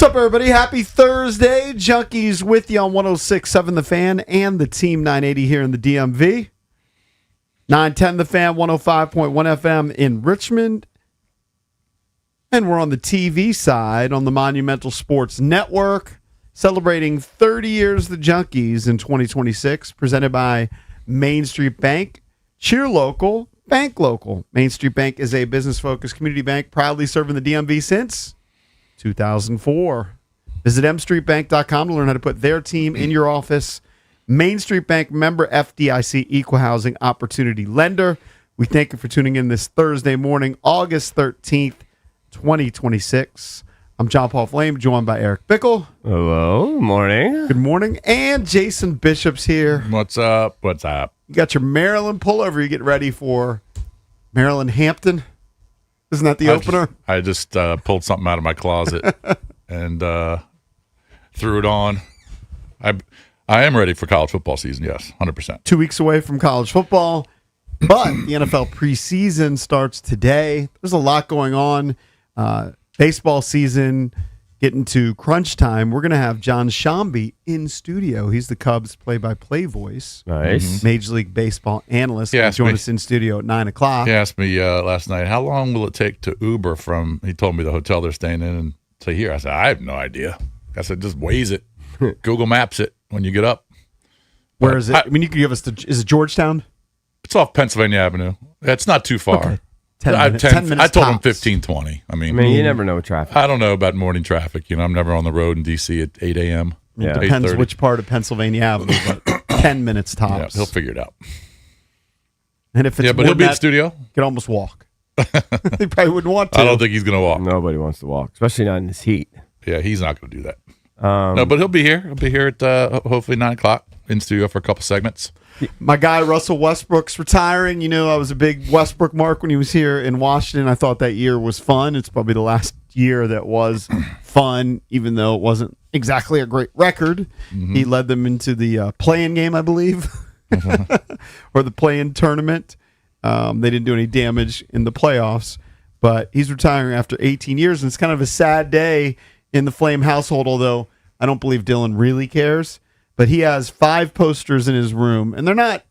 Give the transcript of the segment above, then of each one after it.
What's up, everybody? Happy Thursday. Junkies with you on 106.7 The Fan and the Team 980 here in the DMV. 910 The Fan, 105.1 FM in Richmond. And we're on the TV side on the Monumental Sports Network, celebrating 30 years of the Junkies in 2026, presented by Main Street Bank. Cheer local, bank local. Main Street Bank is a business-focused community bank proudly serving the DMV since 2004. Visit mstreetbank.com to learn how to put their team in your office. Main Street Bank, member FDIC, equal housing opportunity lender. We thank you for tuning in this Thursday morning, August 13th, 2026. I'm John Paul Flame, joined by Eric Bickle. Hello, morning. Good morning. And Jason Bishop's here. What's up? What's up? You got your Maryland pullover. You get ready for Maryland Hampton. Isn't that the opener? I just pulled something out of my closet and threw it on. I am ready for college football season, yes, 100%. 2 weeks away from college football, but the NFL preseason starts today. There's a lot going on. Baseball season getting to crunch time. We're going to have John Shambi in studio. He's the Cubs play-by-play voice. Nice. Major League Baseball analyst. He'll join us in studio at 9 o'clock. He asked me last night, how long will it take to Uber from, he told me the hotel they're staying in and to here. I said, I have no idea. I said, just Waze it. Google Maps it when you get up. Where is it? I mean, you could give us is it Georgetown? It's off Pennsylvania Avenue. It's not too far. Okay. 10 minutes I told him tops. 15, 20. I mean, you never know with traffic. I don't know about morning traffic. You know, I'm never on the road in D.C. at 8 a.m. Yeah. It depends 8:30. which part of Pennsylvania Avenue, but 10 minutes Yeah, tops. he'll figure it out. And if it's Yeah, but more he'll than be in that, studio. you could almost walk. He probably wouldn't want to. I don't think he's going to walk. Nobody wants to walk, especially not in this heat. Yeah, he's not going to do that. No, but he'll be here. He'll be here at hopefully 9 o'clock in studio for a couple segments. My guy Russell Westbrook's retiring. You know, I was a big Westbrook mark when he was here in Washington. I thought that year was fun. It's probably the last year that was fun, even though it wasn't exactly a great record. He led them into the play-in game, I believe, or the play-in tournament. They didn't do any damage in the playoffs, but he's retiring after 18 years, and it's kind of a sad day in the Flame household, although I don't believe Dylan really cares. But he has 5 posters in his room, and they're not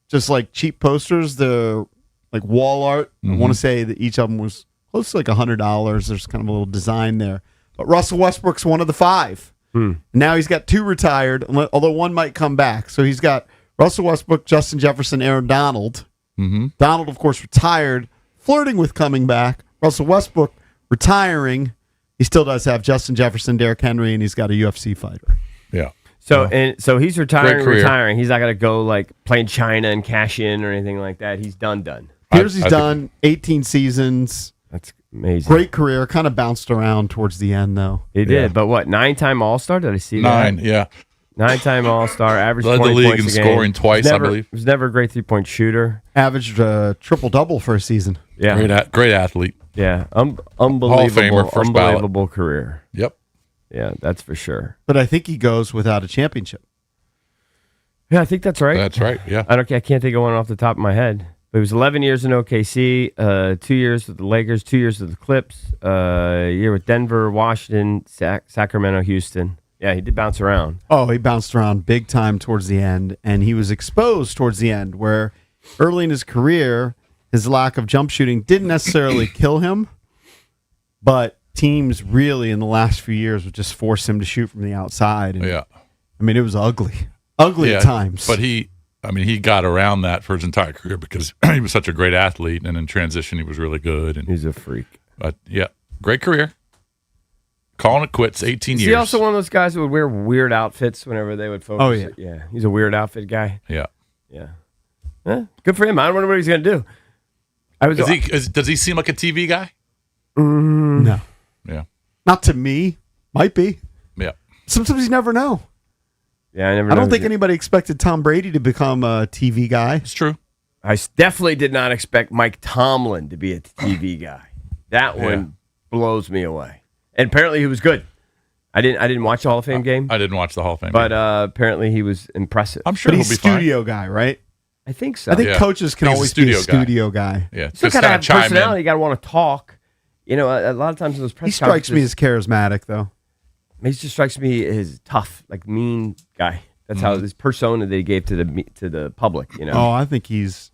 just like cheap posters. They're like wall art. I want to say that each of them was close to like $100. There's kind of a little design there. But Russell Westbrook's one of the 5. Now he's got 2 retired, although one might come back. So he's got Russell Westbrook, Justin Jefferson, Aaron Donald. Donald, of course, retired, flirting with coming back. Russell Westbrook retiring. He still does have Justin Jefferson, Derrick Henry, and he's got a UFC fighter. Yeah. So he's Great career. retiring. He's not going to go like play in China and cash in or anything like that. He's done. Here's he's I think- done 18 seasons. That's amazing. Great career. Kind of bounced around towards the end, though. He did, but what? 9-time All-Star? Did I see 9, that? yeah. 9-time All-Star, average Led the 20 league points in a game. scoring twice, I believe. Was never a great three-point shooter. Averaged triple-double for a season. Yeah, Great athlete. yeah, Hall of unbelievable, Famer, first ballot. unbelievable career. Yep. Yeah, that's for sure. But I think he goes without a championship. Yeah, I think that's right. That's right. Yeah. I can't think of one off the top of my head. But it was 11 years in OKC, 2 years with the Lakers, 2 years with the Clips, a year with Denver, Washington, Sacramento, Houston. Yeah, he did bounce around. Oh, he bounced around big time towards the end, and he was exposed towards the end, where early in his career, his lack of jump shooting didn't necessarily kill him, but teams really in the last few years would just force him to shoot from the outside. And, Yeah. I mean, it was ugly at times. But he got around that for his entire career because he was such a great athlete, and in transition he was really good. And He's a freak. but yeah, great career. Calling it quits. 18 Is years. he also one of those guys who would wear weird outfits whenever they would focus? Oh, yeah. Yeah, he's a weird outfit guy. Yeah. Yeah. Good for him. I don't know what he's going to do. Does he seem like a TV guy? No, Yeah. not to me. Might be. Yeah. Sometimes you never know. Yeah, I don't think anybody expected Tom Brady to become a TV guy. It's true. I definitely did not expect Mike Tomlin to be a TV guy. That one blows me away. And apparently he was good. I didn't watch the Hall of Fame game, I didn't watch the Hall of Fame. but apparently he was impressive. I'm sure But he'll he's be fine. studio guy, right? I think so. I think Yeah. coaches can He's a always be a studio guy. studio guy. Yeah. you still Just got to kinda have chime in. personality. You got to want to talk. You know, a lot of times in those press He strikes me as charismatic, though. he just strikes me as tough, like mean guy. That's how this persona they gave to the public. Oh, I think he's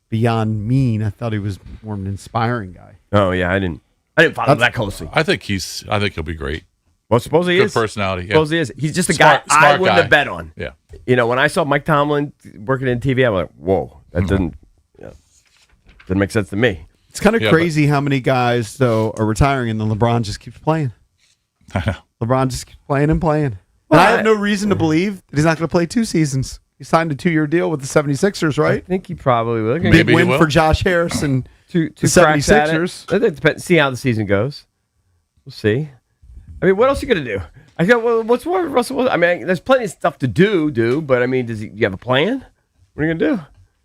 beyond mean. I thought he was more of an inspiring guy. Oh yeah, I didn't follow that closely. I think he'll be great. Well, suppose he Good is. personality. Yeah. Suppose he is. He's just a Smart guy I wouldn't guy. have bet on. Yeah. When I saw Mike Tomlin working in TV, I'm like, whoa, that didn't make sense to me. It's kind of Yeah, crazy how many guys though are retiring, and then LeBron just keeps playing. I know. LeBron just keeps playing and playing. Well, and I have no reason to believe that he's not going to play 2 seasons. He signed a 2-year deal with the 76ers, I right? think he probably will. Maybe Big he win will. for Josh Harris and Two the cracks at it. 76ers. It depends. See how the season goes. We'll see. I mean, what else are you gonna do? I got what's more, Russell? I mean, there's plenty of stuff to do. But I mean, do you have a plan? What are you gonna do?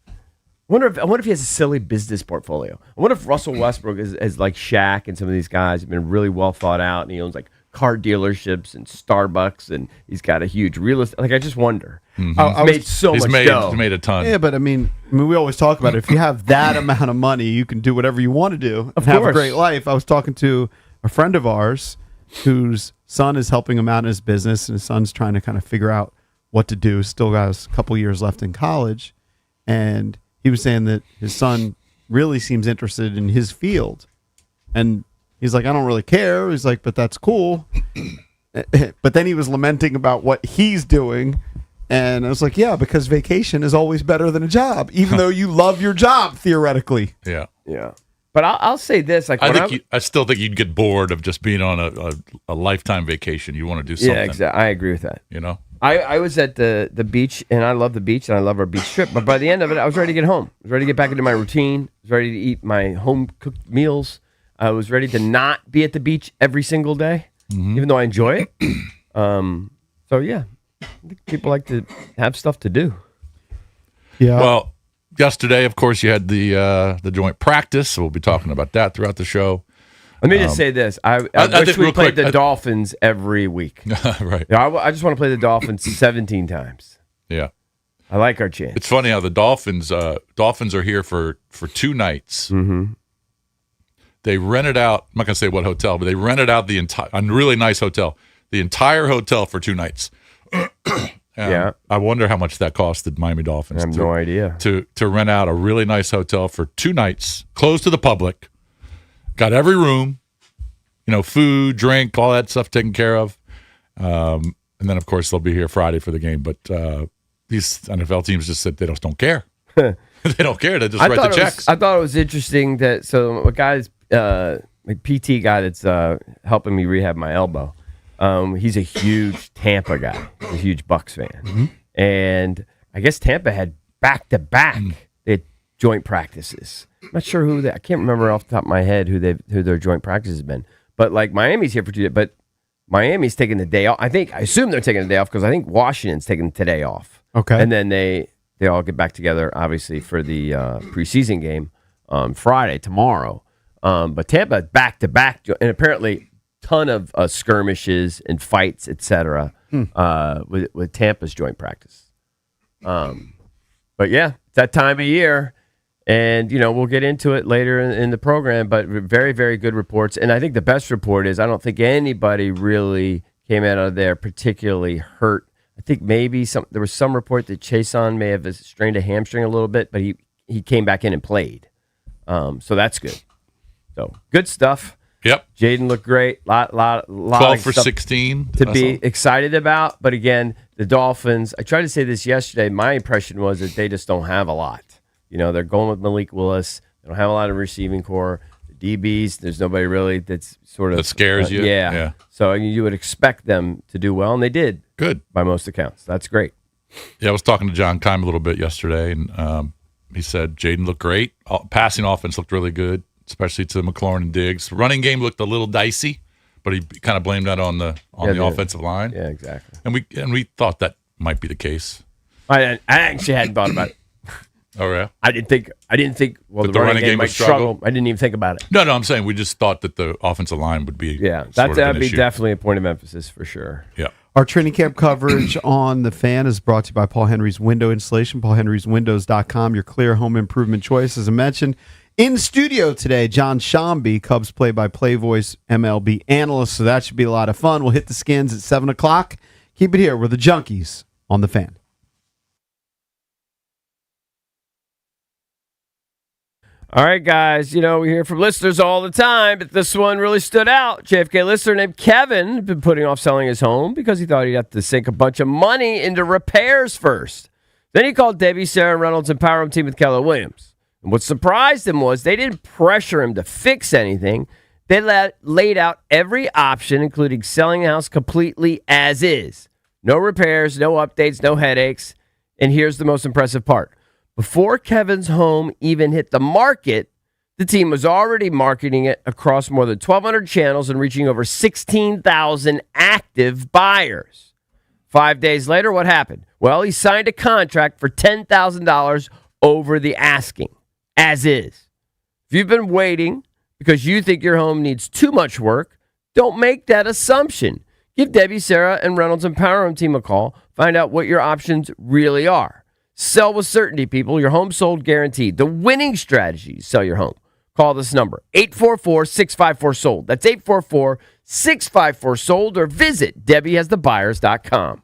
I wonder if he has a silly business portfolio. I wonder if Russell Westbrook is like Shaq and some of these guys have been really well thought out, and he owns like car dealerships and Starbucks, and he's got a huge real estate. Like, I just wonder. He's made so much dough. He's made a ton. Yeah, but I mean, we always talk about it. If you have that amount of money, you can do whatever you want to do and have a course. great life. I was talking to a friend of ours whose son is helping him out in his business, and his son's trying to kind of figure out what to do. Still got a couple years left in college, and he was saying that his son really seems interested in his field, and he's like, I don't really care. He's like, but that's cool. But then he was lamenting about what he's doing. And I was like, yeah, because vacation is always better than a job, even though you love your job, theoretically. Yeah. Yeah. But I'll say this. Like, I still think you'd get bored of just being on a lifetime vacation. You want to do something. yeah, exactly. I agree with that. You know? I was at the beach, and I love the beach, and I love our beach trip. But by the end of it, I was ready to get home. I was ready to get back into my routine. I was ready to eat my home-cooked meals. I was ready to not be at the beach every single day, even though I enjoy it. So, yeah, I think people like to have stuff to do. Yeah. Well, yesterday, of course, you had the joint practice. So we'll be talking about that throughout the show. Let me just say this. I wish think we real played quick, the Dolphins every week. Right. Yeah, I just want to play the Dolphins 17 times. Yeah. I like our chance. It's funny how the Dolphins are here for 2 nights. Mm-hmm. They rented out, I'm not going to say what hotel, but they rented out a really nice hotel, the entire hotel for 2 nights. Yeah. I wonder how much that costed Miami Dolphins. I have no idea. To rent out a really nice hotel for 2 nights, closed to the public, got every room, food, drink, all that stuff taken care of. And then, of course, they'll be here Friday for the game. But these NFL teams just said they just don't care. They don't care. They just write the checks. I thought it was interesting that a guy's PT guy that's helping me rehab my elbow. He's a huge Tampa guy, a huge Bucs fan, and I guess Tampa had back-to-back joint practices. I'm not sure I can't remember off the top of my head who their joint practice has been. But like Miami's here for 2 days, but Miami's taking the day off. I assume they're taking the day off because I think Washington's taking today off. Okay. And then they all get back together, obviously, for the preseason game Friday, tomorrow. But Tampa back-to-back, and apparently ton of skirmishes and fights, etc. With Tampa's joint practice. But yeah, it's that time of year. And, we'll get into it later in the program, but very, very good reports. And I think the best report is I don't think anybody really came out of there particularly hurt. I think maybe there was some report that Chason may have strained a hamstring a little bit, but he came back in and played. So that's good. So good stuff. Yep. Jaden looked great. Lot 12 for stuff 16. to be excited about. But again, the Dolphins, I tried to say this yesterday. My impression was that they just don't have a lot. They're going with Malik Willis. They don't have a lot of receiving core. The DBs, there's nobody really that's sort of... That scares you? Yeah. Yeah. So you would expect them to do well, and they did. Good. By most accounts. That's great. Yeah, I was talking to John Keim a little bit yesterday, and he said Jaden looked great. Passing offense looked really good, especially to McLaurin and Diggs. Running game looked a little dicey, but he kind of blamed that on the offensive line. Yeah, exactly. And we thought that might be the case. I actually hadn't thought about it. Oh yeah. I didn't think. Well, That the running game might would struggle? I didn't even think about it. No, I'm saying we just thought that the offensive line would be. Yeah, sort of that'd an be issue. definitely a point of emphasis for sure. Yeah. Our training camp coverage on The Fan is brought to you by Paul Henry's Window Installation, paulhenryswindows.com, your clear home improvement choice. As I mentioned, In studio today, John Shambi, Cubs play-by-play voice, MLB analyst. So that should be a lot of fun. We'll hit the skins at 7 o'clock. Keep it here. We're the Junkies on the Fan. All right, guys, we hear from listeners all the time, but this one really stood out. JFK listener named Kevin had been putting off selling his home because he thought he'd have to sink a bunch of money into repairs first. Then he called Debbie, Sarah Reynolds, and Power Home Team with Keller Williams. And what surprised him was they didn't pressure him to fix anything. They laid out every option, including selling the house completely as is. No repairs, no updates, no headaches. And here's the most impressive part. Before Kevin's home even hit the market, the team was already marketing it across more than 1,200 channels and reaching over 16,000 active buyers. 5 days later, what happened? Well, he signed a contract for $10,000 over the asking, as is. If you've been waiting because you think your home needs too much work, don't make that assumption. Give Debbie, Sarah, and Reynolds and Power Home Team a call. Find out what your options really are. Sell with certainty, people. Your home sold guaranteed. The winning strategy, sell your home. Call this number, 844-654-SOLD. That's 844-654-SOLD, or visit DebbieHasTheBuyers.com.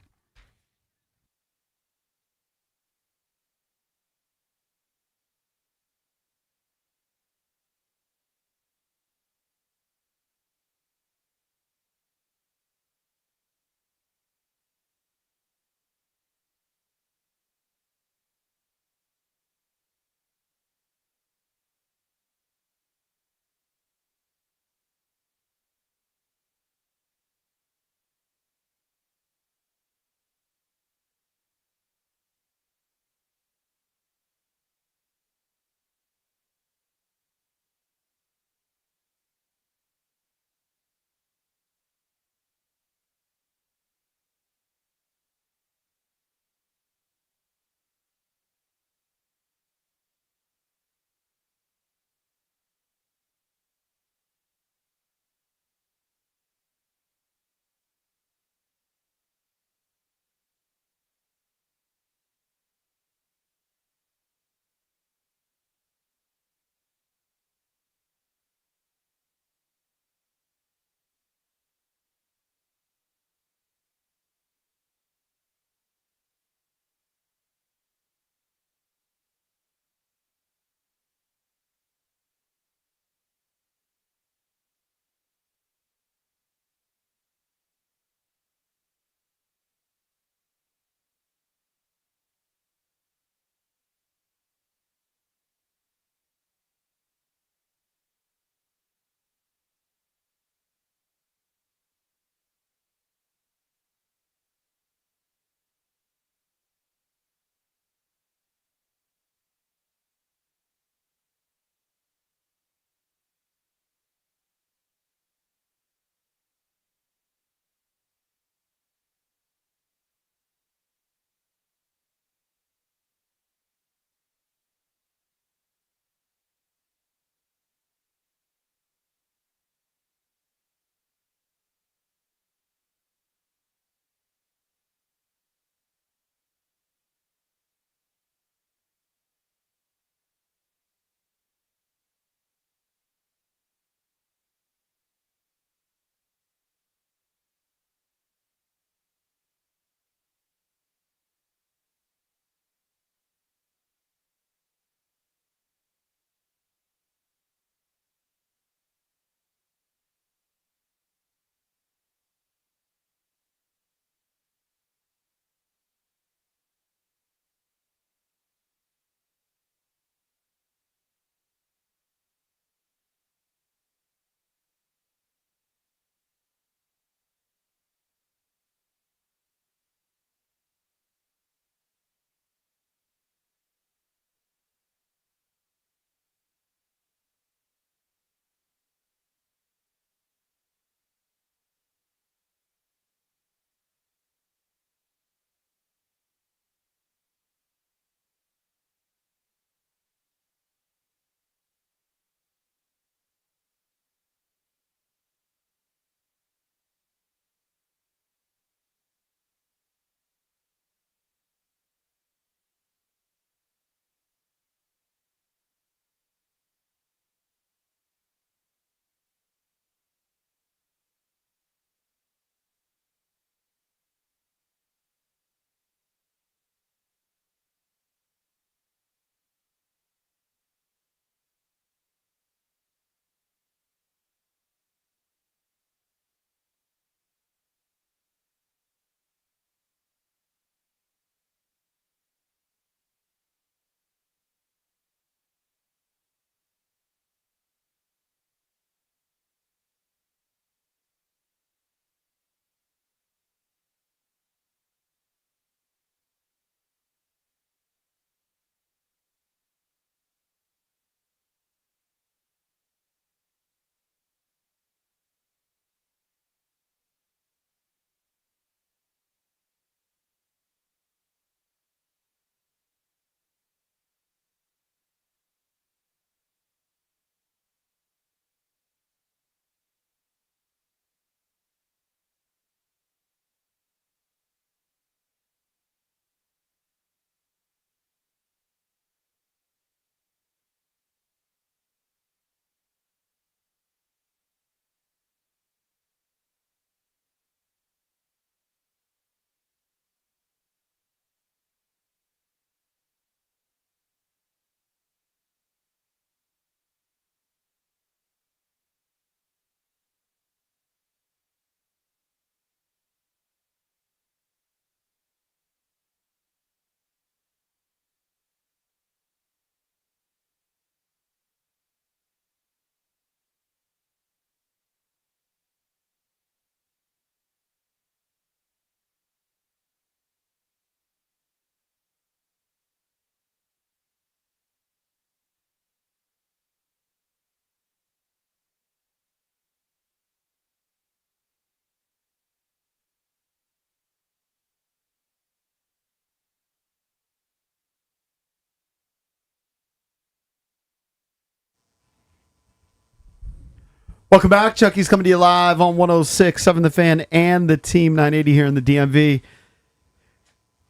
Welcome back. Chucky's coming to you live on 106.7 The Fan and the Team 980 here in the DMV.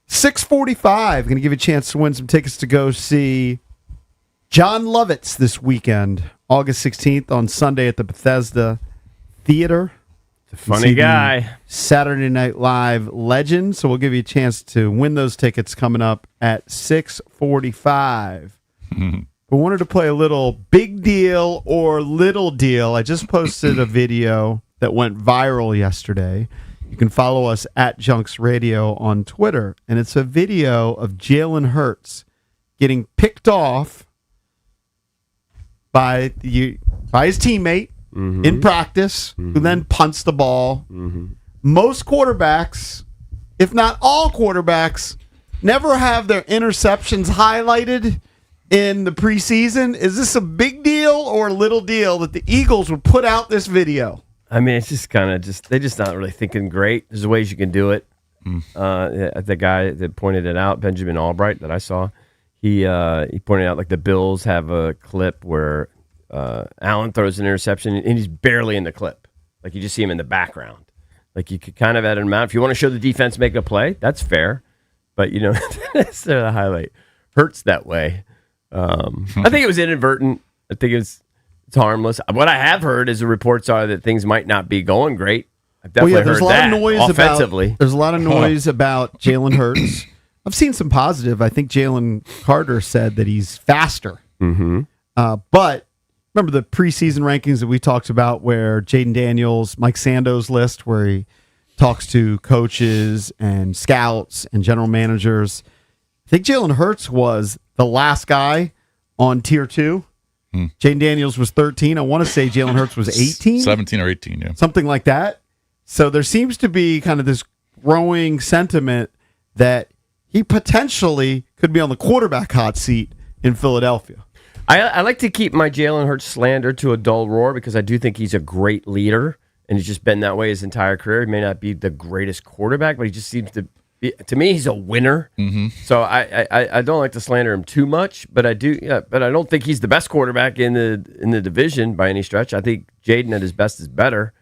6:45. Going to give you a chance to win some tickets to go see John Lovitz this weekend, August 16th on Sunday at the Bethesda Theater. Funny guy. Saturday Night Live legend. So we'll give you a chance to win those tickets coming up at 6:45. We wanted to play a little big deal or little deal. I just posted a video that went viral yesterday. You can follow us at Junks Radio on Twitter. And it's a video of Jalen Hurts getting picked off by his teammate in practice, who then punts the ball. Most quarterbacks, if not all quarterbacks, never have their interceptions highlighted in the preseason. Is this a big deal or a little deal that the Eagles would put out this video? I mean, it's just kind of they're just not really thinking great. There's ways you can do it. The guy that pointed it out, Benjamin Albright, that I saw, he pointed out like the Bills have a clip where Allen throws an interception and he's barely in the clip. Like you just see him in the background. Like you could kind of edit him out. If you want to show the defense make a play, that's fair. But you know, that's the highlight. Hurts that way. I think it was inadvertent. I think it's harmless. What I have heard is the reports are that things might not be going great. I've definitely there's heard a lot that of noise offensively. There's a lot of noise about Jalen Hurts. I've seen some positive. I think Jalen Carter said that he's faster. But remember the preseason rankings that we talked about where Jaden Daniels, Mike Sando's list, where he talks to coaches and scouts and general managers. I think Jalen Hurts was the last guy on tier 2. Jaden Daniels was 13. I want to say Jalen Hurts was 18. 17 or 18, yeah. Something like that. So there seems to be kind of this growing sentiment that he potentially could be on the quarterback hot seat in Philadelphia. I like to keep my Jalen Hurts slander to a dull roar because I do think he's a great leader, and he's just been that way his entire career. He may not be the greatest quarterback, but he just seems to be, to me, he's a winner. So I don't like to slander him too much, but I do. But I don't think he's the best quarterback in the division by any stretch. I think Jaden at his best is better,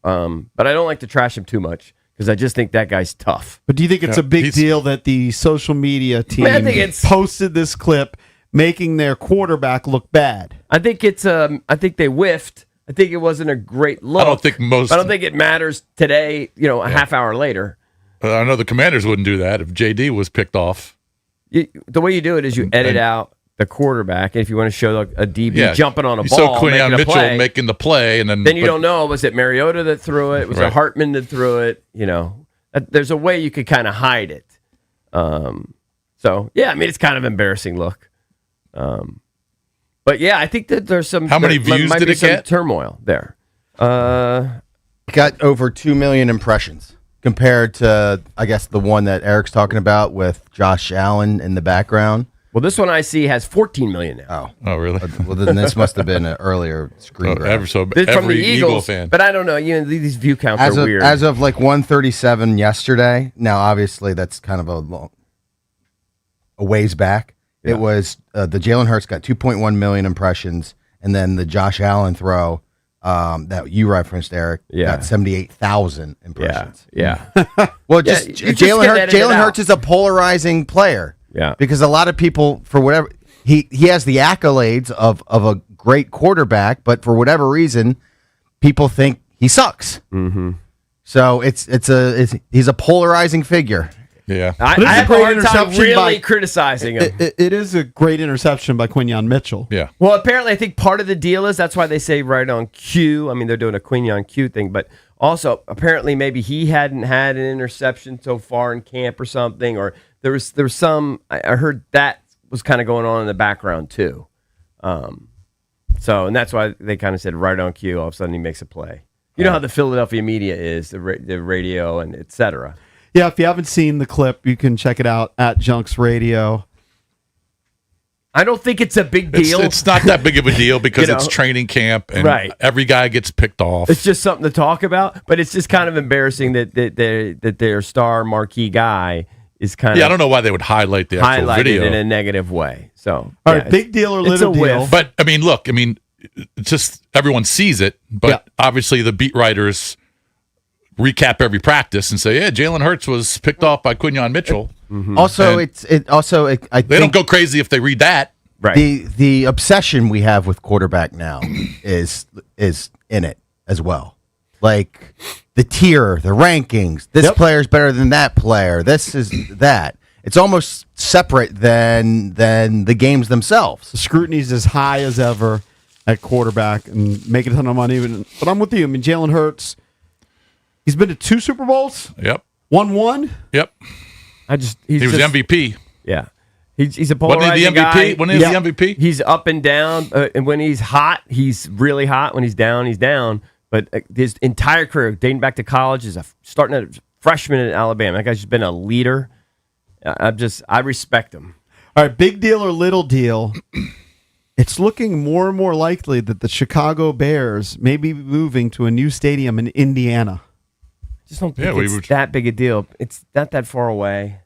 but I don't like to trash him too much because I just think that guy's tough. But do you think it's a big deal that the social media team posted this clip making their quarterback look bad? I think it's I think they whiffed. I think it wasn't a great look. I don't think it matters today, a half hour later. I know the Commanders wouldn't do that if JD was picked off. The way you do it is you edit out the quarterback, and if you want to show a DB jumping on a ball, so Quinyon Mitchell making the play, and then you don't know, was it Mariota that threw it? Was it Hartman that threw it? There's a way you could kind of hide it. So yeah, I mean it's kind of embarrassing look. But yeah, I think that there's some. How many views did it get? Turmoil there. Got over 2 million impressions compared to, I guess, the one that Eric's talking about with Josh Allen in the background. Well, this one I see has 14 million now. Oh, really? Well, then this must have been an earlier screen grab. So this from the Eagle fan. But I don't know. These view counts are weird. As of like 137 yesterday. Now, obviously, that's kind of a ways back. Yeah. It was the Jalen Hurts got 2.1 million impressions, and then the Josh Allen throw that you referenced, Eric, got 78,000 impressions. Yeah. Well, Jalen Hurts is a polarizing player. Yeah. Because a lot of people, for whatever, he has the accolades of a great quarterback, but for whatever reason, people think he sucks. Mm-hmm. So he's a polarizing figure. Yeah. I have a hard time really criticizing him. It is a great interception by Quinyon Mitchell. Yeah. Well, apparently, I think part of the deal is that's why they say right on cue. I mean, they're doing a Quinyon cue thing, but also apparently maybe he hadn't had an interception so far in camp or something, or there was some. I heard that was kind of going on in the background too. And that's why they kind of said right on cue. All of a sudden, he makes a play. You know how the Philadelphia media is, the radio and et cetera. Yeah, if you haven't seen the clip, you can check it out at Junks Radio. I don't think it's a big deal. It's not that big of a deal because it's training camp and every guy gets picked off. It's just something to talk about, but it's just kind of embarrassing that their star marquee guy is kind of I don't know why they would highlight the actual highlighted video in a negative way. So all right, big deal or little deal? But I mean, look, just everyone sees it, but Yeah. obviously the beat writers recap every practice and say, "Yeah, Jalen Hurts was picked off by Quinyon Mitchell." Also, And I They don't think go crazy if they read that. Right. the obsession we have with quarterback now is in it as well. Like the tier, the rankings. This Yep. player's better than that player. This is that. It's almost separate than the games themselves. The scrutiny's as high as ever at quarterback and making a ton of money. But I'm with you. I mean, Jalen Hurts, he's been to 2 Super Bowls, Yep. won one. Yep. he's He was just, the MVP. Yeah. He's a Wasn't polarizing he the MVP? guy. Wasn't he Yeah. the MVP? He's up and down, and when he's hot, he's really hot. When he's down. But his entire career, dating back to college, is starting as a freshman in Alabama. That guy's just been a leader. I respect him. All right, big deal or little deal. It's looking more and more likely that the Chicago Bears may be moving to a new stadium in Indiana. I just don't think Yeah, we it's would- that big a deal. It's not that far away.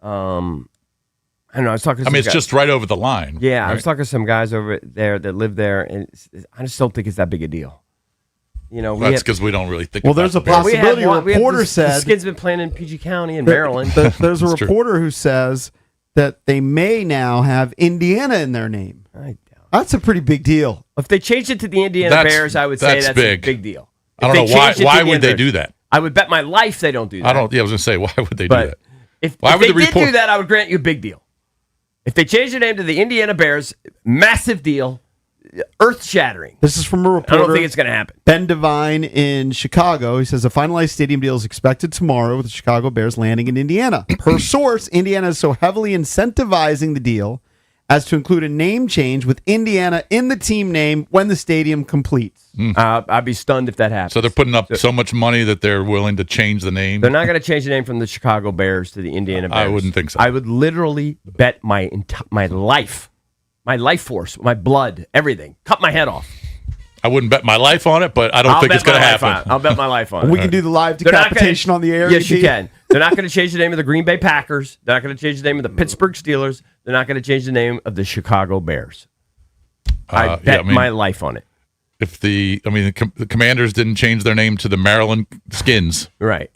I don't know. I was talking to I mean, some it's guys. just right over the line. Yeah, I right? was talking to some guys over there that live there, and I just don't think it's that big a deal. You know, That's because we don't really think. Well, about there's the a Bears. possibility. A reporter the said Skins been playing in PG County in Maryland. There's a That's true. reporter who says that they may now have Indiana in their name. I doubt. That's a pretty big deal. If they changed it to the Indiana That's- Bears, I would say that's that's big. a big deal. I If don't they know why. changed it to Why the would they Indiana- do that? I would bet my life they don't do that. I don't. Yeah, I was gonna say, why would they do But that? if Why would they the did report- do that, I would grant you a big deal. If they changed the name to the Indiana Bears, massive deal, earth-shattering. This is from a I reporter. don't think it's going to happen. Ben Devine in Chicago. He says a finalized stadium deal is expected tomorrow with the Chicago Bears landing in Indiana. Per source, Indiana is so heavily incentivizing the deal as to include a name change with Indiana in the team name when the stadium completes. I'd be stunned if that happens. So they're putting up so much money that they're willing to change the name. They're not going to change the name from the Chicago Bears to the Indiana Bears. I wouldn't think so. I would literally bet my life, my life force, my blood, everything, cut my head off. I wouldn't bet my life on it, but I don't I'll think bet it's going to my life on it. happen. I'll bet my life on it. We can do the live They're not gonna- decapitation on the air. Yes, you ED. can. They're not going to change the name of the Green Bay Packers. They're not going to change the name of the Pittsburgh Steelers. They're not going to change the name of the Chicago Bears. I bet my life on it. If the Commanders didn't change their name to the Maryland Skins, Right.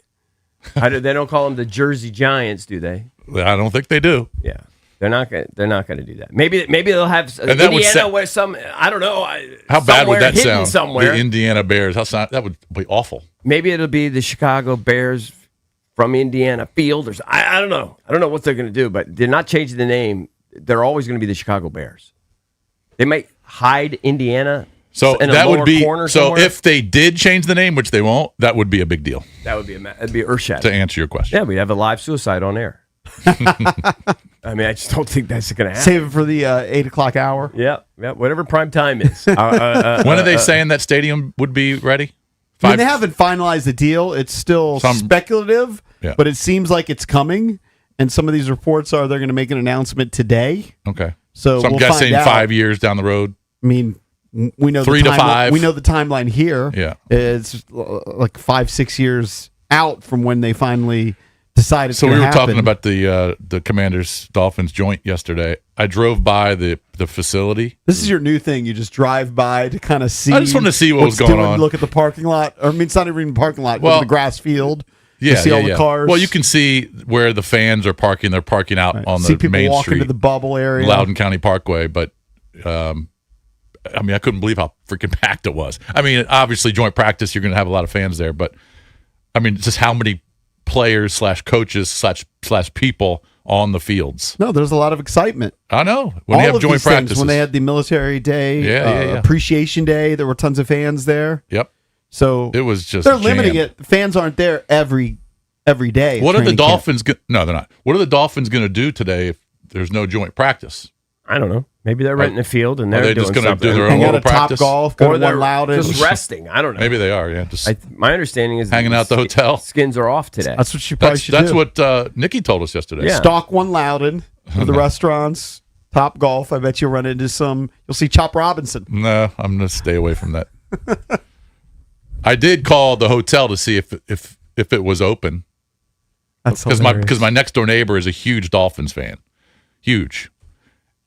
They don't call them the Jersey Giants, do they? I don't think they do. Yeah. They're not going to do that. Maybe they'll have And that would Indiana set- where some I don't know. How bad would that hidden sound? Somewhere. The Indiana Bears. That would be awful. Maybe it'll be the Chicago Bears from Indiana Field or I don't know. I don't know what they're going to do, but they're not changing the name. They're always going to be the Chicago Bears. They might hide Indiana. So in a that would lower be corner so. somewhere. If they did change the name, which they won't, that would be a big deal. That would be it'd be earth To shattering. answer your question, Yeah, we'd have a live suicide on air. I mean, I just don't think that's going to happen. Save it for the 8 o'clock hour. Yeah, whatever prime time is. when are they saying that stadium would be ready? I mean, they haven't finalized the deal. It's still speculative, Yeah. but it seems like it's coming. And some of these reports are they're going to make an announcement today. Okay. So I'm we'll guessing find out. 5 years down the road. I mean, we know 3 to 5. We know the timeline here. Yeah. It's like 5-6 years out from when they finally decide it's So going we to were happen. talking about the Commanders Dolphins joint yesterday. I drove by the facility. This is your new thing. You just drive by to kind of see. I just wanted to see what what's was going doing, on. Look at the parking lot. Or I mean, it's not even the parking lot. Well, Well, the grass field. Yeah, You see all the cars. Well, you can see where the fans are parking. They're parking out on see the people main walking street, to the bubble area. Loudoun County Parkway. But I mean, I couldn't believe how freaking packed it was. I mean, obviously, joint practice, you're going to have a lot of fans there. But I mean, just how many players / coaches / people on the fields. No, there's a lot of excitement. I know when all they have of joint these things, practices. when they had the military day, Yeah. appreciation day, there were tons of fans there. Yep, So it was just they're limiting jammed. it. Fans aren't there every day. at What are the training camp. Dolphins? No, they're not. What are the Dolphins going to do today if there's no joint practice? I don't know. Maybe they're renting a field and Are they're they doing just gonna something. do their Hang own out little at Top practice? Golf, go or to they're one Loudon. just resting. I don't know. Maybe they are. Yeah, just My understanding is hanging the out at the hotel. Skins are off today. That's what you probably should That's do. what Nikki told us yesterday. Yeah. Stalk one Loudon for the restaurants. Top Golf. I bet you'll run into some. You'll see Chop Robinson. No, I'm going to stay away from that. I did call the hotel to see if it was open That's because my next door neighbor is a huge Dolphins fan, huge,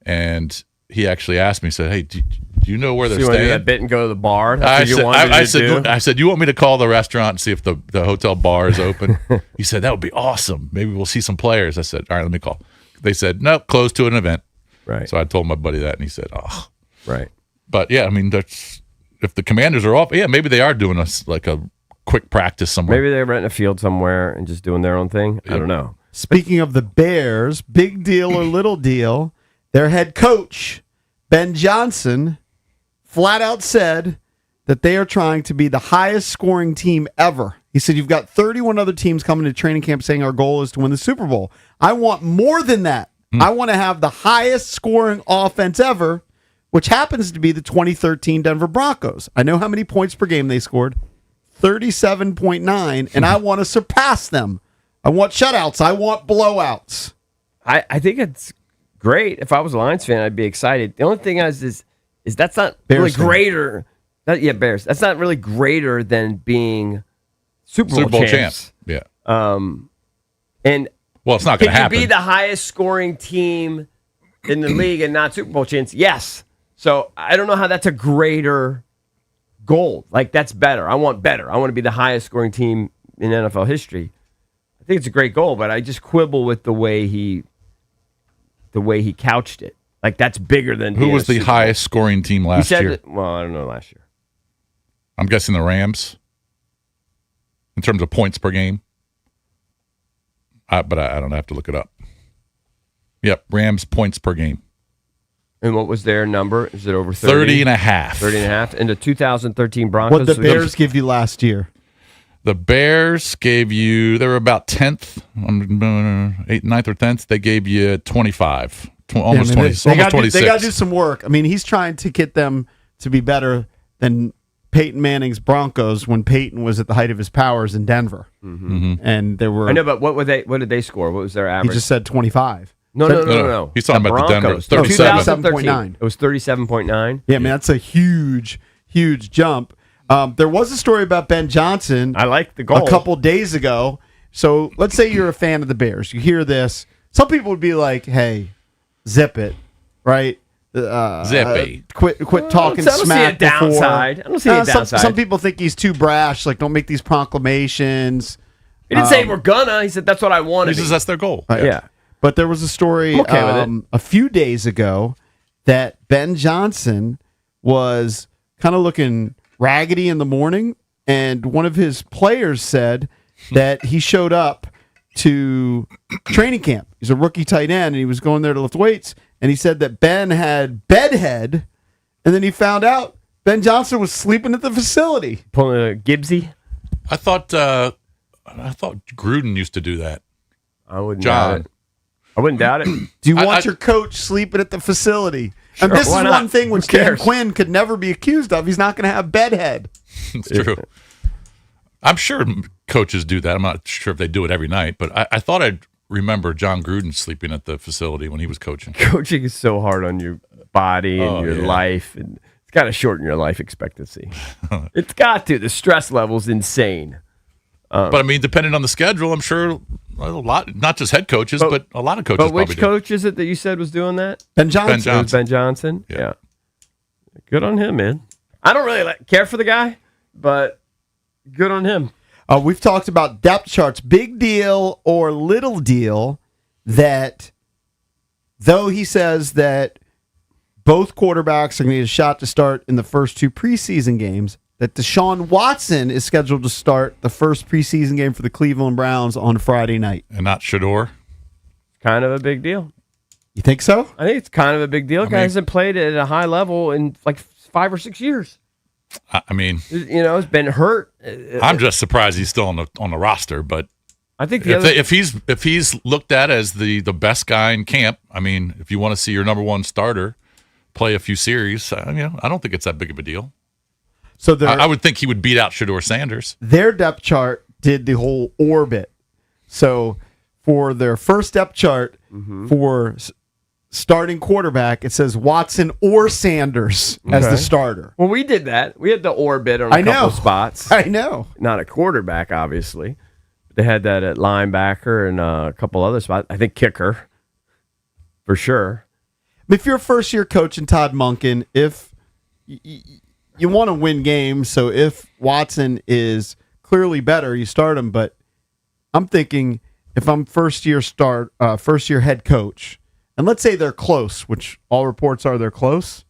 and he actually asked me, said, "Hey, do Do you know where So they're you want to do staying? that bit and go to the bar? That's what you wanted to do? I said, you want me to call the restaurant and see if the hotel bar is open? He said, that would be awesome. Maybe we'll see some players. I said, all right, let me call. They said, no, closed to an event. Right. So I told my buddy that, and he said, oh. Right. But yeah, I mean, that's if the Commanders are off, yeah, maybe they are doing like a quick practice somewhere. Maybe they're renting a field somewhere and just doing their own thing. I don't know. Speaking of the Bears, big deal or little deal, their head coach, Ben Johnson, flat out said that they are trying to be the highest scoring team ever. He said, you've got 31 other teams coming to training camp saying our goal is to win the Super Bowl. I want more than that. I want to have the highest scoring offense ever, which happens to be the 2013 Denver Broncos. I know how many points per game they scored, 37.9, and I want to surpass them. I want shutouts. I want blowouts. I think it's great. If I was a Lions fan, I'd be excited. The only thing is that's not Bears really fan. greater. Bears. That's not really greater than being Super Bowl champs. champs. Yeah. And Well, it's not going can to you happen. be the highest scoring team in the league and not Super Bowl champs? Yes. So I don't know how that's a greater goal. Like, that's better. I want better. I want to be the highest scoring team in NFL history. I think it's a great goal, but I just quibble with the way he couched it. Like, that's bigger than Who being was a the Super Bowl. highest scoring team He last said year? that, well, I don't know last year. I'm guessing the Rams in terms of points per game. But I don't have to look it up. Yep, Rams points per game. And what was their number? Is it over 30 and a half. 30 and a half. And the 2013 Broncos. What the Bears give you last year? The Bears gave you, they were about 10th, 8th, 9th, or 10th. They gave you 25, almost Yeah, I mean, 20, almost 26. They got to do some work. I mean, he's trying to get them to be better than Peyton Manning's Broncos when Peyton was at the height of his powers in Denver. Mm-hmm. And there were, I know, but what did they score? What was their he average? just said 25. No. He's talking about the Denver. Broncos. 37. 2013. It was 37.9. Yeah, man, that's a huge, huge jump. There was a story about Ben Johnson I like the goal. a couple days ago. So let's say you're a fan of the Bears. You hear this. Some people would be like, hey, zip it, right? Zippy. Quit talking I don't see smack a downside. before. I don't see a downside. Some people think he's too brash. Like, don't make these proclamations. He didn't say we're gonna. He said that's what I want He to be. says that's their goal. Yeah. But there was a story I'm okay with it. a few days ago that Ben Johnson was kind of looking raggedy in the morning, and one of his players said that he showed up to training camp. He's a rookie tight end, and he was going there to lift weights, and he said that Ben had bedhead, and then he found out Ben Johnson was sleeping at the facility. Pulling a Gibbsy. I thought Gruden used to do that. I wouldn't John. doubt it. I wouldn't doubt it. Do you I- want I- your coach sleeping at the facility? Sure, and this is why not? one thing which Who Dan cares? Quinn could never be accused of. He's not going to have bedhead. It's true. I'm sure coaches do that. I'm not sure if they do it every night, but I thought I'd remember John Gruden sleeping at the facility when he was coaching. Coaching is so hard on your body and Oh, your yeah. life, and it's got to shorten your life expectancy. It's got to. The stress level's insane. But I mean, depending on the schedule, I'm sure a lot, not just head coaches, but a lot of coaches. But which probably do. coach is it that you said was doing that? Ben Johnson. Ben It was Ben Johnson. Yeah. Good on him, man. I don't really care for the guy, but good on him. We've talked about depth charts. Big deal or little deal that though he says that both quarterbacks are going to get a shot to start in the first two preseason games, that Deshaun Watson is scheduled to start the first preseason game for the Cleveland Browns on Friday night. and not Shador. Kind of a big deal. You think so? I think it's kind of a big deal. Guy mean- hasn't played at a high level in like 5 or 6 years. I mean, You know, it's been hurt. I'm just surprised he's still on the roster. But I think the other if he's looked at as the best guy in camp, I mean, if you want to see your number one starter play a few series, I don't think it's that big of a deal. So I would think he would beat out Shador Sanders. their depth chart did the whole orbit. So for their first depth chart for starting quarterback, it says Watson or Sanders as the Okay. starter. well, we did that. We had the orbit on a I know. couple spots. I know. Not a quarterback, obviously. They had that at linebacker and a couple other spots. I think kicker, for sure. If you're a first-year coach in Todd Monken, if you want to win games. So if Watson is clearly better, you start him. But I'm thinking if I'm first year head coach, and let's say they're close, which all reports are they're close,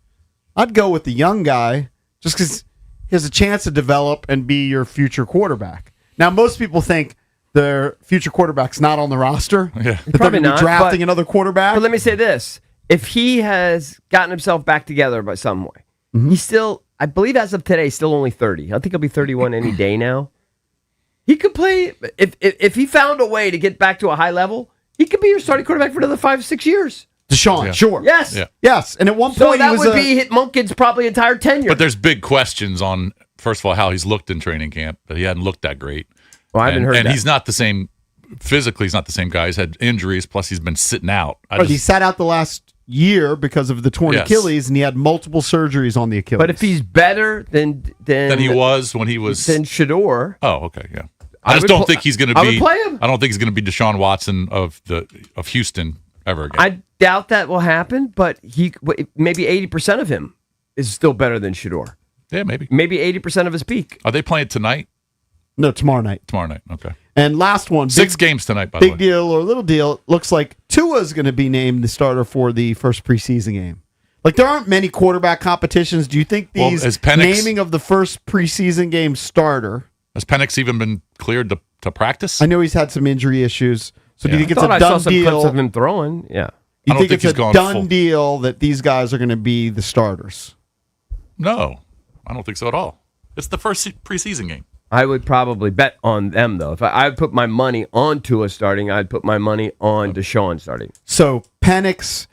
I'd go with the young guy just because he has a chance to develop and be your future quarterback. Now, most people think their future quarterback's not on the roster. Yeah. That they're Probably going to not, be drafting but- another quarterback. But let me say this: if he has gotten himself back together by some way, he's still, I believe, as of today, still only 30. I think he'll be 31 any day now. He could play if he found a way to get back to a high level. He could be your starting quarterback for another 5-6 years. Deshaun, Yeah. sure. Yes. Yeah. Yes. And at one So point, that he was would be Monken's probably entire tenure. But there's big questions on, first of all, how he's looked in training camp. That he hadn't looked that great. Well, I haven't heard and that. he's not the same physically. He's not the same guy. He's had injuries. Plus, he's been sitting out. he sat out the last year because of the torn Yes. Achilles, and he had multiple surgeries on the Achilles. But if he's better than he was when he was. than Shador, Oh, okay, yeah. I I just would don't pl- think he's going to I would be. play him. I don't think he's going to be Deshaun Watson of Houston ever again. I doubt that will happen. But maybe 80% of him is still better than Shador. yeah, maybe. Maybe 80% of his peak. Are they playing tonight? no, tomorrow night. Tomorrow night. Okay. And last one, 6 games tonight. By the big way. deal or little deal. Looks like Tua's going to be named the starter for the first preseason game. Like there aren't many quarterback competitions. Do you think Well, these as Penix- naming of the first preseason game starter? Has Penix even been cleared to practice? I know he's had some injury issues. So do you Yeah. think I it's thought a I saw done some clips deal? of him throwing. Yeah. You I don't think think it's he's a gone done full- deal that these guys are going to be the starters? No, I don't think so at all. It's the first preseason game. I would probably bet on them, though. If I would put my money on Tua starting, I'd put my money on Deshaun starting. So Penix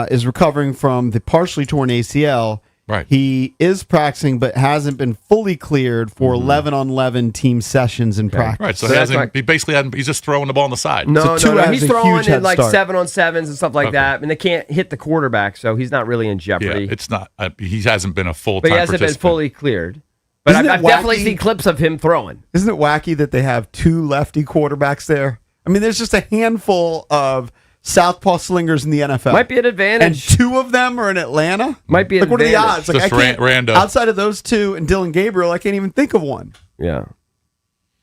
is recovering from the partially torn ACL. Right. He is practicing, but hasn't been fully cleared for 11-on-11 team sessions in practice. Right. So, So he that's hasn't. like- He basically hasn't. He's just throwing the ball on the side. No, So no, Tua no. has He's a throwing huge in head like start. 7-on-7s and stuff like Okay. that, and they can't hit the quarterback, so he's not really in Yeah, jeopardy. it's not. He hasn't been a full But time he hasn't been participant. fully cleared. But Isn't I've it definitely wacky? seen clips of him throwing. Isn't it wacky that they have two lefty quarterbacks there? I mean, there's just a handful of southpaw slingers in the NFL. Might be an and advantage. two of them are in Atlanta. Might be an like, what are the advantage. odds? Like, Just I can't, Rando. outside of those two and Dylan Gabriel, I can't even think of one. Yeah.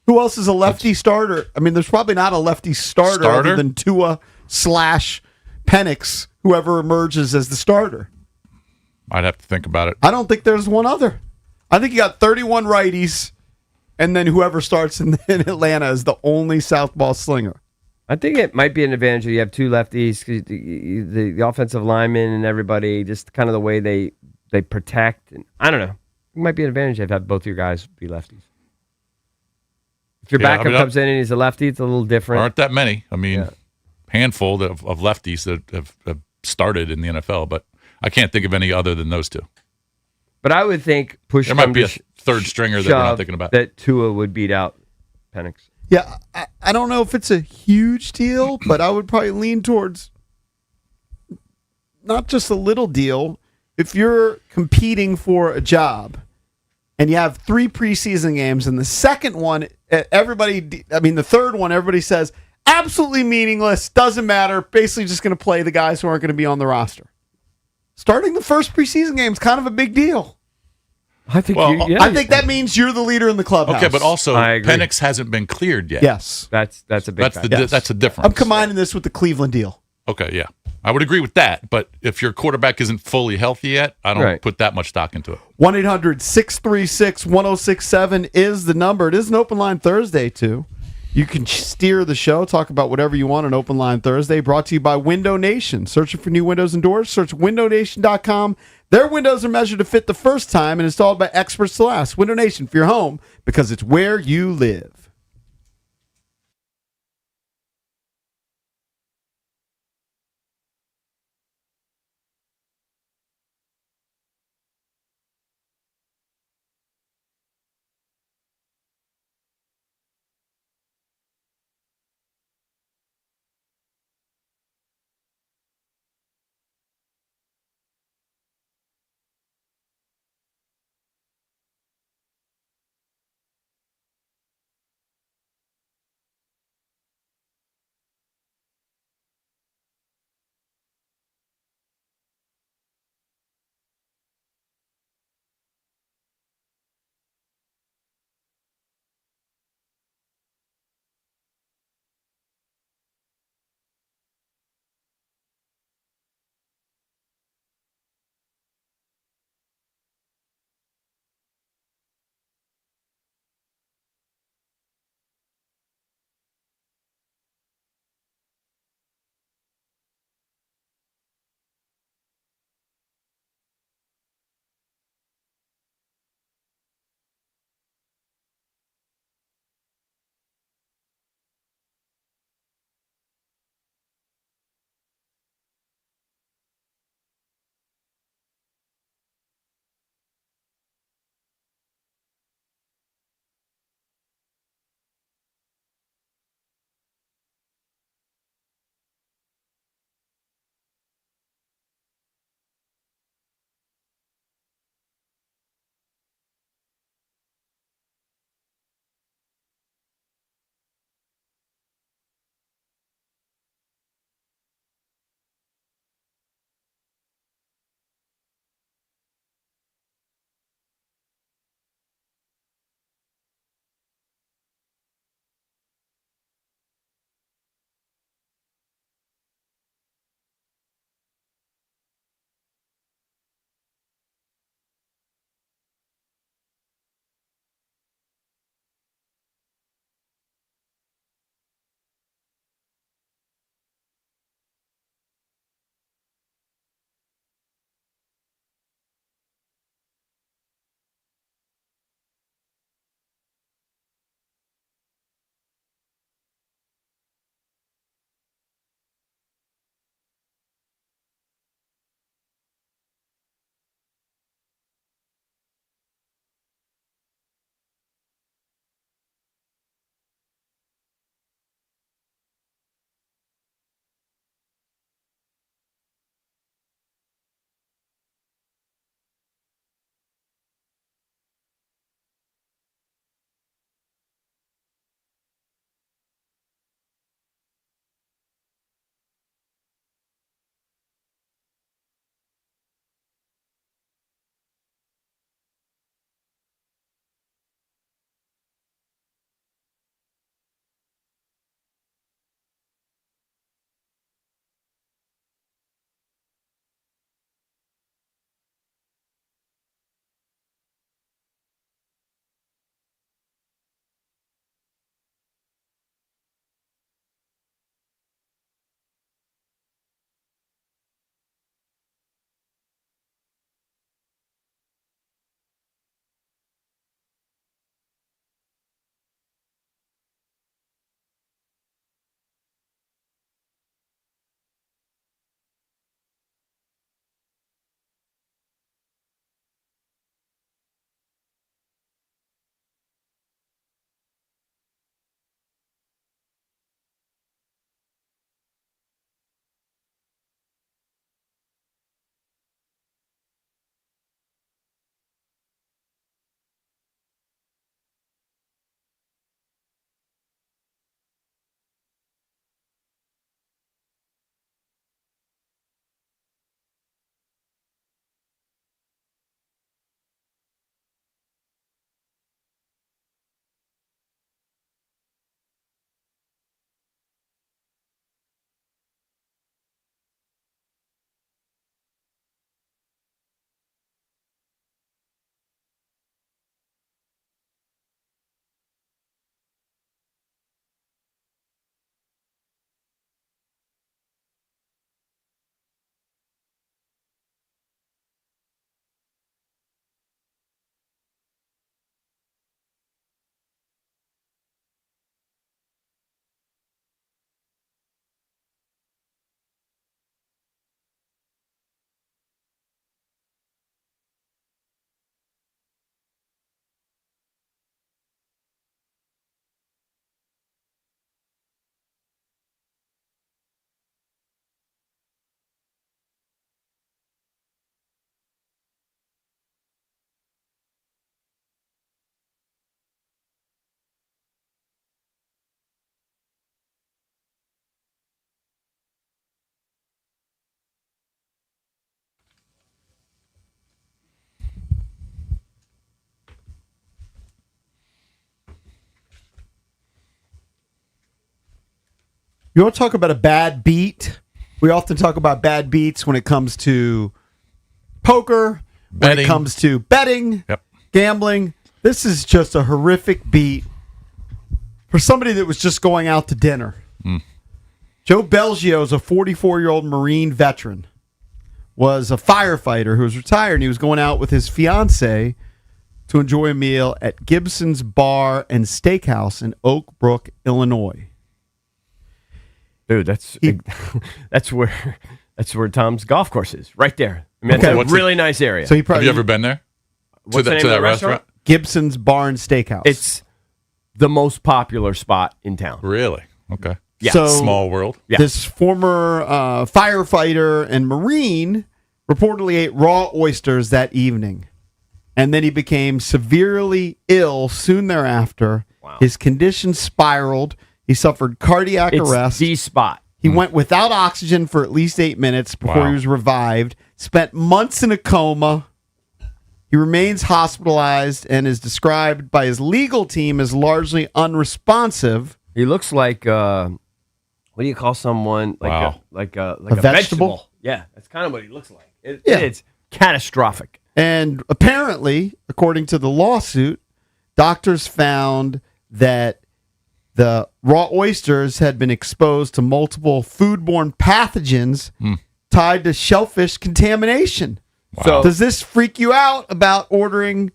Who else is a lefty starter? I mean, there's probably not a lefty starter other than Tua / Penix, whoever emerges as the starter. I'd have to think about it. I don't think there's one other. I think you got 31 righties, and then whoever starts in Atlanta is the only southpaw slinger. I think it might be an advantage if you have two lefties, 'cause the offensive linemen and everybody, just kind of the way they protect. And I don't know. It might be an advantage if you have both your guys be lefties. If your Yeah, I backup mean, comes in and he's a lefty, it's a little different. Aren't that many? I mean, Yeah. handful of lefties that have started in the NFL, but I can't think of any other than those two. But I would think push There might come be to a third stringer that we're not shove thinking about. that Tua would beat out Penix. Yeah, I don't know if it's a huge deal, but I would probably lean towards not just a little deal. If you're competing for a job and you have 3 preseason games, and the second one, the third one, everybody says absolutely meaningless, doesn't matter, basically just going to play the guys who aren't going to be on the roster. Starting the first preseason game is kind of a big deal. I think Well, I think that means you're the leader in the clubhouse. Okay, but also I agree. Penix hasn't been cleared yet. yes, that's a big That's factor. the Yes. that's a difference. I'm combining this with the Cleveland deal. Okay, yeah. I would agree with that, but if your quarterback isn't fully healthy yet, I don't Right. put that much stock into it. 1-800-636-1067 is the number. It is an open line Thursday, too. You can steer the show, talk about whatever you want on Open Line Thursday, brought to you by Window Nation. Searching for new windows and doors? Search windownation.com. Their windows are measured to fit the first time and installed by experts to last. Window Nation for your home, because it's where you live. You want to talk about a bad beat? We often talk about bad beats when it comes to poker, when Betting. it comes to betting, Yep. gambling. This is just a horrific beat for somebody that was just going out to dinner. Joe Belgio is a 44-year-old Marine veteran, was a firefighter who was retired, and he was going out with his fiance to enjoy a meal at Gibson's Bar and Steakhouse in Oak Brook, Illinois. Dude, that's where Tom's golf course is, right there. I mean, Okay. it's What's a really nice area. So he Have probably you ever been there? What's the name to of that the restaurant? Gibson's Bar and Steakhouse. It's the most popular spot in town. Really? Okay. Yeah. So- Small world. Yeah. This former firefighter and Marine reportedly ate raw oysters that evening. And then he became severely ill soon thereafter. Wow. His condition spiraled. He suffered cardiac It's arrest. the spot. He went without oxygen for at least 8 minutes before Wow. he was revived. Spent months in a coma. He remains hospitalized and is described by his legal team as largely unresponsive. He looks like what do you call someone like Wow. a vegetable? Yeah, that's kind of what he looks like. Yeah. It's catastrophic. And apparently, according to the lawsuit, doctors found that the raw oysters had been exposed to multiple foodborne pathogens tied to shellfish contamination. So Does this freak you out about ordering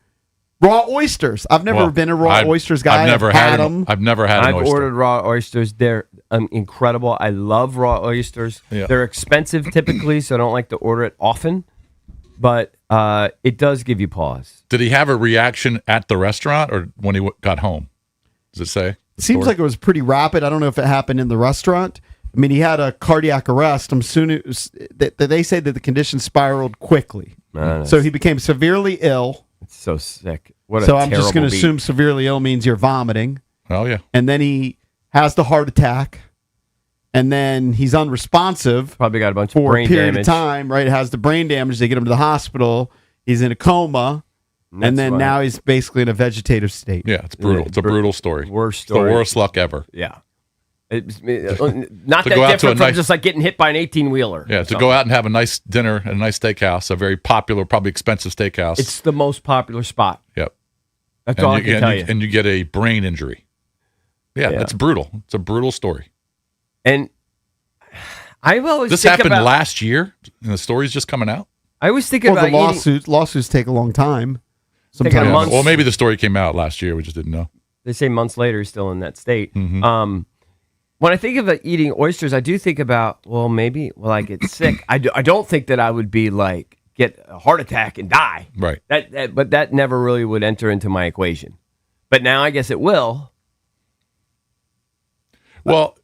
raw oysters? I've never Well, been a raw I've- oysters guy. I've never I've had them. I've never had an I've oyster. ordered raw oysters. They're incredible. I love raw oysters. Yeah. They're expensive typically, so I don't like to order it often. But it does give you pause. Did he have a reaction at the restaurant or when he got home? Does it say? Seems like it was pretty rapid. I don't know if it happened in the restaurant. I mean, he had a cardiac arrest. I'm soon. They say that the condition spiraled quickly, so he became severely ill. It's so sick. What a So I'm just going terrible to beat. assume severely ill means you're vomiting, Oh yeah. and then he has the heart attack, and then he's unresponsive Probably got a bunch of for a brain period damage. of time. Right, has the brain damage. They get him to the hospital. He's in a coma, and That's then right. now he's basically in a vegetative state. Yeah, it's brutal. Yeah, It's a brutal story. worst It's story. the worst luck ever. Yeah. It's not To that go out to a different from nice- just like getting hit by an 18-wheeler. Yeah, to go out and have a nice dinner at a nice steakhouse, a very popular, probably expensive steakhouse. It's the most popular spot. yep. That's all I can tell you. And you get a brain injury. Yeah, Yeah. that's brutal. It's a brutal story. And I always This think happened about, last year, and the story's just coming out. I always think Well, about the lawsuits take a long time. Take a Sometimes month. Well, maybe the story came out last year. We just didn't know. They say months later he's still in that state. Mm-hmm. When I think of eating oysters, I do think about, well, maybe will I get sick? I don't think that I would be like get a heart attack and die. Right. But that never really would enter into my equation. But now I guess it will. Well,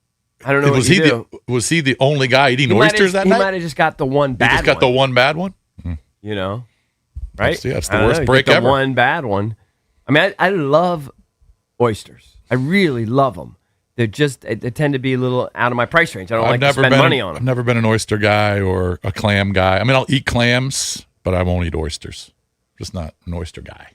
I don't know. was what you do. was he the only guy eating He might oysters have, that he night? might have just got the one He bad just got the one. one bad one. You know, right? Yeah, it's the I don't worst know, you break get the ever. one bad one. I mean, I love oysters. I really love them. They tend to be a little out of my price range. I don't like to spend money on I've them. never been an oyster guy or a clam guy. I mean, I'll eat clams, but I won't eat oysters. Just not an oyster guy.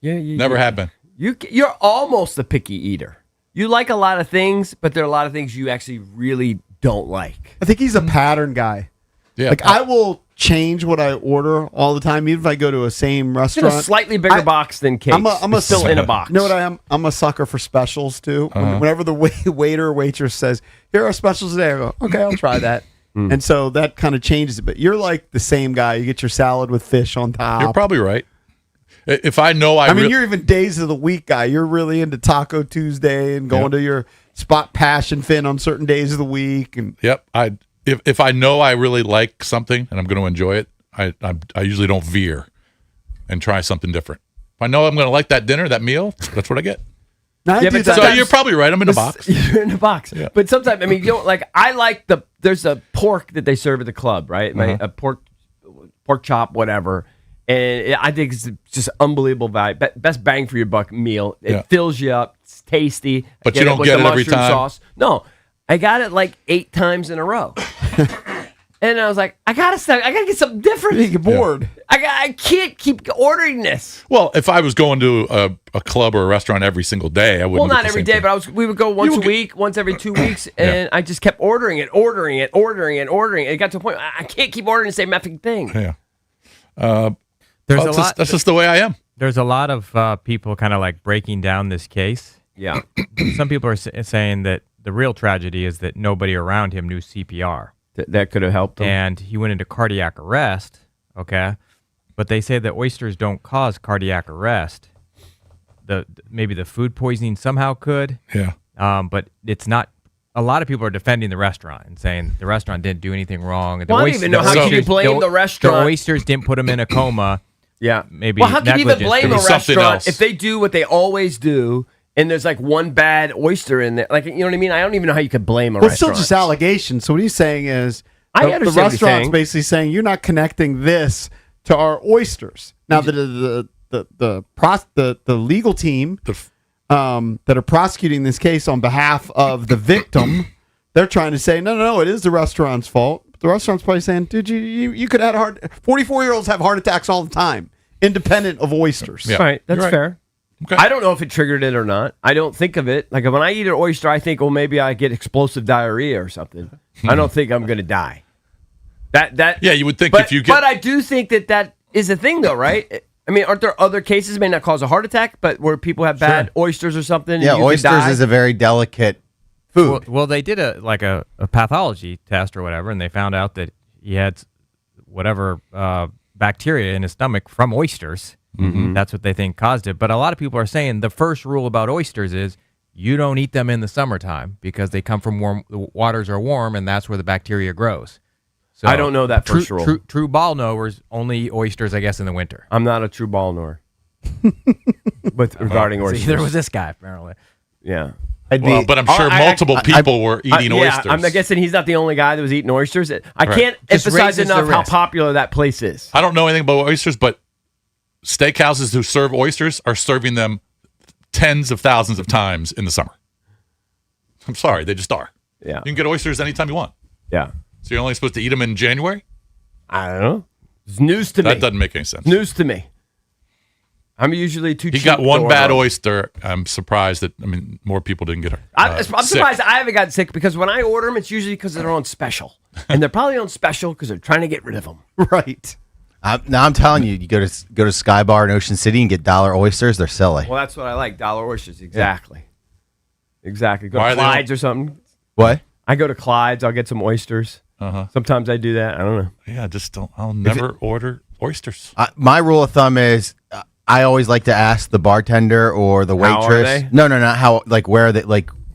Yeah, Never have been. You're almost a picky eater. You like a lot of things, but there are a lot of things you actually really don't like. I think he's a pattern guy. Yeah, Like I will change what I order all the time, even if I go to a same It's in restaurant. a slightly bigger box than cakes. I'm a It's still in a box. You know what I am? I'm a sucker for specials too. Whenever the waiter or waitress says, "Here are specials today," I go, "Okay, I'll try that." And so that kind of changes it. But you're like the same guy. You get your salad with fish on top. you're probably right. If I know I mean, you're even days of the week guy. You're really into Taco Tuesday and going to your spot Passion Fin on certain days of the week. And Yep. If I know I really like something and I'm going to enjoy it, I usually don't veer and try something different. If I know I'm going to like that dinner, that meal, that's what I get. I Yeah, do but that. So sometimes- you're probably right. I'm in a box. You're in a box. But sometimes, I mean, you don't like. I like there's a pork that they serve at the club, right? A pork chop, whatever. And I think it's just unbelievable value. Best bang for your buck meal. It Yeah. fills you up. It's tasty. But I you don't with get the it every mushroom time? Sauce. No, I got it like 8 times in a row. And I was like, I gotta get something different. You get bored. I can't keep ordering this. Well, if I was going to a club or a restaurant every single day, I wouldn't. Well, get not the every same day, thing. but we would go once a week, once every 2 weeks, and I just kept ordering it. It got to a point I can't keep ordering the same effing thing. Yeah. That's just the way I am. There's a lot of people kind of like breaking down this case. Yeah. Some people are saying that the real tragedy is that nobody around him knew CPR. That could have helped him. And he went into cardiac arrest, okay? But they say that oysters don't cause cardiac arrest. Maybe the food poisoning somehow could. Yeah. But it's not. A lot of people are defending the restaurant and saying the restaurant didn't do anything wrong. Well, I don't even know how can you blame the restaurant. The oysters didn't put him in a coma. Yeah. Maybe Well, how can you even negligence. blame a Maybe something restaurant else. if they do what they always do and there's like one bad oyster in there? Like, you know what I mean? I don't even know how you could blame a Well, it's still restaurant. just allegations. So what he's saying is, I the understand what he's restaurant's saying. basically saying you're not connecting this to our oysters. Now the legal team that are prosecuting this case on behalf of the victim, they're trying to say no, it is the restaurant's fault. But the restaurant's probably saying, dude, you could have 44-year-olds have heart attacks all the time, independent of oysters. Yeah. Right. That's You're right. fair. Okay. I don't know if it triggered it or not. I don't think of it. Like when I eat an oyster, I think, well, maybe I get explosive diarrhea or something. I don't think I'm going to die. That Yeah, you would think but, if you get. But I do think that is a thing, though, right? I mean, aren't there other cases, may not cause a heart attack, but where people have bad oysters or something? and Yeah, you could oysters die? is a very delicate food. Well, they did a pathology test or whatever, and they found out that he had whatever bacteria in his stomach from oysters. Mm-hmm. That's what they think caused it. But a lot of people are saying the first rule about oysters is you don't eat them in the summertime because they come from warm. The waters are warm, and that's where the bacteria grows. So I don't know that first rule. True ball knowers only eat oysters, I guess, in the winter. I'm not a true ball knower. Regarding oysters. See, there was this guy apparently. Yeah. Well, but I'm sure multiple people were eating oysters. I'm guessing he's not the only guy that was eating oysters. I can't Just emphasize raises the enough how risk. popular that place is. I don't know anything about oysters, but steakhouses who serve oysters are serving them tens of thousands of times in the summer. I'm sorry, they just are. Yeah. You can get oysters anytime you want. Yeah. So you're only supposed to eat them in January? I don't know. It's news to me. That doesn't make any sense. News to me. I'm usually too He cheap got to one order bad them. oyster. I'm surprised that, more people didn't get I'm sick. surprised I haven't gotten sick because when I order them, it's usually because they're on special. And they're probably on special because they're trying to get rid of them. Right. Now I'm telling you, you go to Sky Bar in Ocean City and get dollar oysters. They're silly. Well, that's what I like. Dollar oysters. Exactly. Exactly. Go Why to are they Clyde's or something. What? I go to Clyde's. I'll get some oysters. Uh-huh. Sometimes I do that. I don't know. Yeah, just don't. I'll never order oysters. My rule of thumb is I always like to ask the bartender or the How are waitress. they? No, not how. Where are they?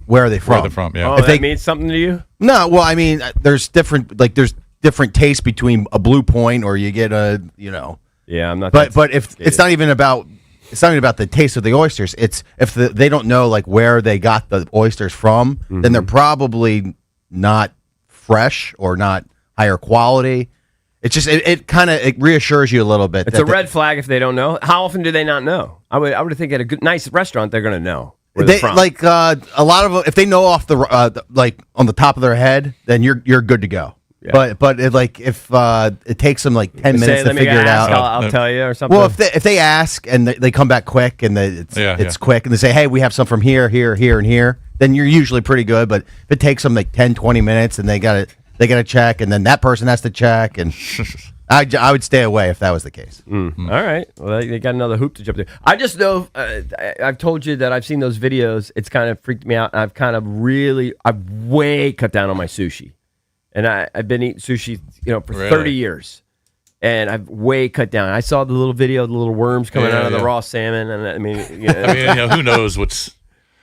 Where are they from? Where they're from, yeah. Oh, If that they- means something to you? No, well, I mean, there's different tastes between a Blue Point or you get a Yeah, I'm not. But if it's not even about the taste of the oysters. It's if they don't know where they got the oysters from, then they're probably not fresh or not higher quality. It's just it kind of reassures you a little bit. It's a red flag if they don't know. How often do they not know? I would think at a good, nice restaurant they're going to know where they're from. A lot of them, if they know off the on the top of their head, then you're good to go. Yeah. But if it takes them 10 minutes Say, to let me figure it ask, out. I'll tell you or something. Well, if they ask and they come back quick and it's quick and they say, hey, we have some from here, here, here, and here, then you're usually pretty good. But if it takes them 10, 20 minutes and they got to check and then that person has to check, and I would stay away if that was the case. All right. Well, they got another hoop to jump through. I just know I've told you that I've seen those videos. It's kind of freaked me out. I've way cut down on my sushi. And I've been eating sushi, for 30 years. And I've way cut down. I saw the little video, the little worms coming out of the raw salmon. And who knows what's...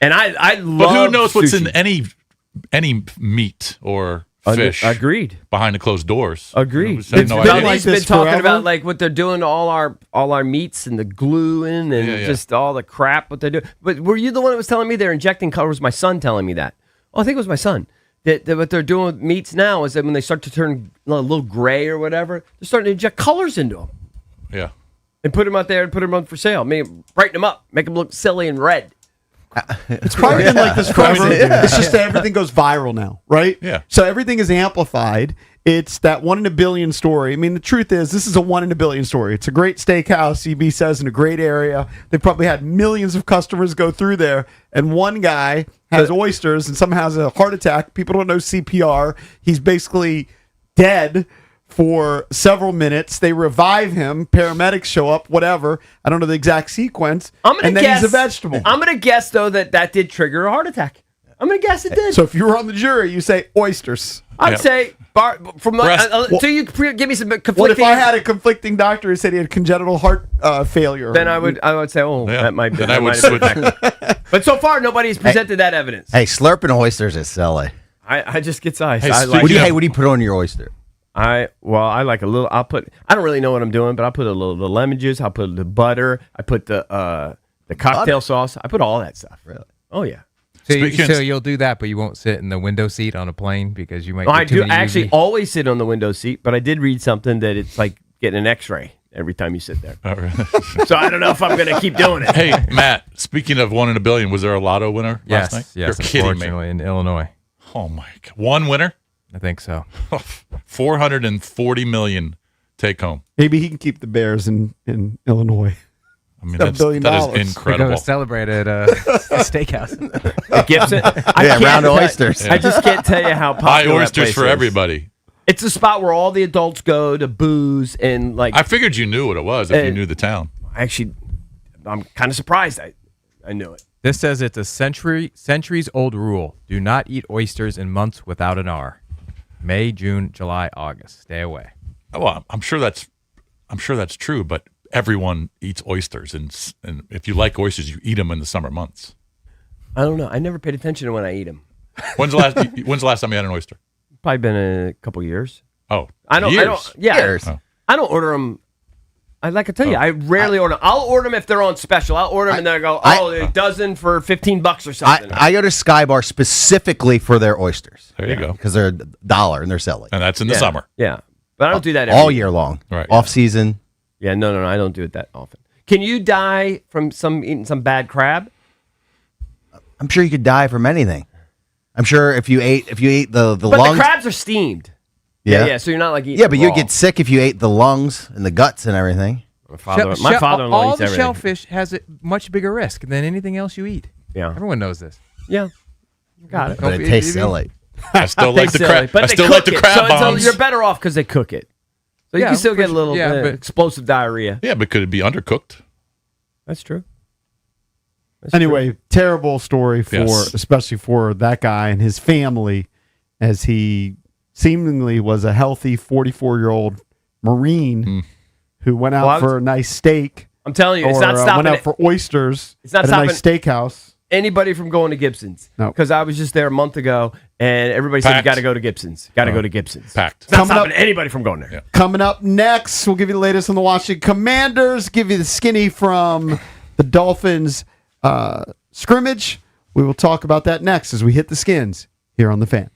And I love But who knows what's sushi. in any meat or fish Agreed. behind the closed doors? Agreed. I have no been idea. like He's been this talking forever? about what they're doing to all our meats and the gluing and just all the crap what they do. But were you the one that was telling me they're injecting colors? Was my son telling me that? Oh, I think it was my son. That what they're doing with meats now is that when they start to turn a little gray or whatever, they're starting to inject colors into them Yeah. and put them out there and put them on for sale. Brighten them up, make them look silly and red. It's probably been like this forever. It's just that everything goes viral now, right? Yeah. So everything is amplified, It's that 1 in a billion story. I mean, the truth is, this is a 1 in a billion story. It's a great steakhouse, EB says, in a great area. They probably had millions of customers go through there, and one guy has oysters and somehow has a heart attack. People don't know CPR. He's basically dead for several minutes. They revive him. Paramedics show up, whatever. I don't know the exact sequence. And then he's a vegetable. I'm going to guess, though, that did trigger a heart attack. I'm going to guess it did. So if you were on the jury, you say oysters. I'd say, until you give me some conflicting... What if I had a conflicting doctor who said he had congenital heart failure? Then I would say, that might be. Then I would switch. But so far, nobody's presented that evidence. Hey, slurping oysters is silly. I just get ice. Hey, I speaking like. of- What do you put on your oyster? I like a little. I don't really know what I'm doing, but I'll put a little the lemon juice. I'll put the butter. I put the cocktail sauce. I put all that stuff. Really? Oh yeah. So you'll do that, but you won't sit in the window seat on a plane because you might. No, get I too do many actually UV. always sit on the window seat, but I did read something that it's like getting an X-ray every time you sit there. Oh, really? So I don't know if I'm going to keep doing it. Hey, Matt, speaking of 1 in a billion, was there a lotto winner last night? Yes, You're kidding me. unfortunately, in Illinois. Oh, my God. One winner? I think so. 440 million take home. Maybe he can keep the Bears in Illinois. I mean, $1 billion. that is We're going incredible. to celebrate at a steakhouse. Gibson. Round of oysters. I just can't tell you how Buy popular that oysters place for is. everybody. It's a spot where all the adults go to booze and like. I figured you knew what it was if you knew the town. Actually, I'm kind of surprised I knew it. This says it's a centuries old rule. Do not eat oysters in months without an R. May, June, July, August. Stay away. Well, I'm sure that's true, but everyone eats oysters, and if you like oysters, you eat them in the summer months. I don't know. I never paid attention to when I eat them. When's the last time you had an oyster? Probably been a couple years. Oh, I don't. years. Years. Oh. I don't order them. I tell you, I rarely order. I'll order them if they're on special. I'll order them and then I go, a dozen for $15 or something. I go to Sky Bar specifically for their oysters There you go. because they're $1 and they're selling And that's in the Yeah. summer. Yeah, but I don't do that all year long. Right. Off season. Yeah, no, I don't do it that often. Can you die from eating some bad crab? I'm sure you could die from anything. I'm sure if you ate the But lungs. the crabs are steamed. Yeah. So you're not like eating. Yeah, but it you'd raw. get sick if you ate the lungs and the guts and everything. My father-in-law all eats the everything. shellfish has a much bigger risk than anything else you eat. Yeah, Everyone knows this. yeah, got it. But Don't it be- tastes you- silly. I still like the Silly, crab. but I they still like cook the it, crab so bombs. you're better off because they cook it. So you Yeah, can still get a for- little yeah, but- explosive diarrhea. Yeah, but could it be undercooked? That's true. Anyway, terrible story for Yes. especially for that guy and his family, as he seemingly was a healthy 44-year-old Marine who went out Well, I was- for a nice steak. I'm telling you, it's or not stopping went out for oysters It's not at a nice steakhouse. anybody from going to Gibson's. No. Because I was just there a month ago, and everybody said you Packed. got to go to Gibson's. Got to go to Gibson's. Packed. It's not Coming stopping up- anybody from going there. Yeah. Coming up next, we'll give you the latest on the Washington Commanders, give you the skinny from the Dolphins scrimmage. We will talk about that next as we hit the skins here on The Fan.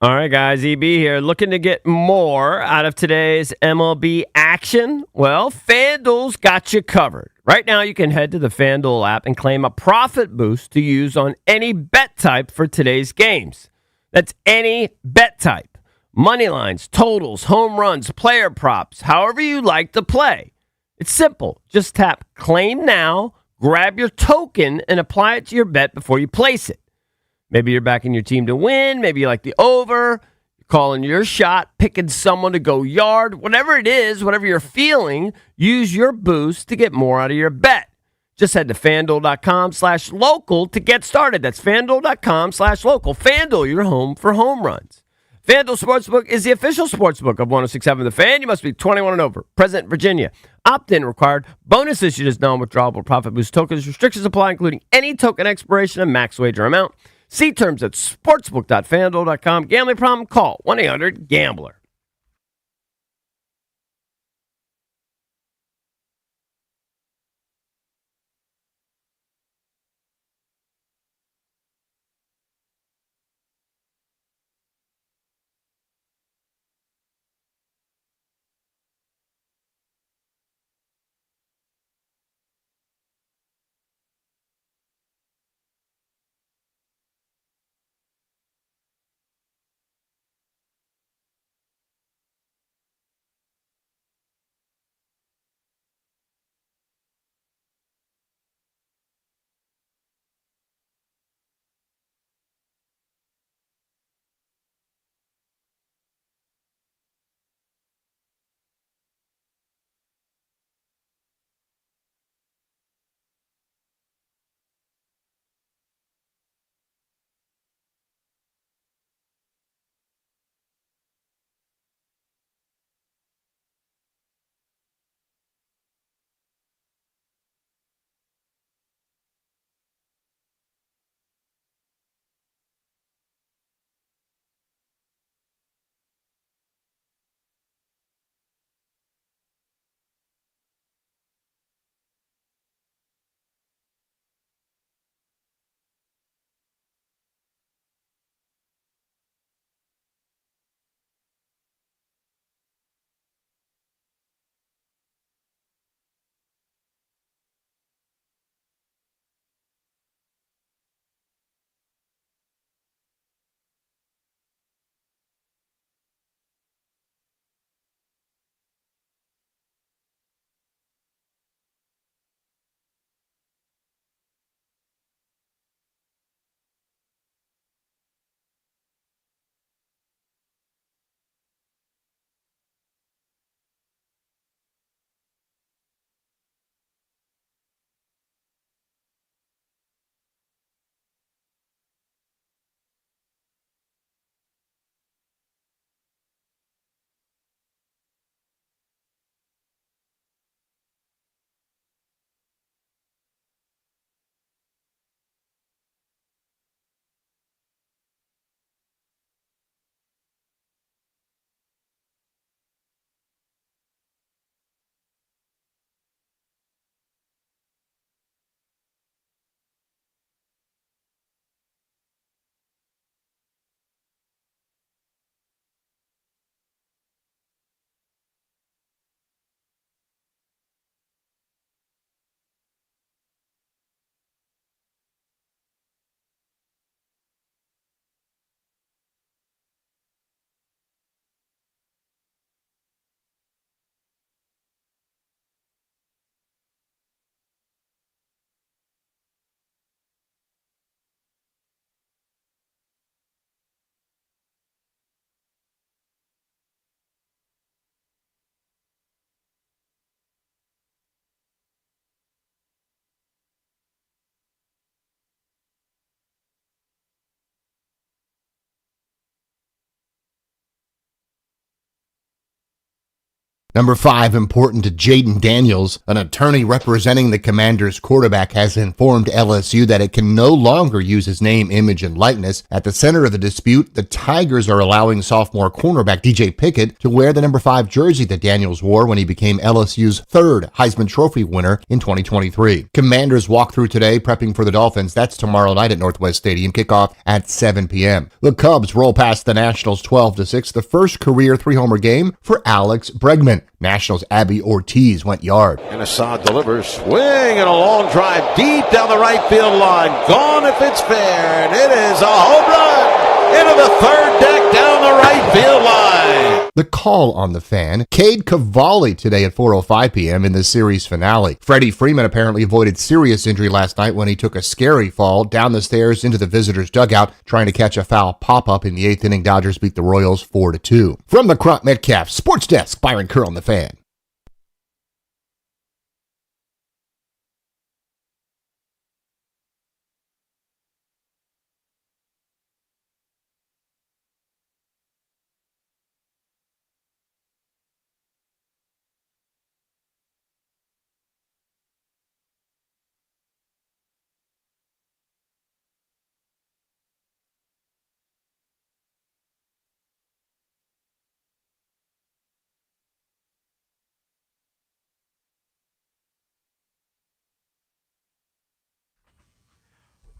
All right, guys, EB here. Looking to get more out of today's MLB action? Well, FanDuel's got you covered. Right now, you can head to the FanDuel app and claim a profit boost to use on any bet type for today's games. That's any bet type. Money lines, totals, home runs, player props, however you like to play. It's simple. Just tap Claim Now, grab your token, and apply it to your bet before you place it. Maybe you're backing your team to win. Maybe you like the over. You're calling your shot, picking someone to go yard. Whatever it is, whatever you're feeling, use your boost to get more out of your bet. Just head to FanDuel.com/local to get started. That's FanDuel.com/local. FanDuel, your home for home runs. FanDuel Sportsbook is the official sportsbook of 106.7 The Fan. You must be 21 and over. Present in Virginia. Opt-in required. Bonus issued as non-withdrawable profit boost tokens. Restrictions apply, including any token expiration and max wager amount. See terms at sportsbook.fanduel.com. Gambling problem? Call 1-800-GAMBLER. Number 5, important to Jaden Daniels, an attorney representing the Commanders quarterback, has informed LSU that it can no longer use his name, image, and likeness. At the center of the dispute, the Tigers are allowing sophomore cornerback DJ Pickett to wear the number 5 jersey that Daniels wore when he became LSU's third Heisman Trophy winner in 2023. Commanders walk through today, prepping for the Dolphins. That's tomorrow night at Northwest Stadium, kickoff at 7 p.m. The Cubs roll past the Nationals 12-6, the first career 3-homer game for Alex Bregman. Nationals' Abby Ortiz went yard. And Assad delivers, swing and a long drive deep down the right field line. Gone if it's fair, and it is a home run into the third deck down the right field line. The call on the Fan, Cade Cavalli today at 4:05 p.m. in the series finale. Freddie Freeman apparently avoided serious injury last night when he took a scary fall down the stairs into the visitors' dugout trying to catch a foul pop-up in the 8th inning. Dodgers beat the Royals 4-2. From the Crop Metcalf Sports Desk, Byron Kerr on the Fan.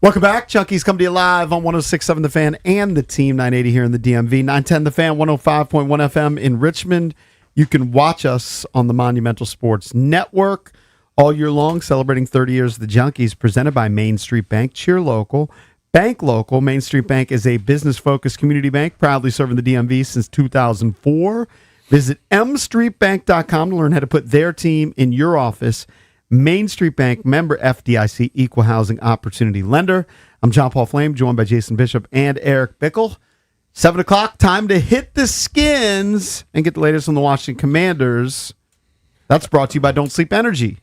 Welcome back. Junkies come to you live on 106.7 The Fan and the Team 980 here in the DMV. 910 The Fan, 105.1 FM in Richmond. You can watch us on the Monumental Sports Network all year long, celebrating 30 years of the Junkies, presented by Main Street Bank. Cheer local. Bank local. Main Street Bank is a business-focused community bank, proudly serving the DMV since 2004. Visit mstreetbank.com to learn how to put their team in your office. Main Street Bank, member FDIC, equal housing opportunity lender. I'm John Paul Flame, joined by Jason Bishop and Eric Bickle. 7 o'clock, time to hit the skins and get the latest on the Washington Commanders. That's brought to you by Don't Sleep Energy.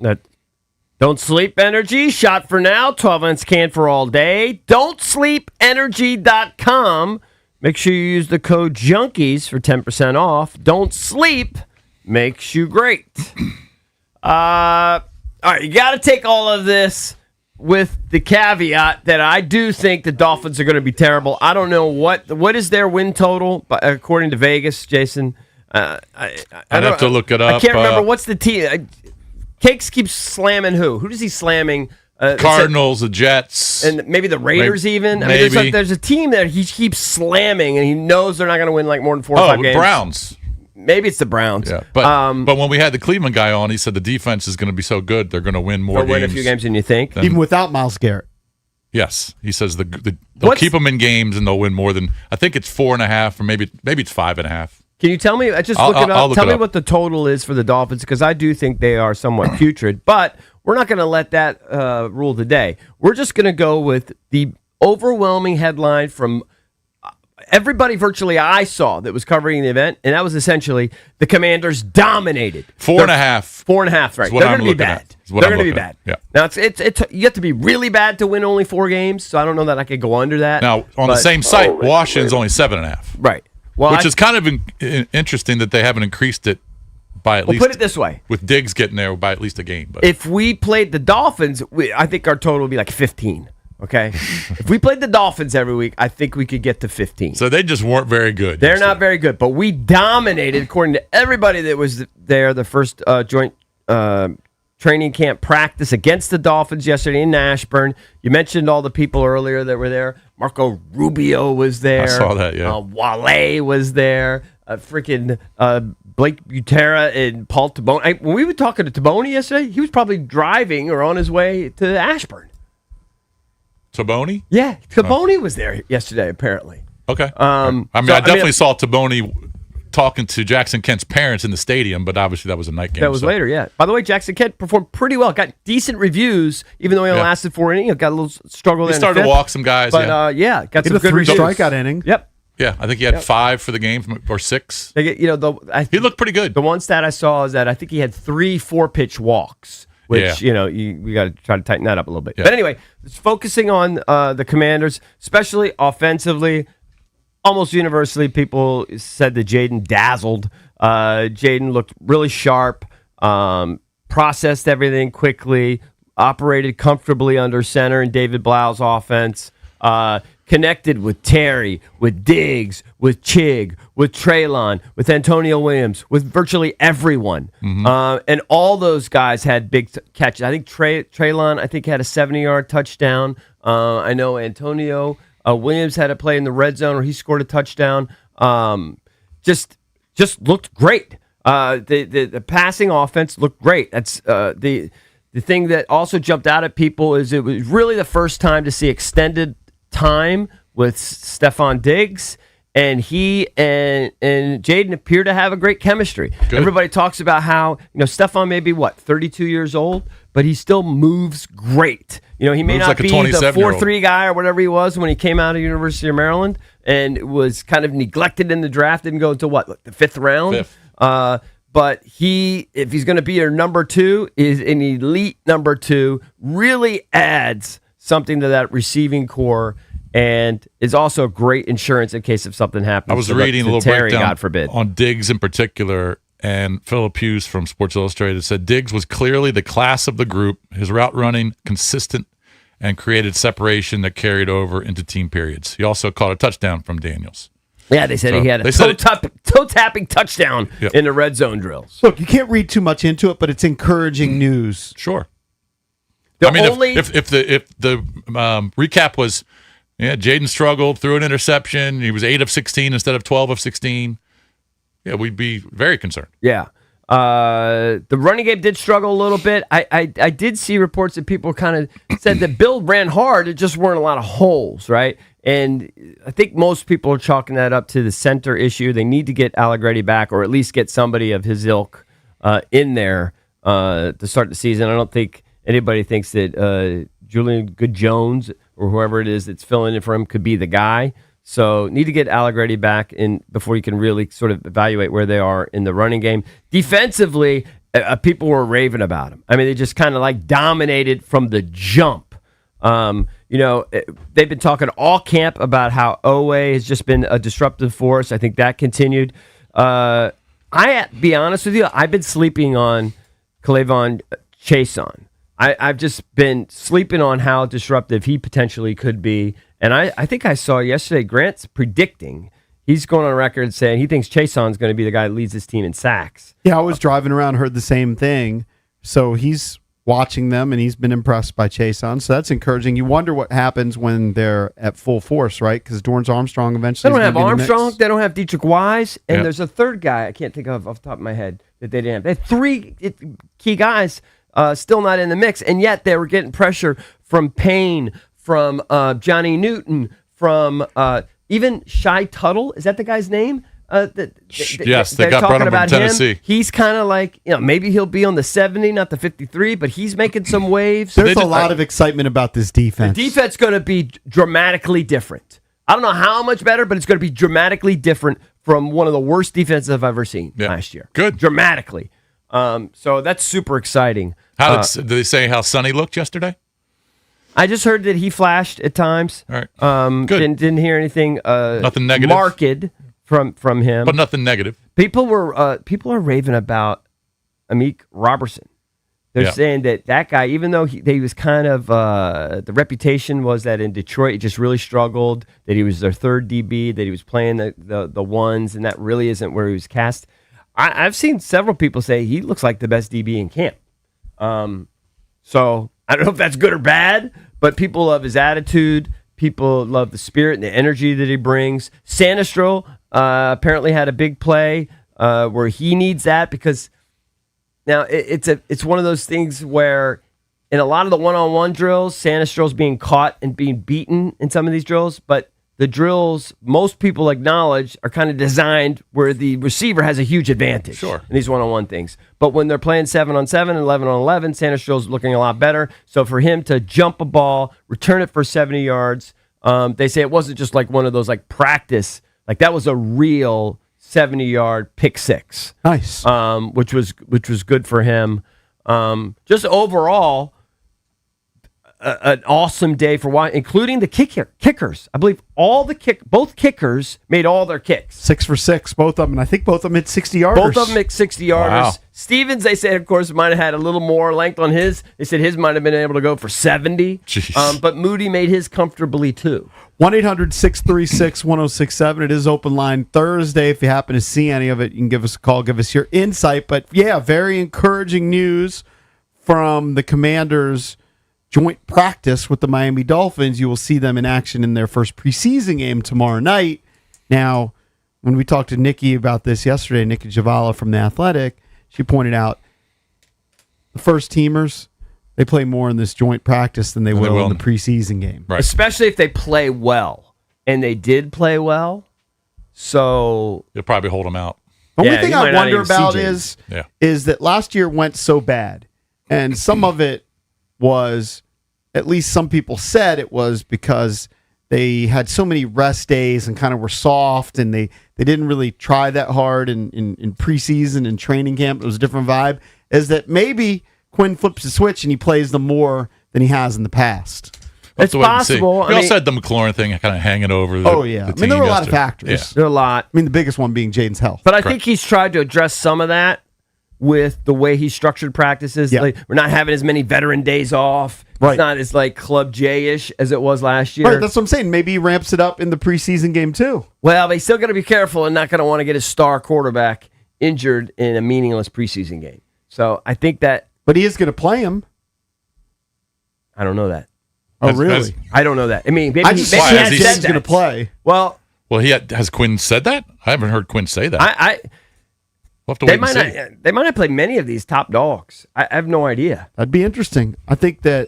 Don't Sleep Energy, shot for now, 12-ounce can for all day. Don'tSleepEnergy.com. Make sure you use the code JUNKIES for 10% off. Don't Sleep makes you great. All right, you got to take all of this with the caveat that I do think the Dolphins are going to be terrible. I don't know what is their win total, according to Vegas, Jason. I'd have to look it up. I can't remember. What's the team? Cakes keeps slamming who? Who does he slamming? Cardinals, the Jets. And maybe the Raiders even. Maybe. I mean, there's a team that he keeps slamming, and he knows they're not going to win like more than 4 or 5 games. Browns. Maybe it's the Browns. Yeah, but when we had the Cleveland guy on, he said the defense is going to be so good they're going to win more They'll games. win a few games than you think. Even without Myles Garrett. Yes, he says they'll keep them in games and they'll win more than, I think it's 4.5 or maybe it's 5.5. Can you tell me? Just look it up. Tell me what the total is for the Dolphins, because I do think they are somewhat putrid. But we're not going to let that rule the day. We're just going to go with the overwhelming headline from everybody virtually I saw that was covering the event, and that was essentially the Commanders dominated. 4.5. 4.5, right? They're going to be bad. They're going to be bad. Yeah. Now it's you have to be really bad to win only 4 games. So I don't know that I could go under that. Now on the same site, Washington's only 7.5. Right. Well, which is kind of interesting that they haven't increased it by at least. Put it this way: with Diggs getting there by at least a game. But if we played the Dolphins, I think our total would be like 15. Okay, if we played the Dolphins every week, I think we could get to 15. So they just weren't very good. They're not very good, but we dominated according to everybody that was there. The first joint training camp practice against the Dolphins yesterday in Ashburn. You mentioned all the people earlier that were there. Marco Rubio was there. I saw that, yeah. Wale was there. Freaking Blake Butera and Paul Tabone. When we were talking to Tabone yesterday, he was probably driving or on his way to Ashburn. Tabone? Yeah, Tabone was there yesterday, apparently. Okay. I definitely saw Tabone talking to Jackson Kent's parents in the stadium, but obviously that was a night game. That was later, yeah. By the way, Jackson Kent performed pretty well. Got decent reviews, even though he only lasted 4 innings. Got a little struggle there. He started to walk some guys, but got some good reviews. Strikeout inning. Yep. Yeah, I think he had 5 for the game or 6. He looked pretty good. The one stat I saw is that I think he had 3 4-pitch walks, which we got to try to tighten that up a little bit. Yeah. But anyway, focusing on the Commanders, especially offensively. Almost universally, people said that Jaden dazzled. Jaden looked really sharp, processed everything quickly, operated comfortably under center in David Blau's offense, connected with Terry, with Diggs, with Chig, with Treylon, with Antonio Williams, with virtually everyone. Mm-hmm. And all those guys had big catches. I think Treylon, had a 70-yard touchdown. I know Antonio Williams had a play in the red zone where he scored a touchdown. Just looked great. The passing offense looked great. That's the thing that also jumped out at people is it was really the first time to see extended time with Stephon Diggs, and he and Jaden appear to have a great chemistry. Good. Everybody talks about how Stephon may be 32 years old, but he still moves great. He may not be the 4.3 guy or whatever he was when he came out of University of Maryland and was kind of neglected in the draft. Didn't go until the 5th round. But if he's going to be your number 2, is an elite number 2. Really adds something to that receiving core and is also great insurance in case if something happens. I was reading a little Terry, breakdown God forbid. on Diggs in particular. And Philip Hughes from Sports Illustrated said Diggs was clearly the class of the group. His route running consistent and created separation that carried over into team periods. He also caught a touchdown from Daniels. Yeah, they said he had a toe-tapping touchdown in the red zone drills. Look, you can't read too much into it, but it's encouraging news. Sure. The I mean, only- if the recap was, Jaden struggled, threw an interception. He was 8 of 16 instead of 12 of 16. Yeah, we'd be very concerned. Yeah. The running game did struggle a little bit. I did see reports that people kind of said that Bill ran hard. It just weren't a lot of holes, right? And I think most people are chalking that up to the center issue. They need to get Allegretti back, or at least get somebody of his ilk in there to start the season. I don't think anybody thinks that Julian Good-Jones or whoever it is that's filling in for him could be the guy. So need to get Allegretti back in before you can really sort of evaluate where they are in the running game. Defensively, people were raving about him. I mean, they just kind of like dominated from the jump. They've been talking all camp about how Oweh has just been a disruptive force. I think that continued. Be honest with you, I've been sleeping on K'Lavon Chaisson. I've just been sleeping on how disruptive he potentially could be. And I think I saw yesterday Grant's predicting, he's going on record saying he thinks Chaisson's going to be the guy that leads his team in sacks. Yeah, I was driving around, heard the same thing. So he's watching them, and he's been impressed by Chaisson. So that's encouraging. You wonder what happens when they're at full force, right? Because Dorrance Armstrong eventually They don't is have gonna be in the mix. Armstrong. They don't have Dietrich Wise. And Yep. there's a third guy I can't think of off the top of my head that they didn't have. They had three key guys still not in the mix. And yet they were getting pressure from Payne, from Johnny Newton, from even Shai Tuttle. Is that the guy's name? Yes, they they're got talking brought him from about Tennessee. him. He's kind of like, maybe he'll be on the 70, not the 53, but he's making some waves. There's a lot of excitement about this defense. The defense going to be dramatically different. I don't know how much better, but it's going to be dramatically different from one of the worst defenses I've ever seen last year. Good. Dramatically. So that's super exciting. How did they say how Sonny looked yesterday? I just heard that he flashed at times. All right. Good. Didn't hear anything Nothing negative? marked from him. But nothing negative. People are raving about Amik Robertson. They're saying that guy, even though he was kind of the reputation was that in Detroit he just really struggled, that he was their third DB, that he was playing the ones, and that really isn't where he was cast. I've seen several people say he looks like the best DB in camp. So I don't know if that's good or bad, but people love his attitude. People love the spirit and the energy that he brings. Sanistro apparently had a big play where he needs that because now it's one of those things where in a lot of the one-on-one drills, Sanistro's being caught and being beaten in some of these drills, but the drills most people acknowledge are kind of designed where the receiver has a huge advantage in these one-on-one things. But when they're playing 7-on-7 and 11-on-11, Sanistro's looking a lot better. So for him to jump a ball, return it for 70 yards, they say it wasn't just like one of those like practice, like that was a real 70-yard pick six. Nice. Which was good for him. Just overall, an awesome day for why, including the kickers. I believe both kickers made all their kicks. 6 for 6, both of them. And I think both of them hit 60 yarders. Both of them hit 60 yarders. Wow. Stevens, they said, of course, might have had a little more length on his. They said his might have been able to go for 70. Jeez. But Moody made his comfortably too. 1-800-636-1067. It is open line Thursday. If you happen to see any of it, you can give us a call, give us your insight. But yeah, very encouraging news from the Commanders' joint practice with the Miami Dolphins. You will see them in action in their first preseason game tomorrow night. Now, when we talked to Nikki about this yesterday, Nikki Javala from The Athletic, she pointed out the first teamers, they play more in this joint practice than they will in the preseason game. Right. Especially if they play well. And they did play well. So You'll probably hold them out. The only Yeah, thing you I might not wonder even see about James. is that last year went so bad. And some of it was, at least some people said it was because they had so many rest days and kind of were soft and they didn't really try that hard in preseason and training camp. It was a different vibe. Is that maybe Quinn flips the switch and he plays them more than he has in the past. We'll have it's to wait and see. possible. We also had the McLaurin thing kind of hanging over the Oh, yeah. the I mean, there team were a lot of yesterday. factors. Yeah. there are a lot. I mean, the biggest one being Jaden's health. But I think he's tried to address some of that with the way he structured practices. Yeah. Like, we're not having as many veteran days off. Right. It's not as like Club J-ish as it was last year. Right, that's what I'm saying. Maybe he ramps it up in the preseason game too. Well, but he's still going to be careful and not going to want to get his star quarterback injured in a meaningless preseason game. So I think that But he is going to play him. I don't know that. Oh, Has- really? has- I don't know that. I mean, maybe, I just maybe Why, he has has he said said James going to that. play. Well, Well, has Quinn said that? I haven't heard Quinn say that. We'll have to they wait might and see. not. They might not play many of these top dogs. I have no idea. That'd be interesting. I think that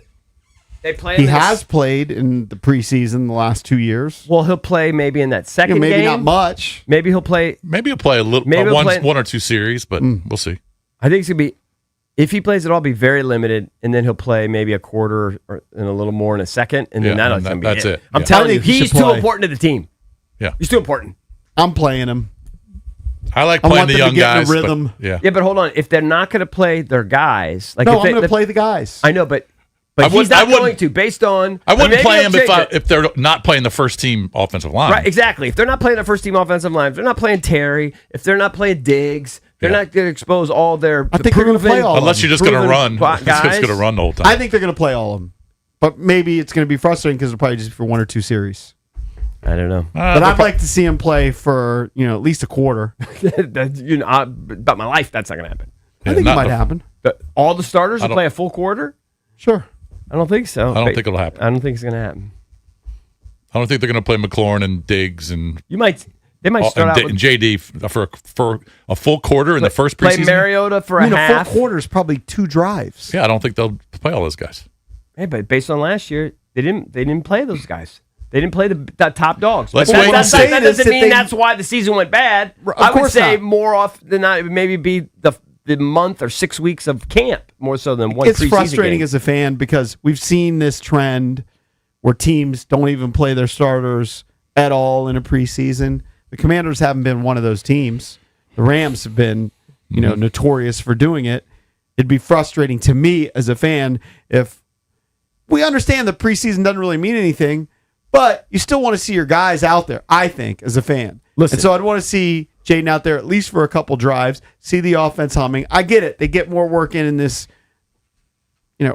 They play. he in this- has played in the preseason the last 2 years. Well, he'll play maybe in that Yeah, second maybe game. not much. Maybe he'll play. Maybe he'll play a little, Maybe he'll play- one or two series, but we'll see. I think it's gonna be. If he plays at all, be very limited, and then he'll play maybe a quarter or, and a little more in a second, and then Yeah, that's and gonna be that's it. I'm Yeah. telling I you, think he he's should too play. important to the team. Yeah, He's too important. I'm playing him. I like I playing want the them to young get in a guys. but- rhythm. yeah, Yeah, but hold on. If they're not going to play their guys, like No, if I'm they, going to play the guys. I know, but I he's wouldn't- not I wouldn't- going to. Based on I wouldn't maybe play he'll them change it. if they're not playing the first team offensive line. Right, exactly. If they're not playing their first team offensive line, if they're not playing Terry, if they're not playing Diggs, they're Yeah. not going to expose all their. I think they're gonna play all of Unless you're just going to proven run, guys. it's just going to run the whole time. I think they're going to play all of them. But maybe it's going to be frustrating because it'll probably just be for 1 or 2 series. I don't know. But I'd like to see him play for, at least a quarter. About my life, that's not going to happen. I think it not might the- happen. All the starters will don't- play a full quarter. Sure. I don't think so. I don't think it'll happen. I don't think it's going to happen. I don't think they're going to play McLaurin and Diggs and You might. They might start out and with JD for a full quarter in the first play preseason. Mariota for I a mean, a half. full quarter is probably 2 drives. Yeah, I don't think they'll play all those guys. Hey, but based on last year, they didn't play those guys. They didn't play the top dogs. Let's But wait and see. that doesn't That mean they- that's why the season went bad. Of I would course say not. more often than not, it would maybe be the month or 6 weeks of camp more so than one. It's preseason frustrating game. as a fan because we've seen this trend where teams don't even play their starters at all in a preseason. The Commanders haven't been one of those teams. The Rams have been, notorious for doing it. It'd be frustrating to me as a fan if we understand the preseason doesn't really mean anything, but you still want to see your guys out there, I think, as a fan. Listen. And so I'd want to see Jaden out there at least for a couple drives, see the offense humming. I get it. They get more work in this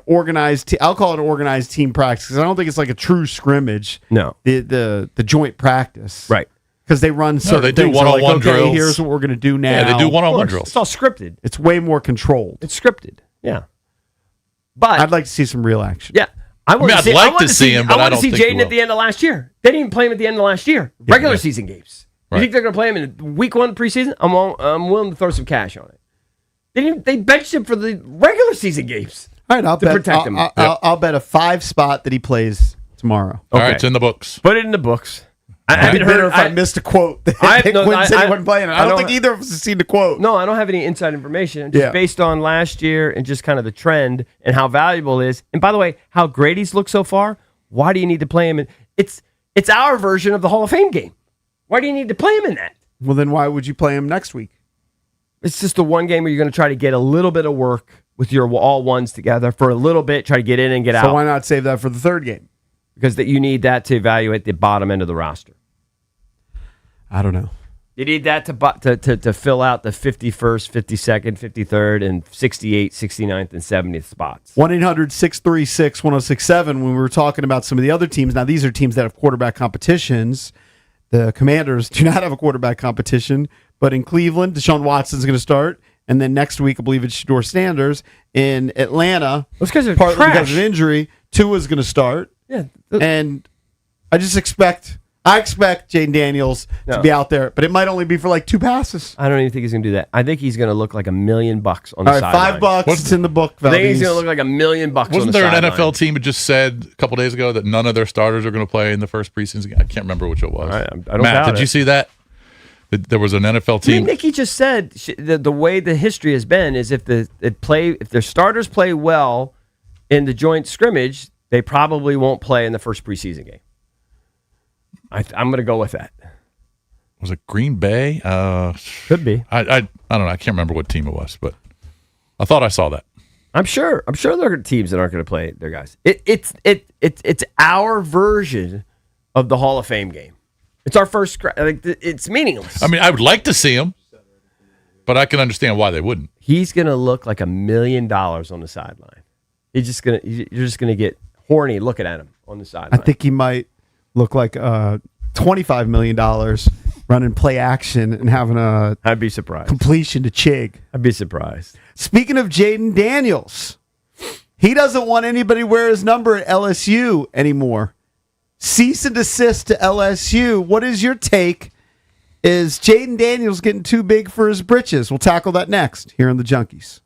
organized. I'll call it an organized team practice because I don't think it's like a true scrimmage. No. the joint practice, Right. Because they run certain they do things. They're one-on-one like, okay, drills. here's what we're going to do now. Yeah, they do Of one-on-one course. drills. It's all scripted. It's way more controlled. It's scripted. Yeah. But I'd like to see some real action. yeah. I want I'd to see, like I want to see him, but I want to don't see think he Jaden will. at the end of last year. They didn't even play him at the end of last year. Regular yeah. season games. Right. You think they're going to play him in week 1 preseason? I'm willing to throw some cash on it. They benched him for the regular season games. All right, I'll To bet. protect him. I'll bet a 5 spot that he plays tomorrow. All right, Okay. it's in the books. Put it in the books. I I'd be haven't bitter heard. if I missed a quote that I- that no, Quinn said I- he wasn't playing it. I I don't don't- think either of us has seen the quote. No, I don't have any inside information. Just Yeah. based on last year and just kind of the trend and how valuable it is. And by the way, how great he's looked so far. Why do you need to play him in? It's our version of the Hall of Fame game. Why do you need to play him in that? Well, then why would you play him next week? It's just the one game where you're going to try to get a little bit of work with your all ones together for a little bit, try to get in and get So out. why not save that for the 3rd game? Because you need that to evaluate the bottom end of the roster. I don't know. You need that to fill out the 51st, 52nd, 53rd, and 68th, 69th, and 70th spots. 1-800-636-1067 when we were talking about some of the other teams. Now, these are teams that have quarterback competitions. The Commanders do not have a quarterback competition, but in Cleveland, Deshaun Watson's going to start. And then next week, I believe it's Shador Sanders. In Atlanta, Those guys are partly trash. because of injury, Tua's going to start. Yeah. And I expect Jaden Daniels to No. be out there, but it might only be for like 2 passes. I don't even think he's going to do that. I think he's going to look like $1 million on the All right, sideline. $5. What's- It's in the book. I think he's Valdez. going to look like $1 million on Wasn't the there an sideline. NFL team that just said a couple days ago that none of their starters are going to play in the first preseason game? I can't remember which it was. I don't Matt, doubt did it. you see that? There was an NFL I mean, team. Nicky just said the way the history has been is if their starters play well in the joint scrimmage, they probably won't play in the first preseason game. I'm going to go with that. Was it Green Bay? Could be. I don't know. I can't remember what team it was, but I thought I saw that. I'm sure there are teams that aren't going to play their guys. It's our version of the Hall of Fame game. It's our first. It's meaningless. I mean, I would like to see him, but I can understand why they wouldn't. He's going to look like $1 million on the sideline. You're just going to get horny looking at him on the sideline. I think he might look like $25 million running play action and having a I'd be surprised. completion to Chig. I'd be surprised. Speaking of Jaden Daniels, He doesn't want anybody wear his number at LSU anymore. Cease and desist to LSU. What is your take? Is Jaden Daniels getting too big for his britches? We'll tackle that next here on the Junkies.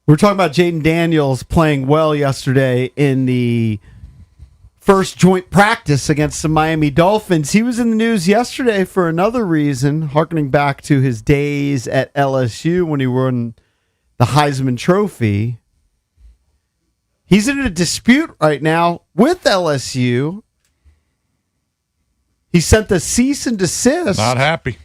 We're talking about Jaden Daniels playing well yesterday in the first joint practice against the Miami Dolphins. He was in the news yesterday for another reason, harkening back to his days at LSU when he won the Heisman Trophy. He's in a dispute right now with LSU. He sent the cease and desist Not happy.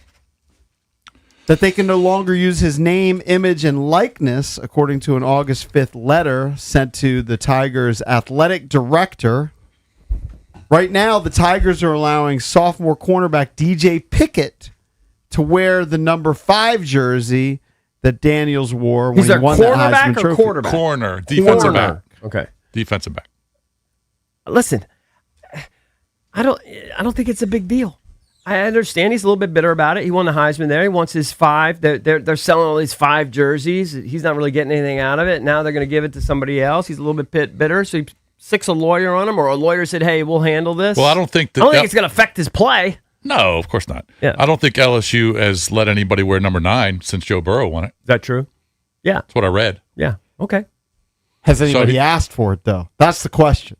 that they can no longer use his name, image, and likeness, according to an August 5th letter sent to the Tigers' athletic director. Right now, the Tigers are allowing sophomore cornerback DJ Pickett to wear the number 5 jersey that Daniels wore when He's he a won that Heisman cornerback or Trophy. quarterback? Corner, defensive Corner. back, Okay. defensive back. Listen, I don't think it's a big deal. I understand he's a little bit bitter about it. He won the Heisman there. He wants his 5. They're selling all these 5 jerseys. He's not really getting anything out of it. Now they're going to give it to somebody else. He's a little bit bitter, so he sticks a lawyer on him, or a lawyer said, "Hey, we'll handle this." Well, I don't think that. I don't think it's going to affect his play. No, of course not. Yeah. I don't think LSU has let anybody wear number 9 since Joe Burrow won it. Is that true? Yeah. That's what I read. Yeah. Okay. Has anybody he- asked for it, though? That's the question.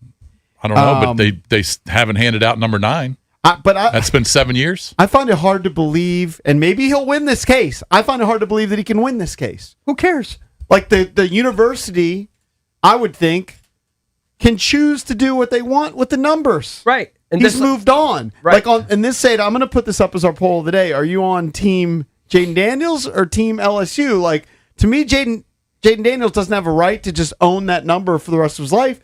I don't know, but they haven't handed out number 9. That's been 7 years. I find it hard to believe, and maybe he'll win this case. I find it hard to believe that he can win this case. Who cares? Like the university, I would think, can choose to do what they want with the numbers. Right. And He's this- moved on. Right. Like in this state, I'm going to put this up as our poll of the day. Are you on team Jaden Daniels or team LSU? Like, to me, Jaden Daniels doesn't have a right to just own that number for the rest of his life.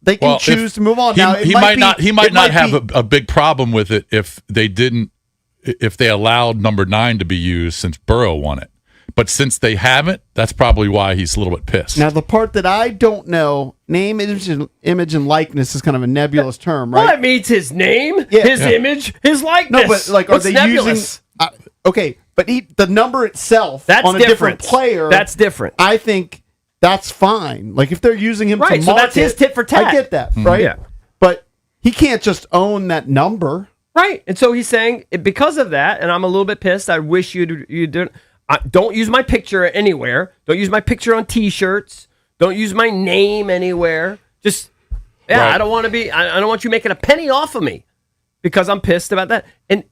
They can choose to move on. Now, He might not have a big problem with it if they allowed number 9 to be used since Burrow won it. But since they haven't, that's probably why he's a little bit pissed. Now, the part that I don't know, name, image, and likeness is kind of a nebulous term, right? Well, it means his name, Yeah. his image, his likeness. No, but like, are What's they nebulous? using? Okay, but the number itself That's on a different. different player. That's different. I think that's fine. Like if they're using him Right, to so market, that's his tit for tat. I get that, right? Yeah. But he can't just own that number. Right. And so he's saying, because of that, and I'm a little bit pissed, I wish you didn't. Don't use my picture anywhere. Don't use my picture on T-shirts. Don't use my name anywhere. Just, Right. I don't want to be, I don't want you making a penny off of me because I'm pissed about that. And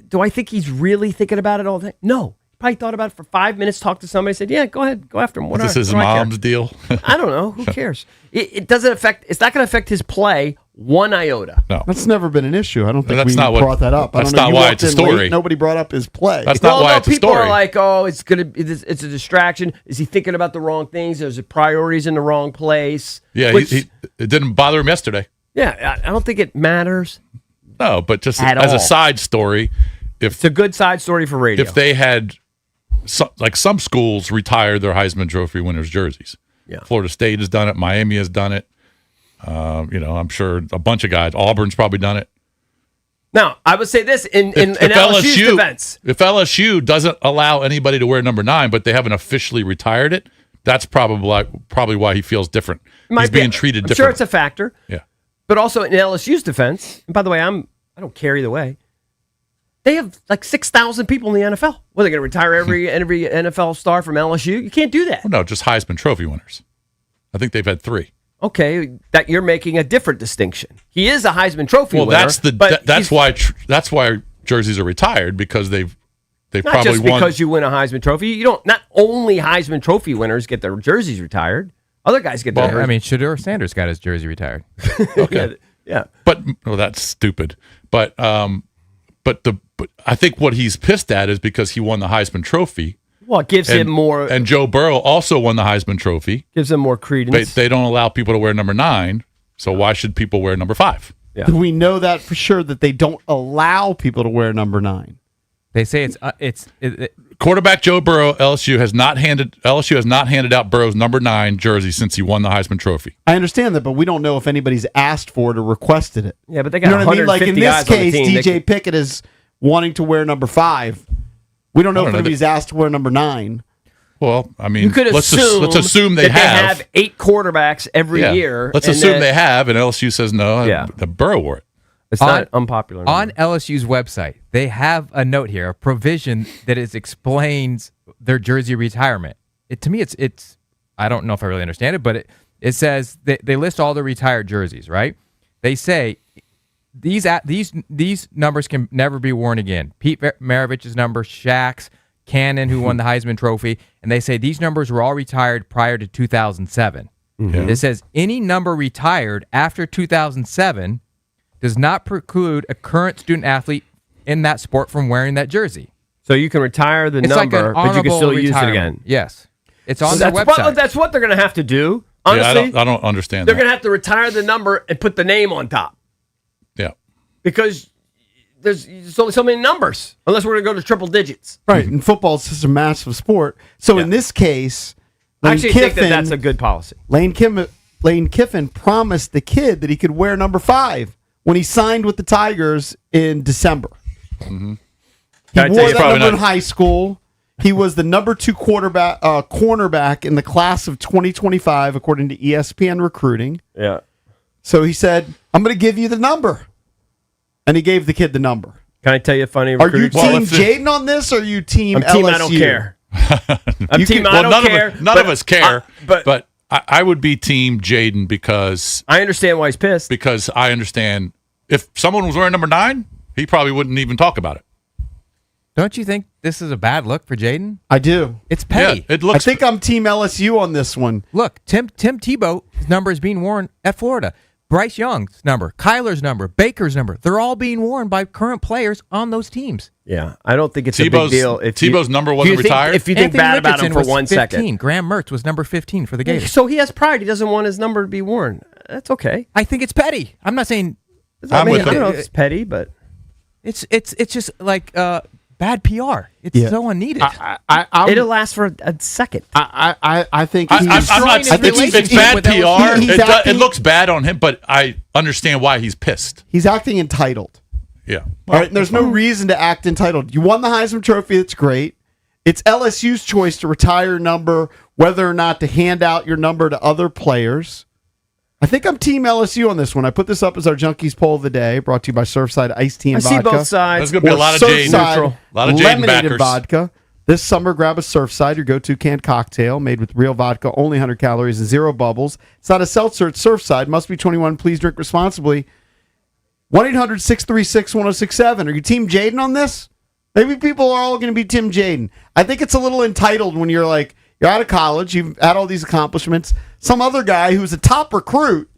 do I think he's really thinking about it all day? No. Probably thought about it for 5 minutes, talked to somebody, said, yeah, go ahead, go after him. What This do I- is his what do I care? mom's deal. I don't know. Who cares? It doesn't affect, it's not going to affect his play one iota. No. That's never been an issue. I don't think That's we not what- brought that up. I that's don't know. not You why walked it's a in late, story. Nobody brought up his play. That's not why it's a people story. are like, oh, it's a distraction. Is he thinking about the wrong things? There's priorities in the wrong place. Yeah, Which- it didn't bother him yesterday. yeah. I don't think it matters. No, but just At as all. a side story, It's a good side story for radio. if they had some schools retire their Heisman Trophy winners jerseys. Yeah. Florida State has done it. Miami has done it. I'm sure a bunch of guys. Auburn's probably done it. Now, I would say this in LSU's defense. If LSU doesn't allow anybody to wear number 9, but they haven't officially retired it, that's probably why he feels different. Might He's be- being treated I'm differently. sure it's a factor. Yeah. But also in LSU's defense, and by the way, I don't care either way. They have like 6,000 people in the NFL. What, are they going to retire every NFL star from LSU? You can't do that. Well, no, just Heisman Trophy winners. I think they've had 3. Okay, that you're making a different distinction. He is a Heisman Trophy Well, winner. but that's he's- why jerseys are retired, because they've not probably just won. because you win a Heisman Trophy. You don't. Not only Heisman Trophy winners get their jerseys retired. Other guys get their. I mean, Shedeur Sanders got his jersey retired. Okay. yeah. But that's stupid. But I think what he's pissed at is because he won the Heisman Trophy. Well, it gives him more. And Joe Burrow also won the Heisman Trophy. Gives him more credence. They don't allow people to wear number 9, so why should people wear number 5? Yeah. Do we know that for sure that they don't allow people to wear number 9? They say it's Quarterback Joe Burrow, LSU has not handed out Burrow's number 9 jersey since he won the Heisman Trophy. I understand that, but we don't know if anybody's asked for it or requested it. Yeah, but they got You know what I mean? 150 Like in this guys on the case, team. They DJ could- Pickett is wanting to wear number 5. We don't know I don't if know. anybody's asked to wear number 9. Well, I mean, You could let's assume they that they have 8 quarterbacks every Yeah. year. Let's and assume that- they have, and LSU says no. Yeah. The Burrow wore it. It's not unpopular. on LSU's website. They have a note here, a provision that explains their jersey retirement. To me, it's I don't know if I really understand it, but it says they list all the retired jerseys, right? They say these numbers can never be worn again. Pete Maravich's number, Shaq's, Cannon, who won the Heisman Trophy, and they say these numbers were all retired prior to 2007. It says any number retired after 2007 does not preclude a current student athlete in that sport from wearing that jersey. So you can retire the It's number, like an but you can still use it retirement. again. Yes. It's on So their website. that's what they're going to have to do. Yeah, Honestly, I don't understand they're that. going to have to retire the number and put the name on top Yeah. because there's only so many numbers unless we're going to go to triple digits. Right, and football is just a massive sport. So in this case, I Lane actually think Kiffin, that's a good policy. Lane Kiffin promised the kid that he could wear number 5 when he signed with the Tigers in December. He Can I tell wore you- that Probably number in not- high school. He was the number 2 cornerback in the class of 2025, according to ESPN Recruiting. Yeah. So he said, "I'm going to give you the number," and he gave the kid the number. Can I tell you a funny Are you recruiting Well, team if the- Jaden on this, or are you team I'm LSU? team I don't care. I'm You team can- I don't none care. of us, none but of us care. but I would be team Jaden because I understand why he's pissed. I understand if someone was wearing number 9, he probably wouldn't even talk about it. Don't you think this is a bad look for Jaden? I do. It's petty. Yeah, it I looks. think I'm team LSU on this one. Look, Tim Tebow's number is being worn at Florida. Bryce Young's number, Kyler's number, Baker's number. They're all being worn by current players on those teams. Yeah, I don't think it's a big Tebow's- deal. Tebow's number do wasn't you think- retired? If you think Anthony bad about him Richardson for was 1 15. second. Graham Mertz was number 15 for the Gators. So he has pride. He doesn't want his number to be worn. That's okay. I think it's petty. I'm not saying I'm with I don't him. know if it's petty, but it's just like bad PR. It's Yeah. so unneeded. it'll last for a second. I think I'm he's, not. destroying his I think it's relationship bad with PR. LSU. He's It acting- looks bad on him, but I understand why he's pissed. he's acting entitled. Yeah. All right, and there's no reason to act entitled. You won the Heisman Trophy. That's great. It's LSU's choice to retire your number, whether or not to hand out your number to other players. I think I'm team LSU on this one. I put this up as our Junkies poll of the day, brought to you by Surfside Iced Tea I and see Vodka. both sides. There's going to be a Or lot of Surfside Jaden. A lot of Jaden lemonade and backers. vodka. This summer, grab a Surfside, your go-to canned cocktail made with real vodka, only 100 calories and 0 bubbles. It's not a seltzer, it's Surfside. Must be 21. Please drink responsibly. 1-800-636-1067. Are you team Jaden on this? Maybe people are all going to be Team Jaden. I think it's a little entitled when you're like, you're out of college, you've had all these accomplishments. Some other guy who's a top recruit,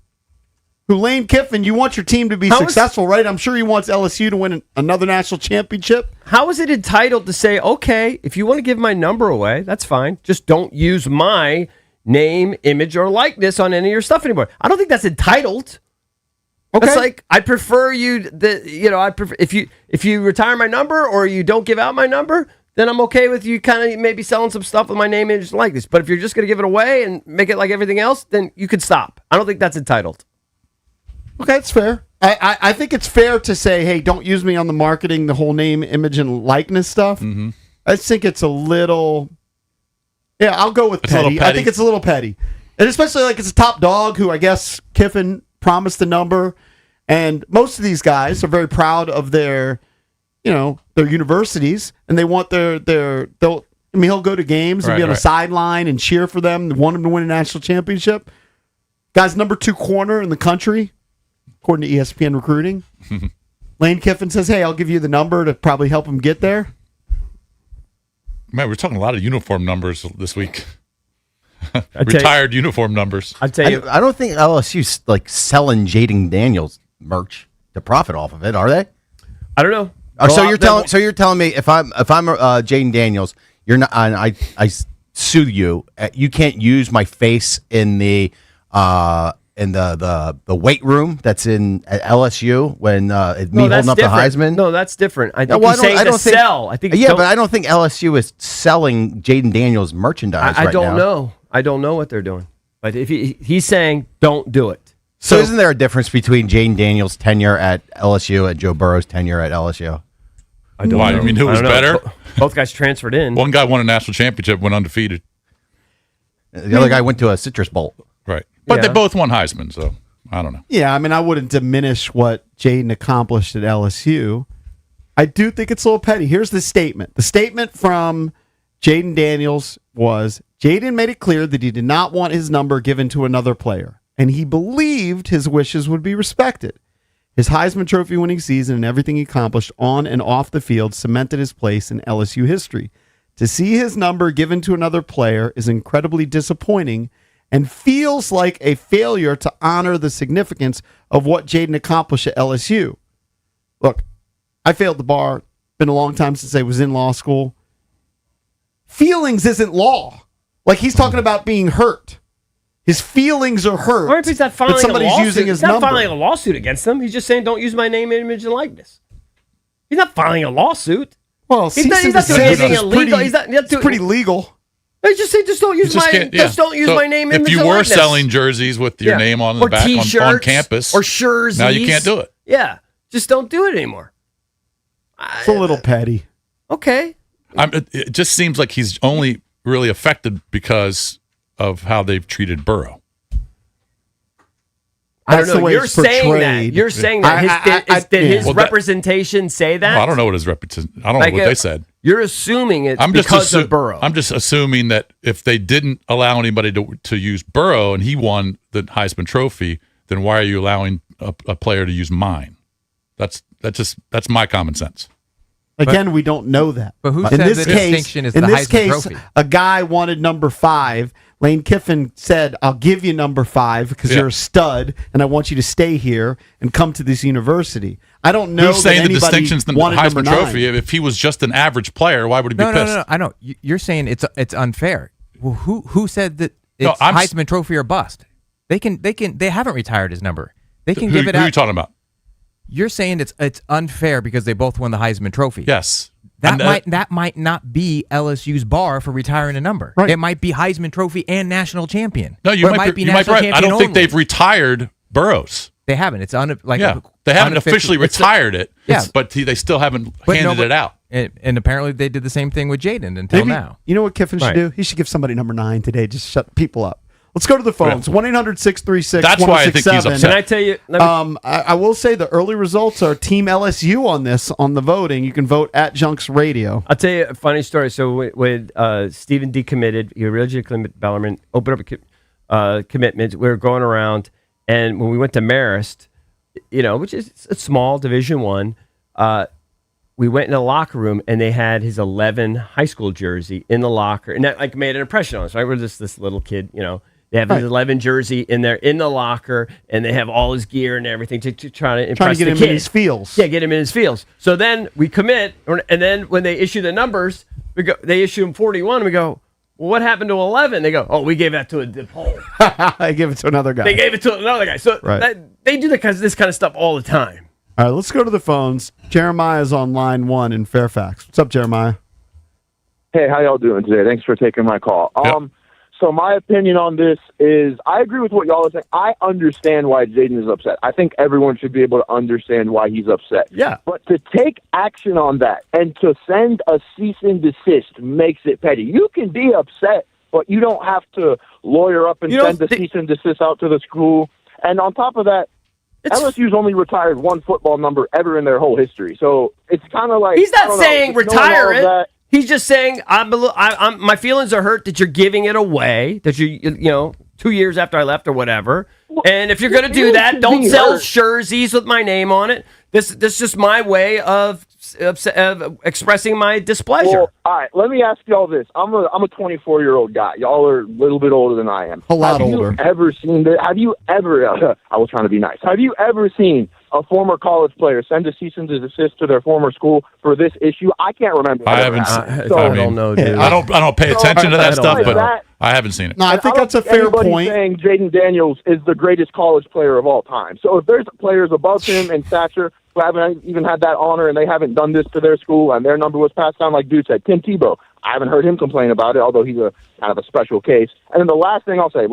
who Lane Kiffin, you want your team to be How is- successful, right? I'm sure he wants LSU to win another national championship. How is it entitled to say, okay, if you want to give my number away, that's fine. Just don't use my name, image, or likeness on any of your stuff anymore. I don't think that's entitled. Okay. It's like I prefer you. I prefer if you retire my number or you don't give out my number, then I'm okay with you kind of maybe selling some stuff with my name, image, and likeness. But if you're just going to give it away and make it like everything else, then you could stop. I don't think that's entitled. Okay, it's fair. I think it's fair to say, hey, don't use me on the marketing, the whole name, image, and likeness stuff. Mm-hmm. I just think it's a little. Yeah, I'll go with It's a little petty. I petty. think it's a little petty, and especially like it's a top dog who I guess Kiffin promised the number, and most of these guys are very proud of their universities, and they want they'll. I mean, he'll go to games and be Right, on the right. sideline and cheer for them. They want him to win a national championship. Guy's number 2 corner in the country, according to ESPN Recruiting. Lane Kiffin says, hey, I'll give you the number to probably help him get there. Man, we're talking a lot of uniform numbers this week. I tell you- Retired uniform numbers. I tell you, I don't think LSU's like selling Jaden Daniels merch to profit off of it, are they? I don't know. So Well, you're telling me if I'm Jaden Daniels, you're not, and I sue you. You can't use my face in the weight room that's at LSU when me holding up the Heisman. No, that's different. I think well, he's saying to think- sell. I think Yeah, but I don't think LSU is selling Jaden Daniels merchandise. I right don't now. know. I don't know what they're doing. But if he's saying don't do it. So isn't there a difference between Jaden Daniels' tenure at LSU and Joe Burrow's tenure at LSU? I don't Why? know. You mean who I was don't know. better? Both guys transferred in. One guy won a national championship, went undefeated. The other guy went to a Citrus Bowl. Right. But Yeah. they both won Heisman, so I don't know. Yeah, I mean, I wouldn't diminish what Jaden accomplished at LSU. I do think it's a little petty. Here's the statement. The statement from Jaden Daniels was, Jaden made it clear that he did not want his number given to another player, and he believed his wishes would be respected. His Heisman Trophy winning season and everything he accomplished on and off the field cemented his place in LSU history. To see his number given to another player is incredibly disappointing and feels like a failure to honor the significance of what Jaden accomplished at LSU. Look, I failed the bar. Been a long time since I was in law school. Feelings isn't law. Like, he's talking about being hurt. His feelings are hurt. Or if he's not filing that somebody's a lawsuit, using his he's not number. filing a lawsuit against them. He's just saying, don't use my name, image, and likeness. He's not filing a lawsuit. Well, He's not doing anything illegal. He's not it's pretty legal. They just say, just don't use my name, image, If you and were likeness. selling jerseys with your name on the or back on campus, or jerseys, now you can't do it. Yeah, just don't do it anymore. It's a little petty. Okay. It just seems like he's only really affected because of how they've treated Burrow. I don't That's the know. way You're it's saying that. portrayed. You're saying that. Did his representation say that? Well, I don't know what his representation. I don't know what they said. You're assuming it I'm because of Burrow. I'm just assuming that if they didn't allow anybody to use Burrow and he won the Heisman Trophy, then why are you allowing a player to use mine? That's my common sense. Again, we don't know that. But who in said this the case, distinction is in the this Heisman case, Trophy? a guy wanted number 5. Lane Kiffin said, "I'll give you number 5 because you're a stud, and I want you to stay here and come to this university." I don't know. Who's saying the distinction's the wanted number Heisman 9. Trophy? If he was just an average player, why would he be pissed? No. I know. You're saying it's unfair. Well, who said that it's I'm Heisman Trophy or bust? They haven't retired his number. They can give it Who out. are you talking about? You're saying it's unfair because they both won the Heisman Trophy. Yes. That might not be LSU's bar for retiring a number. Right. It might be Heisman Trophy and national champion. No, you Or it might be national right. I champion don't think only. they've retired Burrows. They haven't. It's They haven't officially retired it. Yeah. But they still haven't But handed it out. And apparently they did the same thing with Jaden until Maybe, now. you know what Kiffin should Right. do? He should give somebody number 9 today. Just shut people up. Let's go to the phones. 1-800-636-1067. That's why I think he's upset. Can I tell you? I will say the early results are Team LSU on this, on the voting. You can vote at Junks Radio. I'll tell you a funny story. So when Stephen decommitted, he originally committed Bellarmine, opened up a commitment. We were going around, and when we went to Marist, which is a small Division I, we went in the locker room, and they had his 11 high school jersey in the locker, and that made an impression on us. Right, we're just this little kid, They have his 11 jersey in the locker, and they have all his gear and everything to try to impress get the him kid. in his feels. Yeah, get him in his feels. So then we commit, and then when they issue the numbers, they issue him 41. And we go, well, what happened to 11? They go, oh, we gave that to a DePaul. I give it to another guy. They gave it to another guy. So they do this kind of stuff all the time. All right, let's go to the phones. Jeremiah's on line 1 in Fairfax. What's up, Jeremiah? Hey, how y'all doing today? Thanks for taking my call. Yep. So my opinion on this is I agree with what y'all are saying. I understand why Jaden is upset. I think everyone should be able to understand why he's upset. Yeah. But to take action on that and to send a cease and desist makes it petty. You can be upset, but you don't have to lawyer up and send the cease and desist out to the school. And on top of that, LSU's only retired one football number ever in their whole history. So it's kind of like... He's not saying retire it. He's just saying, my feelings are hurt that you're giving it away, that 2 years after I left or whatever. And if you're going to do that, don't sell jerseys with my name on it. This is just my way of expressing my displeasure. Well, all right, let me ask y'all this. I'm a 24-year-old guy. Y'all are a little bit older than I am. A lot older. Have you ever seen this? Have you ever, I was trying to be nice. Have you ever seen a former college player send a cease and desist to their former school for this issue? I can't remember. I haven't. I don't know, dude. I don't pay attention to that stuff, but that, I haven't seen it. No, I think that's a fair point. Saying Jaden Daniels is the greatest college player of all time. So if there's players above him in stature who haven't even had that honor and they haven't done this to their school and their number was passed down, like dude said, Tim Tebow, I haven't heard him complain about it, although he's a kind of a special case. And then the last thing I'll say,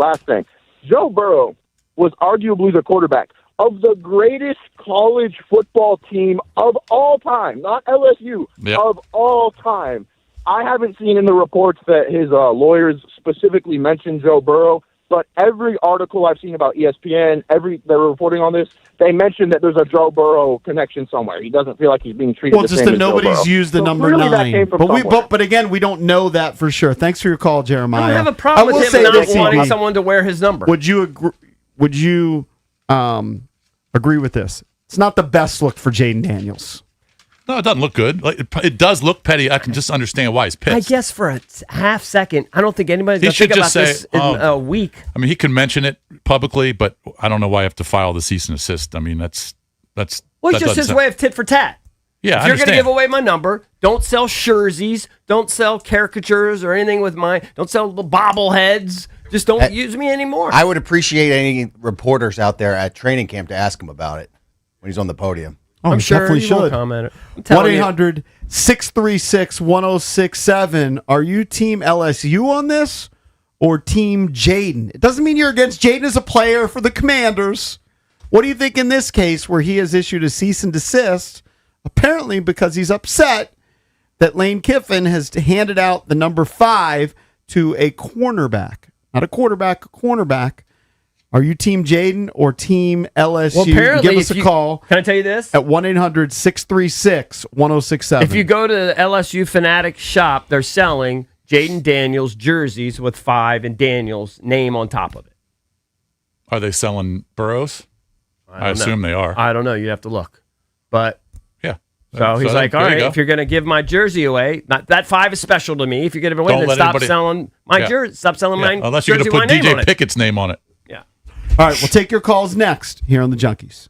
Joe Burrow was arguably the quarterback of the greatest college football team of all time, not LSU, of all time. I haven't seen in the reports that his lawyers specifically mentioned Joe Burrow, But every article I've seen about ESPN, they're reporting on this, they mentioned that there's a Joe Burrow connection somewhere. He doesn't feel like he's being treated Well, the just same that as Joe nobody's Burrow. used the So number clearly that 9. came from But somewhere. but again, we don't know that for sure. Thanks for your call, Jeremiah. I don't have a problem will with say him not this, wanting CP. someone to wear his number. Would you agree with this? It's not the best look for Jaden Daniels. No, it doesn't look good. Like, it does look petty. I can just understand why he's pissed. I guess for a half second, I don't think anybody's He going to should think about just say, this in a week. I mean, he can mention it publicly, but I don't know why I have to file the cease and assist. I mean, that's Well, that it's just doesn't his sound- way of tit for tat. Yeah, If I you're going to understand. give away my number, don't sell jerseys, don't sell caricatures or anything with mine, don't sell little bobbleheads. Just don't use me anymore. I would appreciate any reporters out there at training camp to ask him about it when he's on the podium. Oh, I'm he sure definitely he won't should. comment it. I'm telling you. 1-800-636-1067. Are you team LSU on this or team Jaden? It doesn't mean you're against Jaden as a player for the Commanders. What do you think in this case where he has issued a cease and desist, apparently because he's upset that Lane Kiffin has handed out the number 5 to a cornerback? Not a quarterback, a cornerback. Are you team Jaden or team LSU? Well, apparently, give us a call Can I tell you this? at 1-800-636-1067. If you go to the LSU Fanatic shop, they're selling Jaden Daniels jerseys with 5 and Daniels' name on top of it. Are they selling Burrows? I don't know. assume they are. I don't know. You'd have to look. But Yeah. so he's like, all there you right, go. if you're going to give my jersey away, that 5 is special to me. If you're going to give it away, Don't then let stop anybody- selling my Yeah. jersey. Stop selling Yeah, my unless you're jersey going with to my put name DJ on it. Pickett's name on it. Yeah. All right, we'll take your calls next here on the Junkies.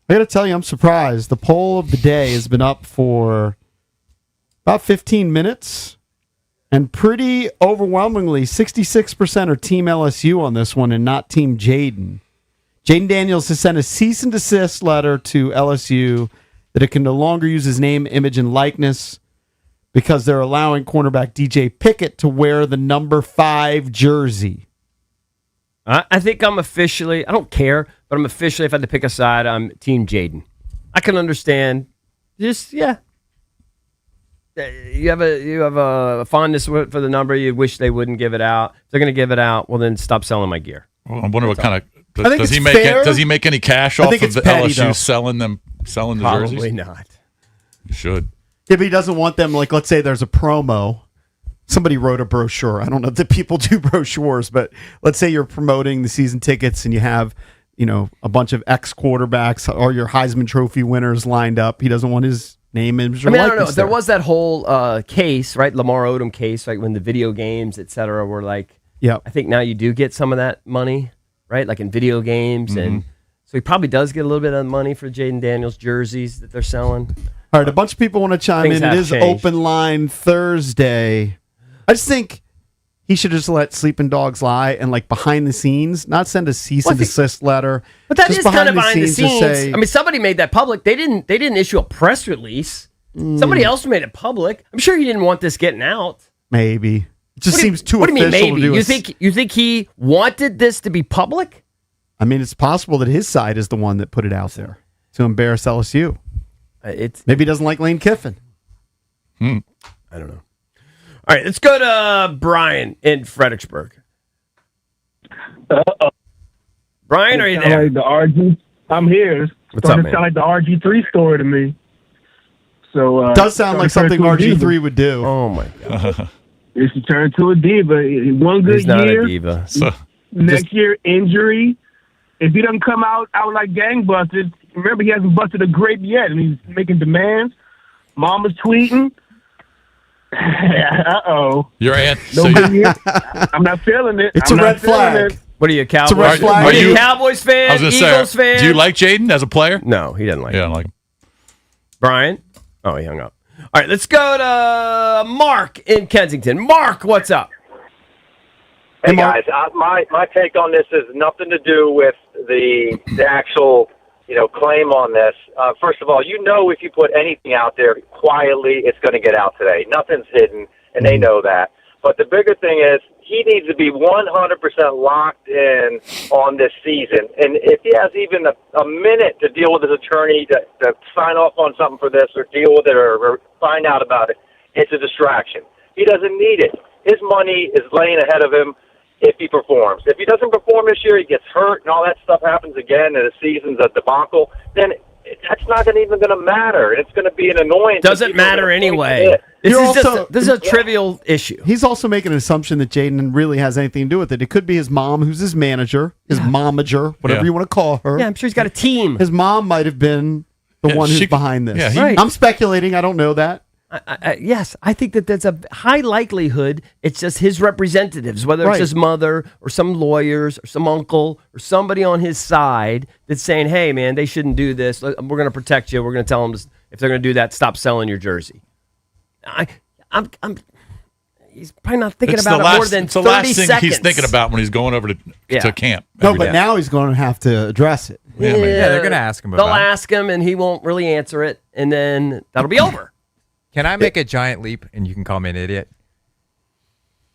I got to tell you, I'm surprised. The poll of the day has been up for about 15 minutes, and pretty overwhelmingly, 66% are Team LSU on this one and not Team Jayden. Jayden Daniels has sent a cease and desist letter to LSU that it can no longer use his name, image, and likeness because they're allowing cornerback DJ Pickett to wear the number 5 jersey. I think I'm officially, I don't care, but I'm officially, if I had to pick a side, I'm Team Jayden. I can understand. Just, yeah. You have a fondness for the number. You wish they wouldn't give it out. If they're going to give it out, well, then stop selling my gear. Well, I wonder what kind of I think does he it's make? fair. Does he make any cash I off think of it's the petty, LSU though. selling the Probably jerseys? not. You should. Yeah, but he doesn't want them, like, let's say there's a promo. Somebody wrote a brochure. I don't know if people do brochures, but let's say you're promoting the season tickets and you have, a bunch of ex-quarterbacks or your Heisman Trophy winners lined up. He doesn't want his name, image, or I mean, I don't know. likeness There there. was that whole case, right? Lamar Odom case, like when the video games, et cetera, were like, Yep. I think now you do get some of that money, right? Like in video games. And so he probably does get a little bit of money for Jayden Daniels jerseys that they're selling. All right, a bunch of people want to chime Things in. It have is changed. open line Thursday. I just think he should just let sleeping dogs lie and, like, behind the scenes, not send a cease and desist letter. But that Just is kind of behind the just scenes. say- I mean, somebody made that public. They didn't issue a press release. Somebody else made it public. I'm sure he didn't want this getting out. maybe it just What do you- seems too What do you mean official maybe? to do. You think he wanted this to be public? I mean, it's possible that his side is the one that put it out there to embarrass LSU. It's Maybe he doesn't like Lane Kiffin. I don't know. All right, let's go to Brian in Fredericksburg. Brian, are you Sound there? like the RG. I'm here. It's What's starting up, to man? sound like the RG3 story to me. So Does sound like something RG3 RG3 would do. Oh my God, It should turn to a diva. One good he's not year, a diva. So next year injury. If he doesn't come out like gangbusters, remember he hasn't busted a grape yet, and he's making demands. Mama's tweeting. Uh-oh. your aunt. No So good year. I'm not feeling it. It's I'm a not red feeling flag. it. What are you, a Cowboys? a red flag. Are you Are a you- Cowboys fan? I was going to Eagles say, fan? do you like Jayden as a player? No, he doesn't like Yeah, it. I like him. Brian? Oh, he hung up. All right, let's go to Mark in Kensington. Mark, what's up? Hey guys, my take on this is nothing to do with the actual claim on this. First of all, if you put anything out there quietly, it's going to get out today. Nothing's hidden, and they know that. But the bigger thing is he needs to be 100% locked in on this season. And if he has even a minute to deal with his attorney to sign off on something for this or deal with it or find out about it, it's a distraction. He doesn't need it. His money is laying ahead of him if he performs. If he doesn't perform this year, he gets hurt and all that stuff happens again and the season's a debacle, then that's not even going to matter. And it's going to be an annoyance. Doesn't matter anyway. This You're is, also- this is a trivial issue. He's also making an assumption that Jayden really has anything to do with it. It could be his mom, who's his manager, his momager, whatever Yeah. you want to call her. Yeah, I'm sure he's got a team. His mom might have been the Yeah, one who's she- behind this. yeah, Right. I'm speculating. I don't know that. Yes, I think that there's a high likelihood it's just his representatives, whether it's Right. his mother or some lawyers or some uncle or somebody on his side that's saying, hey, man, they shouldn't do this. We're going to protect you. We're going to tell them if they're going to do that, stop selling your jersey. He's probably not thinking It's about the it last, more than it's the 30 last thing seconds. he's thinking about when he's going over Yeah. to camp. No, every but day. now he's going to have to address it. Yeah, man. Yeah, they're gonna ask him They'll about it. ask him, and he won't really answer it, and then that'll be over. Can I make a giant leap, and you can call me an idiot?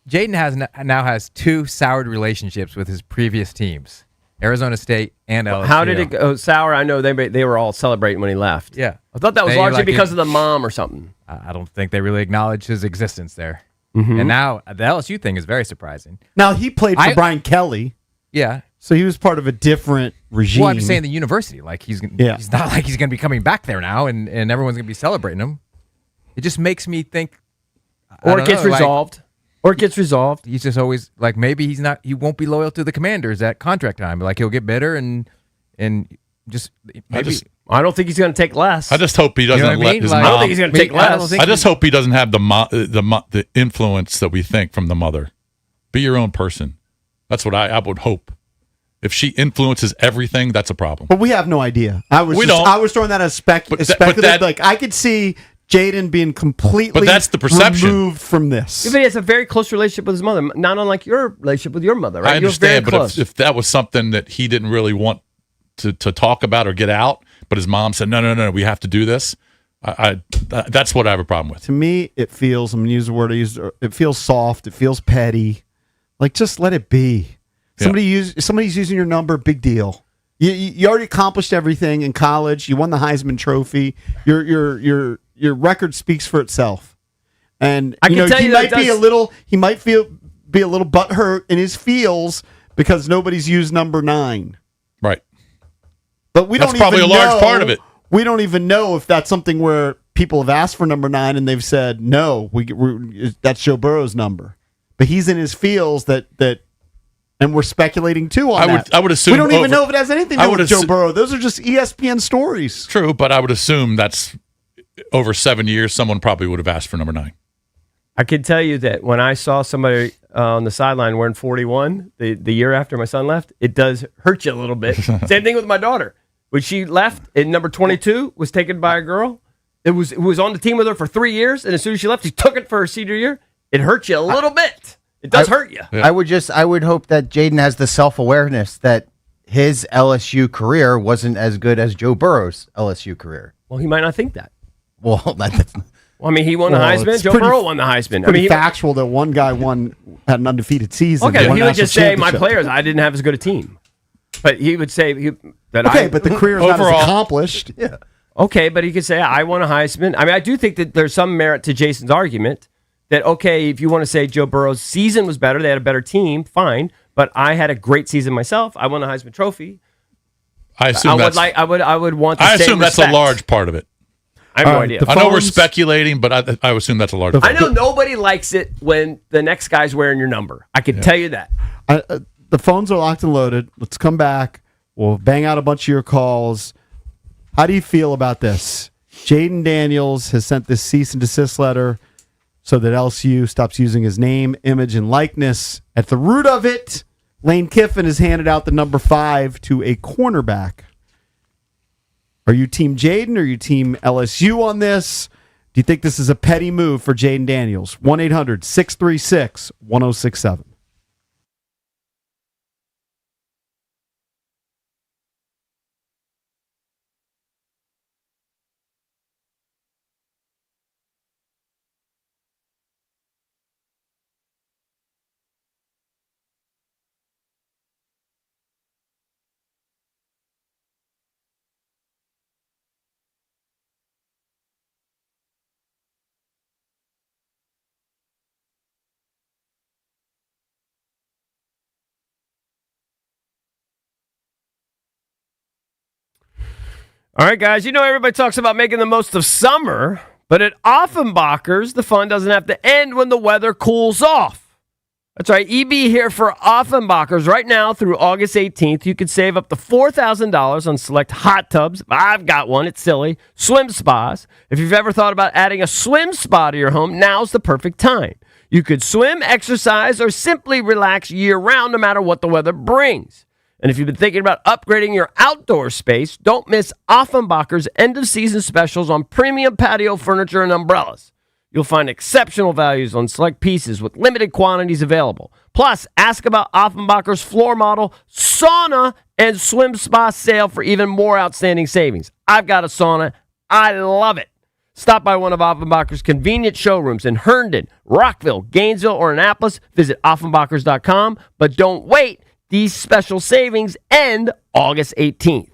Jayden now has 2 soured relationships with his previous teams, Arizona State and LSU. How did it go sour? I know they were all celebrating when he left. Yeah. I thought that was They, largely like, because of the mom or something. I don't think they really acknowledged his existence there. Mm-hmm. And now the LSU thing is very surprising. Now, he played for Brian Kelly, Yeah. so he was part of a different regime. Well, I'm just saying the university. Like he's Yeah. he's not like he's going to be coming back there now, and everyone's going to be celebrating him. It just makes me think, Or it gets resolved. Or it gets resolved. He's just always like maybe he won't be loyal to the Commanders at contract time. Like he'll get bitter and just maybe. I don't think he's going to take less. I just hope he doesn't You know what I let mean? his Like- mom. I don't think he's going to take I don't less. think- I just hope he doesn't have the influence that we think from the mother. Be your own person. That's what I would hope. If she influences everything, that's a problem. But we have no idea. I was throwing that as speculative. Like I could see Jaden being completely But that's the perception. removed from this. Yeah, but he has a very close relationship with his mother, not unlike your relationship with your mother, right? I understand, You're very but close. if that was something that he didn't really want to talk about or get out, but his mom said, no, we have to do this, that's what I have a problem with. To me, it feels, I'm going to use the word I used, it feels soft, it feels petty. Like, just let it be. Somebody's using your number, big deal. You already accomplished everything in college. You won the Heisman Trophy. Your record speaks for itself. And I can tell he you might that be be a little butthurt in his feels because nobody's used number 9. Right. But we That's don't probably even a large know, part of it. We don't even know if that's something where people have asked for number 9 and they've said no. That's Joe Burrow's number, but he's in his feels that, and we're speculating too on that. I would assume we don't even know if it has anything to do with Joe Burrow. Those are just ESPN stories. True, but I would assume that's over 7 years. Someone probably would have asked for number 9. I can tell you that when I saw somebody on the sideline wearing 41 the year after my son left, it does hurt you a little bit. Same thing with my daughter. When she left, and number 22 was taken by a girl. It was on the team with her for 3 years, and as soon as she left, she took it for her senior year. It hurt you a little bit. It does hurt you. Yeah. I would hope that Jaden has the self-awareness that his LSU career wasn't as good as Joe Burrow's LSU career. Well, he might not think that. Well, that's... Well, I mean, he won the Heisman. Joe Burrow won the Heisman. It's pretty factual that one guy had an undefeated season. Okay, won he would just say, my championship. players, I didn't have as good a team. But he would say that Okay, but the career is not as accomplished. Yeah. Okay, but he could say, I won a Heisman. I mean, I do think that there's some merit to Jason's argument that, okay, if you want to say Joe Burrow's season was better, they had a better team, fine. But I had a great season myself. I won the Heisman Trophy. I assume I would want the I same assume that's respect. a large part of it. I have no idea. I know we're speculating, but I assume that's a large part. I know nobody likes it when the next guy's wearing your number. I can tell you that. The phones are locked and loaded. Let's come back. We'll bang out a bunch of your calls. How do you feel about this? Jaden Daniels has sent this cease and desist letter so that LSU stops using his name, image, and likeness. At the root of it, Lane Kiffin has handed out the number 5 to a cornerback. Are you team Jaden or are you team LSU on this? Do you think this is a petty move for Jaden Daniels? 1-800-636-1067. All right, guys, you know everybody talks about making the most of summer, but at Offenbachers, the fun doesn't have to end when the weather cools off. That's right, EB here for Offenbachers. Right now through August 18th, you could save up to $4,000 on select hot tubs. I've got one, it's silly. Swim spas. If you've ever thought about adding a swim spa to your home, now's the perfect time. You could swim, exercise, or simply relax year-round no matter what the weather brings. And if you've been thinking about upgrading your outdoor space, don't miss Offenbacher's end-of-season specials on premium patio furniture and umbrellas. You'll find exceptional values on select pieces with limited quantities available. Plus, ask about Offenbacher's floor model, sauna, and swim spa sale for even more outstanding savings. I've got a sauna. I love it. Stop by one of Offenbacher's convenient showrooms in Herndon, Rockville, Gainesville, or Annapolis. Visit Offenbachers.com. But don't wait. These special savings end August 18th.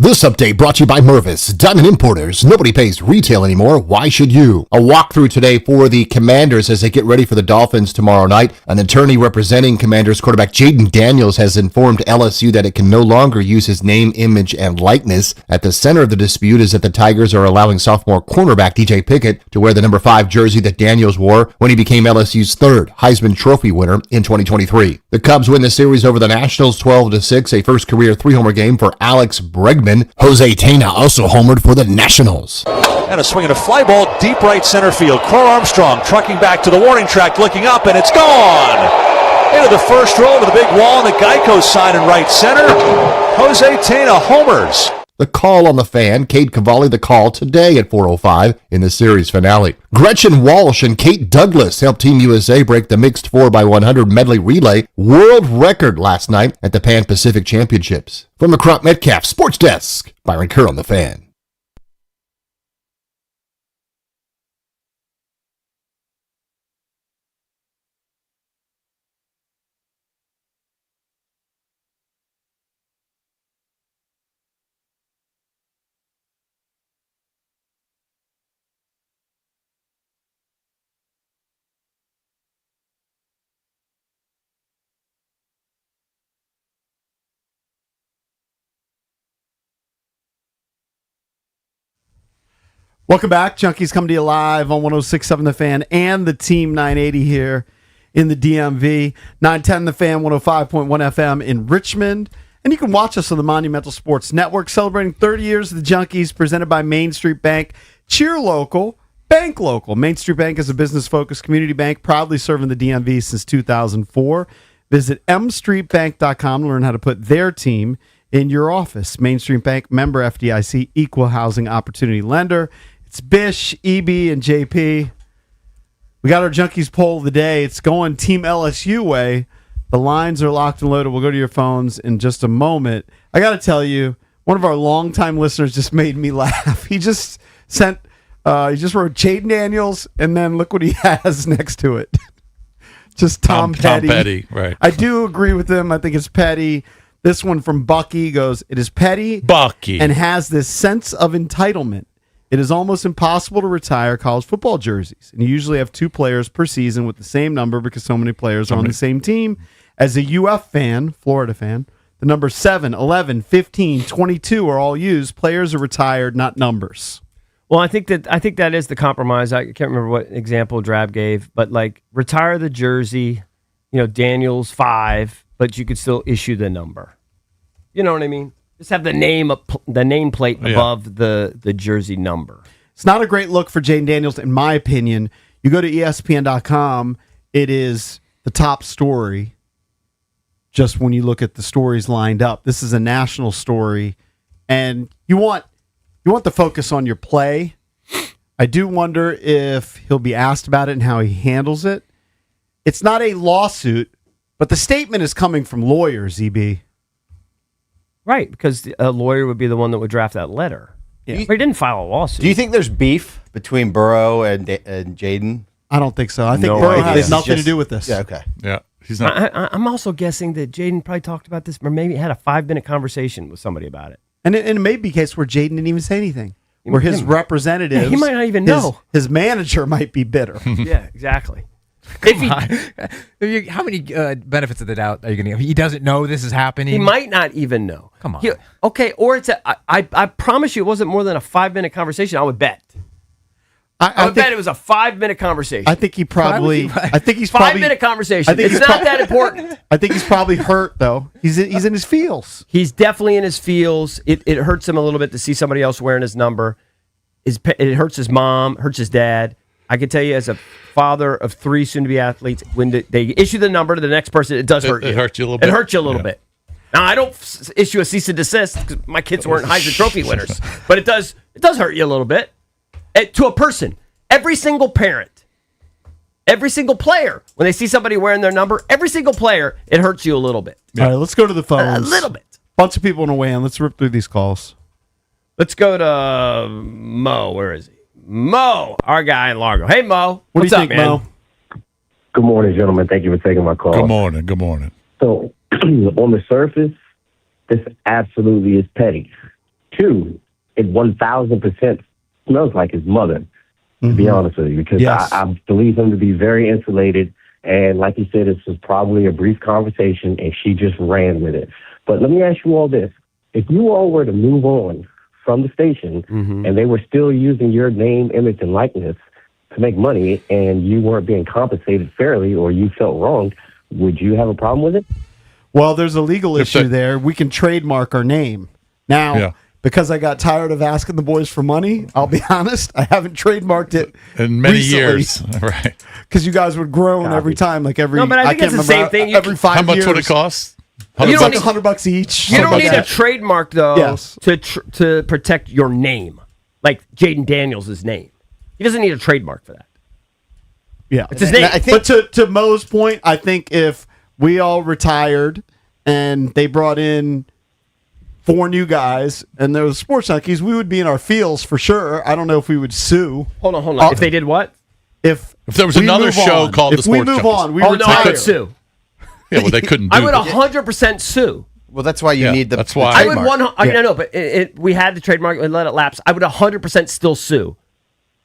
This update brought to you by Mervis, Diamond Importers. Nobody pays retail anymore. Why should you? A walkthrough today for the Commanders as they get ready for the Dolphins tomorrow night. An attorney representing Commanders quarterback Jaden Daniels has informed LSU that it can no longer use his name, image, and likeness. At the center of the dispute is that the Tigers are allowing sophomore cornerback DJ Pickett to wear the number 5 jersey that Daniels wore when he became LSU's third Heisman Trophy winner in 2023. The Cubs win the series over the Nationals 12-6, a first career 3-homer game for Alex Bregman. Jose Tena also homered for the Nationals. And a swing and a fly ball deep right center field. Crow Armstrong trucking back to the warning track, looking up, and it's gone! Into the first row of the big wall on the Geico sign in right center. Jose Tena homers. The call on the fan, Cade Cavalli, the call today at 4:05 in the series finale. Gretchen Walsh and Kate Douglas helped Team USA break the mixed 4x100 medley relay world record last night at the Pan Pacific Championships. From the Crop Metcalf Sports Desk, Byron Kerr on the Fan. Welcome back. Junkies come to you live on 106.7 The Fan and the Team 980 here in the DMV. 910 The Fan, 105.1 FM in Richmond. And you can watch us on the Monumental Sports Network, celebrating 30 years of the Junkies, presented by Main Street Bank. Cheer local, bank local. Main Street Bank is a business-focused community bank, proudly serving the DMV since 2004. Visit mstreetbank.com to learn how to put their team in your office. Main Street Bank, member FDIC, equal housing opportunity lender. It's Bish, EB, and JP. We got our Junkies poll of the day. It's going Team LSU way. The lines are locked and loaded. We'll go to your phones in just a moment. I got to tell you, one of our longtime listeners just made me laugh. He just wrote Jaden Daniels, and then look what he has next to it. Just Tom Petty. Tom Petty, right. I do agree with him. I think it's Petty. This one from Bucky goes, it is Petty. Bucky. And has this sense of entitlement. It is almost impossible to retire college football jerseys. And you usually have 2 players per season with the same number because so many players are on the same team. As a UF fan, Florida fan, the numbers 7, 11, 15, 22 are all used. Players are retired, not numbers. Well, I think that is the compromise. I can't remember what example Drab gave, but like retire the jersey, Daniels 5, but you could still issue the number. You know what I mean? Just have the nameplate above the jersey number. It's not a great look for Jaden Daniels, in my opinion. You go to ESPN.com, it is the top story. Just when you look at the stories lined up, this is a national story, and you want the focus on your play. I do wonder if he'll be asked about it and how he handles it. It's not a lawsuit, but the statement is coming from lawyers, EB. Right, because a lawyer would be the one that would draft that letter. Yeah. But he didn't file a lawsuit. Do you think there's beef between Burrow and Jaden? I don't think so. I think Burrow has nothing to do with this. Yeah, okay. Yeah, he's not. I'm also guessing that Jaden probably talked about this, or maybe had a 5-minute conversation with somebody about it. And it may be a case where Jaden didn't even say anything. Where his representatives... he might not even know. His manager might be bitter. Yeah, exactly. How many benefits of the doubt are you going to give? He doesn't know this is happening. He might not even know. Come on. Or it's I promise you it wasn't more than a 5-minute conversation. I would bet. I would bet it was a 5-minute conversation. I think he probably... I think he's 5-minute conversation. It's not that important. I think he's probably hurt, though. He's in his feels. He's definitely in his feels. It hurts him a little bit to see somebody else wearing his number. It hurts his mom, hurts his dad. I can tell you as a father of 3 soon-to-be athletes, when they issue the number to the next person, it does hurt you. It hurts you a little bit. It hurts you a little bit. Now, I don't issue a cease and desist because my kids weren't Heisman Trophy winners, but it does hurt you a little bit. To a person, every single parent, every single player, when they see somebody wearing their number, every single player, it hurts you a little bit. Yeah. All right, let's go to the phones. A little bit. Bunch of people in a way, and let's rip through these calls. Let's go to Mo. Where is he? Mo, our guy in Largo. Hey, Mo. What's up, think, man? Mo? Good morning, gentlemen. Thank you for taking my call. Good morning. Good morning. So, on the surface, this absolutely is petty. 2, it 1,000% smells like his mother, to be honest with you, because Yes. I believe him to be very insulated. And like you said, this was probably a brief conversation, and she just ran with it. But let me ask you all this. If you all were to move on from the station and they were still using your name, image, and likeness to make money, and you weren't being compensated fairly or you felt wronged, would you have a problem with it? Well, there's a legal If issue the- there. We can trademark our name. Now, Yeah. because I got tired of asking the boys for money, I'll be honest, I haven't trademarked it In many recently. years, right? Because you guys would groan every time, like every. No, but I think can't it's the remember, same thing. You Every can- 5 How much years. would it cost? You It's don't like need- $100 each. You don't something need like a that. trademark though Yes. to protect your name, like Jaden Daniels' name. He doesn't need a trademark for that. Yeah, It's his name. I think- but to Mo's point, I think if we all retired and they brought in 4 new guys and there was sports junkies, we would be in our feels for sure. I don't know if we would sue. Hold on. If they did what? If If there was we another move show on, called if The we Sports move Junkies. on, we Oh no, I retire. would sue. Yeah, well, they couldn't do I would that. 100% sue. Well, that's why you Yeah, need the. that's the why. I would trademark. I know, but we had the trademark and let it lapse. I would 100% still sue.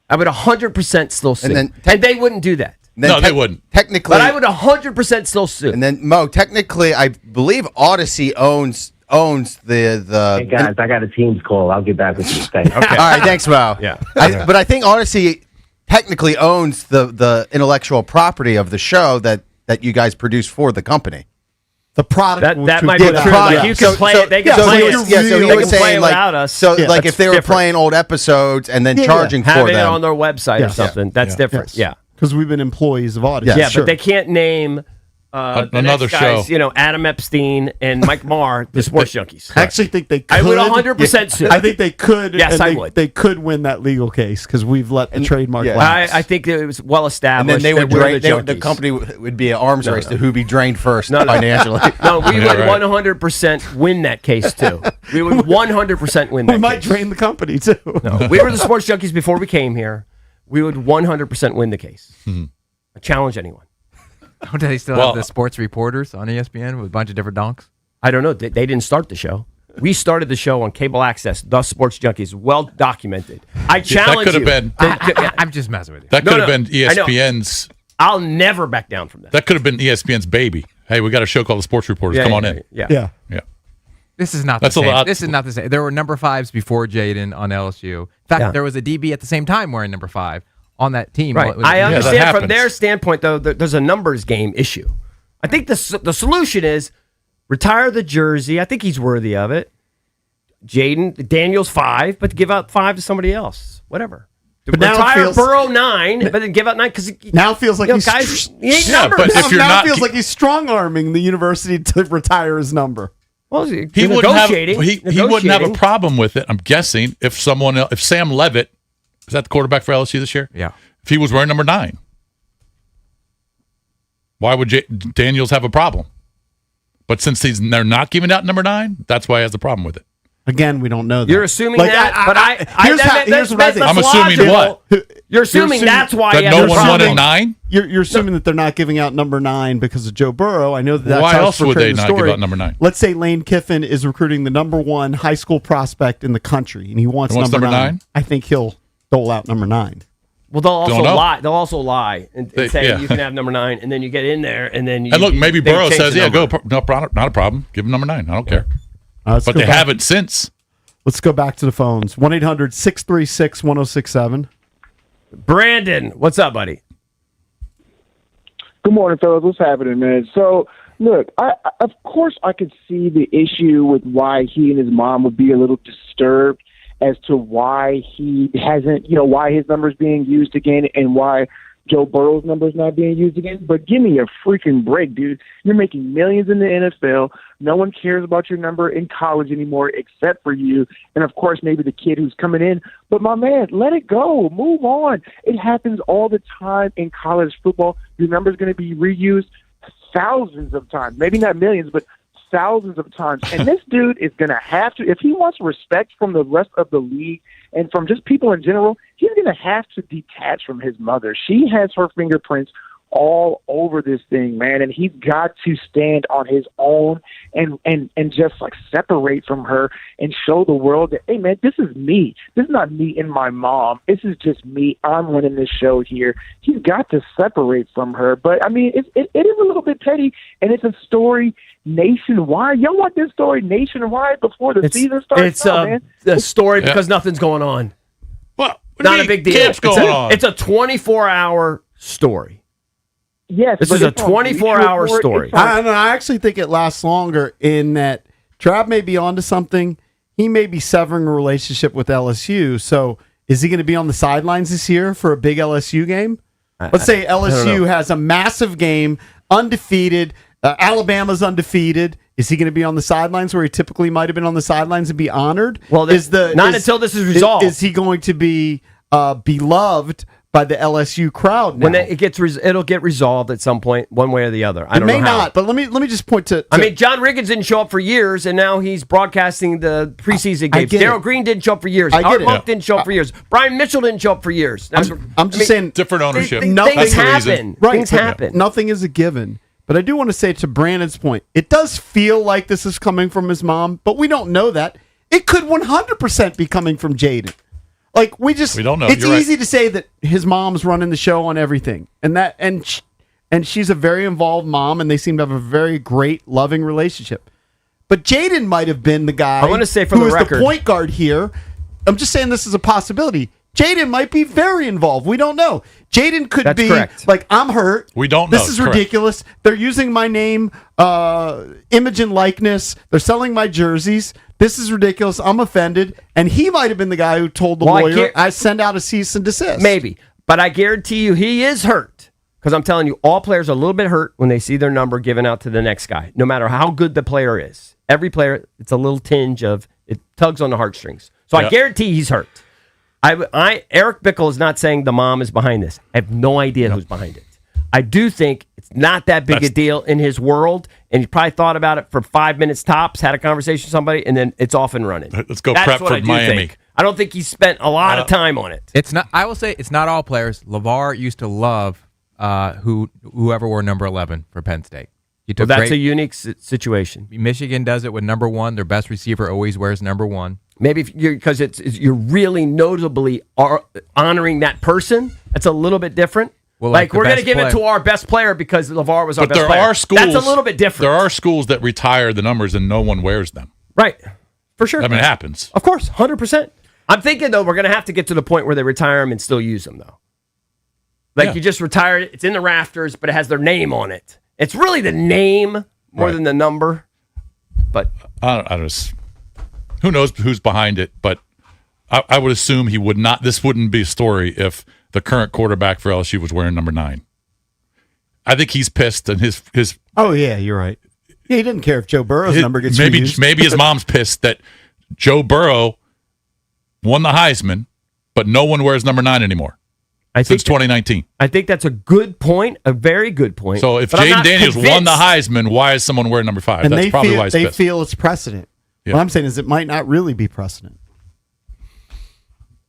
I would 100% still sue, And and, then they wouldn't do that. Then No, they wouldn't. Technically, But I would 100% still sue. And then Mo, technically, I believe Odyssey owns the. Hey, guys, I got a Teams call. I'll get back with you. Thanks. All right, thanks, Mo. Yeah. But I think Odyssey technically owns the intellectual property of the show that you guys produce for the company. The product That which we might put be out. true. Like Yeah. you can play it. They can yeah, play so it. you're Yeah, so he They was can play saying it like, without us. so Yeah, like that's if they were different. playing old episodes and then Yeah, charging for Having it them. on their website or Yes. something. That's different. Yes. Yeah. Because we've been employees of Odyssey. Yeah, sure. but they can't name the Another next guys, show. You know, Adam Epstein and Mike Marr, the sports junkies. I actually think they could. I would 100% sue. I think they could. Yes, and I they, would. They could win that legal case because we've let the trademark yeah. lapse. I think it was well established. and then they would that we're drain. The junkies. company would be an arms race to who be drained first No. financially. No, we Yeah, would right. 100% win that case too. We would 100% win that we might case. drain the company too. No, we were the sports junkies before we came here. We would 100% win the case. I challenge anyone. Don't they still Well- have the sports reporters on ESPN with a bunch of different donks? I don't know. They didn't start the show. We started the show on cable access. The Sports Junkies, well documented. I challenge could have you. been- I'm just messing with you. That No, could have no, been I know. ESPN's. I'll never back down from that. That could have been ESPN's baby. Hey, we got a show called The Sports Reporters. Yeah, Come yeah, on yeah, in. Yeah. Yeah. Yeah. This is not That's the a same. lot. This is not the same. There were number 5s before Jaden on LSU. In fact, Yeah. there was a DB at the same time wearing number 5 on that team. Right. Was- I that understand from happens. their standpoint, though, there's a numbers game issue. I think the solution is retire the jersey. I think he's worthy of it. Jaden Daniels 5, but give out 5 to somebody else. Whatever. But now it retire feels- Burrow 9, but then give out 9 because Now it feels like he's guys. He ain't Yeah, numbers. but if you're now not- it feels like he's strong arming the university to retire his number. Well, He wouldn't have. negotiating. He wouldn't have a Negotiating. problem with it. I'm guessing if if Sam Levitt is that the quarterback for LSU this year? Yeah. If he was wearing number 9, why would Daniels have a problem? But since they're not giving out number 9, that's why he has a problem with it. Again, we don't know that. You're assuming Like, that, but here's what I think. I'm assuming what? You're You're assuming assuming that's why That you no have a one problem. wanted 9. You're assuming that they're not giving out number 9 because of Joe Burrow. I know that that's Why how else it's would they portrayed in the not give story. out number 9? Let's say Lane Kiffin is recruiting the number 1 high school prospect in the country, and he wants, He wants number number 9. 9? I think he'll dole out number 9. Well, they'll also Don't know. lie. They'll also lie and say yeah. you can have number 9, and then you get in there, and then you. And look, maybe they Burrow change says, the "Yeah, number. go, not a problem. Give him number 9. I don't care." Let's But go they back. haven't since. Let's go back to the phones. 1-800-636-1067. Brandon, what's up, buddy? Good morning, fellas. What's happening, man? So, look, I of course I could see the issue with why he and his mom would be a little disturbed as to why he hasn't, why his number's being used again and why Joe Burrow's number's not being used again. But give me a freaking break, dude. You're making millions in the NFL. No one cares about your number in college anymore except for you. And, of course, maybe the kid who's coming in. But, my man, let it go. Move on. It happens all the time in college football. Your number's going to be reused thousands of times. Maybe not millions, but thousands of times. And this dude is going to have to, if he wants respect from the rest of the league and from just people in general, he's going to have to detach from his mother. She has her fingerprints all over this thing, man, and he's got to stand on his own and just like separate from her and show the world that, hey, man, this is me. This is not me and my mom. This is just me. I'm running this show here. He's got to separate from her. But I mean, it is a little bit petty, and it's a story nationwide. Y'all want this story nationwide before the season starts? It's a story because nothing's going on. Well, not a big deal. Camp's going on. It's a 24-hour story. Yes, this is a 24-hour story. I don't know. I actually think it lasts longer in that Trav may be onto something. He may be severing a relationship with LSU. So is he going to be on the sidelines this year for a big LSU game? Let's say LSU has a massive game, undefeated. Alabama's undefeated. Is he going to be on the sidelines where he typically might have been on the sidelines and be honored? Well, until this is resolved. Is he going to be beloved by the LSU crowd now? When it'll get resolved at some point, one way or the other. I don't know how. It may not, but let me just point to I mean, John Riggins didn't show up for years, and now he's broadcasting the preseason games. Daryl Green didn't show up for years. Art Monk didn't show up for years. Brian Mitchell didn't show up for years. I'm just saying, different ownership. Things happen. Right, things happen. Nothing is a given. But I do want to say, to Brandon's point, it does feel like this is coming from his mom, but we don't know that. It could 100% be coming from Jaden. Like, we don't know. It's easy to say that his mom's running the show on everything, and she's a very involved mom, and they seem to have a very great, loving relationship. But Jaden might have been the guy. I want to say for who the is record, the point guard here. I'm just saying this is a possibility. Jaden might be very involved. We don't know. Jaden could be correct. Like, I'm hurt. We don't know. This is ridiculous. They're using my name, image and likeness. They're selling my jerseys. This is ridiculous. I'm offended. And he might have been the guy who told the lawyer, I send out a cease and desist. Maybe. But I guarantee you he is hurt. Because I'm telling you, all players are a little bit hurt when they see their number given out to the next guy, no matter how good the player is. Every player, it's a little tinge of, it tugs on the heartstrings. So I guarantee he's hurt. Eric Bickle is not saying the mom is behind this. I have no idea who's behind it. I do think it's not that big a deal in his world, and he probably thought about it for 5 minutes tops, had a conversation with somebody, and then it's off and running. Let's go prep for Miami. Think. I don't think he spent a lot of time on it. It's not. I will say it's not all players. LeVar used to love whoever wore number 11 for Penn State. Well, that's a unique situation. Michigan does it with number 1. Their best receiver always wears number 1. Maybe because you're really notably honoring that person. That's a little bit different. Well, like we're going to give it to our best player because LeVar was our best player. But there are schools. That's a little bit different. There are schools that retire the numbers and no one wears them. Right. For sure. I mean, it happens. Of course, 100%. I'm thinking, though, we're going to have to get to the point where they retire them and still use them, though. Like you just retired it. It's in the rafters, but it has their name on it. It's really the name more than the number. But I don't. Who knows who's behind it? But I would assume he would not. This wouldn't be a story if the current quarterback for LSU was wearing number 9. I think he's pissed, and his. Oh yeah, you're right. Yeah, he didn't care if Joe Burrow's number gets reused. Maybe his mom's pissed that Joe Burrow won the Heisman, but no one wears number 9 anymore. Since 2019. I think that's a good point, a very good point. So if Jaden Daniels won the Heisman, why is someone wearing number 5? And that's probably why he's they pissed. feel it's precedent. Yeah. What I'm saying is it might not really be precedent.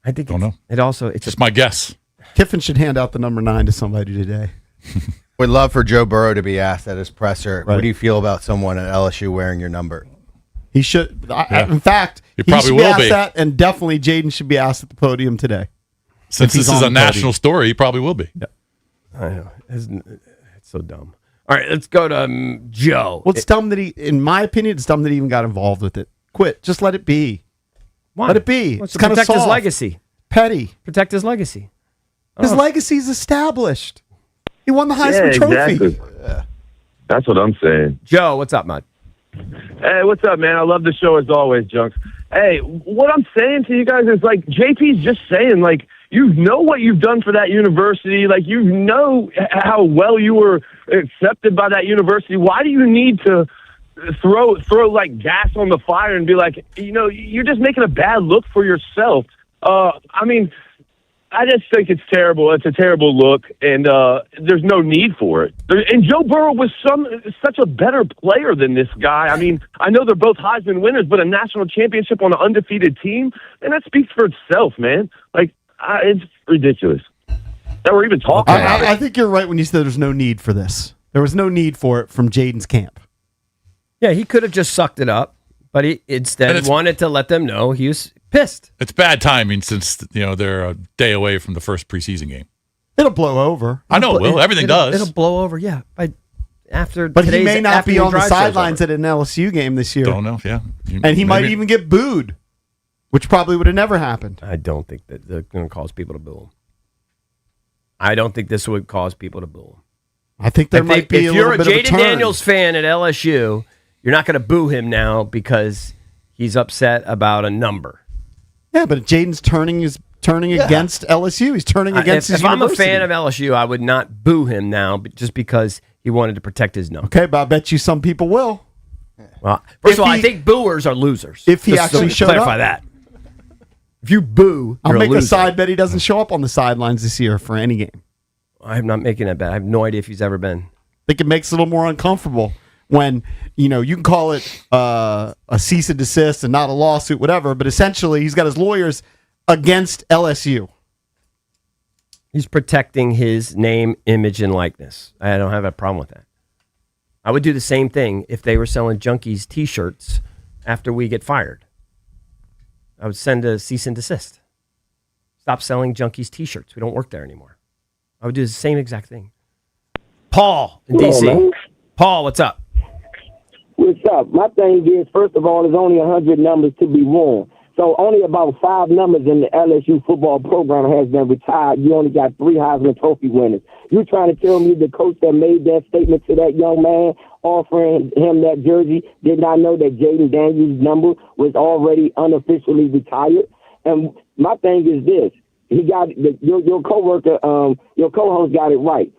I think don't know. It's just my guess. Kiffin should hand out the number 9 to somebody today. Would love for Joe Burrow to be asked at his presser, what do you feel about someone at LSU wearing your number? He should. In fact, he probably should will be asked be. that, and definitely Jaden should be asked at the podium today. Since this is a national story, he probably will be. Yeah. I know. It's so dumb. All right, let's go to Joe. Well, it's dumb that in my opinion, it's dumb that he even got involved with it. Quit. Just let it be. Why? Let it be. Wants It's to kind of protect his soft. legacy. Petty. Protect his legacy. His legacy's established. He won the Heisman Trophy. Exactly. That's what I'm saying. Joe, what's up, man? Hey, what's up, man? I love the show as always, Junks. Hey, what I'm saying to you guys is, like, JP's just saying, like, you know what you've done for that university. Like, you know how well you were accepted by that university. Why do you need to throw like gas on the fire and be like, you know, you're just making a bad look for yourself? I mean, I just think it's terrible. It's a terrible look, and there's no need for it. And Joe Burrow was such a better player than this guy. I mean, I know they're both Heisman winners, but a national championship on an undefeated team, and that speaks for itself, man. Like, it's ridiculous. that we're even talking about it. I think you're right when you said there's no need for this. There was no need for it from Jaden's camp. Yeah, he could have just sucked it up, but he instead wanted to let them know he was pissed. It's bad timing since they're a day away from the first preseason game. It'll blow over. I know it will. Everything does. It'll blow over, yeah. But he may not be on the sidelines at an LSU game this year. Don't know, yeah. And he might even get booed, which probably would have never happened. I don't think that they're going to cause people to boo him. I don't think this would cause people to boo him. I think there might be a little bit of a turn. If you're a Jaden Daniels fan at LSU, you're not going to boo him now because he's upset about a number. Yeah, but Jaden's turning against LSU. He's turning against his university. If I'm a fan of LSU, I would not boo him now just because he wanted to protect his number. Okay, but I bet you some people will. Well, first of all, I think booers are losers. If he actually showed up. Clarify that. If you boo, I'll you're make a loser. a side bet he doesn't show up on the sidelines this year for any game. I'm not making that bet. I have no idea if he's ever been. I think it makes it a little more uncomfortable when, you can call it a cease and desist and not a lawsuit, whatever, but essentially he's got his lawyers against LSU. He's protecting his name, image, and likeness. I don't have a problem with that. I would do the same thing if they were selling Junkies T-shirts after we get fired. I would send a cease and desist. Stop selling Junkies T-shirts. We don't work there anymore. I would do the same exact thing. Paul in D.C. Paul, what's up? What's up? My thing is, first of all, there's only 100 numbers to be worn. So only about 5 numbers in the LSU football program has been retired. You only got 3 Heisman Trophy winners. You trying to tell me the coach that made that statement to that young man offering him that jersey did not know that Jaden Daniels' number was already unofficially retired? And my thing is this. He got your coworker, your co-host got it right.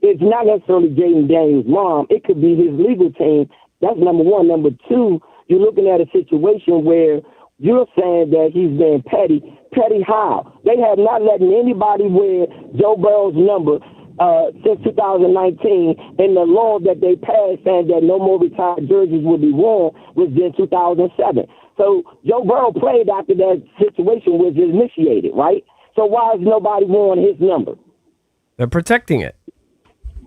It's not necessarily Jaden Daniels' mom. It could be his legal team. That's number one. Number two, you're looking at a situation where you're saying that he's being petty. Petty how? They have not letting anybody wear Joe Burrow's number since 2019, and the law that they passed saying that no more retired jerseys will be worn was in 2007. So Joe Burrow played after that situation was initiated, right? So why is nobody wearing his number? They're protecting it.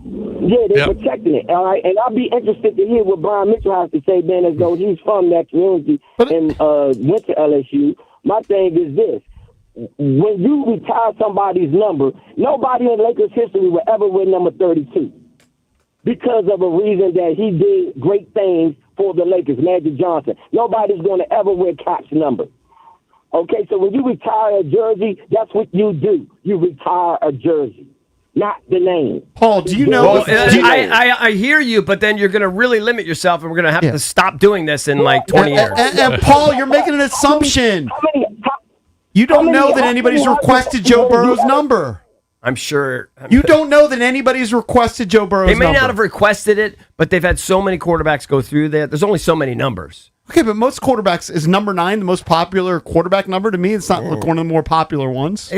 Yeah, they're protecting it. All right, and I'll be interested to hear what Brian Mitchell has to say, Ben, as though he's from that community and went to LSU. My thing is this. When you retire somebody's number, nobody in Lakers history will ever wear number 32 because of a reason that he did great things for the Lakers, Magic Johnson. Nobody's going to ever wear Cap's number. Okay, so when you retire a jersey, that's what you do. You retire a jersey, not the name. Paul, do you know? I hear you, but then you're going to really limit yourself, and we're going to have to stop doing this in like 20 years. And Paul, you're making an assumption. You don't know that anybody's requested Joe Burrow's number. I'm sure. You don't know that anybody's requested Joe Burrow's number. They may not have requested it, but they've had so many quarterbacks go through there. There's only so many numbers. Okay, but most quarterbacks, is number 9 the most popular quarterback number? To me, it's not like one of the more popular ones.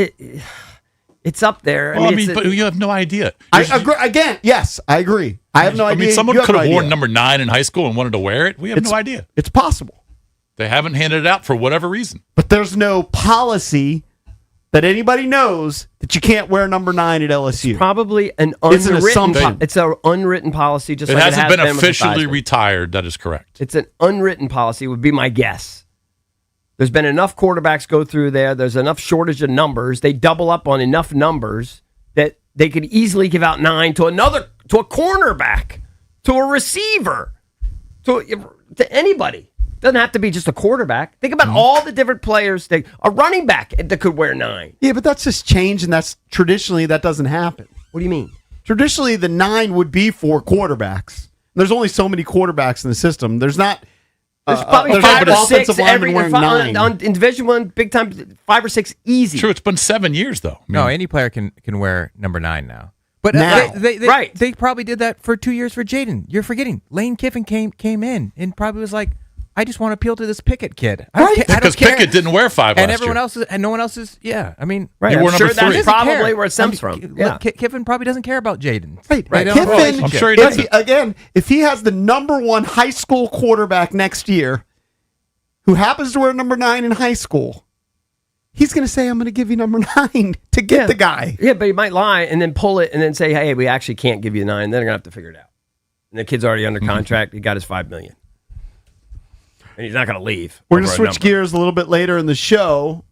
It's up there. Well, but you have no idea. I agree. Again, yes, I agree. I have no idea. I mean, someone You have could no have worn idea. number 9 in high school and wanted to wear it. We have no idea. It's possible. They haven't handed it out for whatever reason. But there's no policy that anybody knows that you can't wear number 9 at LSU. It's probably an It's an unwritten assumption. It's an unwritten policy. Just It like hasn't it has been with the officially Heisman. retired. That is correct. It's an unwritten policy, would be my guess. There's been enough quarterbacks go through there. There's enough shortage of numbers. They double up on enough numbers that they could easily give out 9 to a cornerback, to a receiver, to anybody. Doesn't have to be just a quarterback. Think about all the different players. A running back that could wear 9. Yeah, but that's just change, and that's traditionally that doesn't happen. What do you mean? Traditionally, the 9 would be for quarterbacks. There's only so many quarterbacks in the system. There's not. There's probably there's 5 not or 6 offensive linemen every wearing on 9. in Division 1, big time, 5 or 6 easy. True, it's been 7 years though. No, any player can wear number 9 now. But Now. they probably did that for 2 years for Jaden. You're forgetting. Lane Kiffin came in and probably was like, I just want to appeal to this Pickett kid. I don't Because care. Pickett didn't wear 5 and last everyone year. else is, and no one else is. Yeah, I mean, Right, He I'm wore sure number 3. that's probably where it stems from. Yeah. Kiffin probably doesn't care about Jaden. Right. They don't have a Kiffin, relationship. I'm sure he if doesn't. again, if he has the number 1 high school quarterback next year, who happens to wear number 9 in high school, he's going to say, I'm going to give you number 9 to get the guy. Yeah, but he might lie and then pull it and then say, hey, we actually can't give you 9. Then they're going to have to figure it out. And the kid's already under contract. He got his $5 million. And he's not going to leave. We're going to switch gears a little bit later in the show.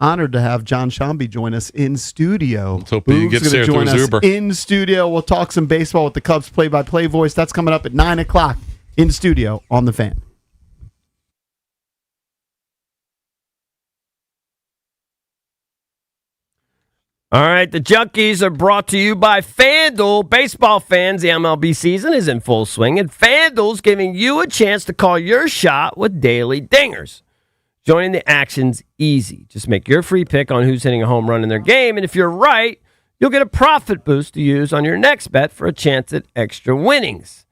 Honored to have John Shambi join us in studio. Let's hope he gets there through his Uber. In studio. We'll talk some baseball with the Cubs play-by-play voice. That's coming up at 9 o'clock in studio on The Fan. All right, the Junkies are brought to you by FanDuel. Baseball fans, the MLB season is in full swing, and FanDuel's giving you a chance to call your shot with daily dingers. Joining the action's easy. Just make your free pick on who's hitting a home run in their game, and if you're right, you'll get a profit boost to use on your next bet for a chance at extra winnings.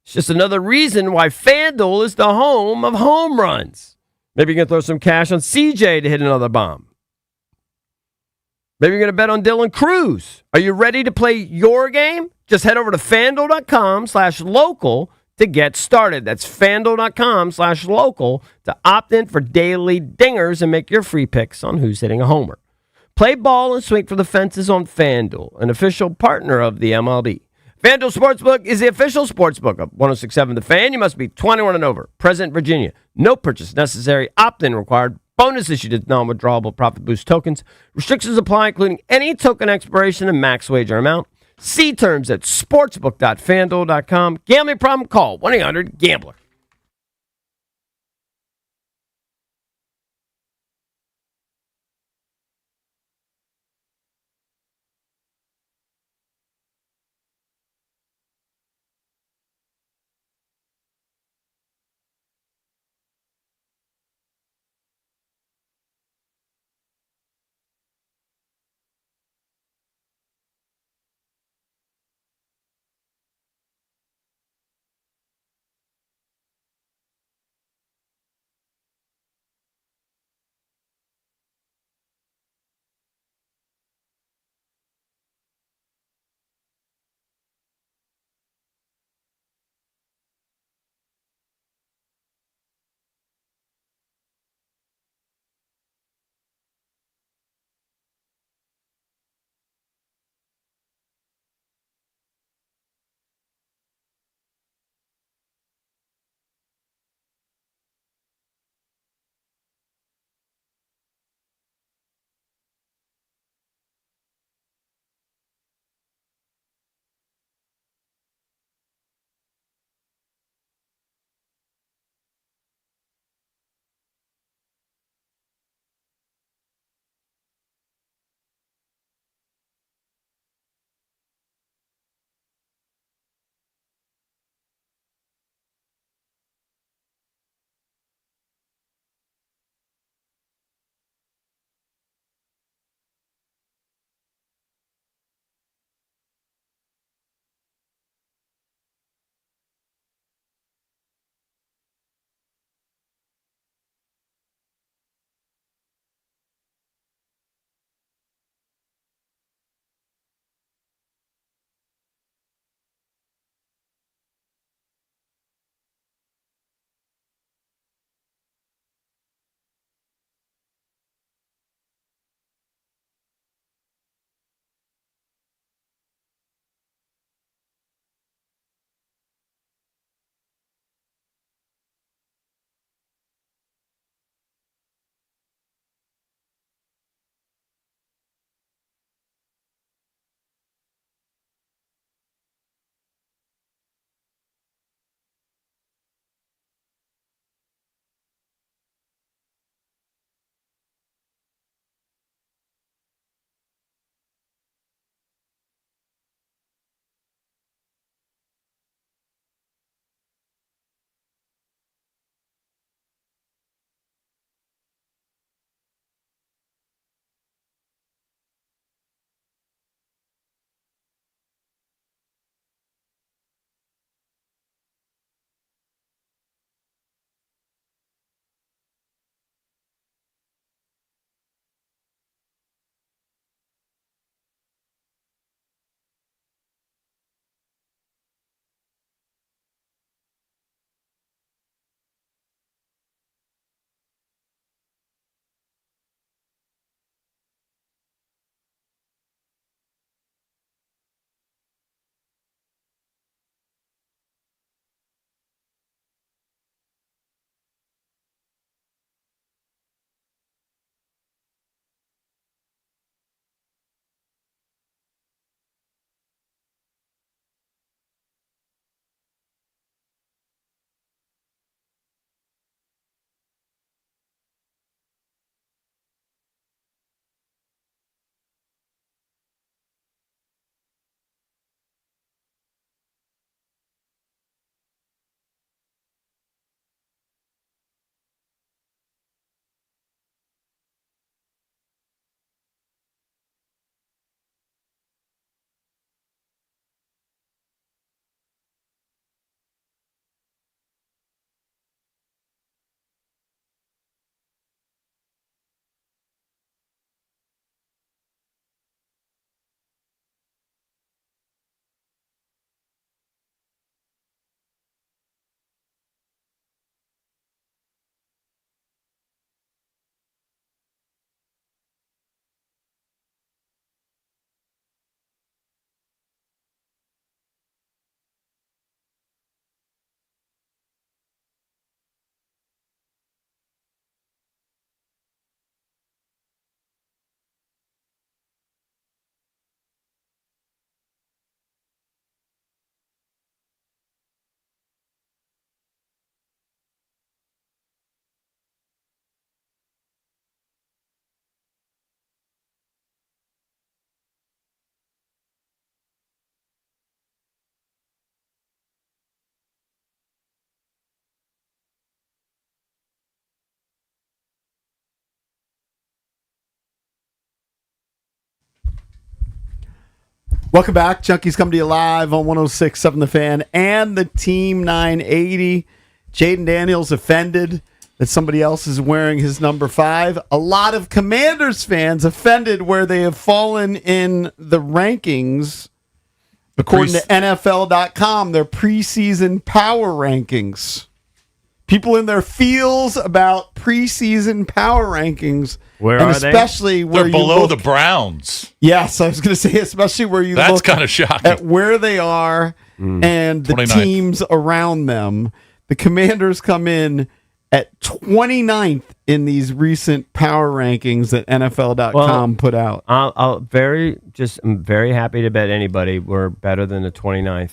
It's just another reason why FanDuel is the home of home runs. Maybe you're going to throw some cash on CJ to hit another bomb. Maybe you're going to bet on Dylan Cruz. Are you ready to play your game? Just head over to FanDuel.com/local to get started. That's FanDuel.com/local to opt in for daily dingers and make your free picks on who's hitting a homer. Play ball and swing for the fences on FanDuel, an official partner of the MLB. FanDuel Sportsbook is the official sportsbook of 106.7 The Fan. You must be 21 and over. Present Virginia. No purchase necessary. Opt-in required. Bonus issued as non-withdrawable profit boost tokens. Restrictions apply, including any token expiration and max wager amount. See terms at sportsbook.fanduel.com. Gambling problem? Call 1-800-GAMBLER. Welcome back. Junkies come to you live on 106.7 The Fan and the Team 980. Jaden Daniels offended that somebody else is wearing his number 5. A lot of Commanders fans offended where they have fallen in the rankings. According to NFL.com, their preseason power rankings. People in their feels about preseason power rankings. Where and are they? especially where They're you below look, the Browns. Yes, I was going to say, especially where you That's look kind of shocking. at where they are and the 29th. teams around them. The Commanders come in at 29th in these recent power rankings that NFL.com put out. I'm very happy to bet anybody we're better than the 29th.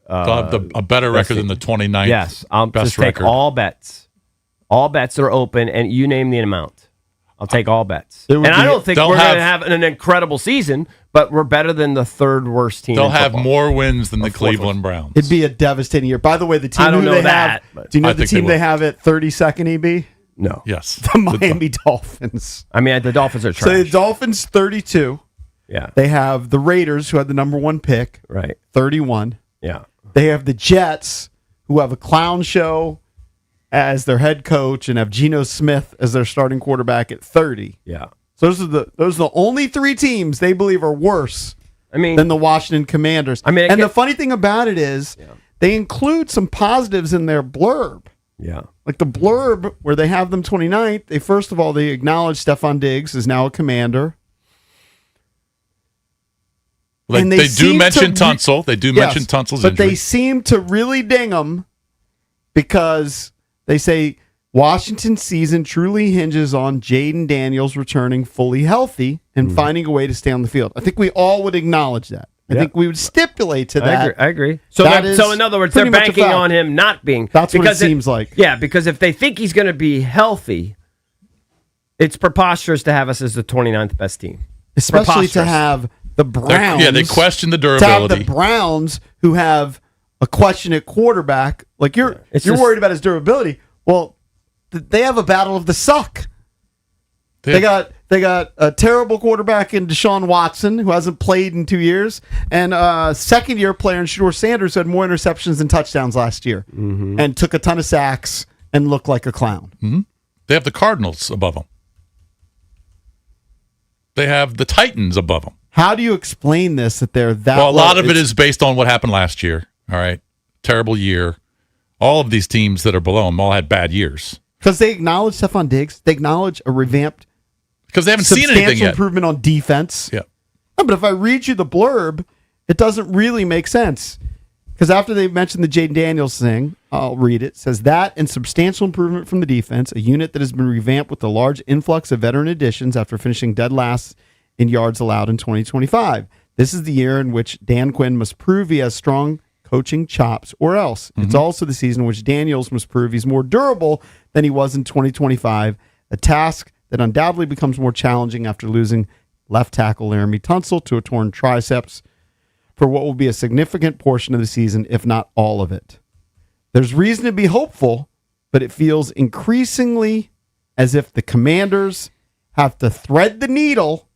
They'll have a better record than the 29th. Yes, I'll best just take record. all bets. All bets are open, and you name the amount. I'll take all bets. It would And I be- don't think they'll we're going to have- have an incredible season, but we're better than the third worst team. They'll in have football. more wins than the Cleveland Browns. It'd be a devastating year. By the way, the team I don't who know they that, have, but- do you know I the think they team they will. have at 32nd, EB? No. Yes. The Miami Dolphins. I mean, the Dolphins are So trash. the Dolphins 32. Yeah. They have the Raiders, who had the number 1 pick, Right. 31. Yeah. They have the Jets, who have a clown show as their head coach and have Geno Smith as their starting quarterback at 30. Yeah. So those are the only 3 teams they believe are worse than the Washington Commanders. The funny thing about it is they include some positives in their blurb. Yeah. Like the blurb where they have them 29th, they acknowledge Stephon Diggs is now a Commander. Well, And they do seem mention to Tunsil. They do mention Tunsil's but injury. they seem to really ding him because they say Washington's season truly hinges on Jaden Daniels returning fully healthy and finding a way to stay on the field. I think we all would acknowledge that. I think we would stipulate to that. I agree. So, so in other words, they're pretty much a banking fact. on him not being. That's what it because seems like. Yeah, because if they think he's going to be healthy, it's preposterous to have us as the 29th best team. Especially to Preposterous. have the Browns. they question the To have durability. the Browns who have a question at quarterback. Like you're It's you're just- worried about his durability. Well, they have a battle of the suck. They got a terrible quarterback in Deshaun Watson, who hasn't played in 2 years, and a second-year player in Shedeur Sanders, who had more interceptions than touchdowns last year, and took a ton of sacks and looked like a clown. Mhm. They have the Cardinals above them. They have the Titans above them. How do you explain this? That they're that? Well, a lot low? of it is based on what happened last year. All right. Terrible year. All of these teams that are below them all had bad years. Because they acknowledge Stephon Diggs. They acknowledge a revamped, because they haven't seen anything substantial yet. improvement on defense. Yeah. No, but if I read you the blurb, it doesn't really make sense. Because after they mentioned the Jaden Daniels thing, I'll read it. It says that and substantial improvement from the defense, a unit that has been revamped with a large influx of veteran additions after finishing dead last in yards allowed in 2025. This is the year in which Dan Quinn must prove he has strong coaching chops or else. It's also the season in which Daniels must prove he's more durable than he was in 2025, a task that undoubtedly becomes more challenging after losing left tackle Laramie Tunsil to a torn triceps for what will be a significant portion of the season, if not all of it. There's reason to be hopeful, but it feels increasingly as if the Commanders have to thread the needle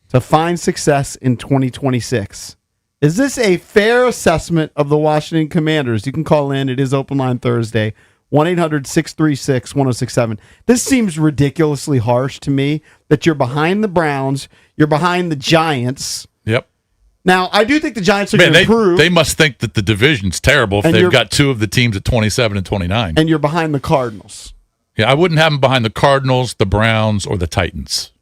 to find success in 2026. Is this a fair assessment of the Washington Commanders? You can call in. It is Open Line Thursday, 1-800-636-1067. This seems ridiculously harsh to me that you're behind the Browns, you're behind the Giants. Yep. Now, I do think the Giants are Man, going to improve. they must think that the division's terrible if And they've you're- got 2 of the teams at 27 and 29. And you're behind the Cardinals. Yeah, I wouldn't have them behind the Cardinals, the Browns, or the Titans.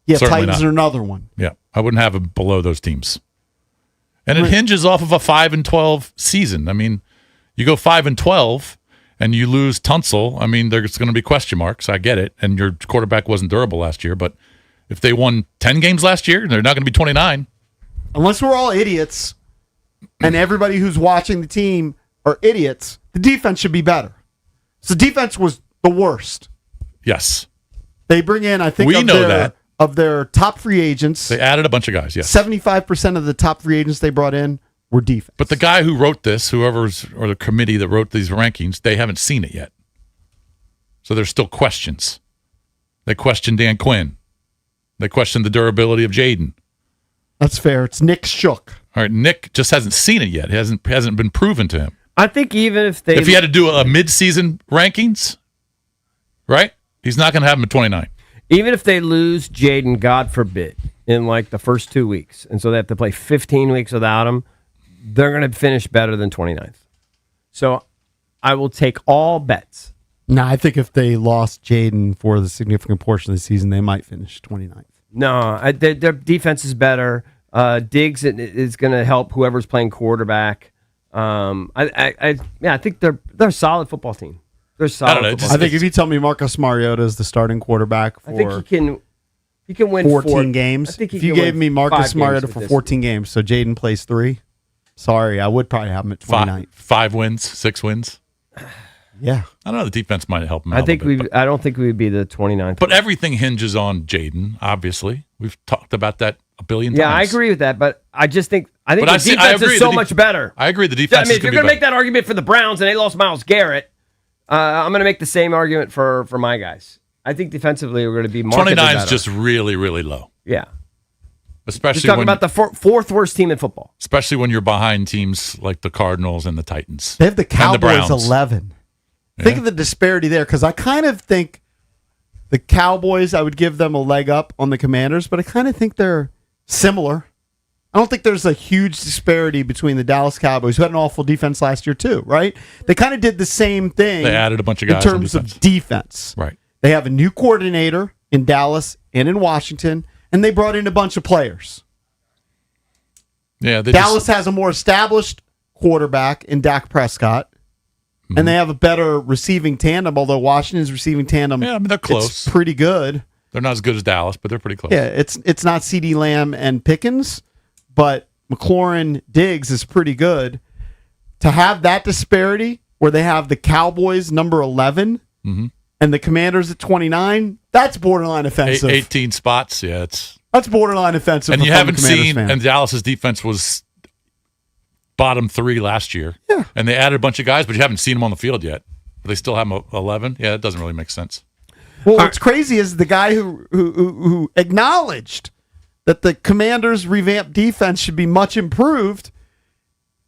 Yeah, Certainly Titans not. are another one. Yeah, I wouldn't have them below those teams. And it hinges off of a 5-12 season. I mean, you go 5-12 and you lose Tunsil. I mean, there's going to be question marks. I get it. And your quarterback wasn't durable last year. But if they won 10 games last year, they're not going to be 29. Unless we're all idiots and everybody who's watching the team are idiots, the defense should be better. So defense was the worst. Yes. They bring in, I think, We know that. Of their top free agents, They added a bunch of guys, yes. 75% of the top free agents they brought in were defense. But the guy who wrote this, or the committee that wrote these rankings, they haven't seen it yet. So there's still questions. They question Dan Quinn. They question the durability of Jaden. That's fair. It's Nick Shook. All right, Nick just hasn't seen it yet. It hasn't been proven to him. I think even if they... If he had to do a mid-season rankings, right, he's not going to have him at 29. Even if they lose Jaden, God forbid, in like the first 2 weeks, and so they have to play 15 weeks without him, they're going to finish better than 29th. So I will take all bets. No, I think if they lost Jaden for the significant portion of the season, they might finish 29th. No, their defense is better. Diggs is going to help whoever's playing quarterback. I think they're a solid football team. They're solid. I think if you tell me Marcus Mariota is the starting quarterback for I think he can win 14 games. I think if you gave me Marcus Mariota for 14 games, so Jaden plays 3. Sorry, I would probably have him at 29. 5 wins, 6 wins. Yeah, I don't know. The defense might help him. I don't think we would be the 29th. But everything hinges on Jaden. Obviously, we've talked about that a billion times. Yeah, I agree with that, but I think the defense is so much better. I agree. The defense. I mean, if you're going to make that argument for the Browns and they lost Myles Garrett, I'm going to make the same argument for my guys. I think defensively we're going to be markedly 29 is better. just really, really low. Yeah. Especially Just talking about the fourth worst team in football. Especially when you're behind teams like the Cardinals and the Titans. They have the Cowboys the 11. Yeah. Think of the disparity there, because I kind of think the Cowboys, I would give them a leg up on the Commanders, but I kind of think they're similar. I don't think there's a huge disparity between the Dallas Cowboys, who had an awful defense last year too, right? They kind of did the same thing. They added a bunch of guys in terms of defense. Right. They have a new coordinator in Dallas and in Washington, and they brought in a bunch of players. Yeah, Dallas has a more established quarterback in Dak Prescott, and they have a better receiving tandem, although Washington's receiving tandem, yeah, I mean, they're close. It's pretty good. They're not as good as Dallas, but they're pretty close. Yeah, it's not CeeDee Lamb and Pickens, but McLaurin Diggs is pretty good. To have that disparity where they have the Cowboys number 11 and the Commanders at 29, that's borderline offensive. 18 spots, yeah, that's borderline offensive. And you if I'm a haven't Commanders seen, fan. and Dallas's defense was bottom 3 last year. Yeah. And they added a bunch of guys, but you haven't seen them on the field yet. But they still have them 11. Yeah, it doesn't really make sense. Well, what's crazy is the guy who acknowledged that the Commanders' revamped defense should be much improved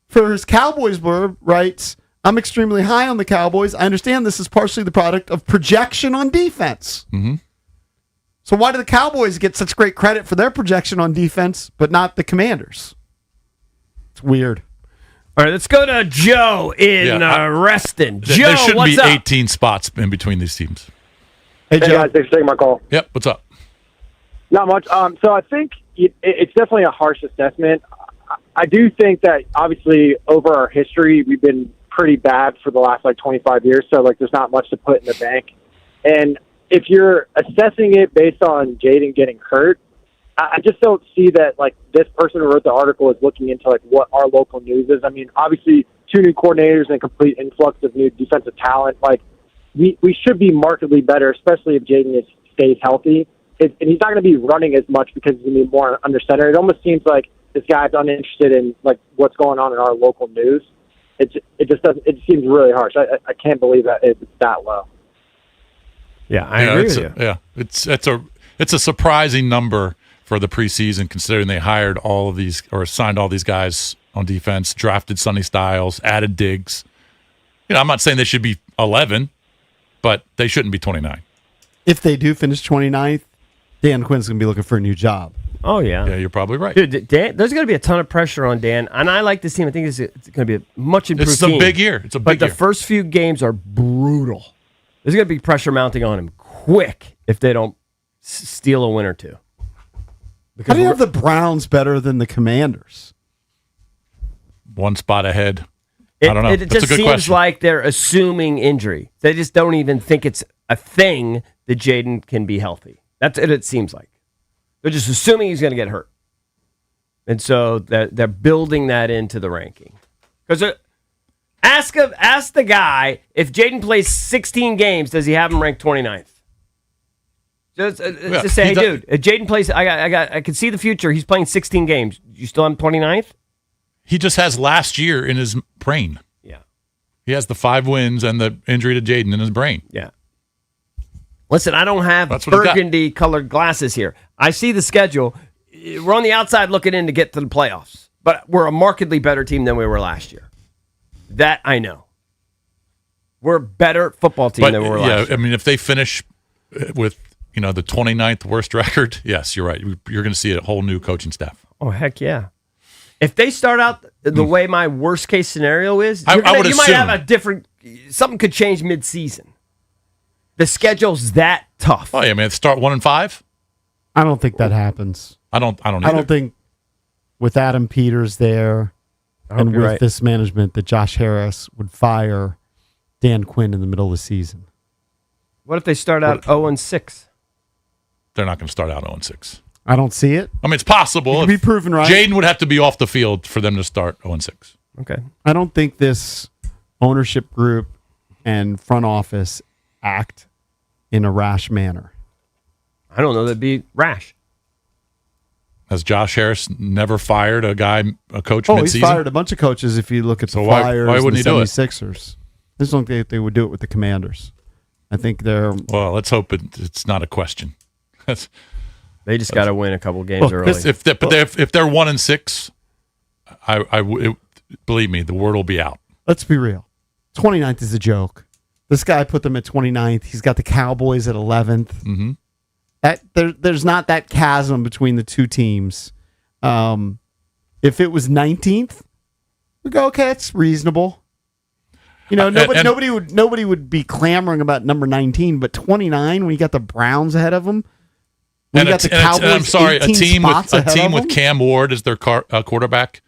for his Cowboys blurb writes, I'm extremely high on the Cowboys. I understand this is partially the product of projection on defense. Mm-hmm. So why do the Cowboys get such great credit for their projection on defense, but not the Commanders? It's weird. All right, let's go to Joe in Reston. Joe, there shouldn't what's be up? 18 spots in between these teams. Hey guys, thanks for taking my call. Yep, what's up? Not much. So I think it's definitely a harsh assessment. I do think that obviously over our history, we've been pretty bad for the last 25 years. So there's not much to put in the bank. And if you're assessing it based on Jaden getting hurt, I just don't see that this person who wrote the article is looking into what our local news is. I mean, obviously 2 new coordinators and a complete influx of new defensive talent. We should be markedly better, especially if Jaden stays healthy. And he's not going to be running as much because he's going to be more under center. It almost seems like this guy's uninterested in what's going on in our local news. It just doesn't. It seems really harsh. I can't believe that it's that low. Yeah, I agree with you. It's a surprising number for the preseason, considering they hired all of these or signed all these guys on defense, drafted Sonny Styles, added Diggs. I'm not saying they should be 11, but they shouldn't be 29. If they do finish 29th, Dan Quinn's going to be looking for a new job. Oh, yeah. Yeah, you're probably right. Dude, Dan, there's going to be a ton of pressure on Dan, and I like this team. I think it's going to be a much improved It's a team. big year. It's a big But year. the first few games are brutal. There's going to be pressure mounting on him quick if they don't steal a win or two. How do you have the Browns better than the Commanders? One spot ahead. I don't know. It That's just a good seems question. like they're assuming injury. They just don't even think it's a thing that Jaden can be healthy. That's what it seems like. They're just assuming he's going to get hurt. And so they're building that into the ranking. Because ask the guy, if Jaden plays 16 games, does he have him ranked 29th? Just say, hey, dude, if Jaden plays, I can see the future. He's playing 16 games. You still have him 29th? He just has last year in his brain. Yeah. He has the 5 wins and the injury to Jaden in his brain. Yeah. Listen, I don't have That's what he got. burgundy-colored glasses here. I see the schedule. We're on the outside looking in to get to the playoffs. But we're a markedly better team than we were last year. That I know. We're a better football team than we were last year. I mean, if they finish with the 29th worst record, yes, you're right. You're going to see a whole new coaching staff. Oh, heck yeah. If they start out the way my worst case scenario is, I would you might assume. have a different. Something could change mid-season. The schedule's that tough. Oh yeah, man. Start 1-5. I don't think that happens. I don't. I don't think with Adam Peters there and with right. this management that Josh Harris would fire Dan Quinn in the middle of the season. What if they start out 0-6? They're not going to start out 0-6. I don't see it. I mean, it's possible. It could be proven right. Jaden would have to be off the field for them to start 0-6. Okay. I don't think this ownership group and front office act in a rash manner. I don't know. That'd be rash. Has Josh Harris never fired a coach Oh, mid-season? he's fired a bunch of coaches if you look at the why Flyers wouldn't he and the do it? 76ers. I just don't think they would do it with the Commanders. I think they're... Well, let's hope it's not a question. They just got to win a couple games early. If they're 1-6, believe me, the word will be out. Let's be real. 29th is a joke. This guy put them at 29th. He's got the Cowboys at 11th. Mm-hmm. There's not that chasm between the two teams. If it was 19th, we go, okay, it's reasonable. Nobody would be clamoring about number 19, but 29 when you got the Browns ahead of them. When you got the Cowboys. I'm sorry, a 18 team spots ahead of with them? Cam Ward as their quarterback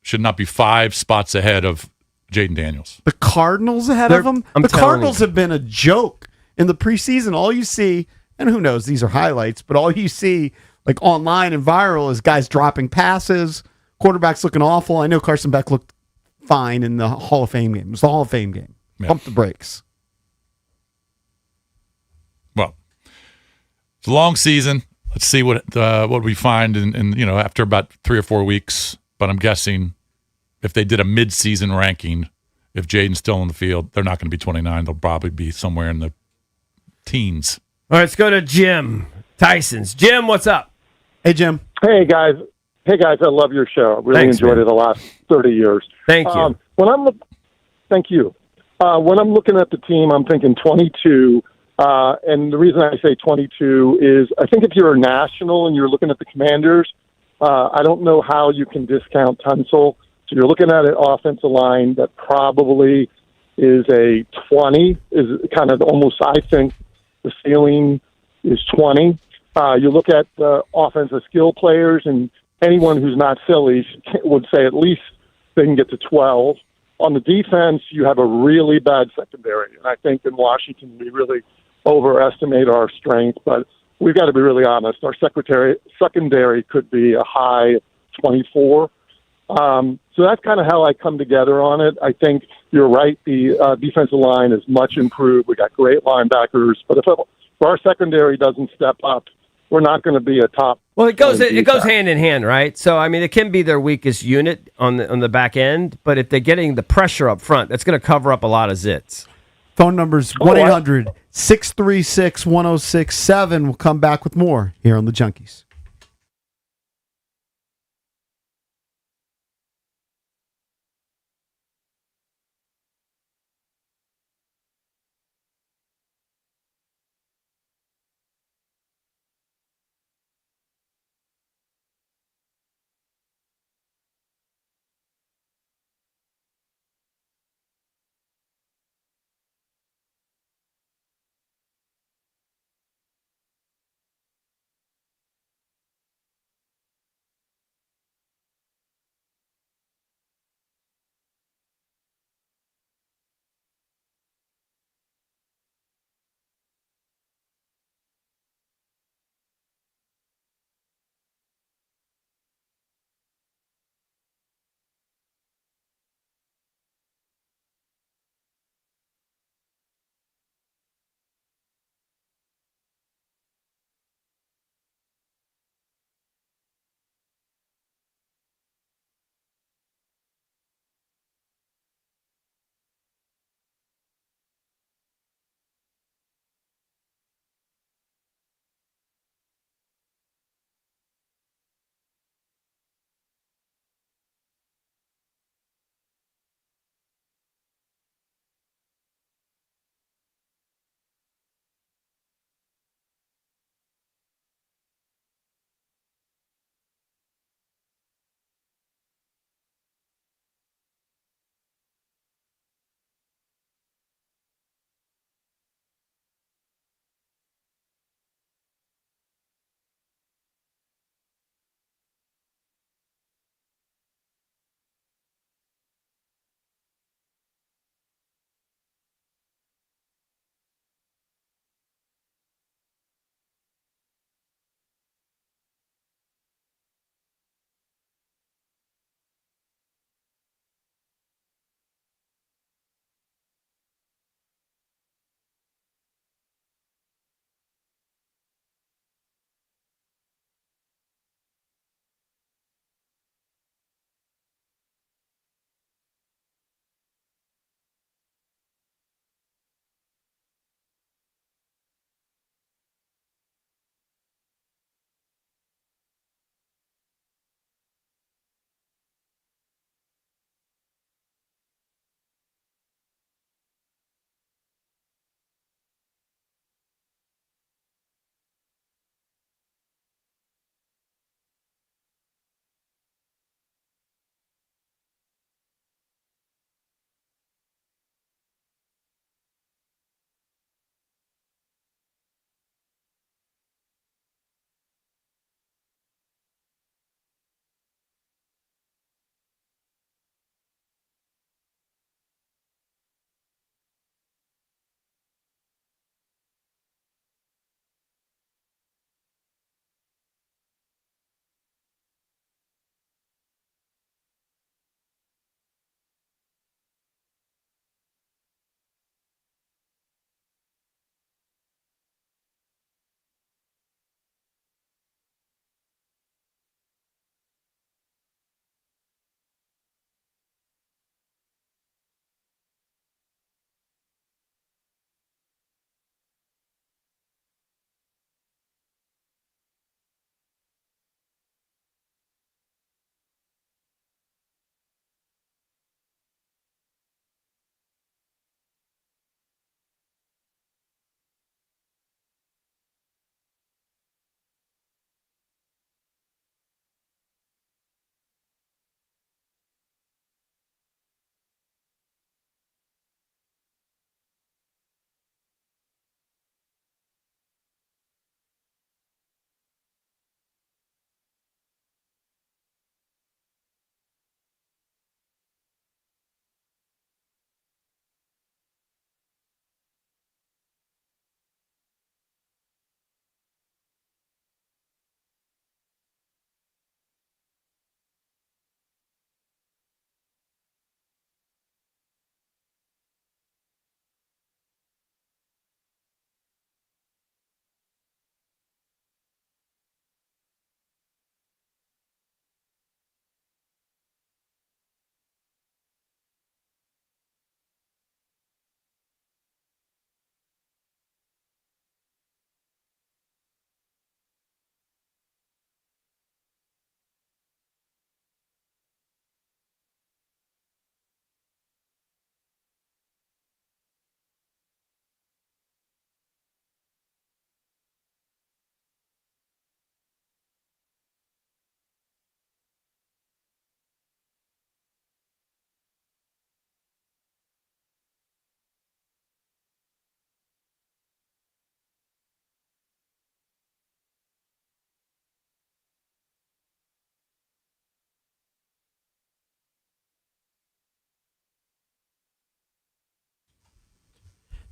should not be 5 spots ahead of Jaden Daniels. The Cardinals ahead of them. I'm The telling Cardinals you. have been a joke in the preseason. All you see, and who knows, these are highlights, but all you see, like online and viral, is guys dropping passes, quarterbacks looking awful. I know Carson Beck looked fine in the Hall of Fame game. It was the Hall of Fame game. Yeah. Pump the brakes. Well, it's a long season. Let's see what we find in after about 3 or 4 weeks. But I'm guessing if they did a mid-season ranking, if Jaden's still on the field, they're not going to be 29. They'll probably be somewhere in the teens. All right, let's go to Jim Tyson's. Jim, what's up? Hey, Jim. Hey guys, I love your show. I really Thanks, enjoyed man. it the last 30 years. Thank you. Thank you. When I'm looking at the team, I'm thinking 22. And the reason I say 22 is I think if you're a national and you're looking at the Commanders, I don't know how you can discount Tunsil. So you're looking at an offensive line that probably is a 20, is kind of almost, I think, the ceiling is 20. You look at the offensive skill players, and anyone who's not silly would say at least they can get to 12. On the defense, you have a really bad secondary. And I think in Washington, we really overestimate our strength. But we've got to be really honest. Our secondary could be a high 24. So that's kind of how I come together on it. I think you're right. The defensive line is much improved. We got great linebackers. But if our secondary doesn't step up, we're not going to be a top. Well, it goes hand in hand, right? So I mean, it can be their weakest unit on the back end, but if they're getting the pressure up front, that's going to cover up a lot of zits. Phone number's 1-800-636-1067. We'll come back with more here on The Junkies.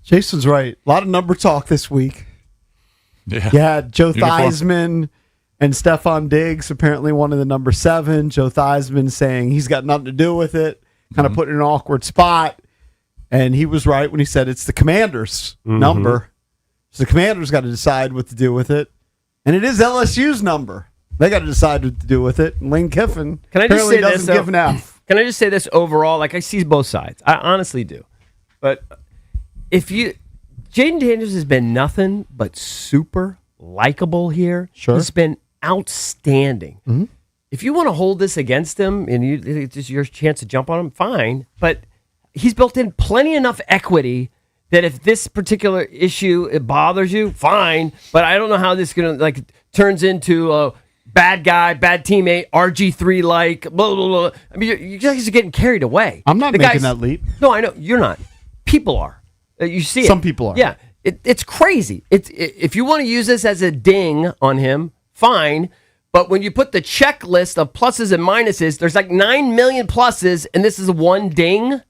Jason's right. A lot of number talk this week. Yeah. You had Joe Uniform. Theismann and Stephon Diggs apparently wanted the number 7. Joe Theismann saying he's got nothing to do with it, kind of put in an awkward spot. And he was right when he said it's the Commanders' number. So the Commanders got to decide what to do with it. And it is LSU's number. They got to decide what to do with it. And Lane Kiffin Can I just apparently say doesn't this? give an F. Can I just say this overall? Like, I see both sides. I honestly do. But Jaden Daniels has been nothing but super likable here. Sure. He's been outstanding. Mm-hmm. If you want to hold this against him and it's just your chance to jump on him, fine. But he's built in plenty enough equity that if this particular issue it bothers you, fine. But I don't know how this turns into a bad guy, bad teammate, RG3 like blah blah blah. I mean, you guys are getting carried away. I'm not making that leap. No, I know you're not. People are. You see, Some people are. Yeah, it's crazy. If you want to use this as a ding on him, fine. But when you put the checklist of pluses and minuses, there's like 9 million pluses, and this is one ding.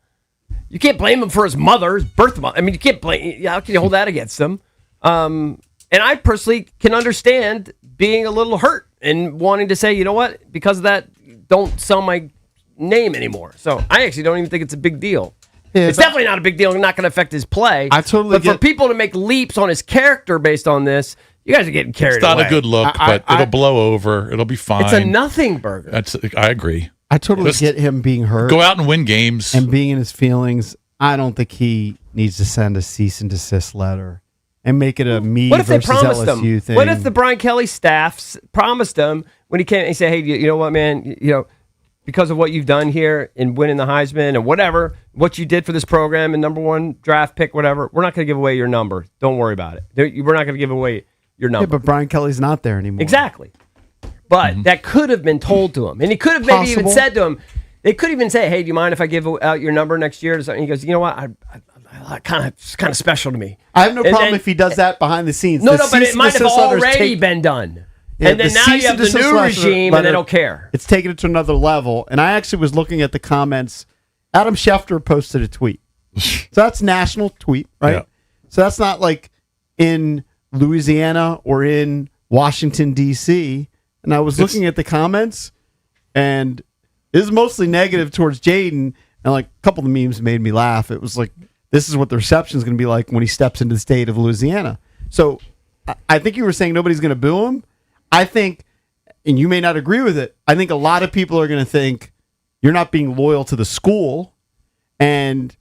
You can't blame him for his birth mother. I mean, you can't blame. How can you hold that against him? And I personally can understand being a little hurt and wanting to say, you know what, because of that, don't sell my name anymore. So I actually don't even think it's a big deal. Yeah, it's definitely not a big deal. It's not going to affect his play. I totally But for people to make leaps on his character based on this, you guys are getting carried It's not away. a good look, but it'll blow over. It'll be fine. It's a nothing burger. I agree. I totally Just get him being hurt. Go out and win games. And being in his feelings. I don't think he needs to send a cease and desist letter and make it a me What if they versus promised LSU him? thing. What if the Brian Kelly staff promised him when he came and said, hey, you know what, man, because of what you've done here in winning the Heisman and whatever, what you did for this program and number 1 draft pick, whatever, we're not going to give away your number. Don't worry about it. We're not going to give away your number. Yeah, but Brian Kelly's not there anymore. Exactly. But that could have been told to him. And he could have maybe even Possible. said to him, they could even say, hey, do you mind if I give out your number next year? And he goes, you know what? It's kind of special to me. I have no And problem then- if he does that behind the scenes. No, The but cease it and might have desist letter's already take- been done. Yeah, And then the now cease you have and the desist new letter- regime and they don't care. It's taken it to another level. And I actually was looking at the comments. Adam Schefter posted a tweet. So that's national tweet, right? Yeah. So that's not like in Louisiana or in Washington, D.C. And I was looking at the comments, and it was mostly negative towards Jaden. And like a couple of the memes made me laugh. It was like, this is what the reception is going to be like when he steps into the state of Louisiana. So I think you were saying nobody's going to boo him. I think, and you may not agree with it, I think a lot of people are going to think you're not being loyal to the school. And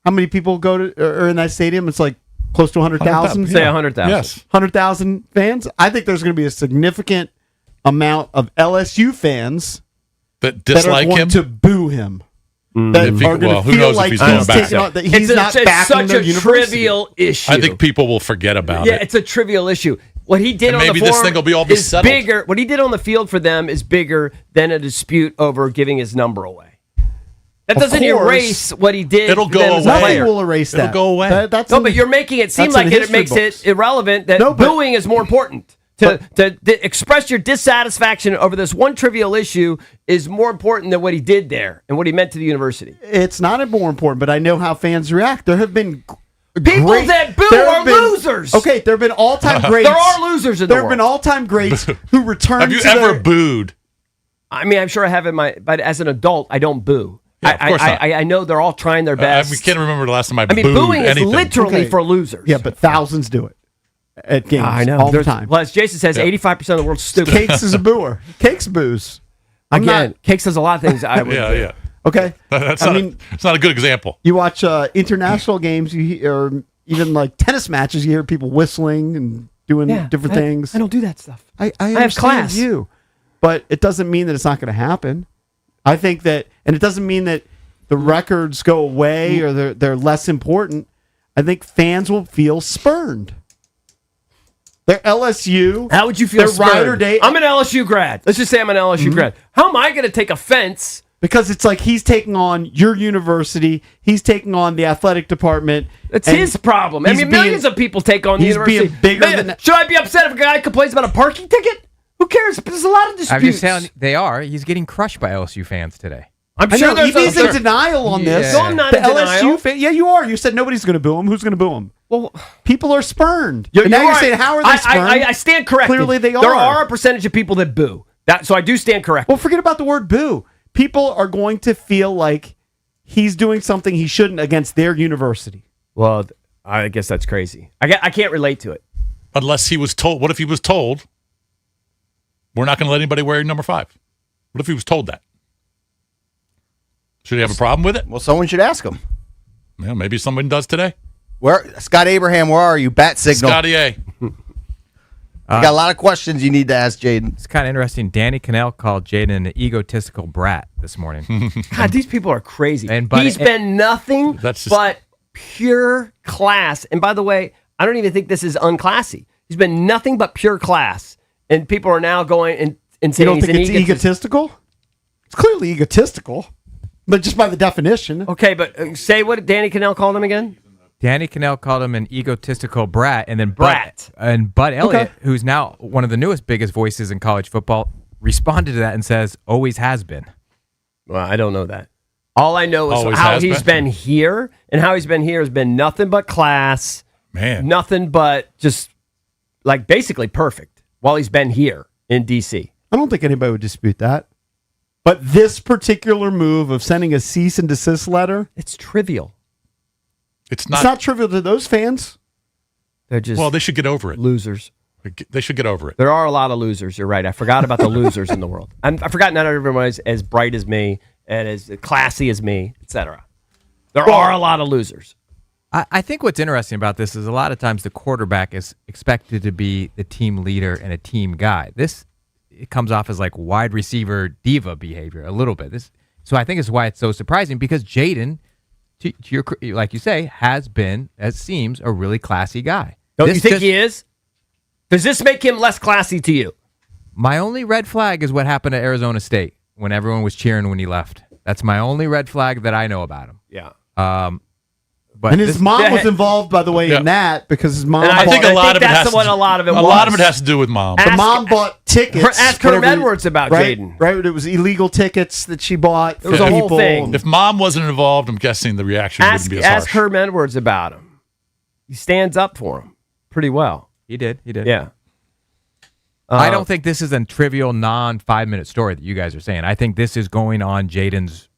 how many people go to are in that stadium? It's like close to 100,000. Say 100,000. Yes. 100,000 fans. I think there's going to be a significant amount of LSU fans That that are dislike going him. to boo him. Mm-hmm. That If he- are going well, to who feel knows if like he's going back. taking on, that he's It's not it's backing such their a university. trivial issue. I think people will forget about Yeah, it. it's a trivial issue. What he did And on maybe the this forum thing will be all be is settled. bigger. What he did on the field for them is bigger than a dispute over giving his number away. That Of doesn't course. erase what he did. It'll for go them as a away. player. Nothing will erase that. It'll go away. That's No, in- but you're making it seem that's like in it history makes books. it irrelevant that No, but- booing is more important. To express your dissatisfaction over this one trivial issue is more important than what he did there and what he meant to the university. It's not more important, but I know how fans react. There have been People great- that boo there are have been- losers. Okay, there have been all-time greats. There are losers in the There have been world. all-time greats who returned. Have you to ever their- booed? I mean, I'm sure I have in my, but as an adult, I don't boo. Yeah, of course not. I know they're all trying their I best. can't remember the last time I I mean, booed booing is anything. literally Okay. for losers. Yeah, but thousands do it at games. I know. all the There's- time. Well, as Jason says, Yeah. 85% of the world's stupid. Cakes is a booer. Cakes boos. I'm Again, not- Cakes does a lot of things I would Yeah, do. yeah. Okay. That's I not. mean, It's not a good example. you watch international games, or even like tennis matches. You hear people whistling and doing Yeah, different I- things. I don't do that stuff. I have understand class. you, but it doesn't mean that it's not going to happen. I think that, and it doesn't mean that the records go away or they're less important. I think fans will feel spurned. They're LSU. How would you feel They're ride or spurned? die. I'm an LSU grad. Let's just say I'm an LSU grad. How am I going to take offense? Because it's like he's taking on your university. He's taking on the athletic department. It's and his problem. I he's mean, being- millions of people take on the he's university. being bigger Man, than- should I be upset if a guy complains about a parking ticket? Who cares? There's a lot of disputes. I'm just telling they are. He's getting crushed by LSU fans today. I'm I sure know, there's EV's in denial on this. Yeah. No, I'm not The in denial. LSU fan. Yeah, you are. You said nobody's going to boo him. Who's going to boo him? Well, people are spurned. And now you're saying, how are they spurned? I stand corrected. Clearly they are. There are a percentage of people that boo. So I do stand corrected. Well, forget about the word boo. People are going to feel like he's doing something he shouldn't against their university. Well, I guess that's crazy. I can't relate to it. Unless he was told. What if he was told, we're not going to let anybody wear number 5? What if he was told that? Should he have a problem with it? Well, someone should ask him. Yeah, maybe someone does today. Scott Abraham, where are you? Bat signal. Scotty A. You got a lot of questions you need to ask Jaden. It's kind of interesting. Danny Cannell called Jaden an egotistical brat this morning. God, these people are crazy. But he's been nothing but pure class. And by the way, I don't even think this is unclassy. He's been nothing but pure class. And people are now going and saying You don't he's think an it's egotistical? It's clearly egotistical, but just by the definition. Okay, but say what Danny Cannell called him again? Danny Cannell called him an egotistical brat, and then Brat. Bud Elliott, Okay. who's now one of the newest, biggest voices in college football, responded to that and says, "Always has been." Well, I don't know that. All I know is Always how has he's been here, and how he's been here has been nothing but class. Man, nothing but just like basically perfect while he's been here in DC. I don't think anybody would dispute that. But this particular move of sending a cease and desist letter, it's trivial. It's not. It's not trivial to those fans. They're just Well, they should get over it. Losers. They should get over it. There are a lot of losers. You're right. I forgot about the losers in the world. I forgot not everyone is as bright as me and as classy as me, etc. There are a lot of losers. I think what's interesting about this is a lot of times the quarterback is expected to be the team leader and a team guy. It comes off as like wide receiver diva behavior a little bit. So I think it's why it's so surprising because Jaden, to your, like you say, has been, as seems, a really classy guy. Don't you think he is? Does this make him less classy to you? My only red flag is what happened at Arizona State when everyone was cheering when he left. That's my only red flag that I know about him. Yeah. But and his mom was involved, by the way, in that because his mom. And I think a lot of it has to do with mom. The mom bought tickets. Ask Herm Edwards about Jaden. Right, it was illegal tickets that she bought. There was a whole thing. If mom wasn't involved, I'm guessing the reaction wouldn't be as harsh. Ask Herm Edwards about him. He stands up for him pretty well. He did. Yeah. I don't think this is a trivial, non-5-minute story that you guys are saying. I think this is going on Jaden's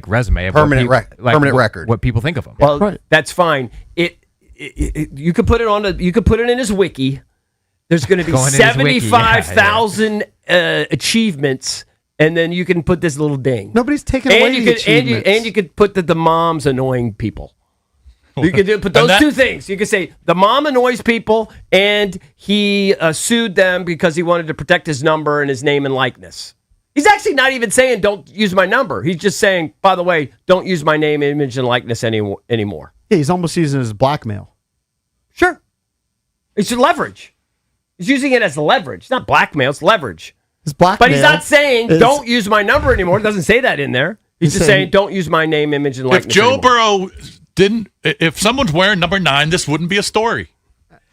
resume of Permanent record. What people think of him. Well, that's fine. You could put it on. You could put it in his wiki. There's going to be Going in his wiki, 75,000 achievements, and then you can put this little ding. Nobody's taking away the achievements. And you could put the mom's annoying people. You could put those two things. You could say the mom annoys people, and he sued them because he wanted to protect his number and his name and likeness. He's actually not even saying don't use my number. He's just saying, by the way, don't use my name, image, and likeness anymore. Yeah, he's almost using it as blackmail. Sure. It's leverage. He's using it as leverage. It's not blackmail, it's leverage. It's blackmail. But he's not saying don't use my number anymore. It doesn't say that in there. He's just saying don't use my name, image, and likeness If Joe anymore. Burrow if someone's wearing number 9, this wouldn't be a story.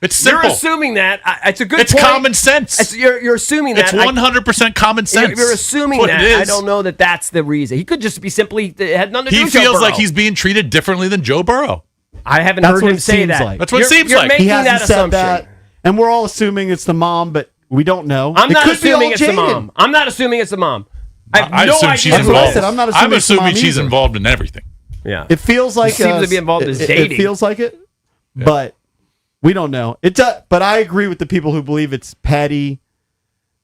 It's simple. You're assuming that. It's a good It's point. common sense. You're assuming that. It's 100% common sense. You're assuming That's what that. it is. I don't know that that's the reason. He could just be simply it had nothing to do He with Joe feels like Burrow. he's being treated differently than Joe Burrow. I haven't That's heard what him it say seems that. like. That's what it seems You're like. making He hasn't that said assumption. that, and we're all assuming it's the mom, but we don't know. I'm It not could be assuming all it's the Jaden. mom. I'm not assuming it's the mom. I have I no assume idea. she's That's what I involved. said. I'm not assuming I'm it's the assuming mom she's either. involved in everything. Yeah. It feels like He seems to be involved in it dating. feels like it, but we don't know. But I agree with the people who believe it's petty,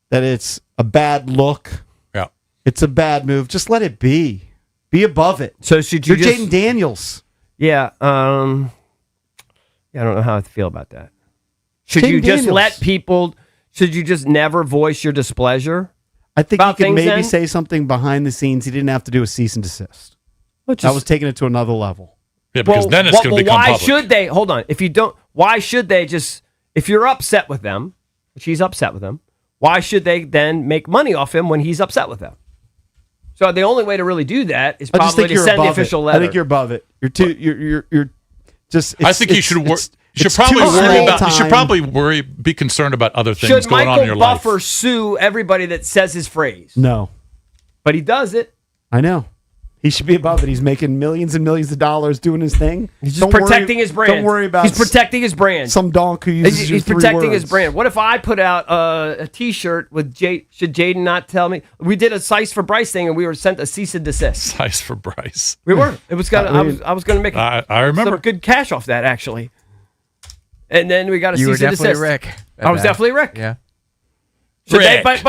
that it's a bad look. Yeah, it's a bad move. Just let it be. Be above it. So should you You're just Jaden Daniels. Yeah. I don't know how I feel about that. Should Jaden you just Daniels. let people? Should you just never voice your displeasure? I think about he could things maybe then? say something behind the scenes. He didn't have to do a cease and desist. That was taking it to another level. Yeah, because then it's going to become why public. should they? Hold on. If you don't, why should they just? If you're upset with them, which he's upset with them, why should they then make money off him when he's upset with them? So the only way to really do that is I just probably think to you're send the above official it. letter. I think you're above it. You're too. You're just. I think you should work. You should it's probably too worry small about. You should time. probably be concerned about other things Should going on in your Michael life. Buffer sue everybody that says his phrase? No, But he does it. I know. He should be above it. He's making millions and millions of dollars doing his thing. He's just protecting his brand. Don't worry about He's protecting his brand. some donk who uses He's your 3 protecting his words. brand. What if I put out a T-shirt with should Jaden not tell me? We did a Size for Bryce thing, and we were sent a cease and desist. Size for Bryce. We were. It was gonna. I was gonna make. I remember. some good cash off that actually. And then we got a You were cease and definitely desist. Rick. I was definitely Rick. Yeah. Should they- Rick.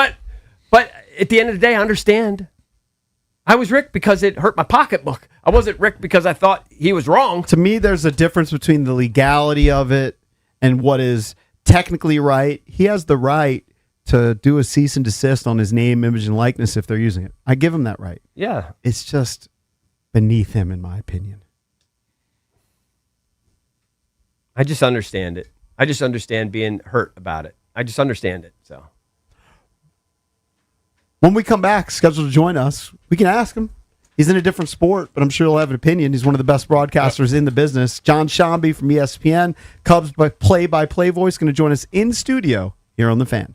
but at the end of the day, I understand. I was Rick because it hurt my pocketbook. I wasn't Rick because I thought he was wrong. To me, there's a difference between the legality of it and what is technically right. He has the right to do a cease and desist on his name, image, and likeness if they're using it. I give him that right. Yeah. It's just beneath him, in my opinion. I just understand it. I just understand being hurt about it. I just understand it. So When we come back, scheduled to join us, we can ask him. He's in a different sport, but I'm sure he'll have an opinion. He's one of the best broadcasters in the business. John Shambi from ESPN, Cubs play-by-play voice, going to join us in studio here on The Fan.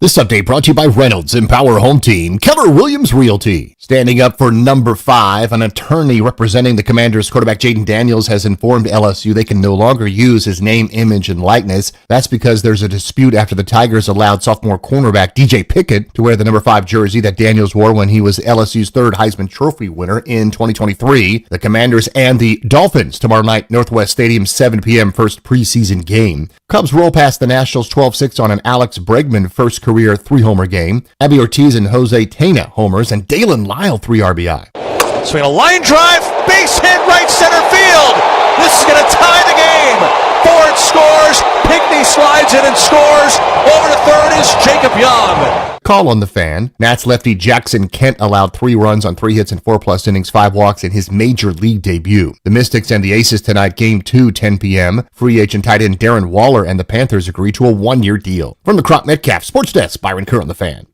This update brought to you by Reynolds Empower Home Team, Keller Williams Realty. Standing up for number 5, an attorney representing the Commanders quarterback Jaden Daniels has informed LSU they can no longer use his name, image, and likeness. That's because there's a dispute after the Tigers allowed sophomore cornerback DJ Pickett to wear the number 5 jersey that Daniels wore when he was LSU's 3rd Heisman Trophy winner in 2023. The Commanders and the Dolphins tomorrow night, Northwest Stadium, 7 p.m. first preseason game. Cubs roll past the Nationals 12-6 on an Alex Bregman first career 3-homer game. Abby Ortiz and Jose Tena homers, and Dalen Lyle 3 RBI. Swing a line drive, base hit, right center field. This is going to tie the game. Ford scores, Pinckney slides in and scores. Over to third is Jacob Young. Call on the Fan. Nats lefty Jackson Kent allowed 3 runs on 3 hits and 4+ innings, 5 walks in his major league debut. The Mystics and the Aces tonight, Game 2, 10 p.m. Free agent tight end Darren Waller and the Panthers agree to a 1-year deal. From the Crop Metcalf Sports Desk, Byron Kerr on the Fan.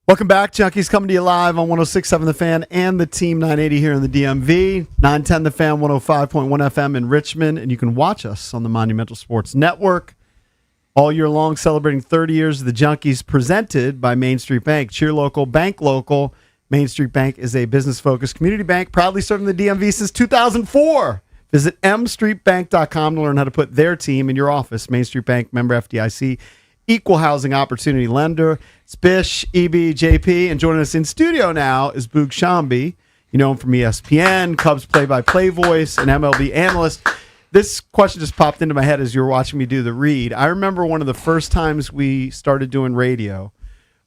Welcome back. Junkies coming to you live on 106.7 The Fan and the Team 980 here in the DMV. 910 The Fan, 105.1 FM in Richmond. And you can watch us on the Monumental Sports Network all year long, celebrating 30 years of the Junkies, presented by Main Street Bank. Cheer local, bank local. Main Street Bank is a business-focused community bank proudly serving the DMV since 2004. Visit mstreetbank.com to learn how to put their team in your office. Main Street Bank, member FDIC. Equal housing opportunity lender. It's Bish, EB, JP, and joining us in studio now is Boog Shambi. You know him from ESPN, Cubs play-by-play voice, and MLB analyst. This question just popped into my head as you were watching me do the read. I remember one of the first times we started doing radio,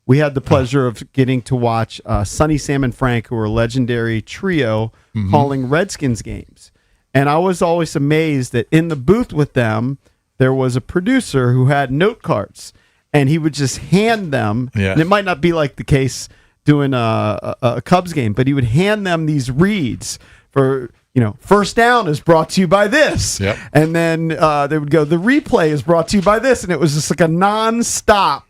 we had the pleasure of getting to watch Sonny, Sam, and Frank, who were a legendary trio, calling Redskins games. And I was always amazed that in the booth with them, there was a producer who had note cards, and he would just hand them. Yeah. And it might not be like the case doing a Cubs game, but he would hand them these reads for, first down is brought to you by this. Yep. And then they would go, the replay is brought to you by this. And it was just like a nonstop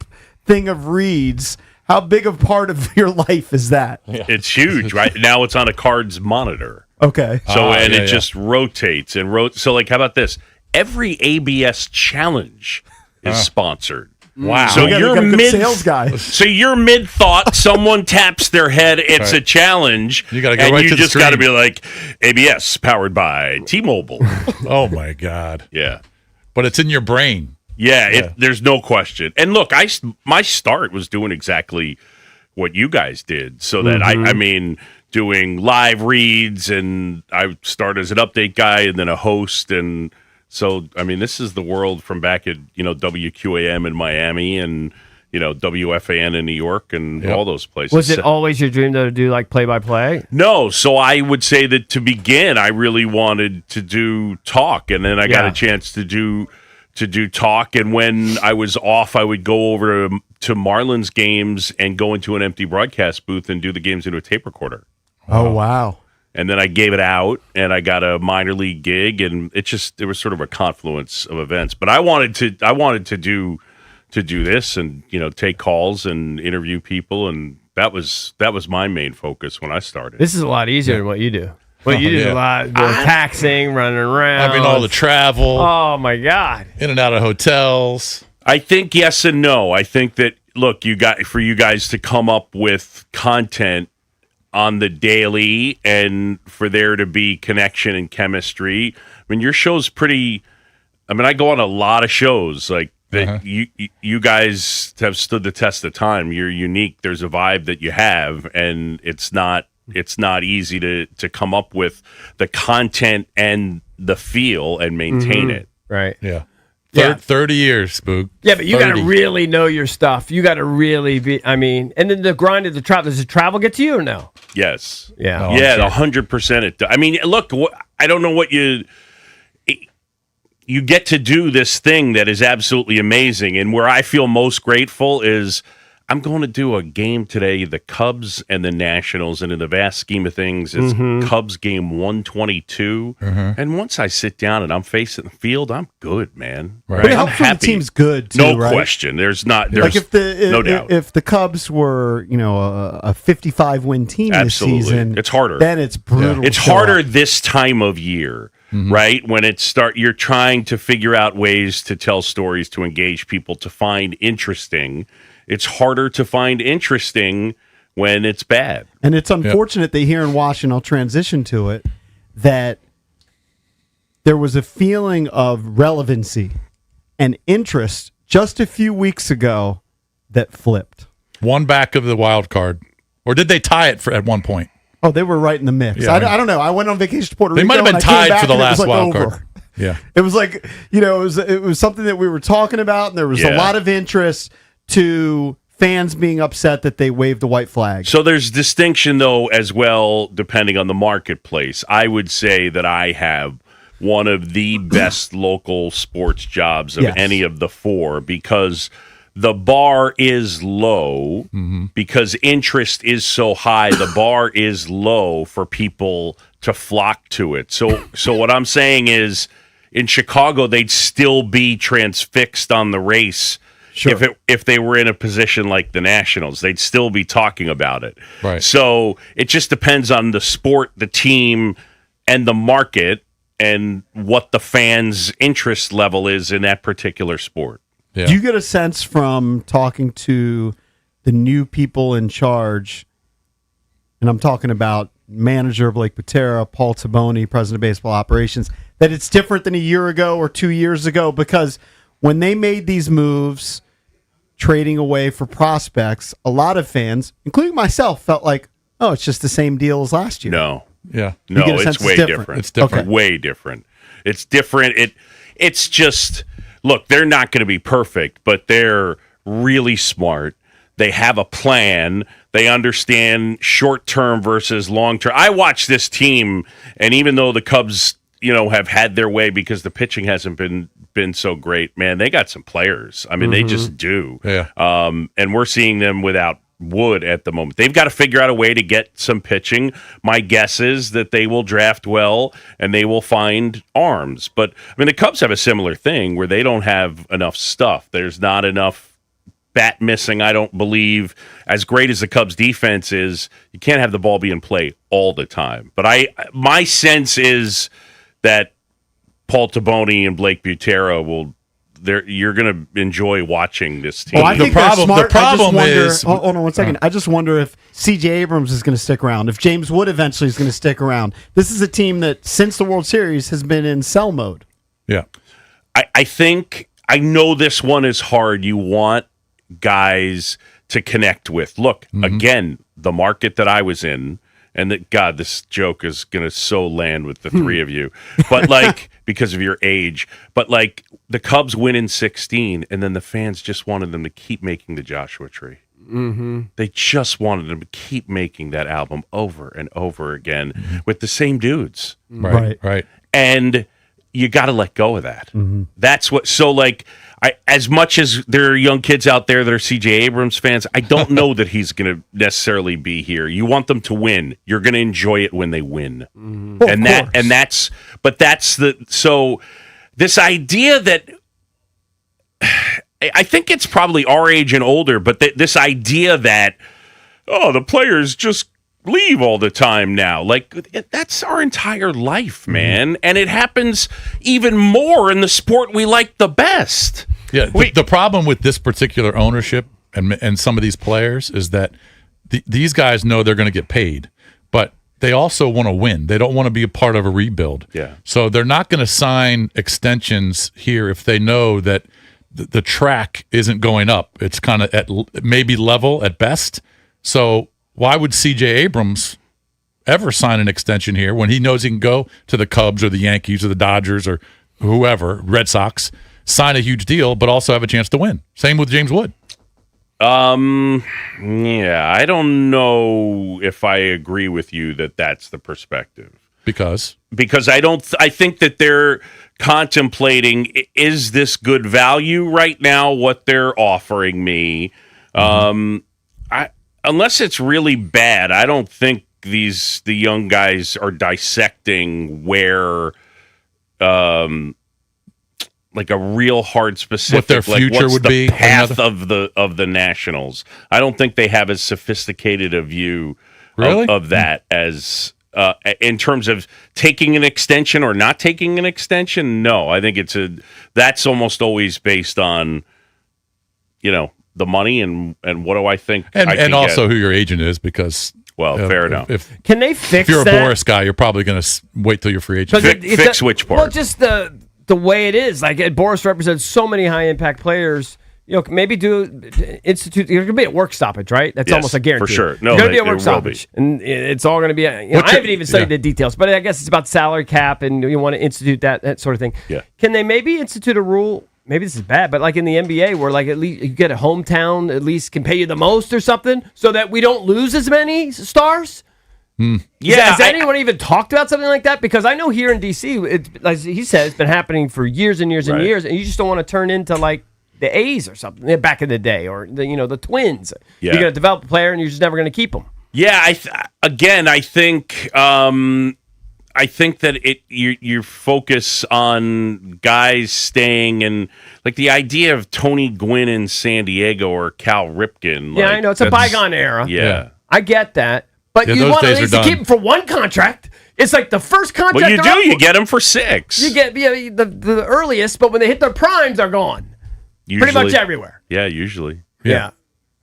thing of reads. How big a part of your life is that? It's huge, right? Now it's on a Cards monitor. Okay. So, it just rotates and So, like, how about this? Every ABS challenge is sponsored. Wow. So You got a you're good mid sales guy. So you're mid thought, someone taps their head, it's a challenge. You gotta go and right you to the just got to screen. be like, ABS powered by T-Mobile. Oh my God. Yeah. But it's in your brain. Yeah, there's no question. And look, my start was doing exactly what you guys did. So that I mean, doing live reads, and I started as an update guy and then a host. And so, I mean, this is the world from back at, WQAM in Miami and, WFAN in New York and all those places. Was it always your dream to do like play-by-play? No, so I would say that to begin, I really wanted to do talk, and then I got a chance to do talk. And when I was off, I would go over to Marlins games and go into an empty broadcast booth and do the games into a tape recorder. Oh, wow. And then I gave it out, and I got a minor league gig, and it was sort of a confluence of events. But I wanted to do this and take calls and interview people, and that was my main focus when I started. This is a lot easier than what you do. What you do is a lot taxing, running around. I mean, all the travel. Oh my God. In and out of hotels. I think yes and no. I think that for you guys to come up with content on the daily and for there to be connection and chemistry. I mean, your show's pretty. I mean, I go on a lot of shows like that. You guys have stood the test of time. You're unique. There's a vibe that you have, and it's not easy to come up with the content and the feel and maintain it. Right. Yeah. Yeah. 30 years, Spook. Yeah, but you got to 30. really know your stuff. You got to really be, and then the grind of the travel. Does the travel get to you or no? Yes. Yeah. Yeah, 100% it does. I mean, look, I don't know what you get to do this thing that is absolutely amazing. And where I feel most grateful is I'm going to do a game today, the Cubs and the Nationals, and in the vast scheme of things, it's Cubs game 122. And once I sit down and I'm facing the field, I'm good, man. Right. But it helps when the team's good, too, no right? question. There's no doubt. If the Cubs were, a 55-win team Absolutely. this season, It's harder. Then it's brutal. It's harder this time of year, right? When you're trying to figure out ways to tell stories, to engage people, to find interesting. It's harder to find interesting when it's bad. And it's unfortunate that here in Washington, I'll transition to it, that there was a feeling of relevancy and interest just a few weeks ago that flipped. One back of the wild card. Or did they tie it at one point? Oh, they were right in the mix. Yeah, I don't know. I went on vacation to Puerto Rico. They might have been and I came tied back for the and it was last wild over. card. Yeah. It was like, it was something that we were talking about, and there was a lot of interest to fans being upset that they waved the white flag. So there's distinction, though, as well, depending on the marketplace. I would say that I have one of the best local sports jobs of any of the four, because the bar is low, because interest is so high. The bar is low for people to flock to it. So what I'm saying is, in Chicago, they'd still be transfixed on the race. Sure. If they were in a position like the Nationals, they'd still be talking about it. Right. So it just depends on the sport, the team, and the market, and what the fans' interest level is in that particular sport. Do you get a sense from talking to the new people in charge, and I'm talking about manager of Blake Patera, Paul Taboni, president of baseball operations, that it's different than a year ago or 2 years ago? Because when they made these moves, trading away for prospects, a lot of fans, including myself, felt like, oh, it's just the same deal as last year. No. Yeah. No, it's way different. It's different. Okay. Way different. It's different. It's just, look, they're not going to be perfect, but they're really smart. They have a plan. They understand short-term versus long-term. I watch this team, and even though the Cubs, have had their way because the pitching hasn't been so great, man, they got some players. I mean, they just do. Yeah. And we're seeing them without Wood at the moment. They've got to figure out a way to get some pitching. My guess is that they will draft well and they will find arms. But, I mean, the Cubs have a similar thing where they don't have enough stuff. There's not enough bat missing, I don't believe. As great as the Cubs defense is, you can't have the ball be in play all the time. But my sense is that Paul Taboni and Blake Butera you're going to enjoy watching this team. I think they're smart. The problem is... Hold on 1 second. I just wonder if C.J. Abrams is going to stick around, if James Wood eventually is going to stick around. This is a team that, since the World Series, has been in sell mode. Yeah. I think, I know this one is hard. You want guys to connect with. Look, again, the market that I was in, and that, God, this joke is going to so land with the three of you, but because of your age, but the Cubs win in 16, and then the fans just wanted them to keep making the Joshua Tree. They just wanted them to keep making that album over and over again with the same dudes. Right. And you got to let go of that. That's what, as much as there are young kids out there that are C.J. Abrams fans, I don't know that he's going to necessarily be here. You want them to win. You're going to enjoy it when they win. So this idea that, I think it's probably our age and older, but this idea that, the players just leave all the time now. That's our entire life, man. And it happens even more in the sport we like the best. Yeah, the problem with this particular ownership and some of these players is that these guys know they're going to get paid, but they also want to win. They don't want to be a part of a rebuild. Yeah. So they're not going to sign extensions here if they know that the track isn't going up. It's kind of at maybe level at best. So why would C.J. Abrams ever sign an extension here when he knows he can go to the Cubs or the Yankees or the Dodgers or whoever, Red Sox, sign a huge deal, but also have a chance to win? Same with James Wood. Yeah, I don't know if I agree with you that that's the perspective. Because I think that they're contemplating, is this good value right now, what they're offering me? Unless it's really bad, I don't think the young guys are dissecting where, like a real hard specific, what their future what's would the be. path of the Nationals. I don't think they have as sophisticated a view of that as in terms of taking an extension or not taking an extension. No, I think that's almost always based on, the money and what do I think, and also who your agent is, because fair enough. Can they fix if you're a that? Boris guy, you're probably going to wait till you're free agent. Fix which part? Well, just the way it is. Like Boris represents so many high impact players. Maybe institute. You're going to be at work stoppage, right? That's almost a guarantee. For sure. No, you're going to be at work there will be. stoppage, and it's all going to be. I haven't even studied the details, but I guess it's about salary cap, and you want to institute that sort of thing. Yeah. Can they maybe institute a rule? Maybe this is bad, but like in the NBA, where like at least you get a hometown at least can pay you the most or something, so that we don't lose as many stars. Has anyone even talked about something like that? Because I know here in DC, like he said, it's been happening for years and years and years, and you just don't want to turn into like the A's or something back in the day, or the Twins. Yeah. You're going to develop a player, and you're just never going to keep them. Yeah, I think that you focus on guys staying, and like the idea of Tony Gwynn in San Diego or Cal Ripken. Yeah, I know it's a bygone era. Yeah. I get that, but you want at least to keep him for one contract. It's like the first contract. Well, you get them for 6. You get the earliest, but when they hit their primes, they're gone. Usually, pretty much everywhere. Yeah, usually. Yeah.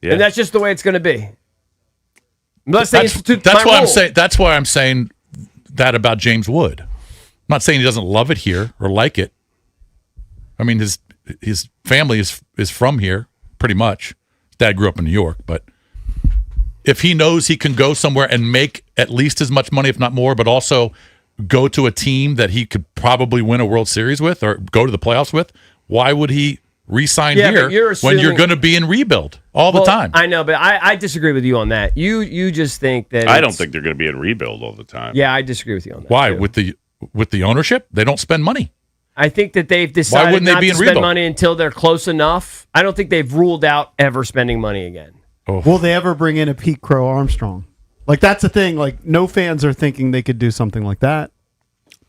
And that's just the way it's going to be. Unless they institute that's my why rule. That's why I'm saying that about James Wood. I'm not saying he doesn't love it here or like it. I mean, his family is from here, pretty much. His dad grew up in New York, but if he knows he can go somewhere and make at least as much money, if not more, but also go to a team that he could probably win a World Series with or go to the playoffs with, why would he re-sign here when you're going to be in rebuild all the time? I know, but I disagree with you on that. You just think that I don't think they're going to be in rebuild all the time. Yeah, I disagree with you on that. Why? Too. With the ownership, they don't spend money. I think that they've decided not to spend money until they're close enough. I don't think they've ruled out ever spending money again. Oh. Will they ever bring in a Pete Crow Armstrong? Like, that's the thing. Like, no fans are thinking they could do something like that.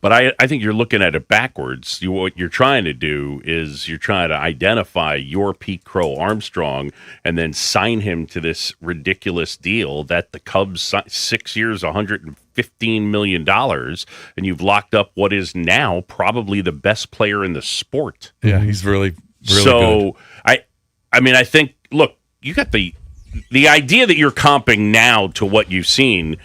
But I think you're looking at it backwards. What you're trying to do is you're trying to identify your Pete Crow Armstrong and then sign him to this ridiculous deal that the Cubs 6 years, $115 million, and you've locked up what is now probably the best player in the sport. Yeah, he's really so good. I think, look, you got the idea that you're comping now to what you've seen.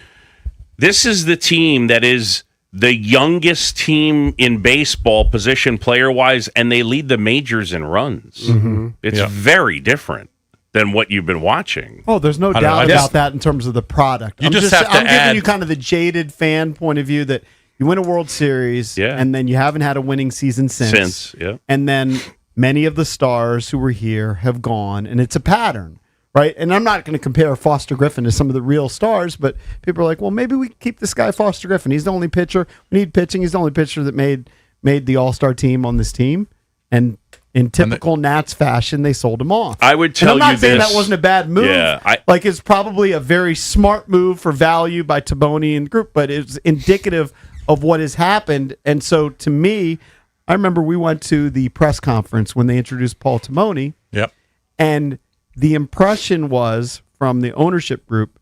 This is the team that is the youngest team in baseball, position player-wise, and they lead the majors in runs. Mm-hmm. It's very different than what you've been watching. Oh, there's no doubt about that in terms of the product. I'm giving you kind of the jaded fan point of view that you win a World Series, and then you haven't had a winning season since. And then many of the stars who were here have gone, and it's a pattern. Right, and I'm not going to compare Foster Griffin to some of the real stars, but people are like, well, maybe we keep this guy Foster Griffin. He's the only pitcher. We need pitching. He's the only pitcher that made the All-Star team on this team. And in typical Nats fashion, they sold him off. I would tell you this. I'm not saying that wasn't a bad move. Yeah, it's probably a very smart move for value by Taboni and the group, but it's indicative of what has happened. And so to me, I remember we went to the press conference when they introduced Paul Taboni. Yep. And the impression was from the ownership group,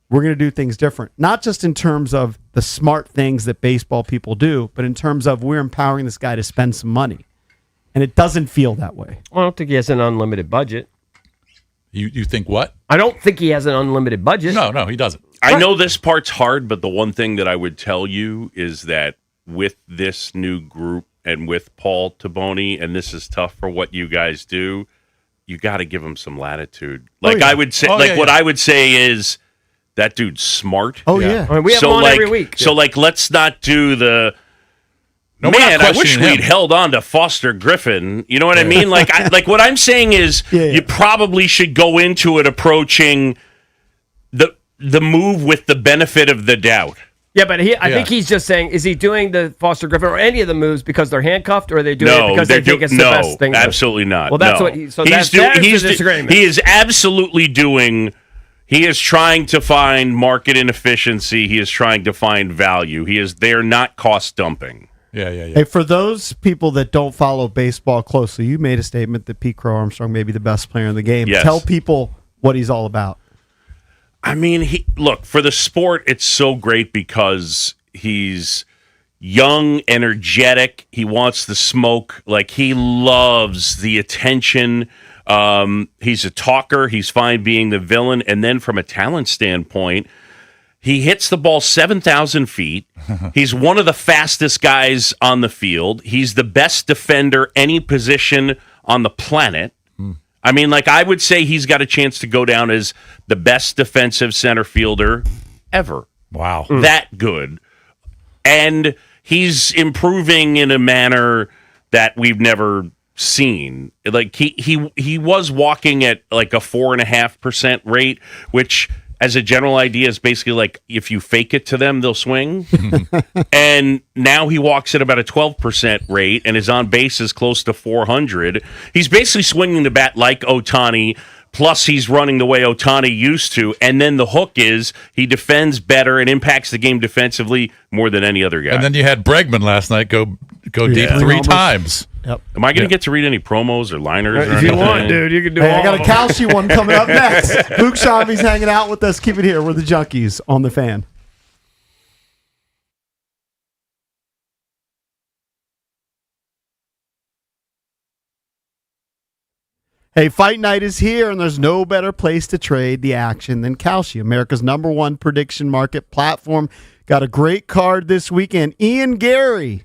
we're going to do things different. Not just in terms of the smart things that baseball people do, but in terms of we're empowering this guy to spend some money. And it doesn't feel that way. Well, I don't think he has an unlimited budget. You think what? I don't think he has an unlimited budget. No, he doesn't. I know this part's hard, but the one thing that I would tell you is that with this new group and with Paul Taboni, and this is tough for what you guys do, you got to give him some latitude. Like I would say, what I would say is that dude's smart. Oh yeah, I mean, we have him on every week. So let's not do the. Man, I wish we'd held on to Foster Griffin. You know what I mean? Like what I'm saying is, you probably should go into it approaching the move with the benefit of the doubt. Yeah, but I think he's just saying, is he doing the Foster Griffin or any of the moves because they're handcuffed, or are they doing it because they think it's the best thing? Absolutely not. Well, that's no. what. So there's the disagreement. He is absolutely doing. He is trying to find market inefficiency. He is trying to find value. They're not cost dumping. Yeah. Hey, for those people that don't follow baseball closely, you made a statement that Pete Crow Armstrong may be the best player in the game. Yes. Tell people what he's all about. I mean, look, for the sport, it's so great because he's young, energetic. He wants the smoke. Like, he loves the attention. He's a talker. He's fine being the villain. And then from a talent standpoint, he hits the ball 7,000 feet. He's one of the fastest guys on the field. He's the best defender any position on the planet. I mean, like, I would say he's got a chance to go down as the best defensive center fielder ever. Wow. That good. And he's improving in a manner that we've never seen. Like, he was walking at like a 4.5% rate, which as a general idea is basically like if you fake it to them, they'll swing. And now he walks at about a 12% rate and his on base is close to 400. He's basically swinging the bat like Ohtani, plus he's running the way Ohtani used to. And then the hook is he defends better and impacts the game defensively more than any other guy. And then you had Bregman last night go deep 3 times. Yep. Am I going to get to read any promos or liners? If you want, dude, you can do Hey, all I got a of them. Kalshi one coming up next. Luke Shamby's hanging out with us. Keep it here. We're the Junkies on the Fan. Hey, Fight Night is here, and there's no better place to trade the action than Kalshi, America's #1 prediction market platform. Got a great card this weekend. Ian Gary,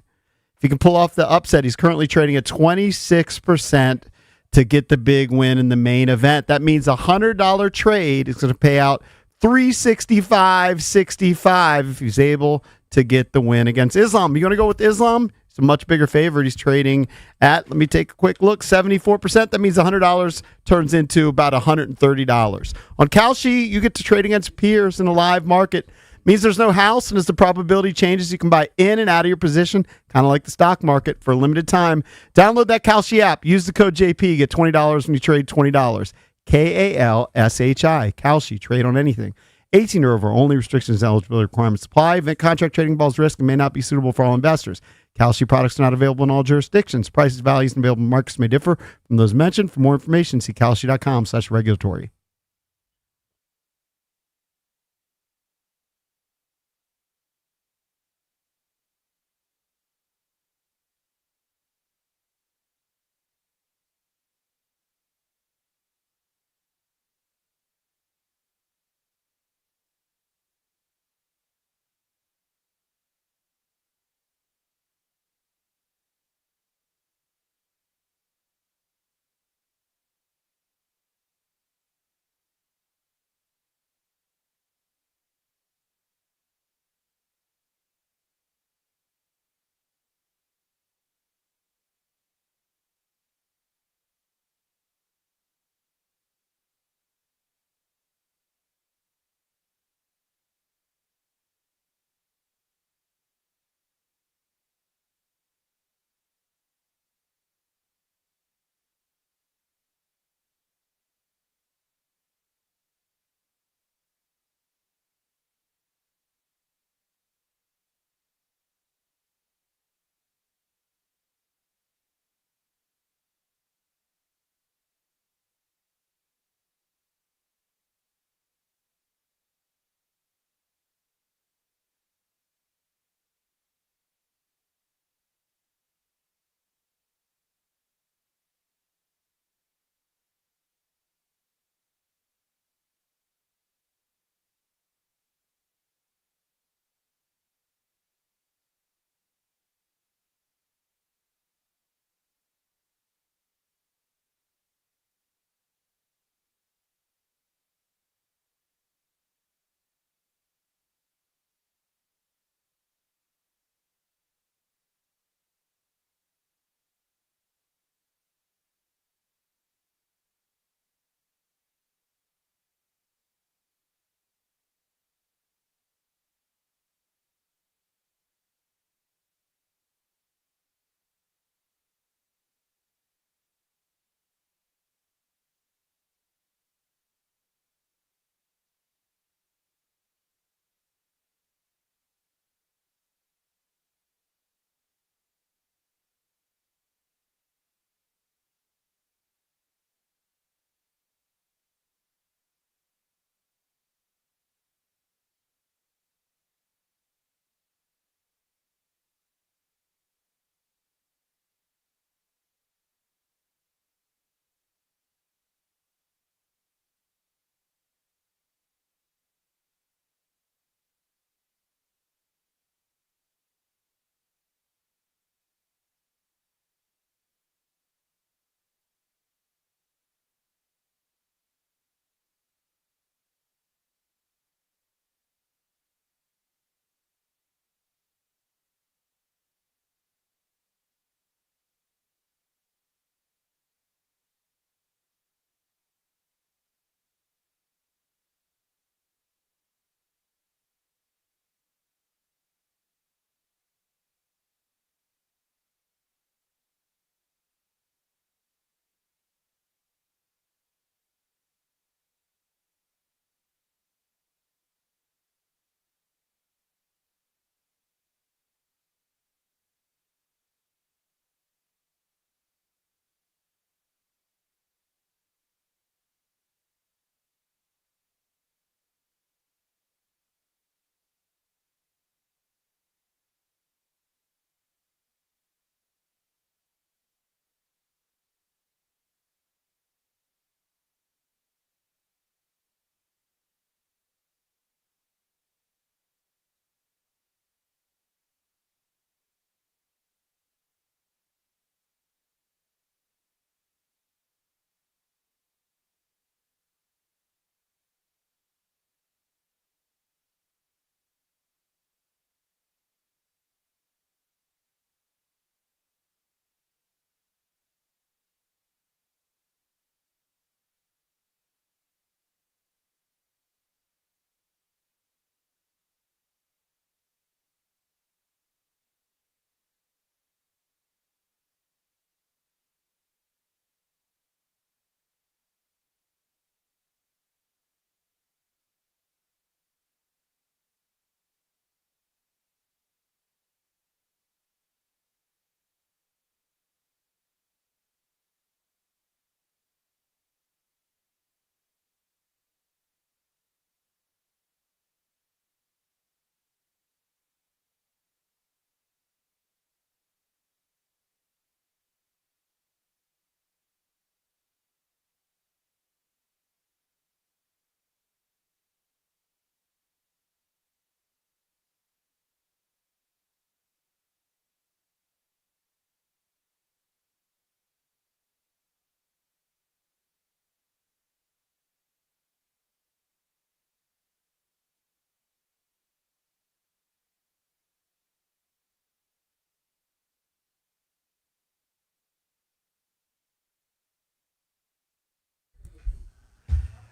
if he can pull off the upset, he's currently trading at 26% to get the big win in the main event. That means a $100 trade is going to pay out $365.65 if he's able to get the win against Islam. You going to go with Islam? It's a much bigger favorite. He's trading at, let me take a quick look, 74%. That means $100 turns into about $130. On Kalshi, you get to trade against peers in a live market. Means there's no house, and as the probability changes, you can buy in and out of your position, kind of like the stock market, for a limited time. Download that Kalshi app. Use the code JP. Get $20 when you trade $20. Kalshi. Kalshi. Trade on anything. 18 or over. Only restrictions and eligibility requirements apply. Event contract trading involves risk and may not be suitable for all investors. Kalshi products are not available in all jurisdictions. Prices, values, and available markets may differ from those mentioned. For more information, see kalshi.com/regulatory.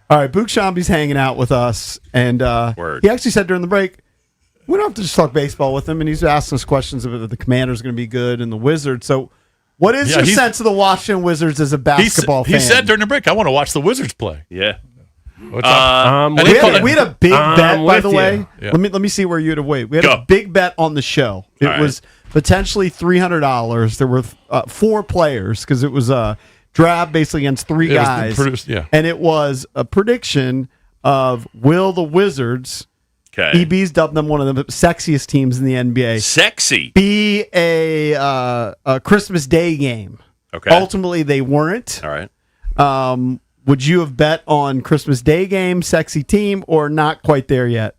All right, Book Shambi's hanging out with us, and he actually said during the break, we don't have to just talk baseball with him, and he's asking us questions of whether the Commanders are going to be good and the Wizards. So, what is your sense of the Washington Wizards as a basketball fan? He said during the break, I want to watch the Wizards play. Yeah. We had a big bet, by the way. Yeah. Let me see where you would have waited. We had a big bet on the show. It was potentially $300. There were 4 players because it was a draft basically against 3 guys. And it was a prediction of will the Wizards, EB's dubbed them one of the sexiest teams in the NBA, sexy, be a Christmas Day game. Okay. Ultimately, they weren't. All right. Would you have bet on Christmas Day game, sexy team, or not quite there yet?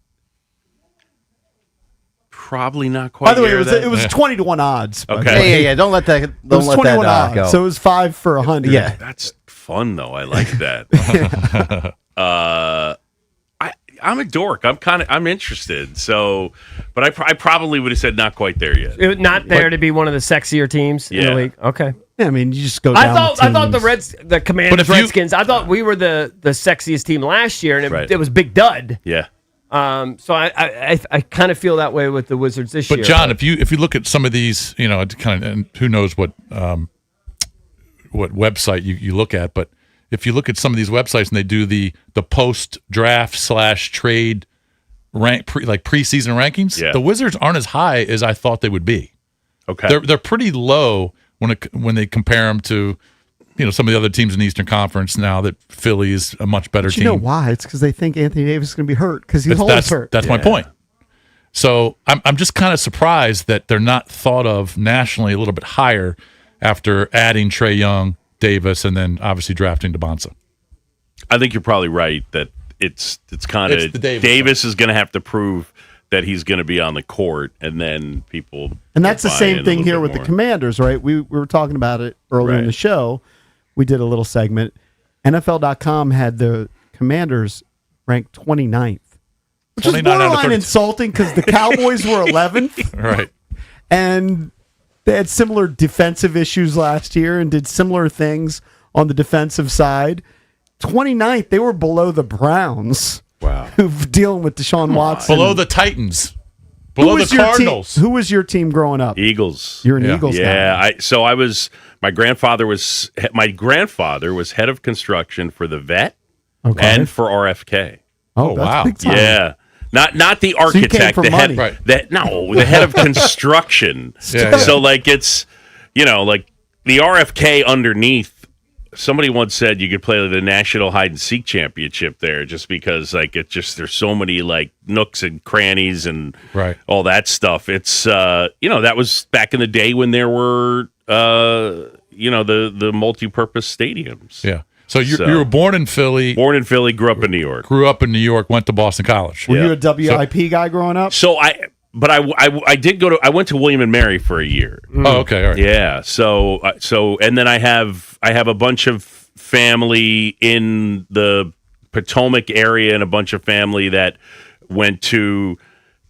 Probably not quite. By the way, it was 20 to 1 odds. Okay. Yeah. Don't let that. It was 21 odds, go. so it was 5 for 100. Yeah. That's fun though. I like that. I'm a dork. I'm interested. So, but I probably would have said not quite there yet. It was not there to be one of the sexier teams in the league. Okay. Yeah, I mean, you just go. I down thought teams. the Commanders, Redskins. I thought we were the sexiest team last year, and it was Big Dud. Yeah. So I kind of feel that way with the Wizards this year. But John, if you look at some of these, and who knows what website you look at, but if you look at some of these websites and they do the post draft / trade rank preseason rankings, the Wizards aren't as high as I thought they would be. Okay, they're pretty low when they compare them to some of the other teams in the Eastern Conference. Now that Philly is a much better team. You know why? It's because they think Anthony Davis is going to be hurt because he's always hurt. That's my point. So I'm just kind of surprised that they're not thought of nationally a little bit higher after adding Trae Young, Davis, and then obviously drafting DeBonsa. I think you're probably right that it's kind of Davis is going to have to prove that he's going to be on the court, and then people. And that's the same thing here with the Commanders, right? We were talking about it earlier in the show. We did a little segment. NFL.com had the Commanders ranked 29th, which is borderline insulting because the Cowboys were 11th. Right. And they had similar defensive issues last year and did similar things on the defensive side. 29th, they were below the Browns. Wow. Who's dealing with Deshaun Watson. Below the Titans. Below the Cardinals. Who was your team growing up? Eagles. You're an Eagles guy. Yeah. My grandfather was head of construction for the Vet and for RFK. Oh, wow. Big time. Yeah. Not the architect, so the head the head of construction. So like it's like the RFK underneath. Somebody once said you could play the National Hide and Seek Championship there just because there's so many like nooks and crannies and all that stuff. It's that was back in the day when there were the multi-purpose stadiums. Yeah. So you were born in Philly. Born in Philly, grew up in New York. Grew up in New York, went to Boston College. Were you a WIP guy growing up? So I went to William and Mary for a year. Oh, okay, all right. Yeah. So and then I have a bunch of family in the Potomac area and a bunch of family that went to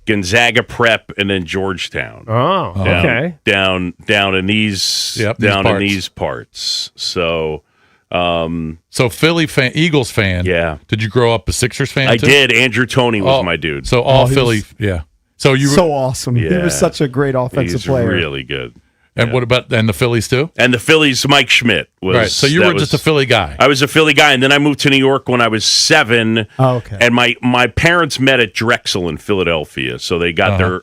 Gonzaga Prep and then Georgetown. Oh, okay. Down in these in these parts. So Philly fan, Eagles fan. Yeah. Did you grow up a Sixers fan? I too? did. Andrew Toney was my dude. So all Philly. Yeah. So you were so awesome. He was such a great offensive player. Really good. And what about the Phillies too? And the Phillies, Mike Schmidt was right. So you were just a Philly guy. I was a Philly guy, and then I moved to New York when I was 7. Oh, okay. And my parents met at Drexel in Philadelphia, so they got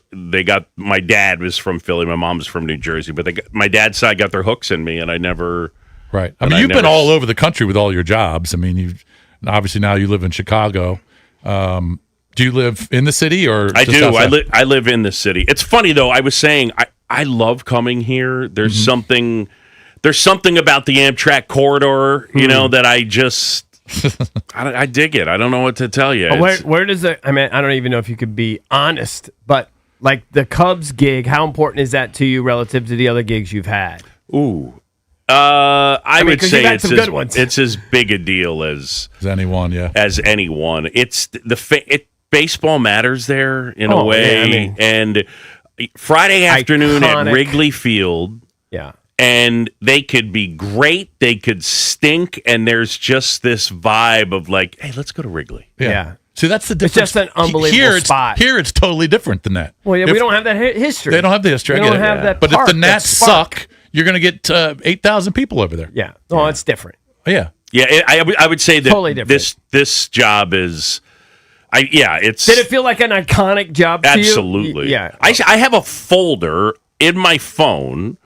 my dad was from Philly, my mom was from New Jersey, but my dad's side got their hooks in me, and I never. Right. I mean, you've been all over the country with all your jobs. I mean, obviously now you live in Chicago. Do you live in the city or? I just do. outside? I live in the city. It's funny though. I was saying I love coming here. There's something about the Amtrak corridor, that I just I dig it. I don't know what to tell you. Where does it? I mean, I don't even know if you could be honest, but like the Cubs gig, how important is that to you relative to the other gigs you've had? Ooh. I would say it's as big a deal as anyone, as anyone. It's baseball matters there in a way, and Friday afternoon at Wrigley Field, and they could be great, they could stink, and there's just this vibe of like, hey, let's go to Wrigley. Yeah. See, that's the It's difference. just an unbelievable spot. Here, it's totally different than that. Well, yeah, If- we don't have that history. They don't have the history. We I get don't it. have that But park, if the that Nats spark. suck, you're going to get 8,000 people over there. Yeah. No, it's different. Yeah. Yeah, I would say that Totally different. this job is, it's Did it feel like an iconic job to you? absolutely. Yeah. I have a folder in my phone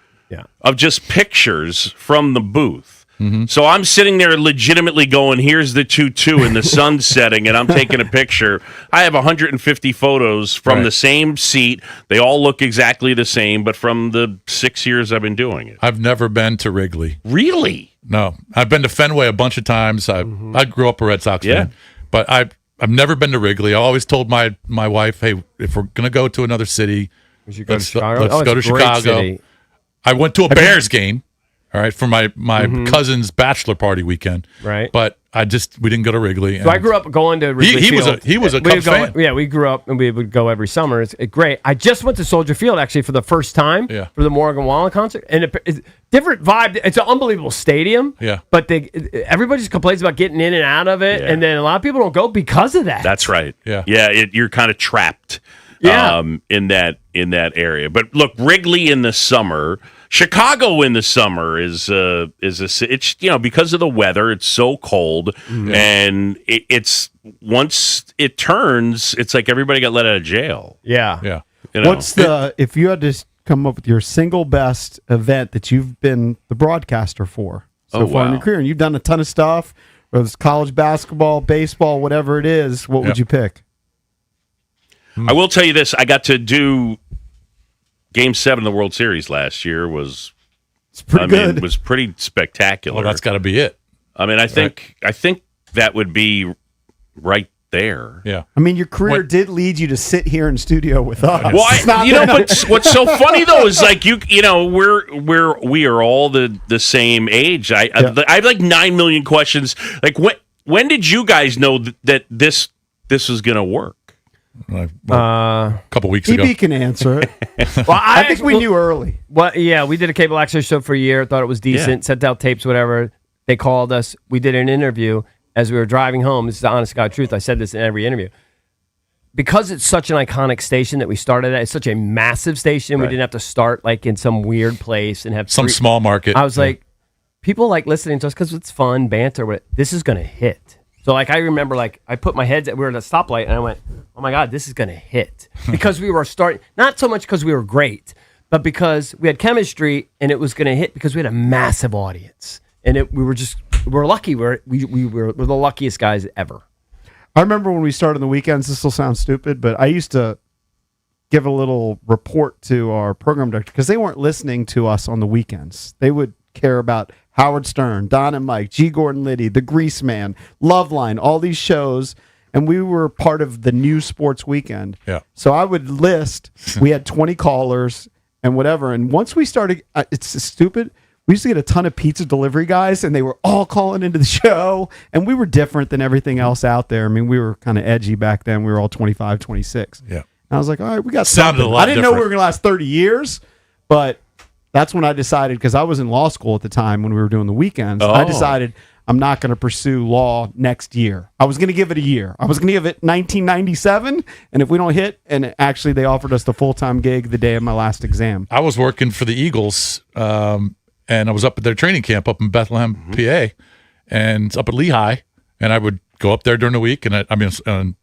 of just pictures from the booth. So I'm sitting there legitimately going, here's the 2-2 and the sun's setting, and I'm taking a picture. I have 150 photos from the same seat. They all look exactly the same, but from the 6 years I've been doing it. I've never been to Wrigley. Really? No. I've been to Fenway a bunch of times. I grew up a Red Sox fan. But I've never been to Wrigley. I always told my wife, hey, if we're going to go to another city, We should go to let's Chicago. go to It's a great Chicago. city. I went to a Bears game. All right, for my cousin's bachelor party weekend. Right. But we didn't go to Wrigley. So I grew up going to Wrigley he was Field. he was a We would Cubs go- fan. Yeah, we grew up and we would go every summer. It's great. I just went to Soldier Field actually for the first time for the Morgan Wallen concert, and it's different vibe. It's an unbelievable stadium. Yeah. But everybody just complains about getting in and out of it, and then a lot of people don't go because of that. That's right. Yeah. You're kind of trapped. Yeah. In that area. But look, Wrigley in the summer, Chicago in the summer is it's because of the weather, it's so cold, and it's once it turns, it's like everybody got let out of jail. Yeah. Yeah. What's if you had to come up with your single best event that you've been the broadcaster for so far in your career, and you've done a ton of stuff, whether it's college basketball, baseball, whatever it is, what would you pick? I will tell you this: I got to do Game 7 of the World Series last year. Was pretty good. It was pretty spectacular. Well, that's got to be it. I mean, I think that would be right there. Yeah. I mean, your career did lead you to sit here in studio with us. Well, It's not but what's so funny though is like we are all the same age. I have like 9 million questions. Like when did you guys know that this was gonna work? A couple weeks ago. EB can answer it. Well, I think we knew early. Well, yeah, we did a cable access show for a year. Thought it was decent. Sent out tapes, whatever. They called us. We did an interview as we were driving home. This is the honest to God truth. I said this in every interview. Because it's such an iconic station that we started at, it's such a massive station. We didn't have to start like in some weird place and have Some small market. I was like, people like listening to us because it's fun, banter. This is going to hit. So like I remember like I put my heads we were at a stoplight and I went, oh my God, this is gonna hit. Because we were starting not so much because we were great, but because we had chemistry and it was gonna hit because we had a massive audience. And we're lucky. We're the luckiest guys ever. I remember when we started on the weekends, this will sound stupid, but I used to give a little report to our program director because they weren't listening to us on the weekends. They would care about Howard Stern, Don and Mike, G. Gordon Liddy, The Grease Man, Loveline, all these shows, and we were part of the new sports weekend. Yeah. So I would list, we had 20 callers and whatever, and once we started, it's stupid, we used to get a ton of pizza delivery guys, and they were all calling into the show, and we were different than everything else out there. I mean, we were kind of edgy back then. We were all 25, 26. Yeah. And I was like, all right, we got Sounded something. a lot I didn't know we different. were going to last 30 years, but that's when I decided, because I was in law school at the time when we were doing the weekends. I decided I'm not going to pursue law next year. I was going to give it a year. I was going to give it 1997, and if we don't hit, and actually they offered us the full-time gig the day of my last exam. I was working for the Eagles, and I was up at their training camp up in Bethlehem, PA, and up at Lehigh, and I would go up there during the week, and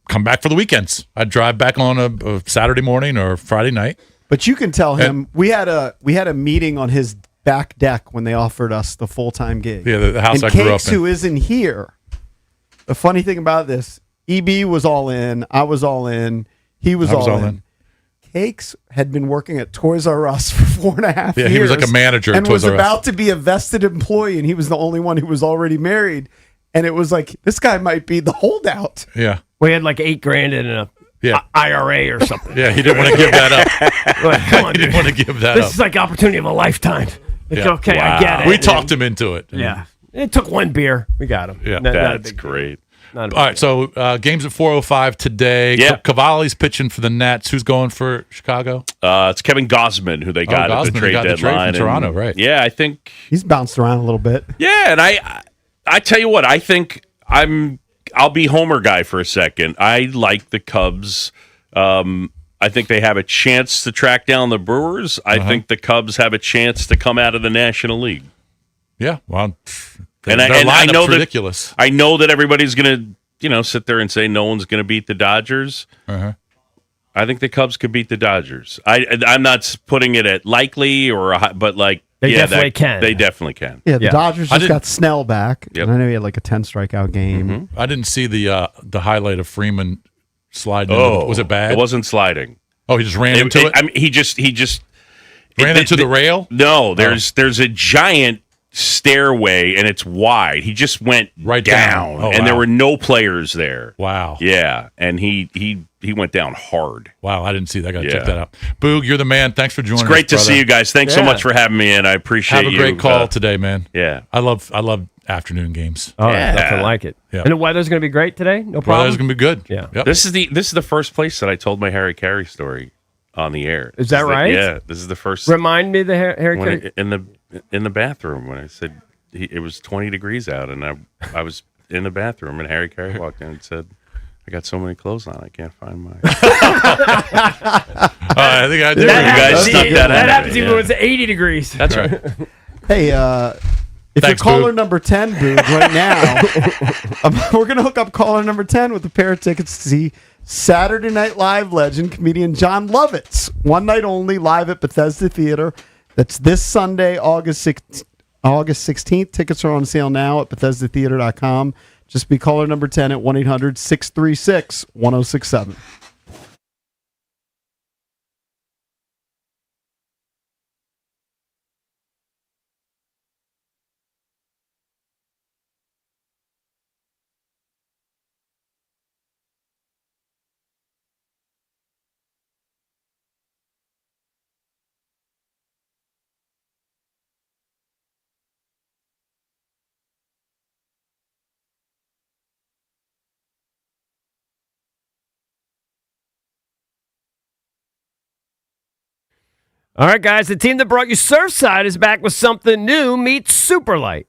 come back for the weekends. I'd drive back on a Saturday morning or Friday night. But you can tell him we had a meeting on his back deck when they offered us the full-time gig. Yeah, the house and I grew Cakes, up in. who isn't here. The funny thing about this, EB was all in. I was all in. He was all in. Cakes had been working at Toys R Us for 4.5 years. Yeah, he was like a manager at and Toys was R Us. about to be a vested employee, and he was the only one who was already married. And it was like, this guy might be the holdout. Yeah. We had like $8,000 in a IRA or something. Yeah, he didn't want to give that up. Like, come on, He didn't dude. want to give that This up. is like opportunity of a lifetime. It's Yeah. okay, I get it. We talked him into it. Yeah. It took one beer. We got him. Yeah. Not a That's big- great. Not a All right, so games at 4:05 today. Yeah. Cavalli's pitching for the Nets. Who's going for Chicago? It's Kevin Gosman who they got at the Gosman, they trade got the trade deadline. from Toronto, and, right. Yeah, I think. He's bounced around a little bit. Yeah, and I tell you what, I think I'll be Homer guy for a second. I like the Cubs. I think they have a chance to track down the Brewers. I think the Cubs have a chance to come out of the National League. Yeah, well, And their I know lineup's ridiculous. I know that everybody's going to, sit there and say no one's going to beat the Dodgers. Uh-huh. I think the Cubs could beat the Dodgers. I'm not putting it at likely but like They definitely can. They definitely can. Yeah, the Dodgers I just didn't- got Snell back. Yep. And I know he had like a 10 strikeout game. I didn't see the highlight of Freeman sliding. Oh, Was it bad? It wasn't sliding. Oh, he just ran into it. I mean, he just Ran into the rail? No, there's a giant stairway and it's wide. He just went Right down, down. Oh, and there wow. were no players there. Wow. Yeah, and he went down hard. Wow, I didn't see that. I got to Yeah. check that out. Boog, you're the man. Thanks for joining us. It's great to brother. see you guys. Thanks so much for having me in. I appreciate Have you. a great call today, man. Yeah. I love afternoon games. Oh, Yeah. nothing like it. Yeah. And the weather's going to be great today. No problem. Weather's gonna be good. Yeah. Yep. This is the first place that I told my Harry Carey story on the air. Is that right? Yeah, this is the first. Remind me the Harry when Carey. in the bathroom when I said it was 20 degrees out, and I was in the bathroom, and Harry Carey walked in and said, "I got so many clothes on, I can't find mine." I think I do. You guys stuck that That out. happens even when it's 80 degrees. That's right. Hey, if Thanks, you're caller Boog. number 10, Boog, right now, we're going to hook up caller number 10 with a pair of tickets to see Saturday Night Live legend, comedian John Lovitz. One night only, live at Bethesda Theater. That's this Sunday, August 16th. Tickets are on sale now at BethesdaTheater.com. Just be caller number 10 at 1-800-636-1067. All right, guys, the team that brought you Surfside is back with something new. Meet Superlight,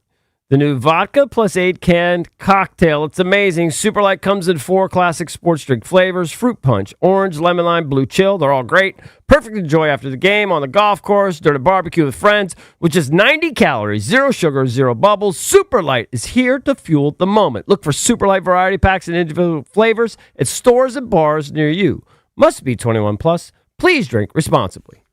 the new vodka plus 8-can cocktail. It's amazing. Superlight comes in 4 classic sports drink flavors: fruit punch, orange, lemon lime, blue chill. They're all great. Perfect to enjoy after the game, on the golf course, during a barbecue with friends. With just 90 calories, 0 sugar, 0 bubbles, Superlight is here to fuel the moment. Look for Superlight variety packs and individual flavors at stores and bars near you. Must be 21 plus. Please drink responsibly.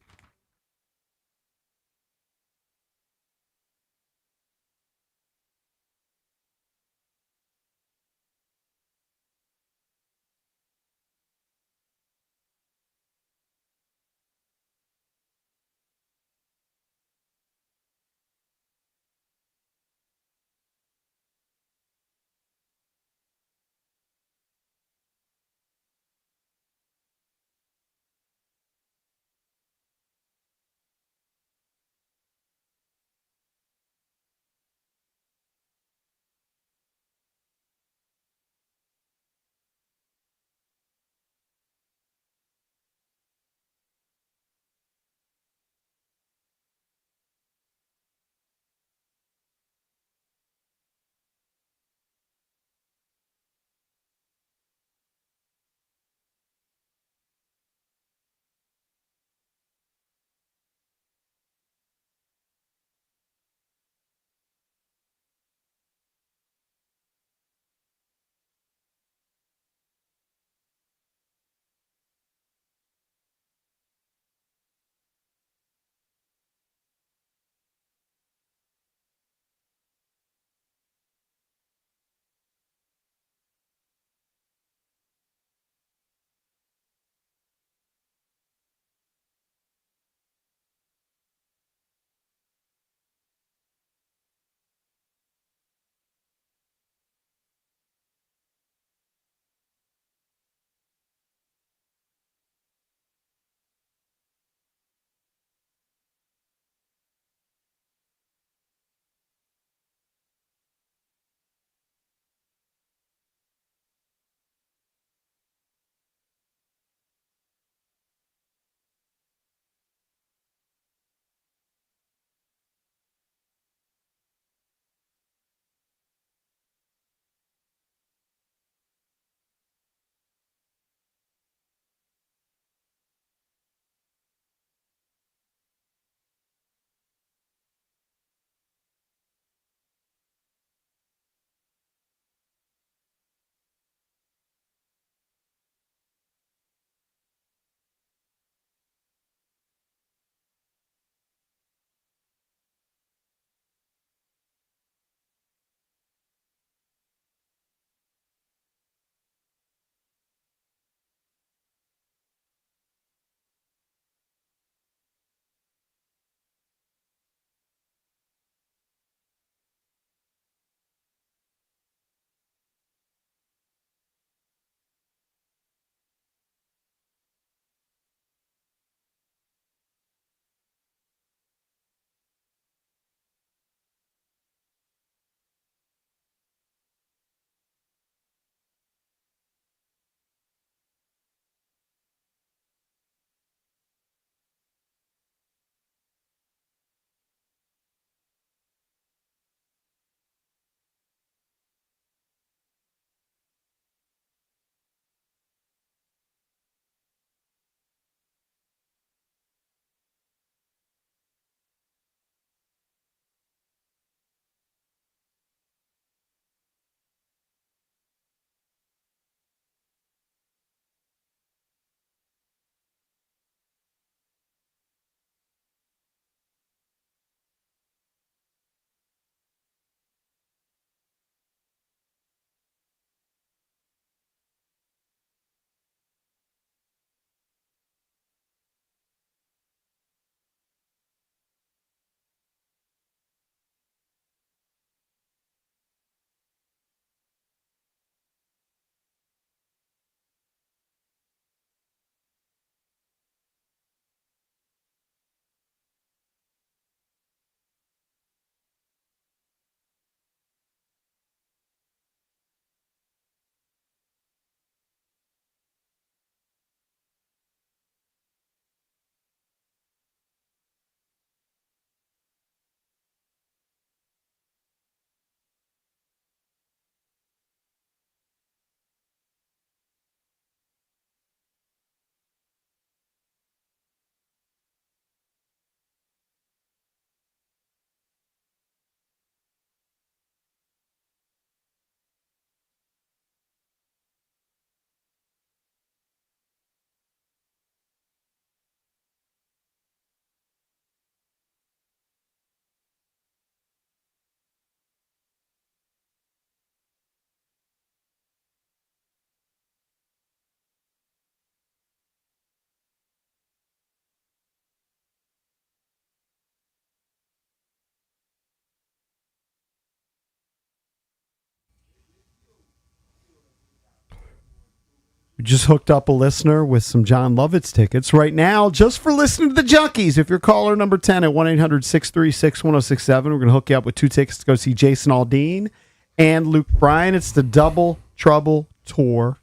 just hooked up a listener with some John Lovitz tickets right now just for listening to the Junkies. If you're caller number 10 at 1-800-636-1067, we're going to hook you up with 2 tickets to go see Jason Aldean and Luke Bryan. It's the Double Trouble Tour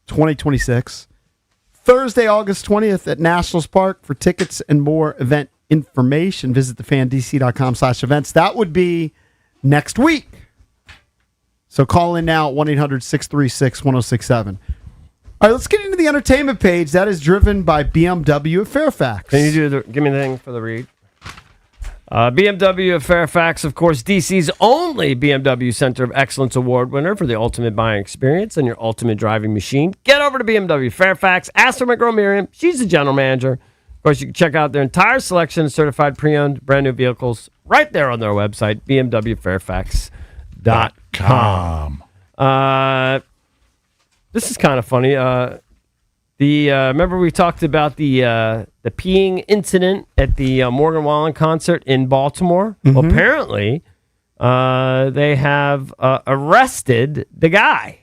2026. Thursday, August 20th at Nationals Park. For tickets and more event information, visit thefandc.com/events. That would be next week. So call in now at 1-800-636-1067. All right, let's get into the entertainment page. That is driven by BMW of Fairfax. Can you give me the thing for the read? BMW of Fairfax, of course, DC's only BMW Center of Excellence Award winner for the ultimate buying experience and your ultimate driving machine. Get over to BMW Fairfax. Ask for my girl Miriam. She's the general manager. Of course, you can check out their entire selection of certified pre-owned brand new vehicles right there on their website, bmwfairfax.com. This is kind of funny. Remember we talked about the peeing incident at the Morgan Wallen concert in Baltimore? Mm-hmm. Well, apparently, they have arrested the guy.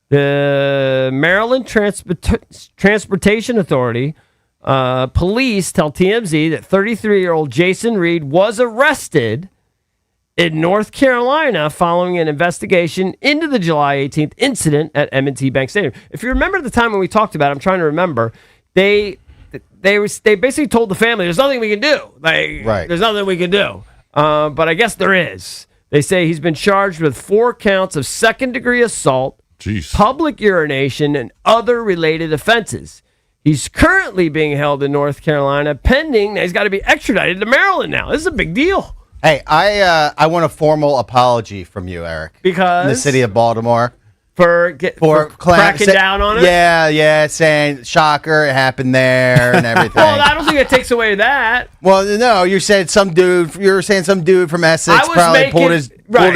The Maryland Transportation Authority police tell TMZ that 33-year-old Jason Reed was arrested in North Carolina following an investigation into the July 18th incident at M&T Bank Stadium. If you remember the time when we talked about it, I'm trying to remember, they basically told the family, there's nothing we can do. There's nothing we can do. But I guess there is. They say he's been charged with 4 counts of second-degree assault, public urination, and other related offenses. He's currently being held in North Carolina pending. He's got to be extradited to Maryland now. This is a big deal. Hey, I want a formal apology from you, Eric. Because? In the city of Baltimore. For cracking down on it? Yeah, saying, shocker, it happened there and everything. Well, I don't think it takes away that. Well, no, you were saying some dude from Essex probably pulled his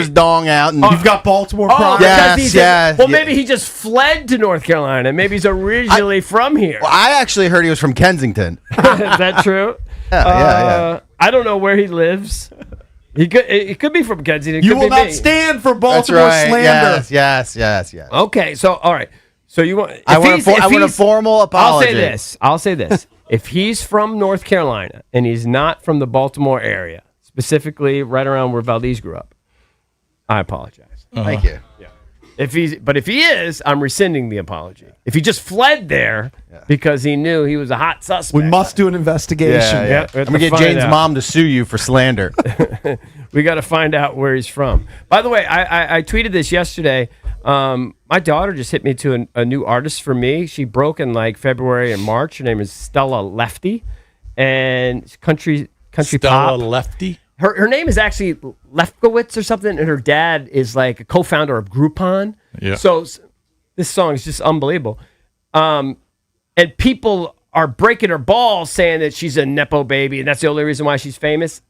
dong out. And You've got Baltimore pride. Yes. Maybe he just fled to North Carolina. Maybe he's originally from here. Well, I actually heard he was from Kensington. Is that true? Yeah. I don't know where he lives. It could be from Kensington. You will not stand for Baltimore slander. Yes. Okay, so all right. So you want? I want a formal apology. I'll say this. If he's from North Carolina and he's not from the Baltimore area, specifically right around where Valdez grew up, I apologize. Thank you. Yeah. If he is, I'm rescinding the apology. If he just fled there because he knew he was a hot suspect, we must do an investigation. Yeah. I'm gonna get Jane's mom to sue you for slander. We got to find out where he's from. By the way, I tweeted this yesterday. My daughter just hit me to a new artist for me. She broke in like February and March. Her name is Stella Lefty, and country Stella pop. Lefty. Her name is actually Lefkowitz or something, and her dad is like a co-founder of Groupon. Yeah. So this song is just unbelievable. And people are breaking her balls saying that she's a Nepo baby, and that's the only reason why she's famous.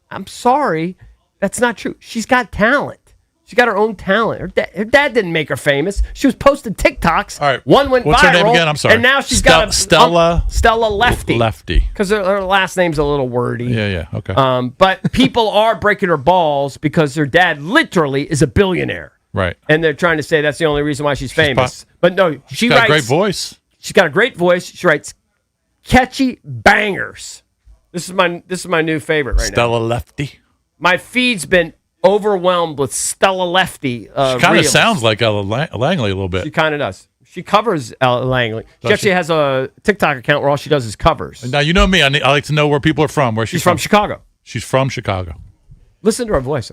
I'm sorry. That's not true. She's got talent. She's got her own talent. Her dad didn't make her famous. She was posting TikToks. All right. One went What's viral. her name again? I'm sorry. And now she's got Stella Lefty. Lefty. Because her last name's a little wordy. Yeah. Okay. But people are breaking her balls because her dad literally is a billionaire. Right. And they're trying to say that's the only reason why she's famous. But no, she got writes. a great voice. She's got a great voice. She writes catchy bangers. This is my new favorite right now. Stella Lefty. My feed's been overwhelmed with Stella Lefty. She kind of reels. sounds like Ella Langley a little bit. She kind of does. She covers Ella Langley. She actually has a TikTok account where all she does is covers. Now, you know me. I like to know where people are from. Where She's from Chicago. She's from Chicago. Listen to her voice.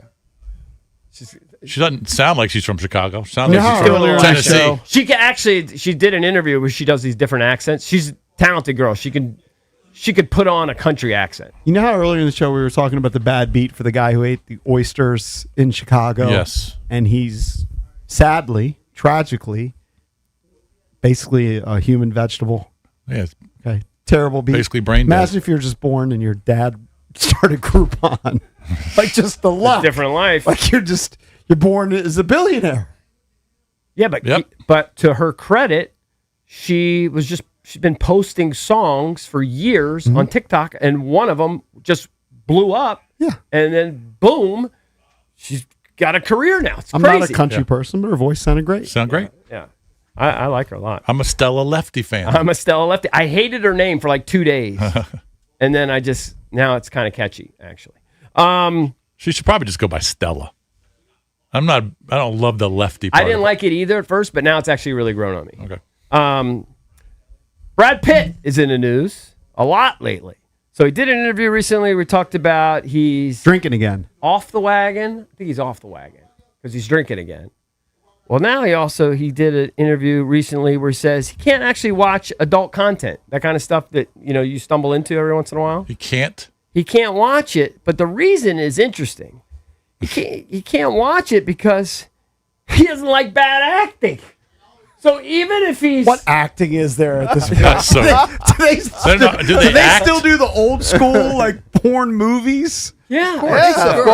She doesn't sound like she's from Chicago. She sounds like she's Doing a from little Tennessee. accent. She did an interview where she does these different accents. She's a talented girl. She could put on a country accent. You know how earlier in the show we were talking about the bad beat for the guy who ate the oysters in Chicago? Yes. And he's sadly, tragically, basically a human vegetable. Yeah. Okay. Terrible beat. Basically brain dead. Imagine if you're just born and your dad started Groupon. Like just the luck. Different life. Like you're born as a billionaire. Yeah, but to her credit, she's been posting songs for years on TikTok, and one of them just blew up. Yeah. And then boom, she's got a career now. It's I'm crazy. not a country person, but her voice sounded great. Sound great? Yeah. I like her a lot. I'm a Stella Lefty fan. I'm a Stella Lefty. I hated her name for like 2 days. And then now it's kind of catchy, actually. She should probably just go by Stella. I don't love the Lefty part. I didn't like it either at first, but now it's actually really grown on me. Okay. Brad Pitt is in the news a lot lately. So he did an interview recently. We talked about he's drinking again. Off the wagon. I think he's off the wagon because he's drinking again. Well, now he did an interview recently where he says he can't actually watch adult content, that kind of stuff that you stumble into every once in a while. He can't watch it, but the reason is interesting. He can't watch it because he doesn't like bad acting. So even if he's what acting is there at this point? Do they still do the old school like porn movies? Yeah, of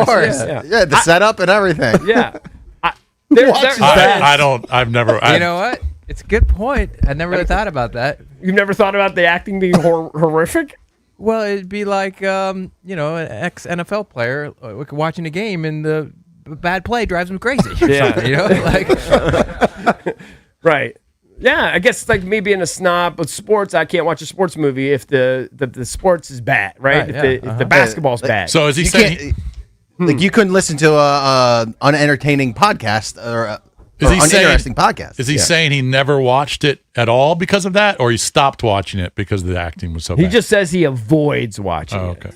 course. Yeah, the setup and everything. Yeah. I've never. You know what? It's a good point. I never really thought about that. You've never thought about the acting being horrific? Well, it'd be like, an ex-NFL player watching a game and the bad play drives him crazy. Yeah. Right. Yeah, I guess it's like me being a snob with sports. I can't watch a sports movie if the sports is bad, right? If the basketball's bad. So is he saying... Like you couldn't listen to an unentertaining podcast or uninteresting podcast. Is he saying he never watched it at all because of that, or he stopped watching it because the acting was so bad? He just says he avoids watching it.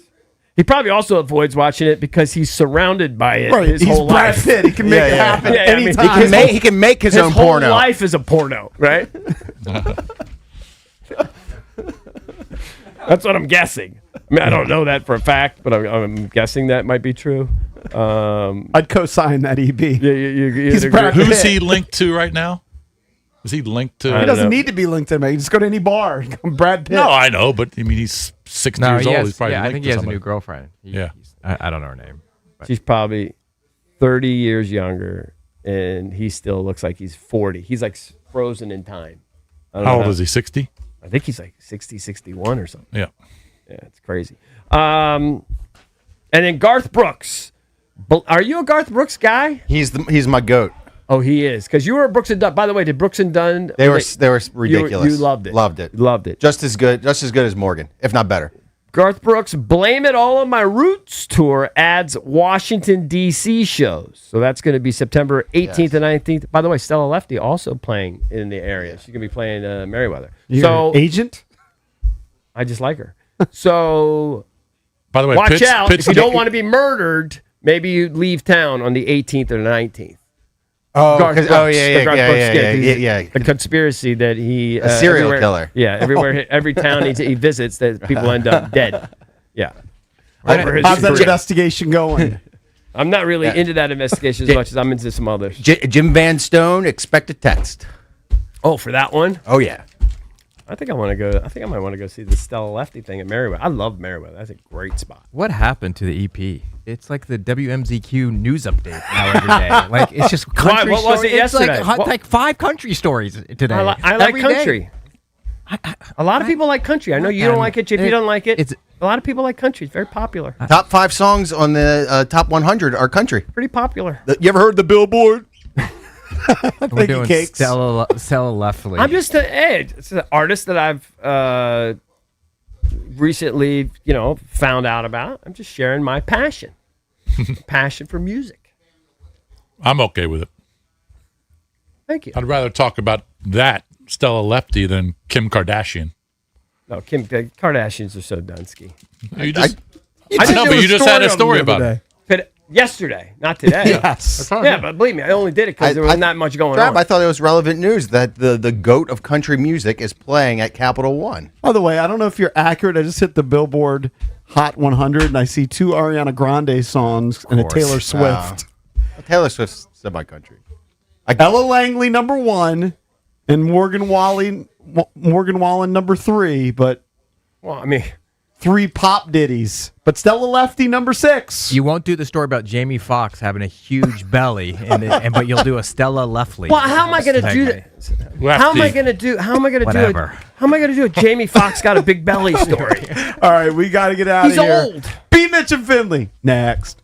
He probably also avoids watching it because he's surrounded by it his whole Brad life. Pitt. He can make it happen anytime. He can make his own whole porno. Life is a porno, right? That's what I'm guessing. I mean, I don't know that for a fact, but I'm guessing that might be true. I'd co-sign that EB. Yeah, who's he linked to right now? Is he linked to? He doesn't need to be linked to him. He just go to any bar. Brad Pitt. No, I know, but I mean, he's 60 years old. He's probably I linked think to he has somebody. a new girlfriend. I don't know her name. But. She's probably 30 years younger, and he still looks like he's 40. He's like frozen in time. How old is he? 60? I think he's like 60, 61 or something. Yeah. Yeah, it's crazy. And then Garth Brooks. Are you a Garth Brooks guy? He's my goat. Oh, he is. Because you were a Brooks and Dunn. By the way, did Brooks and Dunn? They were ridiculous. You loved it. Loved it. Just as good as Morgan, if not better. Garth Brooks' Blame It All on My Roots tour adds Washington, D.C. shows. So that's going to be September 18th and 19th. By the way, Stella Lefty also playing in the area. She's going to be playing Merriweather. Your agent? I just like her. So by the way, watch out. If you don't want to be murdered, maybe you leave town on the 18th or the 19th. The conspiracy that he a serial killer. Yeah, every town he visits, that people end up dead. Yeah. How's that investigation going? I'm not really into that investigation as much as I'm into some others. Jim Van Stone, expect a text. Oh, for that one? Oh yeah. I think I want to go. I think I might want to go see the Stella Lefty thing at Merriweather. I love Merriweather. That's a great spot. What happened to the EP? It's like the WMZQ news update now every day. Like it's just country. What was it yesterday? It's like 5 country stories today. I like country. A lot of people like country. I know you don't like it. JP don't like it. A lot of people like country. It's very popular. Top 5 songs on the top 100 are country. Pretty popular. You ever heard the Billboard? We're doing Stella Lefty. I'm just it's an artist that I've recently, found out about. I'm just sharing my passion for music. I'm okay with it. Thank you. I'd rather talk about that Stella Lefty than Kim Kardashian. No, Kardashians are so dunsky. You just had a story about it. But yesterday, not today. Yes. Yeah, but believe me, I only did it because there wasn't that much going on. I thought it was relevant news that the GOAT of country music is playing at Capital One. By the way, I don't know if you're accurate. I just hit the Billboard Hot 100 and I see 2 Ariana Grande songs and a Taylor Swift. Taylor Swift's semi-country. Ella Langley number 1 and Morgan Wallen number 3. But 3 pop ditties. But Stella Lefty number 6. You won't do the story about Jamie Foxx having a huge belly, but you'll do a Stella Lefty. Well, how am I going to do that? How am I going to do? How am I going to do it? How am I going to do a Jamie Foxx got a big belly story? All right, we got to get out of here. He's old. B. Mitch and Finley next.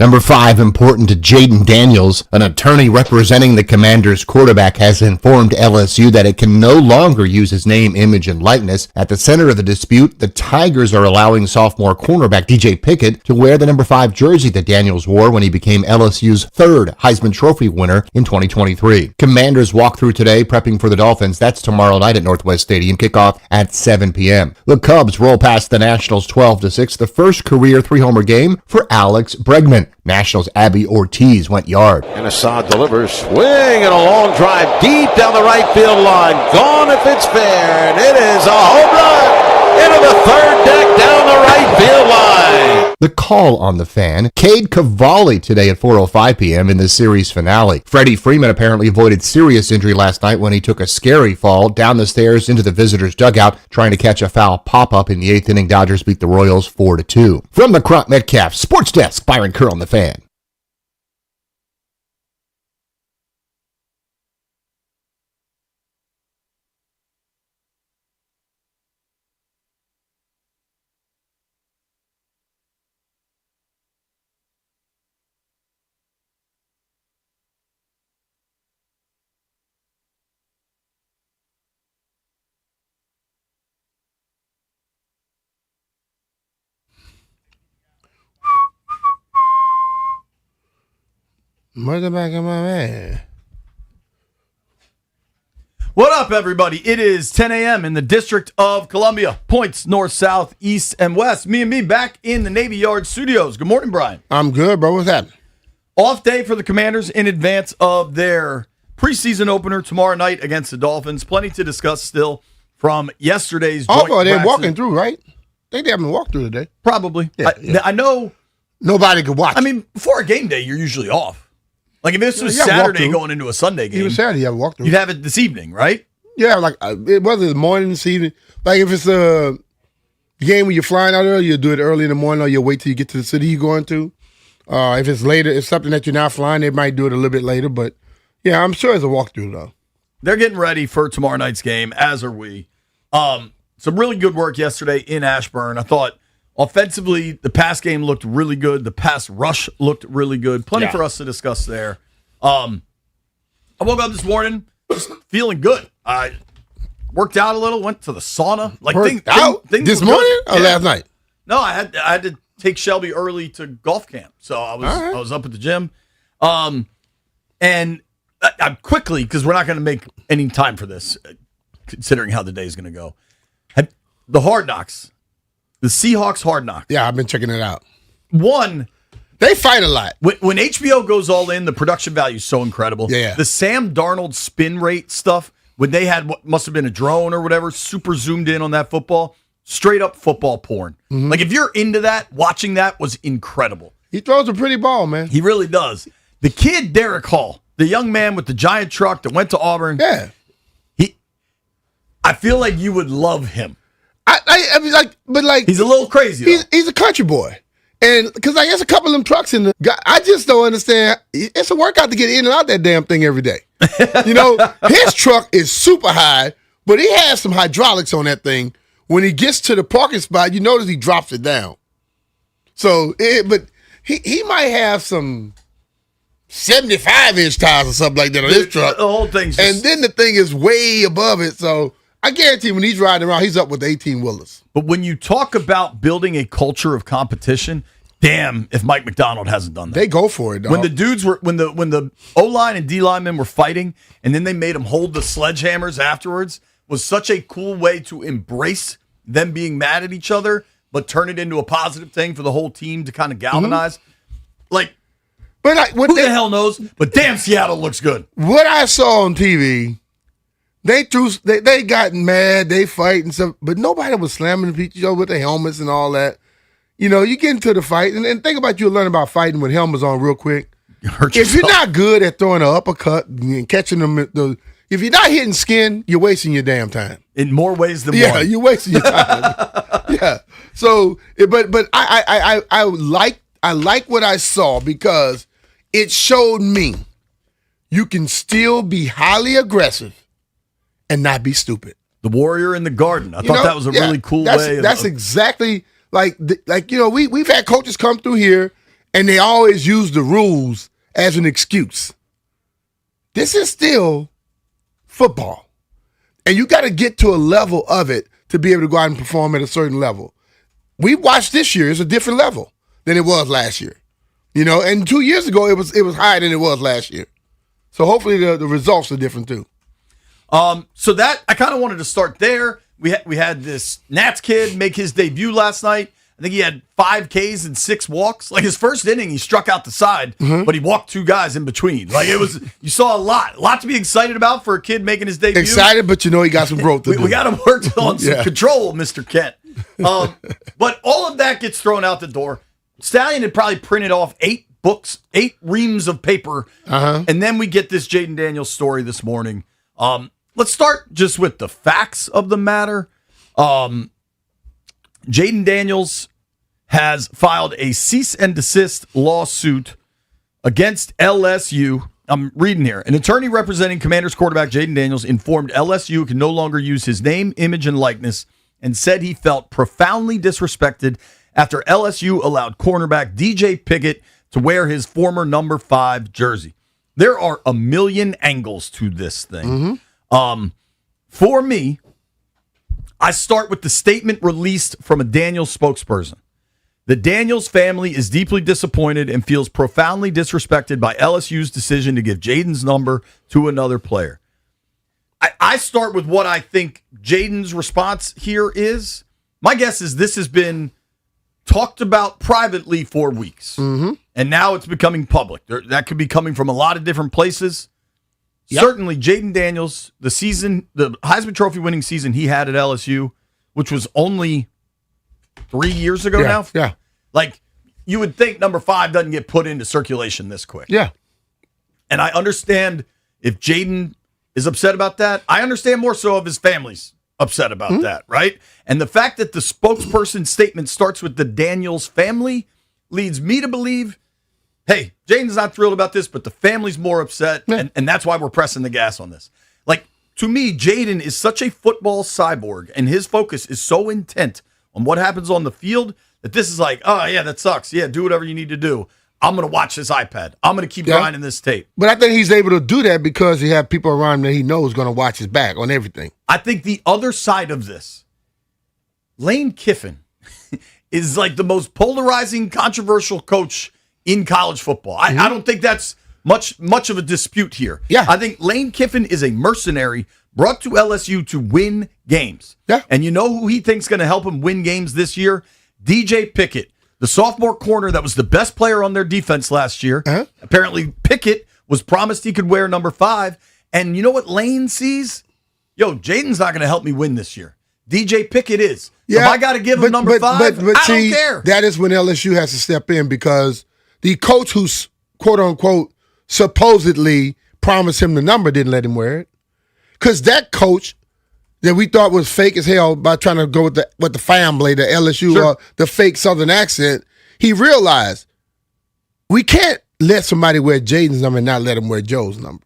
Number 5, important to Jaden Daniels. An attorney representing the Commanders quarterback has informed LSU that it can no longer use his name, image, and likeness. At the center of the dispute, the Tigers are allowing sophomore cornerback DJ Pickett to wear the number 5 jersey that Daniels wore when he became LSU's 3rd Heisman Trophy winner in 2023. Commanders walk through today, prepping for the Dolphins. That's tomorrow night at Northwest Stadium. Kickoff at 7 p.m. The Cubs roll past the Nationals 12-6, the first career 3-homer game for Alex Bregman. Nationals' Abby Ortiz went yard. And Assad delivers, swing and a long drive deep down the right field line. Gone if it's fair, and it is a home run into the 3rd deck down the right field line. The call on the fan, Cade Cavalli today at 4:05 p.m. in the series finale. Freddie Freeman apparently avoided serious injury last night when he took a scary fall down the stairs into the visitors' dugout trying to catch a foul pop-up in the 8th inning. Dodgers beat the Royals 4-2. From the Crop Metcalf Sports Desk, Byron Kerr on the fan. Mother back of my man. What up, everybody? It is 10 a.m. in the District of Columbia. Points north, south, east, and west. Me back in the Navy Yard studios. Good morning, Brian. I'm good, bro. What's happening? Off day for the Commanders in advance of their preseason opener tomorrow night against the Dolphins. Plenty to discuss still from yesterday's joint Also, they're practice. walking through, right? I think they haven't walked through today. Probably. Yeah, I know. Nobody could watch. I mean, before a game day, you're usually off. Like if this was you have a Saturday walkthrough. going into a Sunday game, Even Saturday, you have a walkthrough. you'd have it this evening, right? Yeah, like whether it's morning, this evening. Like if it's a game where you're flying out early, you'll do it early in the morning, or you'll wait till you get to the city you're going to. If it's later, if something that you're not flying, they might do it a little bit later. But yeah, I'm sure it's a walkthrough though. They're getting ready for tomorrow night's game, as are we. Some really good work yesterday in Ashburn. I thought offensively, the pass game looked really good. The pass rush looked really good. Plenty for us to discuss there. I woke up this morning just feeling good. I worked out a little, went to the sauna. Like things this were morning good. or last night? No, I had to take Shelby early to golf camp, so I was up at the gym. And I quickly, because we're not going to make any time for this, considering how the day is going to go. The Hard Knocks, the Seahawks Hard Knocks. Yeah, I've been checking it out. One, they fight a lot. When HBO goes all in, the production value is so incredible. Yeah. The Sam Darnold spin rate stuff, when they had what must have been a drone or whatever, super zoomed in on that football, straight up football porn. Mm-hmm. Like if you're into that, watching that was incredible. He throws a pretty ball, man. He really does. The kid, Derek Hall, the young man with the giant truck that went to Auburn. Yeah. I feel like you would love him. I mean, like he's a little crazy. He's a country boy, and because like there's a couple of them trucks in the. I just don't understand. It's a workout to get in and out that damn thing every day. You know, his truck is super high, but he has some hydraulics on that thing. When he gets to the parking spot, you notice he drops it down. So, but he might have some 75-inch tires or something like that on his truck. The whole thing's and then the thing is way above it, so. I guarantee when he's riding around, he's up with 18-wheelers. But when you talk about building a culture of competition, damn if Mike McDonald hasn't done that. They go for it, dog. When the dudes were when the O-line and D-linemen were fighting, and then they made them hold the sledgehammers afterwards, was such a cool way to embrace them being mad at each other, but turn it into a positive thing for the whole team to kind of galvanize. Like, who the hell knows? But damn, Seattle looks good. What I saw on TV. They got mad, they fight and stuff, but nobody was slamming each other with their helmets and all that. You know, you get into the fight, and think about you learn about fighting with helmets on real quick. If you're not good at throwing an uppercut and catching them, if you're not hitting skin, you're wasting your damn time. In more ways than one. Yeah, you're wasting your time. Yeah. So, but I like what I saw because it showed me you can still be highly aggressive and not be stupid. The warrior in the garden. I thought that was a really cool way. That's exactly like you know we've had coaches come through here and they always use the rules as an excuse. This is still football. And you got to get to a level of it to be able to go out and perform at a certain level. We watched this year, it's a different level than it was last year. You know, and 2 years ago it was higher than it was last year. So hopefully the results are different too. So that I kind of wanted to start there. We had this Nats kid make his debut last night. I think he had 5 Ks and 6 walks. Like his first inning, he struck out the side, but he walked 2 guys in between. Like it was, you saw a lot to be excited about for a kid making his debut. Excited, but you know he got some growth to do. We got to work on some control, Mr. Kent. But all of that gets thrown out the door. Stallion had probably printed off 8 books, 8 reams of paper, and then we get this Jayden Daniels story this morning. Let's start just with the facts of the matter. Jayden Daniels has filed a cease and desist lawsuit against LSU. I'm reading here. An attorney representing Commanders quarterback Jayden Daniels informed LSU can no longer use his name, image, and likeness, and said he felt profoundly disrespected after LSU allowed cornerback DJ Pickett to wear his former number 5 jersey. There are a million angles to this thing. For me, I start with the statement released from a Daniels spokesperson. The Daniels family is deeply disappointed and feels profoundly disrespected by LSU's decision to give Jayden's number to another player. I start with what I think Jayden's response here is. My guess is this has been talked about privately for weeks, and now it's becoming public. That could be coming from a lot of different places. Yep. Certainly, Jayden Daniels, the Heisman Trophy winning season he had at LSU, which was only 3 years ago now. Yeah. Like, you would think number 5 doesn't get put into circulation this quick. Yeah. And I understand if Jayden is upset about that. I understand more so if his family's upset about that, right? And the fact that the spokesperson statement starts with the Daniels family leads me to believe, hey, Jayden's not thrilled about this, but the family's more upset, and that's why we're pressing the gas on this. Like, to me, Jayden is such a football cyborg, and his focus is so intent on what happens on the field that this is like, oh, yeah, that sucks. Yeah, do whatever you need to do. I'm going to watch this iPad. I'm going to keep grinding this tape. But I think he's able to do that because he has people around him that he knows going to watch his back on everything. I think the other side of this, Lane Kiffin is like the most polarizing, controversial coach in college football. I don't think that's much of a dispute here. Yeah. I think Lane Kiffin is a mercenary brought to LSU to win games. Yeah. And you know who he thinks is going to help him win games this year? DJ Pickett, the sophomore corner that was the best player on their defense last year. Apparently, Pickett was promised he could wear number 5. And you know what Lane sees? Yo, Jayden's not going to help me win this year. DJ Pickett is. Yeah, if I got to give him number 5, I don't care. That is when LSU has to step in because the coach who's, quote unquote, supposedly promised him the number didn't let him wear it. Because that coach that we thought was fake as hell by trying to go with the family, the LSU, the fake Southern accent, he realized we can't let somebody wear Jayden's number and not let him wear Joe's number.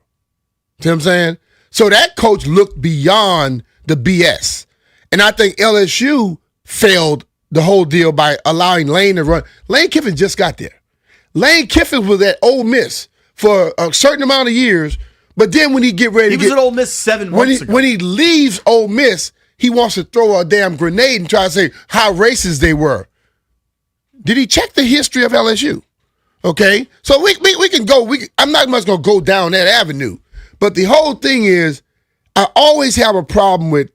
See what I'm saying? So that coach looked beyond the BS. And I think LSU failed the whole deal by allowing Lane to run. Lane Kiffin just got there. Lane Kiffin was at Ole Miss for a certain amount of years, but then when he get ready he was at Ole Miss 7 months ago. When he leaves Ole Miss, he wants to throw a damn grenade and try to say how racist they were. Did he check the history of LSU? Okay, so we can go. I'm not much going to go down that avenue, but the whole thing is, I always have a problem with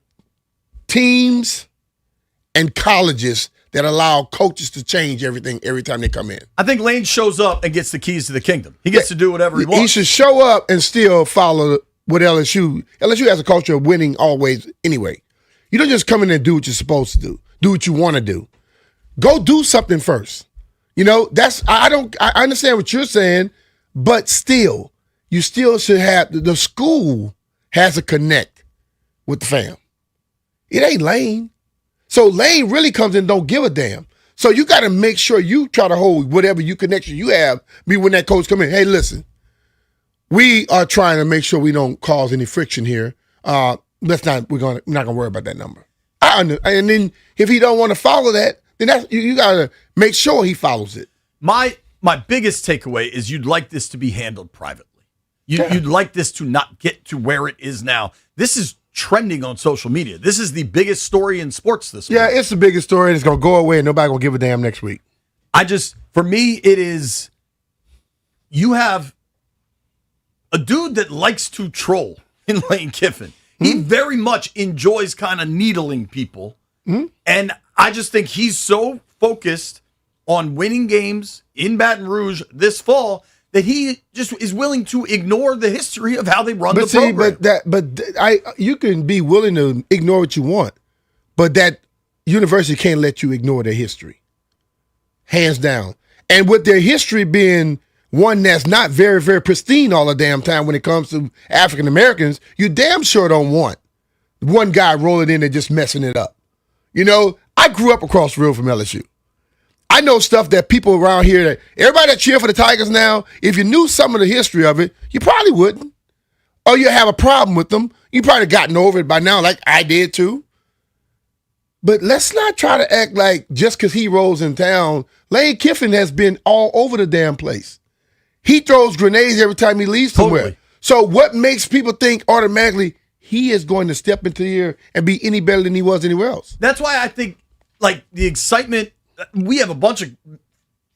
teams and colleges that allow coaches to change everything every time they come in. I think Lane shows up and gets the keys to the kingdom. He gets to do whatever he wants. He should show up and still follow what LSU. LSU has a culture of winning always anyway. You don't just come in and do what you're supposed to do. Do what you want to do. Go do something first. You know, I understand what you're saying, but still, you still should have, the school has a connect with the fam. It ain't Lane. So Lane really comes in and don't give a damn. So you got to make sure you try to hold whatever connection you have. When that coach come in, hey, listen, we are trying to make sure we don't cause any friction here. We're not gonna worry about that number. And then if he don't want to follow that, then you got to make sure he follows it. My my biggest takeaway is you'd like this to be handled privately. You'd like this to not get to where it is now. This is trending on social media. This is the biggest story in sports this week. Yeah, it's the biggest story, and it's going to go away, and nobody going to give a damn next week. For me, it is, you have a dude that likes to troll in Lane Kiffin. He very much enjoys kind of needling people. And I just think he's so focused on winning games in Baton Rouge this fall that he just is willing to ignore the history of how they run the program. You can be willing to ignore what you want, but that university can't let you ignore their history, hands down. And with their history being one that's not very, very pristine all the damn time when it comes to African Americans, you damn sure don't want one guy rolling in and just messing it up. You know, I grew up across the road from LSU. I know stuff that people around here, that everybody that cheer for the Tigers now, if you knew some of the history of it, you probably wouldn't. Or you have a problem with them. You probably gotten over it by now, like I did too. But let's not try to act like just because he rolls in town, Lane Kiffin has been all over the damn place. He throws grenades every time he leaves somewhere. Totally. So what makes people think automatically he is going to step into here and be any better than he was anywhere else? That's why I think, like, the excitement, we have a bunch of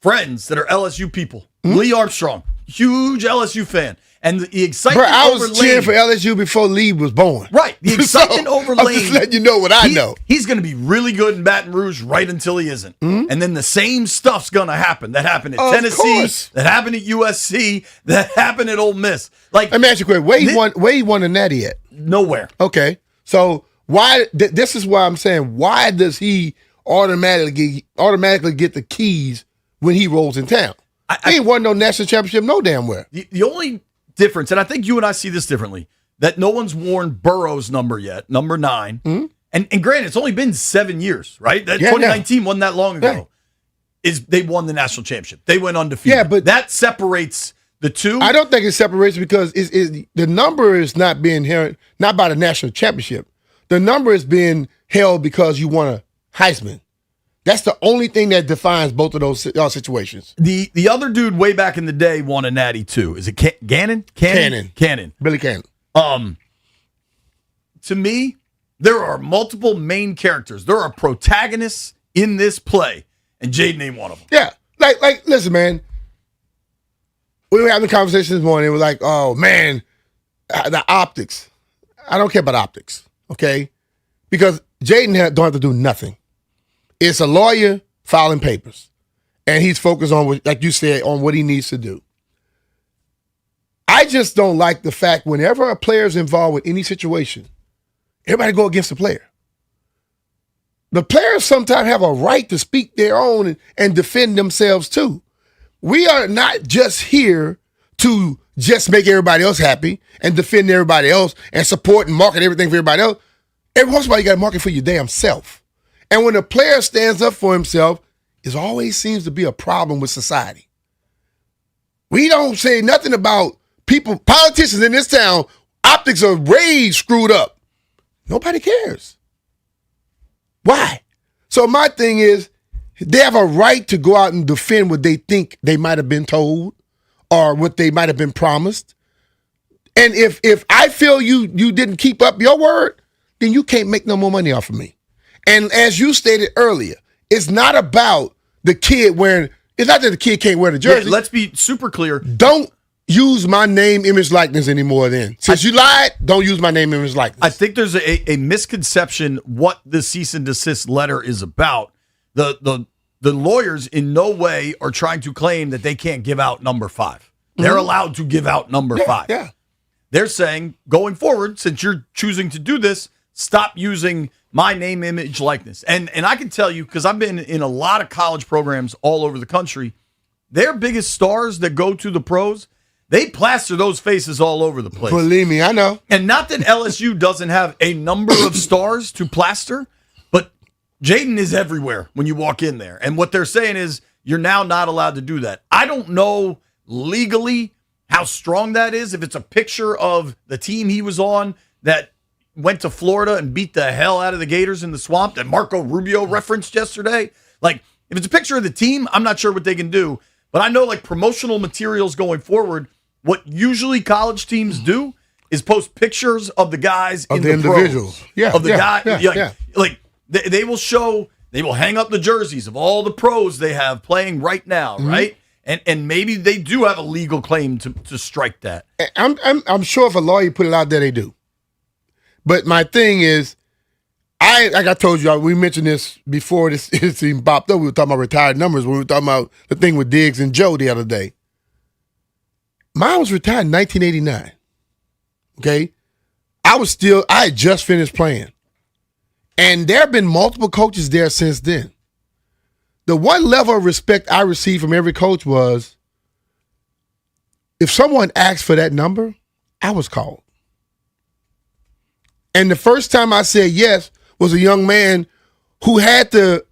friends that are LSU people. Lee Armstrong, huge LSU fan. And the excitement I over was cheering Lane, for LSU before Lee was born. Right. The excitement over I'm Lane. just letting you know what I know. He's going to be really good in Baton Rouge right until he isn't. And then the same stuff's going to happen. That happened at Of Tennessee. course. That happened at USC. That happened at Ole Miss. Like, Let me ask you a question. Where he won the natty at? Nowhere. Okay. So why? This is why I'm saying, why does he automatically get the keys when he rolls in town? He ain't won no national championship no damn where. The only difference, and I think you and I see this differently, that no one's worn Burrow's number yet, number 9. And granted, it's only been 7 years, right? That 2019 wasn't that long ago. They won the national championship. They went undefeated. Yeah, but that separates the two. I don't think it separates because the number is not being held not by the national championship. The number is being held because you won a Heisman. That's the only thing that defines both of those situations. The other dude way back in the day won a natty too. Is it Gannon? Cannon. Billy Cannon. To me, there are multiple main characters. There are protagonists in this play, and Jaden ain't one of them. Yeah. Like, listen, man. We were having a conversation this morning. It was like, oh, man, the optics. I don't care about optics, okay? Because Jaden don't have to do nothing. It's a lawyer filing papers, and he's focused on, what, like you said, on what he needs to do. I just don't like the fact whenever a player is involved with any situation, everybody go against the player. The players sometimes have a right to speak their own and defend themselves too. We are not just here to just make everybody else happy and defend everybody else and support and market everything for everybody else. Every once in a while, you got to market for your damn self. And when a player stands up for himself, it always seems to be a problem with society. We don't say nothing about people, politicians in this town, optics are way screwed up. Nobody cares. Why? So my thing is, they have a right to go out and defend what they think they might have been told or what they might have been promised. And if I feel you didn't keep up your word, then you can't make no more money off of me. And as you stated earlier, it's not about the kid wearing, it's not that the kid can't wear the jersey. Yeah, let's be super clear. Don't use my name, image, likeness anymore then. Since you lied, don't use my name, image, likeness. I think there's a misconception what the cease and desist letter is about. The lawyers in no way are trying to claim that they can't give out number 5. They're allowed to give out number 5. Yeah. They're saying, going forward, since you're choosing to do this, stop using my name, image, likeness. And I can tell you, because I've been in a lot of college programs all over the country, their biggest stars that go to the pros, they plaster those faces all over the place. Believe me, I know. And not that LSU doesn't have a number of stars to plaster, but Jaden is everywhere when you walk in there. And what they're saying is you're now not allowed to do that. I don't know legally how strong that is. If it's a picture of the team he was on that went to Florida and beat the hell out of the Gators in the swamp that Marco Rubio referenced yesterday. Like, if it's a picture of the team, I'm not sure what they can do. But I know like promotional materials going forward, what usually college teams do is post pictures of the guys Of in the the pros. individuals. Yeah, Of the yeah, guy. yeah, yeah. Like they will show, they will hang up the jerseys of all the pros they have playing right now, Mm-hmm. right? And maybe they do have a legal claim to strike that. I'm sure if a lawyer put it out there, they do. But my thing is, like I told you, we mentioned this before this even popped up. We were talking about retired numbers when we were talking about the thing with Diggs and Joe the other day. Mine was retired in 1989. Okay? I had just finished playing. And there have been multiple coaches there since then. The one level of respect I received from every coach was, if someone asked for that number, I was called. And the first time I said yes was a young man who had the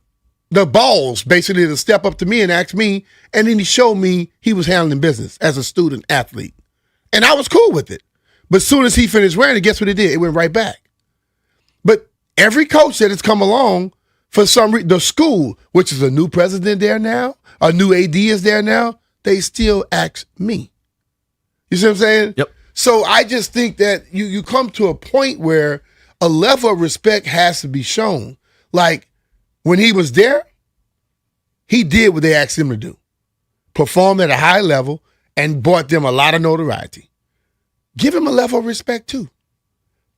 balls, basically, to step up to me and ask me, and then he showed me he was handling business as a student athlete. And I was cool with it. But as soon as he finished wearing it, guess what it did? It went right back. But every coach that has come along, for some reason, the school, which is a new president there now, a new AD is there now, they still ask me. You see what I'm saying? Yep. So I just think that you come to a point where a level of respect has to be shown. Like, when he was there, he did what they asked him to do. Performed at a high level and brought them a lot of notoriety. Give him a level of respect, too.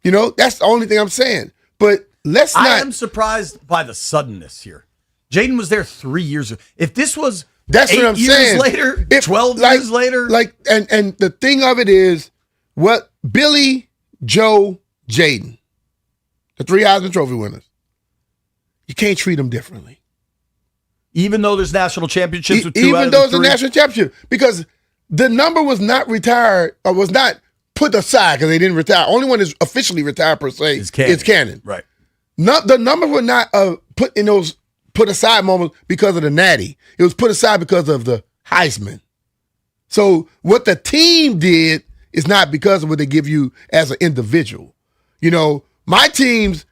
You know, that's the only thing I'm saying. But let's not. I am surprised by the suddenness here. Jaden was there 3 years ago. If this was That's 8 what I'm years saying. later, 12 years later. And the thing of it is, what Billy, Joe, Jaden, the 3 Heisman Trophy winners, you can't treat them differently. Even though there's national championships with 2 out Even of though the it's a 3. national championship. Because the number was not retired, or was not put aside because they didn't retire. Only one is officially retired per se is Cannon. Right. The numbers were not put in those put aside moments because of the Natty. It was put aside because of the Heisman. So what the team did is not because of what they give you as an individual. You know, my teams,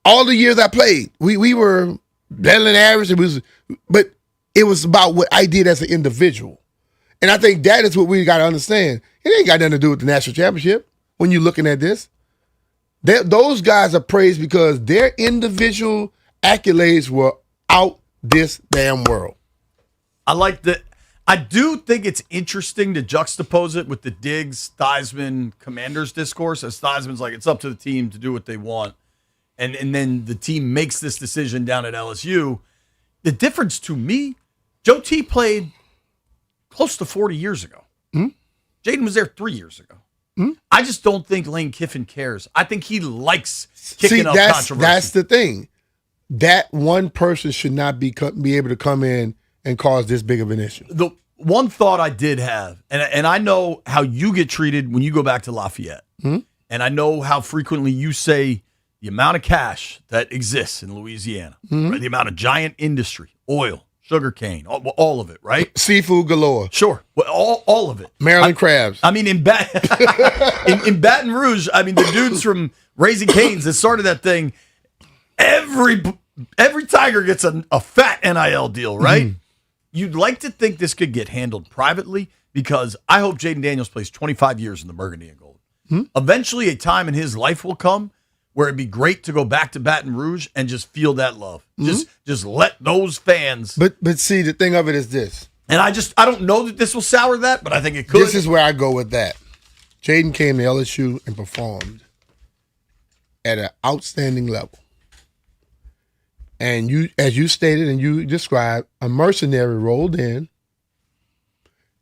all the years I played, we were better than average. But it was about what I did as an individual. And I think that is what we got to understand. It ain't got nothing to do with the national championship when you're looking at this. Those guys are praised because their individual accolades were out this damn world. I like that. I do think it's interesting to juxtapose it with the Diggs, Theismann, Commanders discourse, as Theismann's like, it's up to the team to do what they want. And then the team makes this decision down at LSU. The difference to me, Joe T played close to 40 years ago. Jaden was there 3 years ago. I just don't think Lane Kiffin cares. I think he likes kicking up controversy. That's the thing. That one person should not be able to come in and cause this big of an issue. The one thought I did have, and I know how you get treated when you go back to Lafayette, and I know how frequently you say the amount of cash that exists in Louisiana, right? The amount of giant industry, oil, sugarcane, all of it, right? Seafood galore. Sure. Well, all of it. Maryland crabs. I mean, in Baton Rouge, I mean, the dudes from Raising Cane's that started that thing, every Tiger gets a fat NIL deal, right? You'd like to think this could get handled privately because I hope Jaden Daniels plays 25 years in the Burgundy and Gold. Eventually, a time in his life will come where it'd be great to go back to Baton Rouge and just feel that love. Just let those fans. But see, the thing of it is this. And I don't know that this will sour that, but I think it could. This is where I go with that. Jaden came to LSU and performed at an outstanding level. And you, as you stated and you described, a mercenary rolled in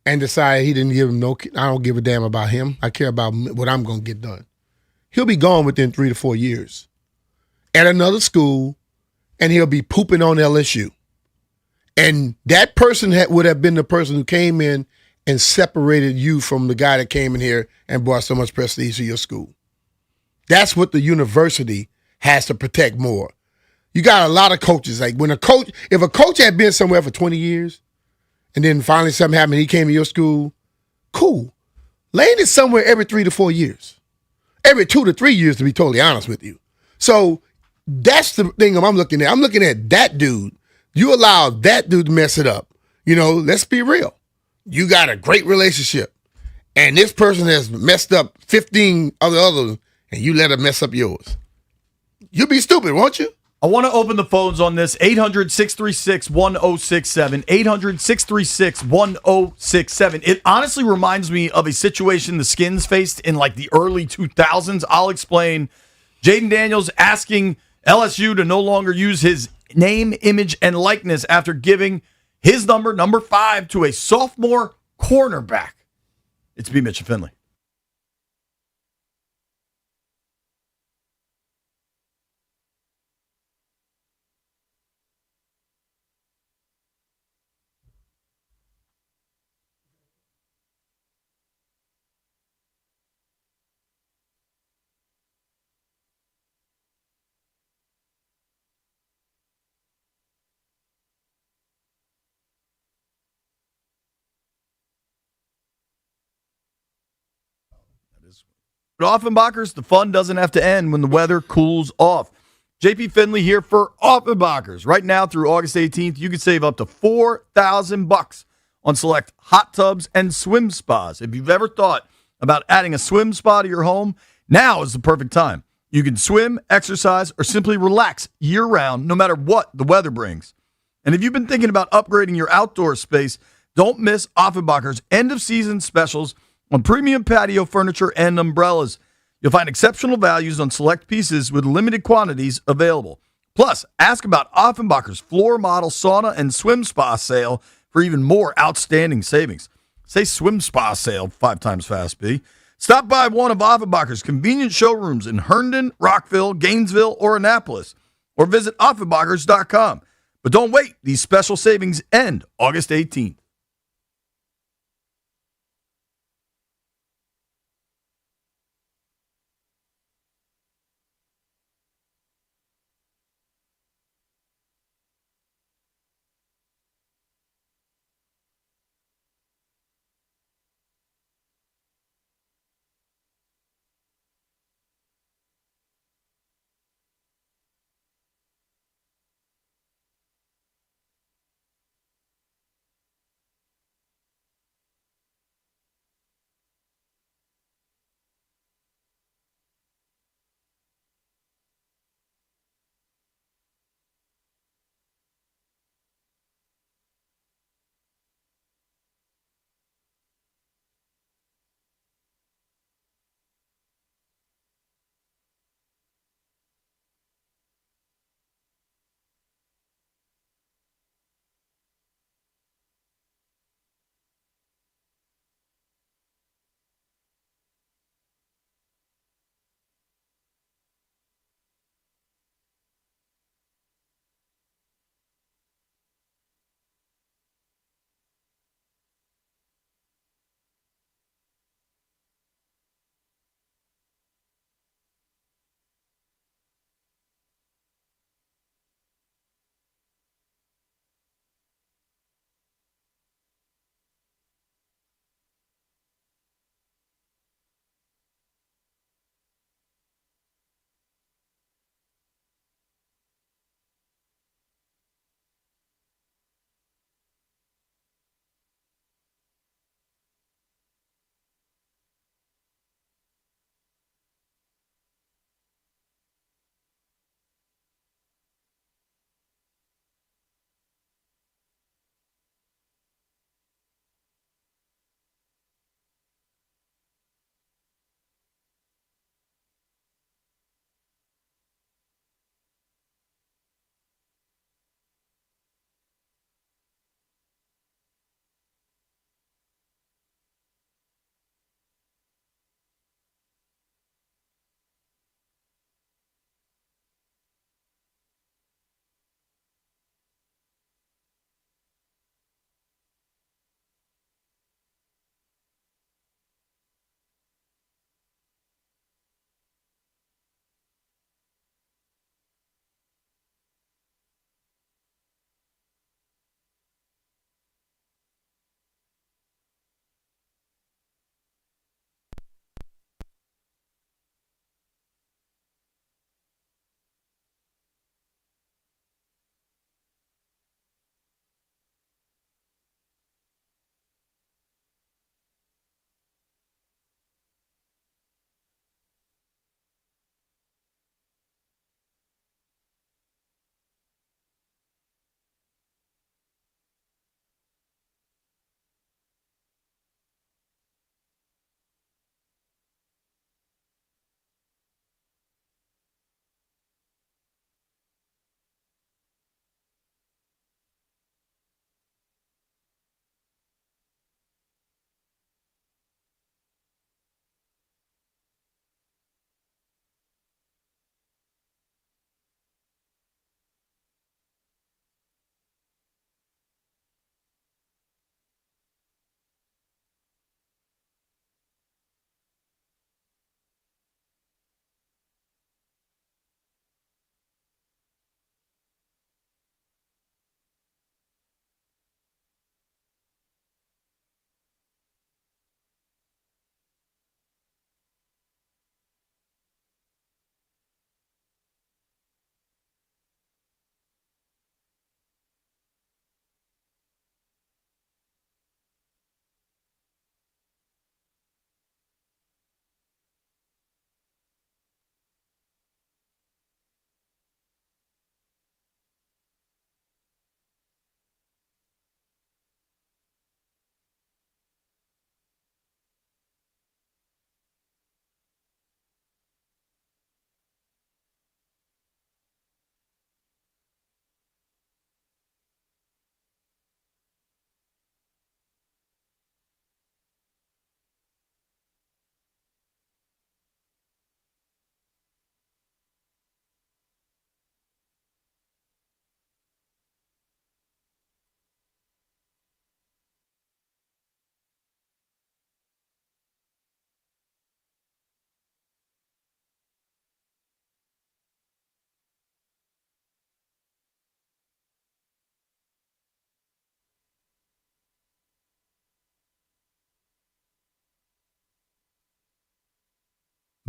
and decided he didn't give him I don't give a damn about him. I care about what I'm going to get done. He'll be gone within 3 to 4 years at another school, and he'll be pooping on LSU. And that person would have been the person who came in and separated you from the guy that came in here and brought so much prestige to your school. That's what the university has to protect more. You got a lot of coaches. Like if a coach had been somewhere for 20 years and then finally something happened, he came to your school, cool. Lane is somewhere every 3 to 4 years. Every 2 to 3 years, to be totally honest with you. So that's the thing I'm looking at. I'm looking at that dude. You allow that dude to mess it up. let's be real. You got a great relationship, and this person has messed up 15 of the others, and you let her mess up yours. You'll be stupid, won't you? I want to open the phones on this. 800-636-1067. 800-636-1067. It honestly reminds me of a situation the Skins faced in like the early 2000s. I'll explain. Jaden Daniels asking LSU to no longer use his name, image, and likeness after giving his number 5, to a sophomore cornerback. It's B. Mitch and Finley. Offenbachers, the fun doesn't have to end when the weather cools off. JP Finley here for Offenbachers. Right now through August 18th, you can save up to $4,000 on select hot tubs and swim spas. If you've ever thought about adding a swim spa to your home, now is the perfect time. You can swim, exercise, or simply relax year-round no matter what the weather brings. And if you've been thinking about upgrading your outdoor space, don't miss Offenbachers' end-of-season specials on premium patio furniture and umbrellas. You'll find exceptional values on select pieces with limited quantities available. Plus, ask about Offenbacher's floor model sauna and swim spa sale for even more outstanding savings. Say swim spa sale 5 times fast, B. Stop by one of Offenbacher's convenient showrooms in Herndon, Rockville, Gainesville, or Annapolis, or visit Offenbachers.com. But don't wait. These special savings end August 18th.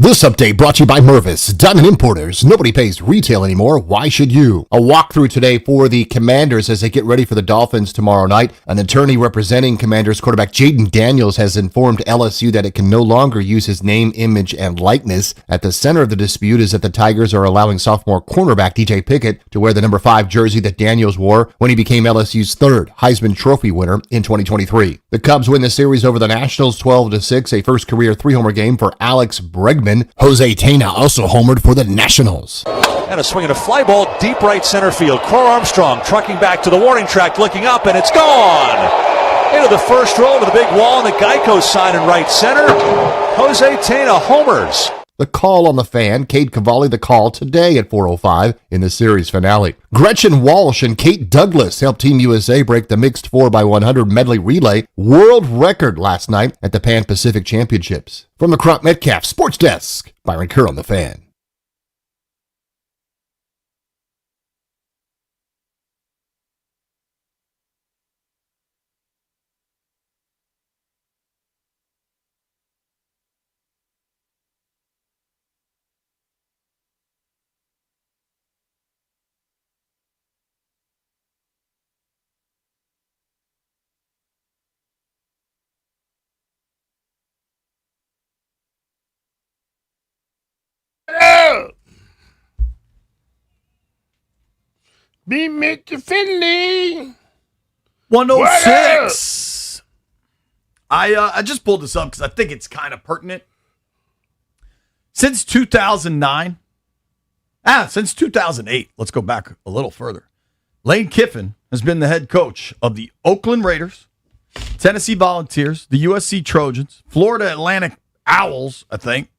This update brought to you by Mervis, Diamond Importers. Nobody pays retail anymore. Why should you? A walkthrough today for the Commanders as they get ready for the Dolphins tomorrow night. An attorney representing Commanders quarterback Jaden Daniels has informed LSU that it can no longer use his name, image, and likeness. At the center of the dispute is that the Tigers are allowing sophomore cornerback DJ Pickett to wear the number 5 jersey that Daniels wore when he became LSU's third Heisman Trophy winner in 2023. The Cubs win the series over the Nationals 12-6, a first career 3-homer game for Alex Bregman. Jose Tena also homered for the Nationals. And a swing and a fly ball deep right center field. Cor Armstrong trucking back to the warning track, looking up, and it's gone! Into the first row of the big wall and the Geico sign in right center. Jose Tena homers. The Call on the Fan, Cade Cavalli, The Call today at 4:05 in the series finale. Gretchen Walsh and Kate Douglas helped Team USA break the mixed 4x100 medley relay world record last night at the Pan Pacific Championships. From the Crump Metcalf Sports Desk, Byron Kerr on the Fan. Be Mr. Finley. 106. I just pulled this up because I think it's kind of pertinent. Since 2009, since 2008, let's go back a little further. Lane Kiffin has been the head coach of the Oakland Raiders, Tennessee Volunteers, the USC Trojans, Florida Atlantic Owls, I think,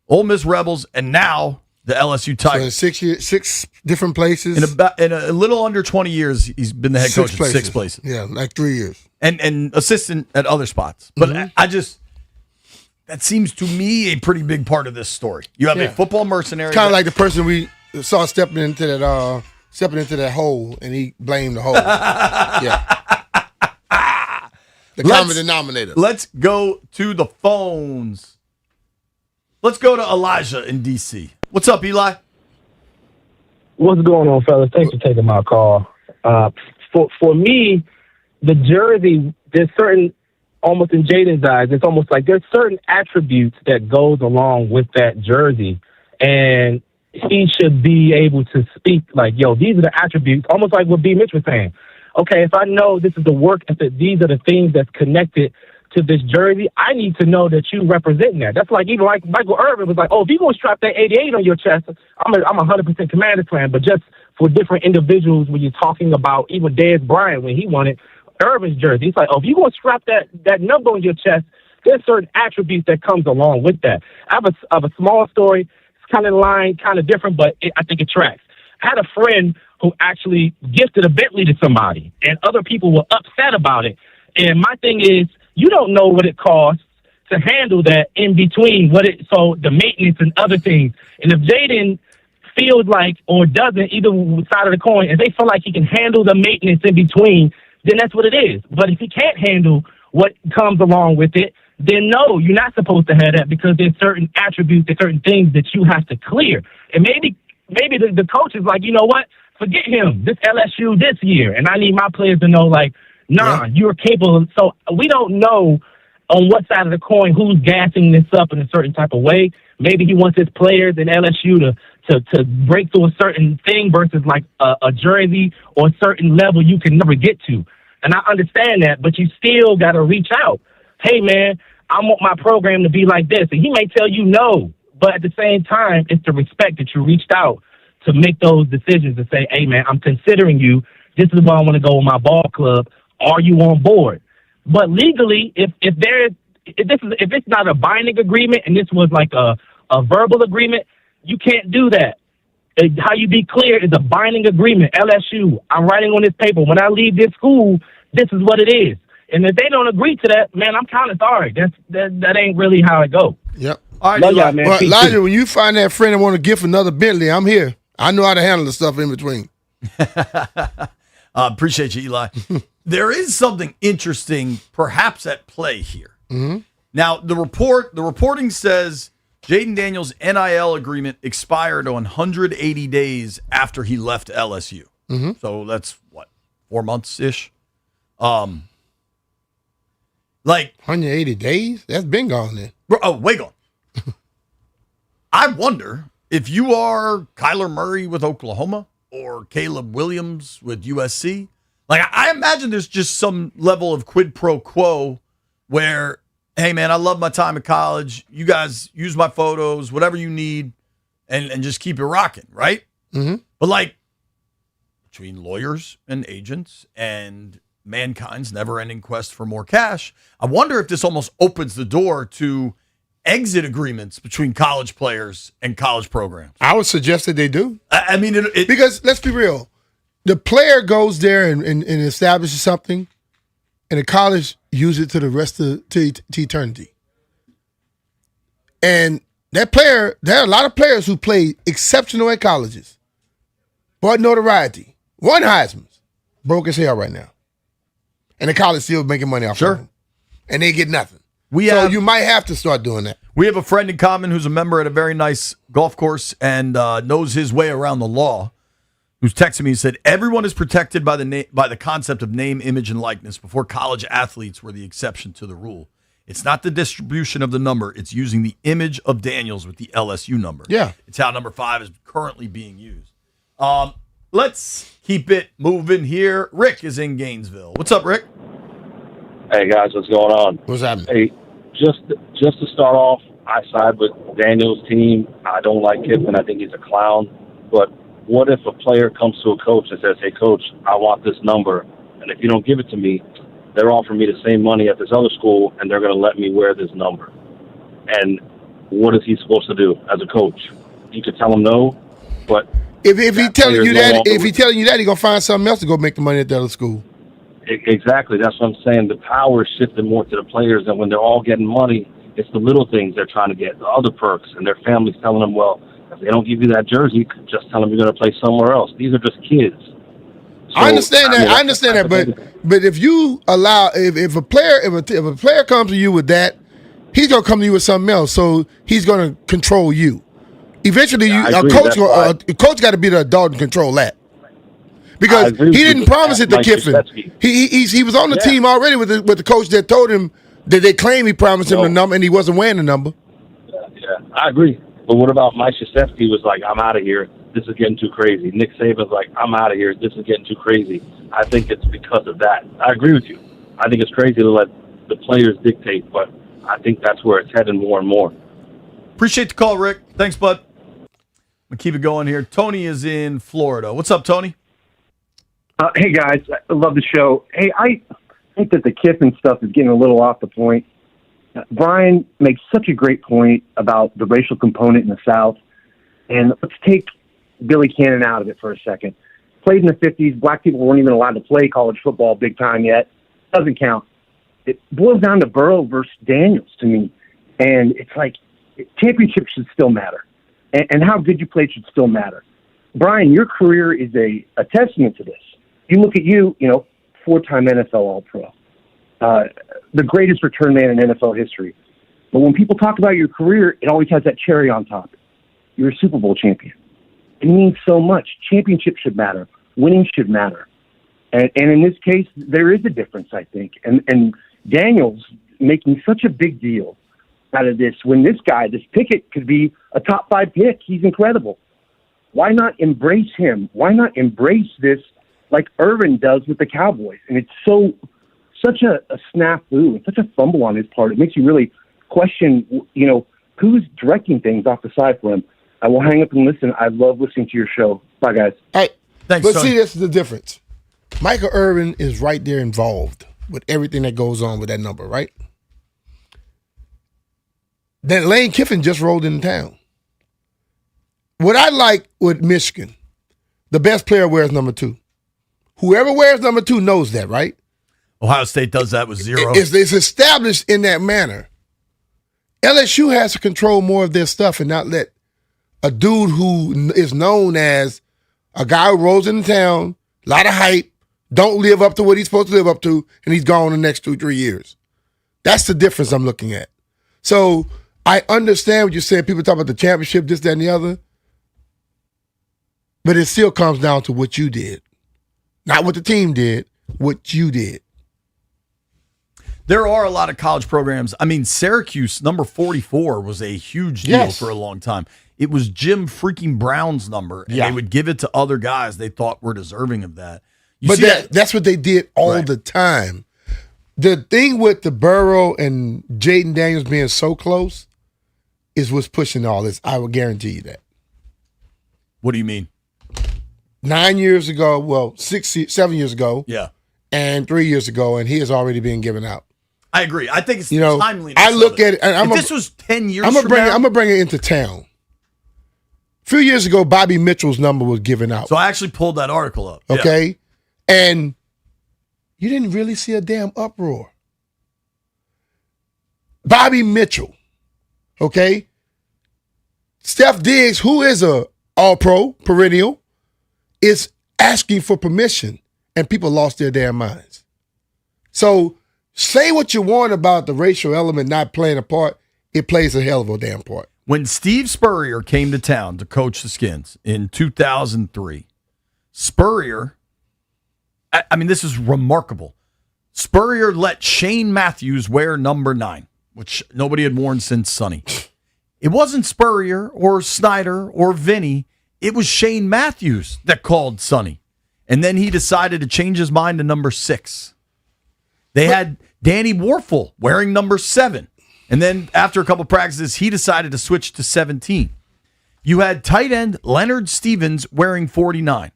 Ole Miss Rebels, and now the LSU Tigers. So in 6 different places. In a little under 20 years, he's been the head coach in 6 places. Yeah, like 3 years. And assistant at other spots. But I just, that seems to me a pretty big part of this story. You have a football mercenary. Kind of like the person we saw stepping into that hole, and he blamed the hole. Yeah. The common denominator. Let's go to the phones. Let's go to Elijah in D.C. What's up, Eli? What's going on, fellas? Thanks for taking my call. For me, the jersey, there's certain, almost in Jaden's eyes, it's almost like there's certain attributes that goes along with that jersey, and he should be able to speak like, yo, these are the attributes, almost like what B. Mitch was saying. Okay, if I know this is the work ethic, these are the things that's connected to this jersey, I need to know that you representing that. That's like, even like Michael Irvin was like, oh, if you're going to strap that 88 on your chest, I'm a 100% Commanders fan. But just for different individuals, when you're talking about even Dez Bryant, when he wanted Irvin's jersey, it's like, oh, if you're going to strap that number on your chest, there's certain attributes that comes along with that. I have a small story. It's kind of in line, kind of different, but I think it tracks. I had a friend who actually gifted a Bentley to somebody, and other people were upset about it. And my thing is, you don't know what it costs to handle that in between, so the maintenance and other things. And if Jaden feels like, or doesn't, either side of the coin, if they feel like he can handle the maintenance in between, then that's what it is. But if he can't handle what comes along with it, then no, you're not supposed to have that, because there's certain attributes, there's certain things that you have to clear. And maybe the coach is like, you know what, forget him, this LSU this year, and I need my players to know, like, nah, you're capable. So we don't know on what side of the coin who's gassing this up in a certain type of way. Maybe he wants his players in LSU to break through a certain thing versus like a jersey or a certain level you can never get to. And I understand that, but you still got to reach out. Hey, man, I want my program to be like this. And he may tell you no, but at the same time, it's the respect that you reached out to make those decisions and say, hey, man, I'm considering you. This is where I want to go with my ball club. Are you on board? But legally, if it's not a binding agreement and this was like a verbal agreement, you can't do that. How you be clear is a binding agreement. LSU, I'm writing on this paper. When I leave this school, this is what it is. And if they don't agree to that, man, I'm kind of sorry. That ain't really how it goes. Yep. All right, love y'all, man. Well, Elijah, when you find that friend and want to gift another Bentley, I'm here. I know how to handle the stuff in between. Appreciate you, Eli. There is something interesting perhaps at play here. Mm-hmm. Now, the reporting says Jaden Daniels' NIL agreement expired on 180 days after he left LSU. Mm-hmm. So that's, 4 months-ish? 180 days? That's been gone then. Way gone. I wonder if you are Kyler Murray with Oklahoma or Caleb Williams with USC. I imagine there's just some level of quid pro quo where, hey, man, I love my time at college. You guys use my photos, whatever you need, and just keep it rocking, right? Mm-hmm. But, between lawyers and agents and mankind's never-ending quest for more cash, I wonder if this almost opens the door to exit agreements between college players and college programs. I would suggest that they do. I mean, because let's be real. The player goes there and establishes something, and the college uses it to the rest of to eternity. And that player, there are a lot of players who play exceptional at colleges, but notoriety. One Heisman's broke as hell right now, and the college still making money off of him, and they get nothing. You might have to start doing that. We have a friend in common who's a member at a very nice golf course and knows his way around the law, who's texted me and said, everyone is protected by the concept of name, image, and likeness. Before college athletes were the exception to the rule. It's not the distribution of the number. It's using the image of Daniels with the LSU number. Yeah. It's how number 5 is currently being used. Let's keep it moving here. Rick is in Gainesville. What's up, Rick? Hey, guys, what's going on? What's happening? Hey, just to start off, I side with Daniel's team. I don't like Kiffin. I think he's a clown. But what if a player comes to a coach and says, hey, coach, I want this number, and if you don't give it to me, they're offering me the same money at this other school, and they're going to let me wear this number. And what is he supposed to do as a coach? You could tell him no, but if he's telling you that, he's gonna find something else to go make the money at the other school. Exactly. That's what I'm saying. The power is shifting more to the players, and when they're all getting money, it's the little things they're trying to get, the other perks, and their families telling them, well, if they don't give you that jersey, just tell them you're going to play somewhere else. These are just kids. So, I understand that. But if you allow, if a player comes to you with that, he's gonna come to you with something else. So he's gonna control you. Eventually, a coach got to be the adult and control that. Because he didn't promise it to Kiffin. He was on the team already with the coach that told him that they claim he promised him the number and he wasn't wearing the number. Yeah, I agree. But what about Mike Krzyzewski was like, I'm out of here. This is getting too crazy. Nick Saban's like, I'm out of here. This is getting too crazy. I think it's because of that. I agree with you. I think it's crazy to let the players dictate, but I think that's where it's heading more and more. Appreciate the call, Rick. Thanks, bud. We'll keep it going here. Tony is in Florida. What's up, Tony? Hey, guys. I love the show. Hey, I think that the Kiffin stuff is getting a little off the point. Brian makes such a great point about the racial component in the South. And let's take Billy Cannon out of it for a second. Played in the 50s. Black people weren't even allowed to play college football big time yet. Doesn't count. It boils down to Burrow versus Daniels to me. And it's like championships should still matter. And how good you played should still matter. Brian, your career is a testament to this. You look at you, 4-time NFL All-Pro. The greatest return man in NFL history. But when people talk about your career, it always has that cherry on top. You're a Super Bowl champion. It means so much. Championships should matter. Winning should matter. And in this case, there is a difference, I think. And Daniels making such a big deal out of this when this guy, this Pickett, could be a top 5 pick. He's incredible. Why not embrace him? Why not embrace this like Irvin does with the Cowboys? And it's such a snafu, such a fumble on his part. It makes you really question, who's directing things off the side for him. I will hang up and listen. I love listening to your show. Bye, guys. Hey, thanks. But Tony, see, this is the difference. Michael Irvin is right there involved with everything that goes on with that number, right? Then Lane Kiffin just rolled into town. What I like with Michigan, the best player wears number 2. Whoever wears number 2 knows that, right? Ohio State does that with 0. It's established in that manner. LSU has to control more of their stuff and not let a dude who is known as a guy who rolls into town, a lot of hype, don't live up to what he's supposed to live up to, and he's gone the next 2-3 years. That's the difference I'm looking at. So I understand what you're saying. People talk about the championship, this, that, and the other. But it still comes down to what you did. Not what the team did, what you did. There are a lot of college programs. I mean, Syracuse, number 44, was a huge deal for a long time. It was Jim freaking Brown's number, and they would give it to other guys they thought were deserving of that. But that's what they did all the time. The thing with the Burrow and Jaden Daniels being so close is what's pushing all this. I will guarantee you that. What do you mean? 9 years ago, well, 7 years ago, and 3 years ago, and he has already been given out. I agree. I think it's timely. I look at it, and if this was 10 years I'm from now, gonna bring it into town. A few years ago, Bobby Mitchell's number was given out. So I actually pulled that article up. Okay, and you didn't really see a damn uproar. Bobby Mitchell, okay. Steph Diggs, who is a All-Pro perennial, is asking for permission, and people lost their damn minds. So say what you want about the racial element not playing a part, it plays a hell of a damn part. When Steve Spurrier came to town to coach the Skins in 2003, Spurrier, I mean, this is remarkable. Spurrier let Shane Matthews wear number 9, which nobody had worn since Sonny. It wasn't Spurrier or Snyder or Vinny. It was Shane Matthews that called Sonny. And then he decided to change his mind to number 6. They had Danny Warfel wearing number 7. And then after a couple practices, he decided to switch to 17. You had tight end Leonard Stevens wearing 49.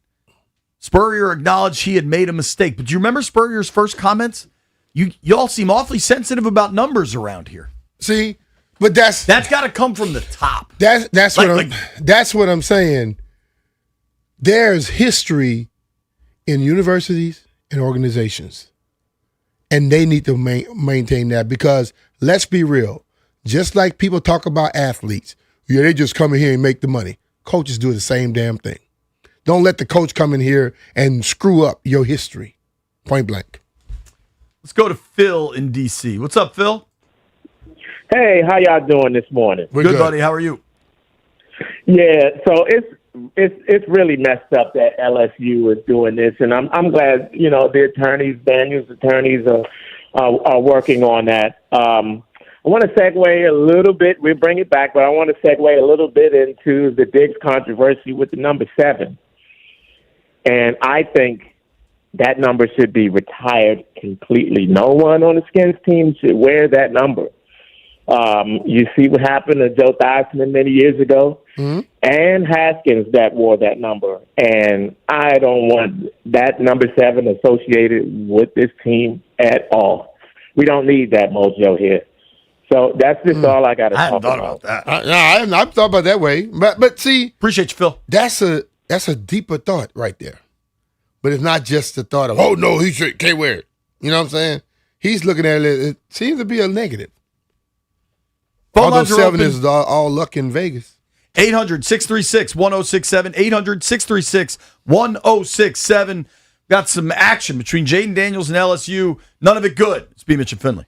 Spurrier acknowledged he had made a mistake. But do you remember Spurrier's first comments? You all seem awfully sensitive about numbers around here. See, but that's got to come from the top. That's what I'm saying. There's history in universities and organizations, and they need to maintain that, because let's be real. Just like people talk about athletes, they just come in here and make the money. Coaches do the same damn thing. Don't let the coach come in here and screw up your history. Point blank. Let's go to Phil in D.C. What's up, Phil? Hey, how y'all doing this morning? We're good, buddy. How are you? Yeah, so it's really messed up that LSU is doing this, and I'm glad the attorneys, Daniel's attorneys, are working on that. I want to segue a little bit. We'll bring it back, but I want to segue a little bit into the Diggs controversy with the number 7, and I think that number should be retired completely. No one on the Skins team should wear that number. You see what happened to Joe Theismann many years ago, and Haskins that wore that number. And I don't want that number 7 associated with this team at all. We don't need that mojo here. So that's just all I got to talk about. I haven't thought about that way. But see, appreciate you, Phil. That's a deeper thought right there. But it's not just the thought of, oh no, he can't wear it. You know what I'm saying? He's looking at it. It seems to be a negative. Although 7 is all luck in Vegas. 800-636-1067. 800-636-1067. Got some action between Jaden Daniels and LSU. None of it good. It's B. Mitch and Finley.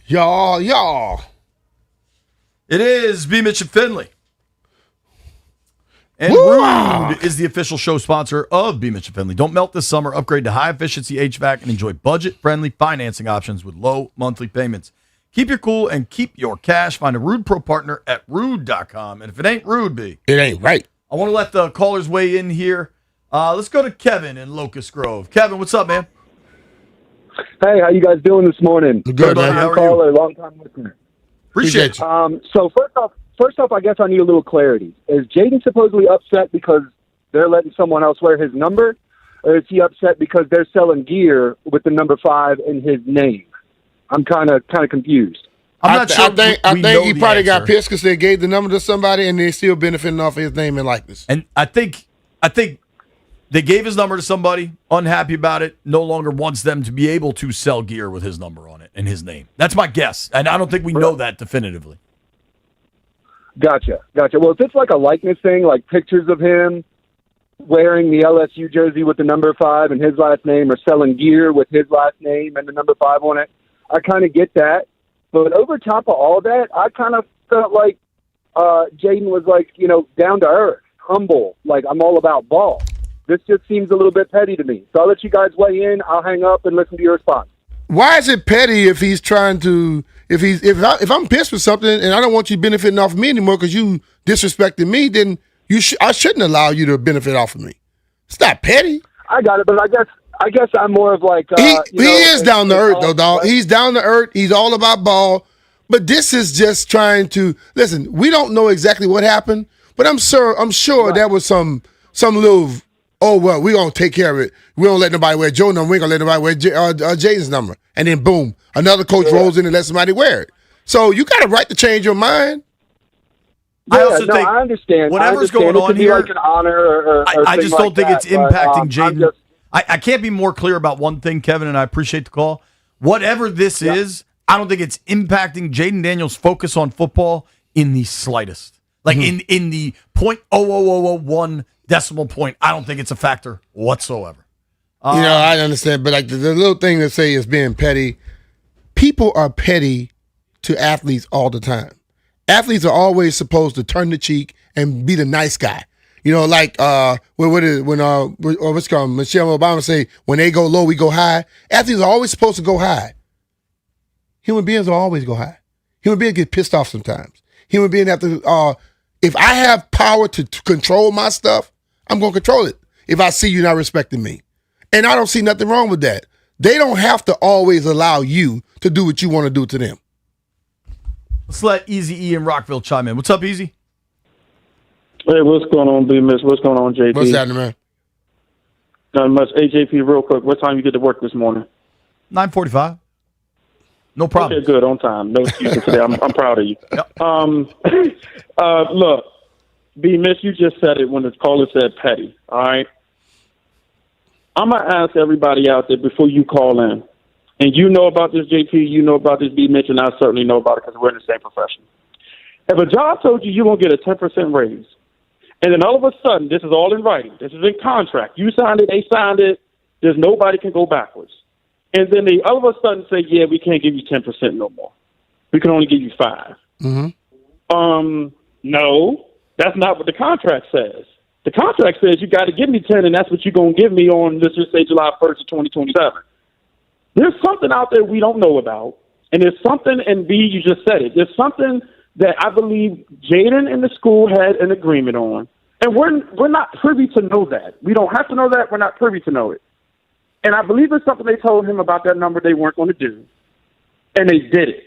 Y'all. It is B. Mitch and Finley. And Woo! Rude is the official show sponsor of B. Mitch and Finley. Don't melt this summer. Upgrade to high-efficiency HVAC and enjoy budget-friendly financing options with low monthly payments. Keep your cool and keep your cash. Find a Rude Pro partner at Rude.com. And if it ain't Rude, B, it ain't right. I want to let the callers weigh in here. Let's go to Kevin in Locust Grove. Kevin, what's up, man? Hey, how you guys doing this morning? Good, man. How are caller, long time listener. Appreciate you. So first off, I guess I need a little clarity. Is Jaden supposedly upset because they're letting someone else wear his number, or is he upset because they're selling gear with the number 5 in his name? I'm kind of confused. I'm not sure. I think he probably got pissed because they gave the number to somebody and they're still benefiting off of his name and likeness. And I think they gave his number to somebody, unhappy about it, no longer wants them to be able to sell gear with his number on it and his name. That's my guess. And I don't think we know that definitively. Gotcha. Well, if it's like a likeness thing, like pictures of him wearing the LSU jersey with the number 5 and his last name, or selling gear with his last name and the number 5 on it, I kind of get that. But over top of all that, I kind of felt like Jaden was like, down to earth, humble, like I'm all about ball. This just seems a little bit petty to me. So I'll let you guys weigh in. I'll hang up and listen to your response. Why is it petty if he's trying to? If I'm pissed with something and I don't want you benefiting off of me anymore because you disrespected me, then I shouldn't allow you to benefit off of me. It's not petty. I got it, but I guess I'm more of like he is down to earth though, dog. He's down to earth. He's all about ball. But this is just trying to listen. We don't know exactly what happened, but I'm sure there was some little. Oh, well, we're going to take care of it. We don't let nobody wear Joe's number. We ain't going to let nobody wear Jaden's number. And then, boom, another coach rolls in and lets somebody wear it. So you got a right to change your mind. I understand. Whatever's going on here, like an honor or I just don't think it's impacting Jaden. Just, I can't be more clear about one thing, Kevin, and I appreciate the call. Whatever this is, I don't think it's impacting Jaden Daniels' focus on football in the slightest. Like in the 0.00001 decimal point, I don't think it's a factor whatsoever. I understand, but like the little thing to say is being petty. People are petty to athletes all the time. Athletes are always supposed to turn the cheek and be the nice guy. Like what's called Michelle Obama say, when they go low, we go high. Athletes are always supposed to go high. Human beings will always go high. Human beings get pissed off sometimes. Human beings have to. If I have power to control my stuff, I'm going to control it if I see you not respecting me. And I don't see nothing wrong with that. They don't have to always allow you to do what you want to do to them. Let's let Easy E in Rockville chime in. What's up, Easy? Hey, what's going on, B-Miss? What's going on, JP? What's happening, man? Not much. Hey, JP, real quick, what time you get to work this morning? 9:45. No problem. Okay, good, on time. No excuses today. I'm proud of you. Yep. Look, B-Miss, you just said it when the caller said petty, all right? I'm going to ask everybody out there before you call in, and you know about this, JP, you know about this, B-Mitch, and I certainly know about it because we're in the same profession. If a job told you you're going to get a 10% raise, and then all of a sudden, this is all in writing, this is in contract, you signed it, they signed it, there's nobody can go backwards. And then they all of a sudden say, yeah, we can't give you 10% no more. We can only give you 5%. Mm-hmm. No, that's not what the contract says. The contract says you got to give me 10, and that's what you're going to give me on, let's just say, July 1st of 2027. There's something out there we don't know about, and there's something, and B, you just said it, there's something that I believe Jaden and the school had an agreement on, and we're not privy to know that. We don't have to know that. We're not privy to know it. And I believe it's something they told him about that number they weren't going to do, and they did it.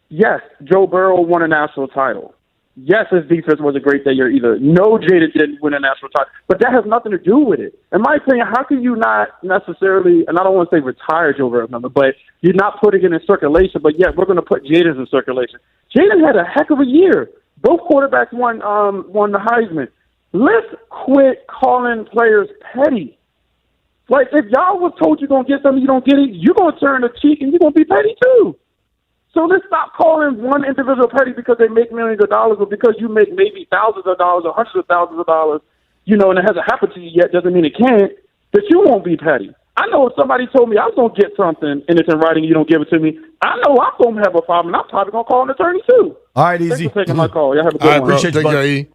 Yes, Joe Burrow won a national title. Yes, his defense was a great that year either. No, Jada didn't win a national title. But that has nothing to do with it. In my opinion, how can you not necessarily, and I don't want to say retire Joe Burrow's number, but you're not putting it in circulation, but yet we're going to put Jada's in circulation. Jada had a heck of a year. Both quarterbacks won the Heisman. Let's quit calling players petty. Like, if y'all was told you're going to get something, you don't get it, you're going to turn the cheek and you're going to be petty too. So let's stop calling one individual petty because they make millions of dollars or because you make maybe thousands of dollars or hundreds of thousands of dollars, and it hasn't happened to you yet, doesn't mean it can't, that you won't be petty. I know if somebody told me I was going to get something and it's in writing, you don't give it to me, I know I'm going to have a problem, and I'm probably going to call an attorney too. All right, Thanks Easy. for taking my call. Y'all have a good All right, one. appreciate you, buddy.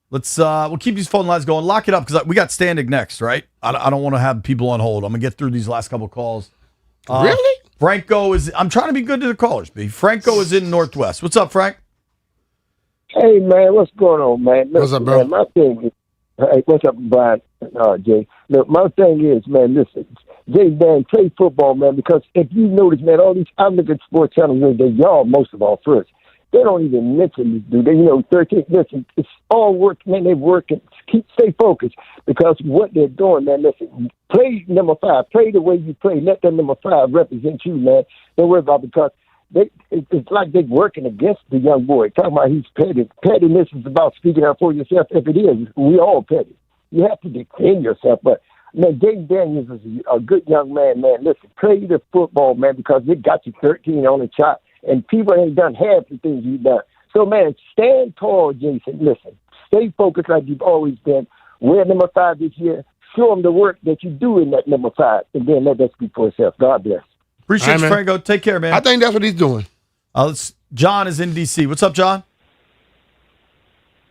Let's we'll keep these phone lines going. Lock it up because we got Standing next, right? I don't want to have people on hold. I'm gonna get through these last couple calls. Really? Franco is. I'm trying to be good to the callers. B. Franco is in Northwest. What's up, Frank? Hey man, what's going on, man? What's up, bro? Man, my thing is, hey, what's up, Brian? Jay. Look, my thing is, man, listen, Jay, man, play football, man, because if you notice, man, all these, I look at sports channels, they y'all most of all first. They don't even mention this dude. They, 13, listen, it's all work, man, they work and stay focused because what they're doing, man, listen, play number 5, play the way you play, let that number 5 represent you, man. Don't worry about it because it's like they're working against the young boy. Talking about he's petty. Pettiness is about speaking out for yourself. If it is, we all petty. You have to defend yourself. But, man, Jaden Daniels is a good young man, man. Listen, play the football, man, because it got you 13 on the shot, and people ain't done half the things you've done. So, man, stand tall, Jason. Listen, stay focused like you've always been. Wear number 5 this year. Show them the work that you do in that number 5, and then let that speak for itself. God bless. Appreciate All right, you, man. Franco. Take care, man. I think that's what he's doing. John is in D.C. What's up, John?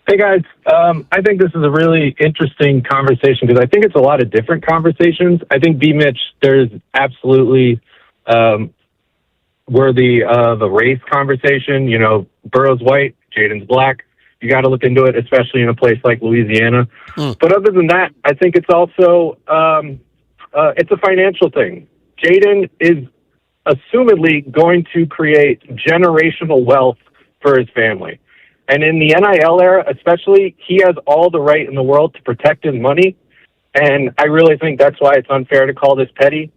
Hey guys, I think this is a really interesting conversation because I think it's a lot of different conversations. I think B. Mitch, there's absolutely worthy of a race conversation. Burrow's white, Jaden's black. You got to look into it, especially in a place like Louisiana. But other than that, I think it's also it's a financial thing. Jaden is assumedly going to create generational wealth for his family. And in the NIL era, especially, he has all the right in the world to protect his money. And I really think that's why it's unfair to call this petty.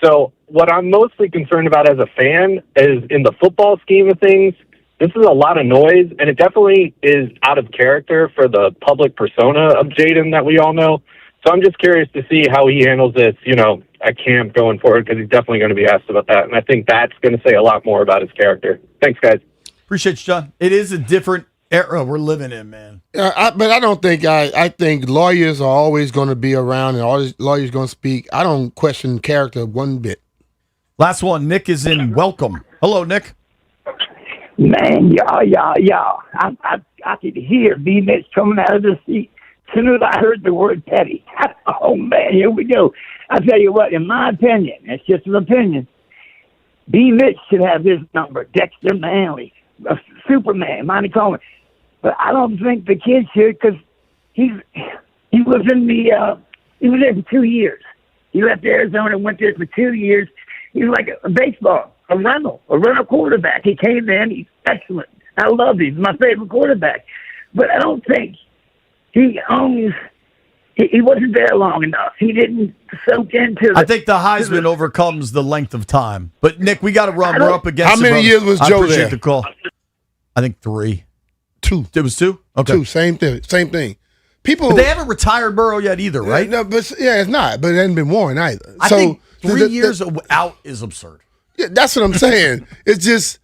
So what I'm mostly concerned about as a fan is in the football scheme of things, this is a lot of noise, and it definitely is out of character for the public persona of Jaden that we all know. So I'm just curious to see how he handles this, at camp going forward, because he's definitely going to be asked about that. And I think that's going to say a lot more about his character. Thanks, guys. Appreciate you, John. It is a different era we're living in, man. But I don't think I think lawyers are always going to be around and all lawyers going to speak. I don't question character one bit. Last one, Nick is in. Welcome. Hello, Nick. Man, yeah. I could hear B. Mitch coming out of the seat as soon as I heard the word petty. Oh, man, here we go. I tell you what, in my opinion, it's just an opinion, B. Mitch should have his number, Dexter Manley, Superman, Monty Coleman. But I don't think the kid should because he was in he was there for 2 years. He left Arizona and went there for 2 years. He's like a baseball, a rental quarterback. He came in, he's excellent. I love him. He's my favorite quarterback. But I don't think he wasn't there long enough. He didn't soak into it. I think the Heisman overcomes the length of time. But, Nick, we got to run. We're up against How many years was Joe I appreciate there? the call. I think 3. 2. It was 2? Okay. 2, same thing. People, But they haven't retired Burrow yet either, right? No, but it's not. But it hasn't been worn either. I think 3 years out is absurd. Yeah, that's what I'm saying. It's just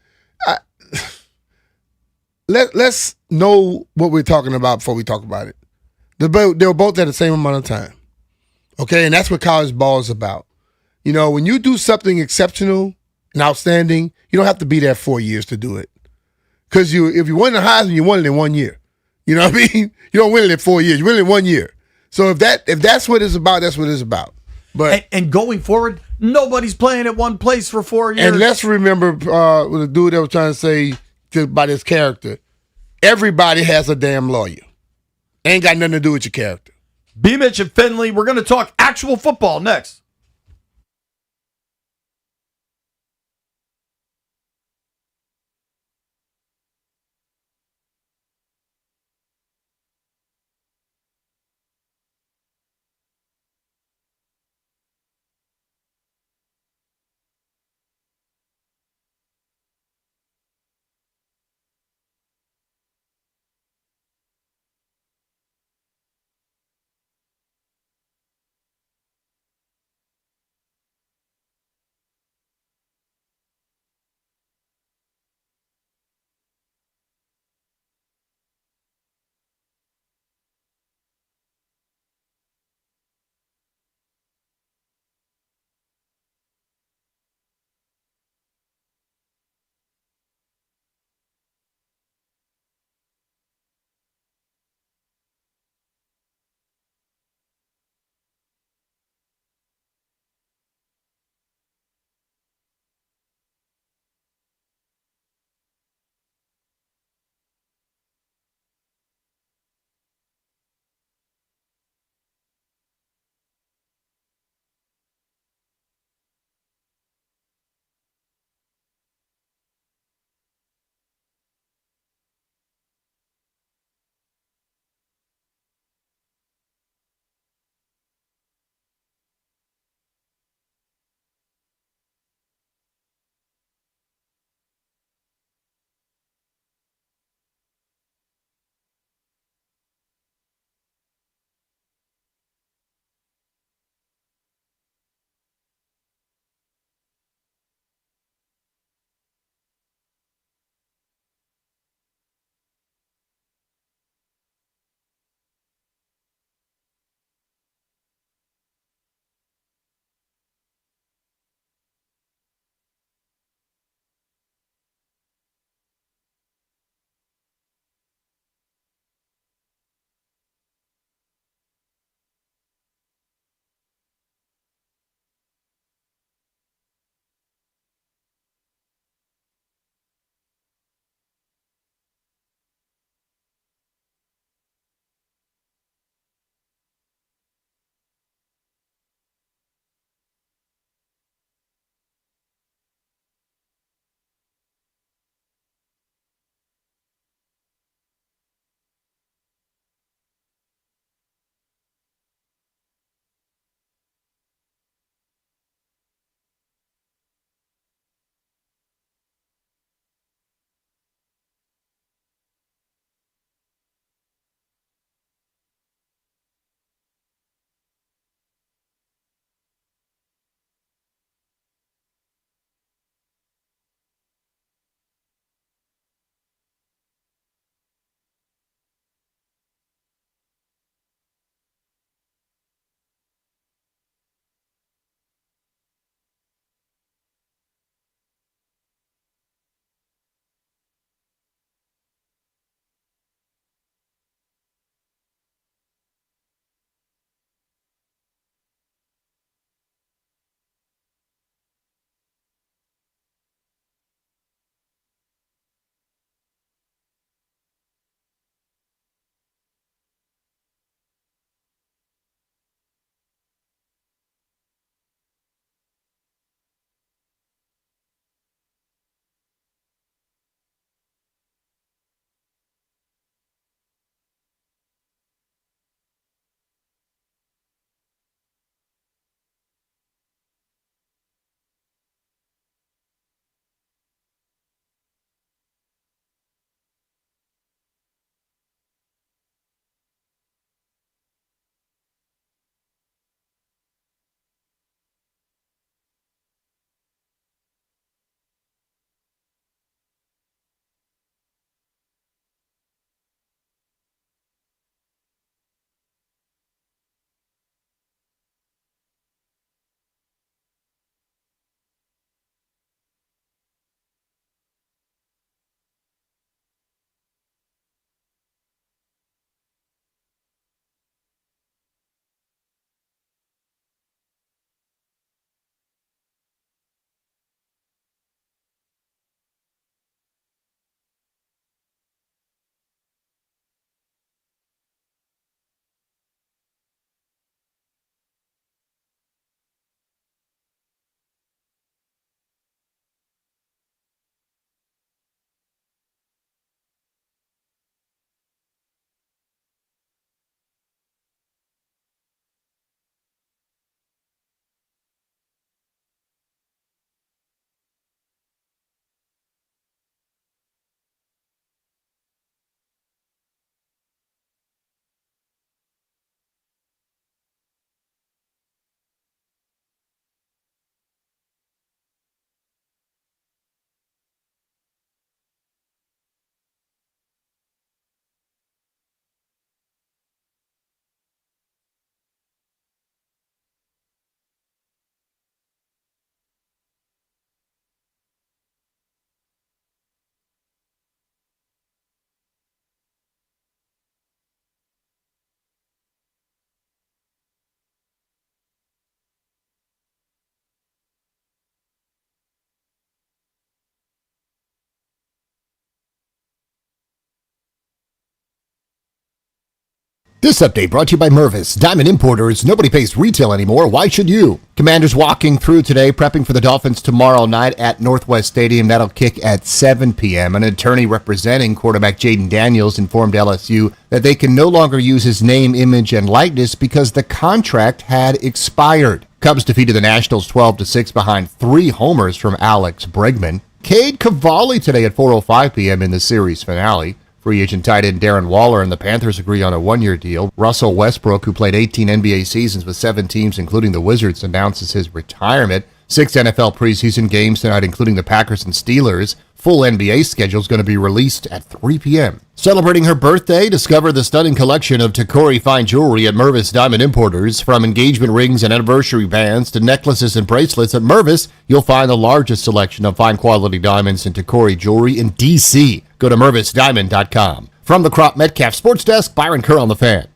let's know what we're talking about before we talk about it. They were both at the same amount of time. Okay, and that's what college ball is about. When you do something exceptional and outstanding, you don't have to be there 4 years to do it. Because if you win the Heisman, you won it in 1 year. You know what I mean? You don't win it in 4 years. You win it in 1 year. So if that's what it's about, that's what it's about. But and going forward, nobody's playing at one place for 4 years. And let's remember with the dude that was trying to say about his character, everybody has a damn lawyer. Ain't got nothing to do with your character. B. Mitch and Finley, we're going to talk actual football next. This update brought to you by Mervis. Diamond Importers. Nobody pays retail anymore. Why should you? Commanders walking through today, prepping for the Dolphins tomorrow night at Northwest Stadium. That'll kick at 7 p.m. An attorney representing quarterback Jaden Daniels informed LSU that they can no longer use his name, image, and likeness because the contract had expired. Cubs defeated the Nationals 12-6 behind 3 homers from Alex Bregman. Cade Cavalli today at 4:05 p.m. in the series finale. Free agent tight end Darren Waller and the Panthers agree on a 1-year deal. Russell Westbrook, who played 18 NBA seasons with 7 teams, including the Wizards, announces his retirement. 6 NFL preseason games tonight, including the Packers and Steelers. Full NBA schedule is going to be released at 3 p.m. Celebrating her birthday, discover the stunning collection of Takori fine jewelry at Mervis Diamond Importers. From engagement rings and anniversary bands to necklaces and bracelets, at Mervis, you'll find the largest selection of fine quality diamonds and Takori jewelry in D.C. Go to MervisDiamond.com. From the Crop Metcalf Sports Desk, Byron Kerr on the Fan.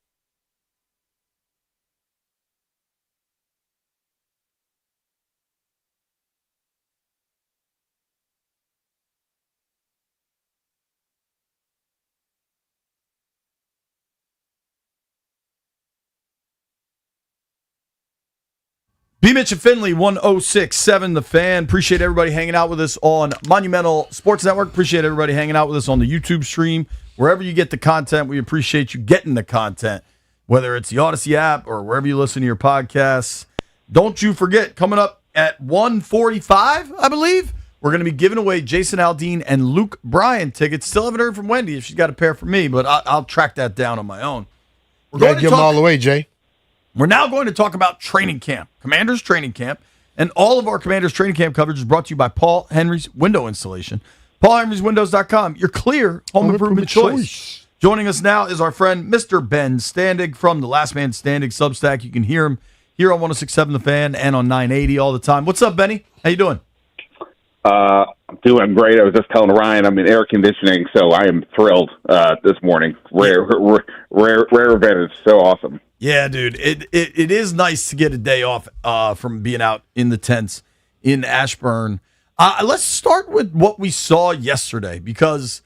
B. Mitch and Finley, 106.7 The Fan. Appreciate everybody hanging out with us on Monumental Sports Network. Appreciate everybody hanging out with us on the YouTube stream. Wherever you get the content, we appreciate you getting the content, whether it's the Odyssey app or wherever you listen to your podcasts. Don't you forget, coming up at 1:45, I believe, we're going to be giving away Jason Aldean and Luke Bryan tickets. Still haven't heard from Wendy if she's got a pair for me, but I'll track that down on my own. We're Gotta give them all away, Jay. We're now going to talk about training camp, Commanders training camp, and all of our Commanders training camp coverage is brought to you by Paul Henry's Window Installation. PaulHenry'sWindows.com, your clear home improvement choice. Joining us now is our friend, Mr. Ben Standig from the Last Man Standing Substack. You can hear him here on 106.7 The Fan and on 980 all the time. What's up, Benny? How you doing? I'm doing great. I was just telling Ryan I'm in air conditioning, so I am thrilled this morning. Rare event. It's so awesome. Yeah, dude. It is nice to get a day off from being out in the tents in Ashburn. Let's start with what we saw yesterday, because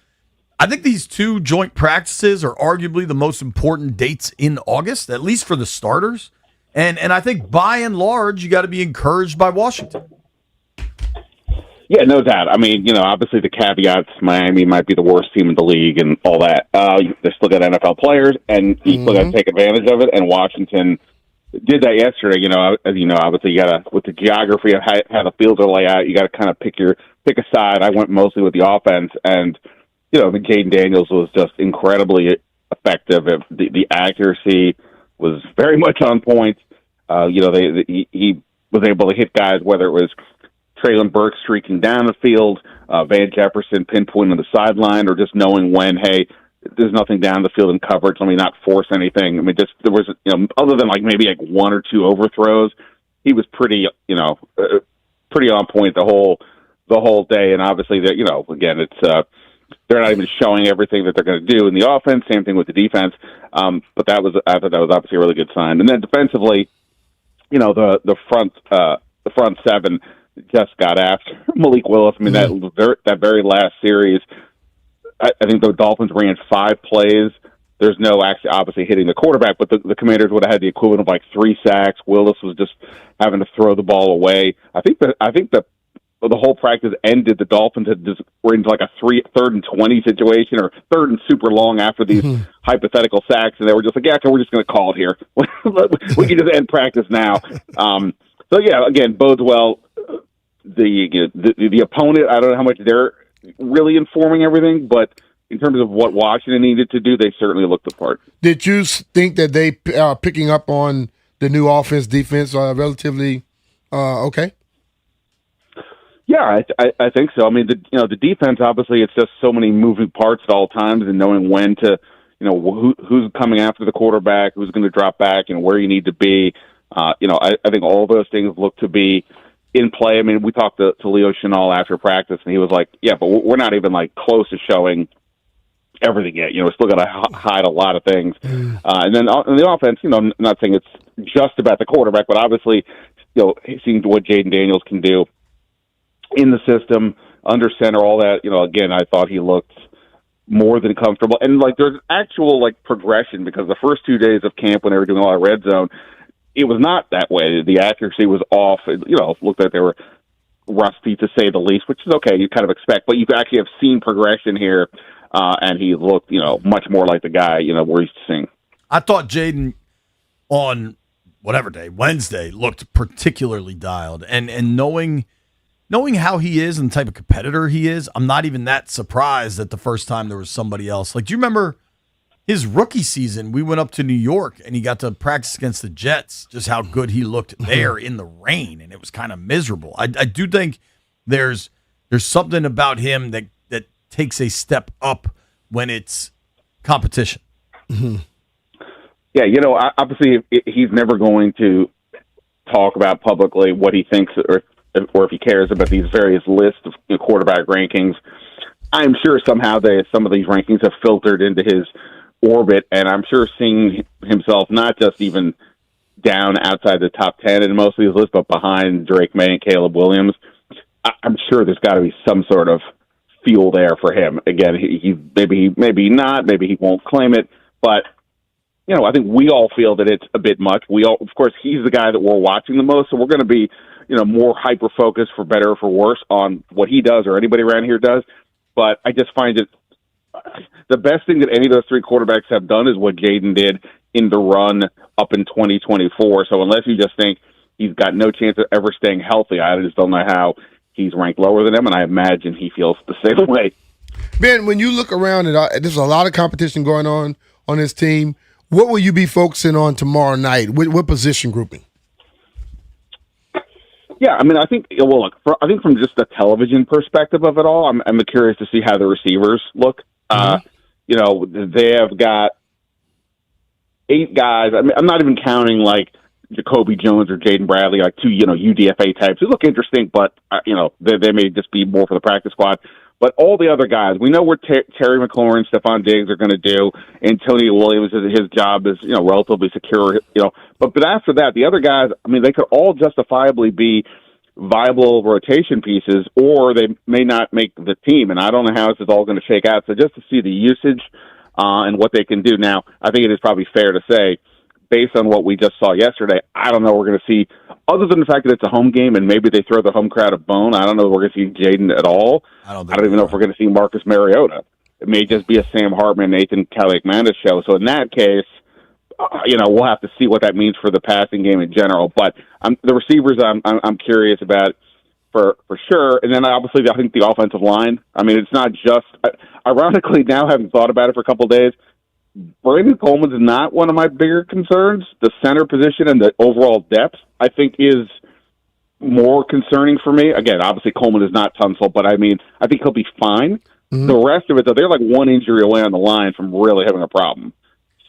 I think these 2 joint practices are arguably the most important dates in August, at least for the starters. And I think by and large, you got to be encouraged by Washington. Yeah, no doubt. I mean, obviously the caveats, Miami might be the worst team in the league and all that. They still got NFL players, and you still got to take advantage of it. And Washington did that yesterday. As you know, obviously you got to, with the geography of how the fields are laid out, you got to kind of pick a side. I went mostly with the offense, and the Jaden Daniels was just incredibly effective. The accuracy was very much on point. He was able to hit guys, whether it was Traylon Burks streaking down the field, Van Jefferson pinpointing the sideline, or just knowing when, hey, there's nothing down the field in coverage, let me not force anything. I mean, there was, other than maybe 1 or 2 overthrows, he was pretty on point the whole day. And obviously, again, it's they're not even showing everything that they're going to do in the offense. Same thing with the defense. But I thought that was obviously a really good sign. And then defensively, the front 7 just got after Malik Willis. I mean, that very last series, I think the Dolphins ran 5 plays. There's no actually obviously hitting the quarterback, but the Commanders would have had the equivalent of 3 sacks. Willis was just having to throw the ball away. I think the whole practice ended. The Dolphins were into a 3rd and 20 situation, or 3rd and super long after these hypothetical sacks, and they were just like, yeah, we're just going to call it here. We can just end practice now. So yeah, again, bodes well. The opponent, I don't know how much they're really informing everything, but in terms of what Washington needed to do, they certainly looked the part. Did you think that they are picking up on the new offense, defense relatively okay? Yeah, I think so. I mean, the defense, obviously, it's just so many moving parts at all times, and knowing when to, who's coming after the quarterback, who's going to drop back, and where you need to be. I think all those things look to be in play. I mean, we talked to Leo Chenal after practice, and he was like, yeah, but we're not even close to showing everything yet. We still got to hide a lot of things. And then on the offense, I'm not saying it's just about the quarterback, but obviously, seeing what Jaden Daniels can do in the system, under center, all that, again, I thought he looked more than comfortable. And like there's actual like progression because the first 2 days of camp when they were doing a lot of red zone, it was not that way. The accuracy was off. It looked like they were rusty to say the least, which is okay. You kind of expect, but you actually have seen progression here, and he looked, much more like the guy, we're used to seeing. I thought Jayden on whatever day, Wednesday, looked particularly dialed, and knowing how he is and the type of competitor he is, I'm not even that surprised that the first time there was somebody else. Like, do you remember his rookie season? We went up to New York and he got to practice against the Jets, just how good he looked there in the rain, and it was kind of miserable. I do think there's something about him that takes a step up when it's competition. Mm-hmm. Yeah, obviously he's never going to talk about publicly what he thinks or if he cares about these various lists of quarterback rankings. I'm sure somehow some of these rankings have filtered into his orbit, and I'm sure seeing himself not just even down outside the top 10 in most of these lists, but behind Drake May and Caleb Williams, I'm sure there's got to be some sort of fuel there for him. Again, he maybe not, maybe he won't claim it, but I think we all feel that it's a bit much. Of course, he's the guy that we're watching the most, so we're going to be, more hyper focused for better or for worse on what he does or anybody around here does. But I just find it the best thing that any of those three quarterbacks have done is what Jayden did in the run up in 2024. So unless you just think he's got no chance of ever staying healthy, I just don't know how he's ranked lower than him, and I imagine he feels the same way. Ben, when you look around there's a lot of competition going on this team. What will you be focusing on tomorrow night? What position grouping? Yeah, I mean, I think I think from just the television perspective of it all, I'm curious to see how the receivers look. Mm-hmm. They have got 8 guys. I mean, I'm not even counting like Jacoby Jones or Jaden Bradley, like 2 UDFA types who look interesting, but they may just be more for the practice squad. But all the other guys, we know what Terry McLaurin, Stephon Diggs are going to do. Antonio Williams, his job is relatively secure. But after that, the other guys, I mean, they could all justifiably be viable rotation pieces, or they may not make the team. And I don't know how this is all going to shake out. So just to see the usage and what they can do now, I think it is probably fair to say, based on what we just saw yesterday, I don't know we're going to see, other than the fact that it's a home game and maybe they throw the home crowd a bone, I don't know if we're going to see Jayden at all. I don't even know if we're going to see Marcus Mariota. It may just be a Sam Hartman, Nathan Kaliakmanis show. So in that case, we'll have to see what that means for the passing game in general. But the receivers I'm curious about for sure. And then obviously I think the offensive line. I mean, it's not just, ironically now having thought about it for a couple of days, Brandon Coleman's not one of my bigger concerns. The center position and the overall depth, I think, is more concerning for me. Again, obviously Coleman is not Tunsil, but I mean, I think he'll be fine. Mm-hmm. The rest of it, though, they're like one injury away on the line from really having a problem.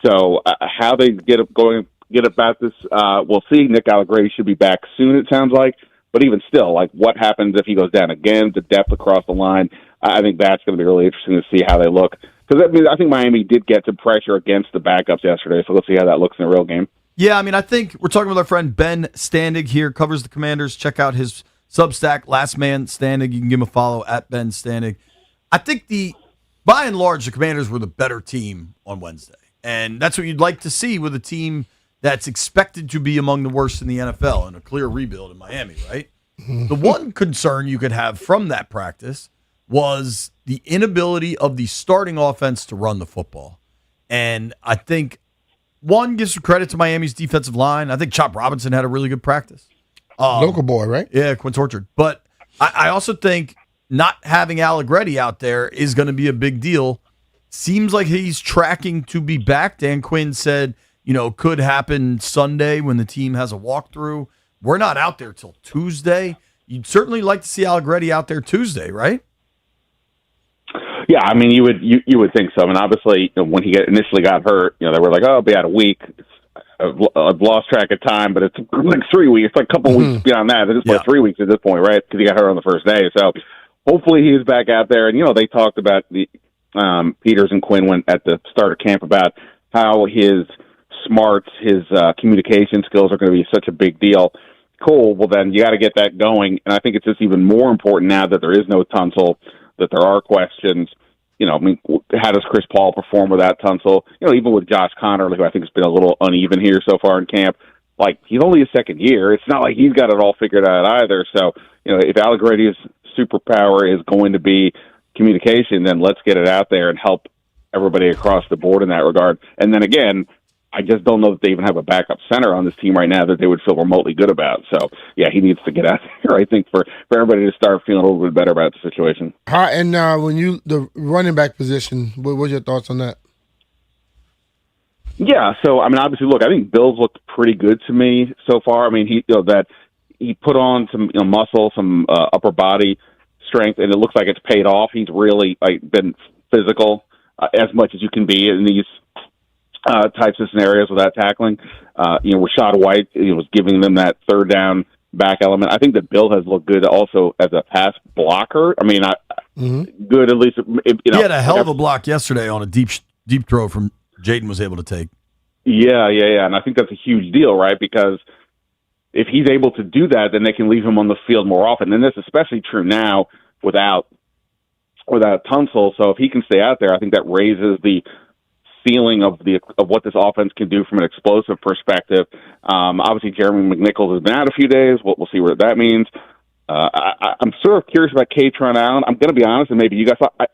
So how they get about this, we'll see. Nick Allegretti should be back soon, it sounds like. But even still, like, what happens if he goes down again? The depth across the line, I think that's going to be really interesting to see how they look. Because I think Miami did get some pressure against the backups yesterday, so let's see how that looks in a real game. Yeah, I mean, I think we're talking with our friend Ben Standig here, covers the Commanders. Check out his Substack, Last Man Standig. You can give him a follow at Ben Standig. I think by and large, the Commanders were the better team on Wednesday. And that's what you'd like to see with a team that's expected to be among the worst in the NFL and a clear rebuild in Miami, right? The one concern you could have from that practice was the inability of the starting offense to run the football. And I think one gives some credit to Miami's defensive line. I think Chop Robinson had a really good practice. Local boy, right? Yeah, Quince Orchard. But I also think not having Allegretti out there is going to be a big deal. Seems like he's tracking to be back. Dan Quinn said, could happen Sunday when the team has a walkthrough. We're not out there till Tuesday. You'd certainly like to see Allegretti out there Tuesday, right? Yeah, I mean, you would think so. I mean, obviously, when he initially got hurt, they were like, "Oh, I'll be out a week." I've lost track of time, but it's like 3 weeks. It's like a couple weeks beyond that. It's like 3 weeks at this point, right? Because he got hurt on the first day. So hopefully he's back out there. And they talked about the Peters and Quinn went at the start of camp about how his smarts, his communication skills are going to be such a big deal. Cool. Well, then you got to get that going. And I think it's just even more important now that there is no Tunsil, that there are questions. I mean, how does Chris Paul perform without Tunsil? Even with Josh Connor, who I think has been a little uneven here so far in camp, like, he's only his second year. It's not like he's got it all figured out either. So, if Allegretti's superpower is going to be communication, then let's get it out there and help everybody across the board in that regard. And then again, I just don't know that they even have a backup center on this team right now that they would feel remotely good about. So, yeah, he needs to get out there, I think, for everybody to start feeling a little bit better about the situation. And the running back position, what's your thoughts on that? Yeah, so, I mean, obviously, look, I think Bill's looked pretty good to me so far. I mean, he put on some muscle, some upper body strength, and it looks like it's paid off. He's really been physical as much as you can be in these types of scenarios without tackling. Rashad White was giving them that third down back element. I think that Bill has looked good also as a pass blocker. I mean, good at least. He had a hell of a block yesterday on a deep throw from Jaden was able to take. Yeah, and I think that's a huge deal, right? Because if he's able to do that, then they can leave him on the field more often. And that's especially true now without Tunsil. So if he can stay out there, I think that raises the ceiling of what this offense can do from an explosive perspective. Obviously, Jeremy McNichols has been out a few days. We'll see what that means. I'm sort of curious about Kaytron Allen. I'm going to be honest, and maybe you guys thought,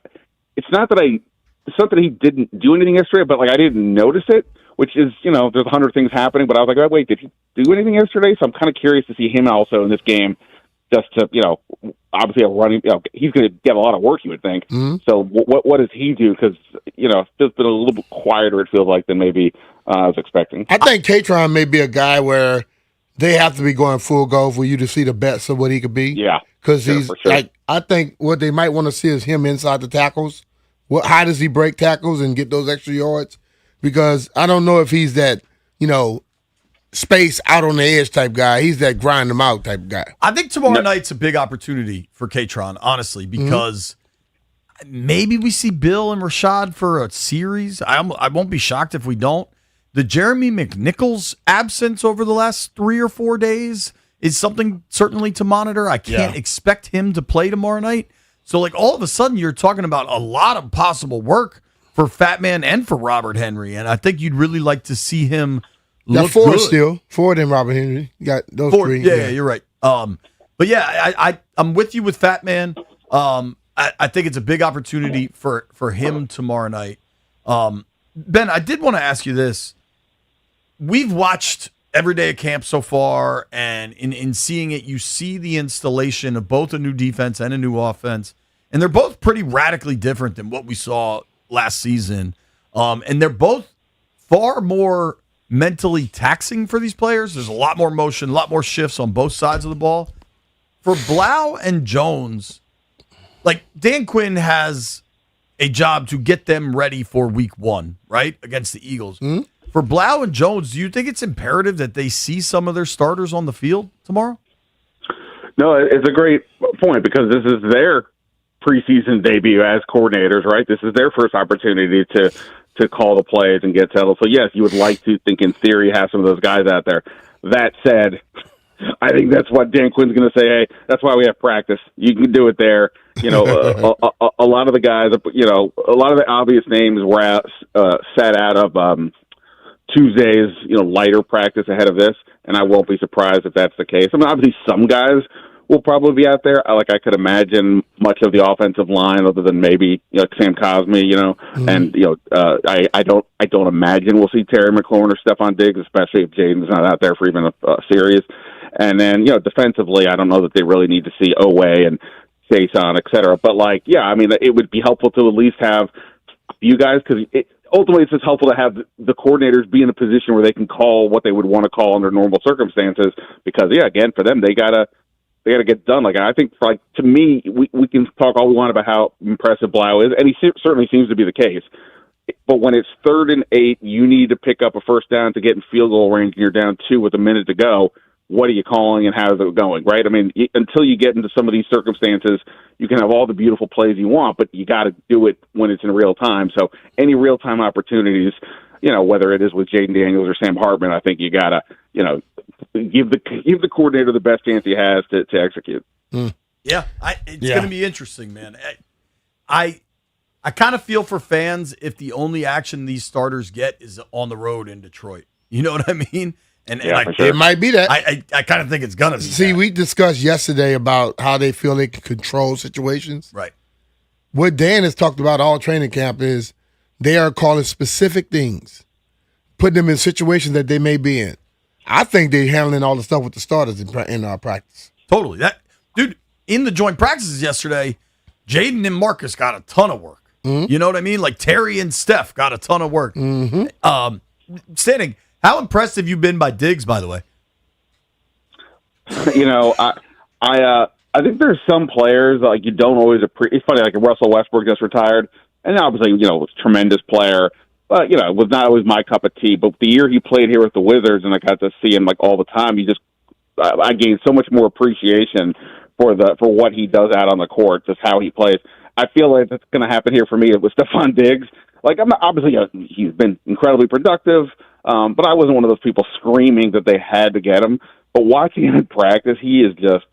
it's not that he didn't do anything yesterday, but I didn't notice it, which is, there's 100 things happening, but I was like, oh, wait, did he do anything yesterday? So I'm kind of curious to see him also in this game, just to, obviously a running, he's going to get a lot of work, you would think. Mm-hmm. So what does he do? Because, it's just been a little bit quieter, it feels like, than maybe I was expecting. I think Kaytron may be a guy where they have to be going full go for you to see the best of what he could be. Yeah. Because he's I think what they might want to see is him inside the tackles. How does he break tackles and get those extra yards? Because I don't know if he's that, space out on the edge type guy. He's that grind them out type guy. I think tomorrow night's a big opportunity for Kaytron, honestly, because maybe we see Bill and Rashad for a series. I won't be shocked if we don't. The Jeremy McNichols absence over the last 3 or 4 days is something certainly to monitor. I can't expect him to play tomorrow night. So, all of a sudden, you're talking about a lot of possible work for Fat Man and for Robert Henry, and I think you'd really like to see him look good. Still. Ford and Robert Henry. You got those three. Yeah, you're right. But yeah, I'm with you with Fat Man. I think it's a big opportunity for him tomorrow night. Ben, I did want to ask you this. We've watched every day at camp so far, and in seeing it, you see the installation of both a new defense and a new offense, and they're both pretty radically different than what we saw last season. And they're both far more mentally taxing for these players. There's a lot more motion, a lot more shifts on both sides of the ball. For Blau and Jones, Dan Quinn has a job to get them ready for week 1, right, against the Eagles. Mm-hmm. For Blau and Jones, do you think it's imperative that they see some of their starters on the field tomorrow? No, it's a great point because this is their preseason debut as coordinators, right? This is their first opportunity to call the plays and get settled. So, yes, you would like to think in theory have some of those guys out there. That said, I think that's what Dan Quinn's going to say, hey, that's why we have practice. You can do it there. A lot of the guys, a lot of the obvious names were sat out of Tuesday's, lighter practice ahead of this, and I won't be surprised if that's the case. I mean, obviously some guys will probably be out there. I could imagine much of the offensive line, other than maybe Sam Cosmi, and I don't imagine we'll see Terry McLaurin or Stephon Diggs, especially if Jaden's not out there for even a series. And then defensively, I don't know that they really need to see Oweh and Jason, et cetera. But it would be helpful to at least have you guys because ultimately it's just helpful to have the coordinators be in a position where they can call what they would want to call under normal circumstances. Because again, for them, they gotta get done. I think, to me, we can talk all we want about how impressive Blau is, and he certainly seems to be the case. But when it's 3rd and 8, you need to pick up a first down to get in field goal range, and you're down 2 with a minute to go. What are you calling, and how is it going, right? I mean, until you get into some of these circumstances, you can have all the beautiful plays you want, but you got to do it when it's in real time. So any real-time opportunities, whether it is with Jaden Daniels or Sam Hartman, I think you got to, give the coordinator the best chance he has to execute. Yeah, it's going to be interesting, man. I I kind of feel for fans if the only action these starters get is on the road in Detroit. You know what I mean? And It might be that. I kind of think it's gonna be. See, we discussed yesterday about how they feel they can control situations. Right. What Dan has talked about all training camp is they are calling specific things, putting them in situations that they may be in. I think they're handling all the stuff with the starters in our practice. Totally. That dude, in the joint practices yesterday, Jaden and Marcus got a ton of work. You know what I mean? Like Terry and Steph got a ton of work. Standing, how impressed have you been by Diggs, by the way? You know, I think there's some players like you don't always appreciate. It's funny, like Russell Westbrook just retired, and obviously, you know, was a tremendous player. But you know, it was not always my cup of tea. But the year he played here with the Wizards, and I got to see him like all the time, I gained so much more appreciation for what he does out on the court, just how he plays. I feel like that's going to happen here for me with Stephon Diggs. Like I'm not, obviously he's been incredibly productive, but I wasn't one of those people screaming that they had to get him. But watching him in practice, he is just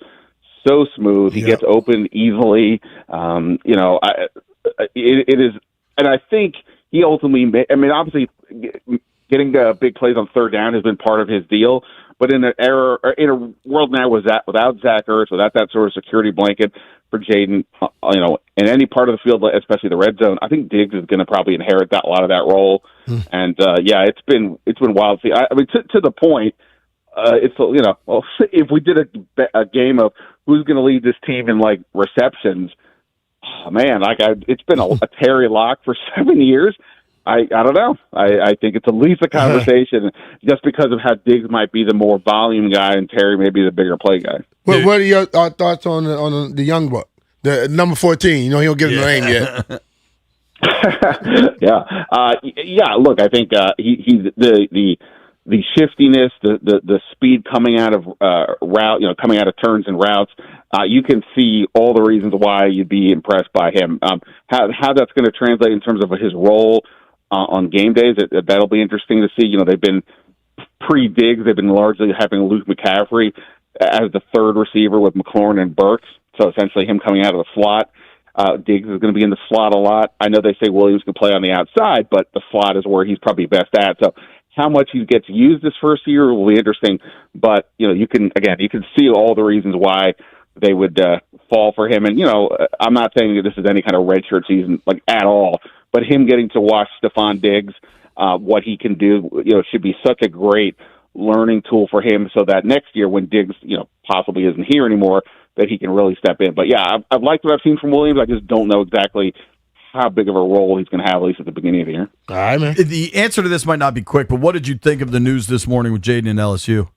so smooth. He gets open easily. You know, it is, and I think he ultimately. I mean, obviously, getting big plays on third down has been part of his deal. But in a world now without Zach Ertz, without that sort of security blanket for Jaden, you know, in any part of the field, especially the red zone, I think Diggs is going to probably inherit a lot of that role. And yeah, it's been wild. See, I mean, to the point, it's, you know, well, if we did a game of who's going to lead this team in like receptions, oh, man, it's been a Terry Lock for 7 years. I don't know. I think it's at least a conversation just because of how Diggs might be the more volume guy and Terry may be the bigger play guy. What are your thoughts on the young buck, the number 14? You know, he don't give him a name yet. Yeah. Look, I think he's the shiftiness, the speed coming out of route, you know, coming out of turns and routes. You can see all the reasons why you'd be impressed by him. How that's going to translate in terms of his role on game days, that'll be interesting to see. You know, they've been pre-Diggs, they've been largely having Luke McCaffrey as the third receiver with McLaurin and Burks. So essentially him coming out of the slot. Diggs is going to be in the slot a lot. I know they say Williams can play on the outside, but the slot is where he's probably best at. So how much he gets used this first year will be interesting. But, you know, you can see all the reasons why they would fall for him. And, you know, I'm not saying that this is any kind of redshirt season, like, at all. But him getting to watch Stephon Diggs, what he can do, you know, should be such a great learning tool for him so that next year when Diggs, you know, possibly isn't here anymore, that he can really step in. But, yeah, I've liked what I've seen from Williams. I just don't know exactly how big of a role he's going to have, at least at the beginning of the year. All right, man. The answer to this might not be quick, but what did you think of the news this morning with Jaden and LSU?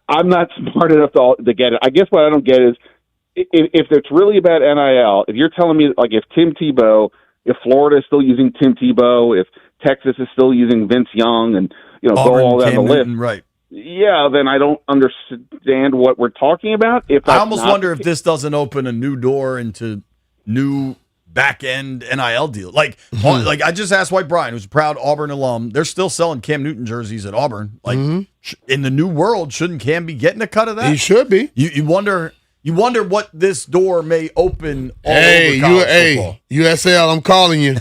I'm not smart enough to get it. I guess what I don't get is if it's really about NIL, if you're telling me, like, if Florida is still using Tim Tebow, if Texas is still using Vince Young, and, you know, Auburn, go all down the list. Right. Yeah, then I don't understand what we're talking about. I almost wonder if this doesn't open a new door into new back-end NIL deal. Like I just asked White Bryan, who's a proud Auburn alum, they're still selling Cam Newton jerseys at Auburn. Like, in the new world, shouldn't Cam be getting a cut of that? He should be. You wonder what this door may open all over college football. USL, I'm calling you.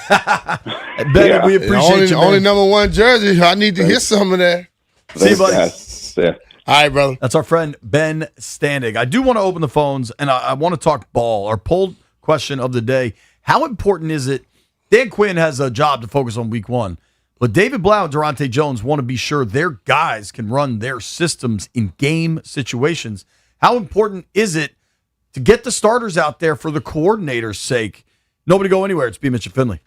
Ben, we appreciate you, man. Only number one jersey. I need to get some of that. See you, buddy. Yeah. All right, brother. That's our friend Ben Standig. I do want to open the phones, and I want to talk ball. Our poll question of the day: how important is it? Dan Quinn has a job to focus on week one, but David Blau and Durante Jones want to be sure their guys can run their systems in game situations. How important is it to get the starters out there for the coordinator's sake? Nobody go anywhere. It's B. Mitch and Finley.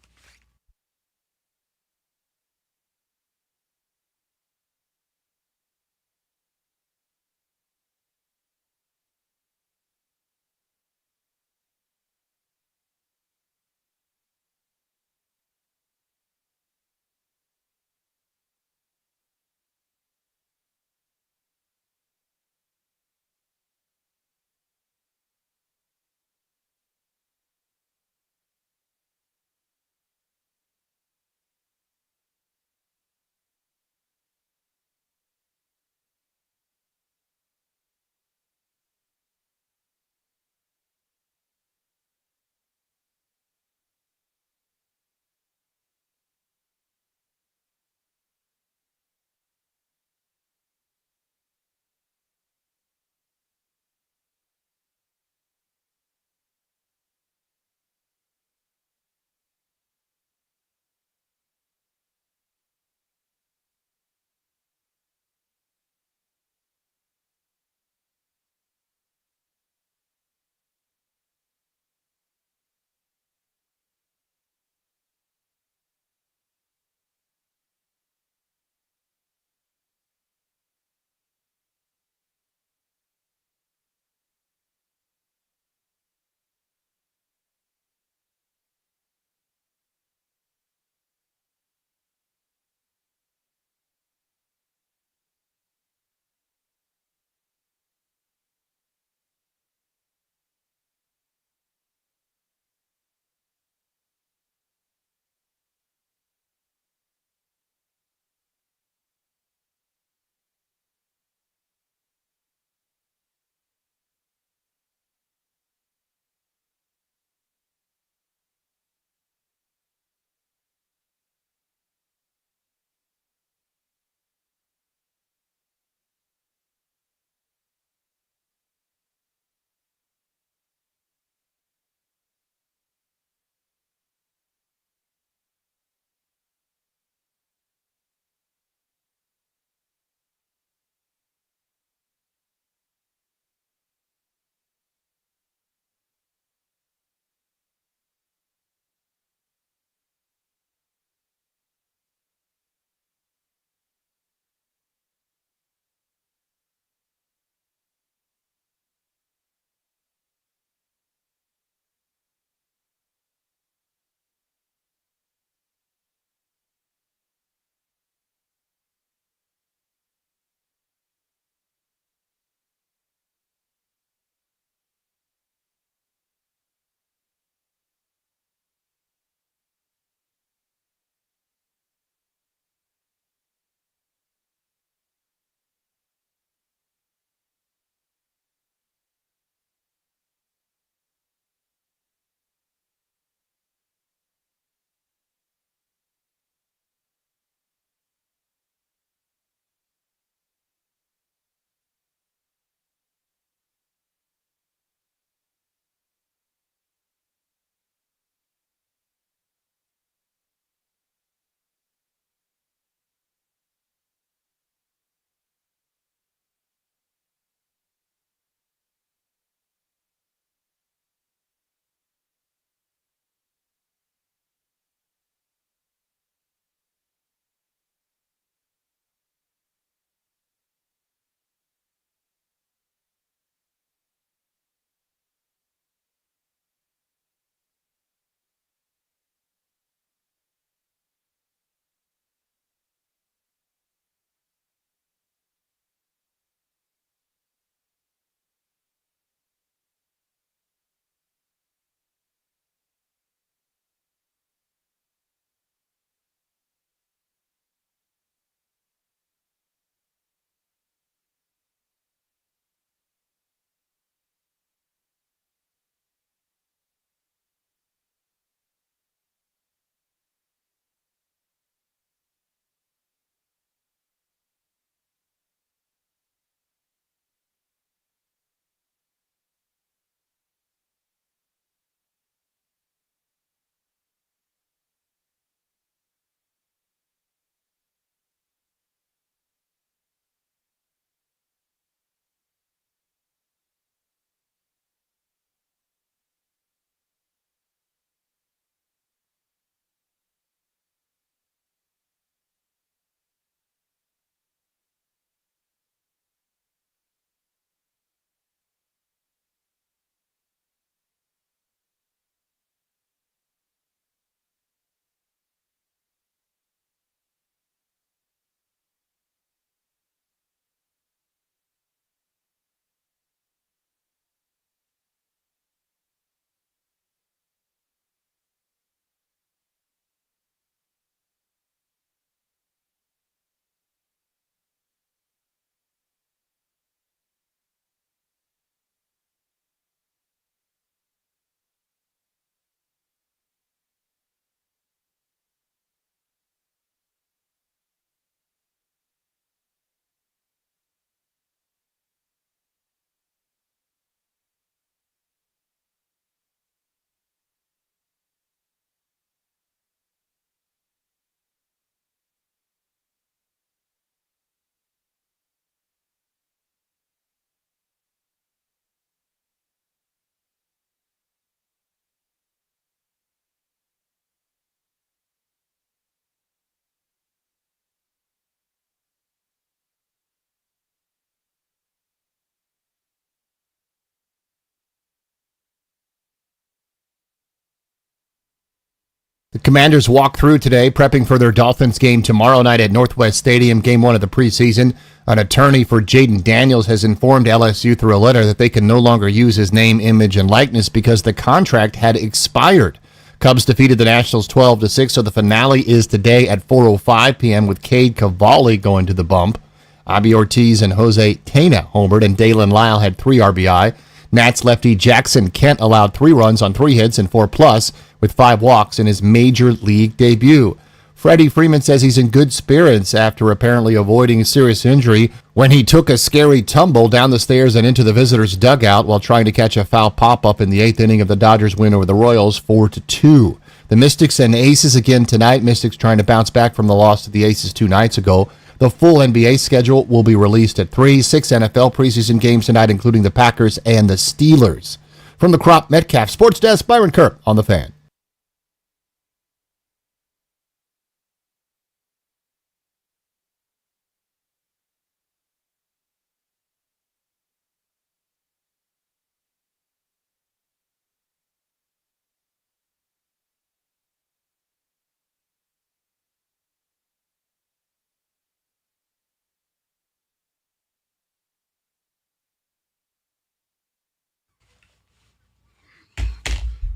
The Commanders walk through today, prepping for their Dolphins game tomorrow night at Northwest Stadium, game 1 of the preseason. An attorney for Jaden Daniels has informed LSU through a letter that they can no longer use his name, image, and likeness because the contract had expired. Cubs defeated the Nationals 12-6, so the finale is today at 4:05 p.m. with Cade Cavalli going to the bump. Avi Ortiz and Jose Tena homered, and Dalen Lyle had 3 RBI. Nats lefty Jackson Kent allowed 3 runs on 3 hits and 4+, with 5 walks in his major league debut. Freddie Freeman says he's in good spirits after apparently avoiding serious injury when he took a scary tumble down the stairs and into the visitors' dugout while trying to catch a foul pop-up in the 8th inning of the Dodgers' win over the Royals 4-2. The Mystics and Aces again tonight. Mystics trying to bounce back from the loss to the Aces 2 nights ago. The full NBA schedule will be released at 3. 6 NFL preseason games tonight, including the Packers and the Steelers. From the Crop Metcalf Sports Desk, Byron Kerr on The Fan.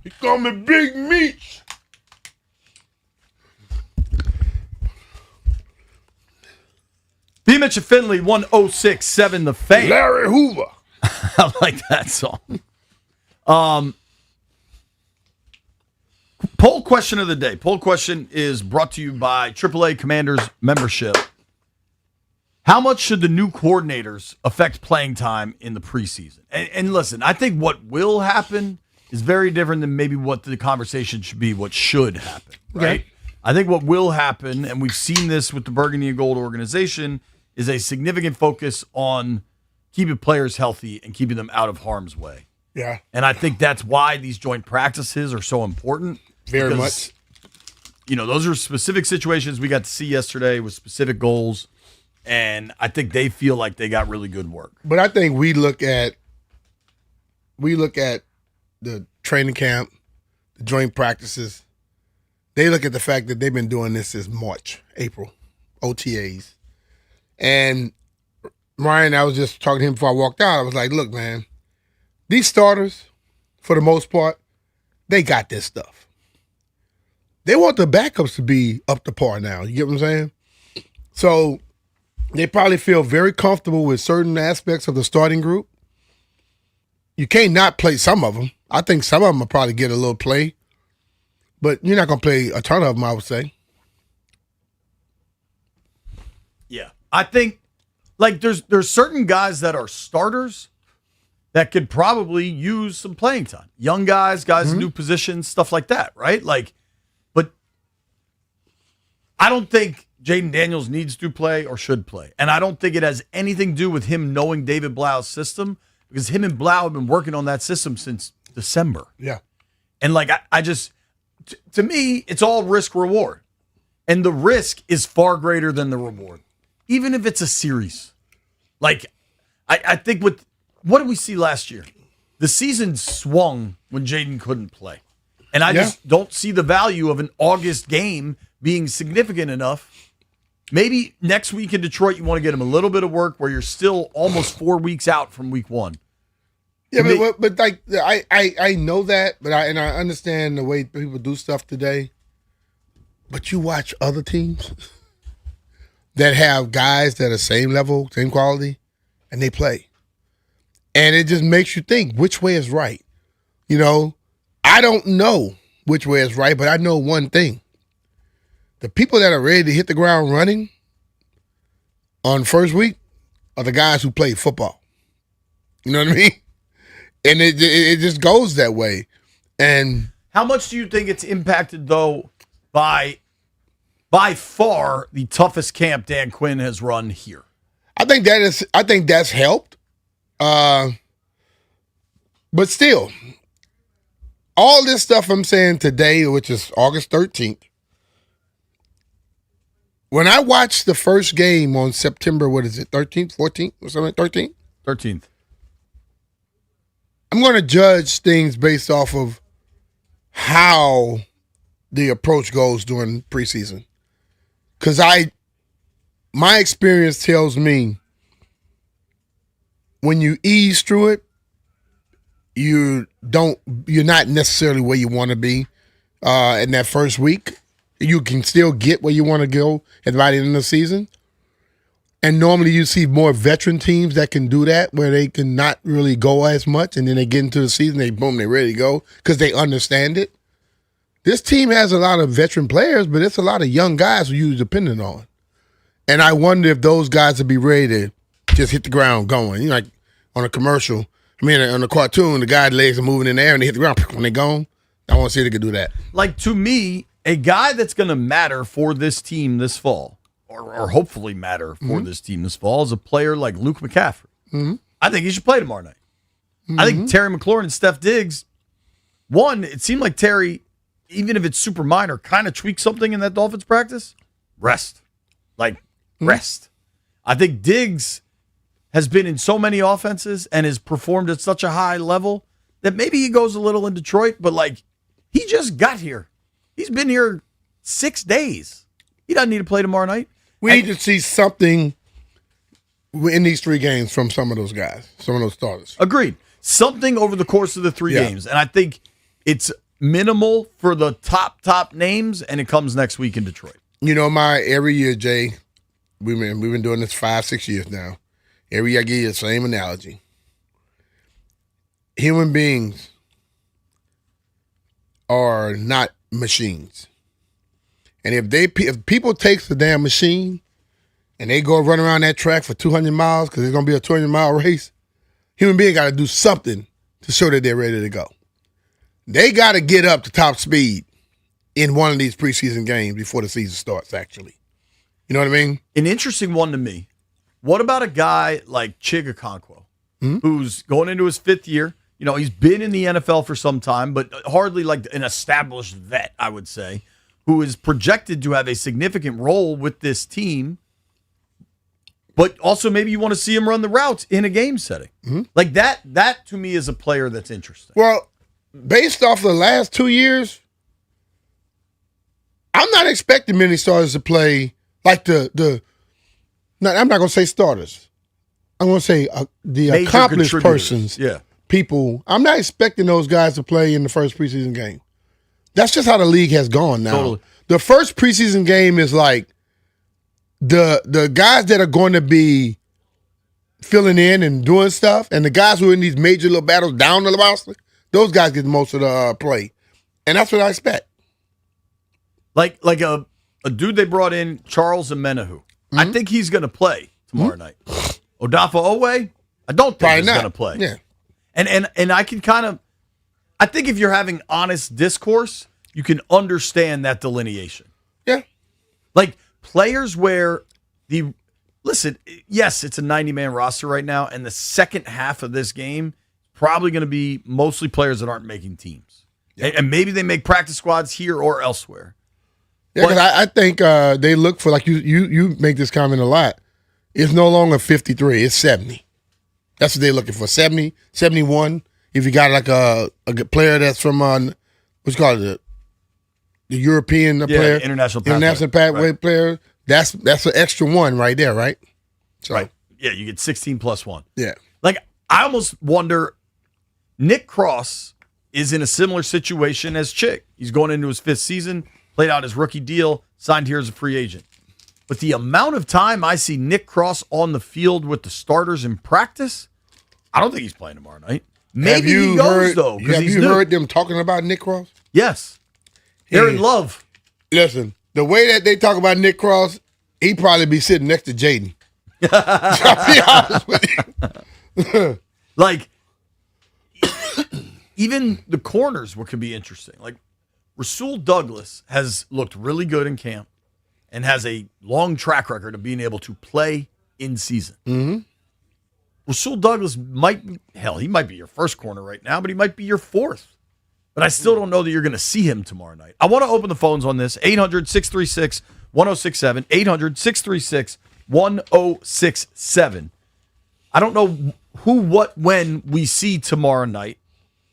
He call me Big Meat. B. Mitch and Finley, 106.7 The Fan. Larry Hoover. I like that song. Poll question of the day. Poll question is brought to you by AAA Commanders membership. How much should the new coordinators affect playing time in the preseason? And listen, I think what will happen is very different than maybe what the conversation should be, what should happen, right? Okay. I think what will happen, and we've seen this with the Burgundy and Gold organization, is a significant focus on keeping players healthy and keeping them out of harm's way. Yeah. And I think that's why these joint practices are so important. Very because, you know, those are specific situations we got to see yesterday with specific goals, and I think they feel like they got really good work. But I think we look at the training camp, the joint practices. They look at the fact that they've been doing this since March, April, OTAs. And Ryan, I was just talking to him before I walked out. I was like, look, man, these starters, for the most part, they got this stuff. They want the backups to be up to par now. You get what I'm saying? So they probably feel very comfortable with certain aspects of the starting group. You can't not play some of them. I think some of them will probably get a little play, but you're not going to play a ton of them, I would say. Yeah. I think, like, there's certain guys that are starters that could probably use some playing time. Young guys in new positions, stuff like that, right? Like, but I don't think Jaden Daniels needs to play or should play. And I don't think it has anything to do with him knowing David Blau's system, because him and Blau have been working on that system since December. Yeah. And like, I just, to me, it's all risk reward. And the risk is far greater than the reward, even if it's a series. Like, I think what did we see last year? The season swung when Jaden couldn't play. And I just don't see the value of an August game being significant enough. Maybe next week in Detroit, you want to get him a little bit of work where you're still almost 4 weeks out from week 1. Yeah, but like I know that, but I understand the way people do stuff today. But you watch other teams that have guys that are same level, same quality, and they play, and it just makes you think which way is right. You know, I don't know which way is right, but I know one thing: the people that are ready to hit the ground running on first week are the guys who play football. You know what I mean? And it just goes that way. And how much do you think it's impacted, though, by far the toughest camp Dan Quinn has run here? I think that's helped. But still, all this stuff I'm saying today, which is August 13th, when I watched the first game on September, 13th, 14th, or something, 13th? 13th. I'm going to judge things based off of how the approach goes during preseason. Because my experience tells me when you ease through it, you're not necessarily where you want to be in that first week. You can still get where you want to go at the end of the season. And normally you see more veteran teams that can do that, where they can not really go as much, and then they get into the season, they're ready to go because they understand it. This team has a lot of veteran players, but it's a lot of young guys who you're dependent on. And I wonder if those guys will be ready to just hit the ground going. Like on a commercial, on a cartoon, the guy's legs are moving in the air and they hit the ground when they're gone. I want to see if they can do that. Like, to me, a guy that's going to matter for this team this fall, or hopefully matter for this team this fall, is a player like Luke McCaffrey. Mm-hmm. I think he should play tomorrow night. I think Terry McLaurin and Steph Diggs, it seemed like Terry, even if it's super minor, kind of tweaked something in that Dolphins practice. Rest. Rest. I think Diggs has been in so many offenses and has performed at such a high level that maybe he goes a little in Detroit, but he just got here. He's been here 6 days. He doesn't need to play tomorrow night. We need to see something in these 3 games from some of those guys, some of those starters. Agreed. Something over the course of the 3 games. And I think it's minimal for the top names, and it comes next week in Detroit. Every year, Jay, we've been doing this 5-6 years now. Every year I give you the same analogy. Human beings are not machines. And if people take the damn machine and they go run around that track for 200 miles because it's going to be a 200-mile race, human beings got to do something to show that they're ready to go. They got to get up to top speed in one of these preseason games before the season starts, actually. You know what I mean? An interesting one to me. What about a guy like Chig Okonkwo, who's going into his 5th year? He's been in the NFL for some time, but hardly like an established vet, I would say, who is projected to have a significant role with this team. But also maybe you want to see him run the routes in a game setting. Like that to me is a player that's interesting. Well, based off the last 2 years, I'm not expecting many starters to play like I'm not going to say starters. I'm going to say the Major accomplished contributors. persons, people. I'm not expecting those guys to play in the first preseason game. That's just how the league has gone now. Totally. The first preseason game is like the guys that are going to be filling in and doing stuff, and the guys who are in these major little battles down the roster, those guys get most of the play. And that's what I expect. Like a dude they brought in, Charles Omenihu. I think he's going to play tomorrow night. Odafe Oweh, I don't think he's going to play. Yeah. And I can I think if you're having honest discourse, you can understand that delineation. Yeah. Like players where listen, yes, it's a 90-man roster right now, and the second half of this game probably going to be mostly players that aren't making teams. Yeah. And maybe they make practice squads here or elsewhere. Yeah, because I think they look for, like you make this comment a lot, it's no longer 53, it's 70. That's what they're looking for, 70, 71. If you got like a good player that's from, what's it called, the European player. International pathway player, that's an extra one right there, right? So, right. Yeah, you get 16 plus 1. Yeah. Like, I almost wonder, Nick Cross is in a similar situation as Chick. He's going into his 5th season, played out his rookie deal, signed here as a free agent. But the amount of time I see Nick Cross on the field with the starters in practice, I don't think he's playing tomorrow night. Maybe he goes, though, because Have you heard them talking about Nick Cross? Yes. They're in love. Listen, the way that they talk about Nick Cross, he'd probably be sitting next to Jaden. I'll be honest with you. Like, even the corners, what could be interesting. Like, Rasul Douglas has looked really good in camp and has a long track record of being able to play in season. Mm-hmm. Rasul Douglas he might be your first corner right now, but he might be your 4th. But I still don't know that you're going to see him tomorrow night. I want to open the phones on this. 800-636-1067. 800-636-1067. I don't know who, what, when we see tomorrow night.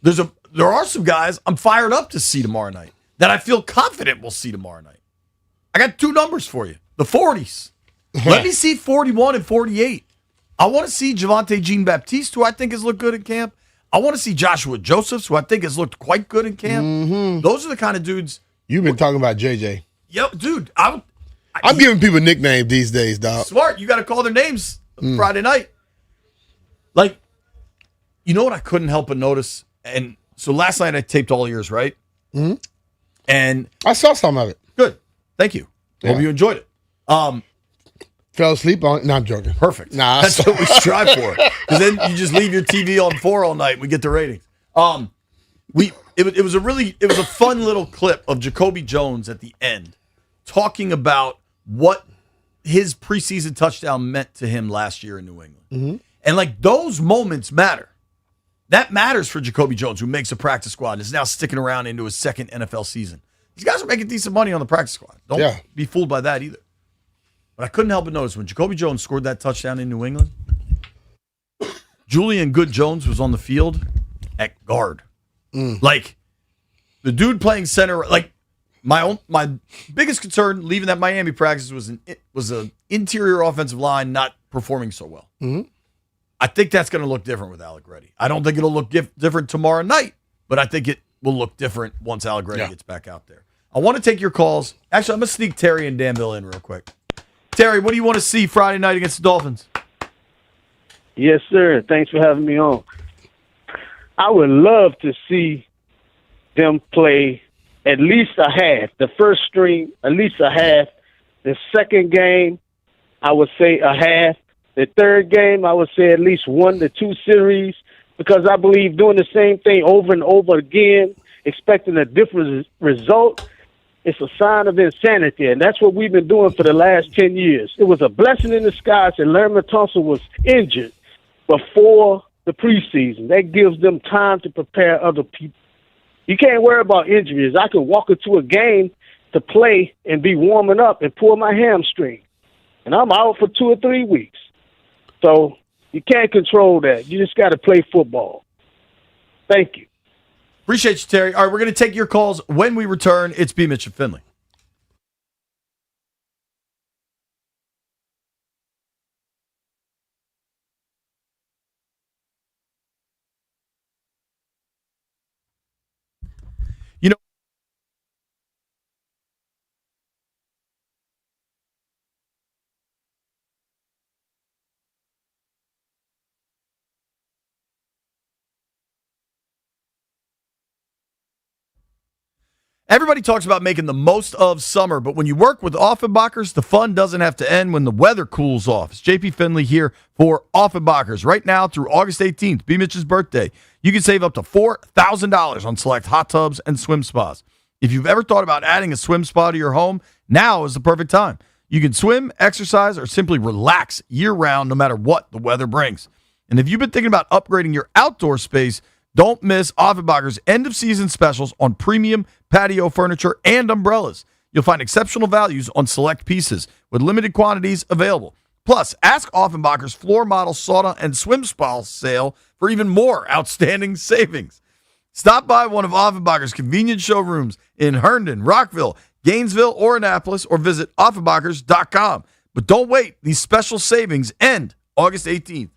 There are some guys I'm fired up to see tomorrow night. that I feel confident we'll see tomorrow night. I got 2 numbers for you. The 40s. Let me see 41 and 48. I want to see Javonte Jean-Baptiste, who I think has looked good in camp. I want to see Joshua Josephs, who I think has looked quite good in camp. Those are the kind of dudes. You've been talking about JJ. Yep, dude. I'm giving people nicknames these days, dog. Smart. You got to call their names Friday night. Like, you know what I couldn't help but notice? And so last night I taped all yours, right? Mm-hmm. And I saw some of it. Good. Thank you. Yeah. Hope you enjoyed it. Fell asleep on it. No, I'm joking. Perfect. Nah, that's what we strive for. Because then you just leave your TV on 4 all night and we get the ratings. It was a fun little clip of Jacoby Jones at the end talking about what his preseason touchdown meant to him last year in New England. Mm-hmm. And like those moments matter. That matters for Jacoby Jones, who makes a practice squad and is now sticking around into his second NFL season. These guys are making decent money on the practice squad. Don't be fooled by that either. But I couldn't help but notice when Jacoby Jones scored that touchdown in New England, Julian Good-Jones was on the field at guard. Like, the dude playing center, like, my biggest concern leaving that Miami practice was an interior offensive line not performing so well. Mm-hmm. I think that's going to look different with Alec Reddy. I don't think it'll look different tomorrow night, but I think it will look different once Alec Reddy gets back out there. I want to take your calls. Actually, I'm going to sneak Terry and Danville in real quick. Terry, what do you want to see Friday night against the Dolphins? Yes, sir. Thanks for having me on. I would love to see them play at least a half. The first string, at least a half. The second game, I would say a half. The third game, I would say at least 1 to 2 series, because I believe doing the same thing over and over again, expecting a different result, it's a sign of insanity, and that's what we've been doing for the last 10 years. It was a blessing in disguise that Larry Tunsil was injured before the preseason. That gives them time to prepare other people. You can't worry about injuries. I could walk into a game to play and be warming up and pull my hamstring, and I'm out for 2 or 3 weeks. So you can't control that. You just got to play football. Thank you. Appreciate you, Terry. All right, we're going to take your calls when we return. It's B. Mitch and Finley. You know, everybody talks about making the most of summer, but when you work with Offenbachers, the fun doesn't have to end when the weather cools off. It's JP Finley here for Offenbachers. Right now through August 18th, B. Mitch's birthday, you can save up to $4,000 on select hot tubs and swim spas. If you've ever thought about adding a swim spa to your home, now is the perfect time. You can swim, exercise, or simply relax year-round no matter what the weather brings. And if you've been thinking about upgrading your outdoor space, don't miss Offenbacher's end-of-season specials on premium patio furniture and umbrellas. You'll find exceptional values on select pieces with limited quantities available. Plus, ask Offenbacher's floor model sauna and swim spa sale for even more outstanding savings. Stop by one of Offenbacher's convenient showrooms in Herndon, Rockville, Gainesville, or Annapolis, or visit Offenbachers.com. But don't wait. These special savings end August 18th.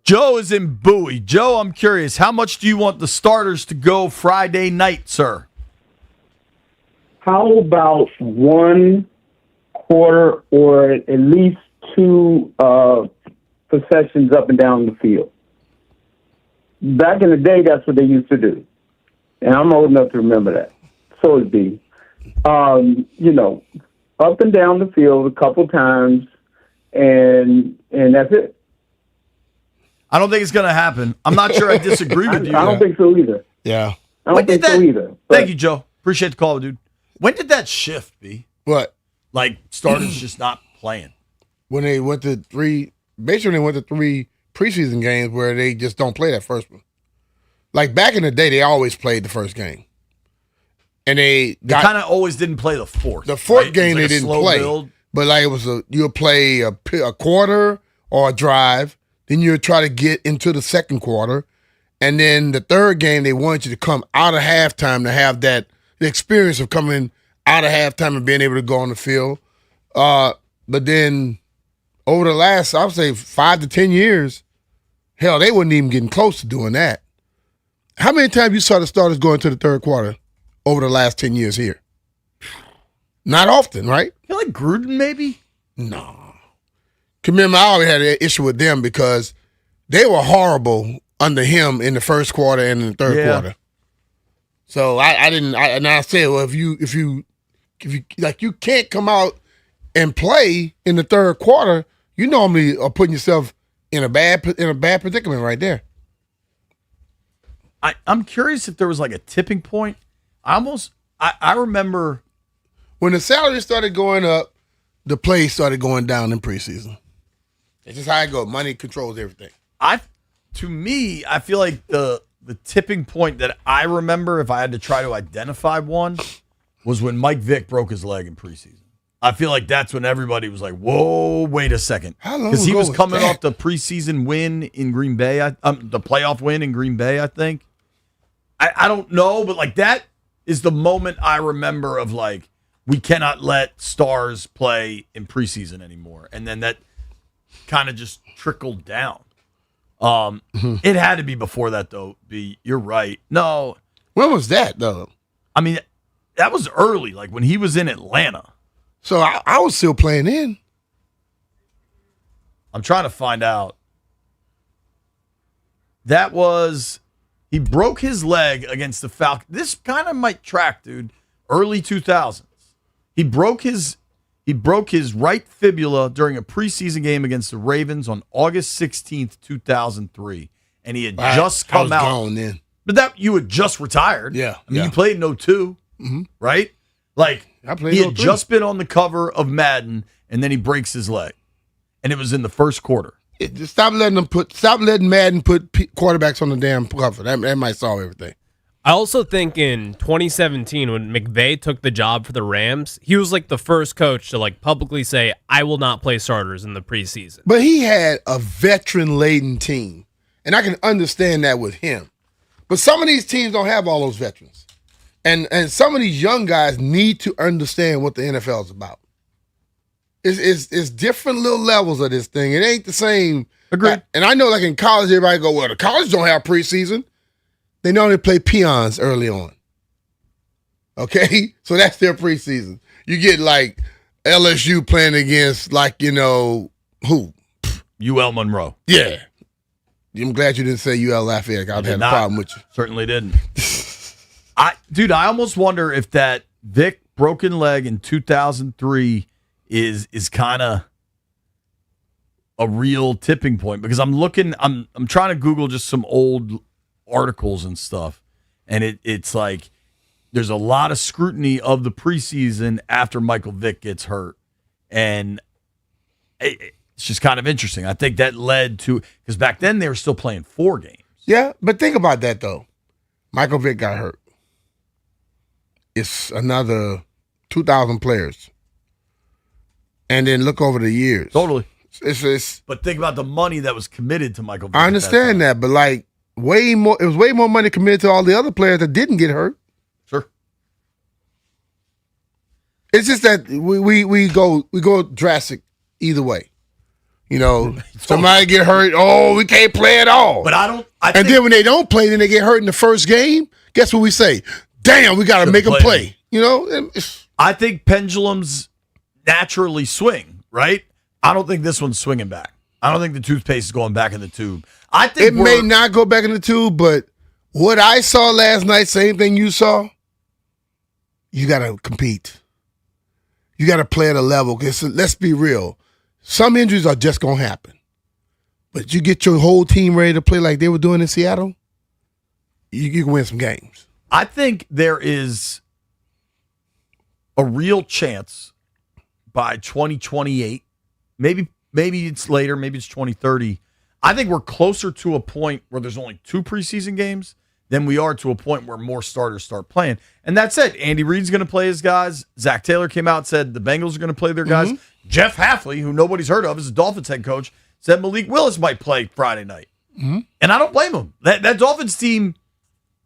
Joe is in Bowie. Joe, I'm curious, how much do you want the starters to go Friday night, sir? How about one quarter or at least two possessions up and down the field? Back in the day, that's what they used to do. And I'm old enough to remember that. So it'd be, up and down the field a couple times, and that's it. I don't think it's going to happen. I'm not sure I disagree with you. I don't think so either. Yeah. I don't think so either. Thank you, Joe. Appreciate the call, dude. When did that shift, B? What? Like, starters just not playing. When they went to three preseason games where they just don't play that first one. Like, back in the day, they always played the first game. And they kind of always didn't play the fourth. The fourth right? game Like they a didn't slow play. build. But, like, you'll play a quarter or a drive. Then you'll try to get into the second quarter. And then the third game, they want you to come out of halftime to have the experience of coming out of halftime and being able to go on the field. But then over the last, I would say, 5 to 10 years, hell, they wasn't even getting close to doing that. How many times you saw the starters go into the third quarter over the last 10 years here? Not often, right? You like Gruden, maybe? No. Remember, I always had an issue with them because they were horrible under him in the first quarter and in the third quarter. So I said, well, if you like, you can't come out and play in the third quarter, you normally are putting yourself in a bad predicament right there. I'm curious if there was like a tipping point. I remember when the salary started going up, the play started going down in preseason. It's just how it goes. Money controls everything. To me, I feel like the tipping point that I remember, if I had to try to identify one, was when Mike Vick broke his leg in preseason. I feel like that's when everybody was like, "Whoa, wait a second," How long because he ago was was coming that? off the preseason win in Green Bay, the playoff win in Green Bay. I think. I don't know, but like that is the moment I remember of like we cannot let stars play in preseason anymore, and then that kind of just trickled down. It had to be before that, though. B, you're right. No, when was that though? I mean, that was early, like when he was in Atlanta. So I was still playing in. I'm trying to find out. He broke his leg against the Falcons. This kind of might track, dude. Early 2000s. He broke his right fibula during a preseason game against the Ravens on August 16th, 2003. And he had just come out. Gone then. But you had just retired. Yeah. I mean, you played in 02, right? Like, played he in had 03. just been on the cover of Madden, and then he breaks his leg. And it was in the first quarter. Stop letting Madden put quarterbacks on the damn cover. That might solve everything. I also think in 2017, when McVay took the job for the Rams, he was like the first coach to like publicly say, "I will not play starters in the preseason." But he had a veteran-laden team, and I can understand that with him. But some of these teams don't have all those veterans, and some of these young guys need to understand what the NFL is about. It's different little levels of this thing. It ain't the same. Agreed. And I know, like in college, everybody go, "Well, the college don't have preseason." They normally play peons early on. Okay? So that's their preseason. You get like LSU playing against like, who? UL Monroe. Yeah. I'm glad you didn't say UL Lafayette. I'd had a problem with you. Certainly didn't. I almost wonder if that Vic broken leg in 2003 is kind of a real tipping point, because I'm trying to Google just some old articles and stuff, and it's like there's a lot of scrutiny of the preseason after Michael Vick gets hurt, and it's just kind of interesting. I think that led to, because back then they were still playing 4 games. Yeah, but think about that though. Michael Vick got hurt. It's another 2,000 players, and then look over the years. Totally. It's but think about the money that was committed to Michael Vick. I understand that, but like it was way more money committed to all the other players that didn't get hurt. Sure. It's just that we go drastic either way. You know, somebody get hurt. Oh, we can't play at all. But and then when they don't play, then they get hurt in the first game. Guess what we say? Damn, we got to make them play. You know, I think pendulums naturally swing, right? I don't think this one's swinging back. I don't think the toothpaste is going back in the tube. I think it may not go back in the tube, but what I saw last night, same thing you saw. You got to compete. You got to play at a level. Because let's be real. Some injuries are just going to happen. But you get your whole team ready to play like they were doing in Seattle, you can win some games. I think there is a real chance by 2028, maybe it's later, maybe it's 2030. I think we're closer to a point where there's only 2 preseason games than we are to a point where more starters start playing. And that's it. Andy Reid's going to play his guys. Zach Taylor came out and said the Bengals are going to play their guys. Jeff Hafley, who nobody's heard of, is the Dolphins head coach, said Malik Willis might play Friday night. And I don't blame him. That Dolphins team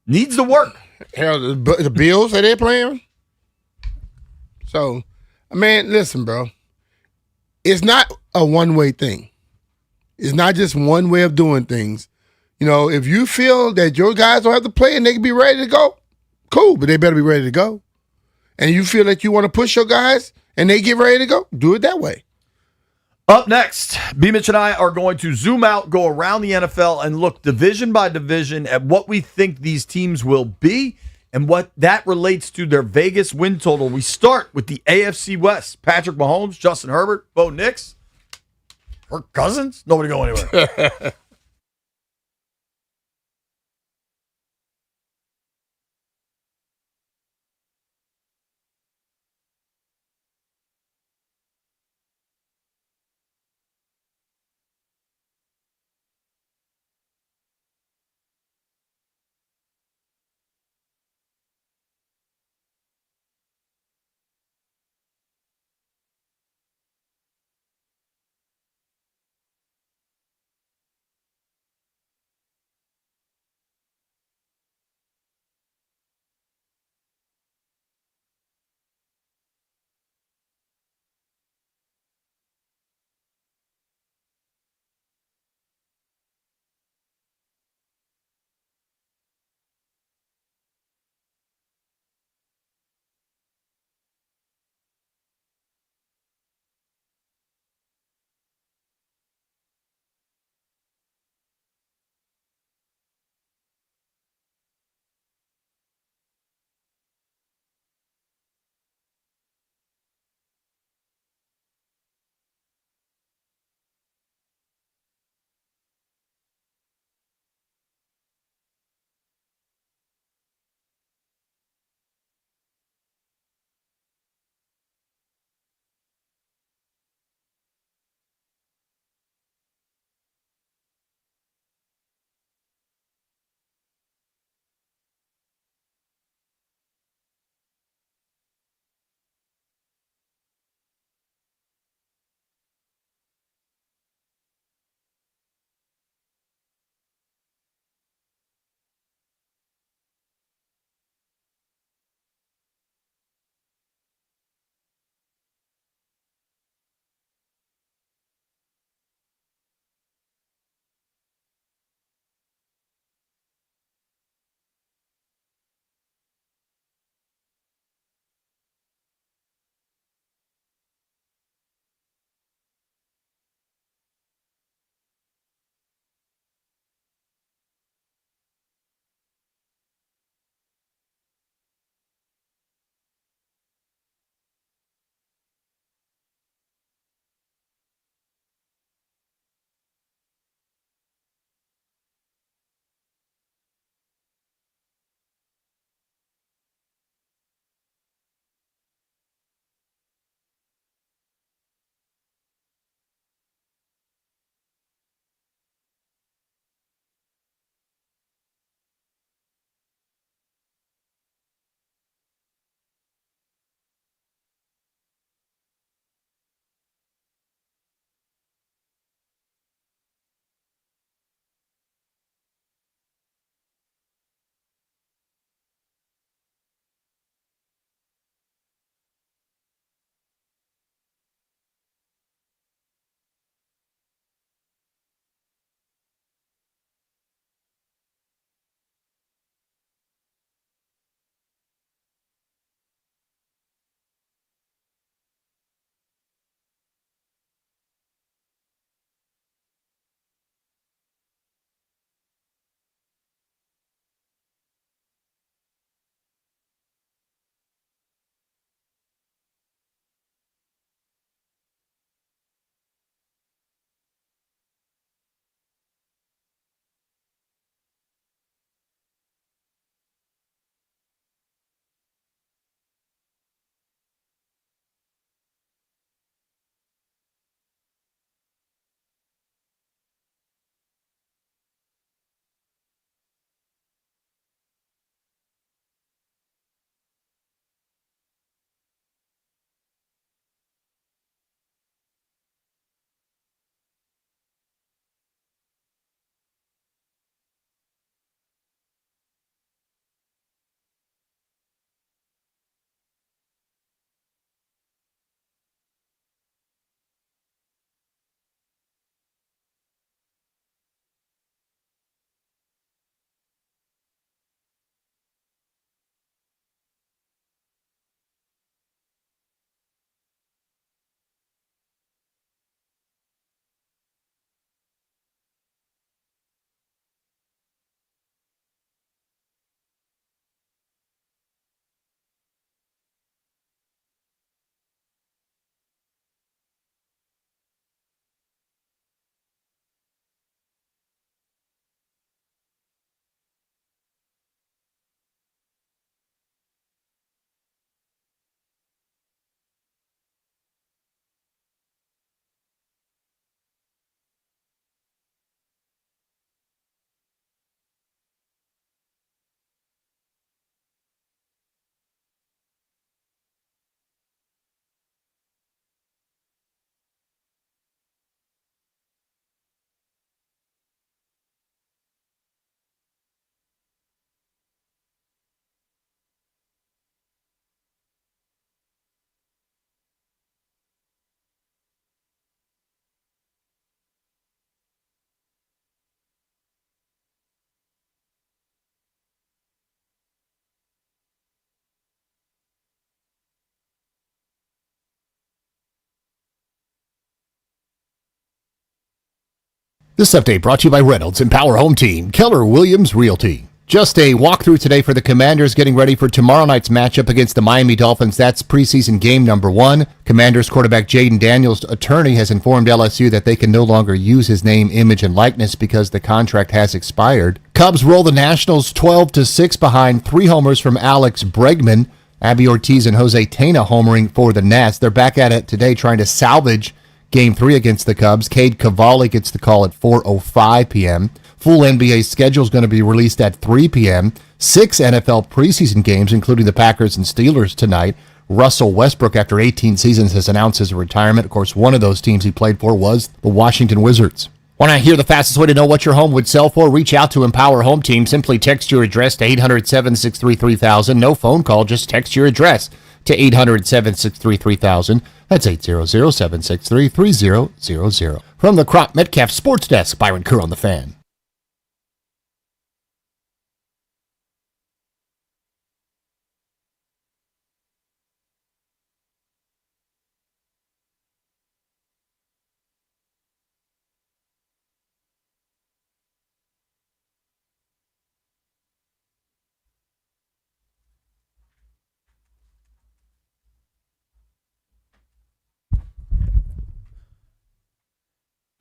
needs to work. Hell, the Bills, are they playing? So, man, listen, bro. It's not a one-way thing. It's not just one way of doing things. You know, if you feel that your guys don't have to play and they can be ready to go, cool, but they better be ready to go. And you feel that you want to push your guys and they get ready to go, do it that way. Up next, B. Mitch and I are going to zoom out, go around the NFL, and look division by division at what we think these teams will be and what that relates to their Vegas win total. We start with the AFC West. Patrick Mahomes, Justin Herbert, Bo Nix, Kirk Cousins. Nobody go anywhere. This update brought to you by Reynolds and Power Home Team, Keller Williams Realty. Just a walkthrough today for the Commanders getting ready for tomorrow night's matchup against the Miami Dolphins. That's preseason game number 1. Commanders quarterback Jaden Daniels' attorney has informed LSU that they can no longer use his name, image, and likeness because the contract has expired. Cubs roll the Nationals 12-6 behind 3 homers from Alex Bregman. Abby Ortiz and Jose Tena homering for the Nats. They're back at it today trying to salvage Game 3 against the Cubs. Cade Cavalli gets the call at 4:05 p.m. Full NBA schedule is going to be released at 3 p.m. 6 NFL preseason games, including the Packers and Steelers tonight. Russell Westbrook, after 18 seasons, has announced his retirement. Of course, one of those teams he played for was the Washington Wizards. Want to hear the fastest way to know what your home would sell for? Reach out to Empower Home Team. Simply text your address to 800-763-3000. No phone call, just text your address to 800-763-3000. That's 800-763-3000. From the Crop Metcalf Sports Desk, Byron Kerr on the Fan.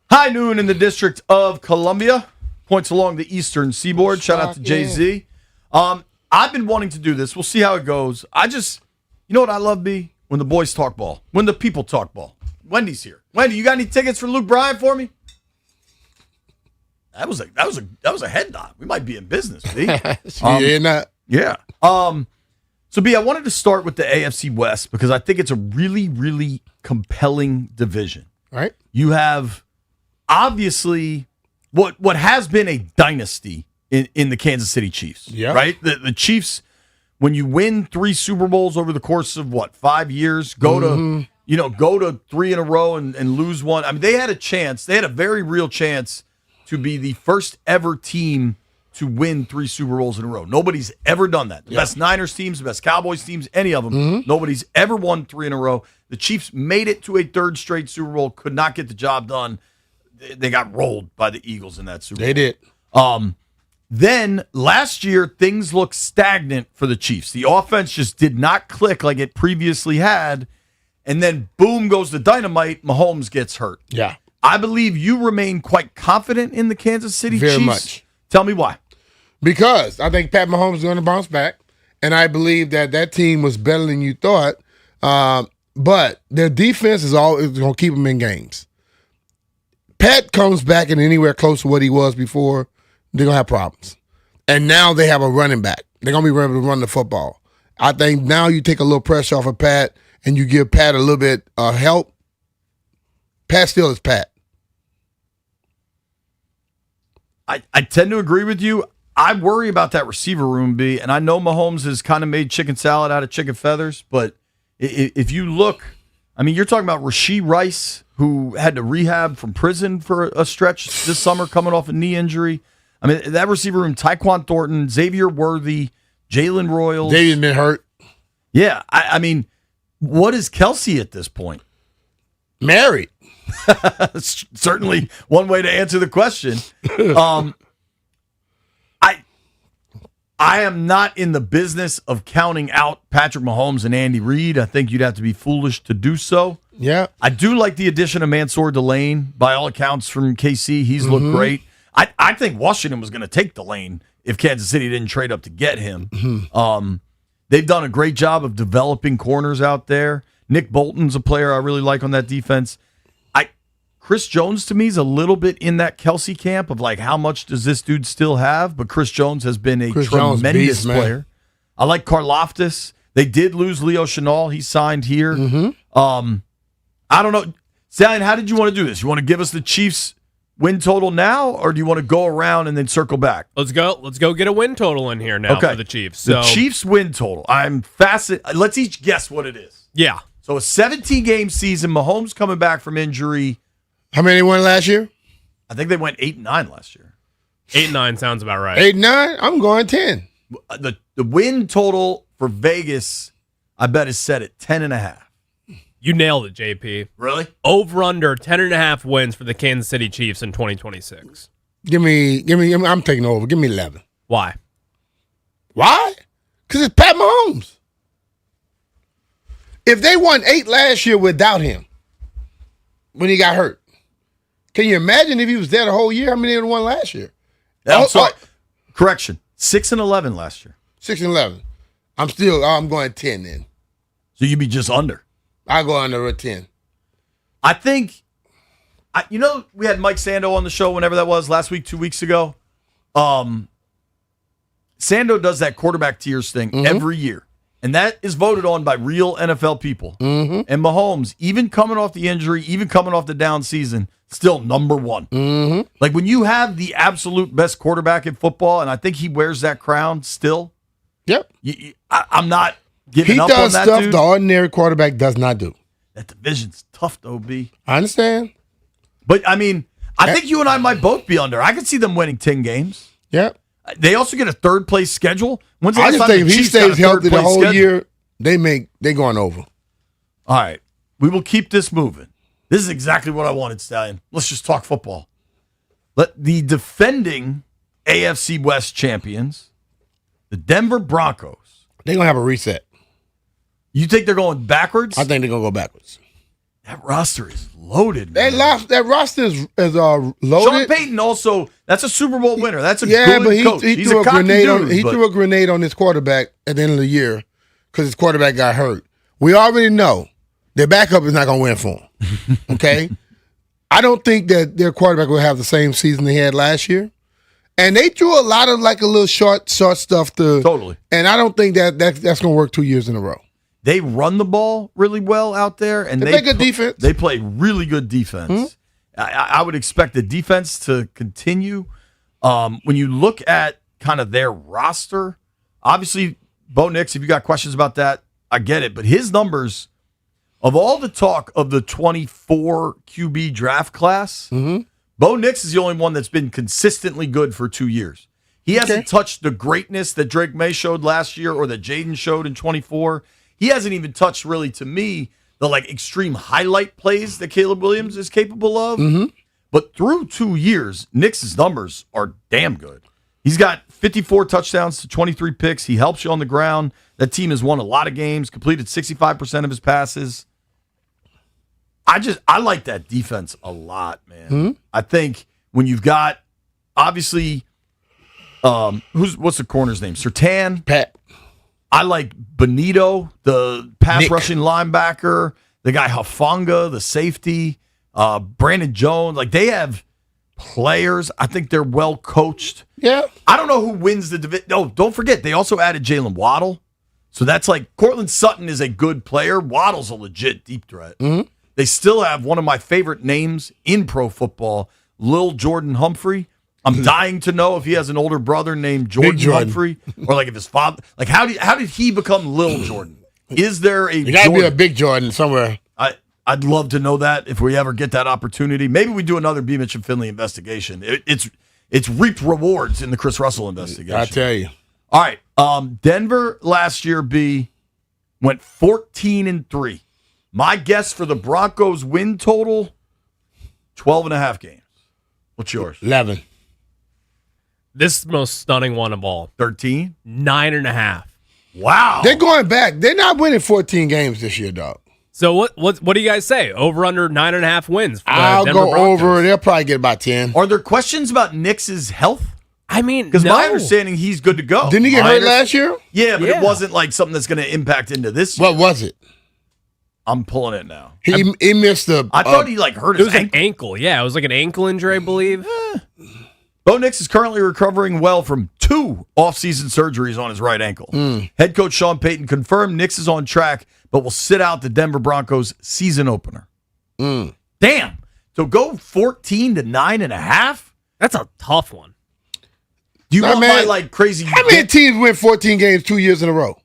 High noon in the District of Columbia. Points along the eastern seaboard. Shout out to Jay-Z. I've been wanting to do this. We'll see how it goes. You know what I love, B? When the boys talk ball. When the people talk ball. Wendy's here. Wendy, you got any tickets for Luke Bryan for me? That was a head nod. We might be in business, B. Yeah. So, B, I wanted to start with the AFC West because I think it's a really, really compelling division. All right. You have obviously what has been a dynasty in the Kansas City Chiefs. Yeah. Right? The Chiefs, when you win 3 Super Bowls over the course of 5 years, go to 3 in a row and lose one. I mean, they had a chance. They had a very real chance to be the first ever team to win 3 Super Bowls in a row. Nobody's ever done that. The best Niners teams, the best Cowboys teams, any of them. Nobody's ever won 3 in a row. The Chiefs made it to a 3rd straight Super Bowl, could not get the job done. They got rolled by the Eagles in that Super Bowl. They did. Then last year, things looked stagnant for the Chiefs. The offense just did not click like it previously had. And then, boom, goes the dynamite. Mahomes gets hurt. Yeah. I believe you remain quite confident in the Kansas City Chiefs. Very much. Tell me why. Because I think Pat Mahomes is going to bounce back. And I believe that team was better than you thought. But their defense is always going to keep them in games. Pat comes back and anywhere close to what he was before, they're going to have problems. And now they have a running back. They're going to be able to run the football. I think now you take a little pressure off of Pat and you give Pat a little bit of help. Pat still is Pat. I tend to agree with you. I worry about that receiver room, B, and I know Mahomes has kind of made chicken salad out of chicken feathers, but if you look, I mean, you're talking about Rashee Rice, who had to rehab from prison for a stretch this summer coming off a knee injury. I mean, that receiver room, Tyquan Thornton, Xavier Worthy, Jalen Royals. David been hurt. Yeah, I mean, what is Kelsey at this point? Married. Certainly one way to answer the question. I am not in the business of counting out Patrick Mahomes and Andy Reid. I think you'd have to be foolish to do so. Yeah. I do like the addition of Mansour Delane. By all accounts from KC, he's looked great. I think Washington was going to take Delane if Kansas City didn't trade up to get him. They've done a great job of developing corners out there. Nick Bolton's a player I really like on that defense. Chris Jones, to me, is a little bit in that Kelsey camp of how much does this dude still have? But Chris Jones has been a tremendous player. I like Karlaftis. They did lose Leo Chenal. He signed here. I don't know. Stallion, how did you want to do this? You want to give us the Chiefs win total now, or do you want to go around and then circle back? Let's go get a win total in here now for the Chiefs. The Chiefs win total. I'm fascinated. Let's each guess what it is. Yeah. So a 17-game season. Mahomes coming back from injury. How many won last year? I think they went 8-9 last year. 8-9 sounds about right. 8-9? I'm going 10. The win total for Vegas, I bet, is set at 10.5. You nailed it, JP. Really? Over under 10.5 wins for the Kansas City Chiefs in 2026. Give me. I'm taking over. Give me 11. Why? Why? Because it's Pat Mahomes. If they won 8 last year without him, when he got hurt, can you imagine if he was there the whole year? How many they won last year? Correction. 6-11 last year. 6-11. I'm going 10 then. So you'd be just under. I go under a 10. I think, we had Mike Sando on the show whenever that was, last week, 2 weeks ago. Sando does that quarterback tiers thing every year. And that is voted on by real NFL people. And Mahomes, even coming off the injury, even coming off the down season, still number one. Like when you have the absolute best quarterback in football, and I think he wears that crown still. Yep. I'm not giving up on that, He does stuff dude. the ordinary quarterback does not do. That division's tough, though, B. I understand. But, I think you and I might both be under. I could see them winning 10 games. Yep. They also get a third-place schedule. When's the I last just time think the if he Chiefs got a stays healthy the third-place whole schedule? year, they going over. All right. We will keep this moving. This is exactly what I wanted, Stallion. Let's just talk football. Let the defending AFC West champions, the Denver Broncos. They're going to have a reset. You think they're going backwards? I think they're going to go backwards. That roster is loaded, man. That roster is loaded. Sean Payton also, that's a Super Bowl winner. That's a Yeah, good but coach. he He's threw a a cocky grenade dude, he but- threw a grenade on his quarterback at the end of the year because his quarterback got hurt. We already know their backup is not going to win for him. Okay? I don't think that their quarterback will have the same season they had last year. And they threw a lot of like a little short stuff to Totally. And I don't think that's going to work 2 years in a row. They run the ball really well out there, and They play good defense. They play really good defense. I would expect the defense to continue. When you look at kind of their roster, obviously, Bo Nix, if you got questions about that, I get it. But his numbers, of all the talk of the 24 QB draft class, Bo Nix is the only one that's been consistently good for 2 years. He hasn't touched the greatness that Drake May showed last year or that Jaden showed in 24. He hasn't even touched, really, to me, the like extreme highlight plays that Caleb Williams is capable of. But through 2 years, Nix's numbers are damn good. He's got 54 touchdowns to 23 picks. He helps you on the ground. That team has won a lot of games, completed 65% of his passes. I like that defense a lot, man. I think when you've got, obviously, what's the corner's name? Surtain? Pat. I like Benito, the pass rushing linebacker, the guy Hufanga, the safety, Brandon Jones. Like, they have players. I think they're well coached. Yeah. I don't know who wins the division. No, don't forget, they also added Jalen Waddle. So that's like, Cortland Sutton is a good player. Waddle's a legit deep threat. They still have one of my favorite names in pro football, Lil Jordan Humphrey. I'm dying to know if he has an older brother named Jordan Humphrey, or like if his father. Like how did he become Lil Jordan? Is there a? You got to be a big Jordan somewhere. I'd love to know that if we ever get that opportunity. Maybe we do another B. Mitch and Finley investigation. It's reaped rewards in the Chris Russell investigation. I tell you. All right, Denver last year went 14-3. My guess for the Broncos win total 12.5 games. What's yours? 11. This is the most stunning one of all. 13? 9.5. Wow. They're going back. They're not winning 14 games this year, dog. So what do you guys say? Over under 9.5 wins for the I'll Denver go Broncos? over. They'll probably get about 10. Are there questions about Nix's health? I mean, because no. my understanding, he's good to go. Didn't he get hurt last year? Yeah, but it wasn't like something that's going to impact into this year. What was it? I'm pulling it now. He missed the. I thought he like hurt It his was an ankle. Yeah, it was like an ankle injury, I believe. Bo Nix is currently recovering well from 2 offseason surgeries on his right ankle. Head coach Sean Payton confirmed Nix is on track, but will sit out the Denver Broncos season opener. Damn. So go 14 to 9.5? That's a tough one. Do you Nah, want my man. like crazy? How many teams win 14 games 2 years in a row?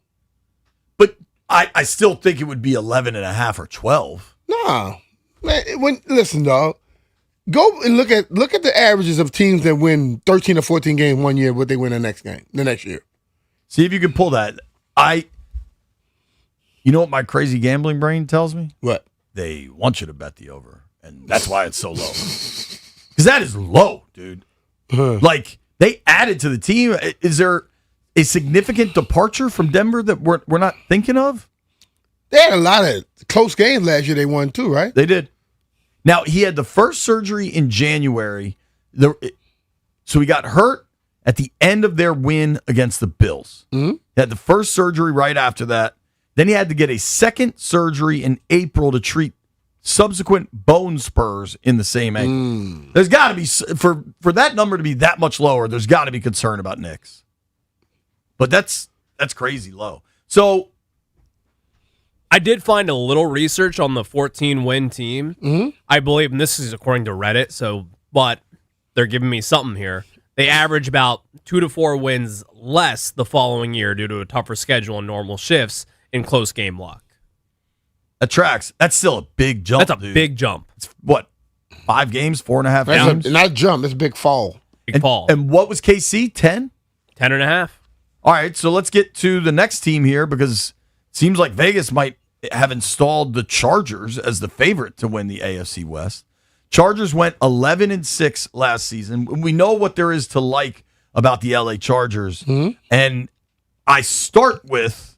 But I still think it would be 11.5 or 12. Nah, man. Listen, dog. Go and look at the averages of teams that win 13 or 14 games one year. What they win the next year. See if you can pull that. You know what my crazy gambling brain tells me? What? they want you to bet the over, and that's why it's so low. Because that is low, dude. Like, they added to the team. Is there a significant departure from Denver that we're not thinking of? They had a lot of close games last year. They won too, right? They did. Now, he had the first surgery in January. So he got hurt at the end of their win against the Bills. Mm-hmm. He had the first surgery right after that. Then he had to get a second surgery in April to treat subsequent bone spurs in the same ankle. There's got to be, for that number to be that much lower, there's got to be concern about Knicks. But that's crazy low. So I did find a little research on the 14-win team. Mm-hmm. I believe, and this is according to Reddit, but they're giving me something here. They average about 2 to 4 wins less the following year due to a tougher schedule and normal shifts in close game luck. That tracks. That's still a big jump. That's a big jump. It's what, 5 games, 4.5 games? Not a jump. It's a big fall. And what was KC? 10? 10.5. All right, so let's get to the next team here because it seems like Vegas might have installed the Chargers as the favorite to win the AFC West. Chargers went 11-6 last season. We know what there is to like about the LA Chargers. And I start with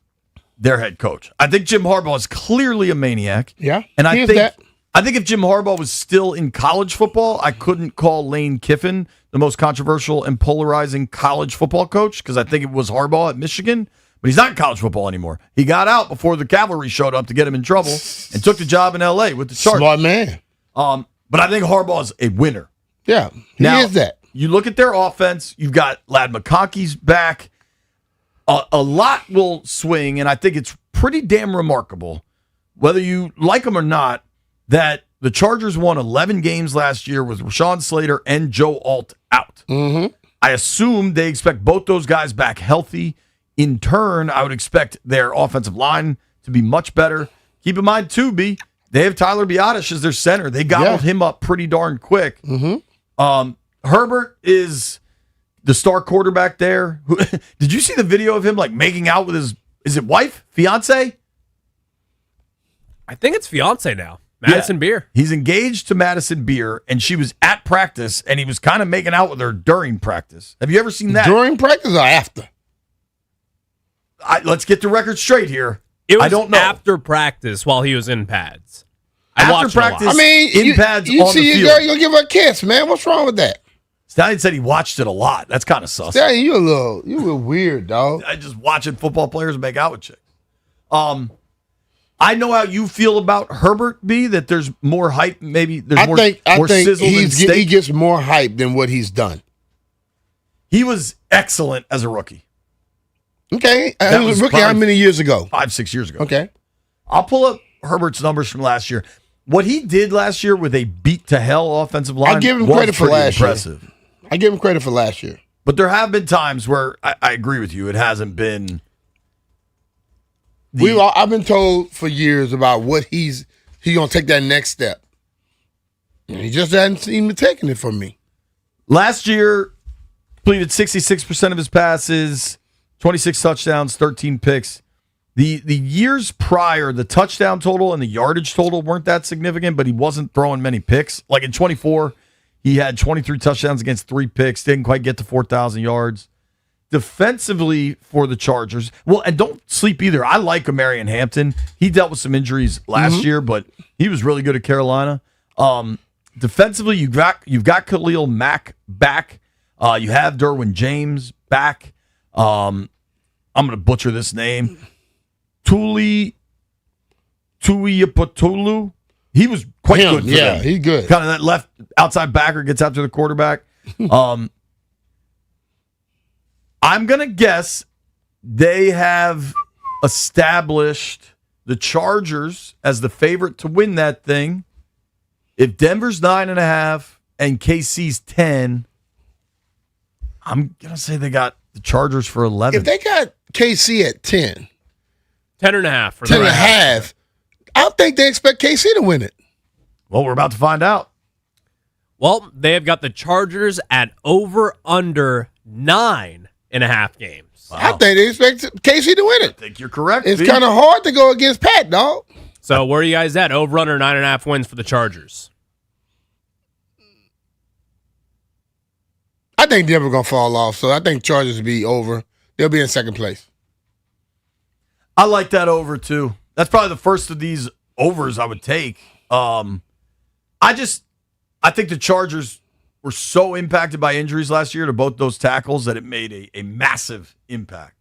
their head coach. I think Jim Harbaugh is clearly a maniac. Yeah. And I he is think that. I think if Jim Harbaugh was still in college football, I couldn't call Lane Kiffin the most controversial and polarizing college football coach because I think it was Harbaugh at Michigan. But he's not in college football anymore. He got out before the cavalry showed up to get him in trouble and took the job in L.A. with the Chargers. Smart man. But I think Harbaugh's a winner. Yeah, he Now, is that. You look at their offense, you've got Lad McConkey's back. A lot will swing, and I think it's pretty damn remarkable, whether you like them or not, that the Chargers won 11 games last year with Rashawn Slater and Joe Alt out. Mm-hmm. I assume they expect both those guys back healthy. In turn, I would expect their offensive line to be much better. Keep in mind, too, B, they have Tyler Biadasz as their center. They gobbled him up pretty darn quick. Mm-hmm. Herbert is the star quarterback there. Did you see the video of him like making out with his, is it wife? Fiance? I think it's fiance now. Madison Beer. He's engaged to Madison Beer, and she was at practice, and he was kind of making out with her during practice. Have you ever seen that? During practice or after? Let's get the record straight here. It was I don't know. after practice while he was in pads. After practice, I mean, in pads you on see the your field. girl, you'll give her a kiss, man. What's wrong with that? Stallion said he watched it a lot. That's kind of sus. Stallion, you a little weird, dog. I just watching football players make out with chicks. I know how you feel about Herbert, B, that there's more hype, maybe there's more sizzle than steak. He gets more hype than what he's done. He was excellent as a rookie. Okay. That He was was a rookie how probably many years ago? 5-6 years ago. Okay. I'll pull up Herbert's numbers from last year. What he did last year with a beat to hell offensive line, I give him was credit for pretty last impressive. year. I give him credit for last year. But there have been times where I agree with you. It hasn't been. I've been told for years about what he's gonna take that next step. And he just hasn't even taken it from me. Last year, completed 66% of his passes, 26 touchdowns, 13 picks. The years prior, the touchdown total and the yardage total weren't that significant, but he wasn't throwing many picks. Like in 24, he had 23 touchdowns against 3 picks, didn't quite get to 4,000 yards. Defensively for the Chargers, well, and don't sleep either. I like Amarian Hampton. He dealt with some injuries last year, but he was really good at Carolina. Defensively, you've got Khalil Mack back. You have Derwin James back. I'm going to butcher this name. Tuiaputulu. He was quite good for them. He's good. Kind of that left outside backer gets after the quarterback. I'm going to guess they have established the Chargers as the favorite to win that thing. If Denver's 9.5 and KC's 10, I'm going to say they got the Chargers for 11. If they got KC at 10, 10.5 for 10.5, I don't think they expect KC to win it. Well, we're about to find out. Well, they have got the Chargers at over under 9.5 games. I think they expect KC to win it. I think you're correct. It's B. kind of hard to go against Pat, dog. So where are you guys at? Over under 9.5 wins for the Chargers. I think Denver going to fall off, so I think Chargers will be over. They'll be in second place. I like that over, too. That's probably the first of these overs I would take. I think the Chargers were so impacted by injuries last year to both those tackles that it made a massive impact.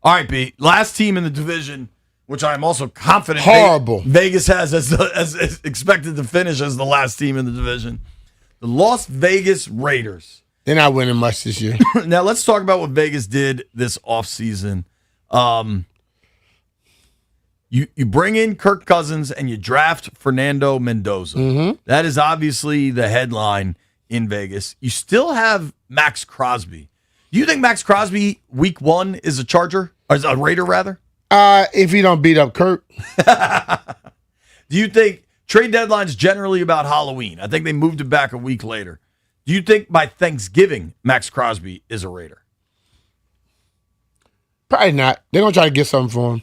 All right, B. Last team in the division, which I am also confident Horrible. Vegas has as expected to finish as the last team in the division. The Las Vegas Raiders. They're not winning much this year. Now, let's talk about what Vegas did this offseason. You bring in Kirk Cousins and you draft Fernando Mendoza. Mm-hmm. That is obviously the headline in Vegas. You still have Max Crosby. Do you think Max Crosby week 1 is a Charger? Or is a Raider, rather? If you don't beat up Kirk. Do you think trade deadline's generally about Halloween? I think they moved it back a week later. Do you think by Thanksgiving Max Crosby is a Raider? Probably not. They're going to try to get something for him.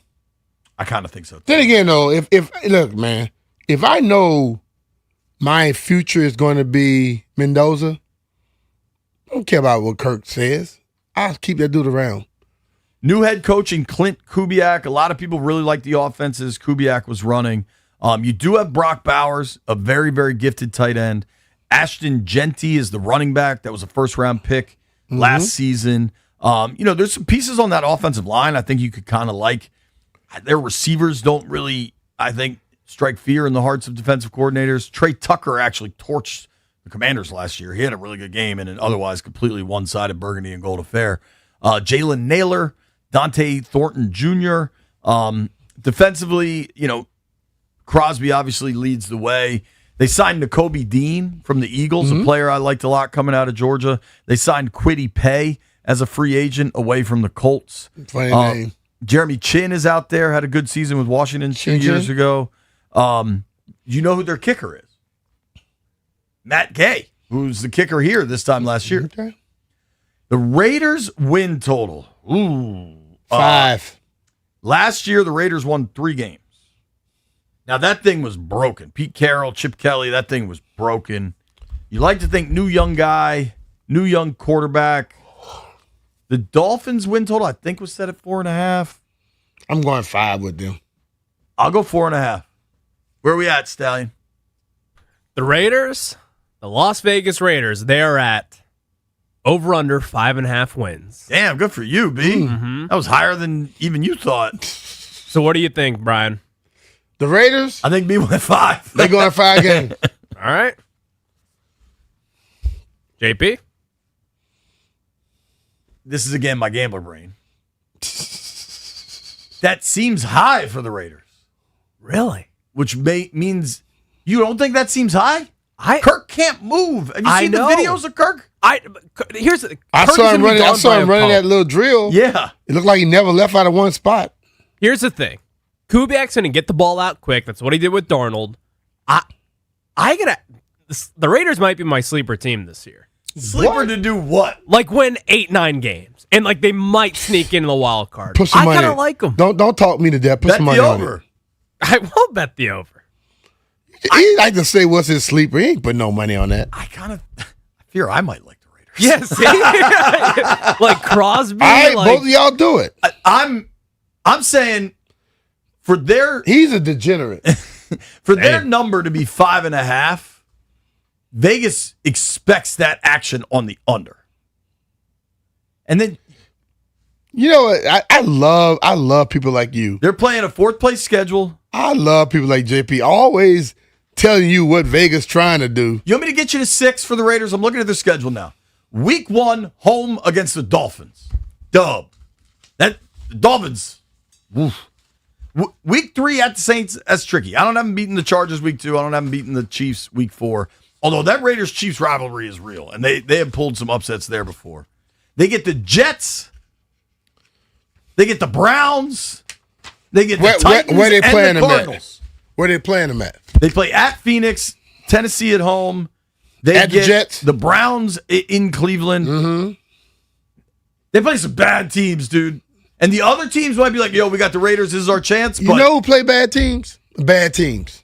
I kind of think so, too. Then again, though, if look, man, if I know my future is going to be Mendoza, I don't care about what Kirk says. I'll keep that dude around. New head coach in Clint Kubiak. A lot of people really like the offenses Kubiak was running. You do have Brock Bowers, a very, very gifted tight end. Ashton Genty is the running back. That was a first-round pick last season. There's some pieces on that offensive line I think you could kind of like. Their receivers don't really, I think, strike fear in the hearts of defensive coordinators. Trey Tucker actually torched the Commanders last year. He had a really good game in an otherwise completely one-sided burgundy and gold affair. Jalen Naylor, Dante Thornton Jr. Defensively, Crosby obviously leads the way. They signed Nakobe Dean from the Eagles, a player I liked a lot coming out of Georgia. They signed Kwity Paye as a free agent away from the Colts. Funny name. Jeremy Chin is out there, had a good season with Washington 2 years ago. You know who their kicker is? Matt Gay, who's the kicker here this time last year. Okay. The Raiders win total. 5. Last year, the Raiders won 3 games. Now, that thing was broken. Pete Carroll, Chip Kelly, that thing was broken. You like to think new young guy, new young quarterback. The Dolphins win total, I think, was set at 4.5. I'm going 5 with them. I'll go 4.5. Where are we at, Stallion? The Raiders, the Las Vegas Raiders, they are at over under 5.5 wins. Damn, good for you, B. That was higher than even you thought. So what do you think, Brian? The Raiders? I think B went 5. They're going 5 games. All right. JP? This is, again, my gambler brain. That seems high for the Raiders. Really? Which means you don't think that seems high? Kirk can't move. Have you seen the videos of Kirk? I saw him running that little drill. Yeah. It looked like he never left out of one spot. Here's the thing. Kubiak's going to get the ball out quick. That's what he did with Darnold. The Raiders might be my sleeper team this year. Sleeper to do what? Like win 8-9 games. And like they might sneak into the wild card. Put some I money. kind of like them. Don't talk me to death. Put Bet some the money on over. it. I will bet the over. He like to say what's his sleeper. He ain't put no money on that. I fear I might like the Raiders. Yes. Like Crosby. All right, like, both of y'all do it. I'm saying for their he's a degenerate. For their number to be 5.5, Vegas expects that action on the under. And then you know what? I love people like you. They're playing a 4th place schedule. I love people like JP. Always telling you what Vegas trying to do. You want me to get you to 6 for the Raiders? I'm looking at their schedule now. Week 1, home against the Dolphins. Dub. The Dolphins. Woof. Week 3 at the Saints, that's tricky. I don't have them beating the Chargers week 2. I don't have them beating the Chiefs week 4. Although that Raiders-Chiefs rivalry is real, and they have pulled some upsets there before. They get the Jets. They get the Browns. They get the Titans where they and playing the them Cardinals. Where they playing them at? They play at Phoenix, Tennessee at home. They At the get Jets? the Browns in Cleveland. Mm-hmm. They play some bad teams, dude. And the other teams might be like, yo, we got the Raiders. This is our chance. You know who play bad teams? Bad teams.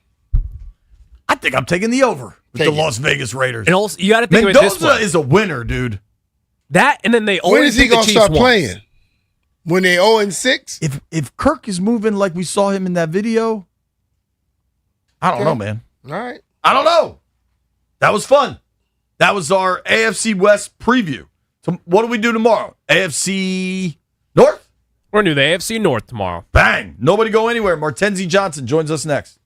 I think I'm taking the over with the Las Vegas Raiders. And also, you got to think of it this Mendoza way. is a winner, dude. That, and then they When always is he beat the gonna Chiefs start once. playing? When they 0-6? If Kirk is moving like we saw him in that video, I don't know, man. All right. I don't know. That was fun. That was our AFC West preview. So what do we do tomorrow? AFC North? We're going to do the AFC North tomorrow. Bang. Nobody go anywhere. Martenzie Johnson joins us next.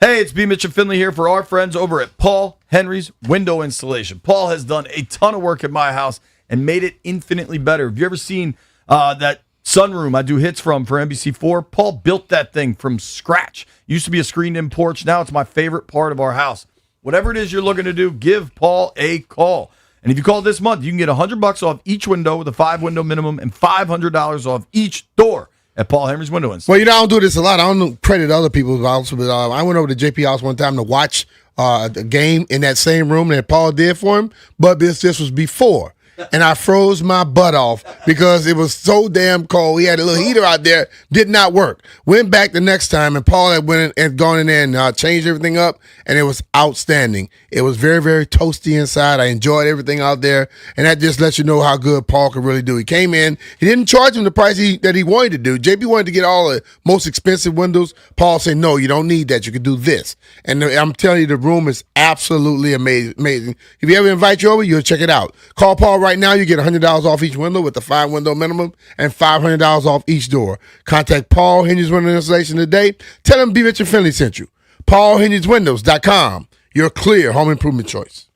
Hey, it's B. Mitch and Finley here for our friends over at Paul Henry's Window Installation. Paul has done a ton of work at my house and made it infinitely better. Have you ever seen that sunroom I do hits from for NBC4? Paul built that thing from scratch. Used to be a screened-in porch. Now it's my favorite part of our house. Whatever it is you're looking to do, give Paul a call. And if you call this month, you can get $100 off each window with a 5-window minimum and $500 off each door at Paul Henry's Window Installation. Well, you know, I don't do this a lot. I don't credit other people's house, but I went over to JP house one time to watch the game in that same room that Paul did for him, but this was before. And I froze my butt off because it was so damn cold. He had a little heater out there, did not work. Went back the next time, and Paul had went and gone in there and changed everything up, and it was outstanding. It was very, very toasty inside. I enjoyed everything out there, and that just lets you know how good Paul could really do. He came in, he didn't charge him the price that he wanted to do. JP wanted to get all the most expensive windows. Paul said, no, you don't need that. You can do this. And I'm telling you, the room is absolutely amazing. If you ever invite you over, you'll check it out. Call Paul right now. You get $100 off each window with the 5-window minimum and $500 off each door. Contact Paul Henry's Window Installation today. Tell him B. Mitchell Finley sent you. PaulHenry'sWindows.com. Your clear home improvement choice.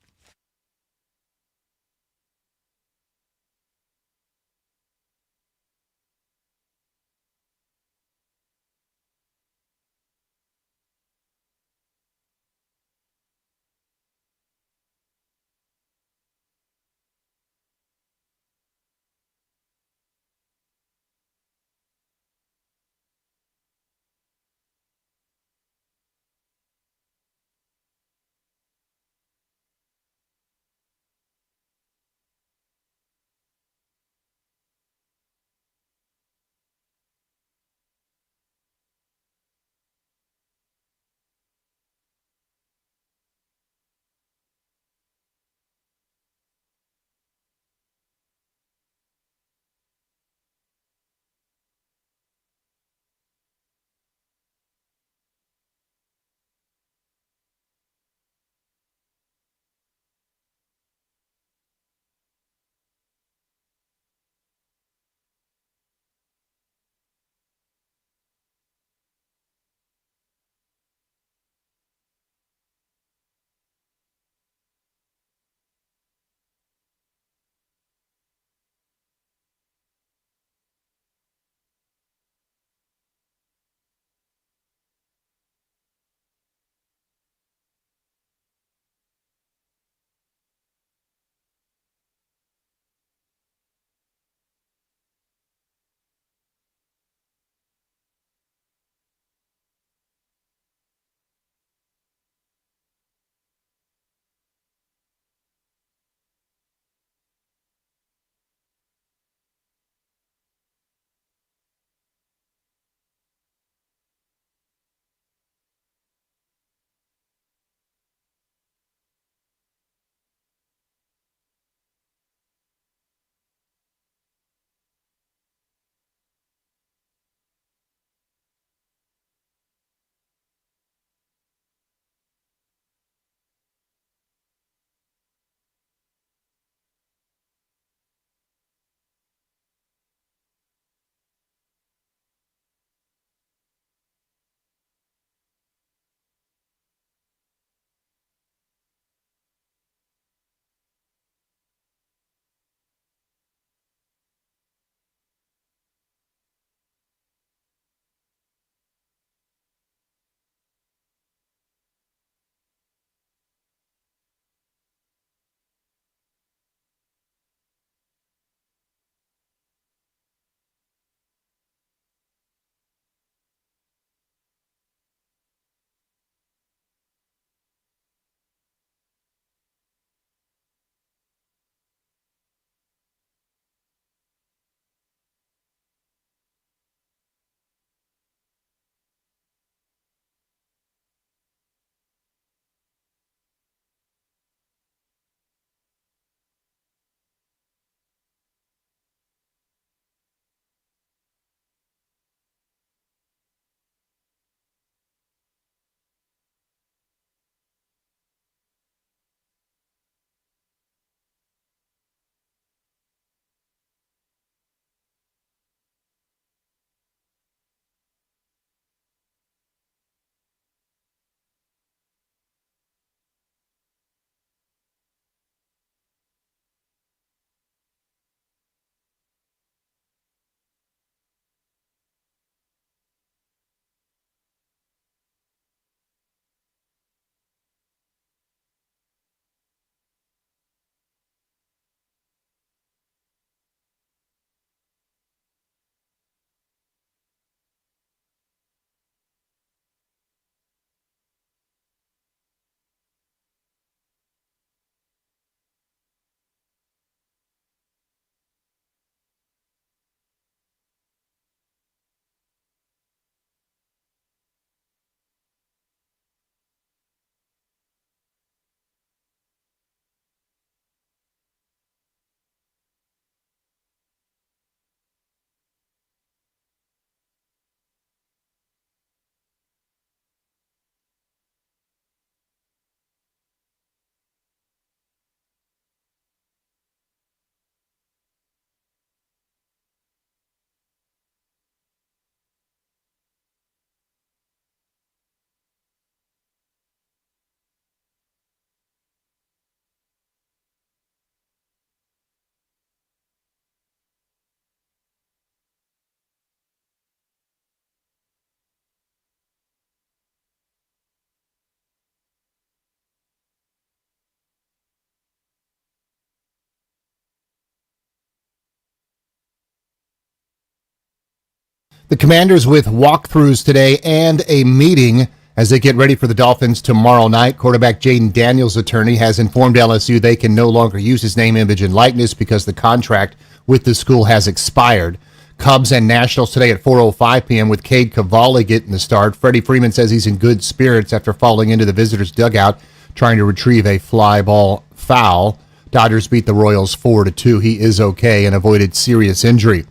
The Commanders with walkthroughs today and a meeting as they get ready for the Dolphins tomorrow night. Quarterback Jaden Daniels' attorney has informed LSU they can no longer use his name, image, and likeness because the contract with the school has expired. Cubs and Nationals today at 4:05 p.m. with Cade Cavalli getting the start. Freddie Freeman says he's in good spirits after falling into the visitors' dugout trying to retrieve a fly ball foul. Dodgers beat the Royals 4-2. He is okay and avoided serious injury.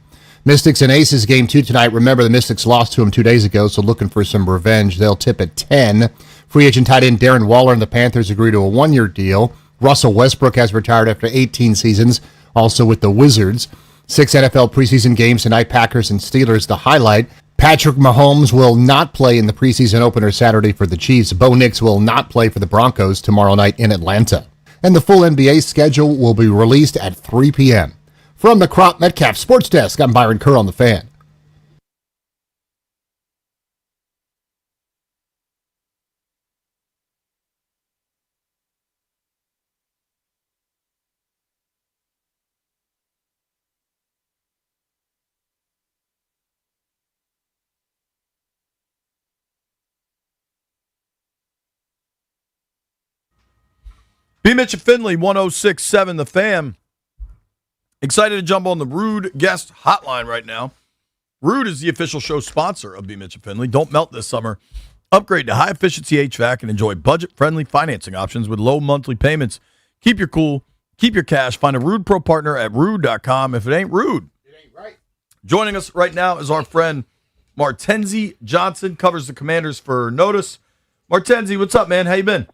Mystics and Aces game 2 tonight. Remember, the Mystics lost to them 2 days ago, so looking for some revenge. They'll tip at 10. Free agent tight end Darren Waller and the Panthers agree to a 1-year deal. Russell Westbrook has retired after 18 seasons, also with the Wizards. 6 NFL preseason games tonight, Packers and Steelers the highlight. Patrick Mahomes will not play in the preseason opener Saturday for the Chiefs. Bo Nix will not play for the Broncos tomorrow night in Atlanta. And the full NBA schedule will be released at 3 p.m. From the Crop Metcalf Sports Desk, I'm Byron Kerr on The Fan. B. Mitch and Finley, 106.7 The Fan. Excited to jump on the Rude guest hotline right now. Rude is the official show sponsor of B. Mitch and Finley. Don't melt this summer. Upgrade to high-efficiency HVAC and enjoy budget-friendly financing options with low monthly payments. Keep your cool. Keep your cash. Find a Rude Pro partner at rude.com. If it ain't rude. It ain't right. Joining us right now is our friend Martenzie Johnson, covers the Commanders for Notice. Martenzie, what's up, man? How you been?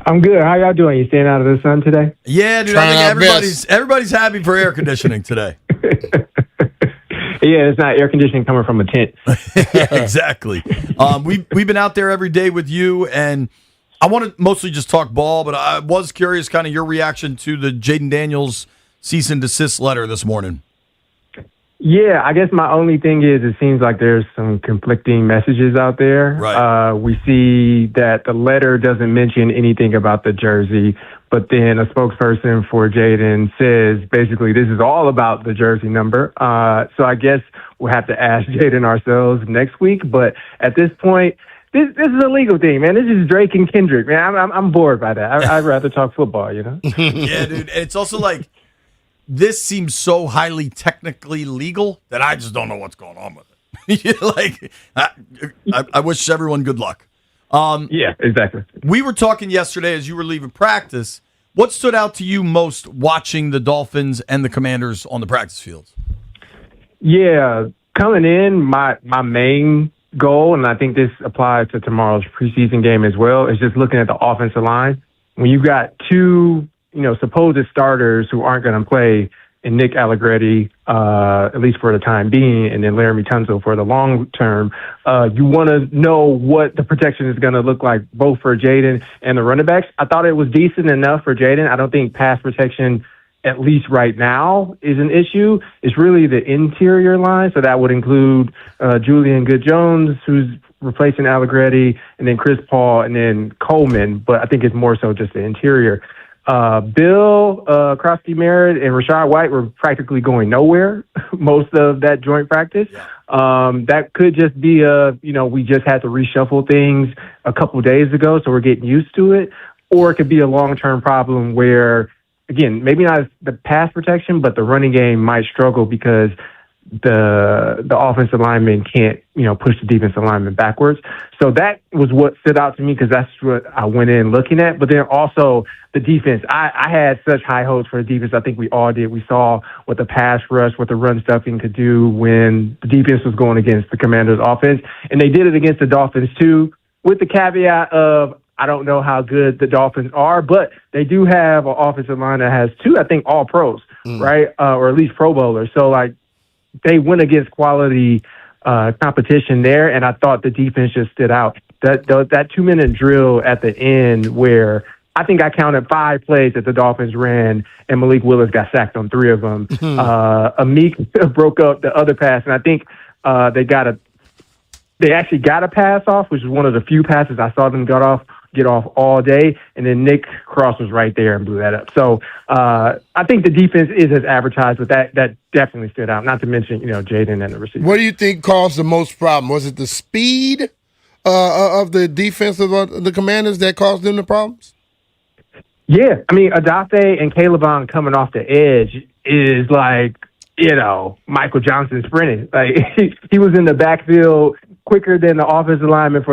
I'm good. How y'all doing? You staying out of the sun today? Yeah, dude. I think everybody's happy for air conditioning today. Yeah, it's not air conditioning coming from a tent. Yeah, exactly. We've been out there every day with you, and I want to mostly just talk ball, but I was curious kind of your reaction to the Jaden Daniels cease and desist letter this morning. Yeah, I guess my only thing is it seems like there's some conflicting messages out there. Right. We see that the letter doesn't mention anything about the jersey, but then a spokesperson for Jaden says basically this is all about the jersey number. So I guess we'll have to ask Jaden ourselves next week. But at this point, this is a legal thing, man. This is Drake and Kendrick, man. I'm bored by that. I'd rather talk football, you know? Yeah, dude. And it's also like, this seems so highly technically legal that I just don't know what's going on with it. Like, I wish everyone good luck. Yeah, exactly. We were talking yesterday as you were leaving practice. What stood out to you most watching the Dolphins and the Commanders on the practice fields? Yeah, coming in, my main goal, and I think this applies to tomorrow's preseason game as well, is just looking at the offensive line. When you've got two supposed starters who aren't going to play in Nick Allegretti, at least for the time being, and then Laramie Tunsil for the long term, you want to know what the protection is going to look like, both for Jaden and the running backs. I thought it was decent enough for Jaden. I don't think pass protection, at least right now, is an issue. It's really the interior line, so that would include Julian Good-Jones, who's replacing Allegretti, and then Chris Paul, and then Coleman, but I think it's more so just the interior. Bill, Krusty Merritt, and Rashad White were practically going nowhere most of that joint practice. That could just be we just had to reshuffle things a couple days ago, so we're getting used to it. Or it could be a long-term problem where, again, maybe not the pass protection, but the running game might struggle because the offensive lineman can't, push the defensive lineman backwards. So that was what stood out to me because that's what I went in looking at. But then also the defense, I had such high hopes for the defense. I think we all did. We saw what the pass rush, what the run stuffing could do when the defense was going against the Commanders' offense. And they did it against the Dolphins too, with the caveat of, I don't know how good the Dolphins are, but they do have an offensive line that has two, I think, all pros, right? Or at least Pro Bowlers. So, they went against quality competition there, and I thought the defense just stood out. That 2-minute drill at the end where I think I counted 5 plays that the Dolphins ran, and Malik Willis got sacked on 3 of them. Amik broke up the other pass, and I think they actually got a pass off, which is one of the few passes I saw them got off get off all day. And then Nick Cross was right there and blew that up. So I think the defense is as advertised, but that definitely stood out. Not to mention, Jaden and the receiver. What do you think caused the most problem? Was it the speed of the defense of the Commanders that caused them the problems? Yeah, I mean, Adafe and Calebon coming off the edge is like, Michael Johnson sprinting. Like he was in the backfield quicker than the offensive lineman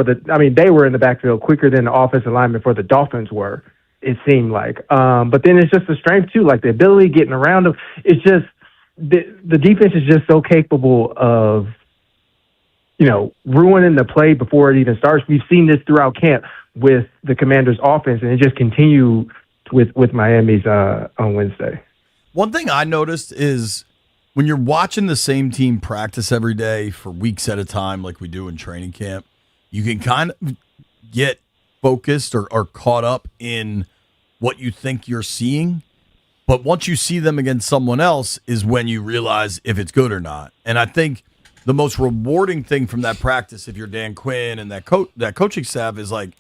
they were in the backfield quicker than the offensive lineman for the Dolphins were, it seemed like. But then it's just the strength too, like the ability getting around them. It's just the defense is just so capable of, ruining the play before it even starts. We've seen this throughout camp with the Commanders' offense, and it just continued with Miami's on Wednesday. One thing I noticed is when you're watching the same team practice every day for weeks at a time, like we do in training camp, you can kind of get focused or caught up in what you think you're seeing. But once you see them against someone else is when you realize if it's good or not. And I think the most rewarding thing from that practice, if you're Dan Quinn and that coaching staff, is like,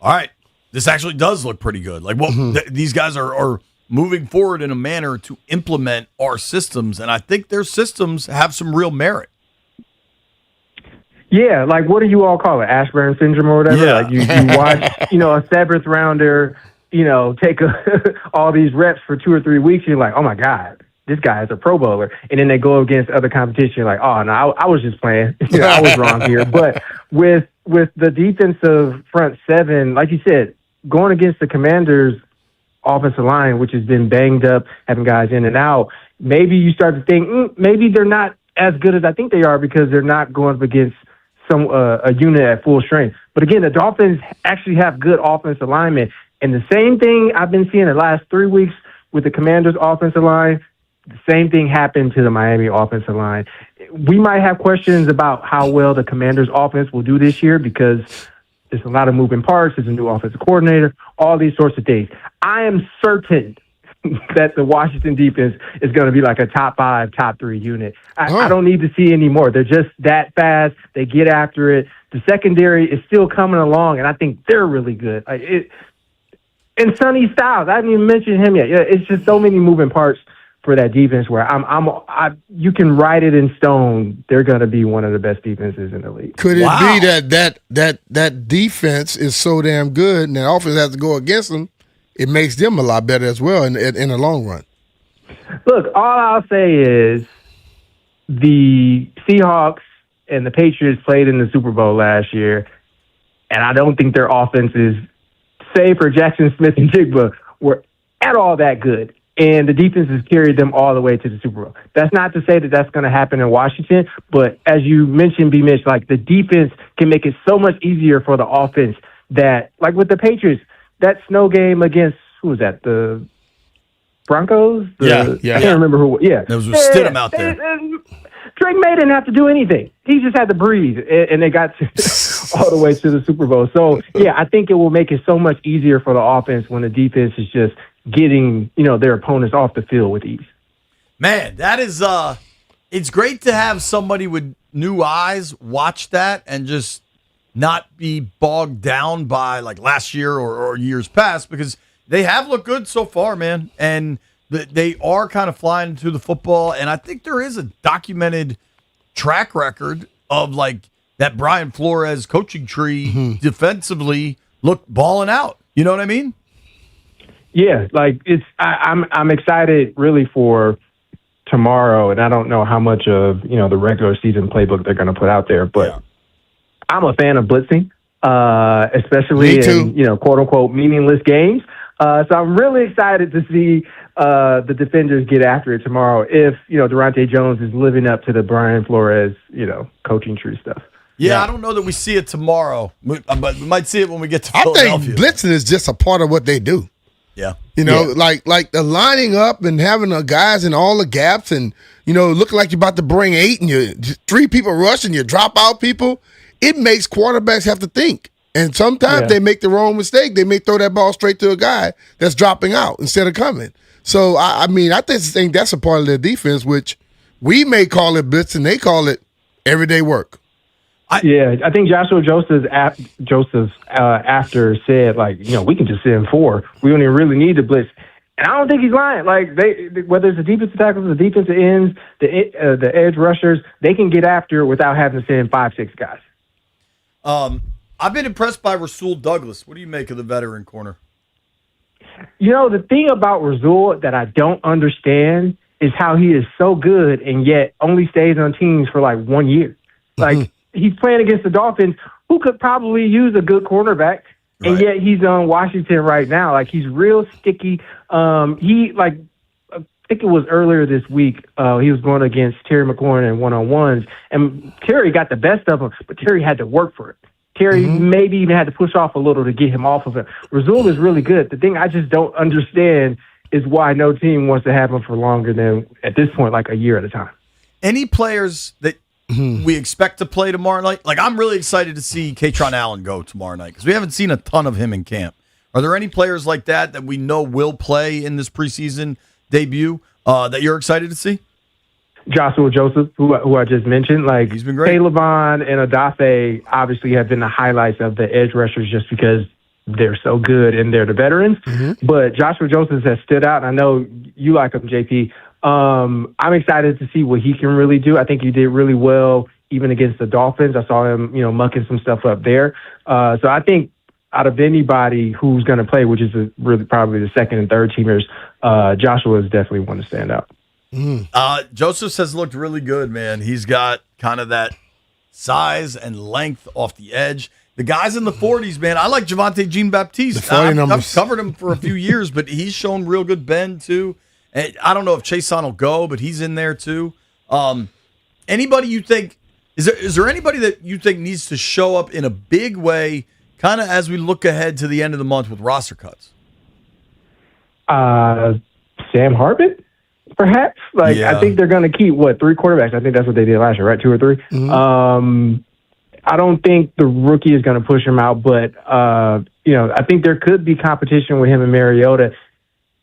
all right, this actually does look pretty good. Like, these guys are moving forward in a manner to implement our systems, and I think their systems have some real merit. Yeah, like what do you all call it? Ashburn syndrome or whatever? Yeah. Like you watch, a seventh rounder, take all these reps for 2 or 3 weeks, you're like, oh my God, this guy is a Pro Bowler. And then they go against other competition, you're like, oh no, I was just playing. I was wrong here. But with the defensive front seven, like you said, going against the Commanders' offensive line, which has been banged up, having guys in and out, maybe you start to think maybe they're not as good as I think they are because they're not going up against a unit at full strength. But again, the Dolphins actually have good offensive linemen, and the same thing I've been seeing the last 3 weeks with the Commanders' offensive line, the same thing happened to the Miami offensive line. We might have questions about how well the Commanders' offense will do this year because there's a lot of moving parts. There's a new offensive coordinator, all these sorts of things. I am certain that the Washington defense is going to be like a top 5, top 3 unit. I don't need to see any more. They're just that fast. They get after it. The secondary is still coming along, and I think they're really good. And Sonny Styles, I haven't even mentioned him yet. It's just so many moving parts for that defense where you can write it in stone. They're going to be one of the best defenses in the league. Could it be that defense is so damn good and that offense has to go against them? It makes them a lot better as well in the long run. Look, all I'll say is the Seahawks and the Patriots played in the Super Bowl last year, and I don't think their offenses, save for Jackson Smith and Jigba, were at all that good. And the defense has carried them all the way to the Super Bowl. That's not to say that that's going to happen in Washington, but as you mentioned, B-Mitch, like the defense can make it so much easier for the offense that, like with the Patriots, that snow game against, who was that, the Broncos? I can't remember who. Yeah. It was Stidham out there. Drake May didn't have to do anything. He just had to breathe, and they got all the way to the Super Bowl. So, yeah, I think it will make it so much easier for the offense when the defense is just getting, their opponents off the field with ease. Man, that is it's great to have somebody with new eyes watch that and just not be bogged down by like last year or years past, because they have looked good so far, man. And they are kind of flying to the football. And I think there is a documented track record of like that Brian Flores coaching tree defensively balling out. You know what I mean? Yeah, like I'm excited really for tomorrow, and I don't know how much of the regular season playbook they're going to put out there, but I'm a fan of blitzing, especially in quote unquote meaningless games. So I'm really excited to see the defenders get after it tomorrow if Durante Jones is living up to the Brian Flores coaching tree stuff. Yeah, I don't know that we see it tomorrow, but we might see it when we get to Philadelphia. I think blitzing is just a part of what they do. Yeah. Like the lining up and having the guys in all the gaps and, looking like you're about to bring 8 and you 3 people rush and you drop out people. It makes quarterbacks have to think. And sometimes they make the wrong mistake. They may throw that ball straight to a guy that's dropping out instead of coming. So, I think that's a part of their defense, which we may call it blitzing. They call it everyday work. I think Joshua Joseph's after said, like, we can just send 4. We don't even really need the blitz. And I don't think he's lying. Like, whether it's the defensive tackles, the defensive ends, the edge rushers, they can get after without having to send 5-6 guys. I've been impressed by Rasul Douglas. What do you make of the veteran corner? The thing about Rasul that I don't understand is how he is so good and yet only stays on teams for like 1 year. Like, he's playing against the Dolphins, who could probably use a good cornerback, and yet he's on Washington right now. Like, he's real sticky. I think it was earlier this week, he was going against Terry McLaurin in one-on-ones, and Terry got the best of him, but Terry had to work for it. Terry maybe even had to push off a little to get him off of it. Rasul is really good. The thing I just don't understand is why no team wants to have him for longer than, at this point, like a year at a time. Any players that we expect to play tomorrow night? Like, I'm really excited to see Katron Allen go tomorrow night because we haven't seen a ton of him in camp. Are there any players like that we know will play in this preseason debut that you're excited to see? Joshua Joseph, who I just mentioned, like, he's been great. Caleb Bond and Odafe obviously have been the highlights of the edge rushers just because they're so good and they're the veterans. But Joshua Joseph has stood out, and I know you like him, JP. I'm excited to see what he can really do. I think he did really well even against the Dolphins. I saw him, mucking some stuff up there. So I think out of anybody who's going to play, which is really probably the second and third teamers, Joshua is definitely one to stand out. Joseph has looked really good, man. He's got kind of that size and length off the edge. The guys in the 40s, man, I like Javonte Jean-Baptiste. I've covered him for a few years, but he's shown real good bend, too. And I don't know if Chason will go, but he's in there, too. Anybody you think – is there anybody that you think needs to show up in a big way kind of as we look ahead to the end of the month with roster cuts? Sam Hartman? Perhaps. I think they're going to keep, 3 quarterbacks? I think that's what they did last year, right? 2 or 3? I don't think the rookie is going to push him out, but, I think there could be competition with him and Mariota.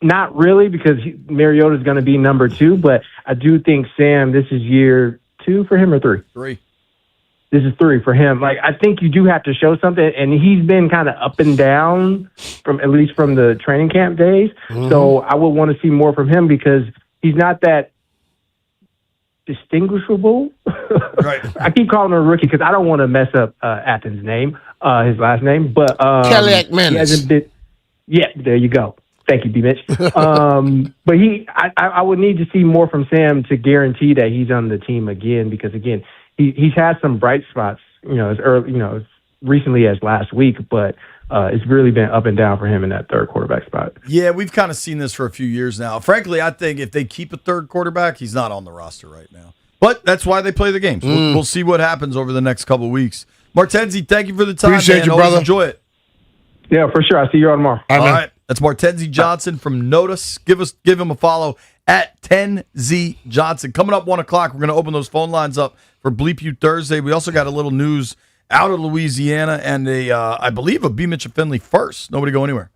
Not really, because Mariota is going to be number 2, but I do think Sam, this is year 2 for him or 3? 3. This is 3 for him. I think you do have to show something, and he's been kind of up and down at least from the training camp days. So I would want to see more from him because he's not that distinguishable. Right. I keep calling him a rookie because I don't want to mess up Athens' name, his last name. But Kelly Ackman. Yeah, there you go. Thank you, B-Mitch. But I would need to see more from Sam to guarantee that he's on the team again because, again, he's had some bright spots, as early, as recently as last week, but it's really been up and down for him in that third quarterback spot. Yeah, we've kind of seen this for a few years now. Frankly, I think if they keep a third quarterback, he's not on the roster right now. But that's why they play the games. We'll see what happens over the next couple of weeks. Martenzi, thank you for the time. Appreciate you, brother. Enjoy it. Yeah, for sure. I'll see you on tomorrow. All right. That's Martenzi Johnson from Notice. Give him a follow at 10Z Johnson. Coming up 1 o'clock, we're going to open those phone lines up for Bleep You Thursday. We also got a little news out of Louisiana and I believe a B. Mitchell Finley first. Nobody go anywhere.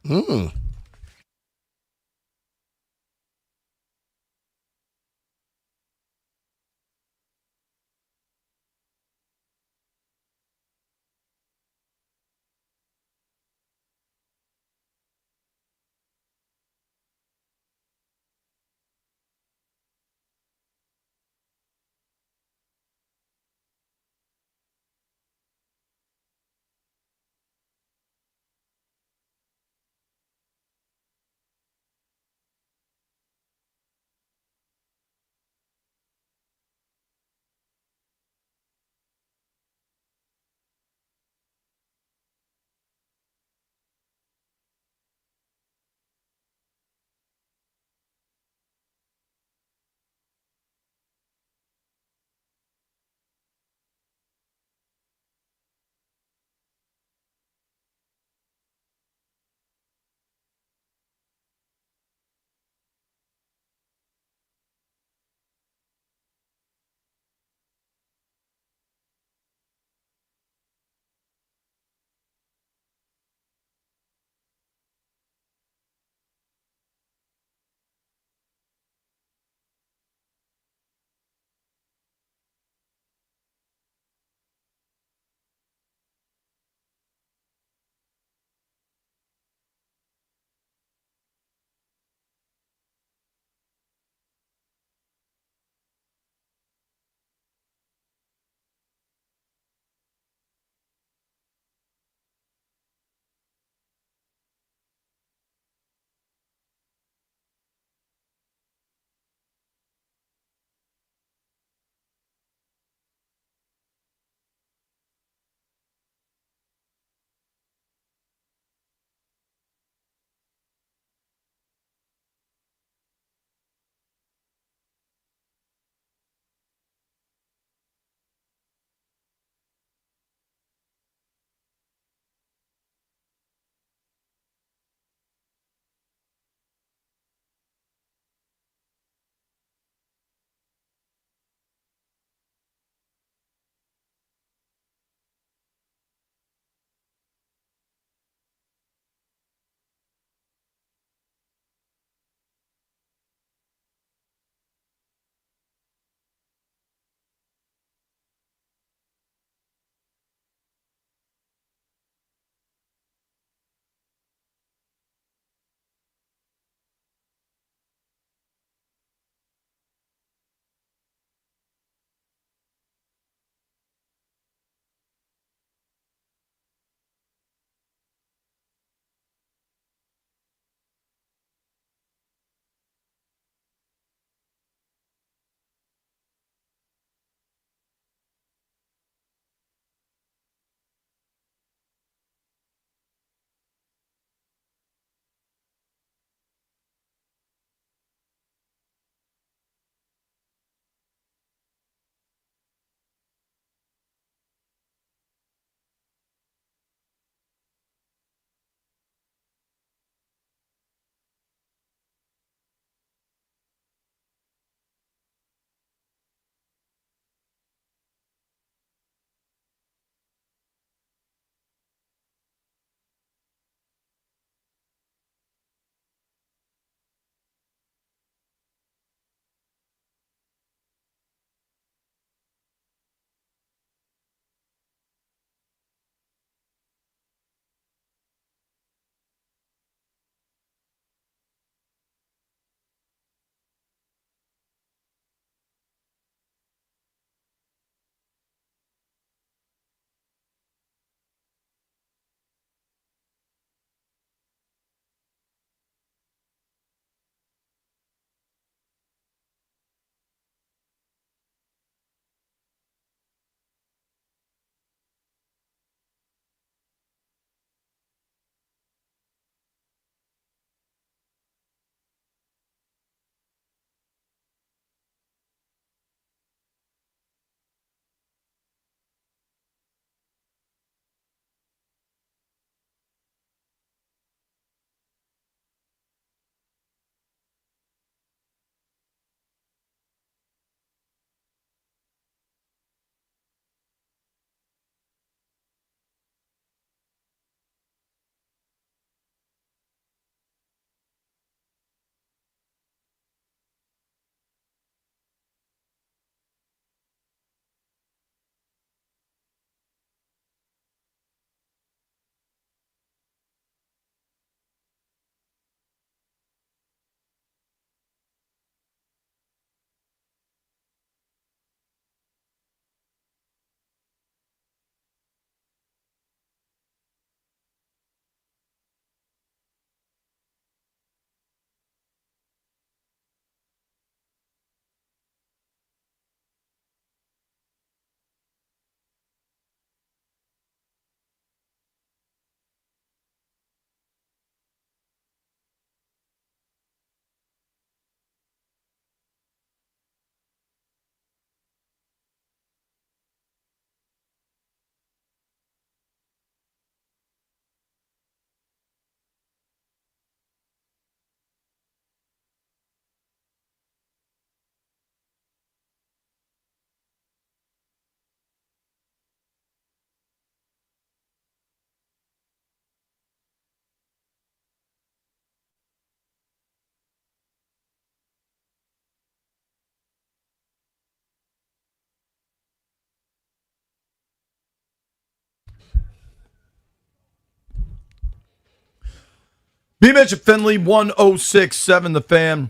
B-Mitch at Finley, 106.7 The Fan.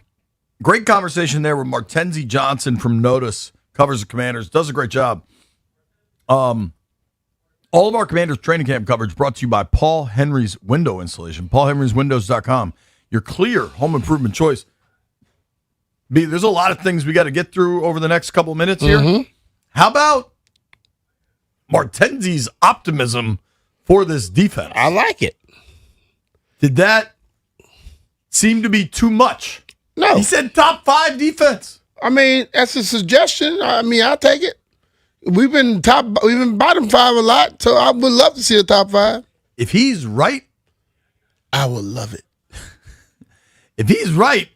Great conversation there with Martenzie Johnson from Notice, covers the Commanders, does a great job. All of our Commanders training camp coverage brought to you by Paul Henry's Window Installation. PaulHenry'sWindows.com. Your clear home improvement choice. B, there's a lot of things we got to get through over the next couple minutes here. Mm-hmm. How about Martenzie's optimism for this defense? I like it. Did that seem to be too much? No. He said top 5 defense. I mean, that's a suggestion. I mean, I'll take it. We've been bottom 5 a lot, so I would love to see a top 5. If he's right, I would love it. If he's right,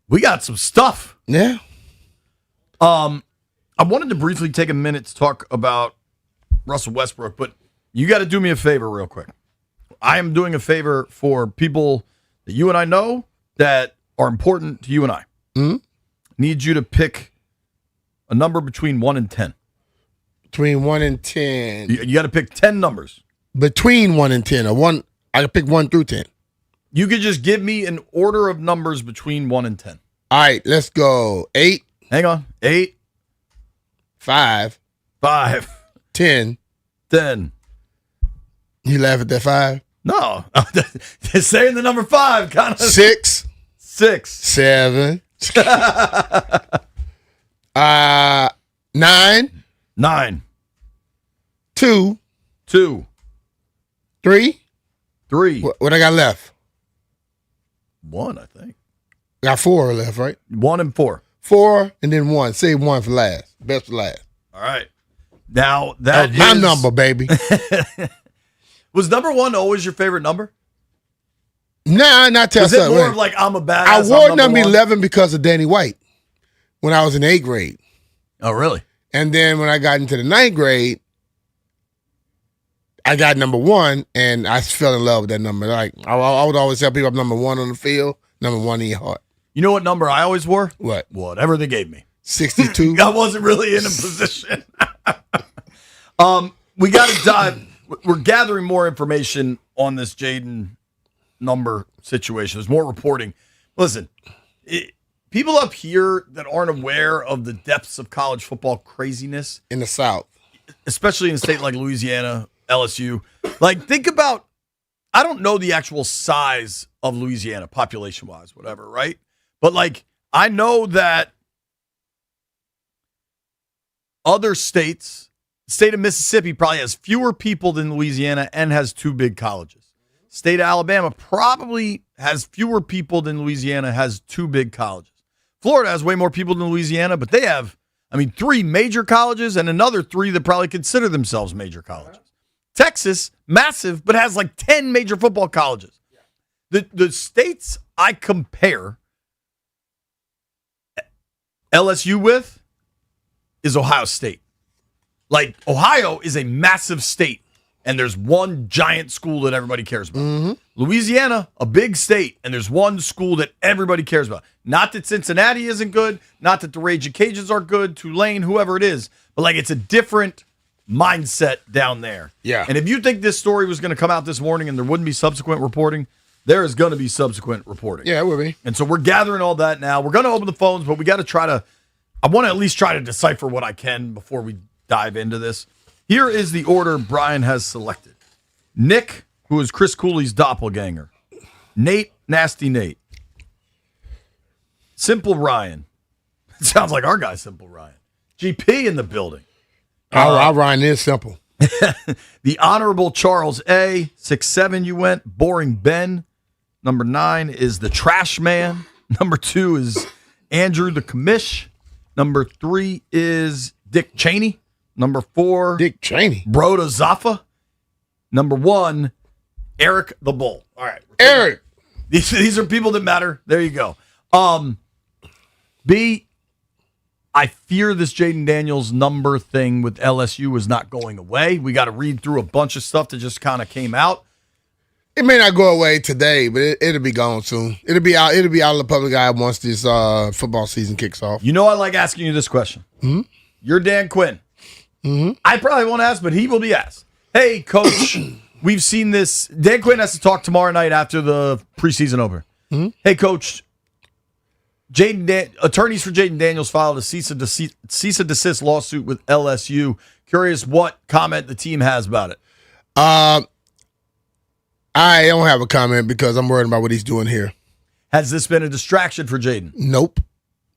we got some stuff. Yeah. I wanted to briefly take a minute to talk about Russell Westbrook, but you got to do me a favor real quick. I am doing a favor for people that you and I know that are important to you and I. Mm-hmm. Need you to pick a number between 1 and 10. Between 1 and 10. You got to pick 10 numbers. Between 1 and 10. I can pick 1 through 10. You could just give me an order of numbers between 1 and 10. All right, let's go. 8. Hang on. 8. 5. 10. 10. You laugh at that 5? No. Just saying the number 5 kind of. 6. 6. 7. 9. 9. 2. 2. 3. 3. What I got left? 1, I think. Got 4 left, right? 1 and 4. 4 and then 1. Save 1 for last. Best for last. All right. Now that's my number, baby. Was number 1 always your favorite number? Nah, not tell Was it more of like I'm a badass? I wore I'm number 1? 11 because of Danny White when I was in 8th grade. Oh, really? And then when I got into the 9th grade, I got number 1, and I fell in love with that number. Like I would always tell people I'm number 1 on the field, number 1 in your heart. You know what number I always wore? What? Whatever they gave me. 62. I wasn't really in a position. We got to dive. We're gathering more information on this Jaden number situation. There's more reporting. Listen, people up here that aren't aware of the depths of college football craziness in the South, especially in a state like Louisiana, LSU, like think about, I don't know the actual size of Louisiana, population-wise, whatever, right? But like, I know that other states, the state of Mississippi probably has fewer people than Louisiana and has 2 big colleges. State of Alabama probably has fewer people than Louisiana, has 2 big colleges. Florida has way more people than Louisiana, but they have, 3 major colleges and another 3 that probably consider themselves major colleges. Texas, massive, but has like 10 major football colleges. The states I compare LSU with is Ohio State. Like, Ohio is a massive state, and there's one giant school that everybody cares about. Mm-hmm. Louisiana, a big state, and there's one school that everybody cares about. Not that Cincinnati isn't good, not that the Raging Cajuns are good, Tulane, whoever it is, but like it's a different mindset down there. Yeah. And if you think this story was going to come out this morning and there wouldn't be subsequent reporting, there is going to be subsequent reporting. Yeah, it will be. And so we're gathering all that now. We're going to open the phones, but we got to try to, I want to at least try to decipher what I can before we dive into this. Here is the order Brian has selected. Nick, who is Chris Cooley's doppelganger. Nate, Nasty Nate. Simple Ryan. It sounds like our guy, Simple Ryan. GP in the building. Our Ryan is simple. The Honorable Charles A. 6'7" you went. Boring Ben. Number 9 is the Trash Man. Number 2 is Andrew the Commish. Number 3 is Dick Cheney. Number 4, Dick Cheney. Broda Zaffa. Number 1, Eric the Bull. All right. Eric. These are people that matter. There you go. B, I fear this Jaden Daniels number thing with LSU is not going away. We got to read through a bunch of stuff that just kind of came out. It may not go away today, but it'll be gone soon. It'll be out of the public eye once this football season kicks off. You know I like asking you this question. Mm-hmm. You're Dan Quinn. Mm-hmm. I probably won't ask, but he will be asked. Hey, Coach, we've seen this. Dan Quinn has to talk tomorrow night after the preseason opener. Mm-hmm. Hey, Coach, attorneys for Jaden Daniels filed a cease and desist lawsuit with LSU. Curious what comment the team has about it. I don't have a comment because I'm worried about what he's doing here. Has this been a distraction for Jaden? Nope.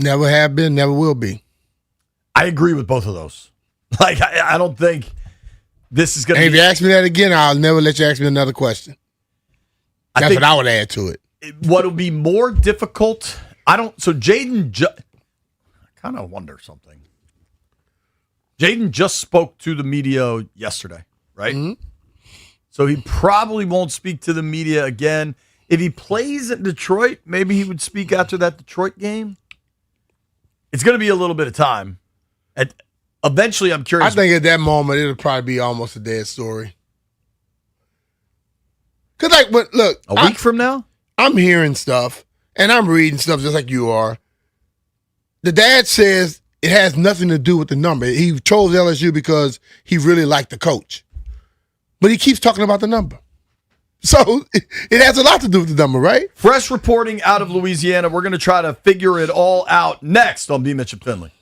Never have been, never will be. I agree with both of those. Like, I don't think this is going to be. If you ask me that again, I'll never let you ask me another question. That's what I would add to it. What will be more difficult, so Jaden, I kind of wonder something. Jaden just spoke to the media yesterday, right? Mm-hmm. So he probably won't speak to the media again. If he plays at Detroit, maybe he would speak after that Detroit game. It's going to be a little bit of time. Eventually, I'm curious. I think at that moment, it'll probably be almost a dead story. Because, look. A week from now? I'm hearing stuff, and I'm reading stuff just like you are. The dad says it has nothing to do with the number. He chose LSU because he really liked the coach. But he keeps talking about the number. So it has a lot to do with the number, right? Fresh reporting out of Louisiana. We're going to try to figure it all out next on B. Mitch and Finley.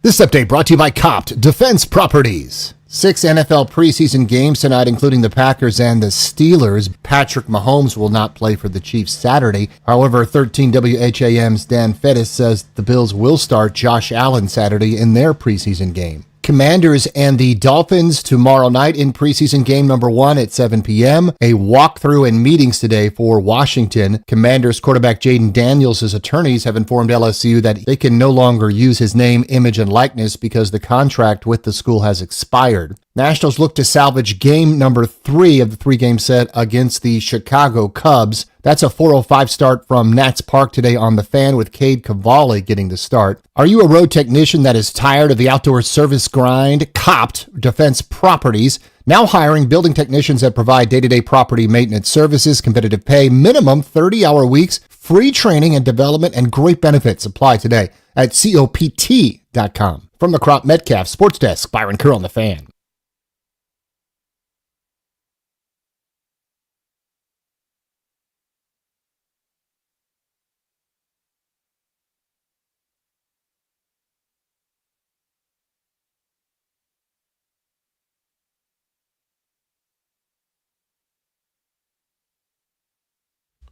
This update brought to you by Copt Defense Properties. 6 NFL preseason games tonight, including the Packers and the Steelers. Patrick Mahomes will not play for the Chiefs Saturday. However, 13 WHAM's Dan Fettis says the Bills will start Josh Allen Saturday in their preseason game. Commanders and the Dolphins tomorrow night in preseason game number 1 at 7 p.m. A walkthrough and meetings today for Washington. Commanders quarterback Jaden Daniels' attorneys have informed LSU that they can no longer use his name, image, and likeness because the contract with the school has expired. Nationals look to salvage game number 3 of the 3-game set against the Chicago Cubs. That's a 4:05 start from Nats Park today on The Fan with Cade Cavalli getting the start. Are you a road technician that is tired of the outdoor service grind? Copt Defense Properties, now hiring building technicians that provide day-to-day property maintenance services, competitive pay, minimum 30-hour weeks, free training and development, and great benefits. Apply today at COPT.com. From the Crop Metcalf Sports Desk, Byron Kerr on The Fan.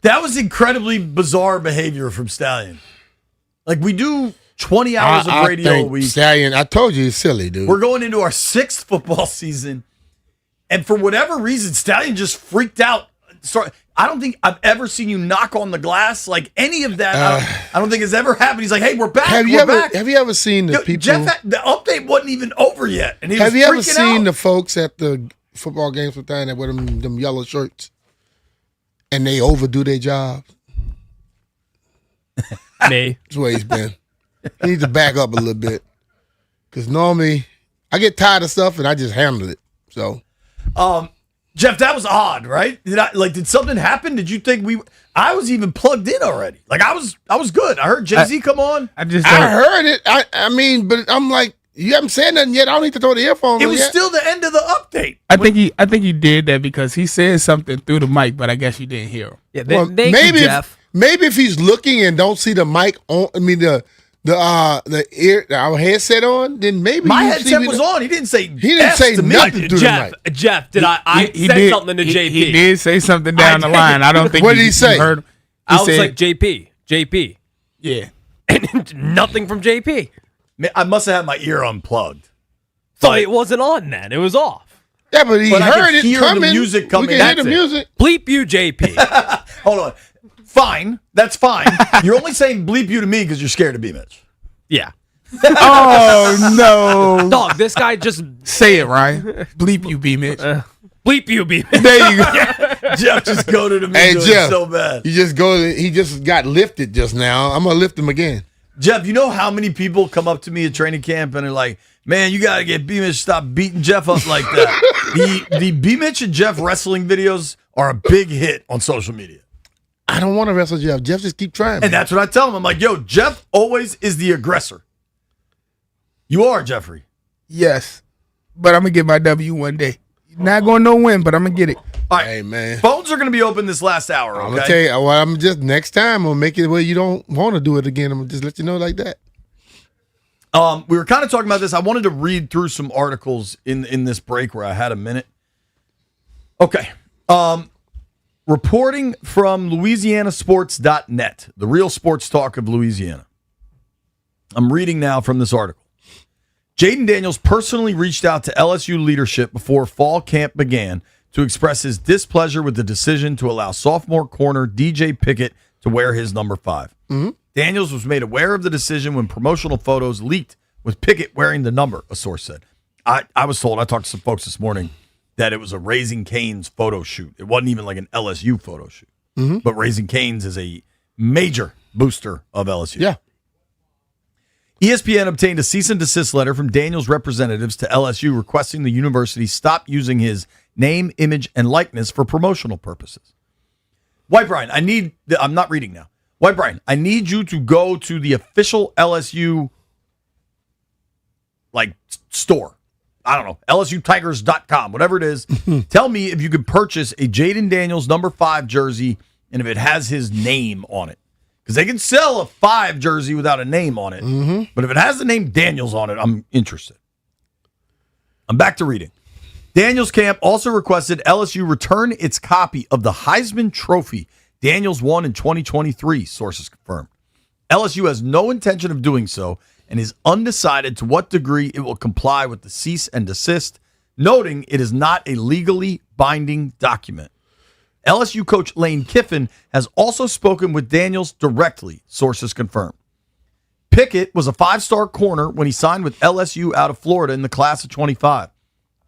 That was incredibly bizarre behavior from Stallion. Like, we do 20 hours of radio a week. Stallion, I told you he's silly, dude. We're going into our 6th football season, and for whatever reason, Stallion just freaked out. Sorry, I don't think I've ever seen you knock on the glass. Like, any of that, I don't think has ever happened. He's like, hey, we're back. Have you ever seen the people? Jeff, the update wasn't even over yet, and he have was you ever freaking seen out. the folks at the football games with that with them yellow shirts? And they overdo their jobs. Me. That's where he's been. He needs to back up a little bit. Because normally, I get tired of stuff and I just handle it. So, Jeff, that was odd, right? Did something happen? Did you think I was even plugged in already? Like, I was good. I heard Jay-Z come on. I heard it. I mean, but I'm like, you haven't said nothing yet. I don't need to throw the earphones. It on was yet. still the end of the update. I think he did that because he said something through the mic, but I guess you didn't hear him. Yeah, Well, maybe if he's looking and don't see the mic on, I mean the our headset on, then maybe My you headset see was on. He didn't say nothing through Jeff, the mic. Jeff, did I He said did- something to JP? He did say something down the line. I don't think. What did he say? You heard him. I He was said- like, JP. Yeah. And nothing from JP. I must have had my ear unplugged. So it wasn't on then. It was off. Yeah, but he But I heard could it hear coming. the music coming. We can hear That's the it. music. Bleep you, JP. Hold on. Fine. That's fine. You're only saying bleep you to me because you're scared of B-Mitch. Yeah. Oh no! Dog, this guy just Say it, Ryan. Bleep you, B Mitch. bleep you, B. There you go. Jeff just goaded him Hey into Jeff, it so bad. He just got lifted just now. I'm gonna lift him again. Jeff, you know how many people come up to me at training camp and are like, man, you got to get B-Mitch to stop beating Jeff up like that. The B-Mitch and Jeff wrestling videos are a big hit on social media. I don't want to wrestle Jeff. Jeff, just keep trying. And that's what I tell him. I'm like, yo, Jeff always is the aggressor. You are, Jeffrey. Yes, but I'm gonna get my W one day. Not going no win, but I'm gonna get it. All right, hey man, phones are going to be open this last hour. Okay? I'm gonna tell you. Well, I'm just next time. I'm gonna make it where you don't want to do it again. I'm gonna just let you know like that. We were kind of talking about this. I wanted to read through some articles in this break where I had a minute. Okay. Reporting from LouisianaSports.net, the real sports talk of Louisiana. I'm reading now from this article. Jaden Daniels personally reached out to LSU leadership before fall camp began to express his displeasure with the decision to allow sophomore corner DJ Pickett to wear his number 5. Mm-hmm. Daniels was made aware of the decision when promotional photos leaked with Pickett wearing the number, a source said. I was told, I talked to some folks this morning, that it was a Raising Cane's photo shoot. It wasn't even like an LSU photo shoot. Mm-hmm. But Raising Cane's is a major booster of LSU. Yeah. ESPN obtained a cease and desist letter from Daniels' representatives to LSU requesting the university stop using his name, image, and likeness for promotional purposes. White Brian, I'm not reading now. White Brian, I need you to go to the official LSU store. I don't know, LSUtigers.com, whatever it is. Tell me if you could purchase a Jaden Daniels number 5 jersey and if it has his name on it. Because they can sell a 5 jersey without a name on it. Mm-hmm. But if it has the name Daniels on it, I'm interested. I'm back to reading. Daniels camp also requested LSU return its copy of the Heisman Trophy Daniels won in 2023, sources confirmed. LSU has no intention of doing so and is undecided to what degree it will comply with the cease and desist, noting it is not a legally binding document. LSU coach Lane Kiffin has also spoken with Daniels directly, sources confirm. Pickett was a 5-star corner when he signed with LSU out of Florida in the class of 25.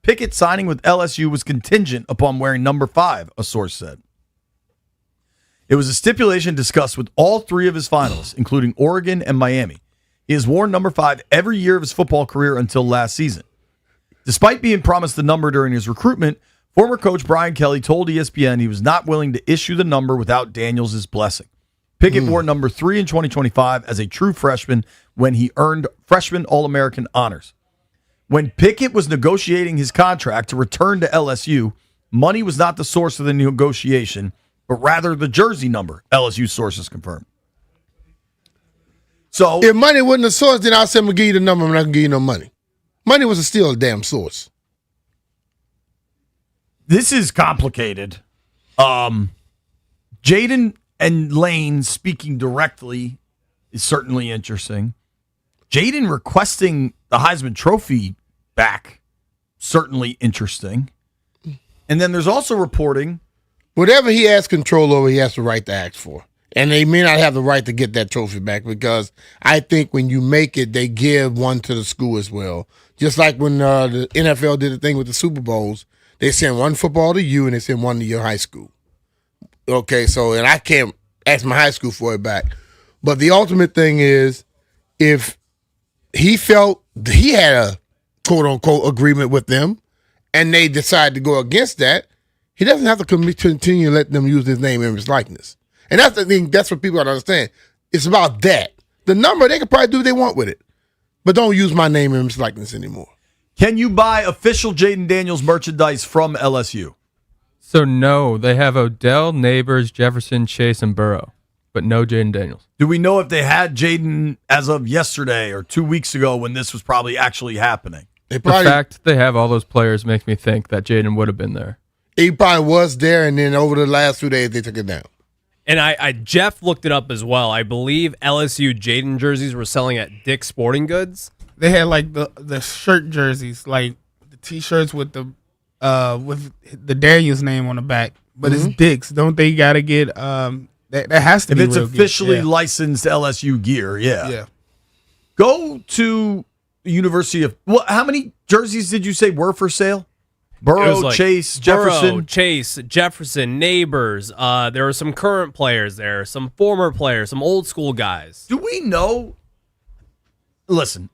Pickett signing with LSU was contingent upon wearing number 5, a source said. It was a stipulation discussed with all 3 of his finalists, including Oregon and Miami. He has worn number 5 every year of his football career until last season. Despite being promised the number during his recruitment, former coach Brian Kelly told ESPN he was not willing to issue the number without Daniels' blessing. Pickett wore number 3 in 2025 as a true freshman when he earned freshman All-American honors. When Pickett was negotiating his contract to return to LSU, money was not the source of the negotiation, but rather the jersey number, LSU sources confirmed. So if money wasn't a source, then I said I'm going to give you the number, I'm not going to give you no money. Money was still a damn source. This is complicated. Jaden and Lane speaking directly is certainly interesting. Jaden requesting the Heisman Trophy back, certainly interesting. And then there's also reporting. Whatever he has control over, he has the right to ask for. And they may not have the right to get that trophy back because I think when you make it, they give one to the school as well. Just like when the NFL did the thing with the Super Bowls, they send one football to you and they send one to your high school. Okay, so, and I can't ask my high school for it back. But the ultimate thing is, if he felt he had a quote-unquote agreement with them and they decide to go against that, he doesn't have to continue to let them use his name and his likeness. And that's the thing, that's what people got to understand. It's about that. The number, they can probably do what they want with it. But don't use my name and his likeness anymore. Can you buy official Jaden Daniels merchandise from LSU? So, no, they have Odell, Neighbors, Jefferson, Chase, and Burrow, but no Jaden Daniels. Do we know if they had Jaden as of yesterday or 2 weeks ago when this was probably actually happening? The fact they have all those players makes me think that Jaden would have been there. He probably was there, and then over the last 2 days, they took it down. And Jeff looked it up as well. I believe LSU Jaden jerseys were selling at Dick's Sporting Goods. They had like the shirt jerseys, like the T-shirts with the Daniels name on the back, but it's Dick's. Don't they got to get that has to if be it's real officially good. licensed LSU gear? Yeah. Go to the University of. Well, how many jerseys did you say were for sale? Burrow, Chase, Jefferson. Jefferson, Neighbors. There are some current players there, some former players, some old school guys. Do we know? Listen,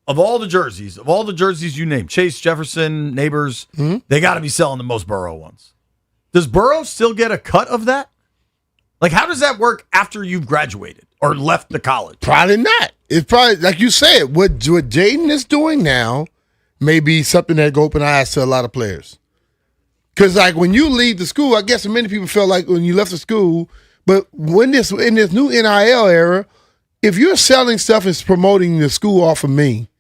of all the jerseys you named, Chase, Jefferson, Neighbors, they got to be selling the most Burrow ones. Does Burrow still get a cut of that? Like, how does that work after you've graduated or left the college? Probably not. It's probably, like you said, what Jaden is doing now may be something that go open eyes to a lot of players. Because, like, when you leave the school, I guess many people felt like when you left the school, but in this new NIL era, if you're selling stuff and promoting the school off of me,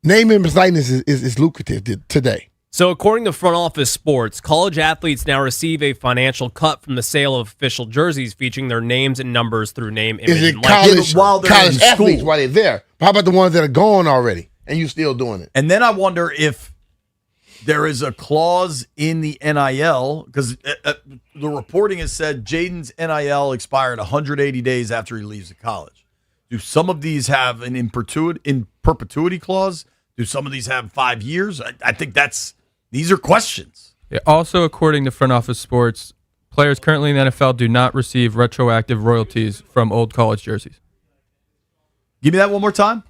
name and likeness is lucrative today. So according to Front Office Sports, college athletes now receive a financial cut from the sale of official jerseys featuring their names and numbers through name, image, Is it and likeness. college athletes while they're there? How about the ones that are gone already and you still doing it? And then I wonder if there is a clause in the NIL, because the reporting has said Jaden's NIL expired 180 days after he leaves the college. Do some of these have an in perpetuity clause? Do some of these have 5 years? I think these are questions. Yeah, also, according to Front Office Sports, players currently in the NFL do not receive retroactive royalties from old college jerseys. Give me that one more time.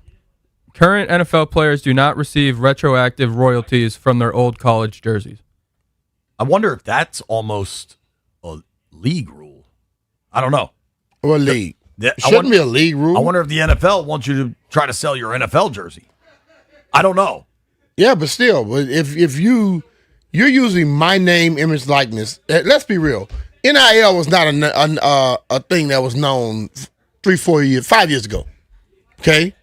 Current NFL players do not receive retroactive royalties from their old college jerseys. I wonder if that's almost a league rule. I don't know. Or a league. It shouldn't be a league rule. I wonder if the NFL wants you to try to sell your NFL jersey. I don't know. Yeah, but still, if you're using my name, image, likeness, let's be real. NIL was not a thing that was known 5 years ago. Okay?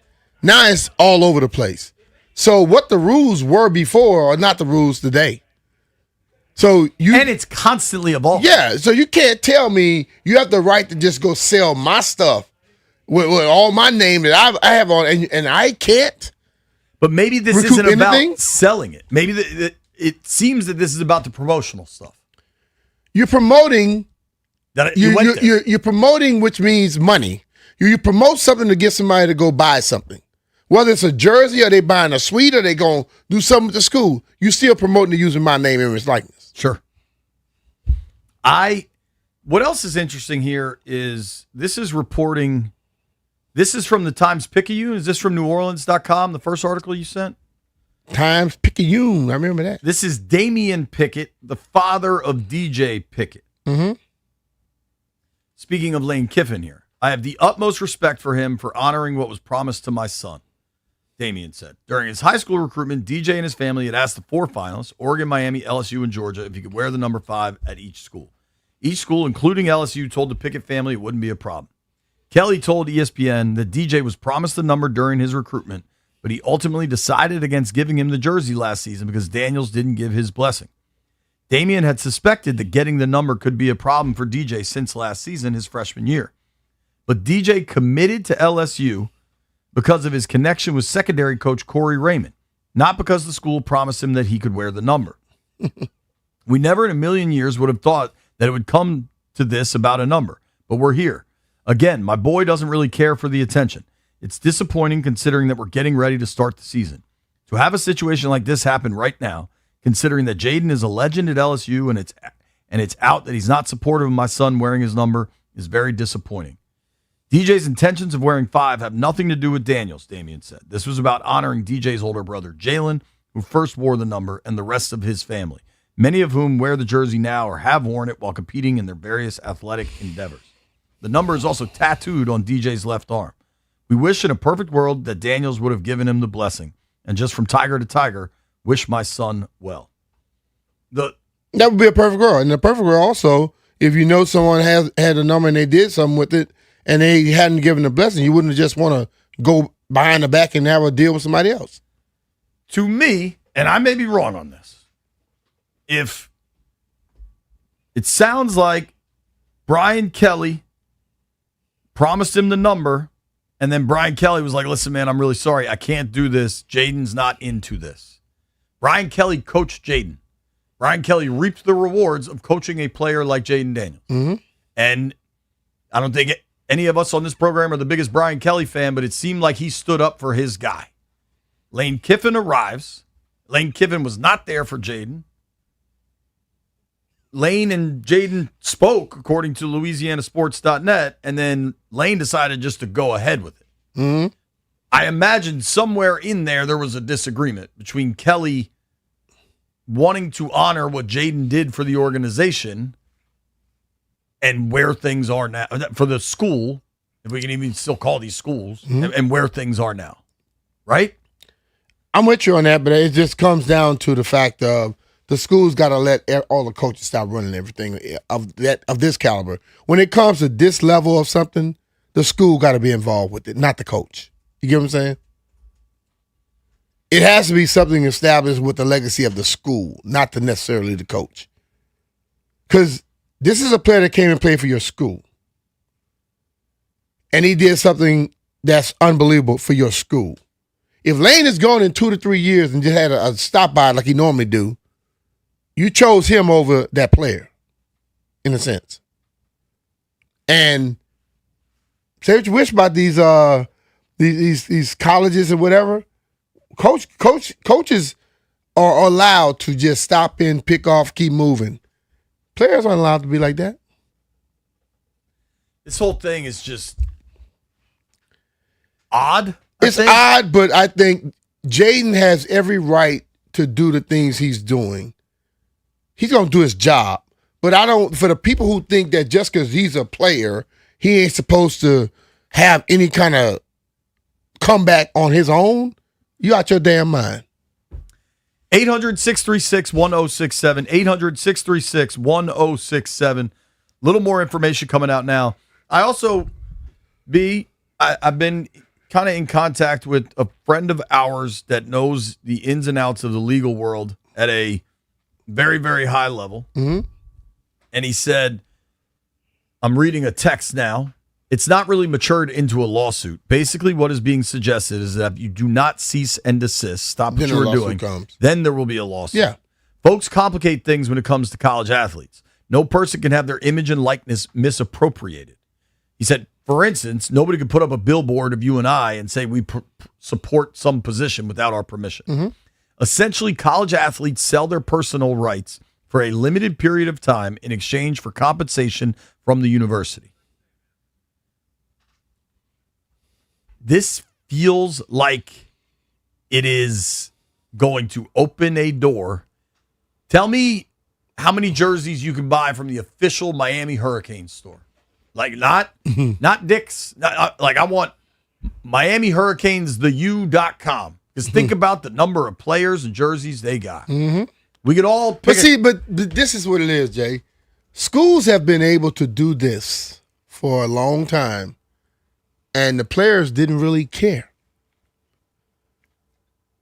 Now it's all over the place. So what the rules were before are not the rules today. And it's constantly evolving. Yeah, so you can't tell me you have the right to just go sell my stuff with all my name that I have on, and I can't. But maybe this recoup isn't about anything? selling it. Maybe it seems that this is about the promotional stuff. You're promoting. Went there. You're promoting, which means money. You promote something to get somebody to go buy something. Whether it's a jersey or they buying a suite or they going to do something at the school, you still promoting to using my name, image, likeness. Sure. What else is interesting here is this is reporting. This is from the Times-Picayune. Is this from NewOrleans.com, the first article you sent? Times-Picayune. I remember that. This is Damian Pickett, the father of DJ Pickett. Mm-hmm. Speaking of Lane Kiffin here, I have the utmost respect for him for honoring what was promised to my son, Damian said. During his high school recruitment, DJ and his family had asked the 4 finalists, Oregon, Miami, LSU, and Georgia, if he could wear the number 5 at each school. Each school, including LSU, told the Pickett family it wouldn't be a problem. Kelly told ESPN that DJ was promised the number during his recruitment, but he ultimately decided against giving him the jersey last season because Daniels didn't give his blessing. Damian had suspected that getting the number could be a problem for DJ since last season, his freshman year. But DJ committed to LSU because of his connection with secondary coach Corey Raymond, not because the school promised him that he could wear the number. We never in a million years would have thought that it would come to this about a number, but we're here. Again, my boy doesn't really care for the attention. It's disappointing considering that we're getting ready to start the season. To have a situation like this happen right now, considering that Jaden is a legend at LSU and it's out that he's not supportive of my son wearing his number, is very disappointing. DJ's intentions of wearing 5 have nothing to do with Daniels, Damian said. This was about honoring DJ's older brother, Jalen, who first wore the number, and the rest of his family, many of whom wear the jersey now or have worn it while competing in their various athletic endeavors. The number is also tattooed on DJ's left arm. We wish in a perfect world that Daniels would have given him the blessing. And just from tiger to tiger, wish my son well. That would be a perfect world. And the perfect world also, if you know someone had a number and they did something with it and they hadn't given a blessing, you wouldn't just want to go behind the back and have a deal with somebody else. To me, and I may be wrong on this, if it sounds like Brian Kelly promised him the number, and then Brian Kelly was like, listen, man, I'm really sorry. I can't do this. Jaden's not into this. Brian Kelly coached Jaden. Brian Kelly reaped the rewards of coaching a player like Jaden Daniels. Mm-hmm. And I don't think any of us on this program are the biggest Brian Kelly fan, but it seemed like he stood up for his guy. Lane Kiffin arrives. Lane Kiffin was not there for Jaden. Lane and Jaden spoke, according to LouisianaSports.net, and then Lane decided just to go ahead with it. Mm-hmm. I imagine somewhere in there was a disagreement between Kelly wanting to honor what Jaden did for the organization and where things are now, for the school, if we can even still call these schools, and where things are now. Right? I'm with you on that, but it just comes down to the fact of the school's got to let all the coaches stop running everything of this caliber. When it comes to this level of something, the school got to be involved with it, not the coach. You get what I'm saying? It has to be something established with the legacy of the school, not necessarily the coach. Because this is a player that came and played for your school. And he did something that's unbelievable for your school. If Lane is gone in 2 to 3 years and just had a stop by like he normally do, you chose him over that player, in a sense. And say what you wish about these colleges and whatever. Coaches are allowed to just stop in, pick off, keep moving. Players aren't allowed to be like that. This whole thing is just odd. It's odd, but I think Jaden has every right to do the things he's doing. He's going to do his job. But for the people who think that just because he's a player, he ain't supposed to have any kind of comeback on his own, you out your damn mind. 800-636-1067. 800-636-1067. Little more information coming out now. I also I've been kind of in contact with a friend of ours that knows the ins and outs of the legal world at a very, very high level. Mm-hmm. And he said, I'm reading a text now. It's not really matured into a lawsuit. Basically, what is being suggested is that if you do not cease and desist, stop what Then you a are lawsuit doing, comes. then there will be a lawsuit. Yeah. Folks complicate things when it comes to college athletes. No person can have their image and likeness misappropriated. He said, for instance, nobody could put up a billboard of you and I and say we support some position without our permission. Mm-hmm. Essentially, college athletes sell their personal rights for a limited period of time in exchange for compensation from the university. This feels like it is going to open a door. Tell me how many jerseys you can buy from the official Miami Hurricanes store. Like not Dick's. Like I want Miami Hurricanes, the U.com. Because think about the number of players and jerseys they got. Mm-hmm. We could all pick. But this is what it is, Jay. Schools have been able to do this for a long time, and the players didn't really care.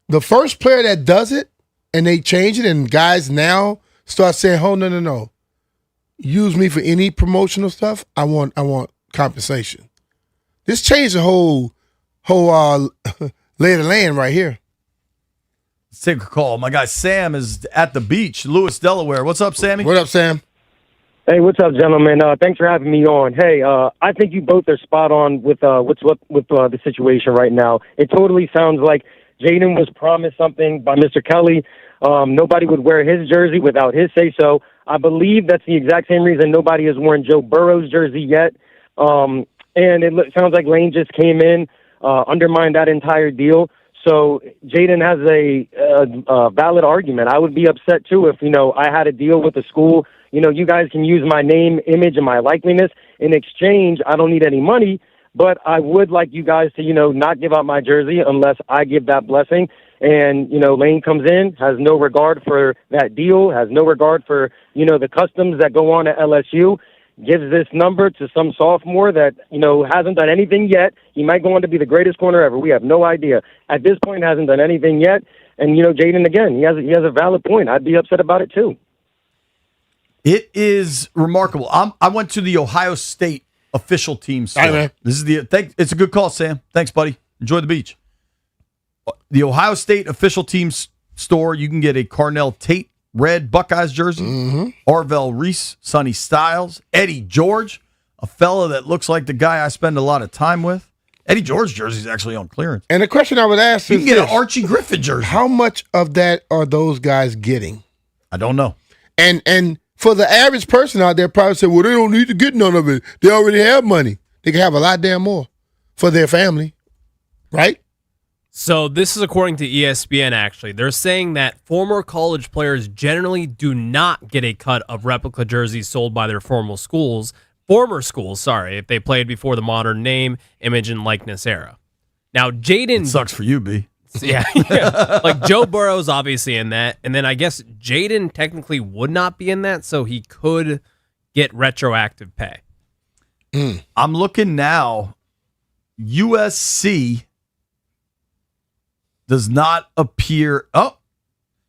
The first player that does it, and they change it, and guys now start saying, "Oh no. Use me for any promotional stuff. I want compensation." This changed the whole lay of the land right here. Let's take a call. My guy Sam is at the beach, Lewis, Delaware. What's up, Sammy? What up, Sam? Hey, what's up, gentlemen? Thanks for having me on. Hey, I think you both are spot on with the situation right now. It totally sounds like Jaden was promised something by Mr. Kelly. Nobody would wear his jersey without his say-so. I believe that's the exact same reason nobody has worn Joe Burrow's jersey yet. And it sounds like Lane just came in, undermined that entire deal. So Jaden has a valid argument. I would be upset, too, if, I had a deal with the school. You guys can use my name, image, and my likeliness. In exchange, I don't need any money, but I would like you guys to, not give out my jersey unless I give that blessing. And, Lane comes in, has no regard for that deal, has no regard for, the customs that go on at LSU, gives this number to some sophomore that, hasn't done anything yet. He might go on to be the greatest corner ever. We have no idea. At this point, hasn't done anything yet. And, Jaden, again, he has a valid point. I'd be upset about it, too. It is remarkable. I went to the Ohio State official team store. Right, this is it's a good call, Sam. Thanks, buddy. Enjoy the beach. The Ohio State official team store, you can get a Carnell Tate red Buckeyes jersey, Arvell Reese, Sonny Styles, Eddie George, a fella that looks like the guy I spend a lot of time with. Eddie George jersey is actually on clearance. And the question I would ask you is, can get an Archie Griffin jersey. How much of that are those guys getting? I don't know. And for the average person out there, probably say, well, they don't need to get none of it. They already have money. They can have a lot damn more for their family, right? So this is according to ESPN, actually. They're saying that former college players generally do not get a cut of replica jerseys sold by their former schools, if they played before the modern name, image, and likeness era. Now, Jaden... It sucks for you, B. Yeah. Like Joe Burrow's obviously in that, and then I guess Jaden technically would not be in that, so he could get retroactive pay. I'm looking now. USC does not appear. Oh,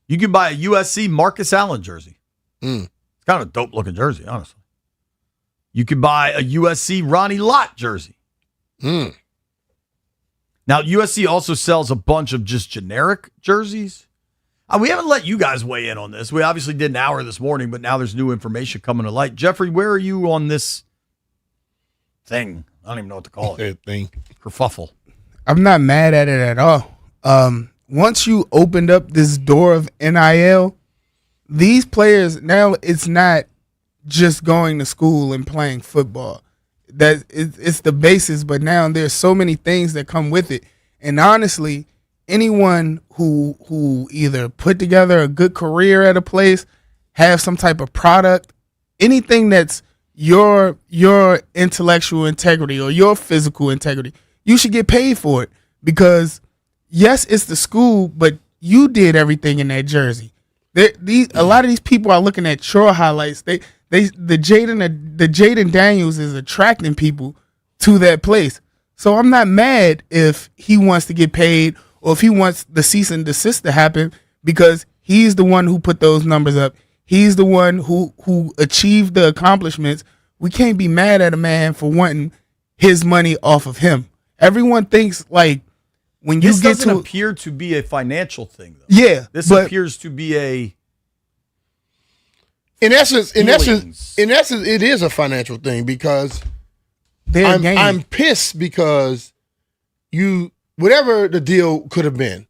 you can buy a USC Marcus Allen jersey. It's kind of a dope looking jersey, honestly. You can buy a USC Ronnie Lott jersey. Now, USC also sells a bunch of just generic jerseys. We haven't let you guys weigh in on this. We obviously did an hour this morning, but now there's new information coming to light. Jeffrey, where are you on this thing? I don't even know what to call it. Thing. Kerfuffle. I'm not mad at it at all. Once you opened up this door of NIL, these players, now it's not just going to school and playing football. It's the basis, but now there's so many things that come with it. And honestly, anyone who either put together a good career at a place, have some type of product, anything that's your intellectual integrity or your physical integrity, you should get paid for it. Because yes, it's the school, but you did everything in that jersey. A lot of these people are looking at your highlights. The Jaden Daniels is attracting people to that place. So I'm not mad if he wants to get paid or if he wants the cease and desist to happen because he's the one who put those numbers up. He's the one who achieved the accomplishments. We can't be mad at a man for wanting his money off of him. Everyone thinks like when you This get doesn't to appear to be a financial thing, though. yeah, This but appears to be a In essence, feelings. it is a financial thing because I'm pissed because whatever the deal could have been,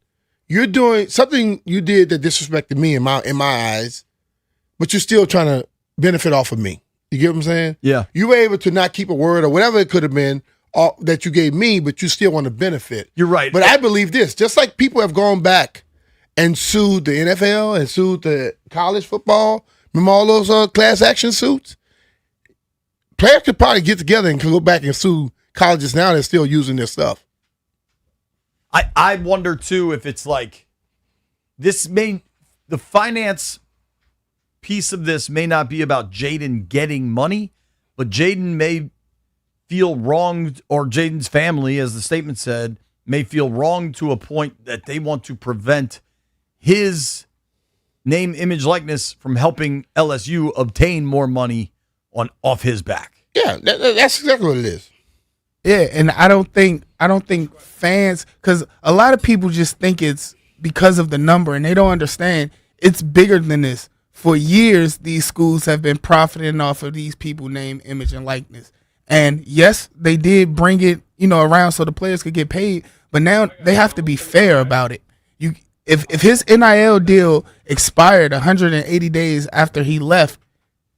you're doing something you did that disrespected me in my eyes, but you're still trying to benefit off of me. You get what I'm saying? Yeah. You were able to not keep a word or whatever it could have been that you gave me, but you still want to benefit. You're right. But I believe this, just like people have gone back and sued the NFL and sued the college football, remember all those class action suits? Players could probably get together and go back and sue colleges now that's still using their stuff. I wonder too if it's like the finance piece of this may not be about Jaden getting money, but Jaden may feel wronged, or Jaden's family, as the statement said, may feel wronged to a point that they want to prevent his name, image, likeness from helping LSU obtain more money off his back. Yeah, that's exactly what it is. Yeah, and I don't think fans, because a lot of people just think it's because of the number, and they don't understand it's bigger than this. For years, these schools have been profiting off of these people' name, image, and likeness. And yes, they did bring it, around so the players could get paid, but now they have to be fair about it. If his NIL deal expired 180 days after he left,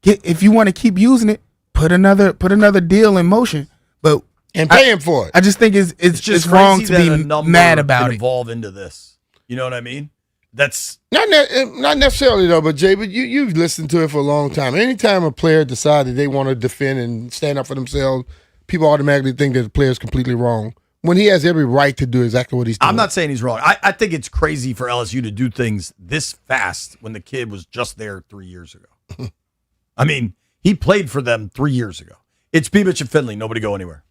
if you want to keep using it, put another deal in motion. But and pay him for it. I just think it's just wrong to crazy that a be number mad about can it. evolve into this. You know what I mean? That's not necessarily though, but Jay, but you've listened to it for a long time. Anytime a player decided they want to defend and stand up for themselves, people automatically think that the player is completely wrong when he has every right to do exactly what he's doing. I'm not saying he's wrong. I think it's crazy for LSU to do things this fast when the kid was just there 3 years ago. I mean, he played for them 3 years ago. It's Beamish and Finley. Nobody go anywhere.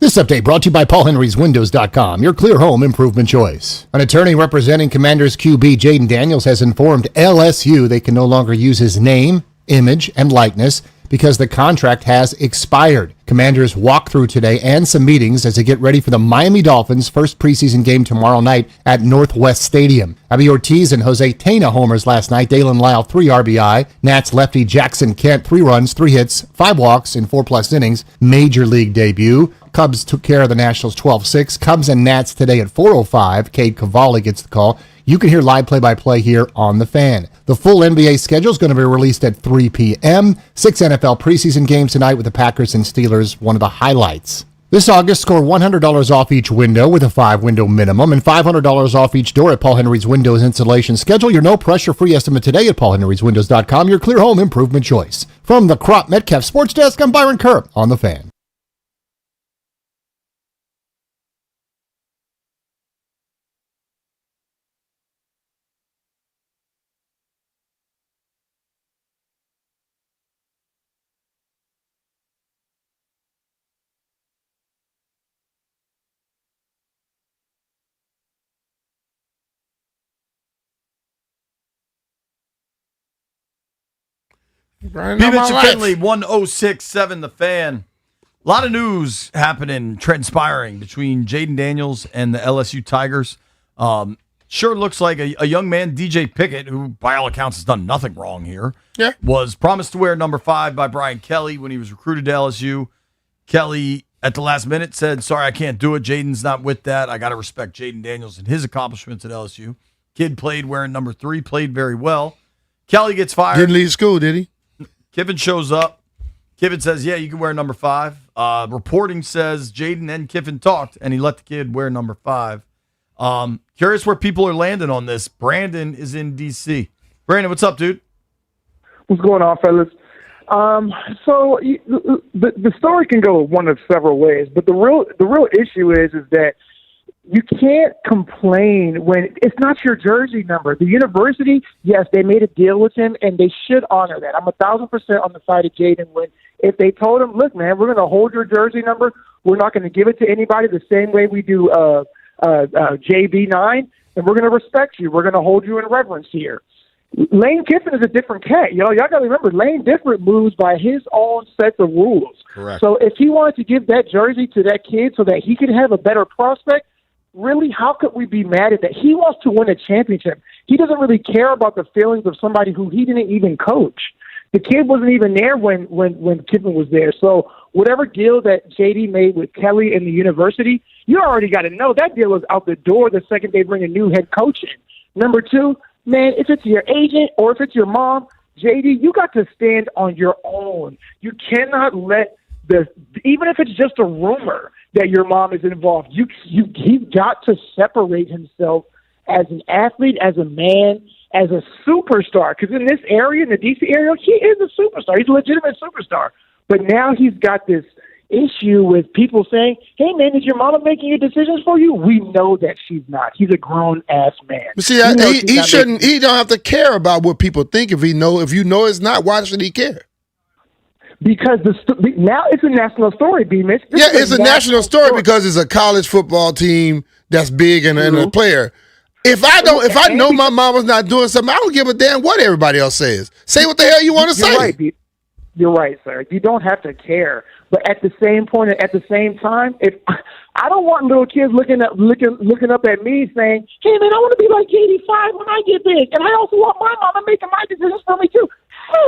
This update brought to you by PaulHenrysWindows.com, your clear home improvement choice. An attorney representing Commanders QB Jaden Daniels has informed LSU they can no longer use his name, image, and likeness because the contract has expired. Commanders walk through today and some meetings as they get ready for the Miami Dolphins' first preseason game tomorrow night at Northwest Stadium. Abby Ortiz and Jose Tena homers last night. Dalen Lyle, 3 RBI. Nats lefty Jackson Kent, 3 runs, 3 hits, 5 walks in 4+ innings. Major league debut. Cubs took care of the Nationals 12-6. Cubs and Nats today at 4:05. Cade Cavalli gets the call. You can hear live play-by-play here on The Fan. The full NBA schedule is going to be released at 3 p.m. 6 NFL preseason games tonight with the Packers and Steelers, one of the highlights. This August, score $100 off each window with a 5-window minimum and $500 off each door at Paul Henry's Windows Installation. Schedule your no-pressure free estimate today at paulhenryswindows.com, your clear home improvement choice. From the Crop Metcalf Sports Desk, I'm Byron Kerr on The Fan. B-Mitch and Finley, 106.7 The Fan. A lot of news happening, transpiring between Jaden Daniels and the LSU Tigers. Sure looks like a young man, DJ Pickett, who by all accounts has done nothing wrong here, was promised to wear number 5 by Brian Kelly when he was recruited to LSU. Kelly, at the last minute, said, sorry, I can't do it. Jaden's not with that. I got to respect Jaden Daniels and his accomplishments at LSU. Kid played wearing number 3, played very well. Kelly gets fired. Didn't leave school, did he? Kiffin shows up. Kiffin says, yeah, you can wear number 5. Reporting says Jaden and Kiffin talked, and he let the kid wear number 5. Curious where people are landing on this. Brandon is in D.C. Brandon, what's up, dude? What's going on, fellas? So the story can go one of several ways, but the real issue is that you can't complain when it's not your jersey number. The university, yes, they made a deal with him, and they should honor that. I'm 1,000% on the side of Jaden when if they told him, look, man, we're going to hold your jersey number. We're not going to give it to anybody the same way we do JB9, and we're going to respect you. We're going to hold you in reverence here. Lane Kiffin is a different cat. Y'all got to remember, Lane Different moves by his own sets of rules. Correct. So if he wanted to give that jersey to that kid so that he could have a better prospect, really, how could we be mad at that? He wants to win a championship. He doesn't really care about the feelings of somebody who he didn't even coach. The kid wasn't even there when Kiffin was there. So whatever deal that JD made with Kelly and the university, you already got to know that deal is out the door the second they bring a new head coach in. Number 2, man, if it's your agent or if it's your mom, JD, you got to stand on your own. You cannot let even if it's just a rumor that your mom is involved, he's got to separate himself as an athlete, as a man, as a superstar. Because in this area, in the D.C. area, he is a superstar. He's a legitimate superstar. But now he's got this issue with people saying, hey, man, is your mama making your decisions for you? We know that she's not. He's a grown-ass man. But see, he shouldn't. He don't have to care about what people think if you know it's not. Why should he care? Because now it's a national story, B-Mitch. Yeah, it's a national story because it's a college football team that's big and a player. If I know my mama's not doing something, I don't give a damn what everybody else says. Say what the hell you want to say. Right. You're right, sir. You don't have to care. But at the same point, at the same time, if I don't want little kids looking up at me saying, hey, man, I want to be like 85 when I get big. And I also want my mama making my decisions for me, too.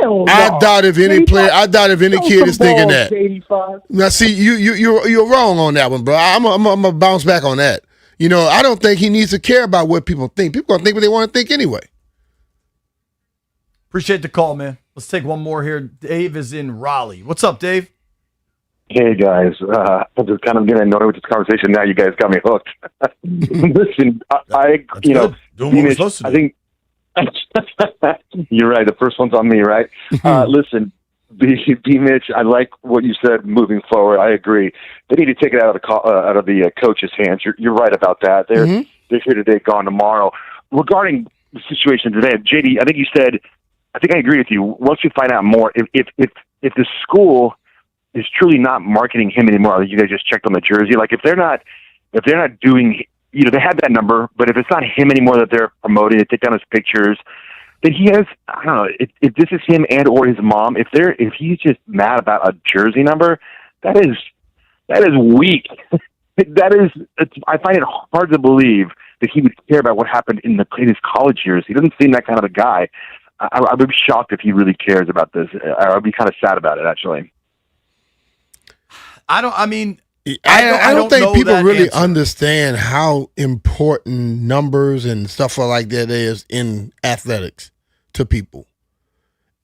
Hell no. I doubt if any kid is thinking that. 85. Now, see, you're wrong on that one, bro. I'm gonna bounce back on that. You know, I don't think he needs to care about what people think. People gonna think what they want to think anyway. Appreciate the call, man. Let's take one more here. Dave is in Raleigh. What's up, Dave? Hey, guys. I'm just kind of getting annoyed with this conversation now. You guys got me hooked. Listen, I doing what we're supposed to do. I think you're right. The first one's on me, right? Listen, B. Mitch, I like what you said moving forward. I agree. They need to take it out of the coach's hands. You're right about that. They're here today, gone tomorrow. Regarding the situation today, JD, I think you said, I think I agree with you. Once you find out more, if the school is truly not marketing him anymore. You guys just checked on the jersey. Like if they're not doing, they had that number, but if it's not him anymore that they're promoting, they take down his pictures, then he has, I don't know, if this is him and or his mom, if he's just mad about a jersey number, that is weak. I find it hard to believe that he would care about what happened in his college years. He doesn't seem that kind of a guy. I would be shocked if he really cares about this. I would be kind of sad about it, actually. I don't think people really understand how important numbers and stuff like that is in athletics to people.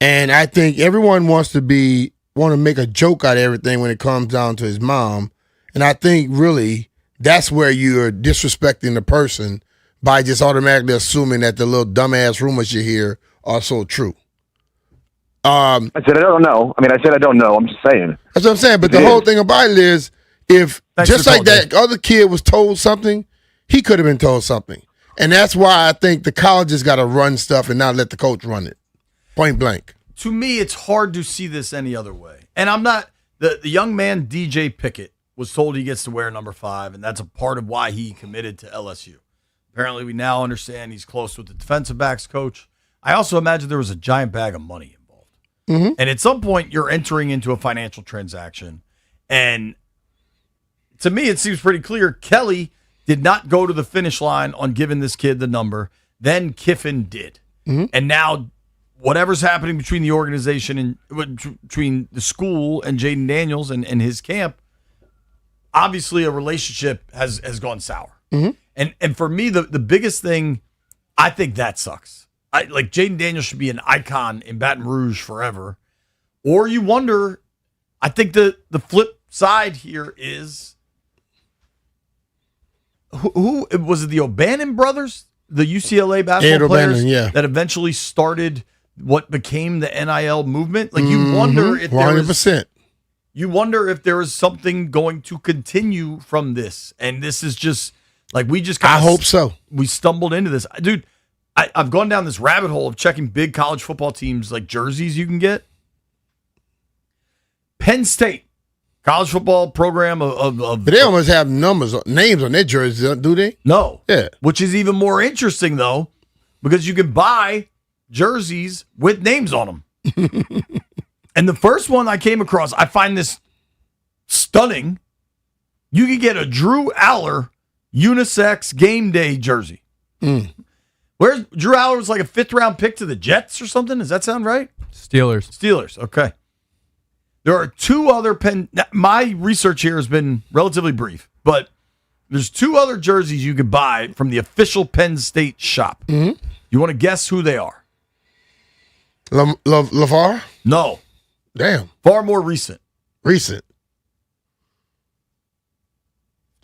And I think everyone wants to make a joke out of everything when it comes down to his mom. And I think really that's where you're disrespecting the person by just automatically assuming that the little dumbass rumors you hear are so true. I said I don't know. I don't know. I'm just saying. That's what I'm saying. But the whole thing about it is, if just like that other kid was told something, he could have been told something. And that's why I think the colleges got to run stuff and not let the coach run it. Point blank. To me, it's hard to see this any other way. And I'm not the young man DJ Pickett was told he gets to wear number 5, and that's a part of why he committed to LSU. Apparently, we now understand he's close with the defensive backs coach. I also imagine there was a giant bag of money involved. Mm-hmm. And at some point, you're entering into a financial transaction. And to me, it seems pretty clear Kelly did not go to the finish line on giving this kid the number. Then Kiffin did. Mm-hmm. And now whatever's happening between the organization and between the school and Jayden Daniels and his camp, obviously a relationship has gone sour. Mm-hmm. And for me, the biggest thing, I think that sucks. Like Jayden Daniels should be an icon in Baton Rouge forever. Or you wonder, I think the flip side here is, who was it, the O'Bannon brothers? The UCLA basketball players that eventually started what became the NIL movement? Like you wonder if 100%. You wonder if there is something going to continue from this. And this is just like I hope so. We stumbled into this. Dude, I've gone down this rabbit hole of checking big college football teams, like jerseys you can get. Penn State, college football program of but they almost have names on their jerseys, do they? No. Yeah. Which is even more interesting, though, because you can buy jerseys with names on them. And the first one I came across, I find this stunning. You can get a Drew Aller unisex game day jersey. Where's Drew Aller was like a 5th-round pick to the Jets or something? Does that sound right? Steelers. Okay. There are 2 other my research here has been relatively brief, but there's 2 other jerseys you can buy from the official Penn State shop. Mm-hmm. You want to guess who they are? LeVar? No. Damn. Far more recent.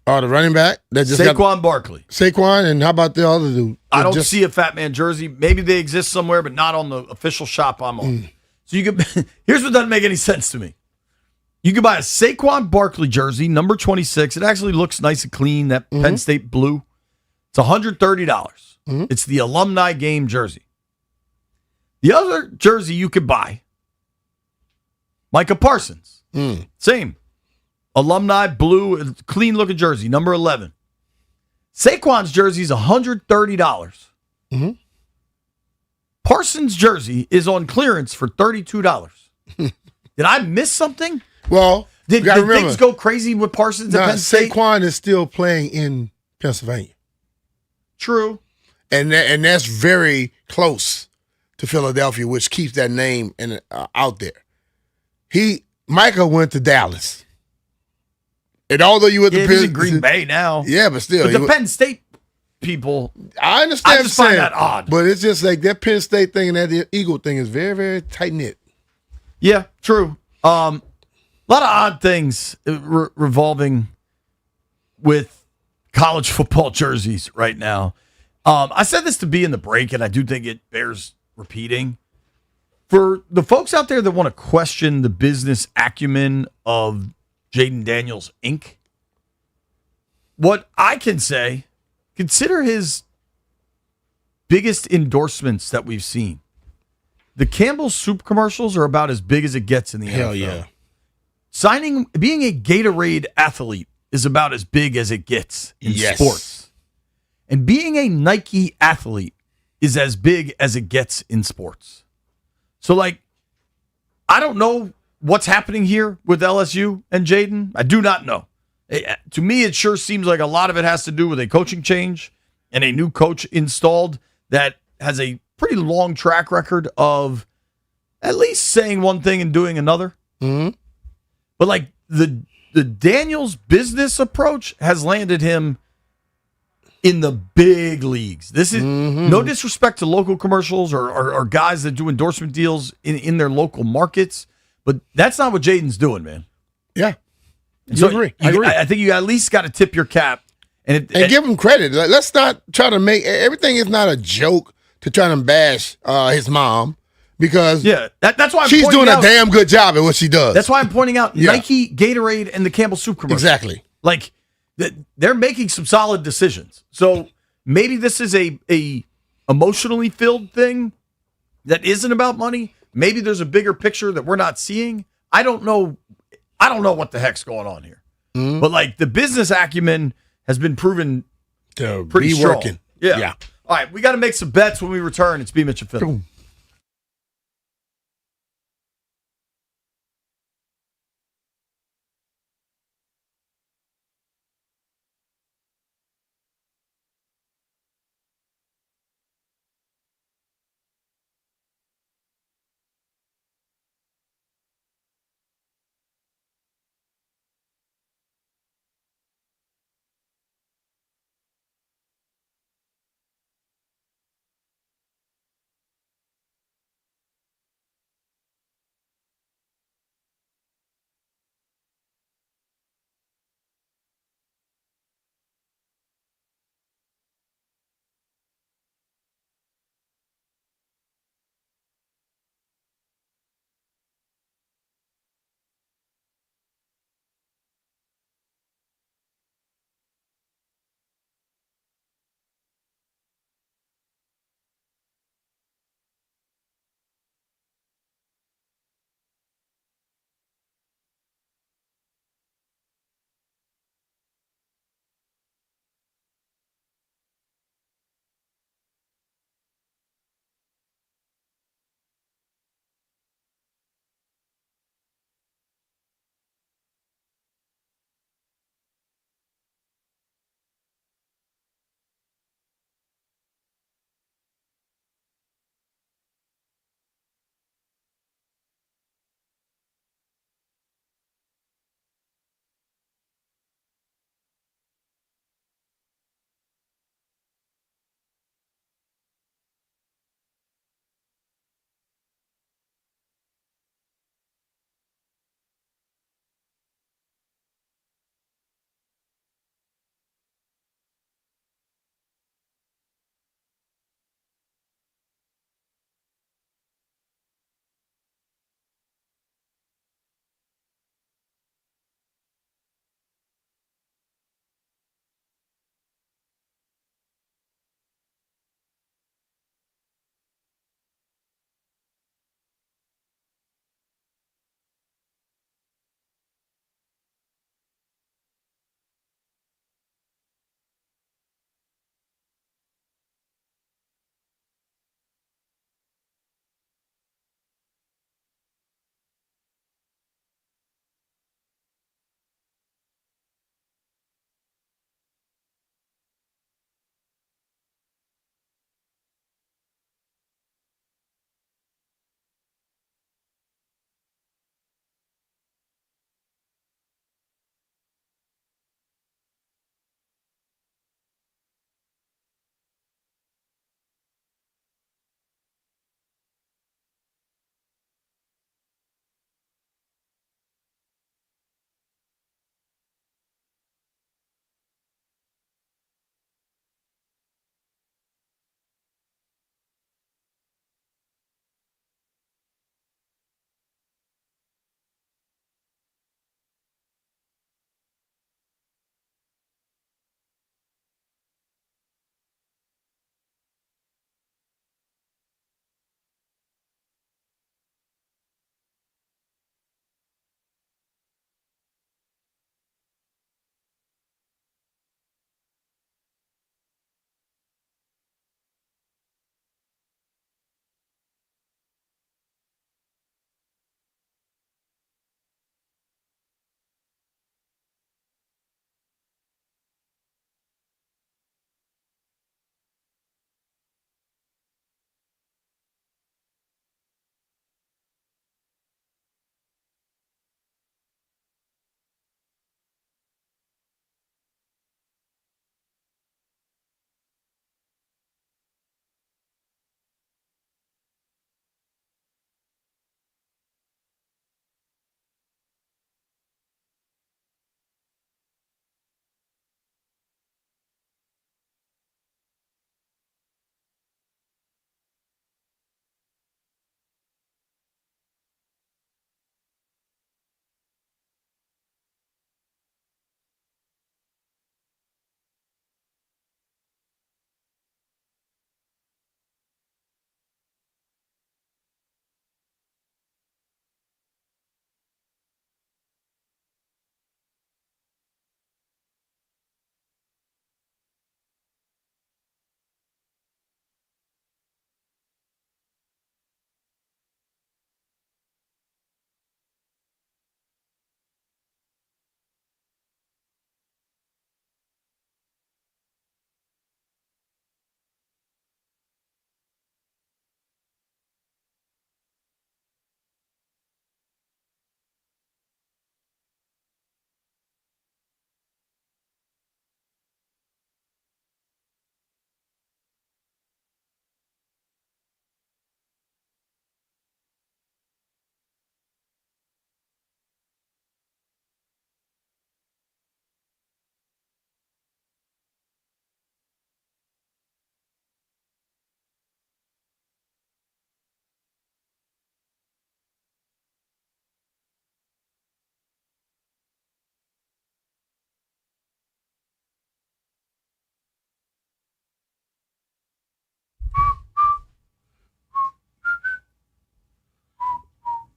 Oh, the running back? That just Saquon Barkley. Saquon, and how about the other dude? I don't see a Fat Man jersey. Maybe they exist somewhere, but not on the official shop I'm on. So you can. Here's what doesn't make any sense to me. You can buy a Saquon Barkley jersey, number 26. It actually looks nice and clean, that Penn State blue. It's $130. Mm-hmm. It's the alumni game jersey. The other jersey you could buy, Micah Parsons. Same. Alumni blue, clean looking jersey, number 11. Saquon's jersey is $130. Mm-hmm. Parsons' jersey is on clearance for $32. Did I miss something? Well, did things go crazy with Parsons at Penn State? Saquon is still playing in Pennsylvania. True. And that's very close to Philadelphia, which keeps that name out there. Micah went to Dallas. And although you were he's in Green Bay now. Yeah, but still. But the Penn State people, I understand. I just find that odd. But it's just like that Penn State thing and that Eagle thing is very, very tight-knit. Yeah, true. A lot of odd things revolving with college football jerseys right now. I said this to be in the break, and I do think it bears repeating. For the folks out there that want to question the business acumen of Jayden Daniels, Inc., what I can say, consider his biggest endorsements that we've seen. The Campbell's soup commercials are about as big as it gets in the NFL. Hell yeah. being a Gatorade athlete is about as big as it gets in sports. And being a Nike athlete is as big as it gets in sports. So, like, I don't know what's happening here with LSU and Jaden. I do not know. To me, it sure seems like a lot of it has to do with a coaching change and a new coach installed that has a pretty long track record of at least saying one thing and doing another. Mm-hmm. But like the Daniels business approach has landed him in the big leagues. This is no disrespect to local commercials or guys that do endorsement deals in their local markets, but that's not what Jaden's doing, man. Yeah. So I agree. I think you at least got to tip your cap and give him credit. Let's not try to make everything is not a joke to try to bash his mom because that's why she's doing a damn good job at what she does. That's why I'm pointing out Nike, Gatorade, and the Campbell Soup commercial. Exactly. Like they're making some solid decisions. So maybe this is a emotionally filled thing that isn't about money. Maybe there's a bigger picture that we're not seeing. I don't know what the heck's going on here. But like the business acumen has been proven to pretty be strong. working. Yeah. All right, we got to make some bets when we return. It's B. Mitch and Phil.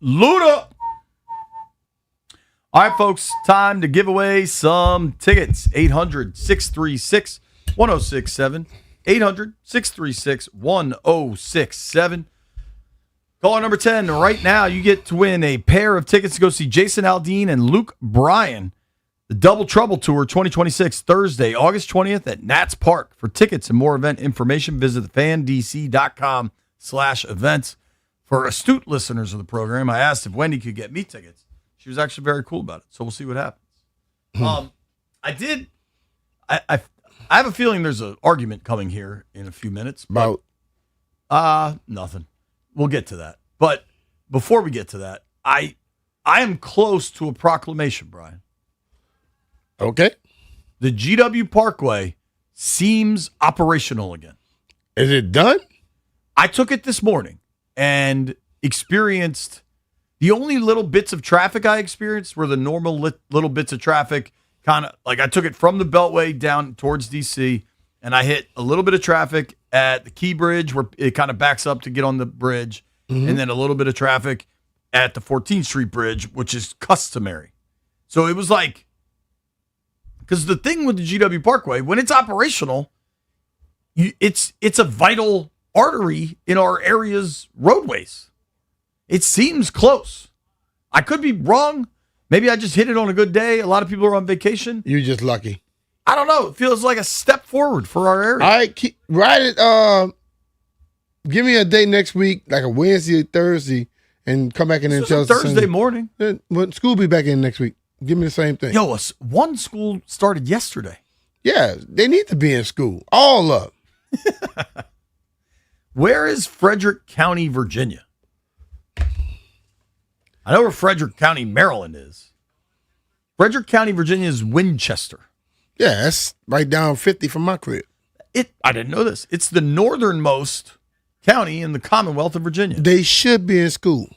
Luda. All right, folks, time to give away some tickets. 800-636-1067. 800-636-1067. Caller number 10, right now you get to win a pair of tickets to go see Jason Aldean and Luke Bryan. The Double Trouble Tour 2026, Thursday, August 20th at Nats Park. For tickets and more event information, visit thefandc.com/events. For astute listeners of the program, I asked if Wendy could get me tickets. She was actually very cool about it, so we'll see what happens. I have a feeling there's an argument coming here in a few minutes. About? Nothing. We'll get to that. But before we get to that, I am close to a proclamation, Brian. Okay. The GW Parkway seems operational again. Is it done? I took it this morning and experienced the only little bits of traffic I experienced were the normal little bits of traffic. Kind of like I took it from the Beltway down towards DC, and I hit a little bit of traffic at the Key Bridge where it kind of backs up to get on the bridge, and then a little bit of traffic at the 14th Street Bridge, which is customary. So it was like, because the thing with the GW Parkway, when it's operational, it's a vital artery in our area's roadways. It seems close. I could be wrong. Maybe I just hit it on a good day. A lot of people are on vacation. You're just lucky. I don't know. It feels like a step forward for our area. All right, write it. Give me a day next week, like a Wednesday or Thursday, and come back in and tell us. Thursday morning. Well, school will be back in next week. Give me the same thing. Yo, one school started yesterday. Yeah, they need to be in school. All up. Where is Frederick County, Virginia? I know where Frederick County, Maryland is. Frederick County, Virginia is Winchester. Yeah, that's right down 50 from my crib. I didn't know this. It's the northernmost county in the Commonwealth of Virginia. They should be in school.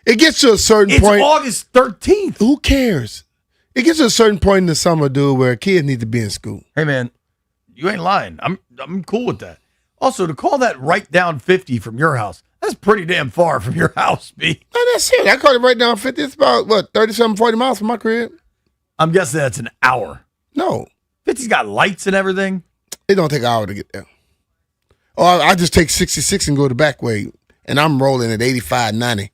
It gets to a certain point. It's August 13th. Who cares? It gets to a certain point in the summer, dude, where kids need to be in school. Hey, man, you ain't lying. I'm cool with that. Also, to call that right down 50 from your house, that's pretty damn far from your house, B. No, that's it. I called it right down 50. It's about, 37, 40 miles from my crib? I'm guessing that's an hour. No. 50's got lights and everything. It don't take an hour to get there. Or I just take 66 and go the back way, and I'm rolling at 85, 90.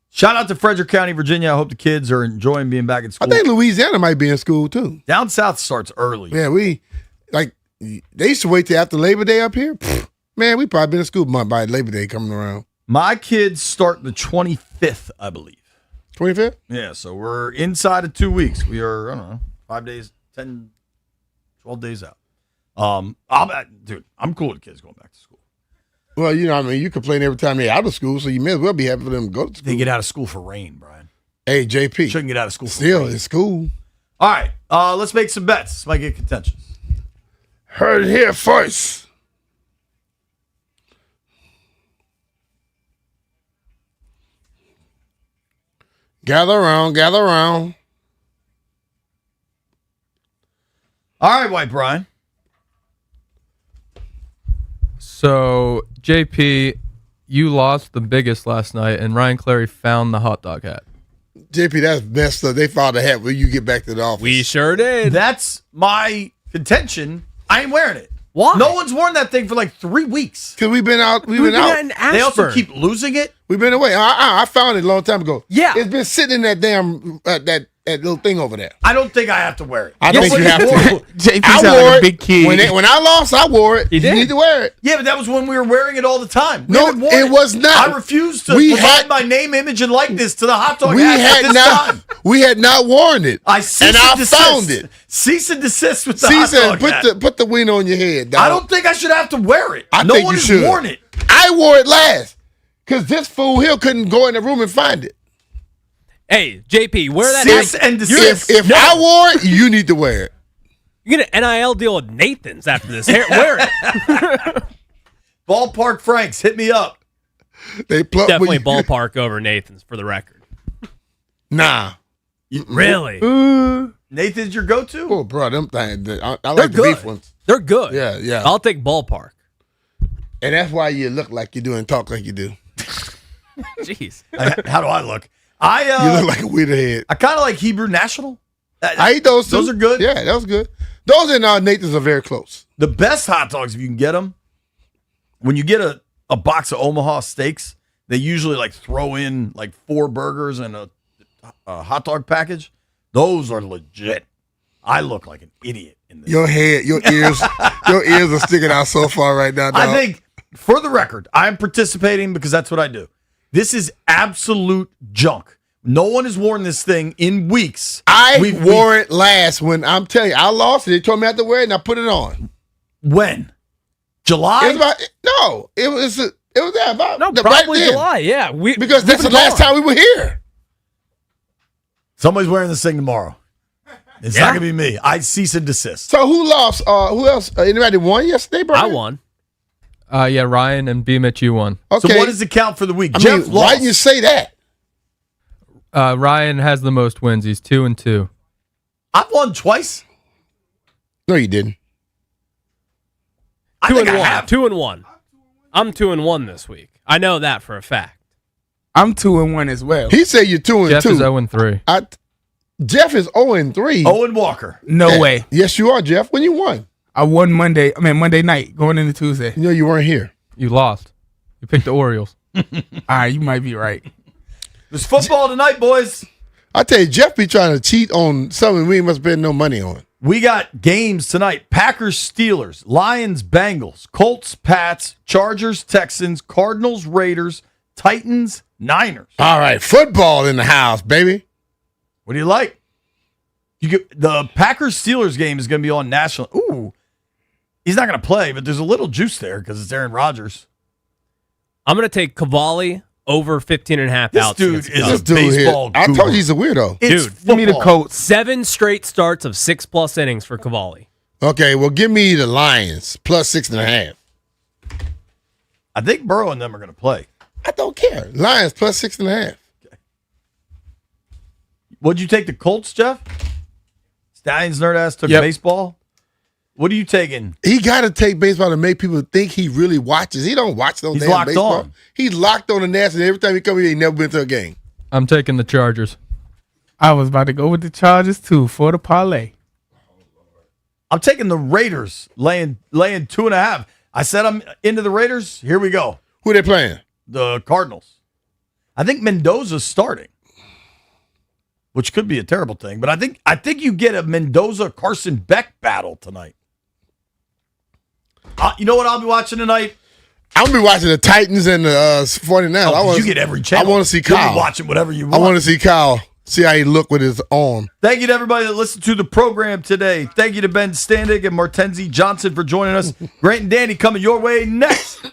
Shout out to Frederick County, Virginia. I hope the kids are enjoying being back at school. I think Louisiana might be in school, too. Down south starts early. Yeah, they used to wait till after Labor Day up here. Pfft, man, we probably been in school by Labor Day coming around. My kids start the 25th, I believe. 25th? Yeah, so we're inside of 2 weeks. We are, I don't know, 5 days, 10, 12 days out. I'm cool with the kids going back to school. Well, you complain every time they're out of school, so you may as well be happy for them to go to school. They get out of school for rain, Brian. Hey, JP. Shouldn't get out of school for Still, rain. it's school. All right, let's make some bets. This might get contentious. Heard it here first. Gather around, gather around. All right, White Brian. So, JP, you lost the biggest last night, and Ryan Clary found the hot dog hat. JP, that's messed up. They found the hat when you get back to the office. We sure did. That's my contention. I ain't wearing it. Why? No one's worn that thing for like 3 weeks. Because we've been out. We've been out in They also Ashburn. keep losing it. We've been away. I found it a long time ago. Yeah. It's been sitting in that damn, that little thing over there. I don't think I have to wear it. I think you have to. JP I sound wore like a it. big kid. When I lost, I wore it. You did? need to wear it. Yeah, but that was when we were wearing it all the time. We No, haven't worn it was not. I refuse to We provide had- my name, image, and likeness to the hot dog We hat at had this not. time. We had not worn it. I cease and I and desist. found it. Cease and desist with the See, hot said, dog hat. put the wing on your head, dog. I don't think I should have to wear it. I no think one you has should. worn it. I wore it last because this fool here couldn't go in the room and find it. Hey, JP, wear that. Cease and desist. If I wore it, you need to wear it. You get an NIL deal with Nathan's after this. Here, wear it. Ballpark Franks, hit me up. They pluck Definitely Ballpark over Nathan's for the record. Nah. Really? Nathan's your go-to? Oh, bro, them things. I They're like the good. beef ones. They're good. Yeah. I'll take Ballpark. And that's why you look like you do and talk like you do. Jeez. How do I look? You look like a weird. I kind of like Hebrew National. I eat those too. Those are good. Yeah, that was good. Those and Nathan's are very close. The best hot dogs, if you can get them, when you get a box of Omaha steaks, they usually like throw in like 4 burgers and a hot dog package. Those are legit. I look like an idiot in this. Your head, your ears are sticking out so far right now, dog. I think, for the record, I'm participating because that's what I do. This is absolute junk. No one has worn this thing in weeks. I wore it last when I'm telling you, I lost it. They told me I had to wear it and I put it on. When? July? It was about probably right then. July. Yeah, because that's the last time we were here. Somebody's wearing this thing tomorrow. It's not gonna be me. I cease and desist. So who lost? Who else? Anybody won yesterday, bro? I won. Yeah, Ryan and B-Mitch, you won. Okay. So what does it count for the week? I Jeff mean, lost. why didn't you say that? Ryan has the most wins. He's 2-2. I've won twice. No, you didn't. I think I have. 2-1. I'm 2-1 this week. I know that for a fact. I'm 2-1 as well. He said you're 2-2. Jeff is 0-3. Jeff is 0-3. Owen Walker. No way. Yes, you are, Jeff. When you won? I won Monday night going into Tuesday. You know you weren't here. You lost. You picked the Orioles. All right, you might be right. There's football tonight, boys. I tell you, Jeff be trying to cheat on something we must spend no money on. We got games tonight. Packers, Steelers, Lions, Bengals, Colts, Pats, Chargers, Texans, Cardinals, Raiders, Titans, Niners. All right, football in the house, baby. What do you like? The Packers Steelers game is going to be on national. Ooh, he's not going to play, but there's a little juice there because it's Aaron Rodgers. I'm going to take Cavalli over 15.5 This outs. dude is a baseball I guru. told you he's a weirdo. It's Give me the football. Colts. 7 straight starts of 6+ innings for Cavalli. Okay, well, give me the Lions plus 6.5. I think Burrow and them are going to play. I don't care. Lions plus 6.5. What'd you take the Colts, Jeff? Stallions nerd ass took baseball. What are you taking? He got to take baseball to make people think he really watches. He don't watch no He's damn locked baseball. on. He's locked on the Nationals. Every time he come here, he never been to a game. I'm taking the Chargers. I was about to go with the Chargers too for the parlay. I'm taking the Raiders laying 2.5. I said I'm into the Raiders. Here we go. Who they playing? The Cardinals. I think Mendoza's starting, which could be a terrible thing. But I think you get a Mendoza-Carson Beck battle tonight. You know what I'll be watching tonight? I'm going to be watching the Titans and the 49ers. Oh, you get every channel. I want to see You'll be Kyle. watching whatever you I want. want to see Kyle. See how he look with his arm. Thank you to everybody that listened to the program today. Thank you to Ben Standig and Martenzi Johnson for joining us. Grant and Danny coming your way next.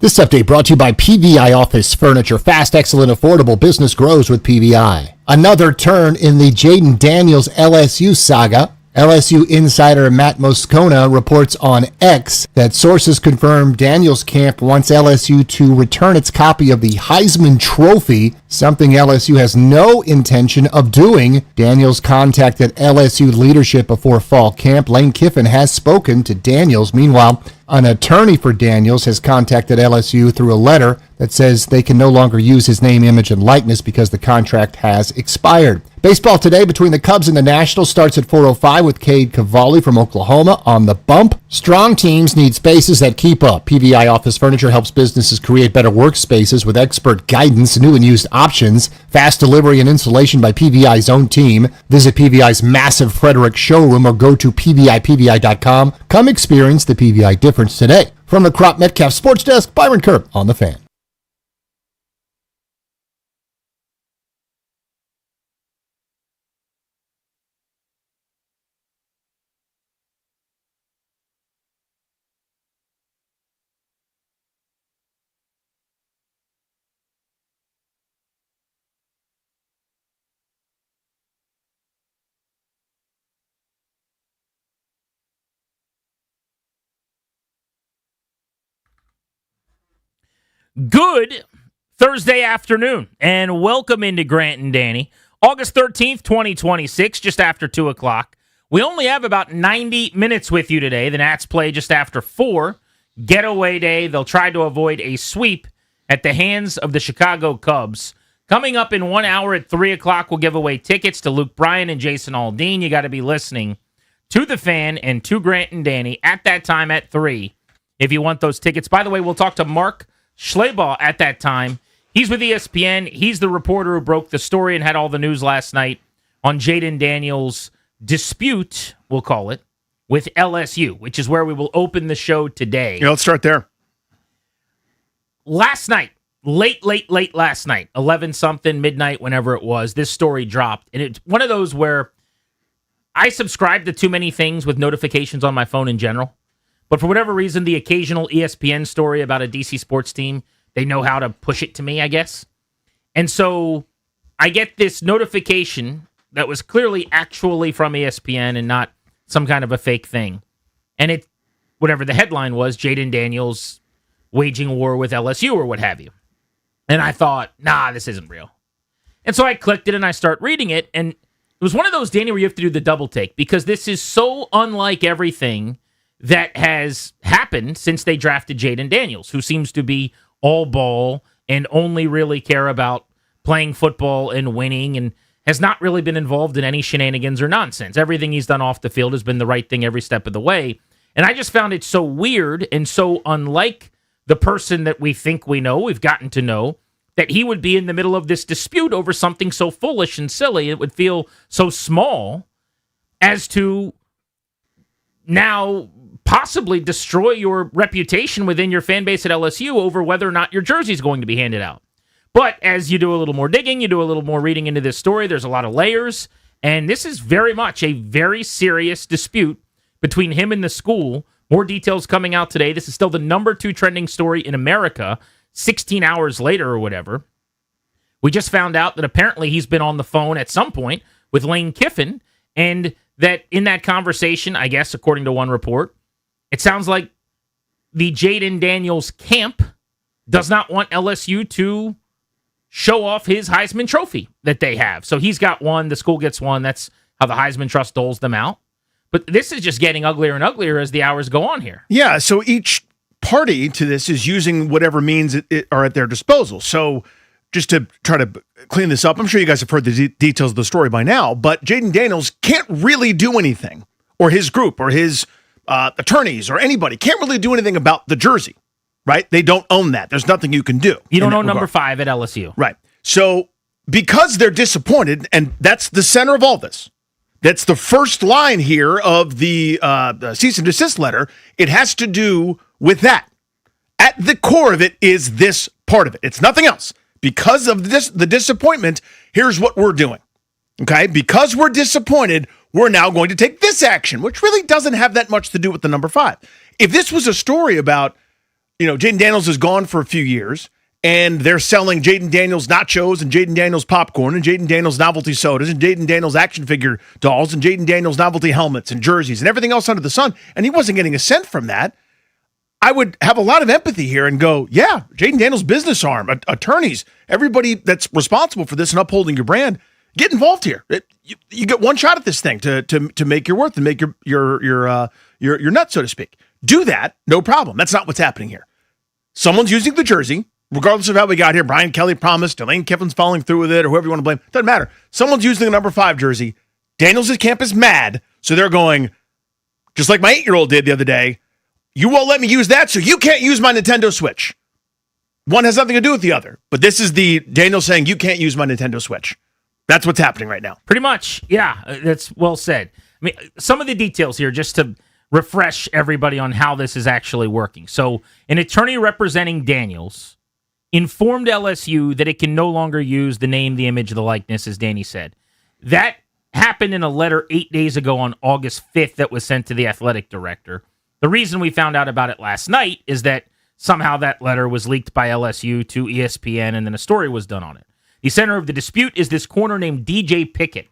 This update brought to you by PVI Office Furniture. Fast, excellent, affordable business grows with PVI. Another turn in the Jaden Daniels LSU saga. LSU insider Matt Moscona reports on X that sources confirm Daniels camp wants LSU to return its copy of the Heisman Trophy, something LSU has no intention of doing. Daniels contacted LSU leadership before fall camp. Lane Kiffin has spoken to Daniels. Meanwhile, an attorney for Daniels has contacted LSU through a letter that says they can no longer use his name, image, and likeness because the contract has expired. Baseball today between the Cubs and the Nationals starts at 4:05 with Cade Cavalli from Oklahoma on the bump. Strong teams need spaces that keep up. PVI Office Furniture helps businesses create better workspaces with expert guidance, new and used options, fast delivery and installation by PVI's own team. Visit PVI's massive Frederick showroom or go to PVI.com. Come experience the PVI difference today. From the Crop Metcalf Sports Desk, Byron Kerr on The Fan. Good Thursday afternoon, and welcome into Grant and Danny. August 13th, 2026, just after 2 o'clock. We only have about 90 minutes with you today. The Nats play just after 4. Getaway day. They'll try to avoid a sweep at the hands of the Chicago Cubs. Coming up in 1 hour at 3 o'clock, we'll give away tickets to Luke Bryan and Jason Aldean. You got to be listening to The Fan and to Grant and Danny at that time at 3 if you want those tickets. By the way, we'll talk to Mark Schlabach at that time. He's with ESPN. He's the reporter who broke the story and had all the news last night on Jaden Daniels' dispute, we'll call it, with LSU, which is where we will open the show today. Yeah, let's start there. Last night, late last night, 11-something, midnight, whenever it was, this story dropped. And it's one of those where I subscribe to too many things with notifications on my phone in general. But for whatever reason, the occasional ESPN story about a DC sports team, they know how to push it to me, I guess. And so I get this notification that was clearly actually from ESPN and not some kind of a fake thing. And it, whatever the headline was, Jaden Daniels waging war with LSU or what have you. And I thought, nah, this isn't real. And so I clicked it and I start reading it. And it was one of those, Danny, where you have to do the double take because this is so unlike everything that has happened since they drafted Jaden Daniels, who seems to be all ball and only really care about playing football and winning and has not really been involved in any shenanigans or nonsense. Everything he's done off the field has been the right thing every step of the way. And I just found it so weird and so unlike the person that we think we know, we've gotten to know, that he would be in the middle of this dispute over something so foolish and silly. It would feel so small as to now possibly destroy your reputation within your fan base at LSU over whether or not your jersey is going to be handed out. But as you do a little more digging, you do a little more reading into this story, there's a lot of layers, and this is very much a very serious dispute between him and the school. More details coming out today. This is still the number 2 trending story in America, 16 hours later or whatever. We just found out that apparently he's been on the phone at some point with Lane Kiffin, and that in that conversation, I guess, according to one report, it sounds like the Jaden Daniels camp does not want LSU to show off his Heisman Trophy that they have. So he's got one, the school gets one. That's how the Heisman Trust doles them out. But this is just getting uglier and uglier as the hours go on here. Yeah, so each party to this is using whatever means are at their disposal. So just to try to clean this up, I'm sure you guys have heard the details of the story by now, but Jaden Daniels can't really do anything, or his group, or his attorneys, or anybody can't really do anything about the jersey, right? They don't own that. There's nothing you can do. You don't own number 5 at LSU. Right. So because they're disappointed, and that's the center of all this, that's the first line here of the cease and desist letter, it has to do with that. At the core of it is this part of it. It's nothing else. Because of this, the disappointment, here's what we're doing. Okay? Because we're disappointed, we're now going to take this action, which really doesn't have that much to do with the number 5. If this was a story about Jaden Daniels is gone for a few years, and they're selling Jaden Daniels nachos and Jaden Daniels popcorn and Jaden Daniels novelty sodas and Jaden Daniels action figure dolls and Jaden Daniels novelty helmets and jerseys and everything else under the sun, and he wasn't getting a cent from that, I would have a lot of empathy here and go, yeah, Jaden Daniels' business arm, attorneys, everybody that's responsible for this and upholding your brand, get involved here. You get one shot at this thing to make your worth and make your nut, so to speak. Do that, no problem. That's not what's happening here. Someone's using the jersey. Regardless of how we got here, Brian Kelly promised, Lane Kiffin's following through with it, or whoever you want to blame. Doesn't matter. Someone's using the number 5 jersey. Daniels' camp is mad, so they're going, just like my 8-year-old did the other day, you won't let me use that, so you can't use my Nintendo Switch. One has nothing to do with the other, but this is the Daniel saying, you can't use my Nintendo Switch. That's what's happening right now. Pretty much, yeah, that's well said. I mean, some of the details here, just to refresh everybody on how this is actually working. So, an attorney representing Daniels informed LSU that it can no longer use the name, the image, the likeness, as Danny said. That happened in a letter 8 days ago on August 5th that was sent to the athletic director. The reason we found out about it last night is that somehow that letter was leaked by LSU to ESPN, and then a story was done on it. The center of the dispute is this corner named DJ Pickett.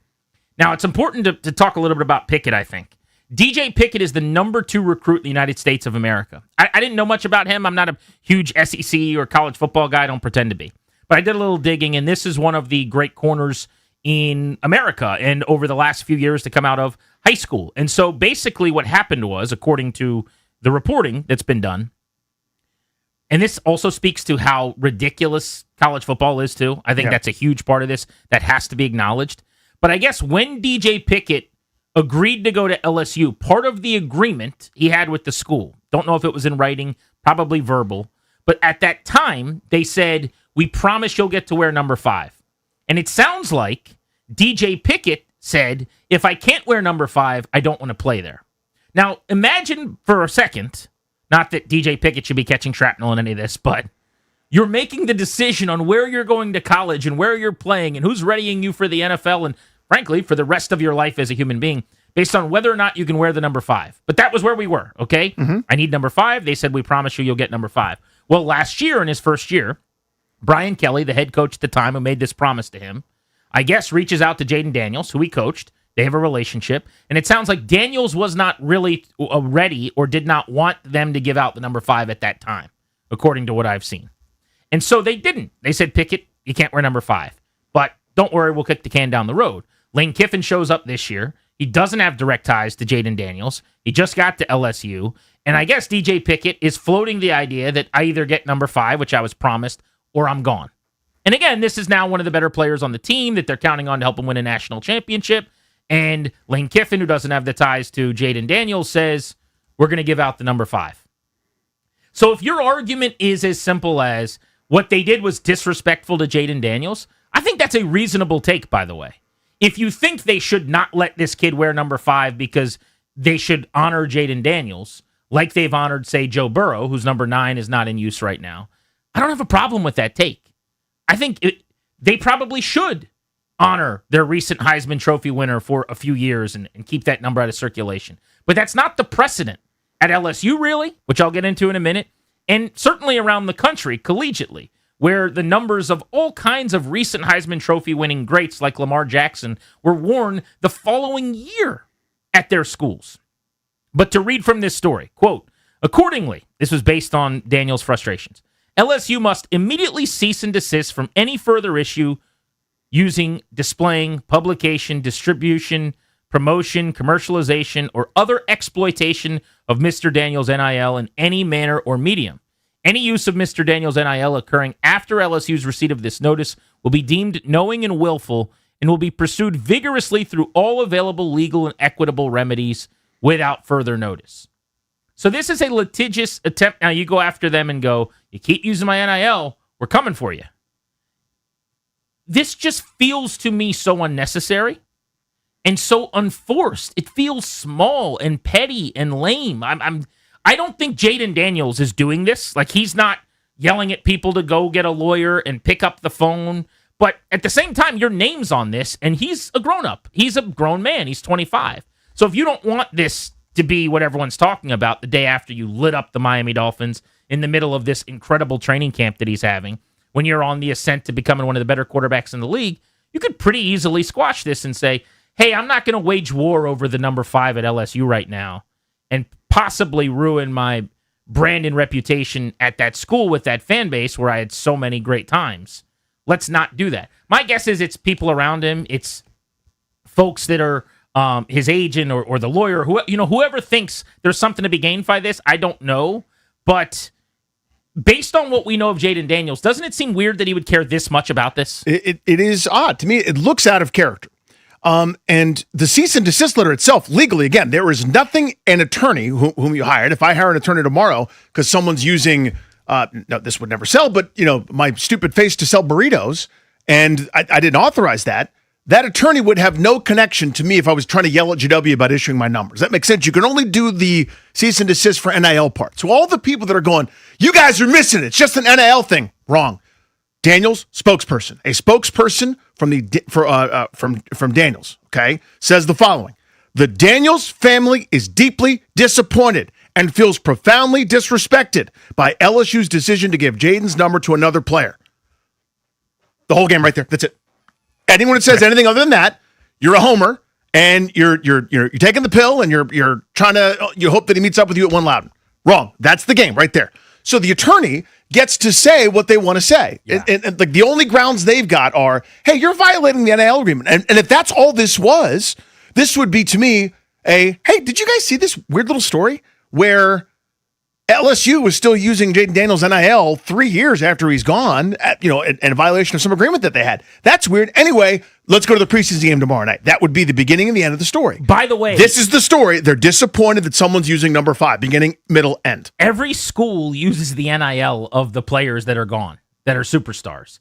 Now, it's important to talk a little bit about Pickett, I think. DJ Pickett is the number 2 recruit in the United States of America. I didn't know much about him. I'm not a huge SEC or college football guy. I don't pretend to be. But I did a little digging, and this is one of the great corners in America and over the last few years to come out of high school. And so basically what happened was, according to the reporting that's been done, and this also speaks to how ridiculous college football is, too. I think that's a huge part of this that has to be acknowledged. But I guess when DJ Pickett agreed to go to LSU, part of the agreement he had with the school, don't know if it was in writing, probably verbal, but at that time, they said, we promise you'll get to wear number 5. And it sounds like DJ Pickett said, if I can't wear number 5, I don't want to play there. Now, imagine for a second, not that DJ Pickett should be catching shrapnel in any of this, but you're making the decision on where you're going to college and where you're playing and who's readying you for the NFL and, frankly, for the rest of your life as a human being, based on whether or not you can wear the number 5. But that was where we were, okay? Mm-hmm. I need number 5. They said, we promise you'll get number 5. Well, last year, in his first year, Brian Kelly, the head coach at the time who made this promise to him, I guess reaches out to Jaden Daniels, who he coached. They have a relationship. And it sounds like Daniels was not really ready or did not want them to give out the number 5 at that time, according to what I've seen. And so they didn't. They said, Pickett, you can't wear number 5. But don't worry, we'll kick the can down the road. Lane Kiffin shows up this year. He doesn't have direct ties to Jaden Daniels. He just got to LSU. And I guess DJ Pickett is floating the idea that I either get number 5, which I was promised, or I'm gone. And again, this is now one of the better players on the team that they're counting on to help him win a national championship. And Lane Kiffin, who doesn't have the ties to Jaden Daniels, says, we're going to give out the number 5. So if your argument is as simple as what they did was disrespectful to Jaden Daniels, I think that's a reasonable take, by the way. If you think they should not let this kid wear number 5 because they should honor Jaden Daniels, like they've honored, say, Joe Burrow, whose number 9 is not in use right now, I don't have a problem with that take. I think they probably should honor their recent Heisman Trophy winner for a few years and keep that number out of circulation. But that's not the precedent at LSU, really, which I'll get into in a minute, and certainly around the country, collegiately, where the numbers of all kinds of recent Heisman Trophy winning greats like Lamar Jackson were worn the following year at their schools. But to read from this story, quote, accordingly, this was based on Daniel's frustrations, LSU must immediately cease and desist from any further issue using, displaying, publication, distribution, promotion, commercialization, or other exploitation of Mr. Daniels' NIL in any manner or medium. Any use of Mr. Daniels' NIL occurring after LSU's receipt of this notice will be deemed knowing and willful and will be pursued vigorously through all available legal and equitable remedies without further notice. So this is a litigious attempt. Now you go after them and go, you keep using my NIL, we're coming for you. This just feels to me so unnecessary and so unforced. It feels small and petty and lame. I don't think Jaden Daniels is doing this. Like, he's not yelling at people to go get a lawyer and pick up the phone. But at the same time, your name's on this, and he's a grown-up. He's a grown man. He's 25. So if you don't want this to be what everyone's talking about the day after you lit up the Miami Dolphins in the middle of this incredible training camp that he's having, when you're on the ascent to becoming one of the better quarterbacks in the league, you could pretty easily squash this and say, hey, I'm not going to wage war over the number 5 at LSU right now and possibly ruin my brand and reputation at that school with that fan base where I had so many great times. Let's not do that. My guess is it's people around him. It's folks that are his agent or the lawyer, whoever thinks there's something to be gained by this. I don't know. But based on what we know of Jayden Daniels, doesn't it seem weird that he would care this much about this? It is odd. To me, it looks out of character. And the cease and desist letter itself, legally, again, there is nothing an attorney whom you hired. If I hire an attorney tomorrow because someone's using, no, this would never sell, but my stupid face to sell burritos, and I didn't authorize that, that attorney would have no connection to me if I was trying to yell at GW about issuing my numbers. That makes sense. You can only do the cease and desist for NIL part. So all the people that are going, you guys are missing it. It's just an NIL thing. Wrong. Daniels, spokesperson. A spokesperson from Daniels, okay, says the following. The Daniels family is deeply disappointed and feels profoundly disrespected by LSU's decision to give Jayden's number to another player. The whole game right there. That's it. Anyone that says anything other than that, you're a homer and you're taking the pill and you're trying to you hope that he meets up with you at One Loudon. Wrong. That's the game right there. So the attorney gets to say what they want to say. Yeah. And like the only grounds they've got are, hey, you're violating the NIL agreement. And if that's all this was, this would be to me hey, did you guys see this weird little story where LSU was still using Jayden Daniels NIL 3 years after he's gone, in violation of some agreement that they had. That's weird. Anyway, let's go to the preseason game tomorrow night. That would be the beginning and the end of the story. By the way, this is the story. They're disappointed that someone's using number 5, beginning, middle, end. Every school uses the NIL of the players that are gone, that are superstars.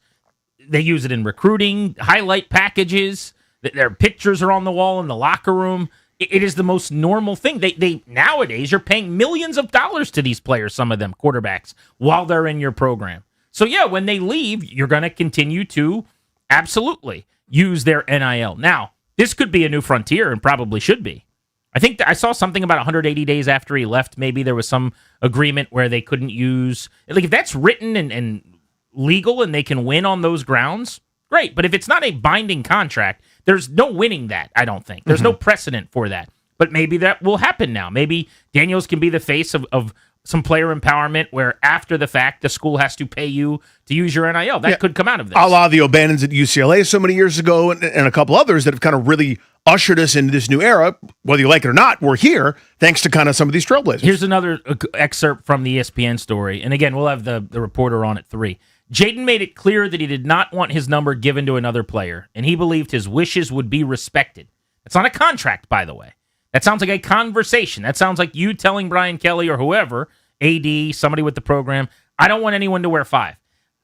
They use it in recruiting, highlight packages. Their pictures are on the wall in the locker room. It is the most normal thing. They nowadays, you're paying millions of dollars to these players, some of them quarterbacks, while they're in your program. So yeah, when they leave, you're going to continue to absolutely use their NIL. Now, this could be a new frontier and probably should be. I think I saw something about 180 days after he left. Maybe there was some agreement where they couldn't use, like if that's written and legal and they can win on those grounds, great. But if it's not a binding contract, there's no winning that, I don't think. There's no precedent for that. But maybe that will happen now. Maybe Daniels can be the face of some player empowerment where after the fact, the school has to pay you to use your NIL. That could come out of this. A la the O'Bannons at UCLA so many years ago and a couple others that have kind of really ushered us into this new era. Whether you like it or not, we're here thanks to kind of some of these trailblazers. Here's another excerpt from the ESPN story. And again, we'll have the reporter on at 3. Jayden made it clear that he did not want his number given to another player, and he believed his wishes would be respected. That's not a contract, by the way. That sounds like a conversation. That sounds like you telling Brian Kelly or whoever, AD, somebody with the program, I don't want anyone to wear 5.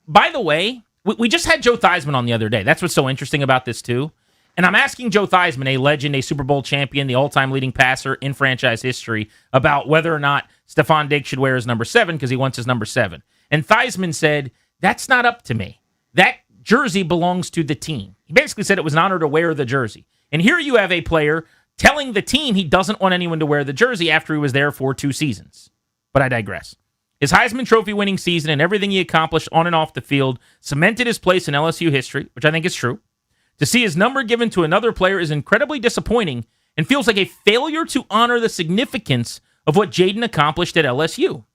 By the way, we just had Joe Theismann on the other day. That's what's so interesting about this, too. And I'm asking Joe Theismann, a legend, a Super Bowl champion, the all-time leading passer in franchise history, about whether or not Stephon Diggs should wear his number 7 because he wants his number 7. And Theismann said, that's not up to me. That jersey belongs to the team. He basically said it was an honor to wear the jersey. And here you have a player telling the team he doesn't want anyone to wear the jersey after he was there for 2 seasons. But I digress. His Heisman Trophy winning season and everything he accomplished on and off the field cemented his place in LSU history, which I think is true. To see his number given to another player is incredibly disappointing and feels like a failure to honor the significance of what Jayden accomplished at LSU.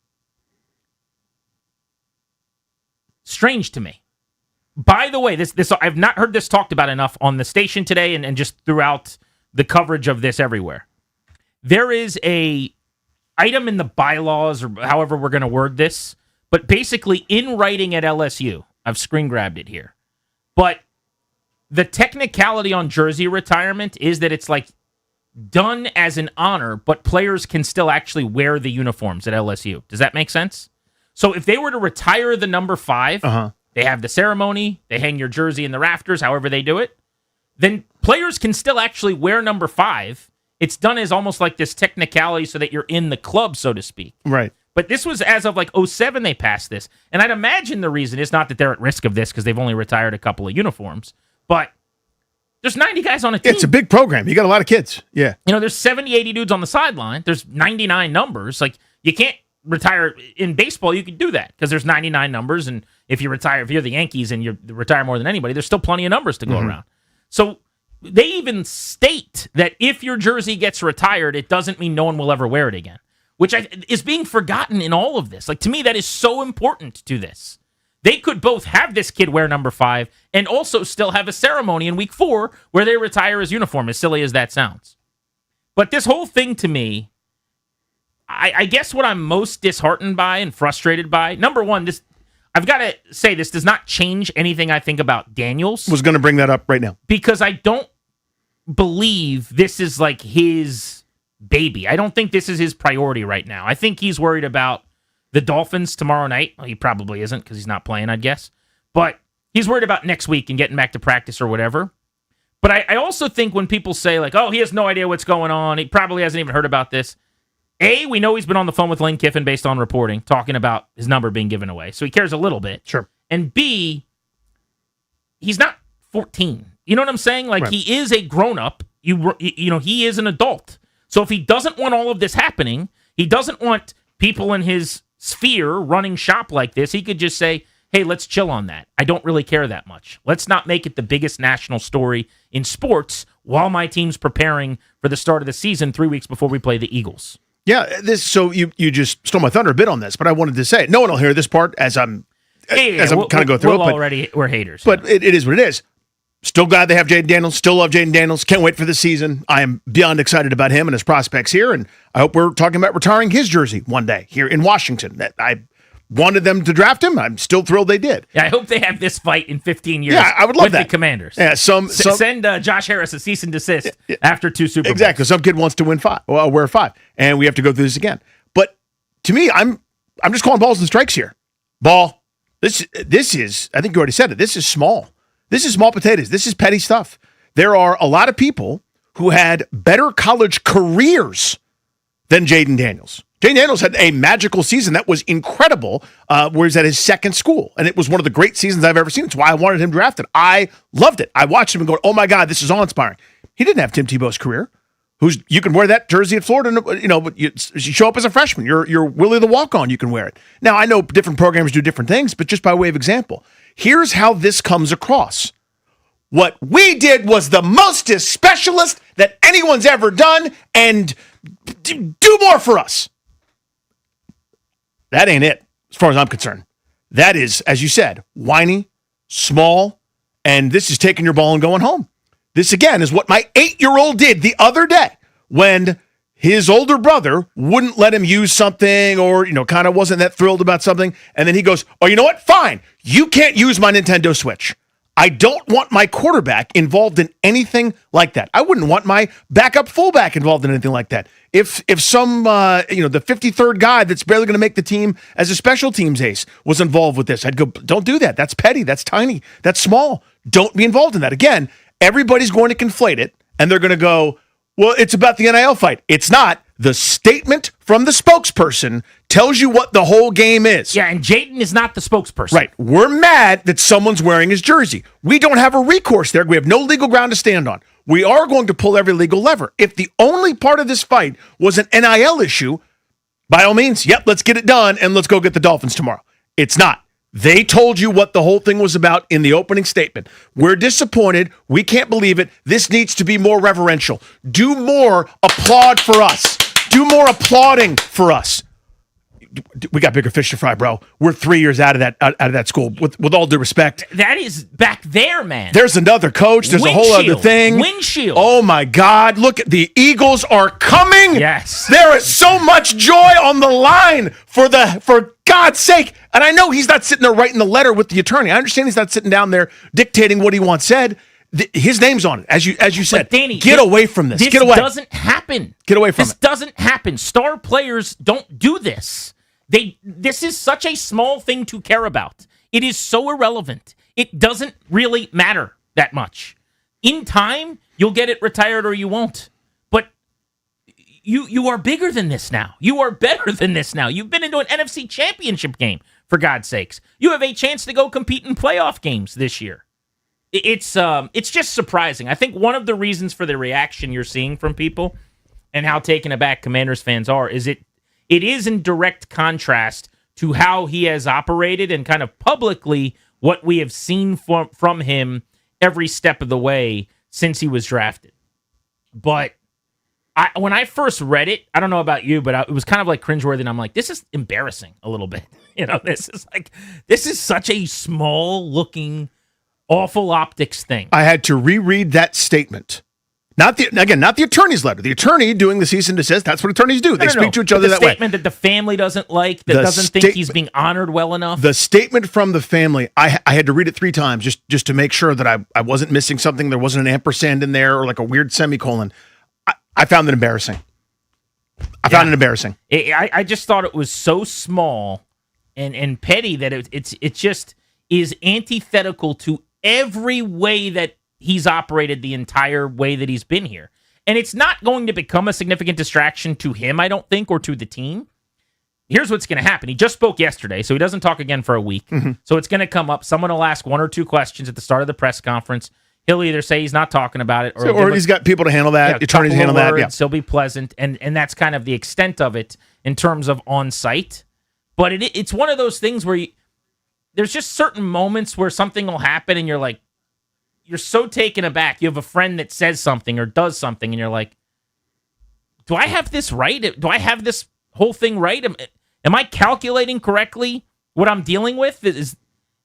Strange to me. By the way, this I've not heard this talked about enough on the station today and just throughout the coverage of this everywhere. There is a item in the bylaws, or however we're going to word this, but basically in writing at LSU, I've screen grabbed it here, but the technicality on jersey retirement is that it's like done as an honor, but players can still actually wear the uniforms at LSU. Does that make sense? So if they were to retire the number 5, they have the ceremony, they hang your jersey in the rafters, however they do it, then players can still actually wear number 5. It's done as almost like this technicality so that you're in the club, so to speak. Right. But this was as of like 2007 they passed this. And I'd imagine the reason is not that they're at risk of this because they've only retired a couple of uniforms, but there's 90 guys on a team. It's a big program. You got a lot of kids. Yeah. There's 70, 80 dudes on the sideline. There's 99 numbers. Like, you can't retire in baseball. You can do that because there's 99 numbers, and if you're the Yankees and you retire more than anybody, there's still plenty of numbers to go around. So they even state that if your jersey gets retired, it doesn't mean no one will ever wear it again, which is being forgotten in all of this. Like, to me, that is so important to this. They could both have this kid wear number 5 and also still have a ceremony in week 4 where they retire his uniform, as silly as that sounds. But this whole thing, to me, I guess what I'm most disheartened by and frustrated by, number one, I've got to say, this does not change anything I think about Daniels. Was going to bring that up right now. Because I don't believe this is like his baby. I don't think this is his priority right now. I think he's worried about the Dolphins tomorrow night. Well, he probably isn't because he's not playing, I'd guess. But he's worried about next week and getting back to practice or whatever. But I also think when people say, like, oh, he has no idea what's going on, he probably hasn't even heard about this. A, we know he's been on the phone with Lane Kiffin based on reporting, talking about his number being given away. So he cares a little bit. Sure. And B, he's not 14. You know what I'm saying? Like, He is a grown-up. You know, he is an adult. So if he doesn't want all of this happening, he doesn't want people in his sphere running shop like this, he could just say, hey, let's chill on that. I don't really care that much. Let's not make it the biggest national story in sports while my team's preparing for the start of the season 3 weeks before we play the Eagles. Yeah, so you just stole my thunder a bit on this, but I wanted to say it. No one will hear this part as I'm kind of go through it. We're haters. But it is what it is. Still glad they have Jaden Daniels. Still love Jaden Daniels. Can't wait for the season. I am beyond excited about him and his prospects here, and I hope we're talking about retiring his jersey one day here in Washington. That I wanted them to draft him. I'm still thrilled they did. Yeah, I hope they have this fight in 15 years. Yeah, I would love with that. The Commanders. Yeah, send Josh Harris a cease and desist after 2 Super Bowls. Exactly. Some kid wants to wear 5, and we have to go through this again. But to me, I'm just calling balls and strikes here. Ball. This is, I think you already said it. This is small. This is small potatoes. This is petty stuff. There are a lot of people who had better college careers than Jaden Daniels. Jaden Daniels had a magical season that was incredible, where he's at his second school, and it was one of the great seasons I've ever seen. That's why I wanted him drafted. I loved it. I watched him and go, oh my God, this is awe-inspiring. He didn't have Tim Tebow's career. You can wear that jersey at Florida, but you show up as a freshman. You're Willie the Walk-On. You can wear it. Now, I know different programs do different things, but just by way of example, here's how this comes across. What we did was the mostest specialist that anyone's ever done, and do more for us. That ain't it, as far as I'm concerned. That is, as you said, whiny, small, and this is taking your ball and going home. This, again, is what my 8-year-old did the other day when his older brother wouldn't let him use something or, kind of wasn't that thrilled about something. And then he goes, oh, you know what? Fine. You can't use my Nintendo Switch. I don't want my quarterback involved in anything like that. I wouldn't want my backup fullback involved in anything like that. If some, the 53rd guy that's barely going to make the team as a special teams ace was involved with this, I'd go, don't do that. That's petty. That's tiny. That's small. Don't be involved in that. Again, everybody's going to conflate it, and they're going to go, well, it's about the NIL fight. It's not. The statement from the spokesperson tells you what the whole game is. Yeah, and Jaden is not the spokesperson. Right. We're mad that someone's wearing his jersey. We don't have a recourse there. We have no legal ground to stand on. We are going to pull every legal lever. If the only part of this fight was an NIL issue, by all means, yep, let's get it done, and let's go get the Dolphins tomorrow. It's not. They told you what the whole thing was about in the opening statement. We're disappointed. We can't believe it. This needs to be more reverential. Do more applaud for us. Do more applauding for us. We got bigger fish to fry, bro. We're 3 years out of that school. With all due respect, that is back there, man. There's another coach. There's a whole other thing. Windshield. Oh my God! Look, the Eagles are coming. Yes. There is so much joy on the line for God's sake. And I know he's not sitting there writing the letter with the attorney. I understand he's not sitting down there dictating what he wants said. His name's on it, as you said. But Danny, get away from this. Get away. This doesn't happen. Get away from it. This doesn't happen. Star players don't do this. This is such a small thing to care about. It is so irrelevant. It doesn't really matter that much. In time, you'll get it retired or you won't. But you are bigger than this now. You are better than this now. You've been into an NFC championship game, for God's sakes. You have a chance to go compete in playoff games this year. It's just surprising. I think one of the reasons for the reaction you're seeing from people and how taken aback Commanders fans are is it is in direct contrast to how he has operated and kind of publicly what we have seen from him every step of the way since he was drafted. But when I first read it, I don't know about you, but it was kind of like cringeworthy, and I'm like, this is embarrassing a little bit. This is such a small-looking, awful optics thing. I had to reread that statement. Not the attorney's letter. The attorney doing the cease and desist, that's what attorneys do. They speak to each other that way. The statement that the family doesn't like, that doesn't think he's being honored well enough. The statement from the family, I had to read it 3 times just to make sure that I wasn't missing something. There wasn't an ampersand in there or like a weird semicolon. I found it embarrassing. Found it embarrassing. I just thought it was so small and petty that it just is antithetical to every way that he's operated the entire way that he's been here. And it's not going to become a significant distraction to him, I don't think, or to the team. Here's what's going to happen. He just spoke yesterday, so he doesn't talk again for a week. Mm-hmm. So it's going to come up. Someone will ask 1 or 2 questions at the start of the press conference. He'll either say he's not talking about it, or he's got people to handle that, attorneys handle that. Yeah. He'll be pleasant, and that's kind of the extent of it in terms of on-site. But it's one of those things where there's just certain moments where something will happen, and you're so taken aback. You have a friend that says something or does something, and you're like, do I have this right? Do I have this whole thing right? Am I calculating correctly what I'm dealing with?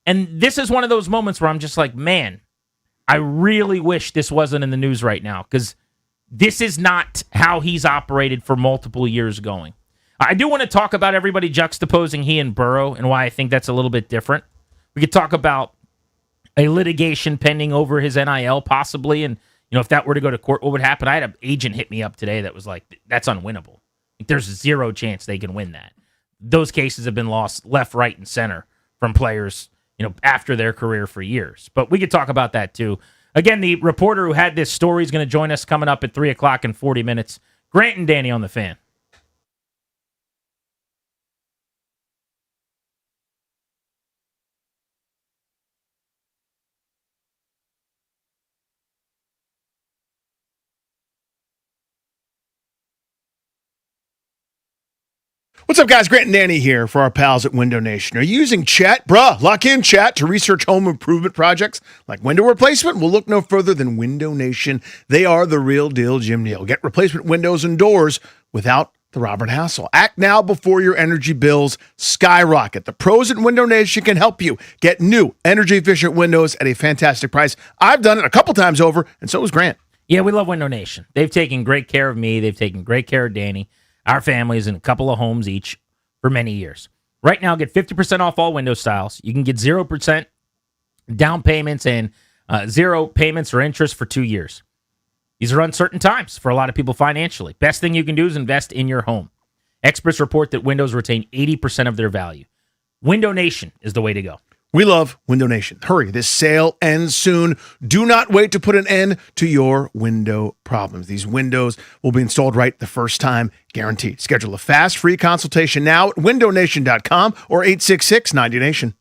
And this is one of those moments where I'm just like, man, I really wish this wasn't in the news right now, because this is not how he's operated for multiple years going. I do want to talk about everybody juxtaposing he and Burrow and why I think that's a little bit different. We could talk about a litigation pending over his NIL possibly, and if that were to go to court, what would happen? I had an agent hit me up today that was like, that's unwinnable. There's 0 chance they can win that. Those cases have been lost left, right, and center from players after their career for years. But we could talk about that too. Again, the reporter who had this story is going to join us coming up at 3 o'clock in 40 minutes. Grant and Danny on the Fan. What's up, guys? Grant and Danny here for our pals at Window Nation. Are you using Chat? Lock in Chat to research home improvement projects like window replacement? We'll look no further than Window Nation. They are the real deal, Jim Neal. Get replacement windows and doors without the Robert hassle. Act now before your energy bills skyrocket. The pros at Window Nation can help you get new energy-efficient windows at a fantastic price. I've done it a couple times over, and so has Grant. Yeah, we love Window Nation. They've taken great care of me. They've taken great care of Danny. Our families in a couple of homes each for many years. Right now, get 50% off all window styles. You can get 0% down payments and 0 payments or interest for 2 years. These are uncertain times for a lot of people financially. Best thing you can do is invest in your home. Experts report that windows retain 80% of their value. Window Nation is the way to go. We love Window Nation. Hurry, this sale ends soon. Do not wait to put an end to your window problems. These windows will be installed right the first time, guaranteed. Schedule a fast, free consultation now at windownation.com or 866-90Nation.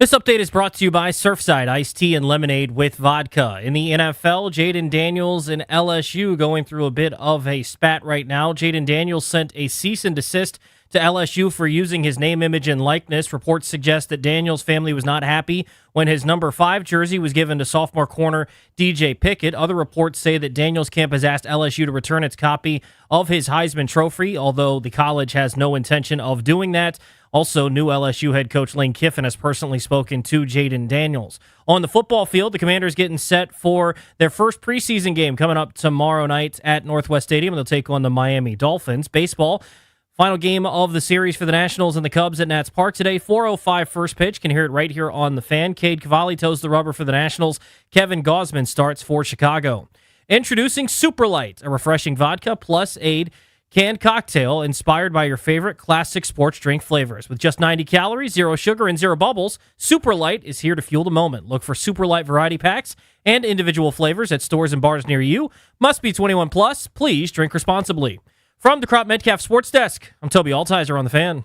This update is brought to you by Surfside Iced Tea and Lemonade with Vodka. In the NFL, Jaden Daniels and LSU going through a bit of a spat right now. Jaden Daniels sent a cease and desist to LSU for using his name, image, and likeness. Reports suggest that Daniels' family was not happy when his number 5 jersey was given to sophomore corner DJ Pickett. Other reports say that Daniels' camp has asked LSU to return its copy of his Heisman Trophy, although the college has no intention of doing that. Also, new LSU head coach Lane Kiffin has personally spoken to Jaden Daniels. On the football field, the Commanders getting set for their first preseason game coming up tomorrow night at Northwest Stadium. They'll take on the Miami Dolphins. Baseball, final game of the series for the Nationals and the Cubs at Nats Park today. 4:05 first pitch. Can hear it right here on the Fan. Cade Cavalli toes the rubber for the Nationals. Kevin Gausman starts for Chicago. Introducing Super Light, a refreshing vodka plus aid canned cocktail inspired by your favorite classic sports drink flavors. With just 90 calories, 0 sugar, and 0 bubbles, Super Light is here to fuel the moment. Look for Super Light variety packs and individual flavors at stores and bars near you. Must be 21 plus. Please drink responsibly. From the Crop Metcalf Sports Desk, I'm Toby Altizer on the Fan.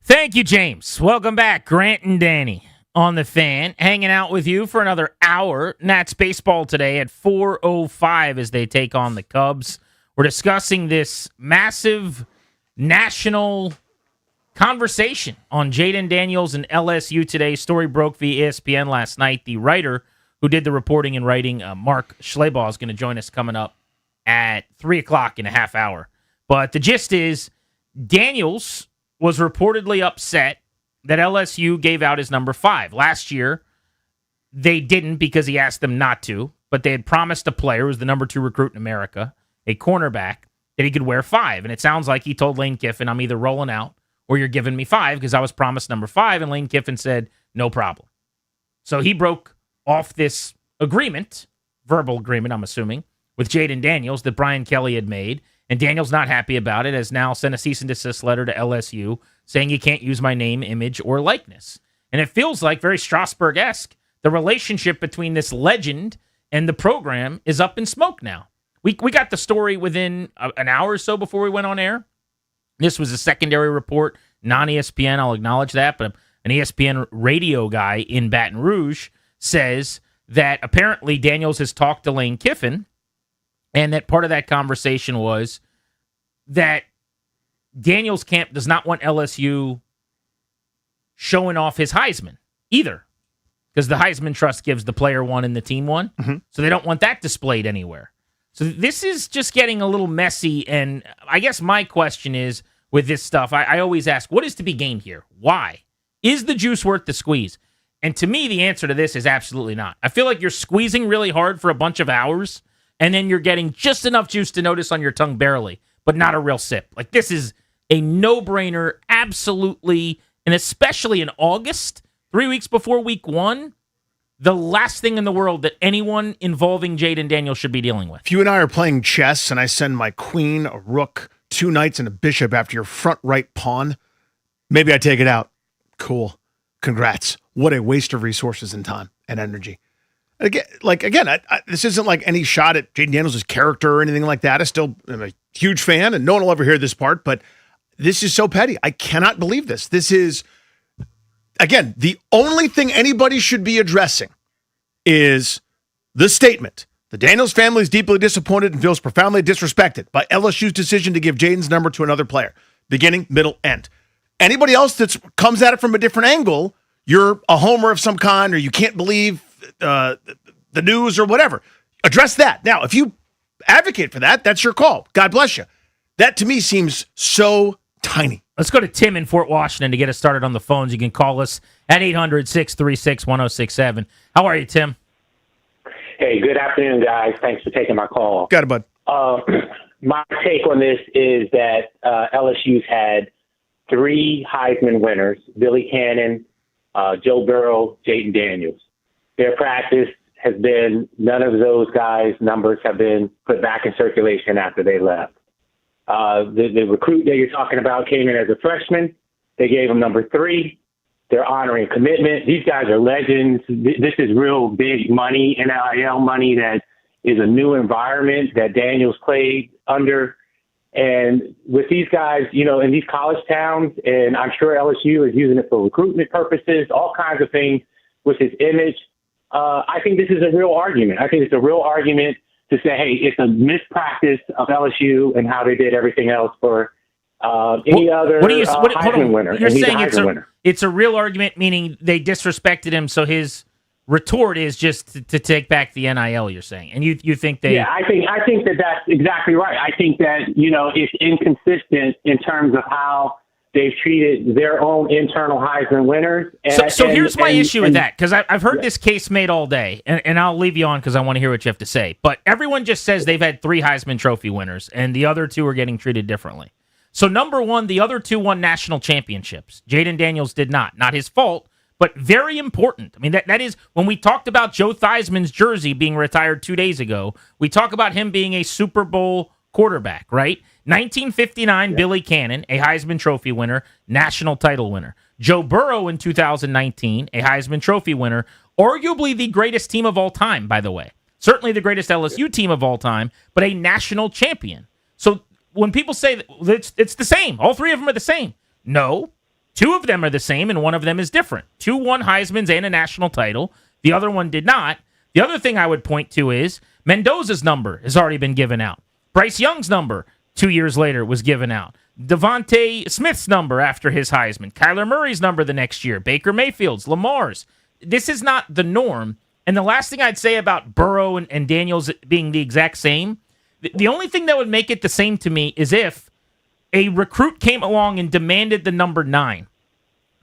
Thank you, James. Welcome back, Grant and Danny on the Fan, hanging out with you for another hour. Nats baseball today at 4:05 as they take on the Cubs. We're discussing this massive national conversation on Jaden Daniels and LSU today. Story broke via ESPN last night. The writer who did the reporting and writing, Mark Schleybaugh, is going to join us coming up at 3 o'clock in a half hour. But the gist is Daniels was reportedly upset that LSU gave out his number 5. Last year, they didn't because he asked them not to, but they had promised a player who was the number 2 recruit in America, a cornerback, that he could wear 5. And it sounds like he told Lane Kiffin, I'm either rolling out or you're giving me 5 because I was promised number 5. And Lane Kiffin said, no problem. So he broke off this agreement, verbal agreement, I'm assuming, with Jaden Daniels that Brian Kelly had made. And Daniels not happy about it, has now sent a cease and desist letter to LSU saying you can't use my name, image, or likeness. And it feels like very Strasburg-esque. The relationship between this legend and the program is up in smoke now. We got the story within an hour or so before we went on air. This was a secondary report, non-ESPN, I'll acknowledge that, but an ESPN radio guy in Baton Rouge says that apparently Daniels has talked to Lane Kiffin, and that part of that conversation was that Daniels' camp does not want LSU showing off his Heisman either, because the Heisman Trust gives the player one and the team one, so they don't want that displayed anywhere. So this is just getting a little messy, and I guess my question is, with this stuff, I always ask, what is to be gained here? Why? Is the juice worth the squeeze? And to me, the answer to this is absolutely not. I feel like you're squeezing really hard for a bunch of hours, and then you're getting just enough juice to notice on your tongue barely, but not a real sip. Like, this is a no-brainer, absolutely, and especially in August, 3 weeks before week 1, the last thing in the world that anyone involving Jaden Daniels should be dealing with. If you and I are playing chess and I send my queen, a rook, 2 knights, and a bishop after your front right pawn, maybe I take it out. Cool. Congrats. What a waste of resources and time and energy. Again, this isn't like any shot at Jaden Daniels' character or anything like that. I still am a huge fan, and no one will ever hear this part, but this is so petty. I cannot believe this. This is, again, the only thing anybody should be addressing is the statement. The Daniels family is deeply disappointed and feels profoundly disrespected by LSU's decision to give Jaden's number to another player. Beginning, middle, end. Anybody else that comes at it from a different angle, you're a homer of some kind, or you can't believe the news or whatever. Address that. Now, if you advocate for that, that's your call. God bless you. That to me seems so tiny. Let's go to Tim in Fort Washington to get us started on the phones. You can call us at 800-636-1067. How are you, Tim? Hey, good afternoon, guys. Thanks for taking my call. Got it, bud. My take on this is that LSU's had 3 Heisman winners, Billy Cannon, Joe Burrow, Jaden Daniels. Their practice has been none of those guys' numbers have been put back in circulation after they left. The recruit that you're talking about came in as a freshman. They gave him number 3. They're honoring commitment. These guys are legends. This is real big money, NIL money that is a new environment that Daniels played under. And with these guys, in these college towns, and I'm sure LSU is using it for recruitment purposes, all kinds of things with his image. I think this is a real argument. I think it's a real argument to say, hey, it's a mispractice of LSU and how they did everything else for any other Heisman winner. You're saying it's a real argument, meaning they disrespected him, so his retort is just to take back the NIL, you're saying. And you think they... Yeah, I think that's exactly right. I think that, it's inconsistent in terms of how they've treated their own internal Heisman winners. So here's my issue with that, because I've heard this case made all day, and I'll leave you on because I want to hear what you have to say. But everyone just says they've had 3 Heisman Trophy winners, and the other 2 are getting treated differently. So number one, the other 2 won national championships. Jayden Daniels did not. Not his fault, but very important. I mean, that is, when we talked about Joe Theismann's jersey being retired 2 days ago, we talk about him being a Super Bowl quarterback, right? 1959, Billy Cannon, a Heisman Trophy winner, national title winner. Joe Burrow in 2019, a Heisman Trophy winner, arguably the greatest team of all time, by the way. Certainly the greatest LSU team of all time, but a national champion. So when people say that it's the same, all 3 of them are the same. No, 2 of them are the same, and one of them is different. 2 won Heisman's and a national title. The other one did not. The other thing I would point to is Mendoza's number has already been given out. Bryce Young's number 2 years later was given out. Devontae Smith's number after his Heisman. Kyler Murray's number the next year. Baker Mayfield's. Lamar's. This is not the norm. And the last thing I'd say about Burrow and Daniels being the exact same, the only thing that would make it the same to me is if a recruit came along and demanded the number 9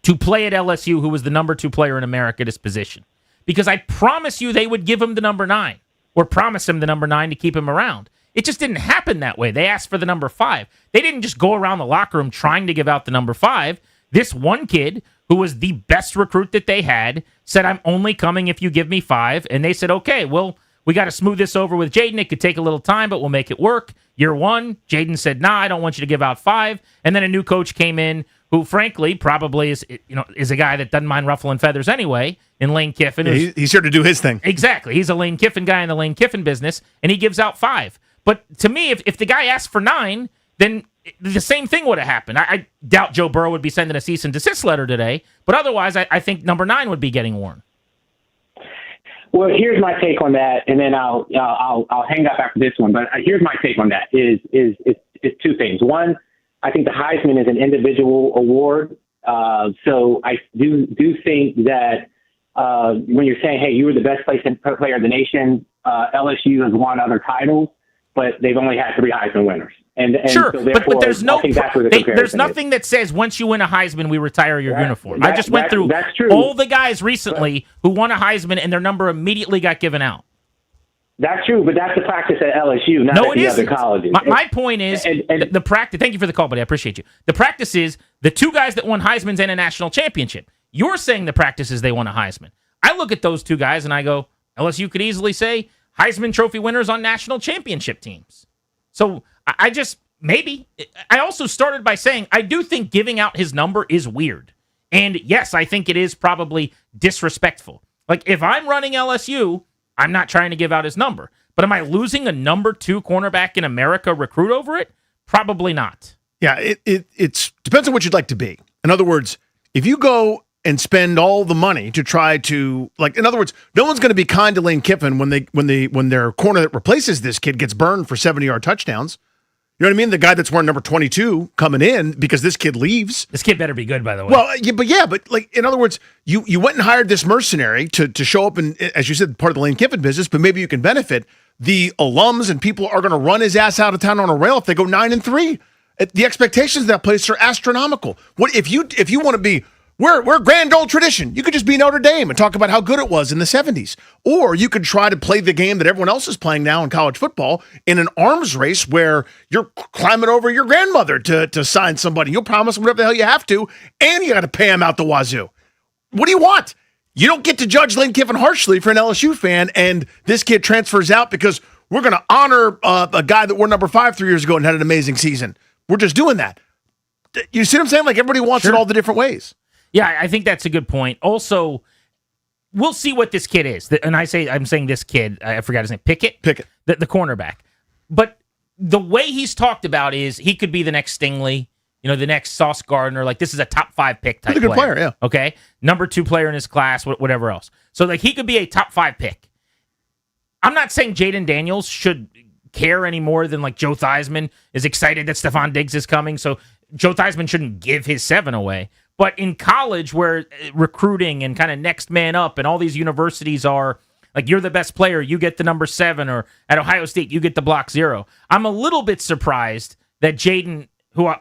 to play at LSU, who was the number 2 player in America at his position. Because I promise you they would give him the number 9 or promise him the number 9 to keep him around. It just didn't happen that way. They asked for the number 5. They didn't just go around the locker room trying to give out the number 5. This one kid, who was the best recruit that they had, said, I'm only coming if you give me 5. And they said, okay, well, we got to smooth this over with Jayden. It could take a little time, but we'll make it work. Year 1, Jayden said, nah, I don't want you to give out 5. And then a new coach came in who, frankly, probably is a guy that doesn't mind ruffling feathers anyway, in Lane Kiffin. Yeah, he's here to do his thing. Exactly. He's a Lane Kiffin guy in the Lane Kiffin business, and he gives out 5. But to me, if the guy asked for 9, then the same thing would have happened. I doubt Joe Burrow would be sending a cease and desist letter today, but otherwise, I think number 9 would be getting worn. Well, here's my take on that, and then I'll hang up after this one. But here's my take on that: is 2 things. One, I think the Heisman is an individual award, so I do think that when you're saying, hey, you were the best player in the nation, LSU has won other titles, but they've only had 3 Heisman winners. And sure, so but there's no there's is. nothing that says once you win a Heisman, we retire your uniform. I just went through all the guys recently who won a Heisman and their number immediately got given out. That's true, but that's the practice at LSU, not at the other colleges. My point is, the practice. Thank you for the call, buddy. I appreciate you. The practice is the 2 guys that won Heismans and a national championship. You're saying the practice is they won a Heisman. I look at those 2 guys and I go, LSU could easily say Heisman Trophy winners on national championship teams. So I just, maybe. I also started by saying I do think giving out his number is weird. And yes, I think it is probably disrespectful. Like, if I'm running LSU, I'm not trying to give out his number. But am I losing a number 2 cornerback in America recruit over it? Probably not. Yeah, it's depends on what you'd like to be. In other words, if you go and spend all the money to try to, like, in other words, no one's going to be kind to Lane Kiffin when their corner that replaces this kid gets burned for 70-yard touchdowns. You know what I mean? The guy that's wearing number 22 coming in because this kid leaves. This kid better be good, by the way. Well, but like, in other words, you went and hired this mercenary to show up in, as you said, part of the Lane Kiffin business, but maybe you can benefit. The alums and people are going to run his ass out of town on a rail if they go 9-3. The expectations of that place are astronomical. What if you want to be? We're grand old tradition. You could just be Notre Dame and talk about how good it was in the 70s. Or you could try to play the game that everyone else is playing now in college football in an arms race where you're climbing over your grandmother to sign somebody. You'll promise them whatever the hell you have to, and you got to pay them out the wazoo. What do you want? You don't get to judge Lane Kiffin harshly for an LSU fan, and this kid transfers out because we're going to honor a guy that wore number 5 3 years ago and had an amazing season. We're just doing that. You see what I'm saying? Like, everybody wants it all the different ways. Yeah, I think that's a good point. Also, we'll see what this kid is. And I'm saying this kid, I forgot his name, Pickett? Pickett. The cornerback. But the way he's talked about is he could be the next Stingley, the next Sauce Gardner. Like, this is a top 5 pick type He's a good player, yeah. Okay? Number 2 player in his class, whatever else. So, like, he could be a top 5 pick. I'm not saying Jaden Daniels should care any more than, like, Joe Theismann is excited that Stephon Diggs is coming. So, Joe Theismann shouldn't give his 7 away. But in college, where recruiting and kind of next man up and all these universities are, like, you're the best player, you get the number 7, or at Ohio State, you get the block 0. I'm a little bit surprised that Jaden, who,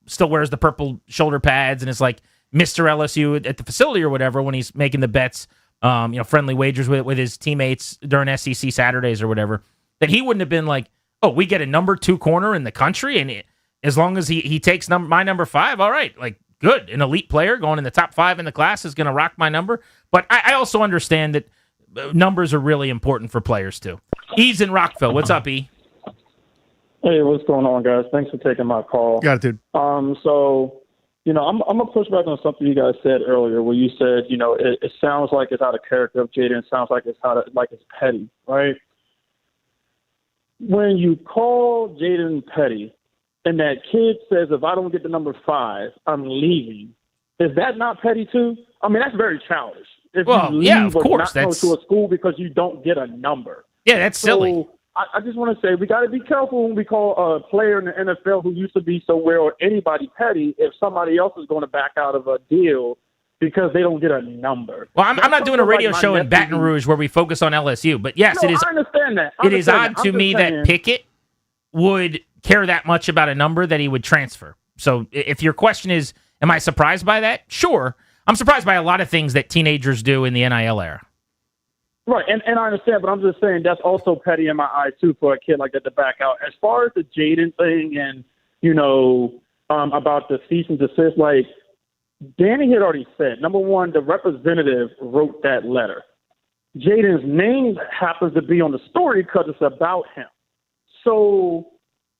still wears the purple shoulder pads and is like Mr. LSU at the facility or whatever when he's making the bets, friendly wagers with his teammates during SEC Saturdays or whatever, that he wouldn't have been like, oh, we get a number 2 corner in the country, and as long as he takes my number 5, all right, like, good. An elite player going in the top 5 in the class is going to rock my number. But I also understand that numbers are really important for players too. E's in Rockville. What's up, E? Hey, what's going on, guys? Thanks for taking my call. Got it, dude. So, I'm gonna push back on something you guys said earlier, where you said, it sounds like it's out of character of Jaden. It sounds like it's it's petty, right? When you call Jaden petty, and that kid says, if I don't get the number 5, I'm leaving, is that not petty too? I mean, that's very childish. If you leave yeah, of or course. not go to a school because you don't get a number. Yeah, that's silly. I just want to say we got to be careful when we call a player in the NFL who used to be somewhere or anybody petty if somebody else is going to back out of a deal because they don't get a number. Well, I'm not doing a radio show in Baton Rouge where we focus on LSU, but yes, it is. I understand that. It is odd to me that Pickett would care that much about a number that he would transfer. So if your question is, am I surprised by that? Sure. I'm surprised by a lot of things that teenagers do in the NIL era. Right, and I understand, but I'm just saying that's also petty in my eyes, too, for a kid like that to back out. As far as the Jaden thing and, about the cease and desist, like, Danny had already said, number one, the representative wrote that letter. Jaden's name happens to be on the story because it's about him. So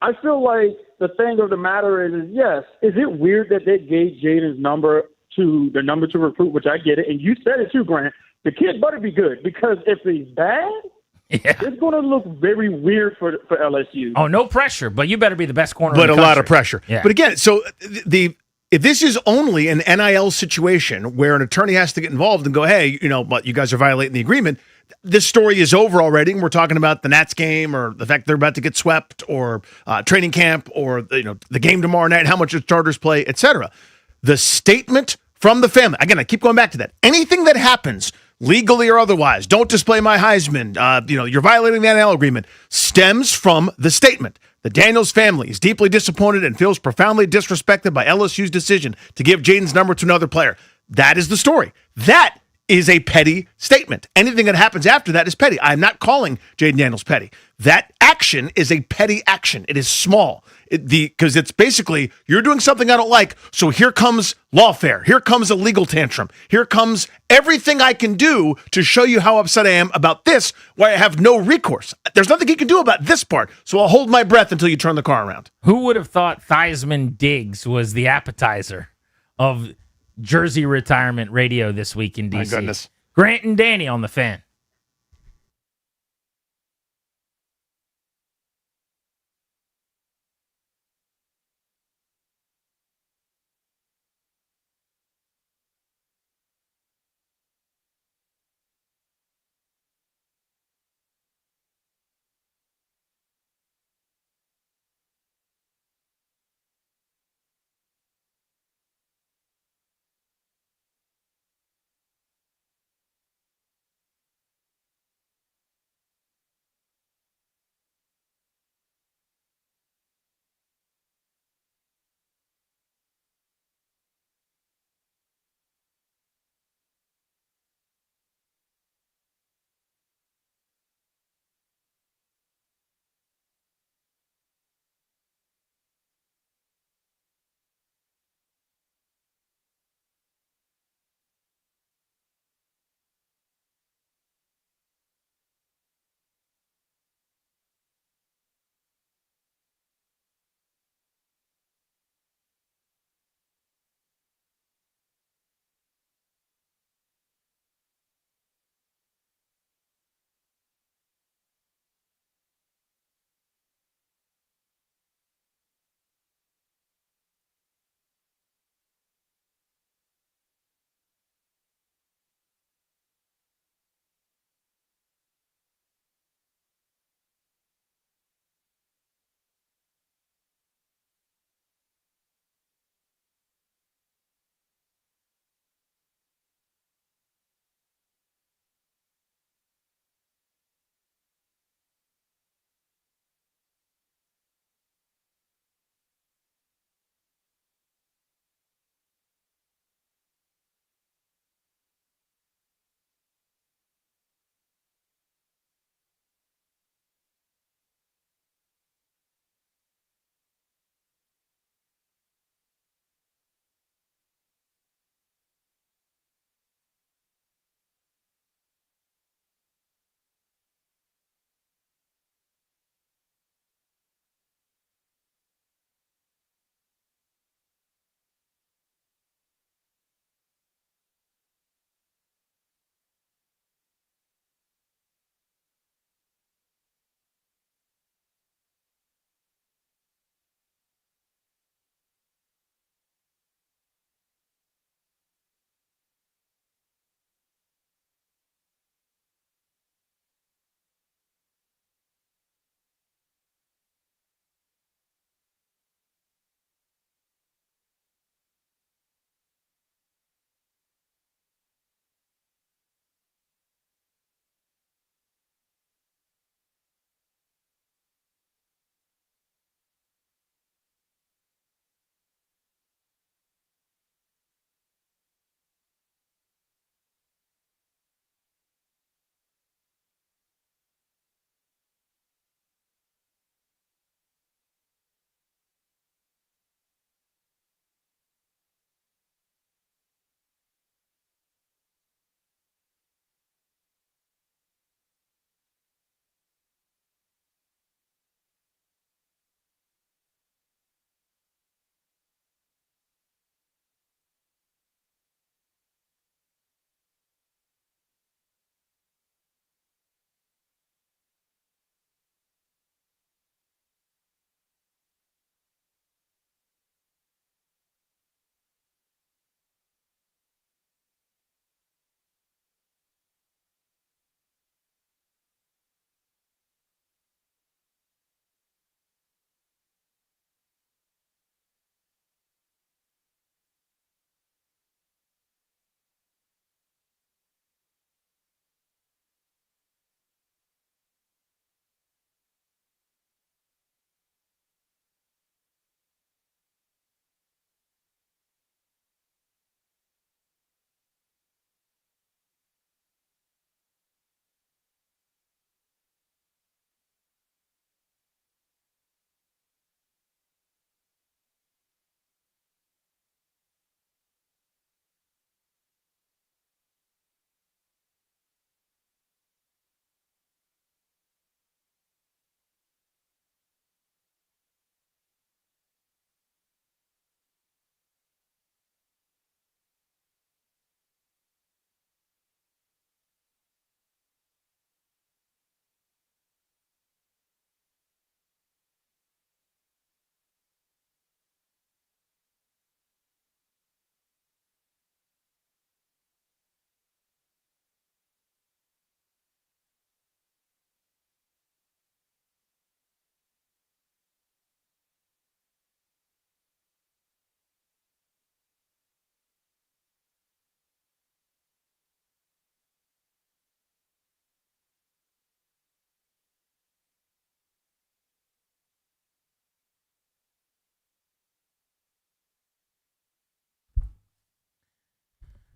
I feel like the thing of the matter is yes, is it weird that they gave Jaden's number to recruit, which I get it, and you said it too, Grant. The kid better be good because if he's bad, it's going to look very weird for LSU. Oh, no pressure, but you better be the best corner. But in the a lot of pressure. Yeah. But again, so if this is only an NIL situation where an attorney has to get involved and go, hey, but you guys are violating the agreement, this story is over already. And we're talking about the Nats game or the fact they're about to get swept or training camp or the game tomorrow night, how much the starters play, etc. The statement from the family, again, I keep going back to that. Anything that happens legally or otherwise, don't display my Heisman, you're violating the NIL agreement, stems from the statement. The Daniels family is deeply disappointed and feels profoundly disrespected by LSU's decision to give Jaden's number to another player. That is the story. That is a petty statement. Anything that happens after that is petty. I'm not calling Jaden Daniels petty. That action is a petty action. It is small. Because it's basically, you're doing something I don't like, so here comes lawfare. Here comes a legal tantrum. Here comes everything I can do to show you how upset I am about this, why I have no recourse. There's nothing you can do about this part, so I'll hold my breath until you turn the car around. Who would have thought Theismann Diggs was the appetizer of Jersey retirement radio this week in D.C.? My goodness. Grant and Danny on the Fan.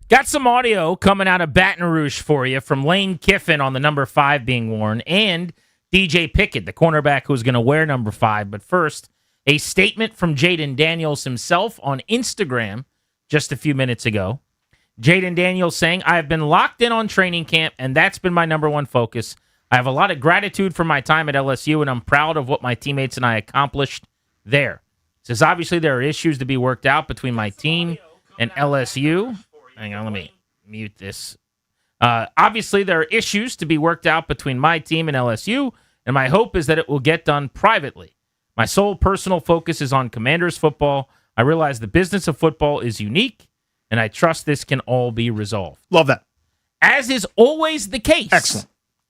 Got some audio coming out of Baton Rouge for you from Lane Kiffin on the number 5 being worn and DJ Pickett, the cornerback who's going to wear number 5. But first, a statement from Jayden Daniels himself on Instagram just a few minutes ago. Jayden Daniels saying, I have been locked in on training camp, and that's been my number one focus. I have a lot of gratitude for my time at LSU, and I'm proud of what my teammates and I accomplished there. Says, obviously, there are issues to be worked out between my team and LSU. Hang on, let me mute this. Obviously, there are issues to be worked out between my team and LSU, and my hope is that it will get done privately. My sole personal focus is on Commanders football. I realize the business of football is unique, and I trust this can all be resolved. Love that. As is always the case, excellent.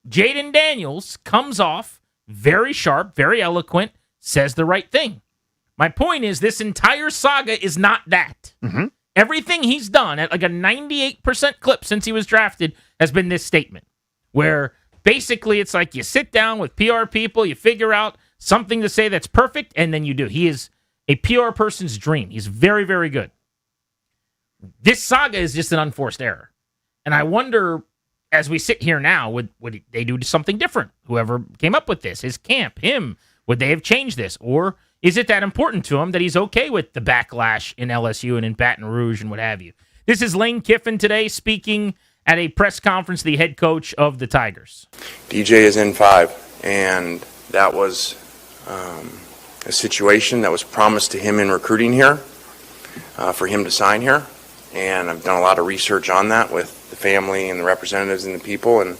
Jayden Daniels comes off very sharp, very eloquent, says the right thing. My point is this entire saga is not that. Mm-hmm. Everything he's done at like a 98% clip since he was drafted has been this statement, where basically it's like you sit down with PR people, you figure out something to say that's perfect, and then you do. He is a PR person's dream. He's very, very good. This saga is just an unforced error. And I wonder, as we sit here now, would they do something different? Whoever came up with this, his camp, him, would they have changed this? Or is it that important to him that he's okay with the backlash in LSU and in Baton Rouge and what have you? This is Lane Kiffin today speaking at a press conference, the head coach of the Tigers. DJ is in 5, and that was a situation that was promised to him in recruiting here for him to sign here. And I've done a lot of research on that with the family and the representatives and the people. And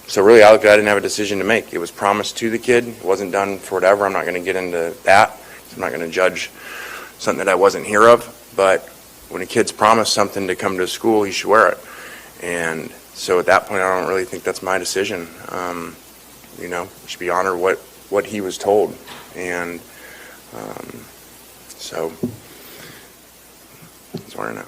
so really I didn't have a decision to make. It was promised to the kid. It wasn't done for whatever. I'm not going to get into that. I'm not going to judge something that I wasn't here of. But when a kid's promised something to come to school, he should wear it. And so at that point, I don't really think that's my decision. You should be honored what he was told. And so that's where I'm at.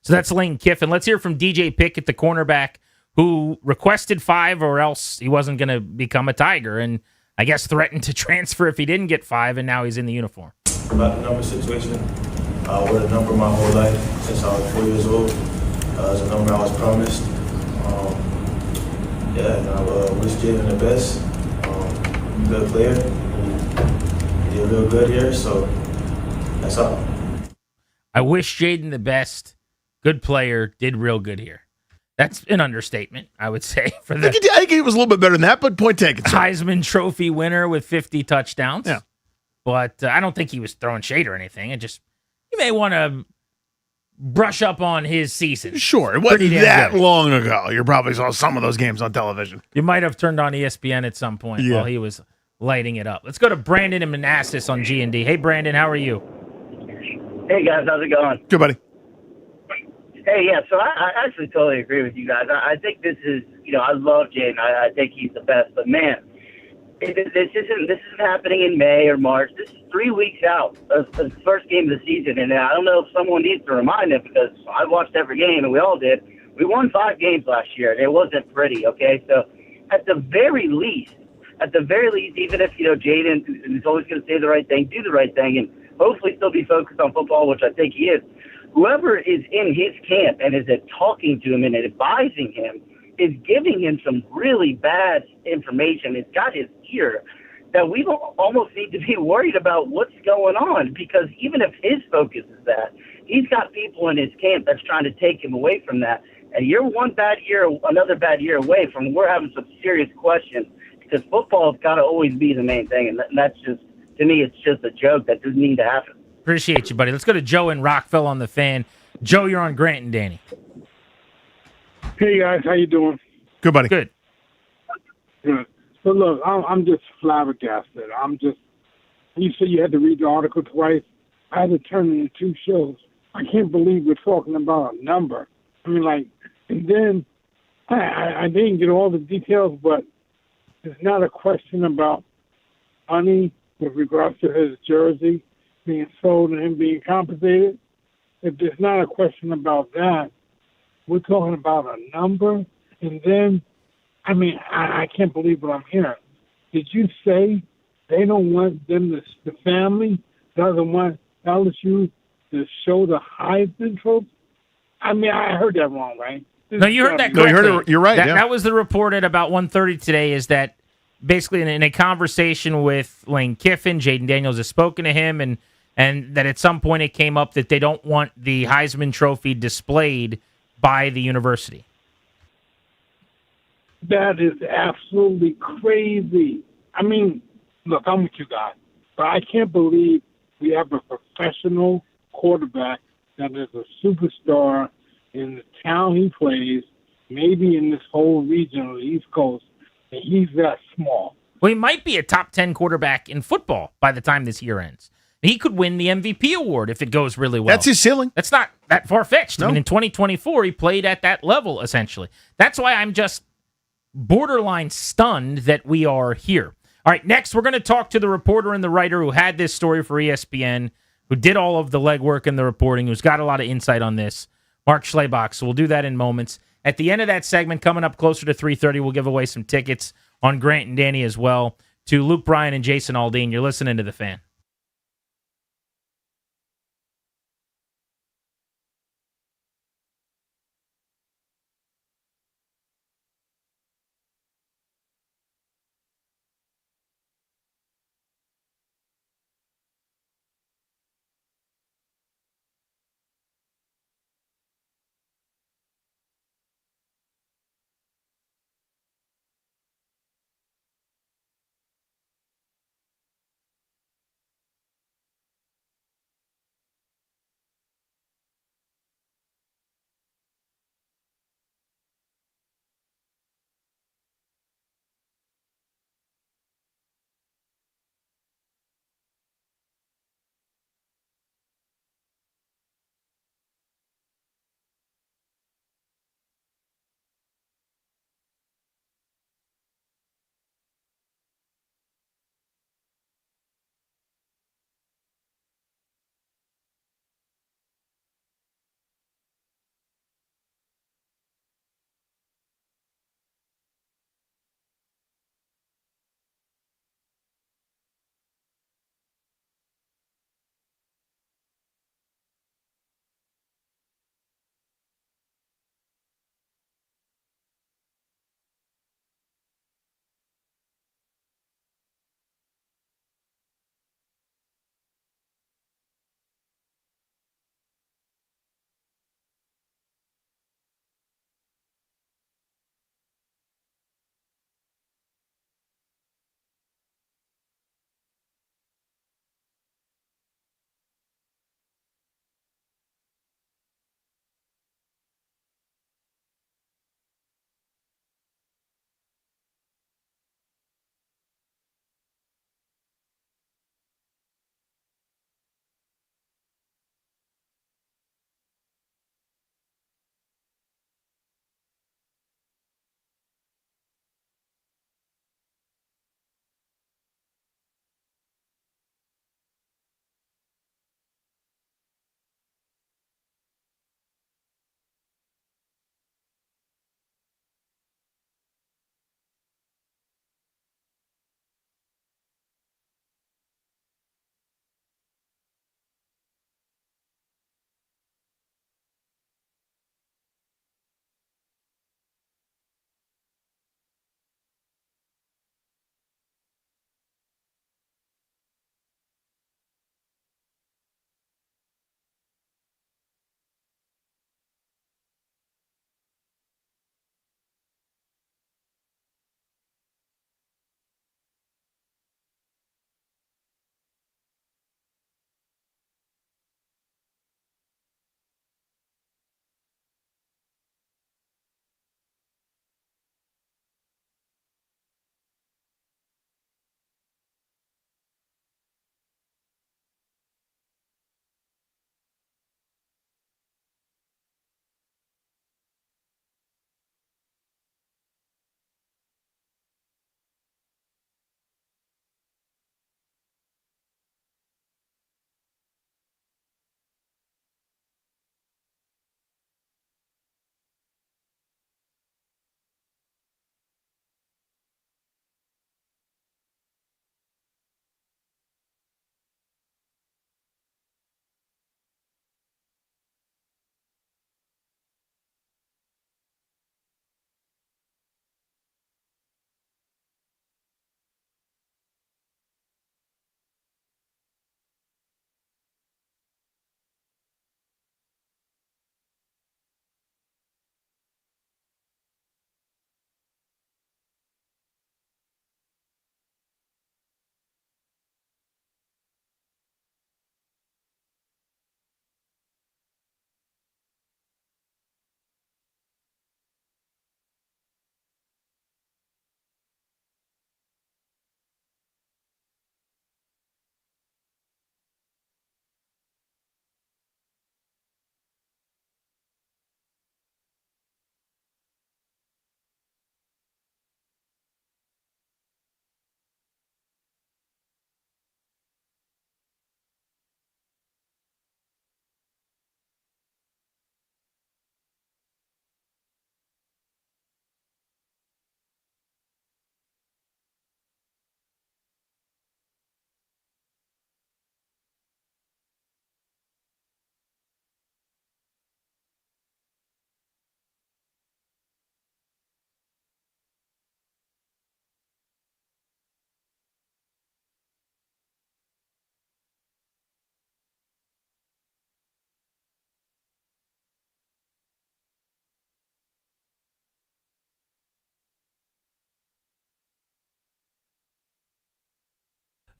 So that's Lane Kiffin. Let's hear from DJ Pickett, the cornerback, who requested 5 or else he wasn't going to become a Tiger, and I guess threatened to transfer if he didn't get 5, and now he's in the uniform. About the number situation, I wore the number my whole life since I was 4 years old. It's a number I was promised. And I wish Jayden the best. Good player. He did real good here, so that's all. I wish Jayden the best. Good player, did real good here. That's an understatement, I would say. For the I think he was a little bit better than that, but point taken. Heisman Trophy winner with 50 touchdowns. Yeah. But I don't think he was throwing shade or anything. You may want to brush up on his season. Sure, it wasn't that long ago. You probably saw some of those games on television. You might have turned on ESPN at some point while he was lighting it up. Let's go to Brandon and Manassas on G&D. Hey, Brandon, how are you? Hey, guys, how's it going? Good, buddy. Hey, yeah, so I actually totally agree with you guys. I think this is, I love Jayden. I think he's the best. But, man, this isn't happening in May or March. This is 3 weeks out of the first game of the season. And I don't know if someone needs to remind him because I watched every game, and we all did. We won 5 games last year, and it wasn't pretty, okay? So at the very least, even if, Jayden is always going to say the right thing, do the right thing, and hopefully still be focused on football, which I think he is, whoever is in his camp and is talking to him and advising him is giving him some really bad information. It's got his ear that we almost need to be worried about what's going on, because even if his focus is that, he's got people in his camp that's trying to take him away from that. And you're one bad year, another bad year away from we're having some serious questions, because football has got to always be the main thing. And that's just, to me, it's just a joke that doesn't need to happen. Appreciate you, buddy. Let's go to Joe in Rockville on the Fan. Joe, you're on Grant and Danny. Hey, guys. How you doing? Good, buddy. Good. Good. So, look, I'm just flabbergasted. You said you had to read the article twice. I had to turn it into 2 shows. I can't believe we're talking about a number. And then I didn't get all the details, but it's not a question about money with regards to his jersey being sold and him being compensated. If there's not a question about that, we're talking about a number. And then, I can't believe what I'm hearing. Did you say they don't want them, the family doesn't want LSU to show the Heisman Trophy? I mean, I heard that wrong, right? No, you heard that No, correctly. you heard it. You're right. That was the report at about 1:30 today. Is that basically in a conversation with Lane Kiffin, Jaden Daniels has spoken to him, and that at some point it came up that they don't want the Heisman Trophy displayed by the university. That is absolutely crazy. I mean, look, I'm with you guys, but I can't believe we have a professional quarterback that is a superstar in the town he plays, maybe in this whole region on the East Coast, and he's that small. Well, he might be a top 10 quarterback in football by the time this year ends. He could win the MVP award if it goes really well. That's his ceiling. That's not that far-fetched. No. I mean, in 2024, he played at that level, essentially. That's why I'm just borderline stunned that we are here. All right, next, we're going to talk to the reporter and the writer who had this story for ESPN, who did all of the legwork and the reporting, who's got a lot of insight on this, Mark Schlabach. So we'll do that in moments. At the end of that segment, coming up closer to 3:30, we'll give away some tickets on Grant and Danny as well to Luke Bryan and Jason Aldean. You're listening to The Fan.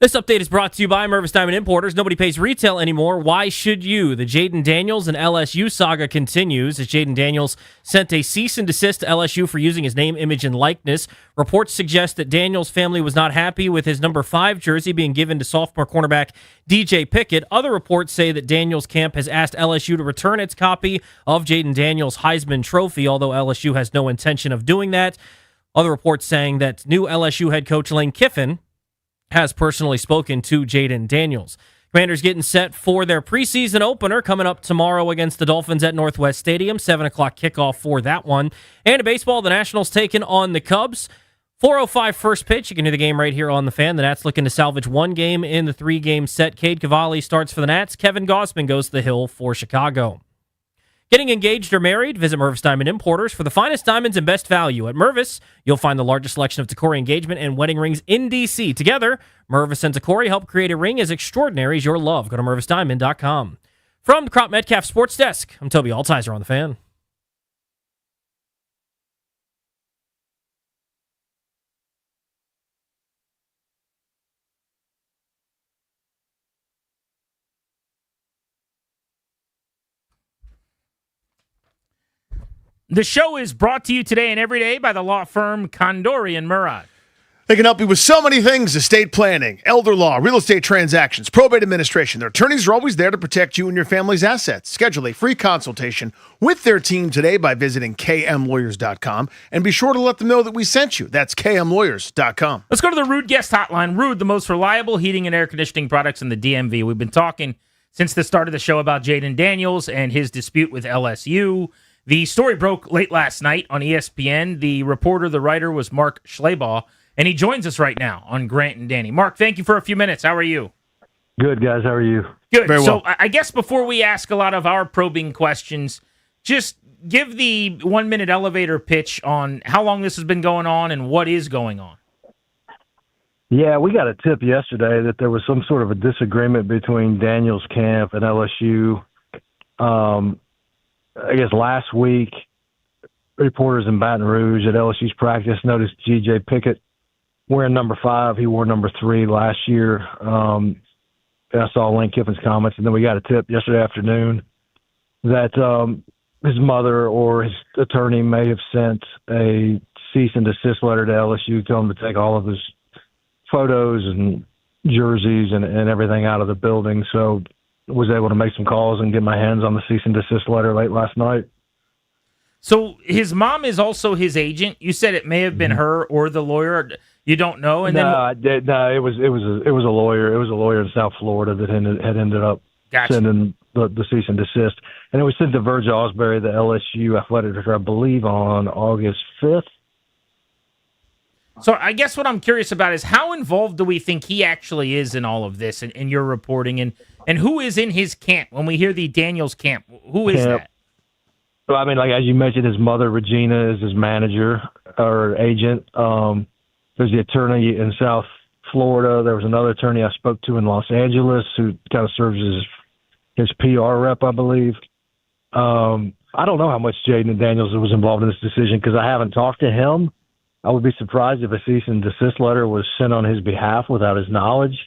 This update is brought to you by Mervis Diamond Importers. Nobody pays retail anymore. Why should you? The Jaden Daniels and LSU saga continues as Jaden Daniels sent a cease and desist to LSU for using his name, image, and likeness. Reports suggest that Daniels' family was not happy with his number 5 jersey being given to sophomore cornerback DJ Pickett. Other reports say that Daniels' camp has asked LSU to return its copy of Jaden Daniels' Heisman Trophy, although LSU has no intention of doing that. Other reports saying that new LSU head coach Lane Kiffin has personally spoken to Jaden Daniels. Commanders getting set for their preseason opener coming up tomorrow against the Dolphins at Northwest Stadium. 7 o'clock kickoff for that one. And in baseball, the Nationals taking on the Cubs. 4:05 first pitch. You can hear the game right here on the Fan. The Nats looking to salvage one game in the 3-game set. Cade Cavalli starts for the Nats. Kevin Gausman goes to the Hill for Chicago. Getting engaged or married? Visit Mervis Diamond Importers for the finest diamonds and best value. At Mervis, you'll find the largest selection of Tacori engagement and wedding rings in D.C. Together, Mervis and Tacori help create a ring as extraordinary as your love. Go to MervisDiamond.com. From the Crop Metcalf Sports Desk, I'm Toby Altizer on the Fan. The show is brought to you today and every day by the law firm Condori and Murad. They can help you with so many things: estate planning, elder law, real estate transactions, probate administration. Their attorneys are always there to protect you and your family's assets. Schedule a free consultation with their team today by visiting kmlawyers.com, and be sure to let them know that we sent you. That's kmlawyers.com. Let's go to the Ruud guest hotline. Ruud, the most reliable heating and air conditioning products in the DMV. We've been talking since the start of the show about Jaden Daniels and his dispute with LSU. The story broke late last night on ESPN. The reporter, the writer, was Mark Schleybaugh, and he joins us right now on Grant and Danny. Mark, thank you for a few minutes. How are you? Good, guys. How are you? Good. Very well. So I guess before we ask a lot of our probing questions, just give the 1-minute elevator pitch on how long this has been going on and what is going on. Yeah, we got a tip yesterday that there was some sort of a disagreement between Daniels camp and LSU. I guess last week, reporters in Baton Rouge at LSU's practice noticed G.J. Pickett wearing number 5. He wore number 3 last year. I saw Lane Kiffin's comments, and then we got a tip yesterday afternoon that his mother or his attorney may have sent a cease and desist letter to LSU, telling him to take all of his photos and jerseys and everything out of the building. So was able to make some calls and get my hands on the cease and desist letter late last night. So his mom is also his agent. You said it may have been her or the lawyer. You don't know. And no, it was a lawyer. It was a lawyer in South Florida that had ended up sending the cease and desist, and it was sent to Virgil Osbury, the LSU athletic director, I believe, on August 5th. So I guess what I'm curious about is how involved do we think he actually is in all of this and your reporting, and who is in his camp? When we hear the Daniels camp, who is that? So, I mean, like as you mentioned, his mother, Regina, is his manager or agent. There's the attorney in South Florida. There was another attorney I spoke to in Los Angeles who kind of serves as his PR rep, I believe. I don't know how much Jaden Daniels was involved in this decision because I haven't talked to him. I would be surprised if a cease and desist letter was sent on his behalf without his knowledge.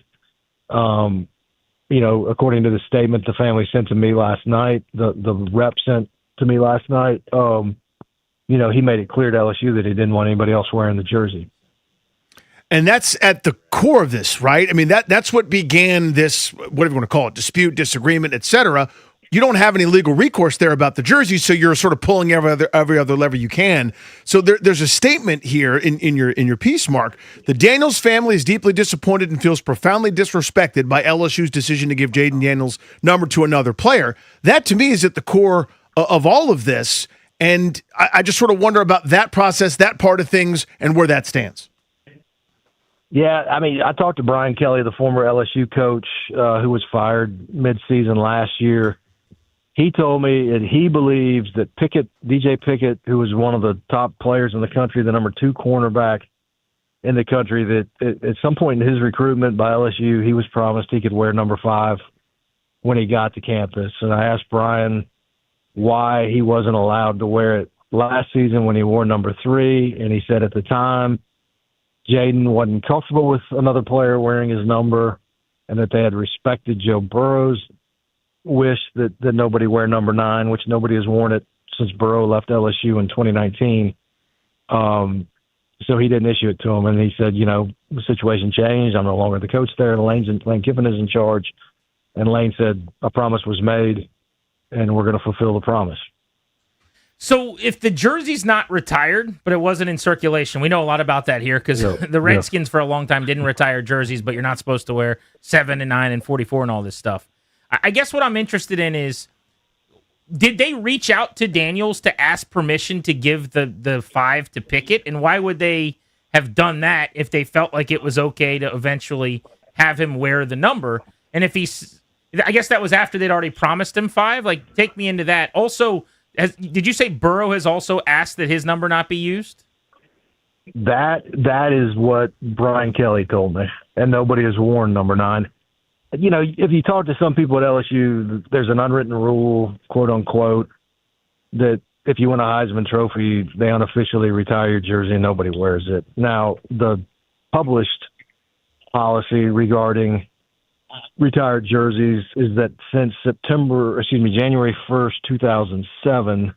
According to the statement the family sent to me last night, the rep sent to me last night, he made it clear to LSU that he didn't want anybody else wearing the jersey. And that's at the core of this, right? I mean, that's what began this, whatever you want to call it, dispute, disagreement, et cetera. You don't have any legal recourse there about the jersey, so you're sort of pulling every other lever you can. So there's a statement here in your piece, Mark. The Daniels family is deeply disappointed and feels profoundly disrespected by LSU's decision to give Jaden Daniels number to another player. That, to me, is at the core of all of this, and I just sort of wonder about that process, that part of things, and where that stands. Yeah, I mean, I talked to Brian Kelly, the former LSU coach who was fired midseason last year. He told me that he believes that DJ Pickett, who was one of the top players in the country, the number 2 cornerback in the country, that at some point in his recruitment by LSU, he was promised he could wear number 5 when he got to campus. And I asked Brian why he wasn't allowed to wear it last season when he wore number 3, and he said at the time Jaden wasn't comfortable with another player wearing his number, and that they had respected Joe Burrow's wish that nobody wear number 9, which nobody has worn it since Burrow left LSU in 2019. So he didn't issue it to him, and he said, the situation changed. I'm no longer the coach there. Lane Kiffin is in charge. And Lane said, a promise was made, and we're going to fulfill the promise. So if the jersey's not retired, but it wasn't in circulation, we know a lot about that here because the Redskins for a long time didn't retire jerseys, but you're not supposed to wear 7 and 9 and 44 and all this stuff. I guess what I'm interested in is, did they reach out to Daniels to ask permission to give the 5 to Pickett? And why would they have done that if they felt like it was okay to eventually have him wear the number? And if I guess that was after they'd already promised him 5. Like, take me into that. Also, did you say Burrow has also asked that his number not be used? That is what Brian Kelly told me, and nobody has worn number 9. If you talk to some people at LSU, there's an unwritten rule, quote unquote, that if you win a Heisman Trophy, they unofficially retire your jersey and nobody wears it. Now, the published policy regarding retired jerseys is that since January 1st, 2007,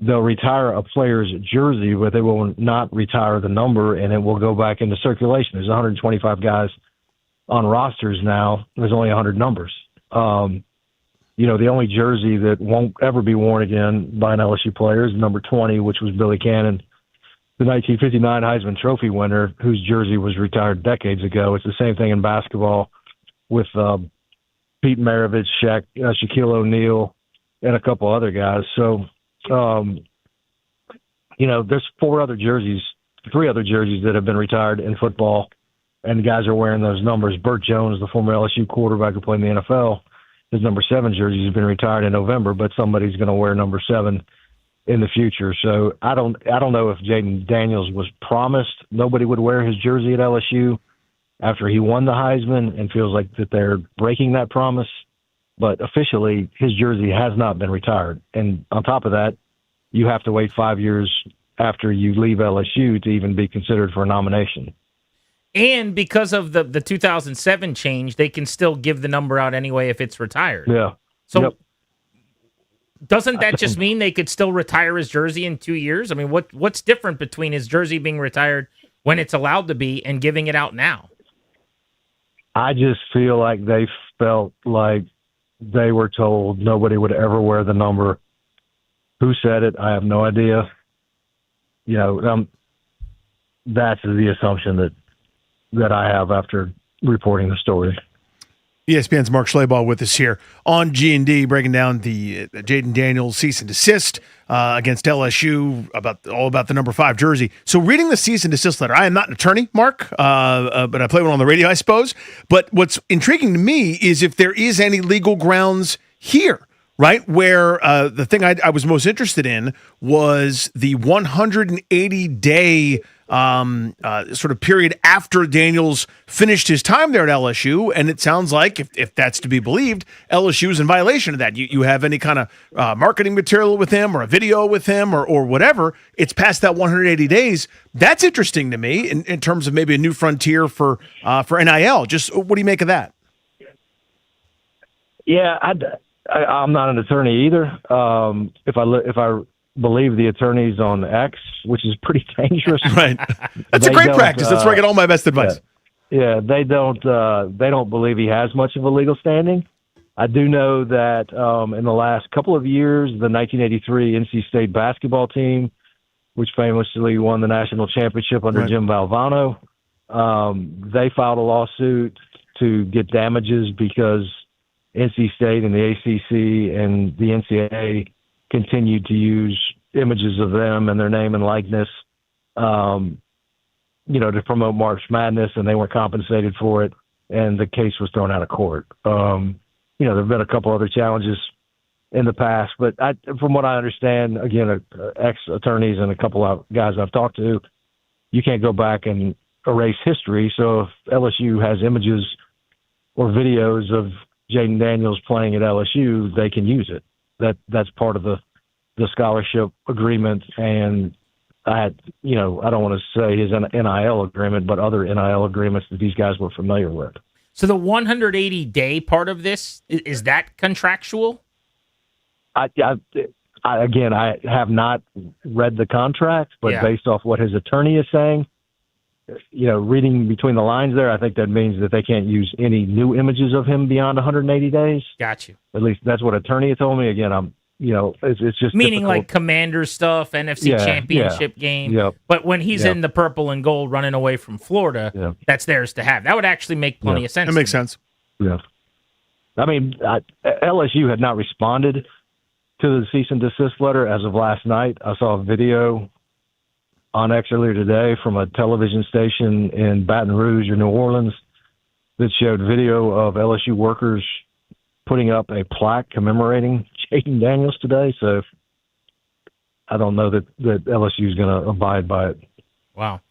they'll retire a player's jersey, but they will not retire the number, and it will go back into circulation. There's 125 guys on rosters now. There's only 100 numbers. The only jersey that won't ever be worn again by an LSU player is number 20, which was Billy Cannon, the 1959 Heisman Trophy winner, whose jersey was retired decades ago. It's the same thing in basketball with Pete Maravich, Shaquille O'Neal, and a couple other guys. So, there's 3 other jerseys that have been retired in football, and the guys are wearing those numbers. Burt Jones, the former LSU quarterback who played in the NFL, his number 7 jersey has been retired in November, but somebody's going to wear number 7 in the future. So I don't know if Jaden Daniels was promised nobody would wear his jersey at LSU after he won the Heisman and feels like that they're breaking that promise. But officially, his jersey has not been retired. And on top of that, you have to wait 5 years after you leave LSU to even be considered for a nomination. And because of the 2007 change, they can still give the number out anyway if it's retired. Yeah. So doesn't that just mean they could still retire his jersey in 2 years? I mean, what's different between his jersey being retired when it's allowed to be and giving it out now? I just feel like they felt like they were told nobody would ever wear the number. Who said it? I have no idea. That's the assumption that I have after reporting the story. ESPN's Mark Schlabach with us here on G&D, breaking down the Jaden Daniels cease and desist against LSU, all about the number 5 jersey. So reading the cease and desist letter, I am not an attorney, Mark, but I play one on the radio, I suppose. But what's intriguing to me is if there is any legal grounds here, right, where the thing I was most interested in was the 180-day sort of period after Daniels finished his time there at LSU, and it sounds like, if that's to be believed, LSU is in violation of that. You have any kind of marketing material with him or a video with him or whatever, it's past that 180 days. That's interesting to me in terms of maybe a new frontier for NIL. Just what do you make of that? Yeah, I'm not an attorney either. If I believe the attorneys on X, which is pretty dangerous. Right. That's a great practice. That's where I get all my best advice. Yeah, they don't believe he has much of a legal standing. I do know that in the last couple of years, the 1983 NC State basketball team, which famously won the national championship under Jim Valvano, they filed a lawsuit to get damages because NC State and the ACC and the NCAA continued to use images of them and their name and likeness, to promote March Madness, and they weren't compensated for it, and the case was thrown out of court. There have been a couple other challenges in the past, but from what I understand, again, ex-attorneys and a couple of guys I've talked to, you can't go back and erase history. So if LSU has images or videos of Jaden Daniels playing at LSU, they can use it. That's part of the scholarship agreement, and I had, I don't want to say his NIL agreement, but other NIL agreements that these guys were familiar with. So the 180-day part of this, is that contractual? I have not read the contract, but based off what his attorney is saying, reading between the lines there, I think that means that they can't use any new images of him beyond 180 days. Got you. At least that's what attorney told me. Again, it's just meaning difficult. like Commander stuff, NFC Championship game. Yep. But when he's in the purple and gold running away from Florida, that's theirs to have. That would actually make plenty of sense. That makes sense. Yeah. I mean, LSU had not responded to the cease and desist letter as of last night. I saw a video on X earlier today from a television station in Baton Rouge or New Orleans that showed video of LSU workers putting up a plaque commemorating Jayden Daniels today. So I don't know that LSU is going to abide by it. Wow.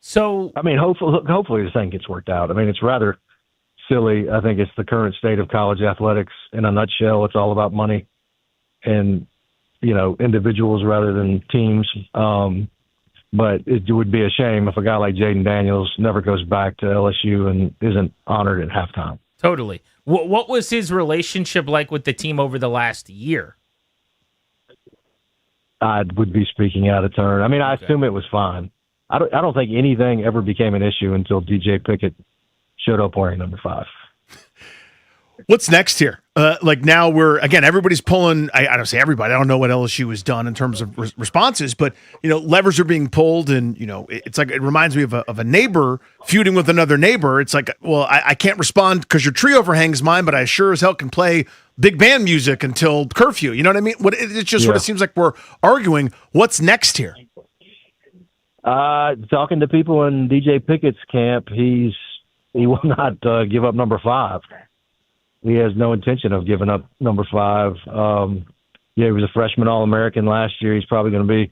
So I mean, hopefully this thing gets worked out. I mean, it's rather silly. I think it's the current state of college athletics in a nutshell. It's all about money and individuals rather than teams. But it would be a shame if a guy like Jayden Daniels never goes back to LSU and isn't honored at halftime. Totally. What was his relationship like with the team over the last year? I would be speaking out of turn. I mean, I assume it was fine. I don't think anything ever became an issue until DJ Pickett showed up wearing number 5. What's next here? Now everybody's pulling. I don't say everybody. I don't know what LSU has done in terms of responses, but levers are being pulled, and it's like it reminds me of a neighbor feuding with another neighbor. It's like, well, I can't respond because your tree overhangs mine, but I sure as hell can play big band music until curfew. You know what I mean? It just sort of seems like we're arguing. What's next here? Talking to people in DJ Pickett's camp, he will not give up number 5. He has no intention of giving up number 5. He was a freshman All-American last year. He's probably going to be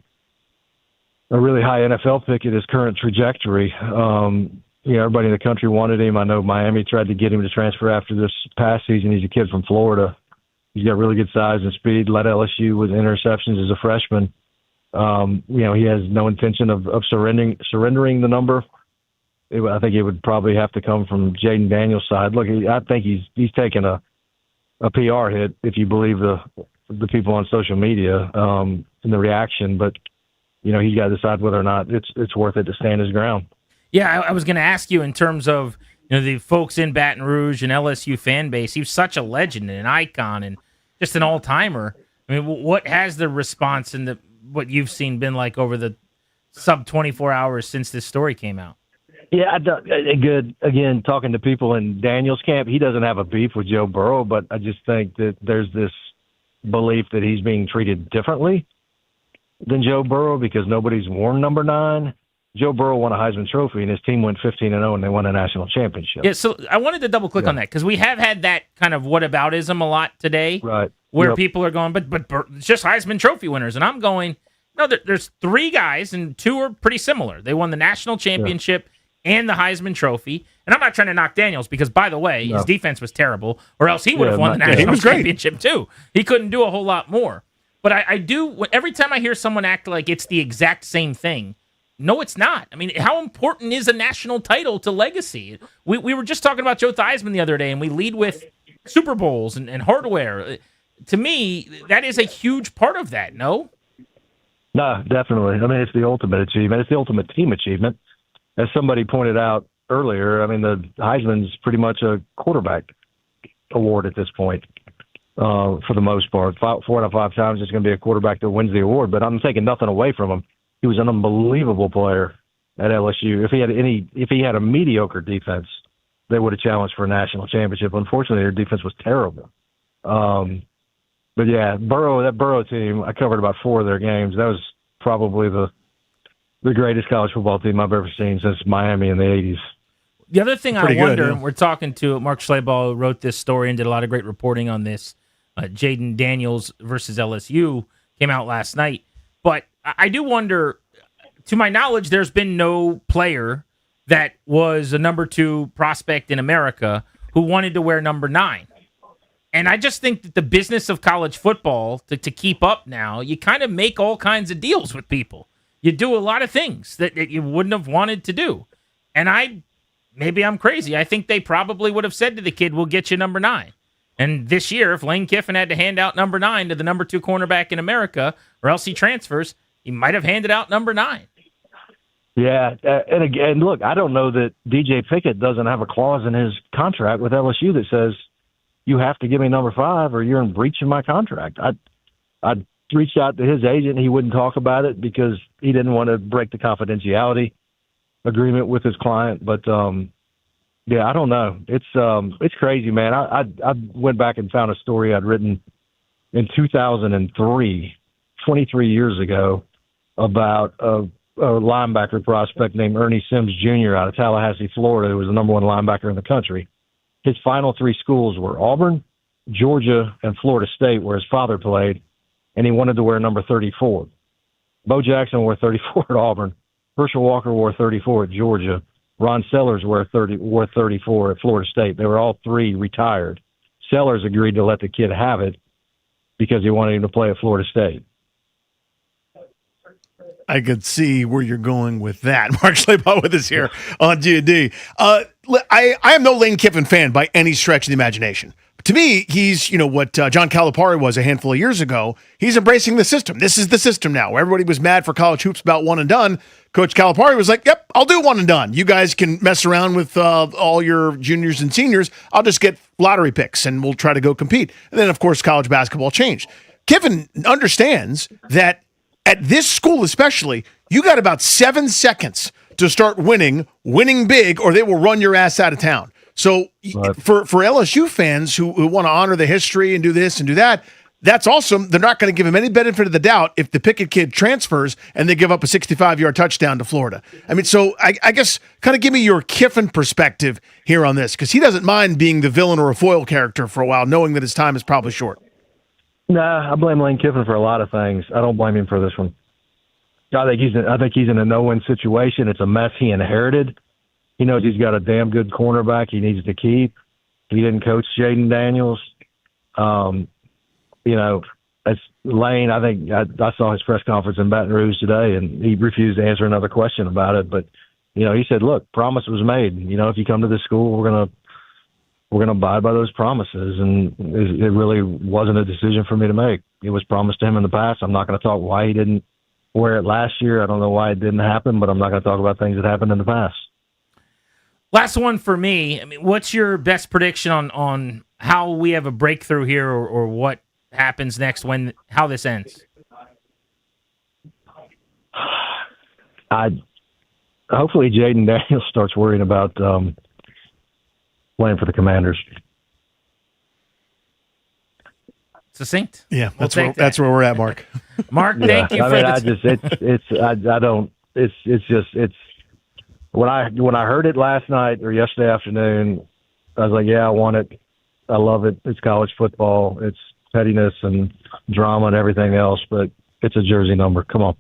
a really high NFL pick at his current trajectory. Everybody in the country wanted him. I know Miami tried to get him to transfer after this past season. He's a kid from Florida. He's got really good size and speed, led LSU with interceptions as a freshman. He has no intention of surrendering the number. I think it would probably have to come from Jayden Daniels' side. Look, I think he's taken a PR hit, if you believe the people on social media in the reaction. But he's got to decide whether or not it's worth it to stand his ground. Yeah, I was going to ask you in terms of the folks in Baton Rouge and LSU fan base. He was such a legend and an icon and just an all timer. I mean, what has the response and what you've seen been like over the sub 24 hours since this story came out? Yeah, good. Again, talking to people in Daniels' camp, he doesn't have a beef with Joe Burrow, but I just think that there's this belief that he's being treated differently than Joe Burrow because nobody's worn number 9. Joe Burrow won a Heisman Trophy, and his team went 15-0, and they won a national championship. Yeah, so I wanted to double-click on that because we have had that kind of whataboutism a lot today, right? Where people are going, but it's just Heisman Trophy winners, and I'm going, no, there's 3 guys, and 2 are pretty similar. They won the national championship and the Heisman Trophy. And I'm not trying to knock Daniels because, by the way, his defense was terrible, or else he would have won the national championship too. He couldn't do a whole lot more. But I do, every time I hear someone act like it's the exact same thing, no, it's not. I mean, how important is a national title to legacy? We were just talking about Joe Theismann the other day, and we lead with Super Bowls and hardware. To me, that is a huge part of that, no? No, definitely. I mean, it's the ultimate achievement. It's the ultimate team achievement. As somebody pointed out earlier, I mean, the Heisman's pretty much a quarterback award at this point, for the most part. 4 out of 5 times it's going to be a quarterback that wins the award, but I'm taking nothing away from him. He was an unbelievable player at LSU. If he had a mediocre defense, they would have challenged for a national championship. Unfortunately, their defense was terrible. But yeah, that Burrow team, I covered about 4 of their games. That was probably the greatest college football team I've ever seen since Miami in the 80s. The other thing I wonder, we're talking to Mark Schlabach, who wrote this story and did a lot of great reporting on this. Jayden Daniels versus LSU came out last night. But I do wonder, to my knowledge, there's been no player that was a number 2 prospect in America who wanted to wear number 9. And I just think that the business of college football, to keep up now, you kind of make all kinds of deals with people. you do a lot of things that you wouldn't have wanted to do. And maybe I'm crazy. I think they probably would have said to the kid, we'll get you number 9. And this year, if Lane Kiffin had to hand out number 9 to the number 2 cornerback in America, or else he transfers, he might have handed out number 9. Yeah, and again, look, I don't know that DJ Pickett doesn't have a clause in his contract with LSU that says you have to give me number 5 or you're in breach of my contract. I reached out to his agent. He wouldn't talk about it because he didn't want to break the confidentiality agreement with his client. But yeah, I don't know. It's crazy, man. I went back and found a story I'd written in 2003, 23 years ago, about a linebacker prospect named Ernie Sims Jr. out of Tallahassee, Florida, who was the number 1 linebacker in the country. His final 3 schools were Auburn, Georgia, and Florida State, where his father played, and he wanted to wear number 34. Bo Jackson wore 34 at Auburn. Herschel Walker wore 34 at Georgia. Ron Sellers wore 34 at Florida State. They were all 3 retired. Sellers agreed to let the kid have it because he wanted him to play at Florida State. I could see where you're going with that. Mark Schlabach with us here on G&D. I am no Lane Kiffin fan by any stretch of the imagination. To me, he's, what John Calipari was a handful of years ago. He's embracing the system. This is the system now. Everybody was mad for college hoops about one and done. Coach Calipari was like, yep, I'll do one and done. You guys can mess around with all your juniors and seniors. I'll just get lottery picks, and we'll try to go compete. And then, of course, college basketball changed. Kiffin understands that at this school especially, you got about 7 seconds to start winning big, or they will run your ass out of town. So for LSU fans who want to honor the history and do this and do that, that's awesome. They're not going to give him any benefit of the doubt if the Pickett kid transfers and they give up a 65-yard touchdown to Florida. I mean, so I guess kind of give me your Kiffin perspective here on this, because he doesn't mind being the villain or a foil character for a while, knowing that his time is probably short. Nah, I blame Lane Kiffin for a lot of things. I don't blame him for this one. I think he's in a no-win situation. It's a mess he inherited. He knows he's got a damn good cornerback he needs to keep. He didn't coach Jaden Daniels. That's Lane. I think I saw his press conference in Baton Rouge today, and he refused to answer another question about it. But, he said, look, promise was made. If you come to this school, we're going to abide by those promises. And it really wasn't a decision for me to make. It was promised to him in the past. I'm not going to talk why he didn't wear it last year. I don't know why it didn't happen, but I'm not going to talk about things that happened in the past. Last one for me. I mean, what's your best prediction on how we have a breakthrough here, or what happens next, how this ends? Hopefully Jaden Daniels starts worrying about playing for the Commanders. Succinct. Yeah, that's where we're at, Mark. Mark, thank you when I heard it last night or yesterday afternoon, I was like, yeah, I want it. I love it. It's college football. It's pettiness and drama and everything else, but it's a jersey number. Come on.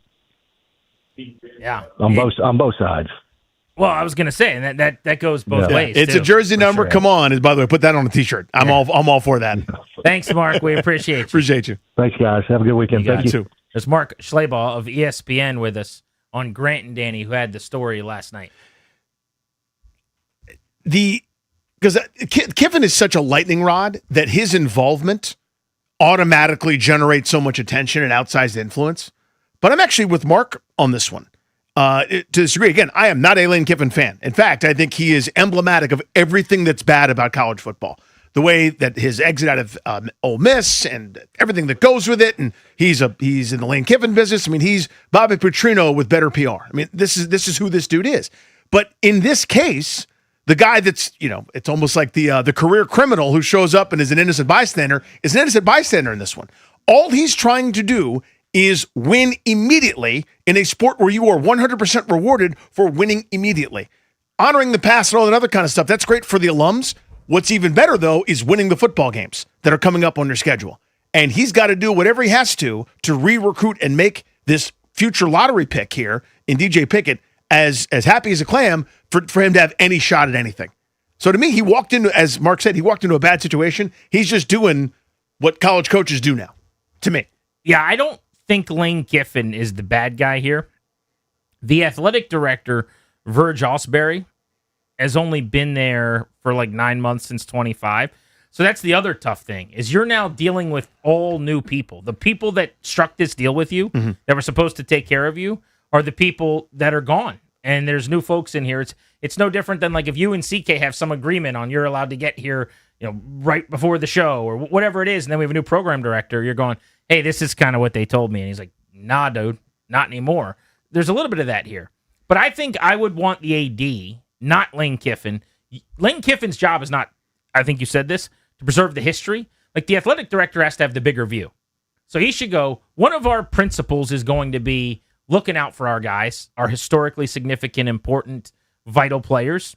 Yeah. On both sides. Well, I was going to say, and that goes both ways. It's a jersey number. Sure. Come on. And by the way, put that on a T-shirt. I'm all for that. Thanks, Mark. We appreciate you. Appreciate you. Thanks, guys. Have a good weekend. Thank you. Too. There's Mark Schlabach of ESPN with us on Grant and Danny, who had the story last night. Because Kiffin is such a lightning rod that his involvement automatically generates so much attention and outsized influence. But I'm actually with Mark on this one. To disagree, again, I am not a Lane Kiffin fan. In fact, I think he is emblematic of everything that's bad about college football. The way that his exit out of Ole Miss and everything that goes with it, and he's in the Lane Kiffin business. I mean, he's Bobby Petrino with better PR. I mean, this is who this dude is. But in this case, the guy that's, it's almost like the career criminal who shows up and is an innocent bystander in this one. All he's trying to do is win immediately in a sport where you are 100% rewarded for winning immediately. Honoring the past and all that other kind of stuff, that's great for the alums. What's even better, though, is winning the football games that are coming up on your schedule. And he's got to do whatever he has to re-recruit and make this future lottery pick here in DJ Pickett as happy as a clam for him to have any shot at anything. So to me, he walked into, as Mark said, a bad situation. He's just doing what college coaches do now, to me. Yeah, I don't think Lane Kiffin is the bad guy here. The athletic director, Verge Osbury, has only been there for like 9 months since 25. So that's the other tough thing, is you're now dealing with all new people. The people that struck this deal with you, that were supposed to take care of you, are the people that are gone. And there's new folks in here. It's no different than like if you and CK have some agreement on you're allowed to get here, right before the show or whatever it is, and then we have a new program director. You're going, hey, this is kind of what they told me. And he's like, nah, dude, not anymore. There's a little bit of that here. But I think I would want the AD, not Lane Kiffin. Lane Kiffin's job is not, I think you said this, to preserve the history. Like the athletic director has to have the bigger view. So he should go, one of our principles is going to be looking out for our guys, our historically significant, important, vital players.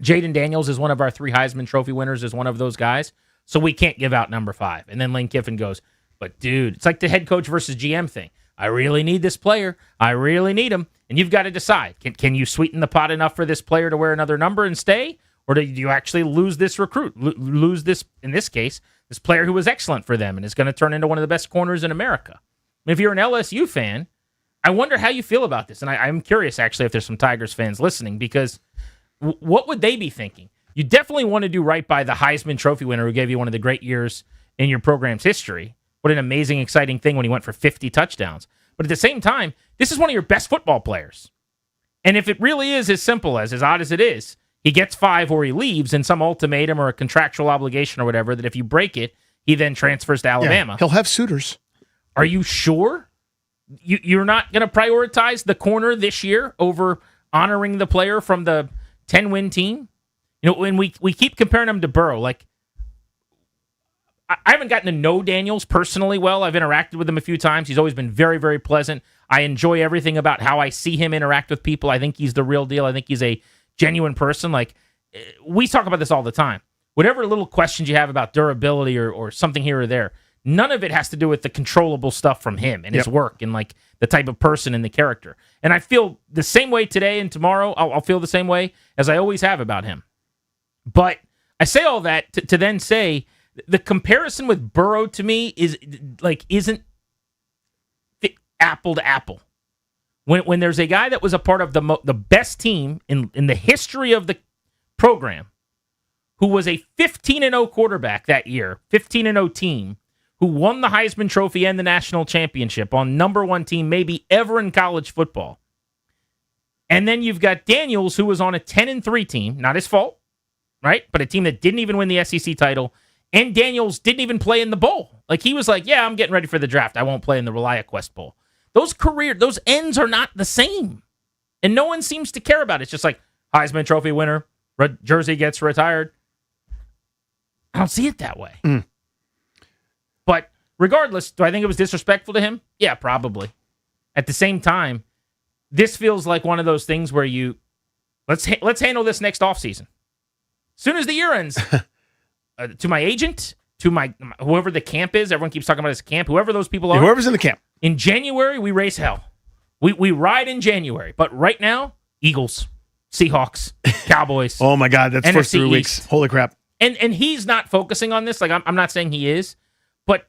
Jaden Daniels is one of our 3 Heisman Trophy winners, is one of those guys. So we can't give out number 5. And then Lane Kiffin goes, but dude, it's like the head coach versus GM thing. I really need this player. I really need him. And you've got to decide, can you sweeten the pot enough for this player to wear another number and stay? Or do you actually lose this recruit, lose this, in this case, this player who was excellent for them and is going to turn into one of the best corners in America? If you're an LSU fan, I wonder how you feel about this. And I'm curious, actually, if there's some Tigers fans listening, because what would they be thinking? You definitely want to do right by the Heisman Trophy winner who gave you one of the great years in your program's history. What an amazing, exciting thing when he went for 50 touchdowns. But at the same time, this is one of your best football players. And if it really is as simple as odd as it is, he gets 5 or he leaves in some ultimatum or a contractual obligation or whatever, that if you break it, he then transfers to Alabama. Yeah, he'll have suitors. Are you sure you're not going to prioritize the corner this year over honoring the player from the 10-win team? When we keep comparing him to Burrow, like, I haven't gotten to know Daniels personally well. I've interacted with him a few times. He's always been very, very pleasant. I enjoy everything about how I see him interact with people. I think he's the real deal. I think he's a genuine person. Like, we talk about this all the time. Whatever little questions you have about durability or something here or there, none of it has to do with the controllable stuff from him and his work and like the type of person and the character. And I feel the same way today and tomorrow. I'll feel the same way as I always have about him. But I say all that to then say the comparison with Burrow to me isn't apple to apple. When there's a guy that was a part of the best team in the history of the program, who was a 15-0 quarterback that year, 15-0 team, who won the Heisman Trophy and the national championship on number 1 team maybe ever in college football. And then you've got Daniels, who was on a 10-3 team, not his fault, right? But a team that didn't even win the SEC title. And Daniels didn't even play in the bowl. Like, he was like, yeah, I'm getting ready for the draft. I won't play in the ReliaQuest Bowl. Those ends are not the same. And no one seems to care about it. It's just like, Heisman Trophy winner, jersey gets retired. I don't see it that way. But regardless, do I think it was disrespectful to him? Yeah, probably. At the same time, this feels like one of those things where let's handle this next offseason. As soon as the year ends, to my agent, to my whoever the camp is, everyone keeps talking about his camp, whoever those people are. Whoever's in the camp. In January, we raise hell. We ride in January. But right now, Eagles, Seahawks, Cowboys. Oh my God, that's NFC first 3 weeks. East. Holy crap. And he's not focusing on this. Like, I'm not saying he is. But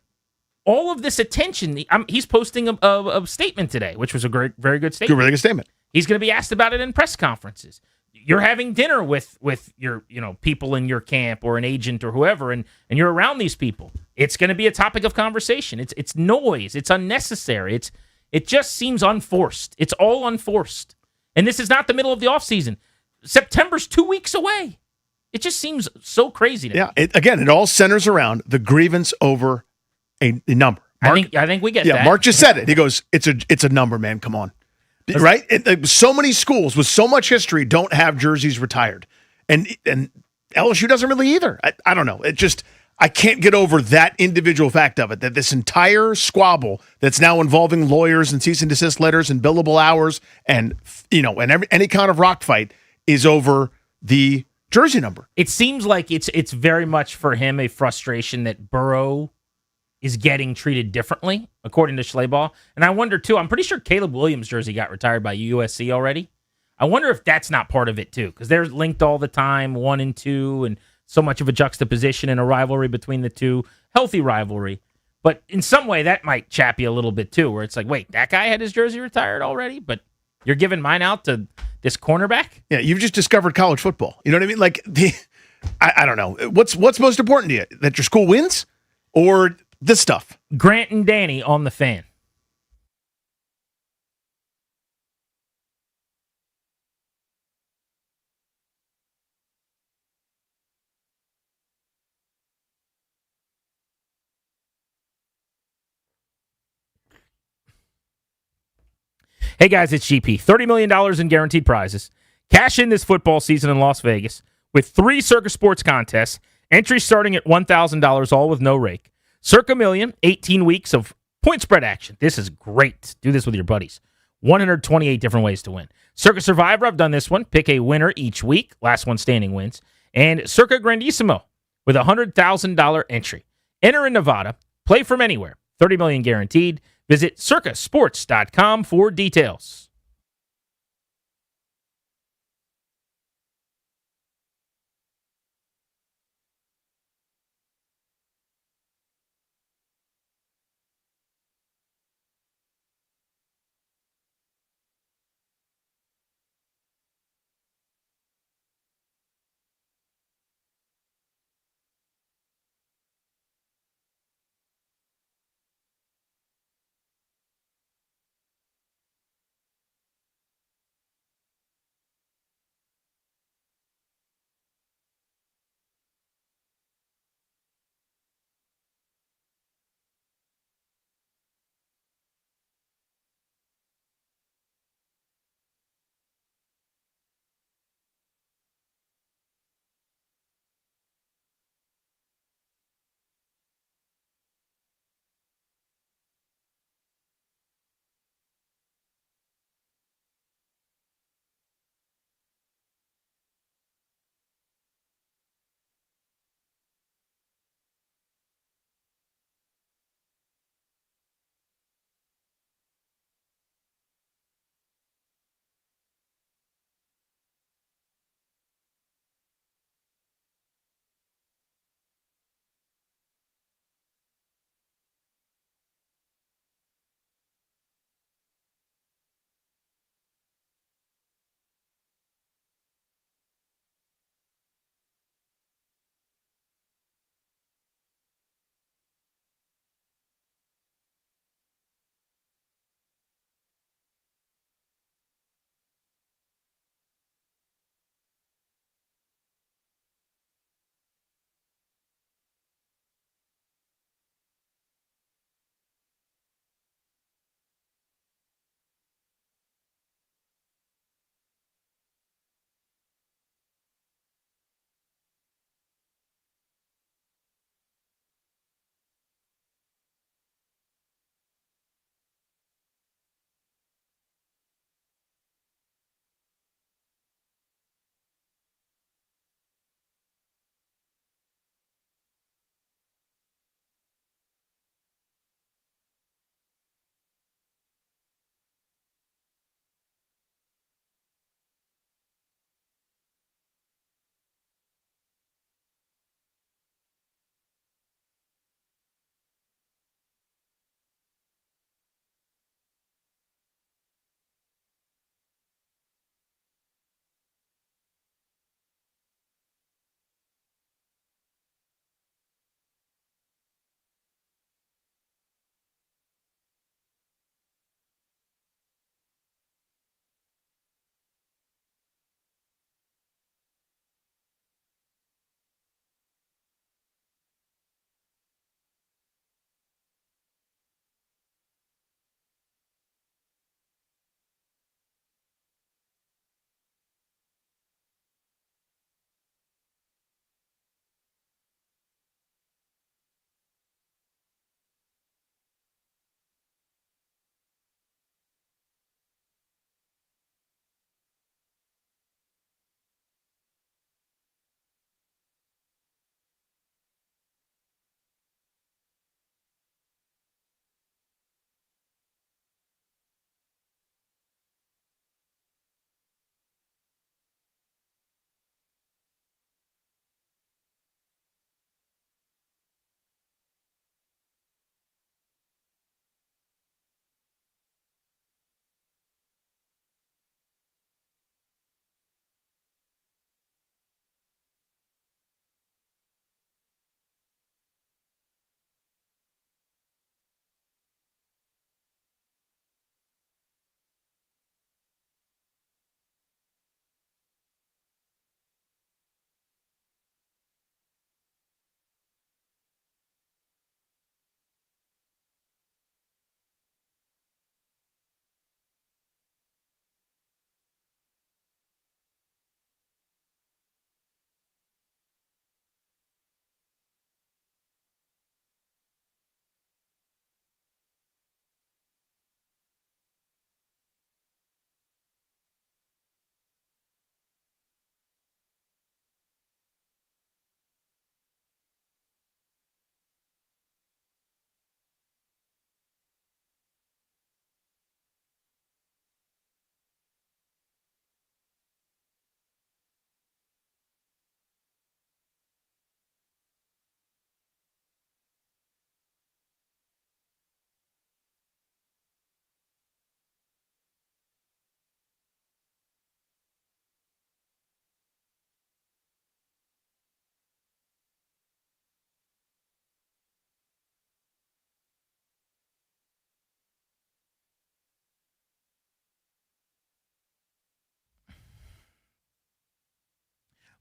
all of this attention, he's posting a statement today, which was a very good statement. Really good statement. He's going to be asked about it in press conferences. You're having dinner with your people in your camp or an agent or whoever, and you're around these people. It's going to be a topic of conversation. It's noise. It's unnecessary. It just seems unforced. It's all unforced. And this is not the middle of the offseason. September's 2 weeks away. It just seems so crazy to me. Yeah, it all centers around the grievance over a number. Mark, I think we get that. Yeah, Mark just said it. He goes, it's a number, man. Come on. Right? So many schools with so much history don't have jerseys retired. And LSU doesn't really either. I don't know. I can't get over that individual fact of it, that this entire squabble that's now involving lawyers and cease and desist letters and billable hours and any kind of rock fight is over the jersey number. It seems like it's very much for him a frustration that Burrow is getting treated differently, according to Schleybaugh. And I wonder, too, I'm pretty sure Caleb Williams' jersey got retired by USC already. I wonder if that's not part of it, too, because they're linked all the time, 1 and 2, and so much of a juxtaposition and a rivalry between the two. Healthy rivalry. But in some way, that might chap you a little bit, too, where it's like, wait, that guy had his jersey retired already? But You're giving mine out to this cornerback? Yeah, you've just discovered college football. You know what I mean? Like I don't know. What's most important to you? That your school wins or this stuff? Grant and Danny on the Fan. Hey guys, it's GP. $30 million in guaranteed prizes. Cash in this football season in Las Vegas with 3 Circa Sports contests. Entry starting at $1,000, all with no rake. Circa Million, 18 weeks of point spread action. This is great. Do this with your buddies. 128 different ways to win. Circa Survivor, I've done this one. Pick a winner each week. Last one standing wins. And Circa Grandissimo with a $100,000 entry. Enter in Nevada. Play from anywhere. $30 million guaranteed. Visit circasports.com for details.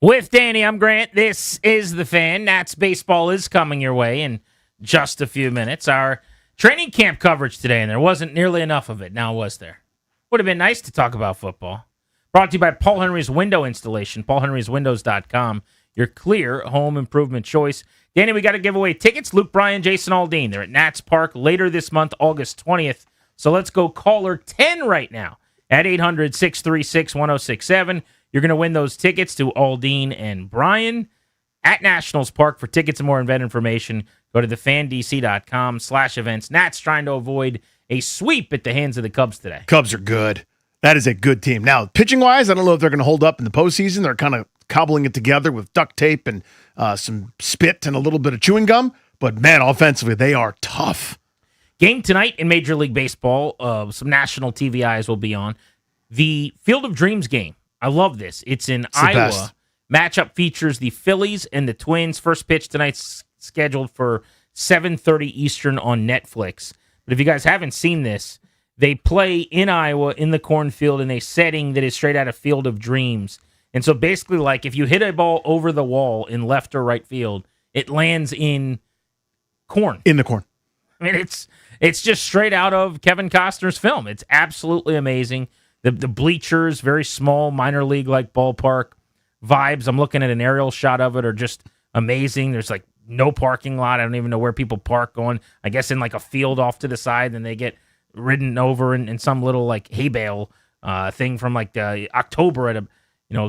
With Danny, I'm Grant. This is The Fan. Nats baseball is coming your way in just a few minutes. Our training camp coverage today, and there wasn't nearly enough of it. Now, was there? Would have been nice to talk about football. Brought to you by Paul Henry's Window Installation, paulhenryswindows.com, your clear home improvement choice. Danny, we got to give away tickets. Luke Bryan, Jason Aldean. They're at Nats Park later this month, August 20th. So let's go caller 10 right now at 800-636-1067. You're going to win those tickets to Aldean and Bryan at Nationals Park. For tickets and more event information, go to thefandc.com/events. Nats trying to avoid a sweep at the hands of the Cubs today. Cubs are good. That is a good team. Now, pitching-wise, I don't know if they're going to hold up in the postseason. They're kind of cobbling it together with duct tape and some spit and a little bit of chewing gum. But, man, offensively, they are tough. Game tonight in Major League Baseball. Some national TV eyes will be on. The Field of Dreams game. I love this. It's in Iowa. Best. Matchup features the Phillies and the Twins. First pitch tonight's scheduled for 7:30 Eastern on Netflix. But if you guys haven't seen this, they play in Iowa in the cornfield in a setting that is straight out of Field of Dreams. And so basically, like, if you hit a ball over the wall in left or right field, it lands in corn. In the corn. I mean, it's just straight out of Kevin Costner's film. It's absolutely amazing. The bleachers, very small, minor league-like ballpark vibes. I'm looking at an aerial shot of it, are just amazing. There's, like, no parking lot. I don't even know where people park going. I guess in, like, a field off to the side, and they get ridden over in some little, like, hay bale thing from, like, October at a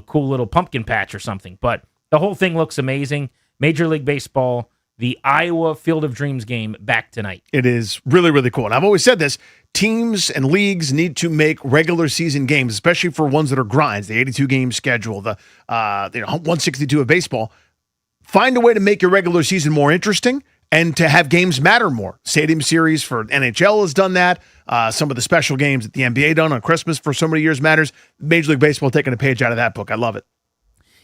cool little pumpkin patch or something. But the whole thing looks amazing. Major League Baseball, the Iowa Field of Dreams game back tonight. It is really, really cool. And I've always said this, teams and leagues need to make regular season games, especially for ones that are grinds, the 82-game schedule, the 162 of baseball. Find a way to make your regular season more interesting and to have games matter more. Stadium Series for NHL has done that. Some of the special games that the NBA done on Christmas for so many years matters. Major League Baseball taking a page out of that book. I love it.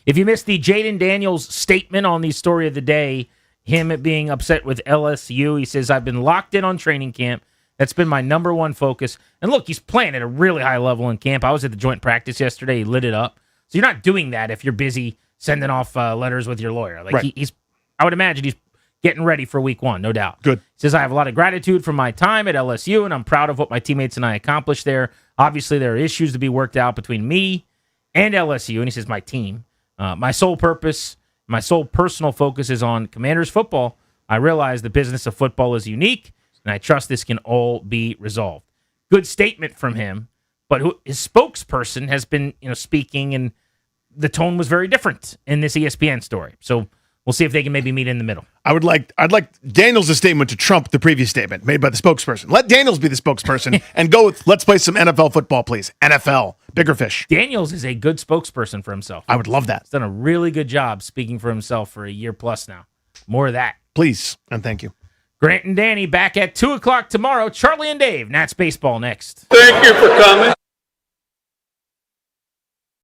If you missed the Jaden Daniels statement on the story of the day, him being upset with LSU, he says, I've been locked in on training camp. That's been my number one focus. And look, he's playing at a really high level in camp. I was at the joint practice yesterday. He lit it up. So you're not doing that if you're busy sending off letters with your lawyer. Like right. I would imagine he's getting ready for week one, no doubt. Good. He says, I have a lot of gratitude for my time at LSU, and I'm proud of what my teammates and I accomplished there. Obviously, there are issues to be worked out between me and LSU. And he says, my team. My sole purpose, my sole personal focus is on Commanders football. I realize the business of football is unique, and I trust this can all be resolved. Good statement from him, but his spokesperson has been, speaking, and the tone was very different in this ESPN story. So we'll see if they can maybe meet in the middle. I'd like Daniels' statement to trump the previous statement made by the spokesperson. Let Daniels be the spokesperson and go with, let's play some NFL football, please. NFL, bigger fish. Daniels is a good spokesperson for himself. I would love that. He's done a really good job speaking for himself for a year plus now. More of that. Please, and thank you. Grant and Danny back at 2 o'clock tomorrow. Charlie and Dave, Nats Baseball next. Thank you for coming.